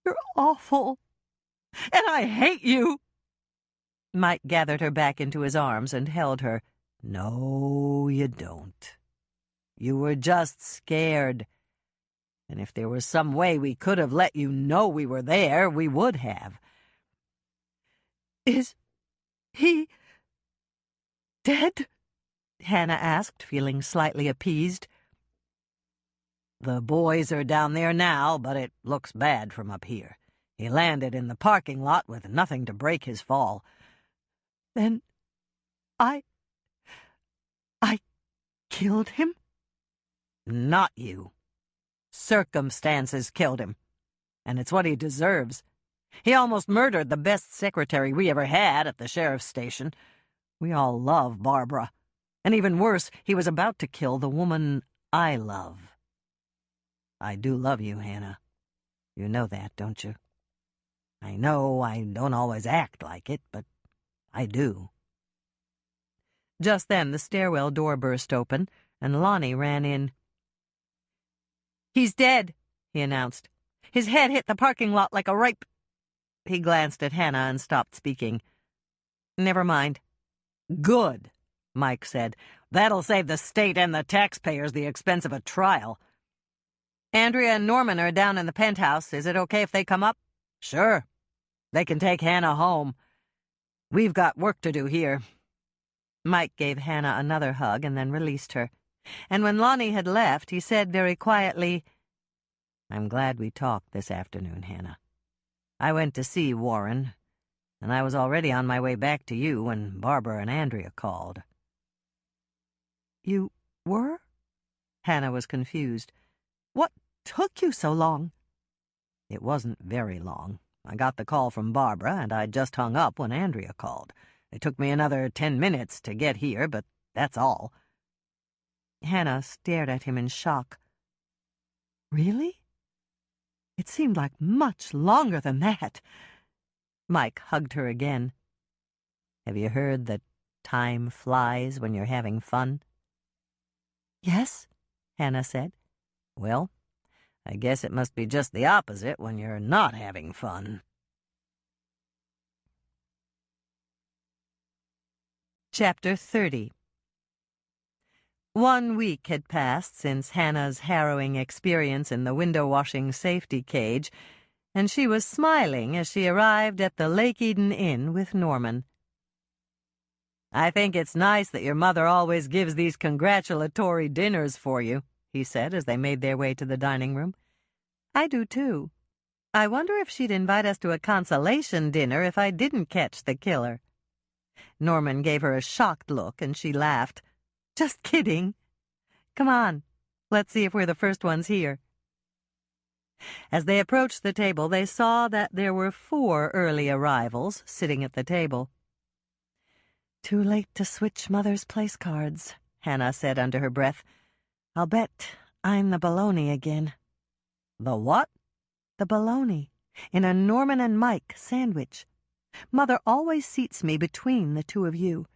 You're awful, and I hate you. Mike gathered her back into his arms and held her. No, you don't. You were just scared. And if there was some way we could have let you know we were there, we would have. Is he dead? Hannah asked, feeling slightly appeased. The boys are down there now, but it looks bad from up here. He landed in the parking lot with nothing to break his fall. Then I killed him? Not you. Circumstances killed him. And it's what he deserves. He almost murdered the best secretary we ever had at the sheriff's station. We all love Barbara. And even worse, he was about to kill the woman I love. I do love you, Hannah. You know that, don't you? I know I don't always act like it, but I do. Just then the stairwell door burst open, and Lonnie ran in. He's dead, he announced. His head hit the parking lot like a ripe... He glanced at Hannah and stopped speaking. Never mind. Good, Mike said. That'll save the state and the taxpayers the expense of a trial. Andrea and Norman are down in the penthouse. Is it okay if they come up? Sure. They can take Hannah home. We've got work to do here. Mike gave Hannah another hug and then released her. And when Lonnie had left, he said very quietly, I'm glad we talked this afternoon, Hannah. I went to see Warren, and I was already on my way back to you when Barbara and Andrea called. You were? Hannah was confused. What took you so long? It wasn't very long. I got the call from Barbara, and I just hung up when Andrea called. It took me another 10 minutes to get here, but that's all. Hannah stared at him in shock. Really? It seemed like much longer than that. Mike hugged her again. Have you heard that time flies when you're having fun? Yes, Hannah said. Well, I guess it must be just the opposite when you're not having fun. Chapter 30. 1 week had passed since Hannah's harrowing experience in the window-washing safety cage, and she was smiling as she arrived at the Lake Eden Inn with Norman. I think it's nice that your mother always gives these congratulatory dinners for you, he said as they made their way to the dining room. I do, too. I wonder if she'd invite us to a consolation dinner if I didn't catch the killer. Norman gave her a shocked look, and she laughed. Just kidding. Come on, let's see if we're the first ones here. As they approached the table, they saw that there were 4 early arrivals sitting at the table. Too late to switch Mother's place cards, Hannah said under her breath. I'll bet I'm the bologna again. The what? The bologna, in a Norman and Mike sandwich. Mother always seats me between the two of you.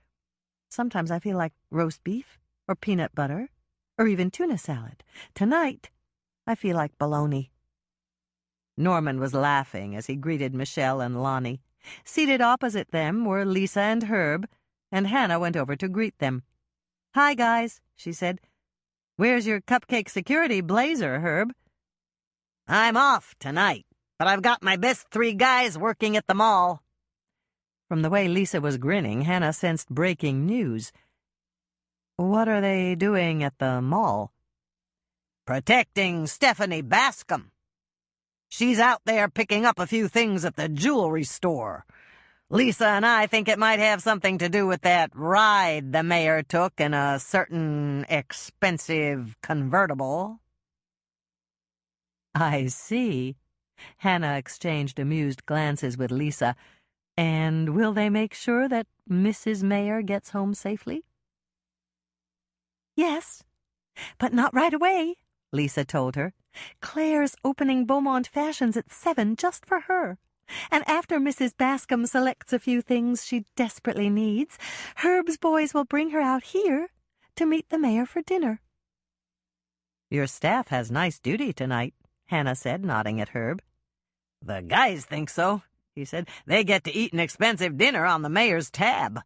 Sometimes I feel like roast beef, or peanut butter, or even tuna salad. Tonight, I feel like bologna. Norman was laughing as he greeted Michelle and Lonnie. Seated opposite them were Lisa and Herb, and Hannah went over to greet them. "Hi, guys," she said. "Where's your Cupcake security blazer, Herb?" "I'm off tonight, but I've got my best 3 guys working at the mall." From the way Lisa was grinning, Hannah sensed breaking news. "What are they doing at the mall?" "Protecting Stephanie Bascom. She's out there picking up a few things at the jewelry store. Lisa and I think it might have something to do with that ride the mayor took in a certain expensive convertible." "I see." Hannah exchanged amused glances with Lisa. "And will they make sure that Mrs. Mayor gets home safely?" "Yes, but not right away," Lisa told her. "Claire's opening Beaumont Fashions at 7 just for her. And after Mrs. Bascom selects a few things she desperately needs, Herb's boys will bring her out here to meet the mayor for dinner." "Your staff has nice duty tonight," Hannah said, nodding at Herb. "The guys think so," he said. "They get to eat an expensive dinner on the mayor's tab."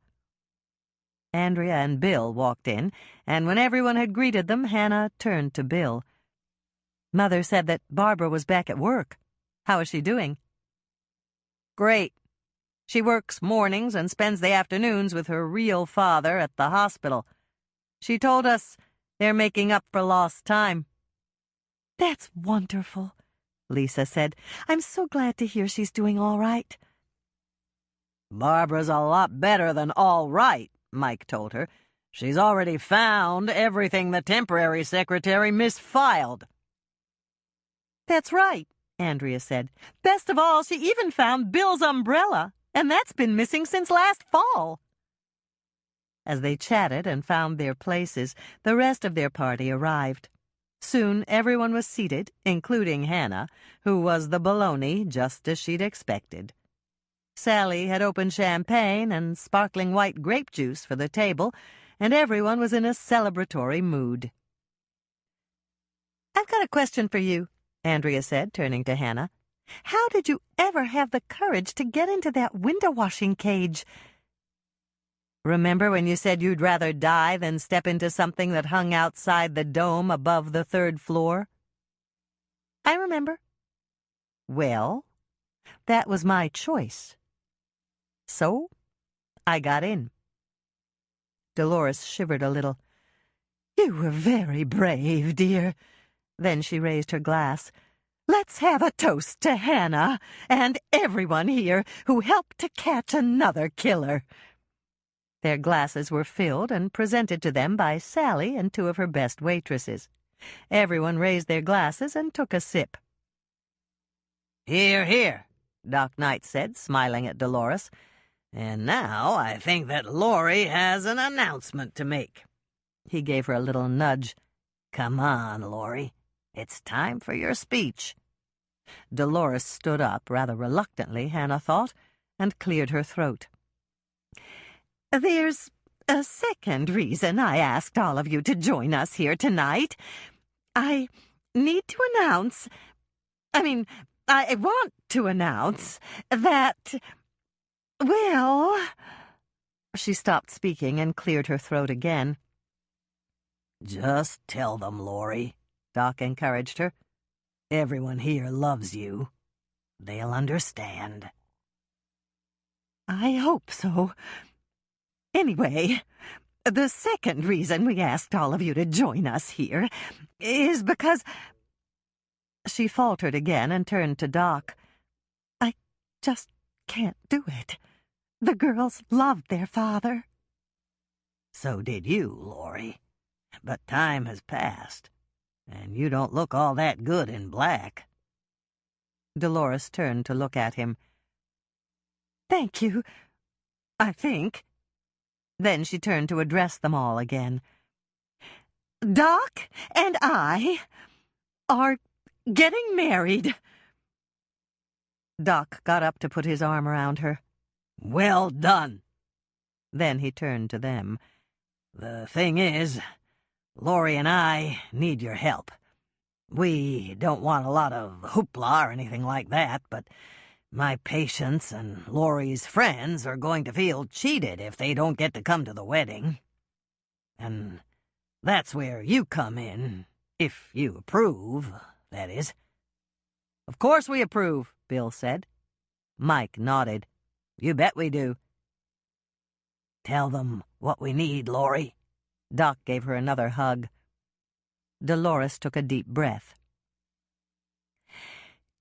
Andrea and Bill walked in, and when everyone had greeted them, Hannah turned to Bill. "Mother said that Barbara was back at work. How is she doing?" "Great. She works mornings and spends the afternoons with her real father at the hospital. She told us they're making up for lost time." "That's wonderful," Lisa said. "I'm so glad to hear she's doing all right." "Barbara's a lot better than all right," Mike told her. "She's already found everything the temporary secretary misfiled." "That's right," Andrea said. "Best of all, she even found Bill's umbrella, and that's been missing since last fall." As they chatted and found their places, the rest of their party arrived. Soon everyone was seated, including Hannah, who was the bologna just as she'd expected. Sally had opened champagne and sparkling white grape juice for the table, and everyone was in a celebratory mood. "I've got a question for you," Andrea said, turning to Hannah. "How did you ever have the courage to get into that window-washing cage?" "Remember when you said you'd rather die than step into something that hung outside the dome above the 3rd floor?" "I remember." "Well, that was my choice. So, I got in." Dolores shivered a little. "You were very brave, dear." Then she raised her glass. "Let's have a toast to Hannah and everyone here who helped to catch another killer." Their glasses were filled and presented to them by Sally and 2 of her best waitresses. Everyone raised their glasses and took a sip. "Here, here," Doc Knight said, smiling at Dolores. "And now I think that Laurie has an announcement to make." He gave her a little nudge. "Come on, Laurie. It's time for your speech." Dolores stood up, rather reluctantly, Hannah thought, and cleared her throat. "There's a second reason I asked all of you to join us here tonight. I need to announce... I want to announce that... Well..." She stopped speaking and cleared her throat again. "Just tell them, Laurie," Doc encouraged her. "Everyone here loves you. They'll understand." "I hope so. Anyway, the second reason we asked all of you to join us here is because..." She faltered again and turned to Doc. "I just can't do it. The girls loved their father." "So did you, Laurie. But time has passed, and you don't look all that good in black." Dolores turned to look at him. "Thank you, I think." Then she turned to address them all again. "Doc and I are getting married." Doc got up to put his arm around her. "Well done." Then he turned to them. "The thing is, Laurie and I need your help. We don't want a lot of hoopla or anything like that, but My patients and Laurie's friends are going to feel cheated if they don't get to come to the wedding. And that's where you come in, if you approve, that is." "Of course we approve," Bill said. Mike nodded. "You bet we do." "Tell them what we need, Laurie." Doc gave her another hug. Dolores took a deep breath.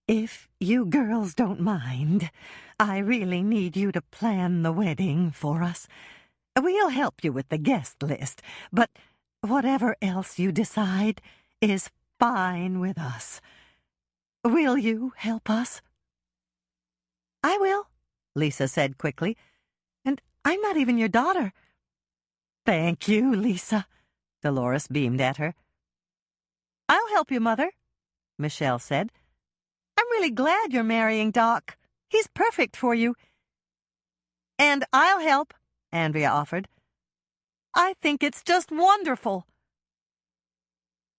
"If you girls don't mind, I really need you to plan the wedding for us. We'll help you with the guest list, but whatever else you decide is fine with us. Will you help us?" "I will," Lisa said quickly. "And I'm not even your daughter." "Thank you, Lisa." Dolores beamed at her. "I'll help you, Mother," Michelle said. "I'm really glad you're marrying Doc. He's perfect for you." "And I'll help," Andrea offered. "I think it's just wonderful."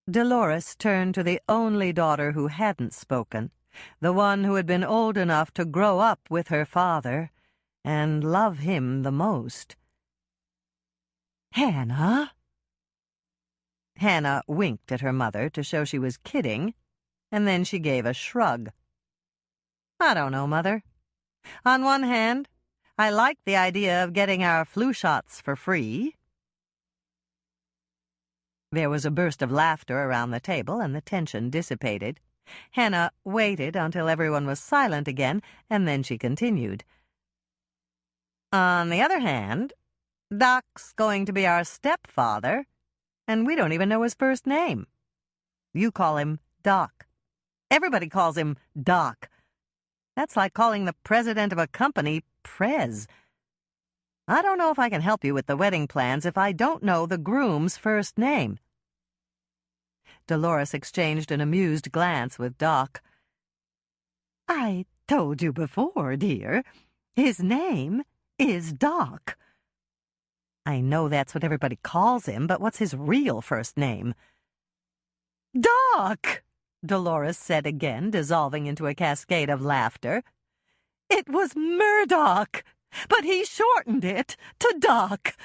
Dolores turned to the only daughter who hadn't spoken, the one who had been old enough to grow up with her father and love him the most. "Hannah?" Hannah winked at her mother to show she was kidding, and then she gave a shrug. "I don't know, Mother. On one hand, I like the idea of getting our flu shots for free." There was a burst of laughter around the table, and the tension dissipated. Hannah waited until everyone was silent again, and then she continued. "On the other hand, Doc's going to be our stepfather, and we don't even know his first name. You call him Doc. Everybody calls him Doc. That's like calling the president of a company Prez. I don't know if I can help you with the wedding plans if I don't know the groom's first name." Dolores exchanged an amused glance with Doc. "I told you before, dear. His name is Doc." "I know that's what everybody calls him, but what's his real first name?" "Doc!" Dolores said again, dissolving into a cascade of laughter. "It was Murdoch, but he shortened it to Doc.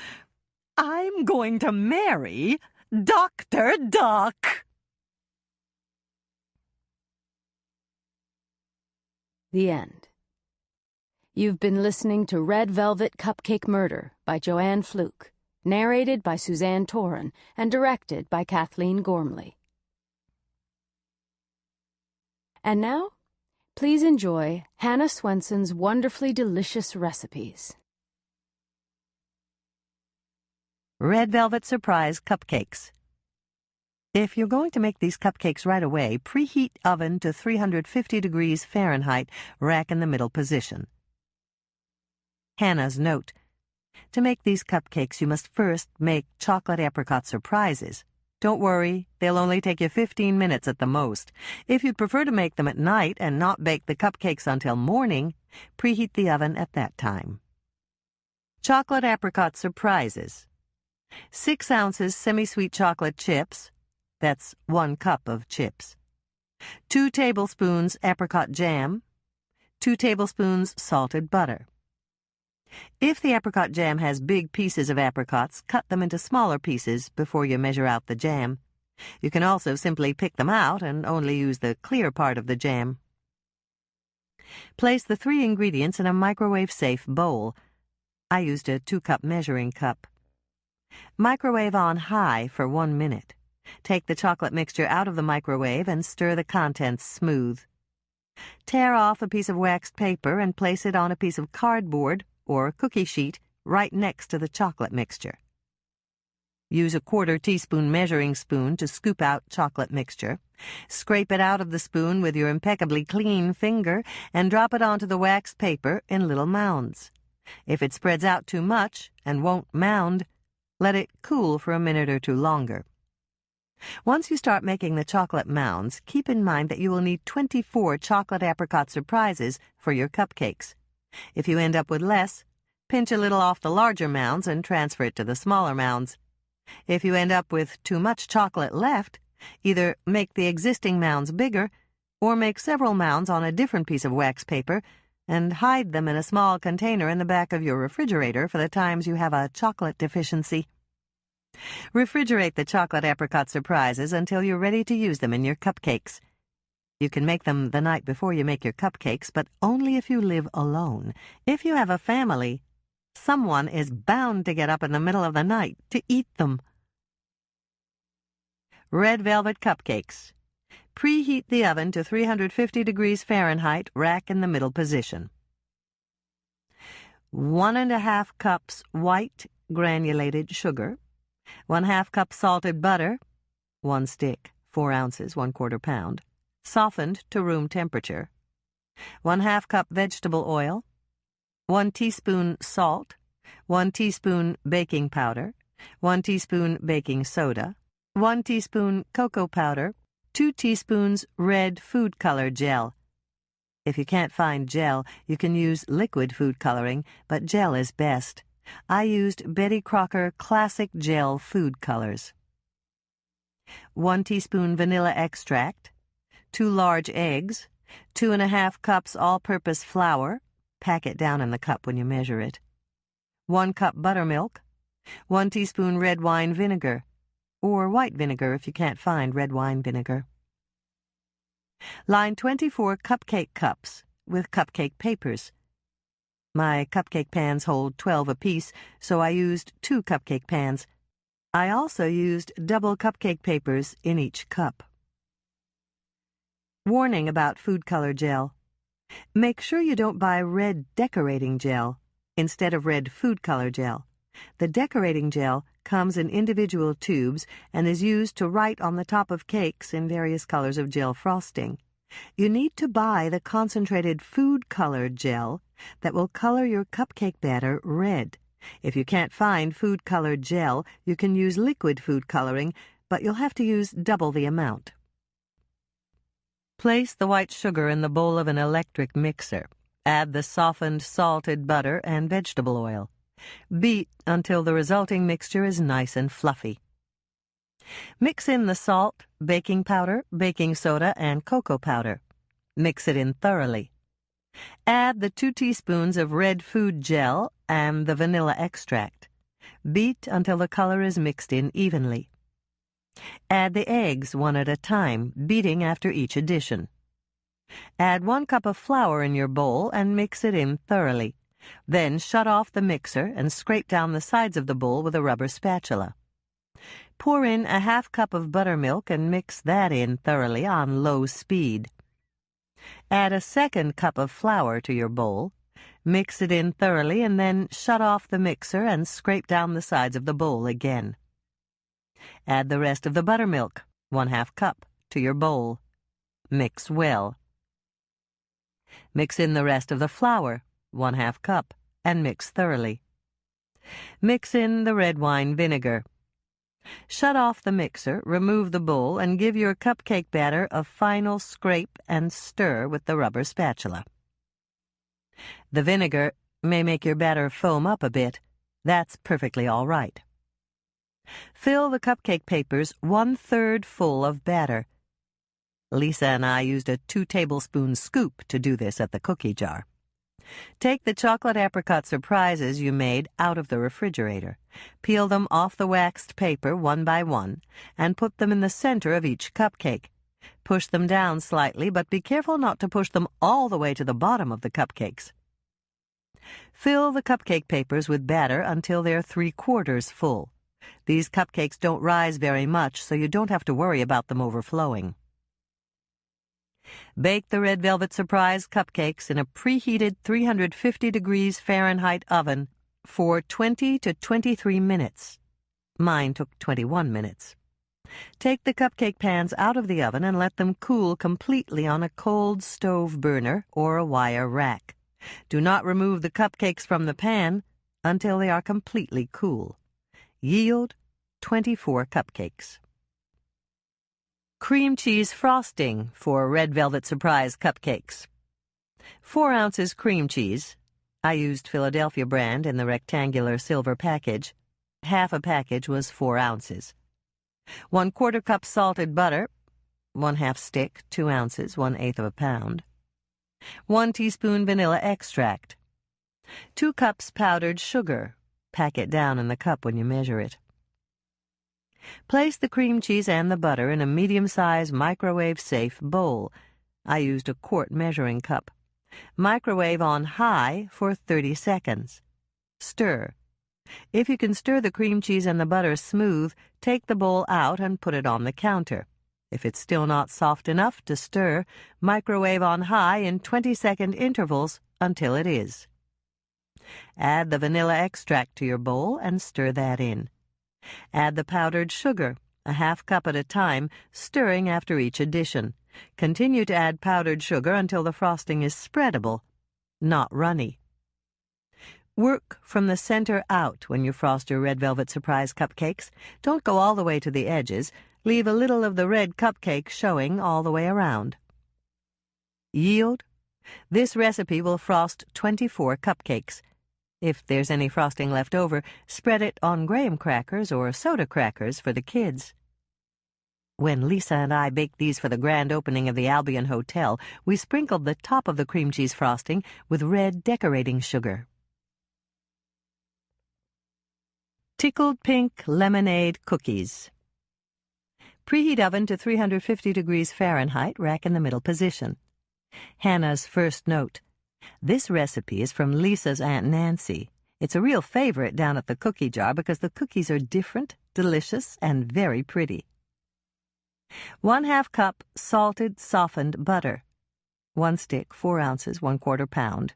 I'm going to marry Dr. Doc." The end. You've been listening to Red Velvet Cupcake Murder by Joanne Fluke, narrated by Suzanne Toren, and directed by Kathleen Gormley. And now, please enjoy Hannah Swensen's wonderfully delicious recipes. Red Velvet Surprise Cupcakes. If you're going to make these cupcakes right away, preheat oven to 350 degrees Fahrenheit, rack in the middle position. Hannah's note. To make these cupcakes, you must first make chocolate apricot surprises. Don't worry, they'll only take you 15 minutes at the most. If you'd prefer to make them at night and not bake the cupcakes until morning, preheat the oven at that time. Chocolate apricot surprises. 6 ounces semi-sweet chocolate chips. That's 1 cup of chips. 2 tablespoons apricot jam. 2 tablespoons salted butter. If the apricot jam has big pieces of apricots, cut them into smaller pieces before you measure out the jam. You can also simply pick them out and only use the clear part of the jam. Place the 3 ingredients in a microwave-safe bowl. I used a 2-cup measuring cup. Microwave on high for 1 minute. Take the chocolate mixture out of the microwave and stir the contents smooth. Tear off a piece of waxed paper and place it on a piece of cardboard or cookie sheet right next to the chocolate mixture. Use a 1/4 teaspoon measuring spoon to scoop out chocolate mixture. Scrape it out of the spoon with your impeccably clean finger and drop it onto the waxed paper in little mounds. If it spreads out too much and won't mound, let it cool for a minute or 2 longer. Once you start making the chocolate mounds, keep in mind that you will need 24 chocolate apricot surprises for your cupcakes. If you end up with less, pinch a little off the larger mounds and transfer it to the smaller mounds. If you end up with too much chocolate left, either make the existing mounds bigger or make several mounds on a different piece of wax paper and hide them in a small container in the back of your refrigerator for the times you have a chocolate deficiency. Refrigerate the chocolate apricot surprises until you're ready to use them in your cupcakes. You can make them the night before you make your cupcakes, but only if you live alone. If you have a family, someone is bound to get up in the middle of the night to eat them. Red velvet cupcakes. Preheat the oven to 350 degrees Fahrenheit, rack in the middle position. 1½ cups white granulated sugar, 1/2 cup salted butter, 1 stick, 4 ounces, 1/4 pound, softened to room temperature, 1/2 cup vegetable oil, 1 teaspoon salt, 1 teaspoon baking powder, 1 teaspoon baking soda, 1 teaspoon cocoa powder, 2 teaspoons red food color gel. If you can't find gel, you can use liquid food coloring, but gel is best. I used Betty Crocker Classic Gel Food Colors. 1 teaspoon vanilla extract, 2 large eggs, 2½ cups all-purpose flour, pack it down in the cup when you measure it, 1 cup buttermilk, 1 teaspoon red wine vinegar, or white vinegar if you can't find red wine vinegar. Line 24 cupcake cups with cupcake papers. My cupcake pans hold 12 apiece, so I used 2 cupcake pans. I also used double cupcake papers in each cup. Warning about food color gel. Make sure you don't buy red decorating gel instead of red food color gel. The decorating gel comes in individual tubes and is used to write on the top of cakes in various colors of gel frosting. You need to buy the concentrated food color gel that will color your cupcake batter red. If you can't find food color gel, you can use liquid food coloring, but you'll have to use double the amount. Place the white sugar in the bowl of an electric mixer. Add the softened salted butter and vegetable oil. Beat until the resulting mixture is nice and fluffy. Mix in the salt, baking powder, baking soda, and cocoa powder. Mix it in thoroughly. Add the 2 teaspoons of red food gel and the vanilla extract. Beat until the color is mixed in evenly. Add the eggs one at a time, beating after each addition. Add 1 cup of flour in your bowl and mix it in thoroughly. Then shut off the mixer and scrape down the sides of the bowl with a rubber spatula. Pour in a 1/2 cup of buttermilk and mix that in thoroughly on low speed. Add a 2nd cup of flour to your bowl. Mix it in thoroughly and then shut off the mixer and scrape down the sides of the bowl again. Add the rest of the buttermilk, 1/2 cup, to your bowl. Mix well. Mix in the rest of the flour, 1/2 cup, and mix thoroughly. Mix in the red wine vinegar. Shut off the mixer, remove the bowl, and give your cupcake batter a final scrape and stir with the rubber spatula. The vinegar may make your batter foam up a bit. That's perfectly all right. Fill the cupcake papers 1/3 full of batter. Lisa and I used a 2-tablespoon scoop to do this at the cookie jar. Take the chocolate apricot surprises you made out of the refrigerator. Peel them off the waxed paper one by one and put them in the center of each cupcake. Push them down slightly, but be careful not to push them all the way to the bottom of the cupcakes. Fill the cupcake papers with batter until they're 3/4 full. These cupcakes don't rise very much, so you don't have to worry about them overflowing. Bake the red velvet surprise cupcakes in a preheated 350 degrees Fahrenheit oven for 20 to 23 minutes. Mine took 21 minutes. Take the cupcake pans out of the oven and let them cool completely on a cold stove burner or a wire rack. Do not remove the cupcakes from the pan until they are completely cool. Yield 24 cupcakes. Cream cheese frosting for red velvet surprise cupcakes. 4 ounces cream cheese. I used Philadelphia brand in the rectangular silver package. Half a package was 4 ounces. 1/4 cup salted butter, 1/2 stick, 2 ounces, 1/8 of a pound. 1 teaspoon vanilla extract. 2 cups powdered sugar. Pack it down in the cup when you measure it. Place the cream cheese and the butter in a medium-sized microwave-safe bowl. I used a quart measuring cup. Microwave on high for 30 seconds. Stir. If you can stir the cream cheese and the butter smooth, take the bowl out and put it on the counter. If it's still not soft enough to stir, microwave on high in 20-second intervals until it is. Add the vanilla extract to your bowl and stir that in. Add the powdered sugar, a half cup at a time, stirring after each addition. Continue to add powdered sugar until the frosting is spreadable, not runny. Work from the center out when you frost your red velvet surprise cupcakes. Don't go all the way to the edges. Leave a little of the red cupcake showing all the way around. Yield. This recipe will frost 24 cupcakes. If there's any frosting left over, spread it on graham crackers or soda crackers for the kids. When Lisa and I baked these for the grand opening of the Albion Hotel, we sprinkled the top of the cream cheese frosting with red decorating sugar. Tickled pink lemonade cookies. Preheat oven to 350 degrees Fahrenheit, rack in the middle position. Hannah's first note. This recipe is from Lisa's Aunt Nancy. It's a real favorite down at the cookie jar because the cookies are different, delicious, and very pretty. 1/2 cup salted, softened butter. 1 stick, 4 ounces, 1/4 pound.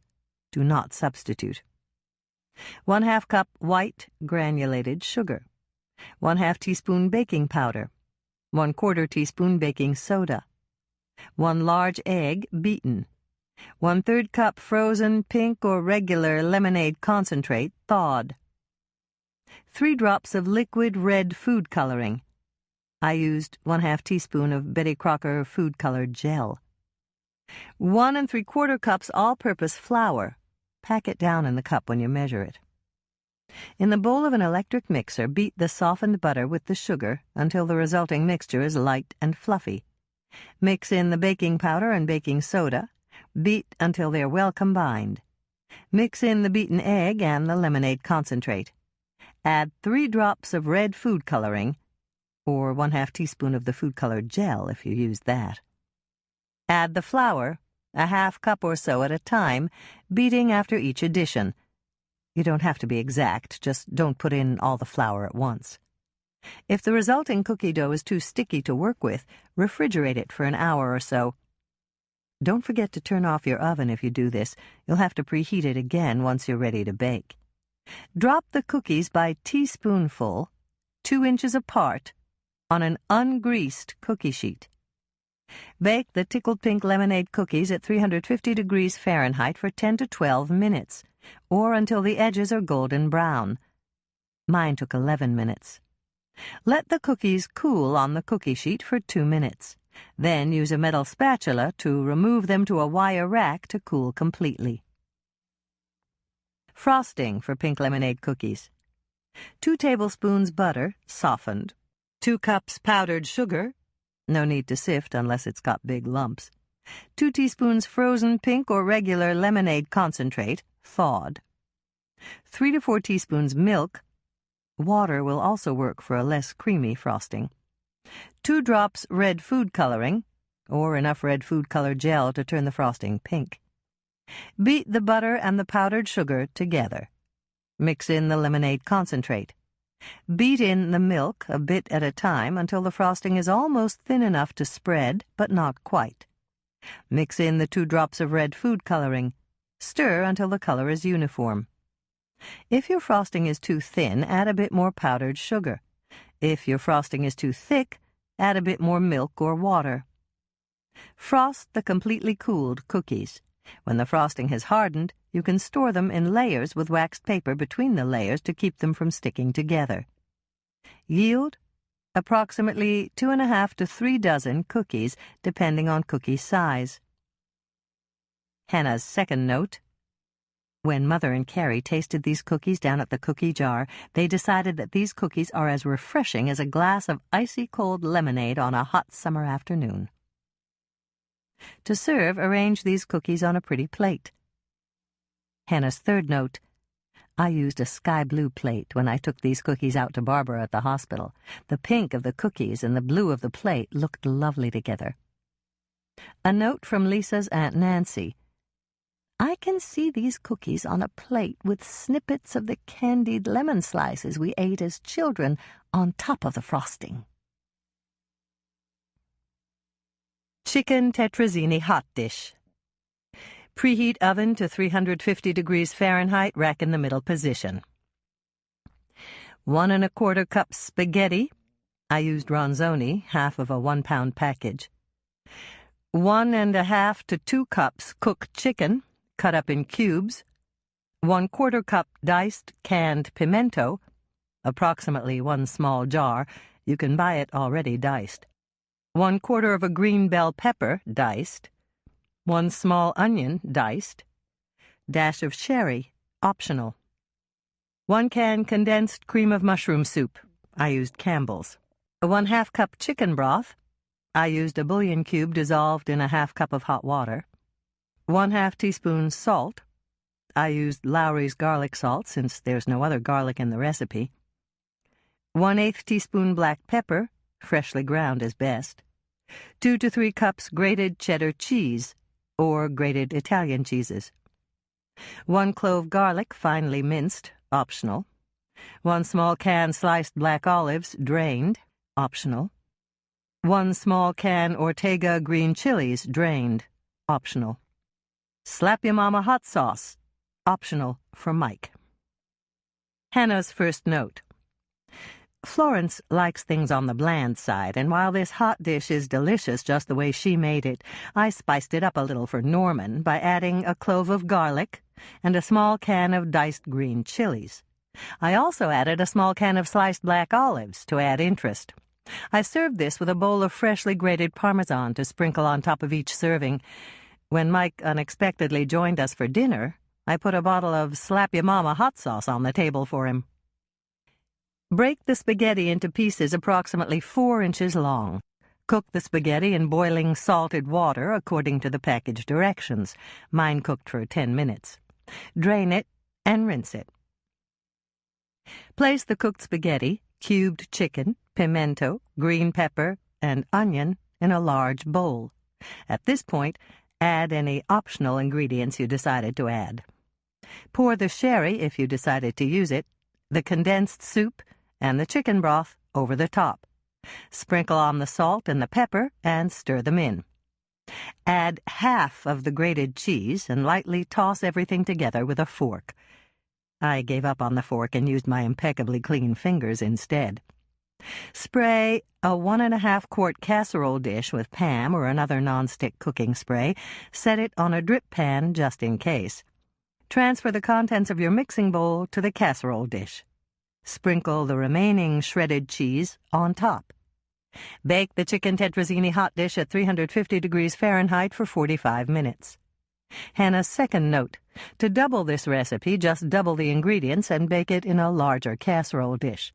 Do not substitute. 1/2 cup white granulated sugar. 1/2 teaspoon baking powder. 1/4 teaspoon baking soda. 1 large egg beaten. 1/3 cup frozen pink or regular lemonade concentrate thawed. 3 drops of liquid red food coloring. I used 1/2 teaspoon of Betty Crocker food color gel. 1 3/4 cups all-purpose flour. Pack it down in the cup when you measure it. In the bowl of an electric mixer, beat the softened butter with the sugar until the resulting mixture is light and fluffy. Mix in the baking powder and baking soda. Beat until they are well combined. Mix in the beaten egg and the lemonade concentrate. Add 3 drops of red food coloring, or 1/2 teaspoon of the food color gel if you use that. Add the flour, a 1/2 cup or so at a time, beating after each addition. You don't have to be exact, just don't put in all the flour at once. If the resulting cookie dough is too sticky to work with, refrigerate it for an hour or so. Don't forget to turn off your oven if you do this. You'll have to preheat it again once you're ready to bake. Drop the cookies by teaspoonful, 2 inches apart, on an ungreased cookie sheet. Bake the tickled pink lemonade cookies at 350 degrees Fahrenheit for 10 to 12 minutes, or until the edges are golden brown. Mine took 11 minutes. Let the cookies cool on the cookie sheet for 2 minutes. Then use a metal spatula to remove them to a wire rack to cool completely. Frosting for pink lemonade cookies. 2 tablespoons butter, softened. 2 cups powdered sugar. No need to sift unless it's got big lumps. 2 teaspoons frozen pink or regular lemonade concentrate, thawed. 3 to 4 teaspoons milk. Water will also work for a less creamy frosting. 2 drops red food coloring, or enough red food color gel to turn the frosting pink. Beat the butter and the powdered sugar together. Mix in the lemonade concentrate. Beat in the milk a bit at a time until the frosting is almost thin enough to spread, but not quite. Mix in the 2 drops of red food coloring. Stir until the color is uniform. If your frosting is too thin, add a bit more powdered sugar. If your frosting is too thick, add a bit more milk or water. Frost the completely cooled cookies. When the frosting has hardened, you can store them in layers with waxed paper between the layers to keep them from sticking together. Yield? Approximately 2½ to 3 dozen cookies, depending on cookie size. Hannah's second note. When Mother and Carrie tasted these cookies down at the cookie jar, they decided that these cookies are as refreshing as a glass of icy cold lemonade on a hot summer afternoon. To serve, arrange these cookies on a pretty plate. Hannah's third note. I used a sky blue plate when I took these cookies out to Barbara at the hospital. The pink of the cookies and the blue of the plate looked lovely together. A note from Lisa's Aunt Nancy. I can see these cookies on a plate with snippets of the candied lemon slices we ate as children on top of the frosting. Chicken tetrazzini hot dish. Preheat oven to 350 degrees Fahrenheit, rack in the middle position. 1 1/4 cups spaghetti. I used ronzoni, half of a 1-pound package. 1 1/2 to 2 cups cooked chicken, cut up in cubes. 1/4 cup diced canned pimento, approximately 1 small jar. You can buy it already diced. 1/4 of a green bell pepper, diced. 1 small onion, diced. Dash of sherry, optional. 1 can condensed cream of mushroom soup. I used Campbell's. 1/2 cup chicken broth. I used a bouillon cube dissolved in a 1/2 cup of hot water. 1/2 teaspoon salt. I used Lowry's garlic salt since there's no other garlic in the recipe. 1/8 teaspoon black pepper, freshly ground is best. 2 to 3 cups grated cheddar cheese, or grated Italian cheeses. 1 clove garlic, finely minced, optional. 1 small can sliced black olives, drained, optional. 1 small can Ortega green chilies, drained, optional. Slap Ya Mama hot sauce, optional for Mike. Hannah's first note. Florence likes things on the bland side, and while this hot dish is delicious just the way she made it, I spiced it up a little for Norman by adding a clove of garlic and a small can of diced green chilies. I also added a small can of sliced black olives to add interest. I served this with a bowl of freshly grated Parmesan to sprinkle on top of each serving. When Mike unexpectedly joined us for dinner, I put a bottle of Slap Ya Mama hot sauce on the table for him. Break the spaghetti into pieces approximately 4 inches long. Cook the spaghetti in boiling salted water according to the package directions. Mine cooked for 10 minutes. Drain it and rinse it. Place the cooked spaghetti, cubed chicken, pimento, green pepper, and onion in a large bowl. At this point, add any optional ingredients you decided to add. Pour the sherry, if you decided to use it, the condensed soup, and the chicken broth over the top. Sprinkle on the salt and the pepper and stir them in. Add half of the grated cheese and lightly toss everything together with a fork. I gave up on the fork and used my impeccably clean fingers instead. Spray a 1 1/2 quart casserole dish with Pam or another nonstick cooking spray. Set it on a drip pan just in case. Transfer the contents of your mixing bowl to the casserole dish. Sprinkle the remaining shredded cheese on top. Bake the chicken tetrazzini hot dish at 350 degrees Fahrenheit for 45 minutes. Hannah's second note. To double this recipe, just double the ingredients and bake it in a larger casserole dish.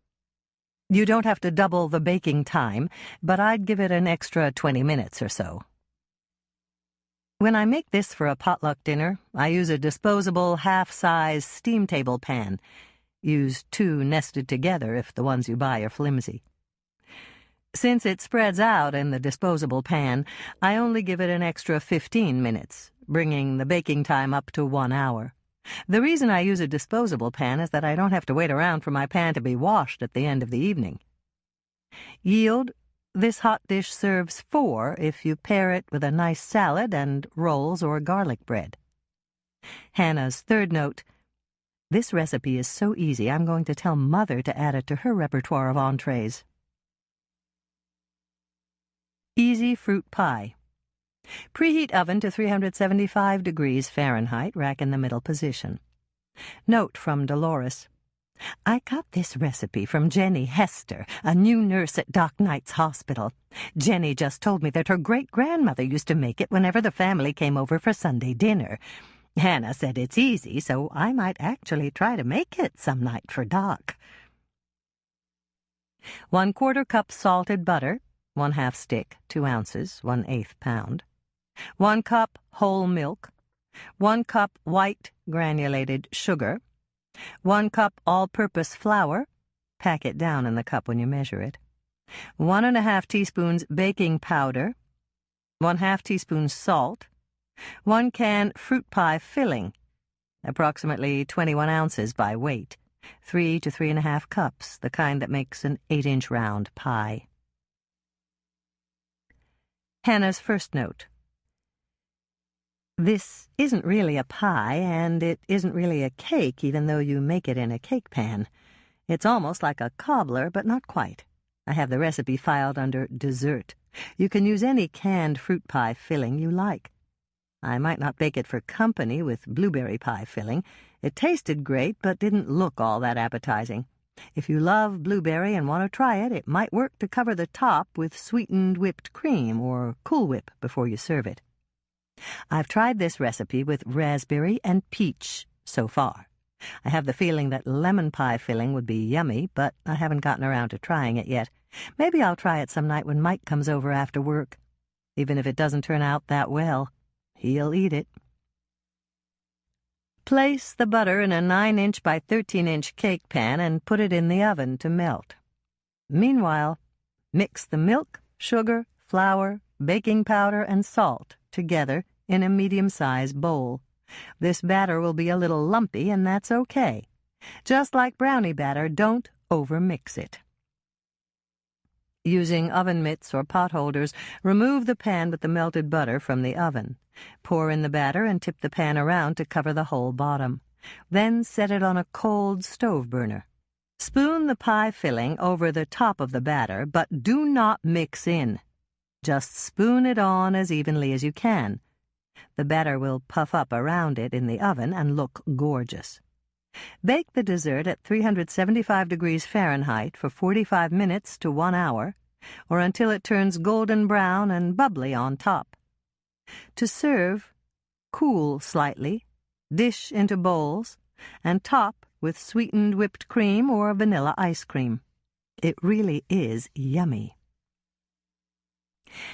You don't have to double the baking time, but I'd give it an extra 20 minutes or so. When I make this for a potluck dinner, I use a disposable half-size steam table pan. Use 2 nested together if the ones you buy are flimsy. Since it spreads out in the disposable pan, I only give it an extra 15 minutes, bringing the baking time up to 1 hour. The reason I use a disposable pan is that I don't have to wait around for my pan to be washed at the end of the evening. Yield: this hot dish serves 4 if you pair it with a nice salad and rolls or garlic bread. Hannah's third note. This recipe is so easy, I'm going to tell Mother to add it to her repertoire of entrees. Easy fruit pie. Preheat oven to 375 degrees Fahrenheit, rack in the middle position. Note from Dolores. I got this recipe from Jenny Hester, a new nurse at Doc Knight's hospital. Jenny just told me that her great-grandmother used to make it whenever the family came over for Sunday dinner. Hannah said it's easy, so I might actually try to make it some night for Doc. 1/4 cup salted butter, 1/2 stick, 2 ounces, 1/8 pound. 1 cup whole milk, 1 cup white granulated sugar, 1 cup all-purpose flour, pack it down in the cup when you measure it, 1½ teaspoons baking powder, 1/2 teaspoon salt, 1 can fruit pie filling, approximately 21 ounces by weight, 3 to 3½ cups, the kind that makes an 8-inch round pie. Hannah's first note. This isn't really a pie, and it isn't really a cake, even though you make it in a cake pan. It's almost like a cobbler, but not quite. I have the recipe filed under dessert. You can use any canned fruit pie filling you like. I might not bake it for company with blueberry pie filling. It tasted great, but didn't look all that appetizing. If you love blueberry and want to try it, it might work to cover the top with sweetened whipped cream or Cool Whip before you serve it. I've tried this recipe with raspberry and peach so far. I have the feeling that lemon pie filling would be yummy, but I haven't gotten around to trying it yet. Maybe I'll try it some night when Mike comes over after work. Even if it doesn't turn out that well, he'll eat it. Place the butter in a 9-inch by 13-inch cake pan and put it in the oven to melt. Meanwhile, mix the milk, sugar, flour, baking powder, and salt together in a medium-sized bowl. This batter will be a little lumpy, and that's okay. Just like brownie batter, don't overmix it. Using oven mitts or pot holders, remove the pan with the melted butter from the oven. Pour in the batter and tip the pan around to cover the whole bottom. Then set it on a cold stove burner. Spoon the pie filling over the top of the batter, but do not mix in. Just spoon it on as evenly as you can. The batter will puff up around it in the oven and look gorgeous. Bake the dessert at 375 degrees Fahrenheit for 45 minutes to 1 hour, or until it turns golden brown and bubbly on top. To serve, cool slightly, dish into bowls, and top with sweetened whipped cream or vanilla ice cream. It really is yummy.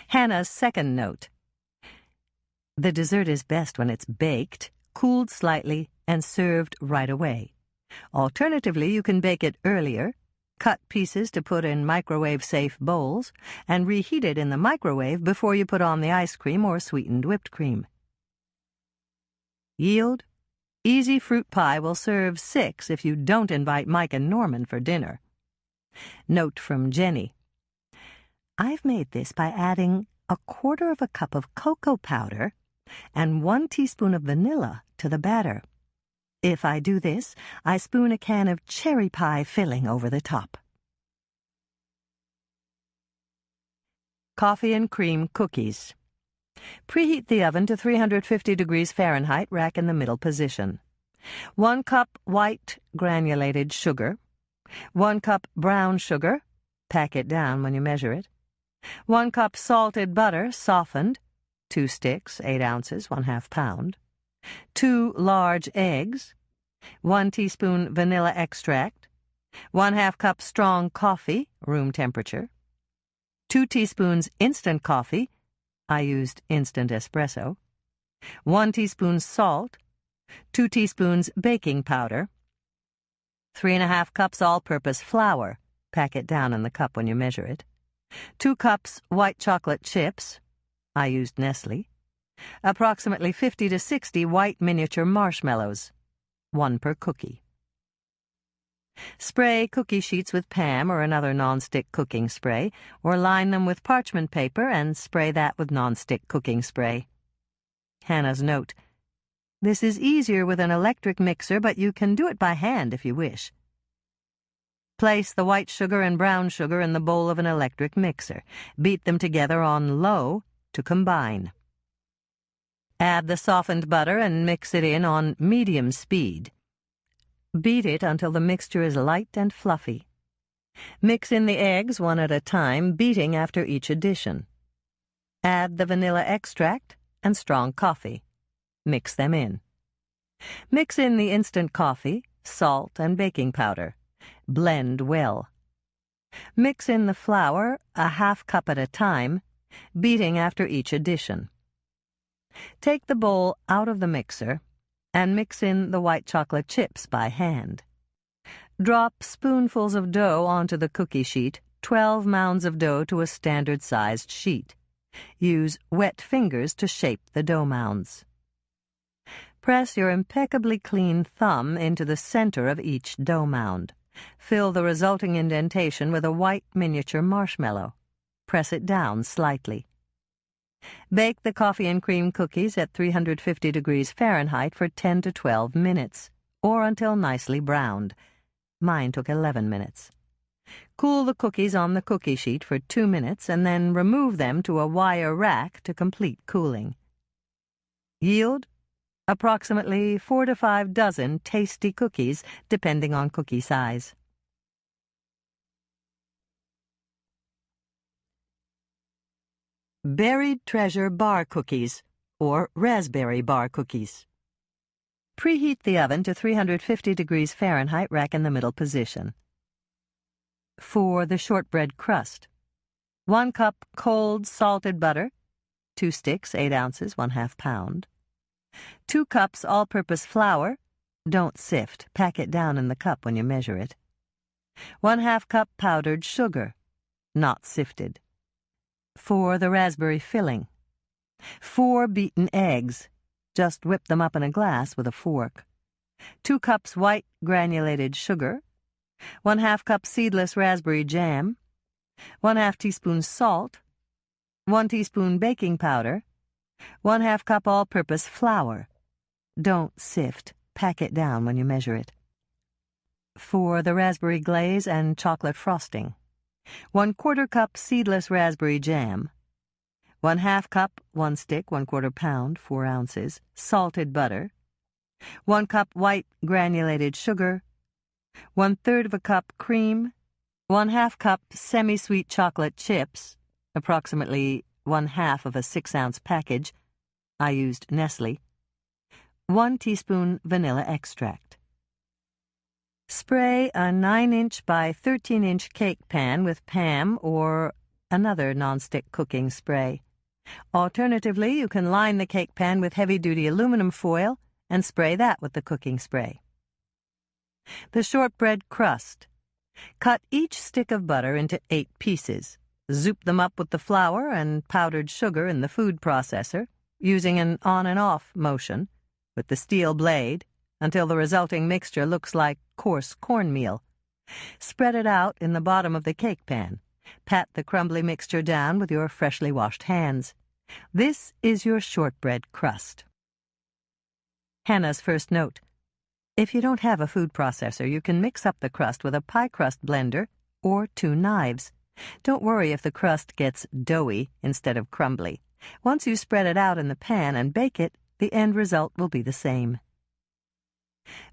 Hannah's second note. The dessert is best when it's baked, cooled slightly, and served right away. Alternatively, you can bake it earlier, cut pieces to put in microwave-safe bowls, and reheat it in the microwave before you put on the ice cream or sweetened whipped cream. Yield? Easy fruit pie will serve 6 if you don't invite Mike and Norman for dinner. Note from Jenny. I've made this by adding 1/4 cup of cocoa powder and 1 teaspoon of vanilla to the batter. If I do this, I spoon a can of cherry pie filling over the top. Coffee and cream cookies. Preheat the oven to 350 degrees Fahrenheit, rack in the middle position. 1 cup white granulated sugar, 1 cup brown sugar, pack it down when you measure it, 1 cup salted butter, softened, 2 sticks, 8 ounces, 1/2 pound, 2 large eggs, 1 teaspoon vanilla extract, 1/2 cup strong coffee, room temperature, 2 teaspoons instant coffee, I used instant espresso, 1 teaspoon salt, 2 teaspoons baking powder, 3½ cups all-purpose flour, pack it down in the cup when you measure it, 2 cups white chocolate chips, I used Nestle, approximately 50 to 60 white miniature marshmallows, 1 per cookie. Spray cookie sheets with Pam or another non-stick cooking spray, or line them with parchment paper and spray that with non-stick cooking spray. Hannah's note. This is easier with an electric mixer, but you can do it by hand if you wish. Place the white sugar and brown sugar in the bowl of an electric mixer. Beat them together on low to combine. Add the softened butter and mix it in on medium speed. Beat it until the mixture is light and fluffy. Mix in the eggs one at a time, beating after each addition. Add the vanilla extract and strong coffee. Mix them in. Mix in the instant coffee, salt, and baking powder. Blend well. Mix in the flour, 1/2 cup at a time, beating after each addition. Take the bowl out of the mixer and mix in the white chocolate chips by hand. Drop spoonfuls of dough onto the cookie sheet, 12 mounds of dough to a standard-sized sheet. Use wet fingers to shape the dough mounds. Press your impeccably clean thumb into the center of each dough mound. Fill the resulting indentation with a white miniature marshmallow. Press it down slightly. Bake the coffee and cream cookies at 350 degrees Fahrenheit for 10 to 12 minutes, or until nicely browned. Mine took 11 minutes. Cool the cookies on the cookie sheet for 2 minutes and then remove them to a wire rack to complete cooling. Yield approximately 4 to 5 dozen tasty cookies, depending on cookie size. Buried Treasure Bar Cookies, or Raspberry Bar Cookies. Preheat the oven to 350 degrees Fahrenheit, rack in the middle position. For the shortbread crust, 1 cup cold salted butter, 2 sticks, 8 ounces, 1/2 pound. 2 cups all-purpose flour, don't sift, pack it down in the cup when you measure it. 1/2 cup powdered sugar, not sifted. For the raspberry filling, 4 beaten eggs, just whip them up in a glass with a fork. 2 cups white granulated sugar, 1/2 cup seedless raspberry jam, 1/2 teaspoon salt, 1 teaspoon baking powder, 1/2 cup all-purpose flour. Don't sift, pack it down when you measure it. For the raspberry glaze and chocolate frosting, 1/4 cup seedless raspberry jam, 1/2 cup, 1 stick, 1/4 pound, 4 ounces, salted butter, 1 cup white granulated sugar, 1/3 of a cup cream, 1/2 cup semi-sweet chocolate chips, approximately 1/2 of a 6-ounce package. I used Nestle. 1 teaspoon vanilla extract. Spray a 9-inch by 13-inch cake pan with Pam or another nonstick cooking spray. Alternatively, you can line the cake pan with heavy-duty aluminum foil and spray that with the cooking spray. The shortbread crust. Cut each stick of butter into 8 pieces. Zoop them up with the flour and powdered sugar in the food processor, using an on and off motion with the steel blade until the resulting mixture looks like coarse cornmeal. Spread it out in the bottom of the cake pan. Pat the crumbly mixture down with your freshly washed hands. This is your shortbread crust. Hannah's first note. If you don't have a food processor, you can mix up the crust with a pie crust blender or 2 knives. Don't worry if the crust gets doughy instead of crumbly. Once you spread it out in the pan and bake it, the end result will be the same.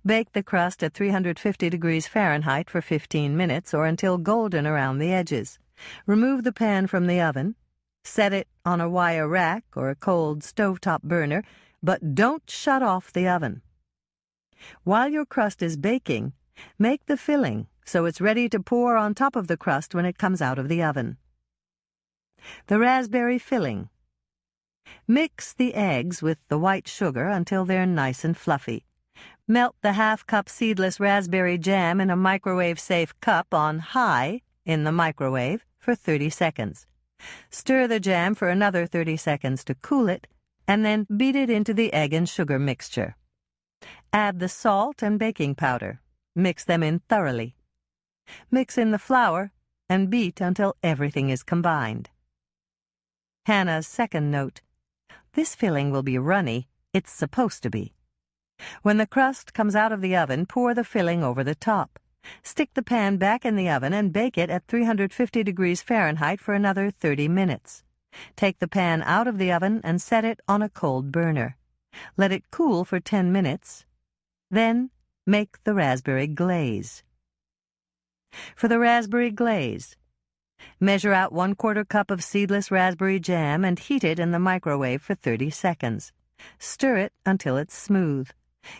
Bake the crust at 350 degrees Fahrenheit for 15 minutes or until golden around the edges. Remove the pan from the oven. Set it on a wire rack or a cold stovetop burner, but don't shut off the oven. While your crust is baking, make the filling so it's ready to pour on top of the crust when it comes out of the oven. The raspberry filling. Mix the eggs with the white sugar until they're nice and fluffy. Melt the 1/2 cup seedless raspberry jam in a microwave-safe cup on high in the microwave for 30 seconds. Stir the jam for another 30 seconds to cool it, and then beat it into the egg and sugar mixture. Add the salt and baking powder. Mix them in thoroughly. Mix in the flour and beat until everything is combined. Hannah's second note. This filling will be runny. It's supposed to be. When the crust comes out of the oven, pour the filling over the top. Stick the pan back in the oven and bake it at 350 degrees Fahrenheit for another 30 minutes. Take the pan out of the oven and set it on a cold burner. Let it cool for 10 minutes. Then make the raspberry glaze. For the raspberry glaze, measure out 1/4 cup of seedless raspberry jam and heat it in the microwave for 30 seconds. Stir it until it's smooth.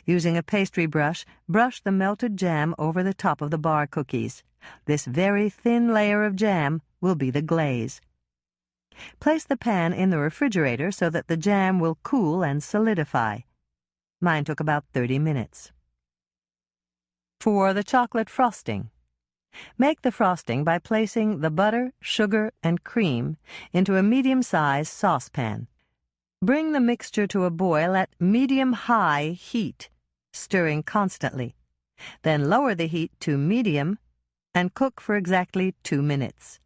Using a pastry brush, brush the melted jam over the top of the bar cookies. This very thin layer of jam will be the glaze. Place the pan in the refrigerator so that the jam will cool and solidify. Mine took about 30 minutes. For the chocolate frosting. Make the frosting by placing the butter, sugar, and cream into a medium-sized saucepan. Bring the mixture to a boil at medium-high heat, stirring constantly. Then lower the heat to medium and cook for exactly 2 minutes.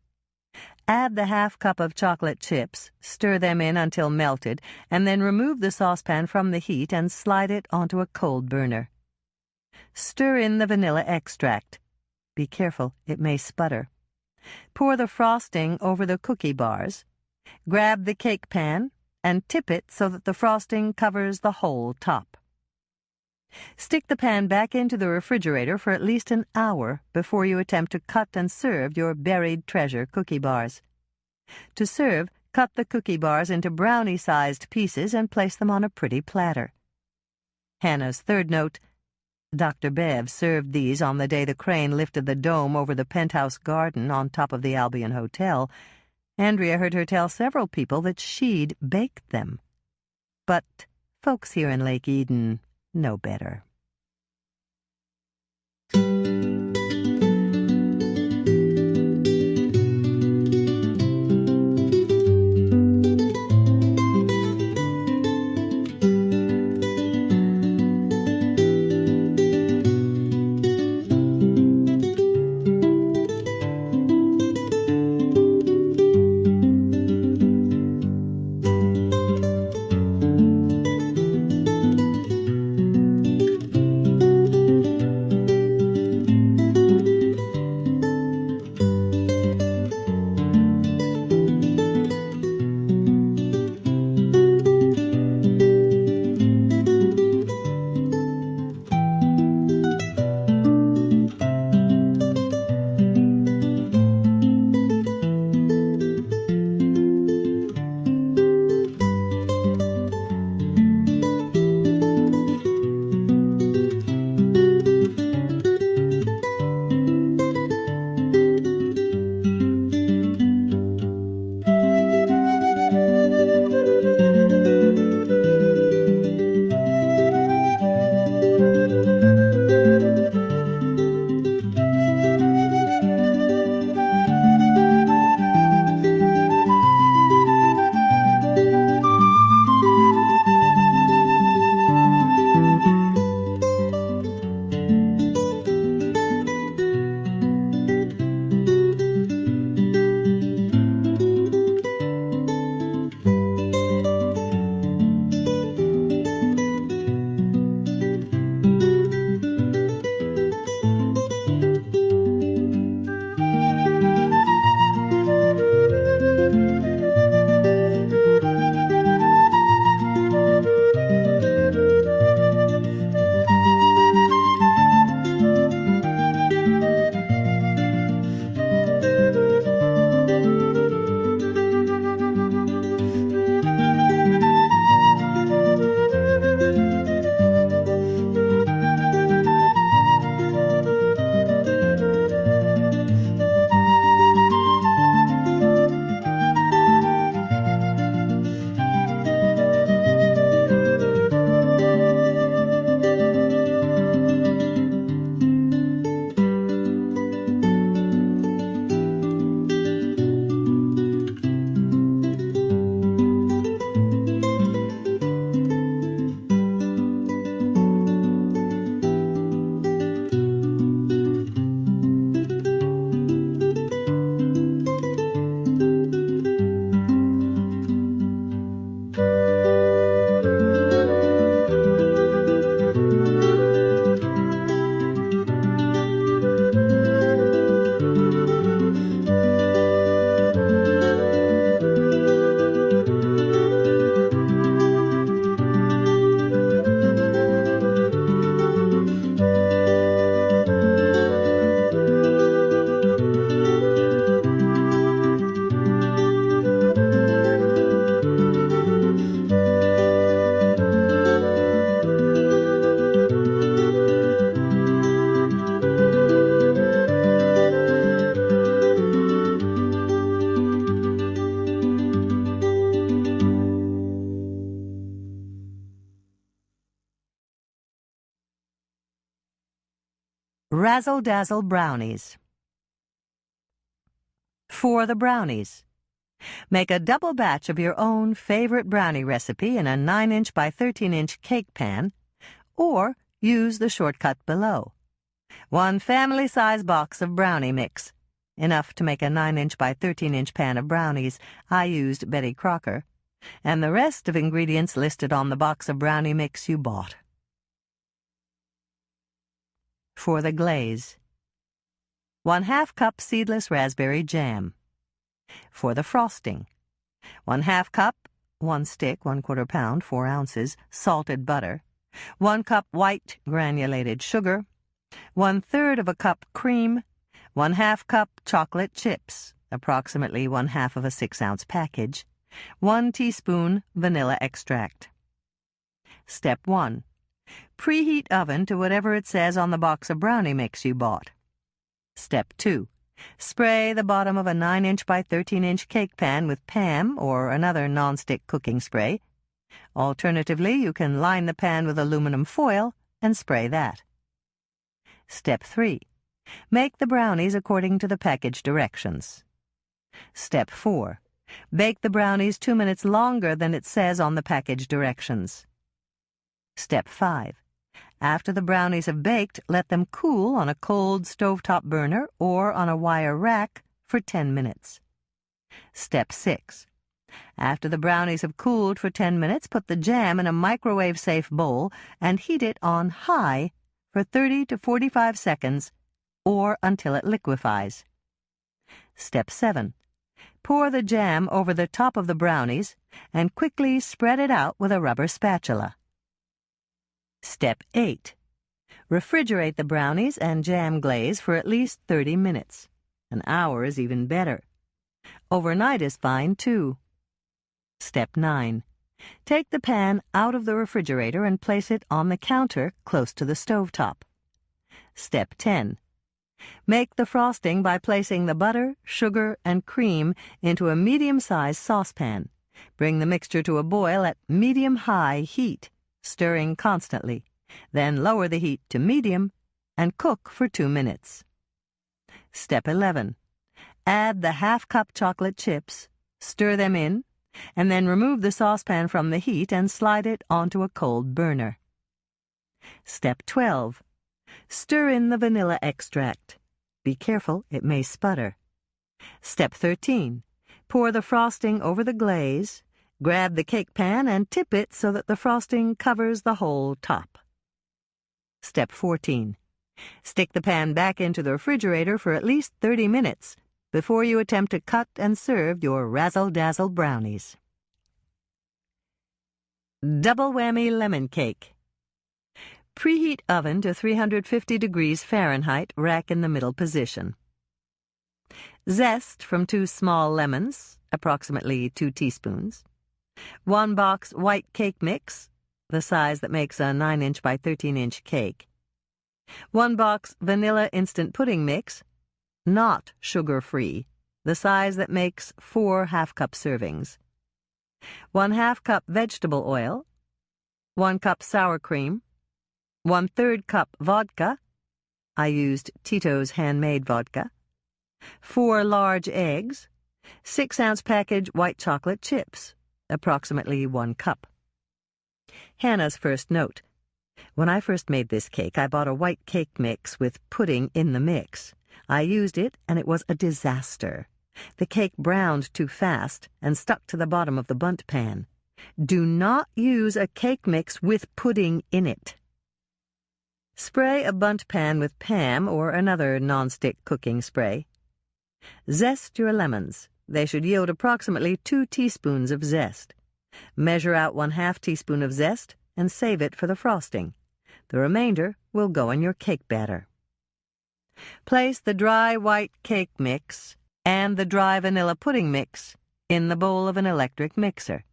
Add the half cup of chocolate chips, stir them in until melted, and then remove the saucepan from the heat and slide it onto a cold burner. Stir in the vanilla extract. Be careful, it may sputter. Pour the frosting over the cookie bars. Grab the cake pan and tip it so that the frosting covers the whole top. Stick the pan back into the refrigerator for at least an hour before you attempt to cut and serve your buried treasure cookie bars. To serve, cut the cookie bars into brownie-sized pieces and place them on a pretty platter. Hannah's third note: Dr. Bev served these on the day the crane lifted the dome over the penthouse garden on top of the Albion Hotel. Andrea heard her tell several people that she'd baked them. But folks here in Lake Eden know better. Razzle-dazzle brownies. For the brownies, make a double batch of your own favorite brownie recipe in a 9-inch by 13-inch cake pan, or use the shortcut below. 1 family-size box of brownie mix, enough to make a 9-inch by 13-inch pan of brownies. I used Betty Crocker, and the rest of ingredients listed on the box of brownie mix you bought. For the glaze, 1/2 cup seedless raspberry jam. For the frosting, 1/2 cup, 1 stick, 1/4 pound, 4 ounces, salted butter, 1 cup white granulated sugar, 1/3 of a cup cream, 1/2 cup chocolate chips, approximately 1/2 of a 6-ounce package, 1 teaspoon vanilla extract. Step 1. Preheat oven to whatever it says on the box of brownie mix you bought. Step 2. Spray the bottom of a 9-inch by 13-inch cake pan with Pam or another nonstick cooking spray. Alternatively, you can line the pan with aluminum foil and spray that. Step 3. Make the brownies according to the package directions. Step 4. Bake the brownies 2 minutes longer than it says on the package directions. Step 5. After the brownies have baked, let them cool on a cold stovetop burner or on a wire rack for 10 minutes. Step 6. After the brownies have cooled for 10 minutes, put the jam in a microwave-safe bowl and heat it on high for 30 to 45 seconds or until it liquefies. Step 7. Pour the jam over the top of the brownies and quickly spread it out with a rubber spatula. Step 8. Refrigerate the brownies and jam glaze for at least 30 minutes. An hour is even better. Overnight is fine, too. Step 9. Take the pan out of the refrigerator and place it on the counter close to the stovetop. Step 10. Make the frosting by placing the butter, sugar, and cream into a medium-sized saucepan. Bring the mixture to a boil at medium-high heat, stirring constantly. Then lower the heat to medium and cook for 2 minutes. Step 11. Add the 1/2 cup chocolate chips, stir them in, and then remove the saucepan from the heat and slide it onto a cold burner. Step 12. Stir in the vanilla extract. Be careful, it may sputter. Step 13. Pour the frosting over the glaze. Grab the cake pan and tip it so that the frosting covers the whole top. Step 14. Stick the pan back into the refrigerator for at least 30 minutes before you attempt to cut and serve your razzle-dazzle brownies. Double Whammy Lemon Cake. Preheat oven to 350 degrees Fahrenheit, rack in the middle position. Zest from 2 small lemons, approximately 2 teaspoons. 1 box white cake mix, the size that makes a 9-inch by 13-inch cake. 1 box vanilla instant pudding mix, not sugar-free, the size that makes 4 half-cup servings. 1/2 cup vegetable oil. 1 cup sour cream. 1/3 cup vodka. I used Tito's handmade vodka. 4 large eggs. 6-ounce package white chocolate chips, approximately 1 cup. Hannah's first note. When I first made this cake, I bought a white cake mix with pudding in the mix. I used it, and it was a disaster. The cake browned too fast and stuck to the bottom of the bundt pan. Do not use a cake mix with pudding in it. Spray a bundt pan with Pam or another nonstick cooking spray. Zest your lemons. They should yield approximately 2 teaspoons of zest. Measure out 1/2 teaspoon of zest and save it for the frosting. The remainder will go in your cake batter. Place the dry white cake mix and the dry vanilla pudding mix in the bowl of an electric mixer.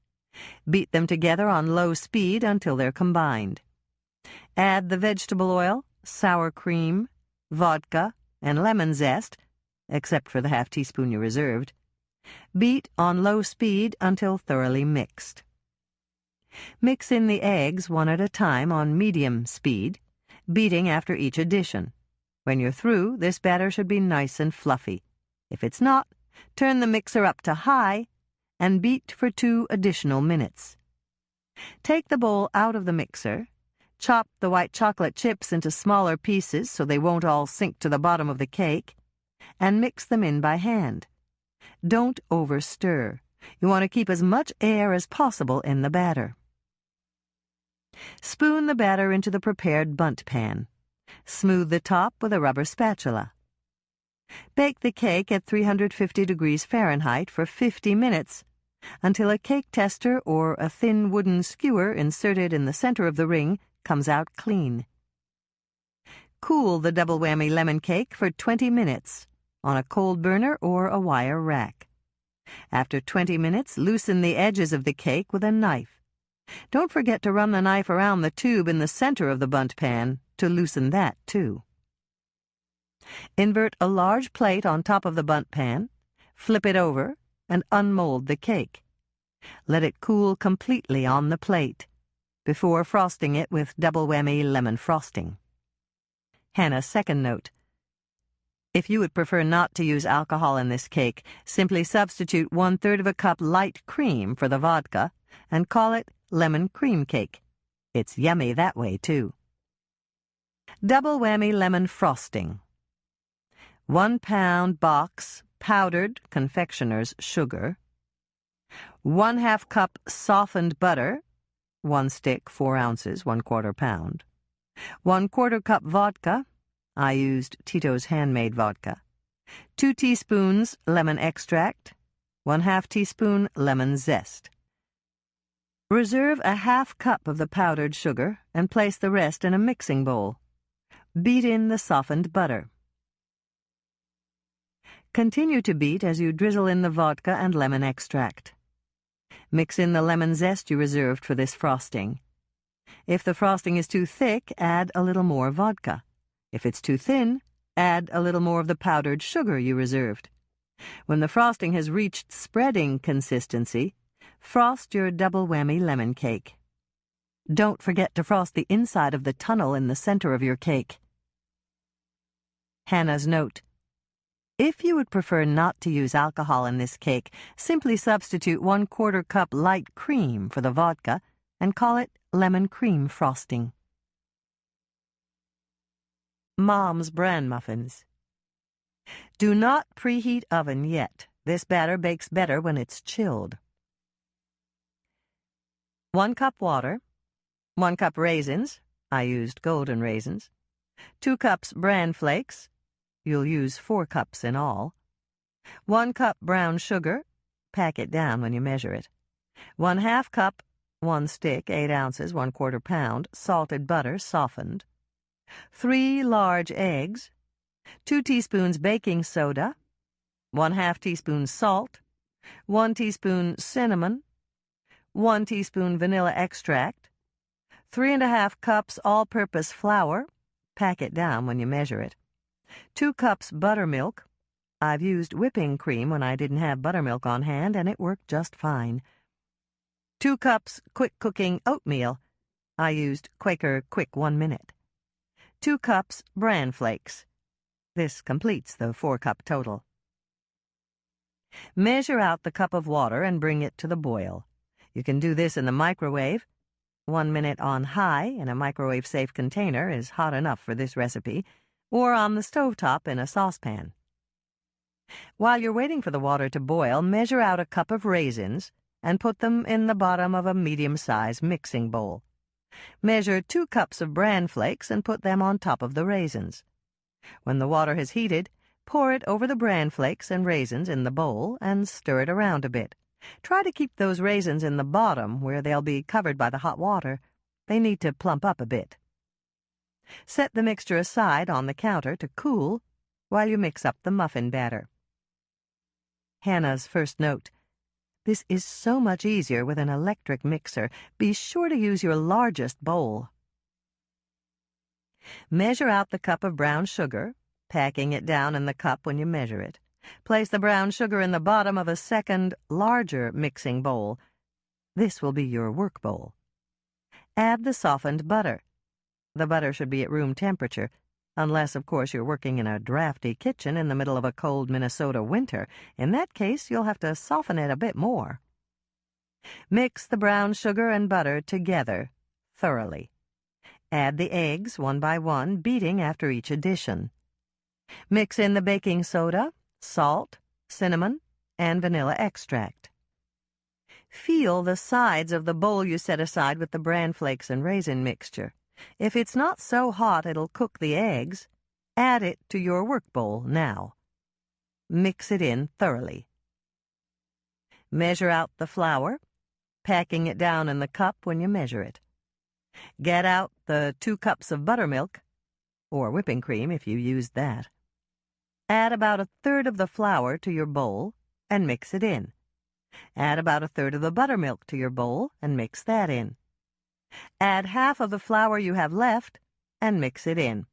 Beat them together on low speed until they're combined. Add the vegetable oil, sour cream, vodka, and lemon zest, except for the 1/2 teaspoon you reserved. Beat on low speed until thoroughly mixed. Mix in the eggs 1 at a time on medium speed, beating after each addition. When you're through, this batter should be nice and fluffy. If it's not, turn the mixer up to high and beat for 2 additional minutes. Take the bowl out of the mixer, chop the white chocolate chips into smaller pieces so they won't all sink to the bottom of the cake, and mix them in by hand. Don't over-stir. You want to keep as much air as possible in the batter. Spoon the batter into the prepared bundt pan. Smooth the top with a rubber spatula. Bake the cake at 350 degrees Fahrenheit for 50 minutes until a cake tester or a thin wooden skewer inserted in the center of the ring comes out clean. Cool the double whammy lemon cake for 20 minutes on a cold burner or a wire rack. After 20 minutes, loosen the edges of the cake with a knife. Don't forget to run the knife around the tube in the center of the bundt pan to loosen that, too. Invert a large plate on top of the bundt pan, flip it over, and unmold the cake. Let it cool completely on the plate before frosting it with double whammy lemon frosting. Hannah's second note. If you would prefer not to use alcohol in this cake, simply substitute 1/3 of a cup light cream for the vodka and call it lemon cream cake. It's yummy that way, too. Double whammy lemon frosting. 1 pound box powdered confectioner's sugar, 1/2 cup softened butter, 1 stick, 4 ounces, 1/4 pound, 1/4 cup vodka, I used Tito's handmade vodka, 2 teaspoons lemon extract, 1/2 teaspoon lemon zest. Reserve a 1/2 cup of the powdered sugar and place the rest in a mixing bowl. Beat in the softened butter. Continue to beat as you drizzle in the vodka and lemon extract. Mix in the lemon zest you reserved for this frosting. If the frosting is too thick, add a little more vodka. If it's too thin, add a little more of the powdered sugar you reserved. When the frosting has reached spreading consistency, frost your double whammy lemon cake. Don't forget to frost the inside of the tunnel in the center of your cake. Hannah's note. If you would prefer not to use alcohol in this cake, simply substitute 1/4 cup light cream for the vodka and call it lemon cream frosting. Mom's bran muffins. Do not preheat oven yet. This batter bakes better when it's chilled. 1 cup water, 1 cup raisins, I used golden raisins, 2 cups bran flakes, you'll use 4 cups in all, 1 cup brown sugar, pack it down when you measure it, 1/2 cup, 1 stick, 8 ounces, 1/4 pound, salted butter softened, 3 large eggs, 2 teaspoons baking soda, 1/2 teaspoon salt, 1 teaspoon cinnamon, 1 teaspoon vanilla extract, 3½ cups all-purpose flour, pack it down when you measure it, 2 cups buttermilk. I've used whipping cream when I didn't have buttermilk on hand, and it worked just fine. 2 cups quick-cooking oatmeal. I used Quaker Quick 1 Minute. 2 cups bran flakes. This completes the 4-cup total. Measure out the cup of water and bring it to the boil. You can do this in the microwave. 1 minute on high in a microwave-safe container is hot enough for this recipe, or on the stovetop in a saucepan. While you're waiting for the water to boil, measure out a cup of raisins and put them in the bottom of a medium-sized mixing bowl. Measure 2 cups of bran flakes and put them on top of the raisins. When the water has heated, pour it over the bran flakes and raisins in the bowl and stir it around a bit. Try to keep those raisins in the bottom where they'll be covered by the hot water. They need to plump up a bit. Set the mixture aside on the counter to cool while you mix up the muffin batter. Hannah's first note. This is so much easier with an electric mixer. Be sure to use your largest bowl. Measure out the cup of brown sugar, packing it down in the cup when you measure it. Place the brown sugar in the bottom of a second, larger mixing bowl. This will be your work bowl. Add the softened butter. The butter should be at room temperature. Unless, of course, you're working in a drafty kitchen in the middle of a cold Minnesota winter. In that case, you'll have to soften it a bit more. Mix the brown sugar and butter together thoroughly. Add the eggs one by one, beating after each addition. Mix in the baking soda, salt, cinnamon, and vanilla extract. Feel the sides of the bowl you set aside with the bran flakes and raisin mixture. If it's not so hot it'll cook the eggs, add it to your work bowl now. Mix it in thoroughly. Measure out the flour, packing it down in the cup when you measure it. Get out the 2 cups of buttermilk, or whipping cream if you used that. Add about 1/3 of the flour to your bowl and mix it in. Add about 1/3 of the buttermilk to your bowl and mix that in. Add half of the flour you have left and mix it in.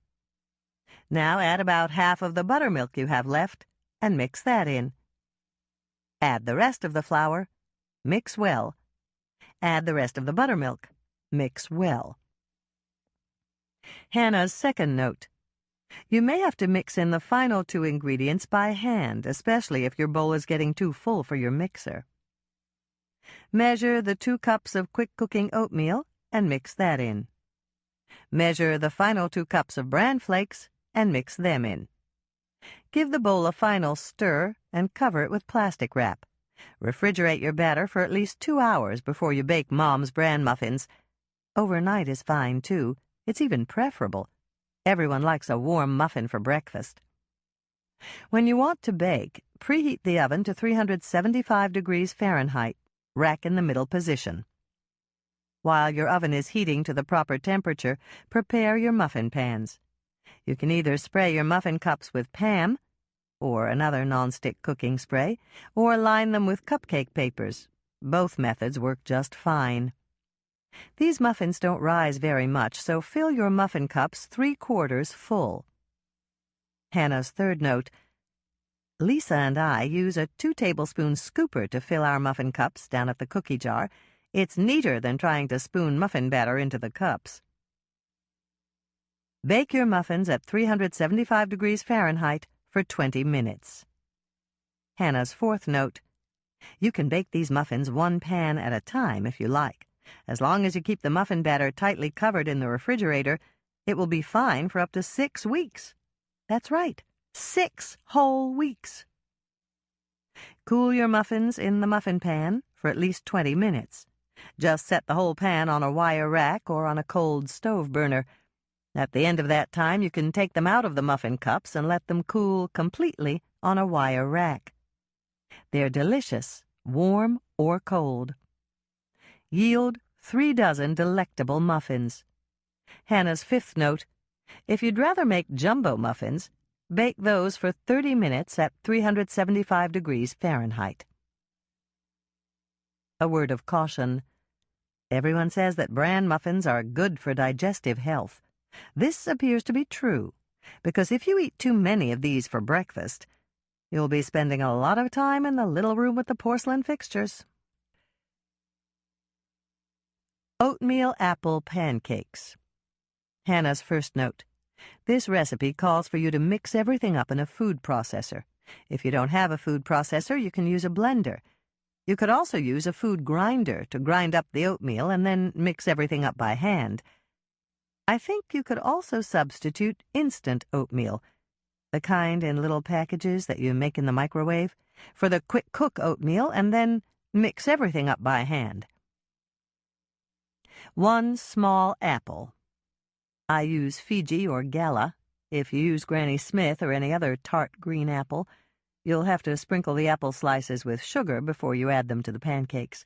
Now add about half of the buttermilk you have left and mix that in. Add the rest of the flour, mix well. Add the rest of the buttermilk, mix well. Hannah's second note. You may have to mix in the final 2 ingredients by hand, especially if your bowl is getting too full for your mixer. Measure the 2 cups of quick-cooking oatmeal and mix that in. Measure the final 2 cups of bran flakes and mix them in. Give the bowl a final stir and cover it with plastic wrap. Refrigerate your batter for at least 2 hours before you bake Mom's bran muffins. Overnight is fine, too. It's even preferable. Everyone likes a warm muffin for breakfast. When you want to bake, preheat the oven to 375 degrees Fahrenheit. Rack in the middle position. While your oven is heating to the proper temperature, prepare your muffin pans. You can either spray your muffin cups with Pam, or another nonstick cooking spray, or line them with cupcake papers. Both methods work just fine. These muffins don't rise very much, so fill your muffin cups 3/4 full. Hannah's third note. Lisa and I use a 2-tablespoon scooper to fill our muffin cups down at the cookie jar. It's neater than trying to spoon muffin batter into the cups. Bake your muffins at 375 degrees Fahrenheit for 20 minutes. Hannah's fourth note. You can bake these muffins 1 pan at a time if you like. As long as you keep the muffin batter tightly covered in the refrigerator, it will be fine for up to 6 weeks. That's right, 6 whole weeks. Cool your muffins in the muffin pan for at least 20 minutes. Just set the whole pan on a wire rack or on a cold stove burner. At the end of that time, you can take them out of the muffin cups and let them cool completely on a wire rack. They're delicious, warm or cold. Yield 3 dozen delectable muffins. Hannah's fifth note. If you'd rather make jumbo muffins, bake those for 30 minutes at 375 degrees Fahrenheit. A word of caution. Everyone says that bran muffins are good for digestive health. This appears to be true, because if you eat too many of these for breakfast, you'll be spending a lot of time in the little room with the porcelain fixtures. Oatmeal apple pancakes. Hannah's first note. This recipe calls for you to mix everything up in a food processor. If you don't have a food processor, you can use a blender. You could also use a food grinder to grind up the oatmeal and then mix everything up by hand. I think you could also substitute instant oatmeal, the kind in little packages that you make in the microwave, for the quick cook oatmeal and then mix everything up by hand. 1 small apple. I use Fiji or Gala. If you use Granny Smith or any other tart green apple, you'll have to sprinkle the apple slices with sugar before you add them to the pancakes.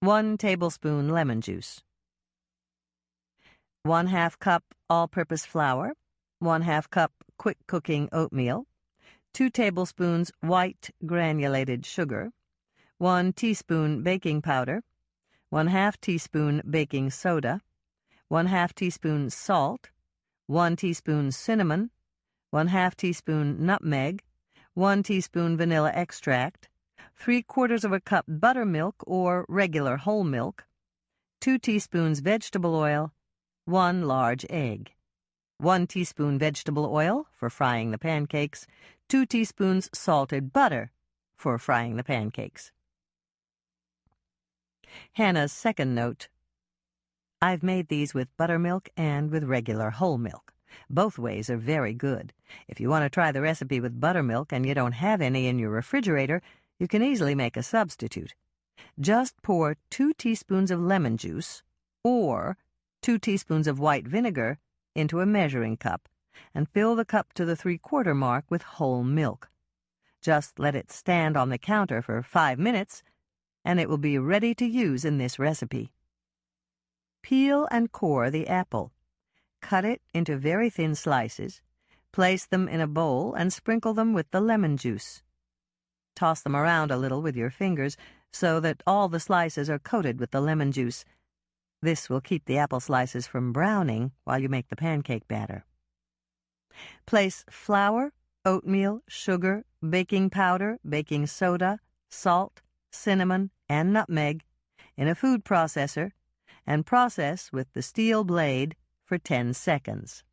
1 tablespoon lemon juice. 1/2 cup all-purpose flour, 1/2 cup quick-cooking oatmeal, 2 tablespoons white granulated sugar, 1 teaspoon baking powder, 1/2 teaspoon baking soda, 1/2 teaspoon salt, 1 teaspoon cinnamon, 1/2 teaspoon nutmeg, 1 teaspoon vanilla extract, 3/4 cup buttermilk or regular whole milk, 2 teaspoons vegetable oil, 1 large egg, 1 teaspoon vegetable oil for frying the pancakes, 2 teaspoons salted butter for frying the pancakes. Hannah's second note. I've made these with buttermilk and with regular whole milk. Both ways are very good. If you want to try the recipe with buttermilk and you don't have any in your refrigerator, you can easily make a substitute. Just pour 2 teaspoons of lemon juice or 2 teaspoons of white vinegar into a measuring cup and fill the cup to the 3/4 mark with whole milk. Just let it stand on the counter for 5 minutes, and it will be ready to use in this recipe. Peel and core the apple. Cut it into very thin slices. Place them in a bowl and sprinkle them with the lemon juice. Toss them around a little with your fingers so that all the slices are coated with the lemon juice. This will keep the apple slices from browning while you make the pancake batter. Place flour, oatmeal, sugar, baking powder, baking soda, salt, cinnamon, and nutmeg in a food processor and process with the steel blade for 10 seconds.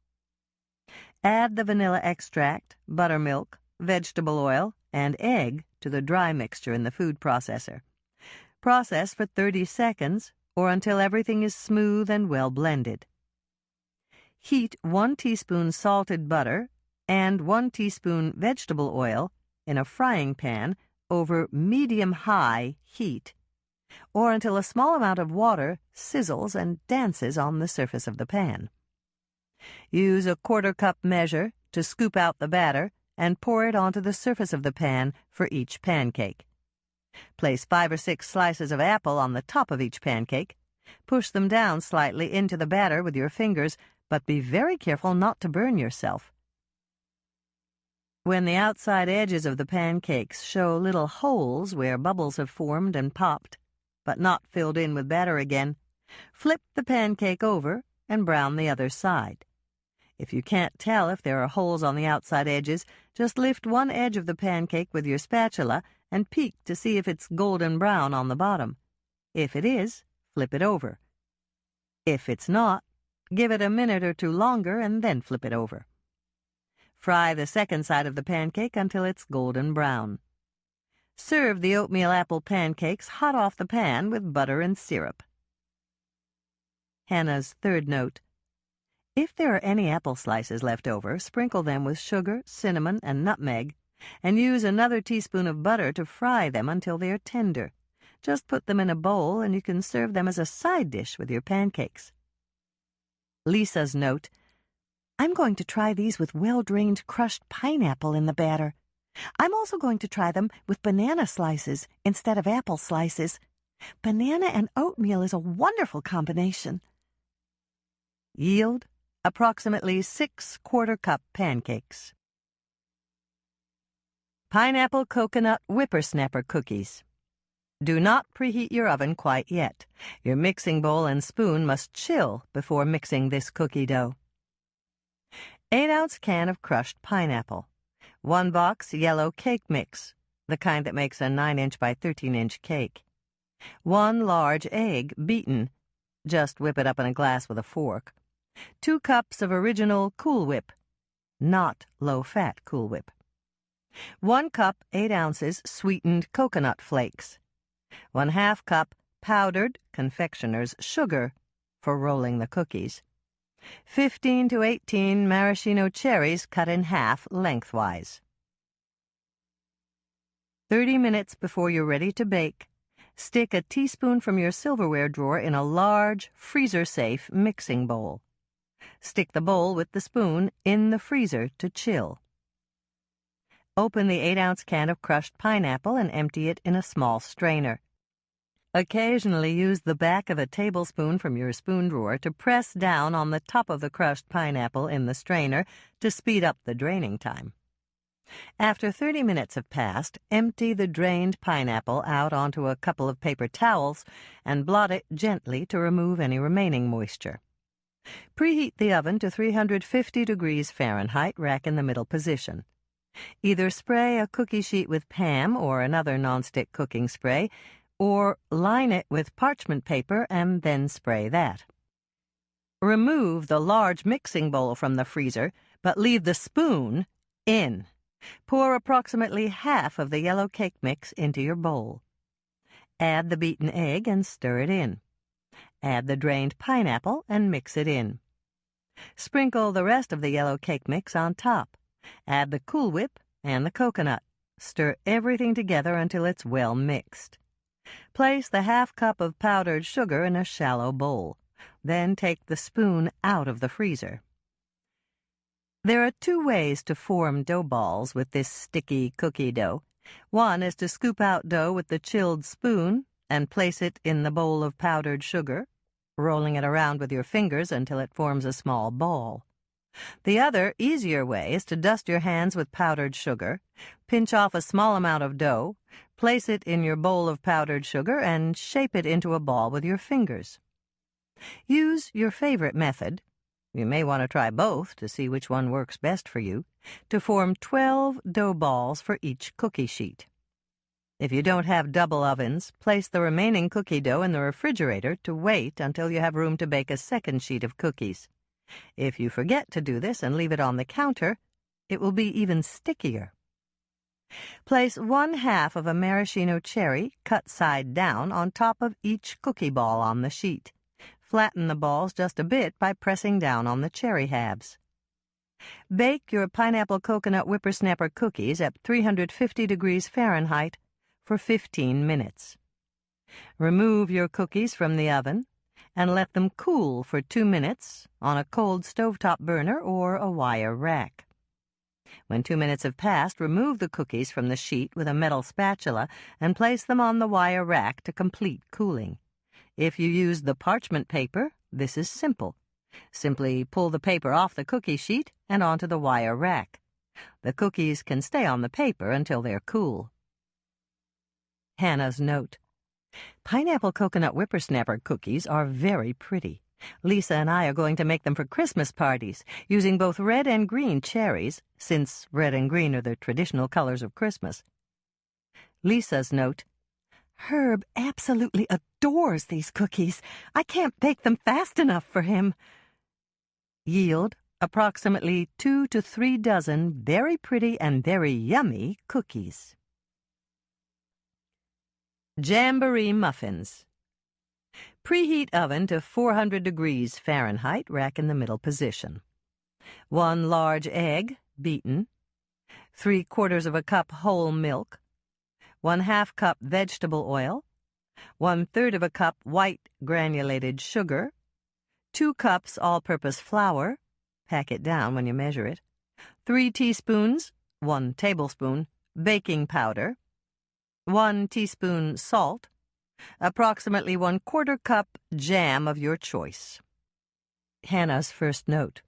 Add the vanilla extract, buttermilk, vegetable oil, and egg to the dry mixture in the food processor. Process for 30 seconds or until everything is smooth and well blended. Heat 1 teaspoon salted butter and 1 teaspoon vegetable oil in a frying pan over medium-high heat, or until a small amount of water sizzles and dances on the surface of the pan. Use a 1/4 cup measure to scoop out the batter and pour it onto the surface of the pan for each pancake. Place 5 or 6 slices of apple on the top of each pancake. Push them down slightly into the batter with your fingers, but be very careful not to burn yourself. When the outside edges of the pancakes show little holes where bubbles have formed and popped, but not filled in with batter again, flip the pancake over and brown the other side. If you can't tell if there are holes on the outside edges, just lift one edge of the pancake with your spatula and peek to see if it's golden brown on the bottom. If it is, flip it over. If it's not, give it a minute or 2 longer and then flip it over. Fry the second side of the pancake until it's golden brown. Serve the oatmeal apple pancakes hot off the pan with butter and syrup. Hannah's third note. If there are any apple slices left over, sprinkle them with sugar, cinnamon, and nutmeg, and use another teaspoon of butter to fry them until they are tender. Just put them in a bowl and you can serve them as a side dish with your pancakes. Lisa's note. I'm going to try these with well-drained crushed pineapple in the batter. I'm also going to try them with banana slices instead of apple slices. Banana and oatmeal is a wonderful combination. Yield, approximately 6 1/4 cup pancakes. Pineapple coconut whippersnapper cookies. Do not preheat your oven quite yet. Your mixing bowl and spoon must chill before mixing this cookie dough. 8-ounce can of crushed pineapple. 1 box yellow cake mix, the kind that makes a 9-inch by 13-inch cake. 1 large egg, beaten. Just whip it up in a glass with a fork. 2 cups of original Cool Whip, not low-fat Cool Whip. 1 cup 8 ounces sweetened coconut flakes. 1/2 cup powdered confectioner's sugar for rolling the cookies. 15 to 18 maraschino cherries cut in half lengthwise. 30 minutes before you're ready to bake, stick a teaspoon from your silverware drawer in a large, freezer-safe mixing bowl. Stick the bowl with the spoon in the freezer to chill. Open the 8-ounce can of crushed pineapple and empty it in a small strainer. Occasionally use the back of a tablespoon from your spoon drawer to press down on the top of the crushed pineapple in the strainer to speed up the draining time. After 30 minutes have passed, empty the drained pineapple out onto a couple of paper towels and blot it gently to remove any remaining moisture. Preheat the oven to 350 degrees Fahrenheit, rack in the middle position. Either spray a cookie sheet with Pam or another nonstick cooking spray, or line it with parchment paper and then spray that. Remove the large mixing bowl from the freezer, but leave the spoon in. Pour approximately half of the yellow cake mix into your bowl. Add the beaten egg and stir it in. Add the drained pineapple and mix it in. Sprinkle the rest of the yellow cake mix on top. Add the Cool Whip and the coconut. Stir everything together until it's well mixed. Place the half cup of powdered sugar in a shallow bowl. Then take the spoon out of the freezer. There are 2 ways to form dough balls with this sticky cookie dough. One is to scoop out dough with the chilled spoon and place it in the bowl of powdered sugar, rolling it around with your fingers until it forms a small ball. The other, easier way is to dust your hands with powdered sugar, pinch off a small amount of dough, place it in your bowl of powdered sugar, and shape it into a ball with your fingers. Use your favorite method, you may want to try both to see which one works best for you, to form 12 dough balls for each cookie sheet. If you don't have double ovens, place the remaining cookie dough in the refrigerator to wait until you have room to bake a second sheet of cookies. If you forget to do this and leave it on the counter, it will be even stickier. Place 1/2 of a maraschino cherry, cut side down, on top of each cookie ball on the sheet. Flatten the balls just a bit by pressing down on the cherry halves. Bake your pineapple coconut whippersnapper cookies at 350 degrees Fahrenheit for 15 minutes. Remove your cookies from the oven and let them cool for 2 minutes on a cold stovetop burner or a wire rack. When 2 minutes have passed, remove the cookies from the sheet with a metal spatula and place them on the wire rack to complete cooling. If you use the parchment paper, this is simple. Simply pull the paper off the cookie sheet and onto the wire rack. The cookies can stay on the paper until they're cool. Hannah's note. Pineapple coconut whippersnapper cookies are very pretty. Lisa and I are going to make them for Christmas parties, using both red and green cherries, since red and green are the traditional colors of Christmas. Lisa's note. Herb absolutely adores these cookies. I can't bake them fast enough for him. Yield approximately 2 to 3 dozen very pretty and very yummy cookies. Jamboree muffins. Preheat oven to 400 degrees Fahrenheit, rack in the middle position. 1 large egg, beaten. 3/4 of a cup whole milk. 1/2 cup vegetable oil. 1/3 of a cup white granulated sugar. 2 cups all-purpose flour. Pack it down when you measure it. 3 teaspoons, 1 tablespoon, baking powder. 1 teaspoon salt. Approximately 1/4 cup jam of your choice. Hannah's first note.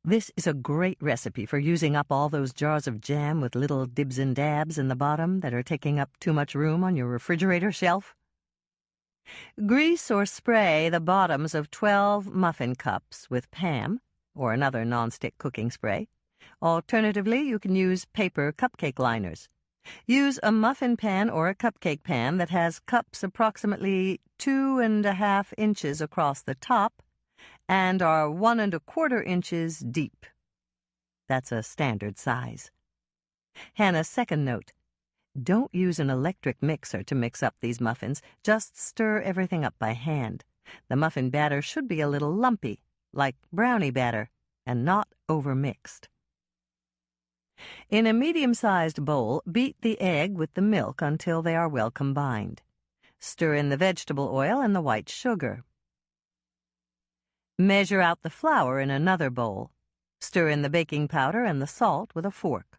This is a great recipe for using up all those jars of jam with little dibs and dabs in the bottom that are taking up too much room on your refrigerator shelf. Grease or spray the bottoms of 12 muffin cups with Pam, or another nonstick cooking spray. Alternatively, you can use paper cupcake liners. Use a muffin pan or a cupcake pan that has cups approximately 2½ inches across the top and are 1¼ inches deep. That's a standard size. Hannah's second note. Don't use an electric mixer to mix up these muffins. Just stir everything up by hand. The muffin batter should be a little lumpy, like brownie batter, and not overmixed. In a medium-sized bowl, beat the egg with the milk until they are well combined. Stir in the vegetable oil and the white sugar. Measure out the flour in another bowl. Stir in the baking powder and the salt with a fork.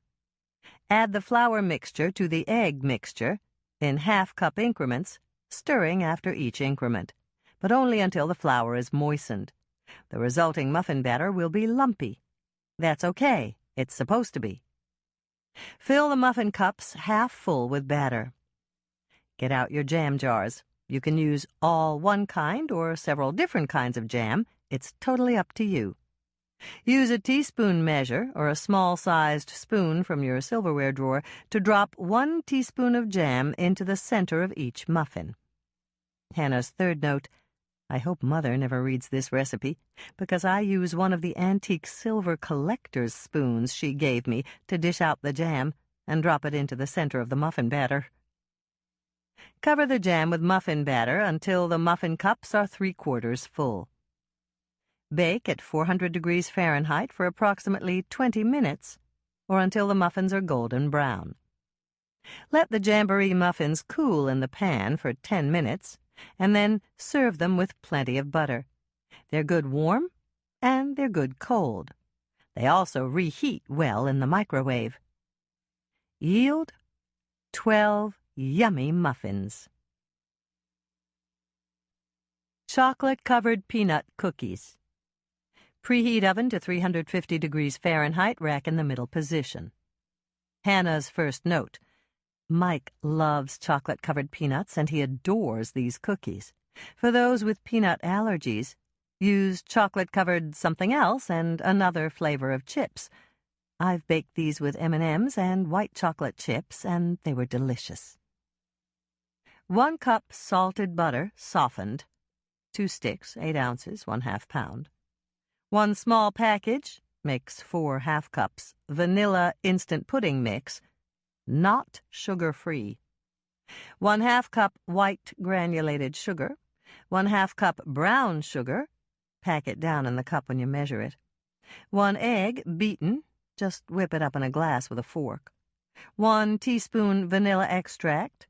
Add the flour mixture to the egg mixture in half-cup increments, stirring after each increment, but only until the flour is moistened. The resulting muffin batter will be lumpy. That's okay. It's supposed to be. Fill the muffin cups half full with batter. Get out your jam jars. You can use all one kind or several different kinds of jam. It's totally up to you. Use a teaspoon measure or a small-sized spoon from your silverware drawer to drop 1 teaspoon of jam into the center of each muffin. Hannah's third note. I hope Mother never reads this recipe, because I use one of the antique silver collector's spoons she gave me to dish out the jam and drop it into the center of the muffin batter. Cover the jam with muffin batter until the muffin cups are 3/4 full. Bake at 400 degrees Fahrenheit for approximately 20 minutes, or until the muffins are golden brown. Let the jamboree muffins cool in the pan for 10 minutes, and then serve them with plenty of butter. They're good warm, and they're good cold. They also reheat well in the microwave. Yield 12 yummy muffins. Chocolate-covered peanut cookies. Preheat oven to 350 degrees Fahrenheit, rack in the middle position. Hannah's first note. Mike loves chocolate-covered peanuts, and he adores these cookies. For those with peanut allergies, use chocolate-covered something else and another flavor of chips. I've baked these with M&Ms and white chocolate chips, and they were delicious. 1 cup salted butter, softened. 2 sticks, 8 ounces, 1/2 pound. 1 small package, mix 4 half cups, vanilla instant pudding mix, not sugar-free. 1/2 cup white granulated sugar, 1/2 cup brown sugar, pack it down in the cup when you measure it. 1 egg, beaten, just whip it up in a glass with a fork. 1 teaspoon vanilla extract,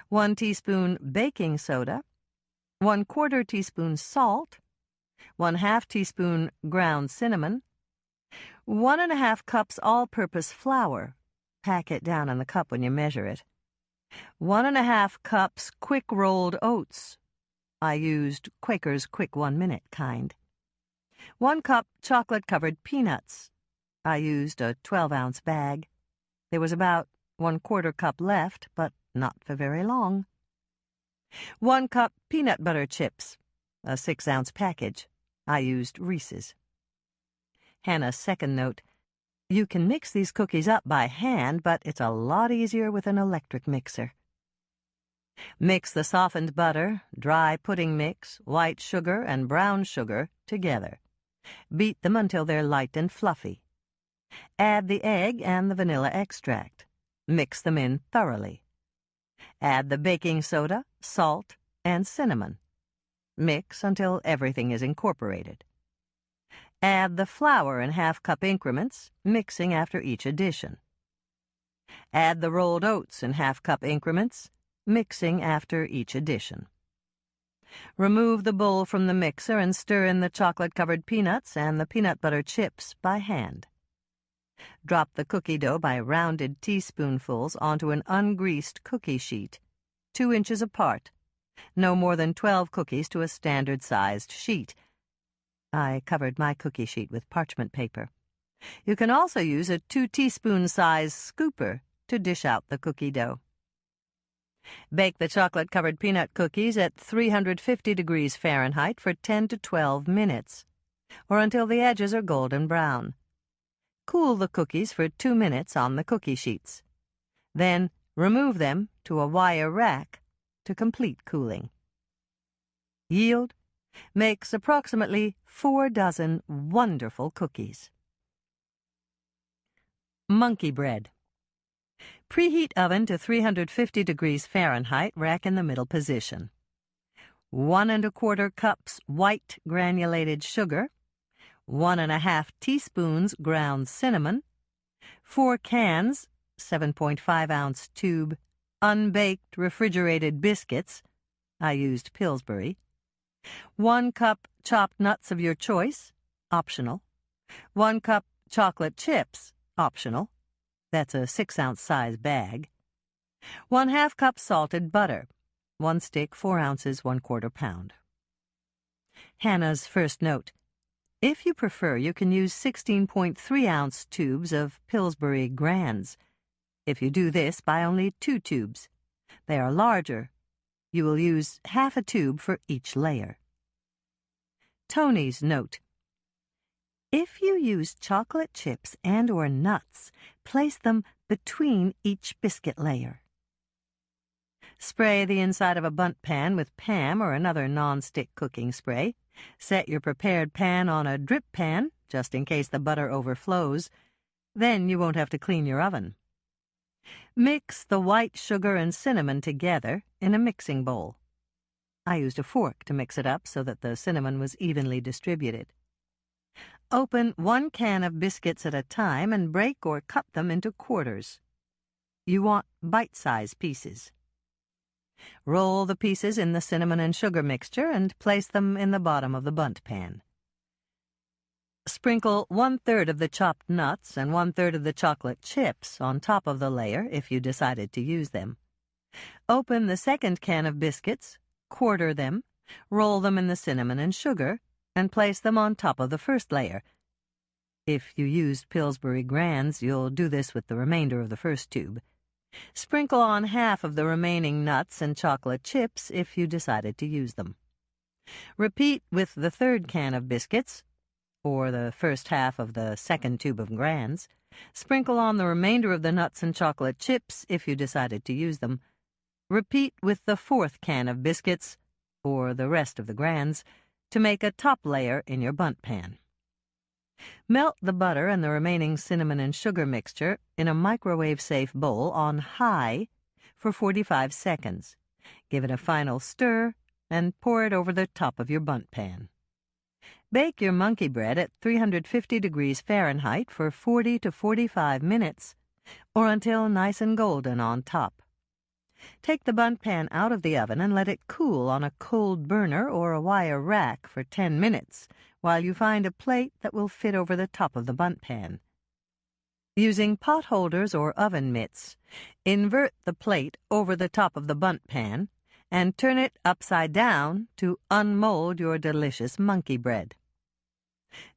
1 teaspoon baking soda, 1/4 teaspoon salt, 1/2 teaspoon ground cinnamon, 1½ cups all-purpose flour, pack it down in the cup when you measure it. 1½ cups quick-rolled oats. I used Quaker's Quick 1-minute kind. 1 cup chocolate-covered peanuts. I used a 12-ounce bag. There was about 1/4 cup left, but not for very long. 1 cup peanut butter chips, a 6-ounce package. I used Reese's. Hannah's second note. You can mix these cookies up by hand, but it's a lot easier with an electric mixer. Mix the softened butter, dry pudding mix, white sugar, and brown sugar together. Beat them until they're light and fluffy. Add the egg and the vanilla extract. Mix them in thoroughly. Add the baking soda, salt, and cinnamon. Mix until everything is incorporated. Add the flour in half-cup increments, mixing after each addition. Add the rolled oats in half-cup increments, mixing after each addition. Remove the bowl from the mixer and stir in the chocolate-covered peanuts and the peanut butter chips by hand. Drop the cookie dough by rounded teaspoonfuls onto an ungreased cookie sheet, 2 inches apart, no more than 12 cookies to a standard-sized sheet. I covered my cookie sheet with parchment paper. You can also use a 2-teaspoon-size scooper to dish out the cookie dough. Bake the chocolate-covered peanut cookies at 350 degrees Fahrenheit for 10 to 12 minutes, or until the edges are golden brown. Cool the cookies for 2 minutes on the cookie sheets. Then remove them to a wire rack to complete cooling. Yield makes approximately 4 dozen wonderful cookies. Monkey bread. Preheat oven to 350 degrees Fahrenheit, rack in the middle position. 1 1/4 cups white granulated sugar, 1½ teaspoons ground cinnamon, 4 cans, 7.5-ounce tube, unbaked refrigerated biscuits. I used Pillsbury. 1 cup chopped nuts of your choice, optional. 1 cup chocolate chips, optional. That's a 6-ounce size bag. 1/2 cup salted butter. 1 stick, 4 ounces, 1/4 pound. Hannah's first note. If you prefer, you can use 16.3-ounce tubes of Pillsbury Grands. If you do this, buy only 2 tubes. They are larger. You will use half a tube for each layer. Tony's note. If you use chocolate chips and/or nuts, place them between each biscuit layer. Spray the inside of a bundt pan with Pam or another non-stick cooking spray. Set your prepared pan on a drip pan, just in case the butter overflows. Then you won't have to clean your oven. Mix the white sugar and cinnamon together in a mixing bowl. I used a fork to mix it up so that the cinnamon was evenly distributed. Open 1 can of biscuits at a time and break or cut them into quarters. You want bite-sized pieces. Roll the pieces in the cinnamon and sugar mixture and place them in the bottom of the bundt pan. Sprinkle 1/3 of the chopped nuts and 1/3 of the chocolate chips on top of the layer if you decided to use them. Open the second can of biscuits, quarter them, roll them in the cinnamon and sugar, and place them on top of the first layer. If you used Pillsbury Grands, you'll do this with the remainder of the first tube. Sprinkle on half of the remaining nuts and chocolate chips if you decided to use them. Repeat with the third can of biscuits, or the first half of the second tube of Grands. Sprinkle on the remainder of the nuts and chocolate chips if you decided to use them. Repeat with the fourth can of biscuits, or the rest of the Grands, to make a top layer in your bundt pan. Melt the butter and the remaining cinnamon and sugar mixture in a microwave-safe bowl on high for 45 seconds. Give it a final stir and pour it over the top of your bundt pan. Bake your monkey bread at 350 degrees Fahrenheit for 40 to 45 minutes, or until nice and golden on top. Take the bundt pan out of the oven and let it cool on a cold burner or a wire rack for 10 minutes, while you find a plate that will fit over the top of the bundt pan. Using pot holders or oven mitts, invert the plate over the top of the bundt pan and turn it upside down to unmold your delicious monkey bread.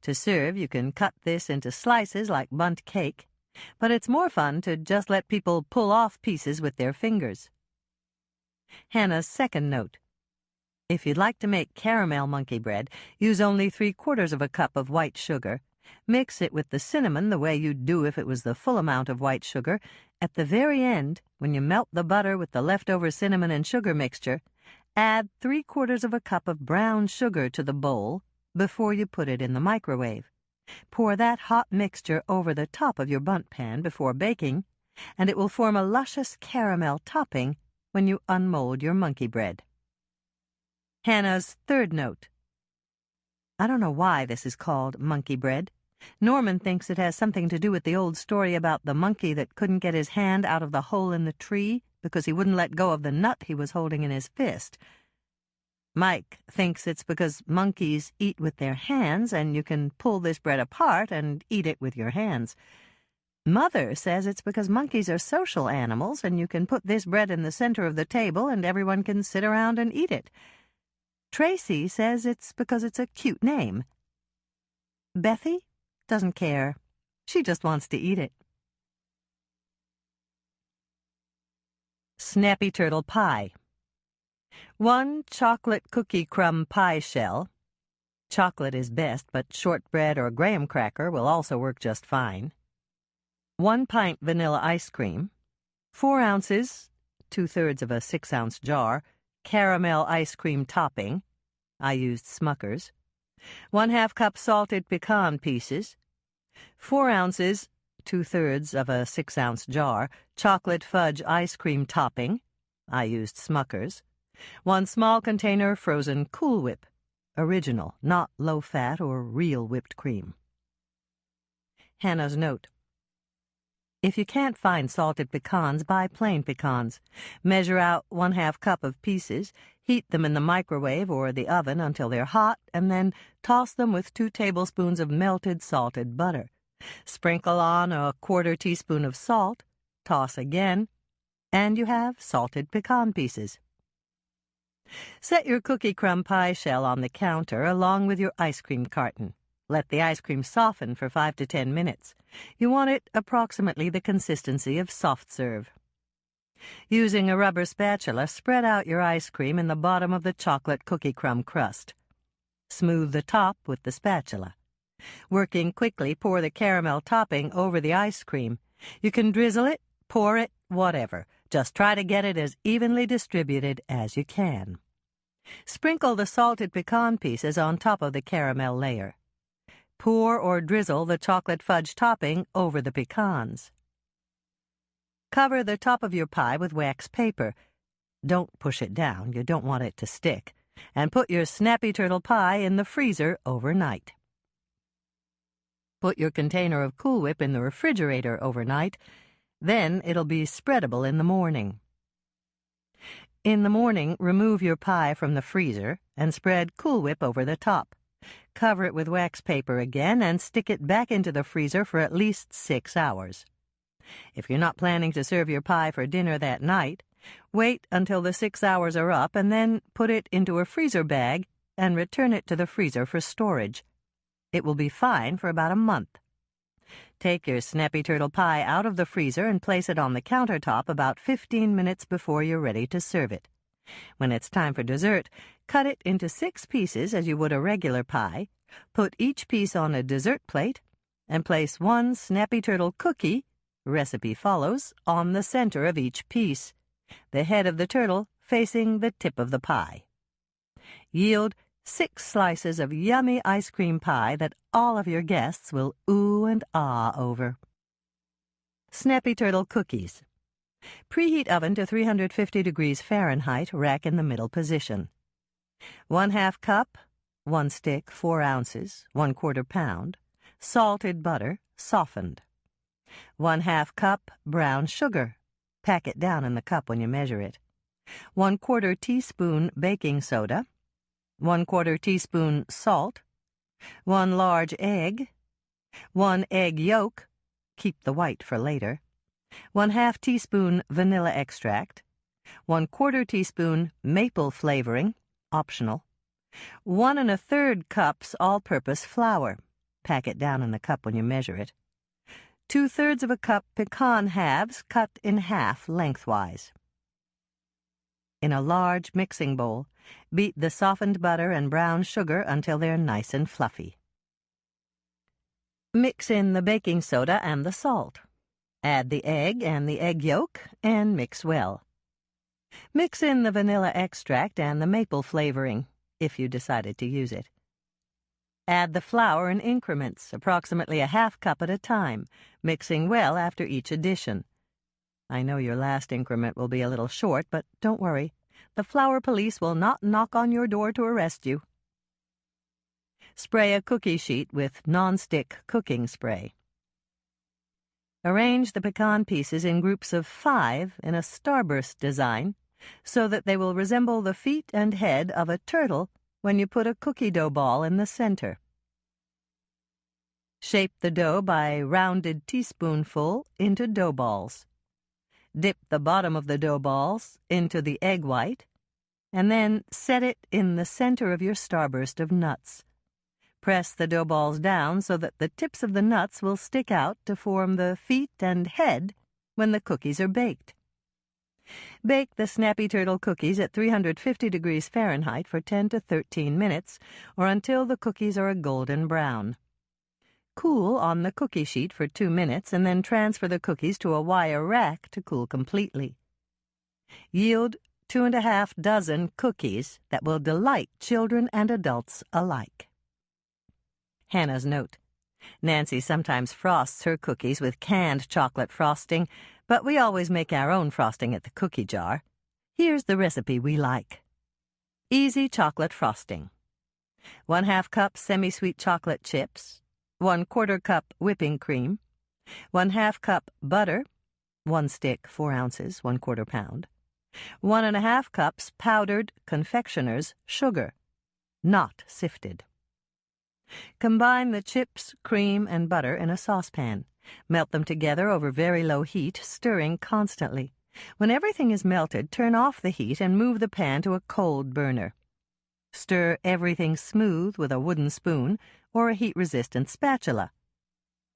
To serve, you can cut this into slices like bundt cake, but it's more fun to just let people pull off pieces with their fingers. Hannah's second note. If you'd like to make caramel monkey bread, use only 3/4 of a cup of white sugar. Mix it with the cinnamon the way you'd do if it was the full amount of white sugar. At the very end, when you melt the butter with the leftover cinnamon and sugar mixture, add 3/4 of a cup of brown sugar to the bowl before you put it in the microwave. Pour that hot mixture over the top of your bundt pan before baking, and it will form a luscious caramel topping when you unmold your monkey bread. Hannah's third note. I don't know why this is called monkey bread. Norman thinks it has something to do with the old story about the monkey that couldn't get his hand out of the hole in the tree because he wouldn't let go of the nut he was holding in his fist. Mike thinks it's because monkeys eat with their hands and you can pull this bread apart and eat it with your hands. Mother says it's because monkeys are social animals and you can put this bread in the center of the table and everyone can sit around and eat it. Tracy says it's because it's a cute name. Bethy doesn't care. She just wants to eat it. Snappy Turtle Pie. 1 chocolate cookie crumb pie shell. Chocolate is best, but shortbread or graham cracker will also work just fine. 1 pint vanilla ice cream. 4 ounces, 2/3 of a 6-ounce jar, caramel ice cream topping. I used Smucker's. 1/2 cup salted pecan pieces. 4 ounces, 2/3 of a 6-ounce jar, chocolate fudge ice cream topping. I used Smucker's. 1 small container frozen Cool Whip. Original, not low-fat or real whipped cream. Hannah's note. If you can't find salted pecans, buy plain pecans. Measure out 1/2 cup of pieces, heat them in the microwave or the oven until they're hot, and then toss them with 2 tablespoons of melted salted butter. Sprinkle on a 1/4 teaspoon of salt, toss again, and you have salted pecan pieces. Set your cookie crumb pie shell on the counter along with your ice cream carton. Let the ice cream soften for 5 to 10 minutes. You want it approximately the consistency of soft serve. Using a rubber spatula, spread out your ice cream in the bottom of the chocolate cookie crumb crust. Smooth the top with the spatula. Working quickly, pour the caramel topping over the ice cream. You can drizzle it, pour it, whatever. Just try to get it as evenly distributed as you can. Sprinkle the salted pecan pieces on top of the caramel layer. Pour or drizzle the chocolate fudge topping over the pecans. Cover the top of your pie with wax paper. Don't push it down, you don't want it to stick. And put your snappy turtle pie in the freezer overnight. Put your container of Cool Whip in the refrigerator overnight. Then it'll be spreadable in the morning. In the morning, remove your pie from the freezer and spread Cool Whip over the top. Cover it with wax paper again and stick it back into the freezer for at least 6 hours. If you're not planning to serve your pie for dinner that night, wait until the 6 hours are up and then put it into a freezer bag and return it to the freezer for storage. It will be fine for about a month. Take your snappy turtle pie out of the freezer and place it on the countertop about 15 minutes before you're ready to serve it. When it's time for dessert, cut it into 6 pieces as you would a regular pie, put each piece on a dessert plate, and place 1 snappy turtle cookie, recipe follows, on the center of each piece, the head of the turtle facing the tip of the pie. Yield 6 slices of yummy ice cream pie that all of your guests will ooh and ah over. Snappy Turtle Cookies. Preheat oven to 350 degrees Fahrenheit, rack in the middle position. 1/2 cup, 1 stick, 4 ounces, 1/4 pound, salted butter, softened. 1/2 cup brown sugar. Pack it down in the cup when you measure it. 1/4 teaspoon baking soda. 1/4 teaspoon salt, 1 large egg, 1 egg yolk, keep the white for later, 1/2 teaspoon vanilla extract, 1/4 teaspoon maple flavoring, optional, 1 1/3 cups all-purpose flour, pack it down in the cup when you measure it, 2/3 of a cup pecan halves cut in half lengthwise. In a large mixing bowl, beat the softened butter and brown sugar until they're nice and fluffy. Mix in the baking soda and the salt. Add the egg and the egg yolk and mix well. Mix in the vanilla extract and the maple flavoring, if you decided to use it. Add the flour in increments, approximately 1/2 cup at a time, mixing well after each addition. I know your last increment will be a little short, but don't worry. The flour police will not knock on your door to arrest you. Spray a cookie sheet with non-stick cooking spray. Arrange the pecan pieces in groups of 5 in a starburst design so that they will resemble the feet and head of a turtle when you put a cookie dough ball in the center. Shape the dough by rounded teaspoonful into dough balls. Dip the bottom of the dough balls into the egg white, and then set it in the center of your starburst of nuts. Press the dough balls down so that the tips of the nuts will stick out to form the feet and head when the cookies are baked. Bake the Snappy Turtle cookies at 350 degrees Fahrenheit for 10 to 13 minutes, or until the cookies are a golden brown. Cool on the cookie sheet for 2 minutes and then transfer the cookies to a wire rack to cool completely. Yield 2½ dozen cookies that will delight children and adults alike. Hannah's note. Nancy sometimes frosts her cookies with canned chocolate frosting, but we always make our own frosting at the cookie jar. Here's the recipe we like. Easy chocolate frosting. 1/2 cup semi-sweet chocolate chips, 1/4 cup whipping cream, 1/2 cup butter, 1 stick, 4 ounces, 1/4 pound, 1 1/2 cups powdered confectioner's sugar, not sifted. Combine the chips, cream, and butter in a saucepan. Melt them together over very low heat, stirring constantly. When everything is melted, turn off the heat and move the pan to a cold burner. Stir everything smooth with a wooden spoon or a heat-resistant spatula.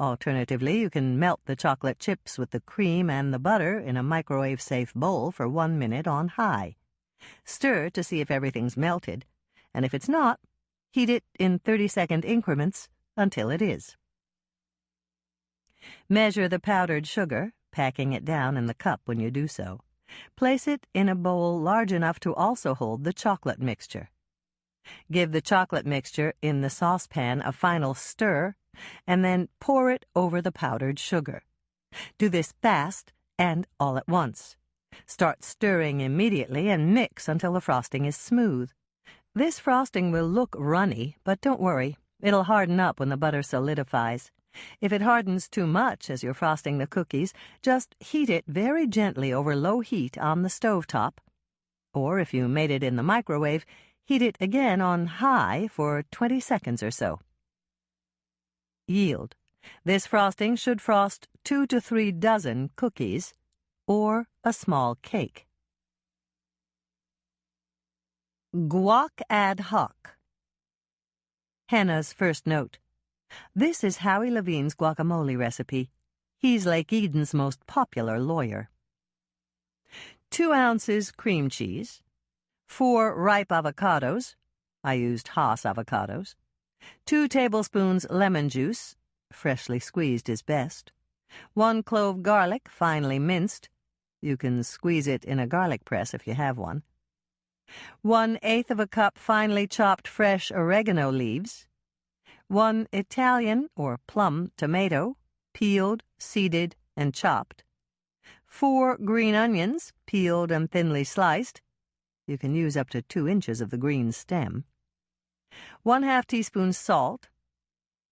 Alternatively, you can melt the chocolate chips with the cream and the butter in a microwave-safe bowl for 1 minute on high. Stir to see if everything's melted, and if it's not, heat it in 30-second increments until it is. Measure the powdered sugar, packing it down in the cup when you do so. Place it in a bowl large enough to also hold the chocolate mixture. Give the chocolate mixture in the saucepan a final stir, and then pour it over the powdered sugar. Do this fast and all at once. Start stirring immediately and mix until the frosting is smooth. This frosting will look runny, but don't worry. It'll harden up when the butter solidifies. If it hardens too much as you're frosting the cookies, just heat it very gently over low heat on the stovetop. Or if you made it in the microwave, heat it again on high for 20 seconds or so. Yield. This frosting should frost 2 to 3 dozen cookies or a small cake. Guac ad hoc. Hannah's first note. This is Howie Levine's guacamole recipe. He's Lake Eden's most popular lawyer. 2 ounces cream cheese, 4 ripe avocados, I used Haas avocados, 2 tablespoons lemon juice, freshly squeezed is best, 1 clove garlic, finely minced. You can squeeze it in a garlic press if you have one. 1/8 of a cup finely chopped fresh oregano leaves, 1 Italian or plum tomato, peeled, seeded, and chopped, 4 green onions, peeled and thinly sliced. You can use up to 2 inches of the green stem. 1/2 teaspoon salt,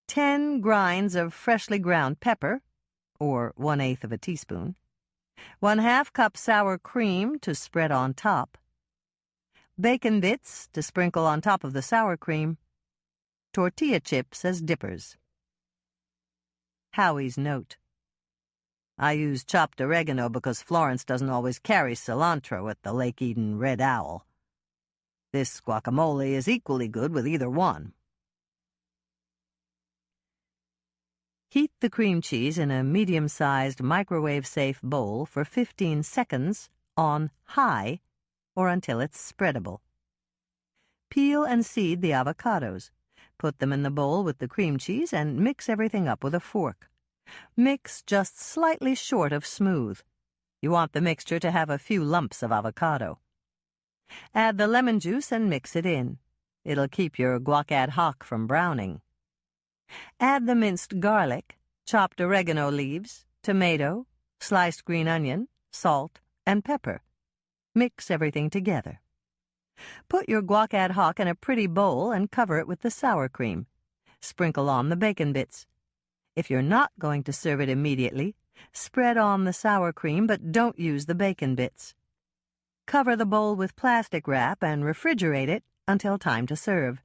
10 grinds of freshly ground pepper, or 1/8 of a teaspoon, 1/2 cup sour cream to spread on top, bacon bits to sprinkle on top of the sour cream, tortilla chips as dippers. Howie's note. I use chopped oregano because Florence doesn't always carry cilantro at the Lake Eden Red Owl. This guacamole is equally good with either one. Heat the cream cheese in a medium-sized microwave-safe bowl for 15 seconds on high or until it's spreadable. Peel and seed the avocados. Put them in the bowl with the cream cheese and mix everything up with a fork. Mix just slightly short of smooth. You want the mixture to have a few lumps of avocado. Add the lemon juice and mix it in. It'll keep your guac ad hoc from browning. Add the minced garlic, chopped oregano leaves, tomato, sliced green onion, salt, and pepper. Mix everything together. Put your guac ad hoc in a pretty bowl and cover it with the sour cream. Sprinkle on the bacon bits. If you're not going to serve it immediately, spread on the sour cream, but don't use the bacon bits. Cover the bowl with plastic wrap and refrigerate it until time to serve.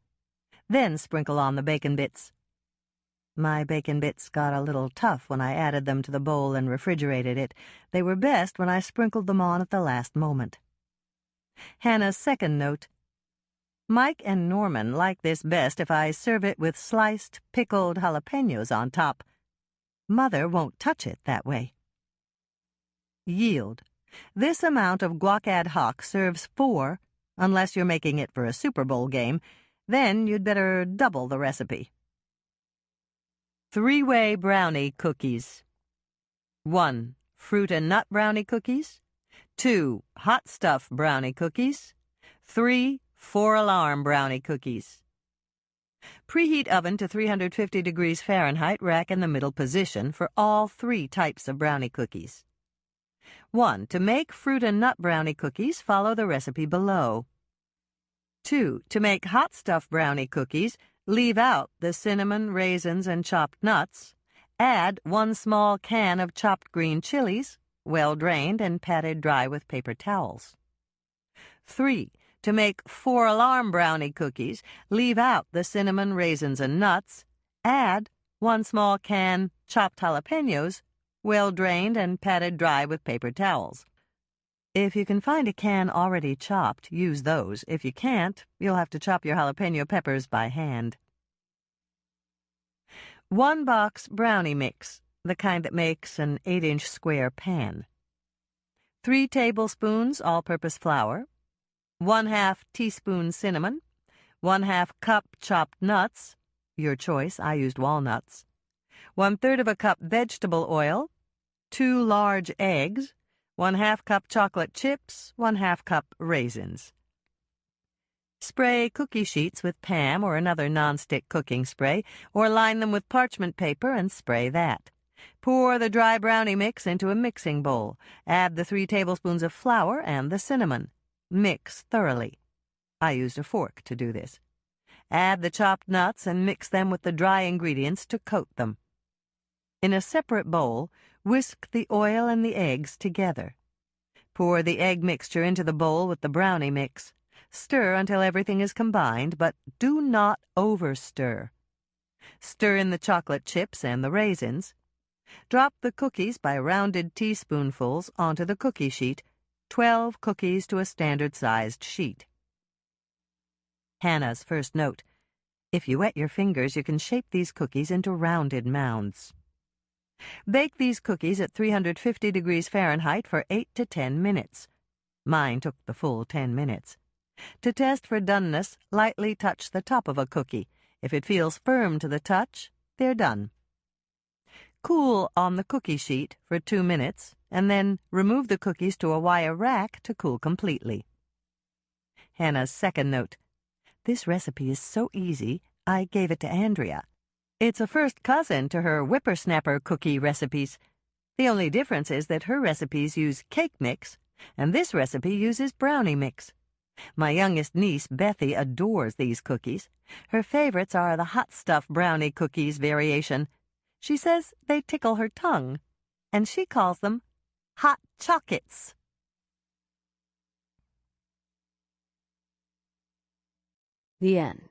Then sprinkle on the bacon bits. My bacon bits got a little tough when I added them to the bowl and refrigerated it. They were best when I sprinkled them on at the last moment. Hannah's second note. Mike and Norman like this best if I serve it with sliced, pickled jalapenos on top. Mother won't touch it that way. Yield. This amount of guac ad hoc serves 4, unless you're making it for a Super Bowl game. Then you'd better double the recipe. 3-way brownie cookies. 1. Fruit and nut brownie cookies. 2. Hot stuff brownie cookies. 3. 4-alarm brownie cookies. Preheat oven to 350 degrees Fahrenheit, rack in the middle position for all 3 types of brownie cookies. 1. To make fruit and nut brownie cookies, follow the recipe below. 2. To make hot stuff brownie cookies, leave out the cinnamon, raisins, and chopped nuts. Add 1 small can of chopped green chilies, well drained and patted dry with paper towels. 3. To make 4-alarm brownie cookies, leave out the cinnamon, raisins, and nuts. Add 1 small can chopped jalapenos, well drained and patted dry with paper towels. If you can find a can already chopped, use those. If you can't, you'll have to chop your jalapeno peppers by hand. 1 box brownie mix, the kind that makes an 8-inch square pan. 3 tablespoons all-purpose flour. 1/2 teaspoon cinnamon. 1/2 cup chopped nuts. Your choice, I used walnuts. 1/3 of a cup vegetable oil. 2 large eggs. 1/2 cup chocolate chips, 1/2 cup raisins. Spray cookie sheets with Pam or another nonstick cooking spray, or line them with parchment paper and spray that. Pour the dry brownie mix into a mixing bowl. Add the 3 tablespoons of flour and the cinnamon. Mix thoroughly. I used a fork to do this. Add the chopped nuts and mix them with the dry ingredients to coat them. In a separate bowl, whisk the oil and the eggs together. Pour the egg mixture into the bowl with the brownie mix. Stir until everything is combined, but do not over-stir. Stir in the chocolate chips and the raisins. Drop the cookies by rounded teaspoonfuls onto the cookie sheet, 12 cookies to a standard-sized sheet. Hannah's first note: if you wet your fingers, you can shape these cookies into rounded mounds. Bake these cookies at 350 degrees Fahrenheit for 8 to 10 minutes. Mine took the full 10 minutes. To test for doneness, lightly touch the top of a cookie. If it feels firm to the touch, they're done. Cool on the cookie sheet for 2 minutes, and then remove the cookies to a wire rack to cool completely. Hannah's second note: this recipe is so easy, I gave it to Andrea. It's a first cousin to her whippersnapper cookie recipes. The only difference is that her recipes use cake mix, and this recipe uses brownie mix. My youngest niece, Bethy, adores these cookies. Her favorites are the hot stuff brownie cookies variation. She says they tickle her tongue, and she calls them hot chocolates. The end.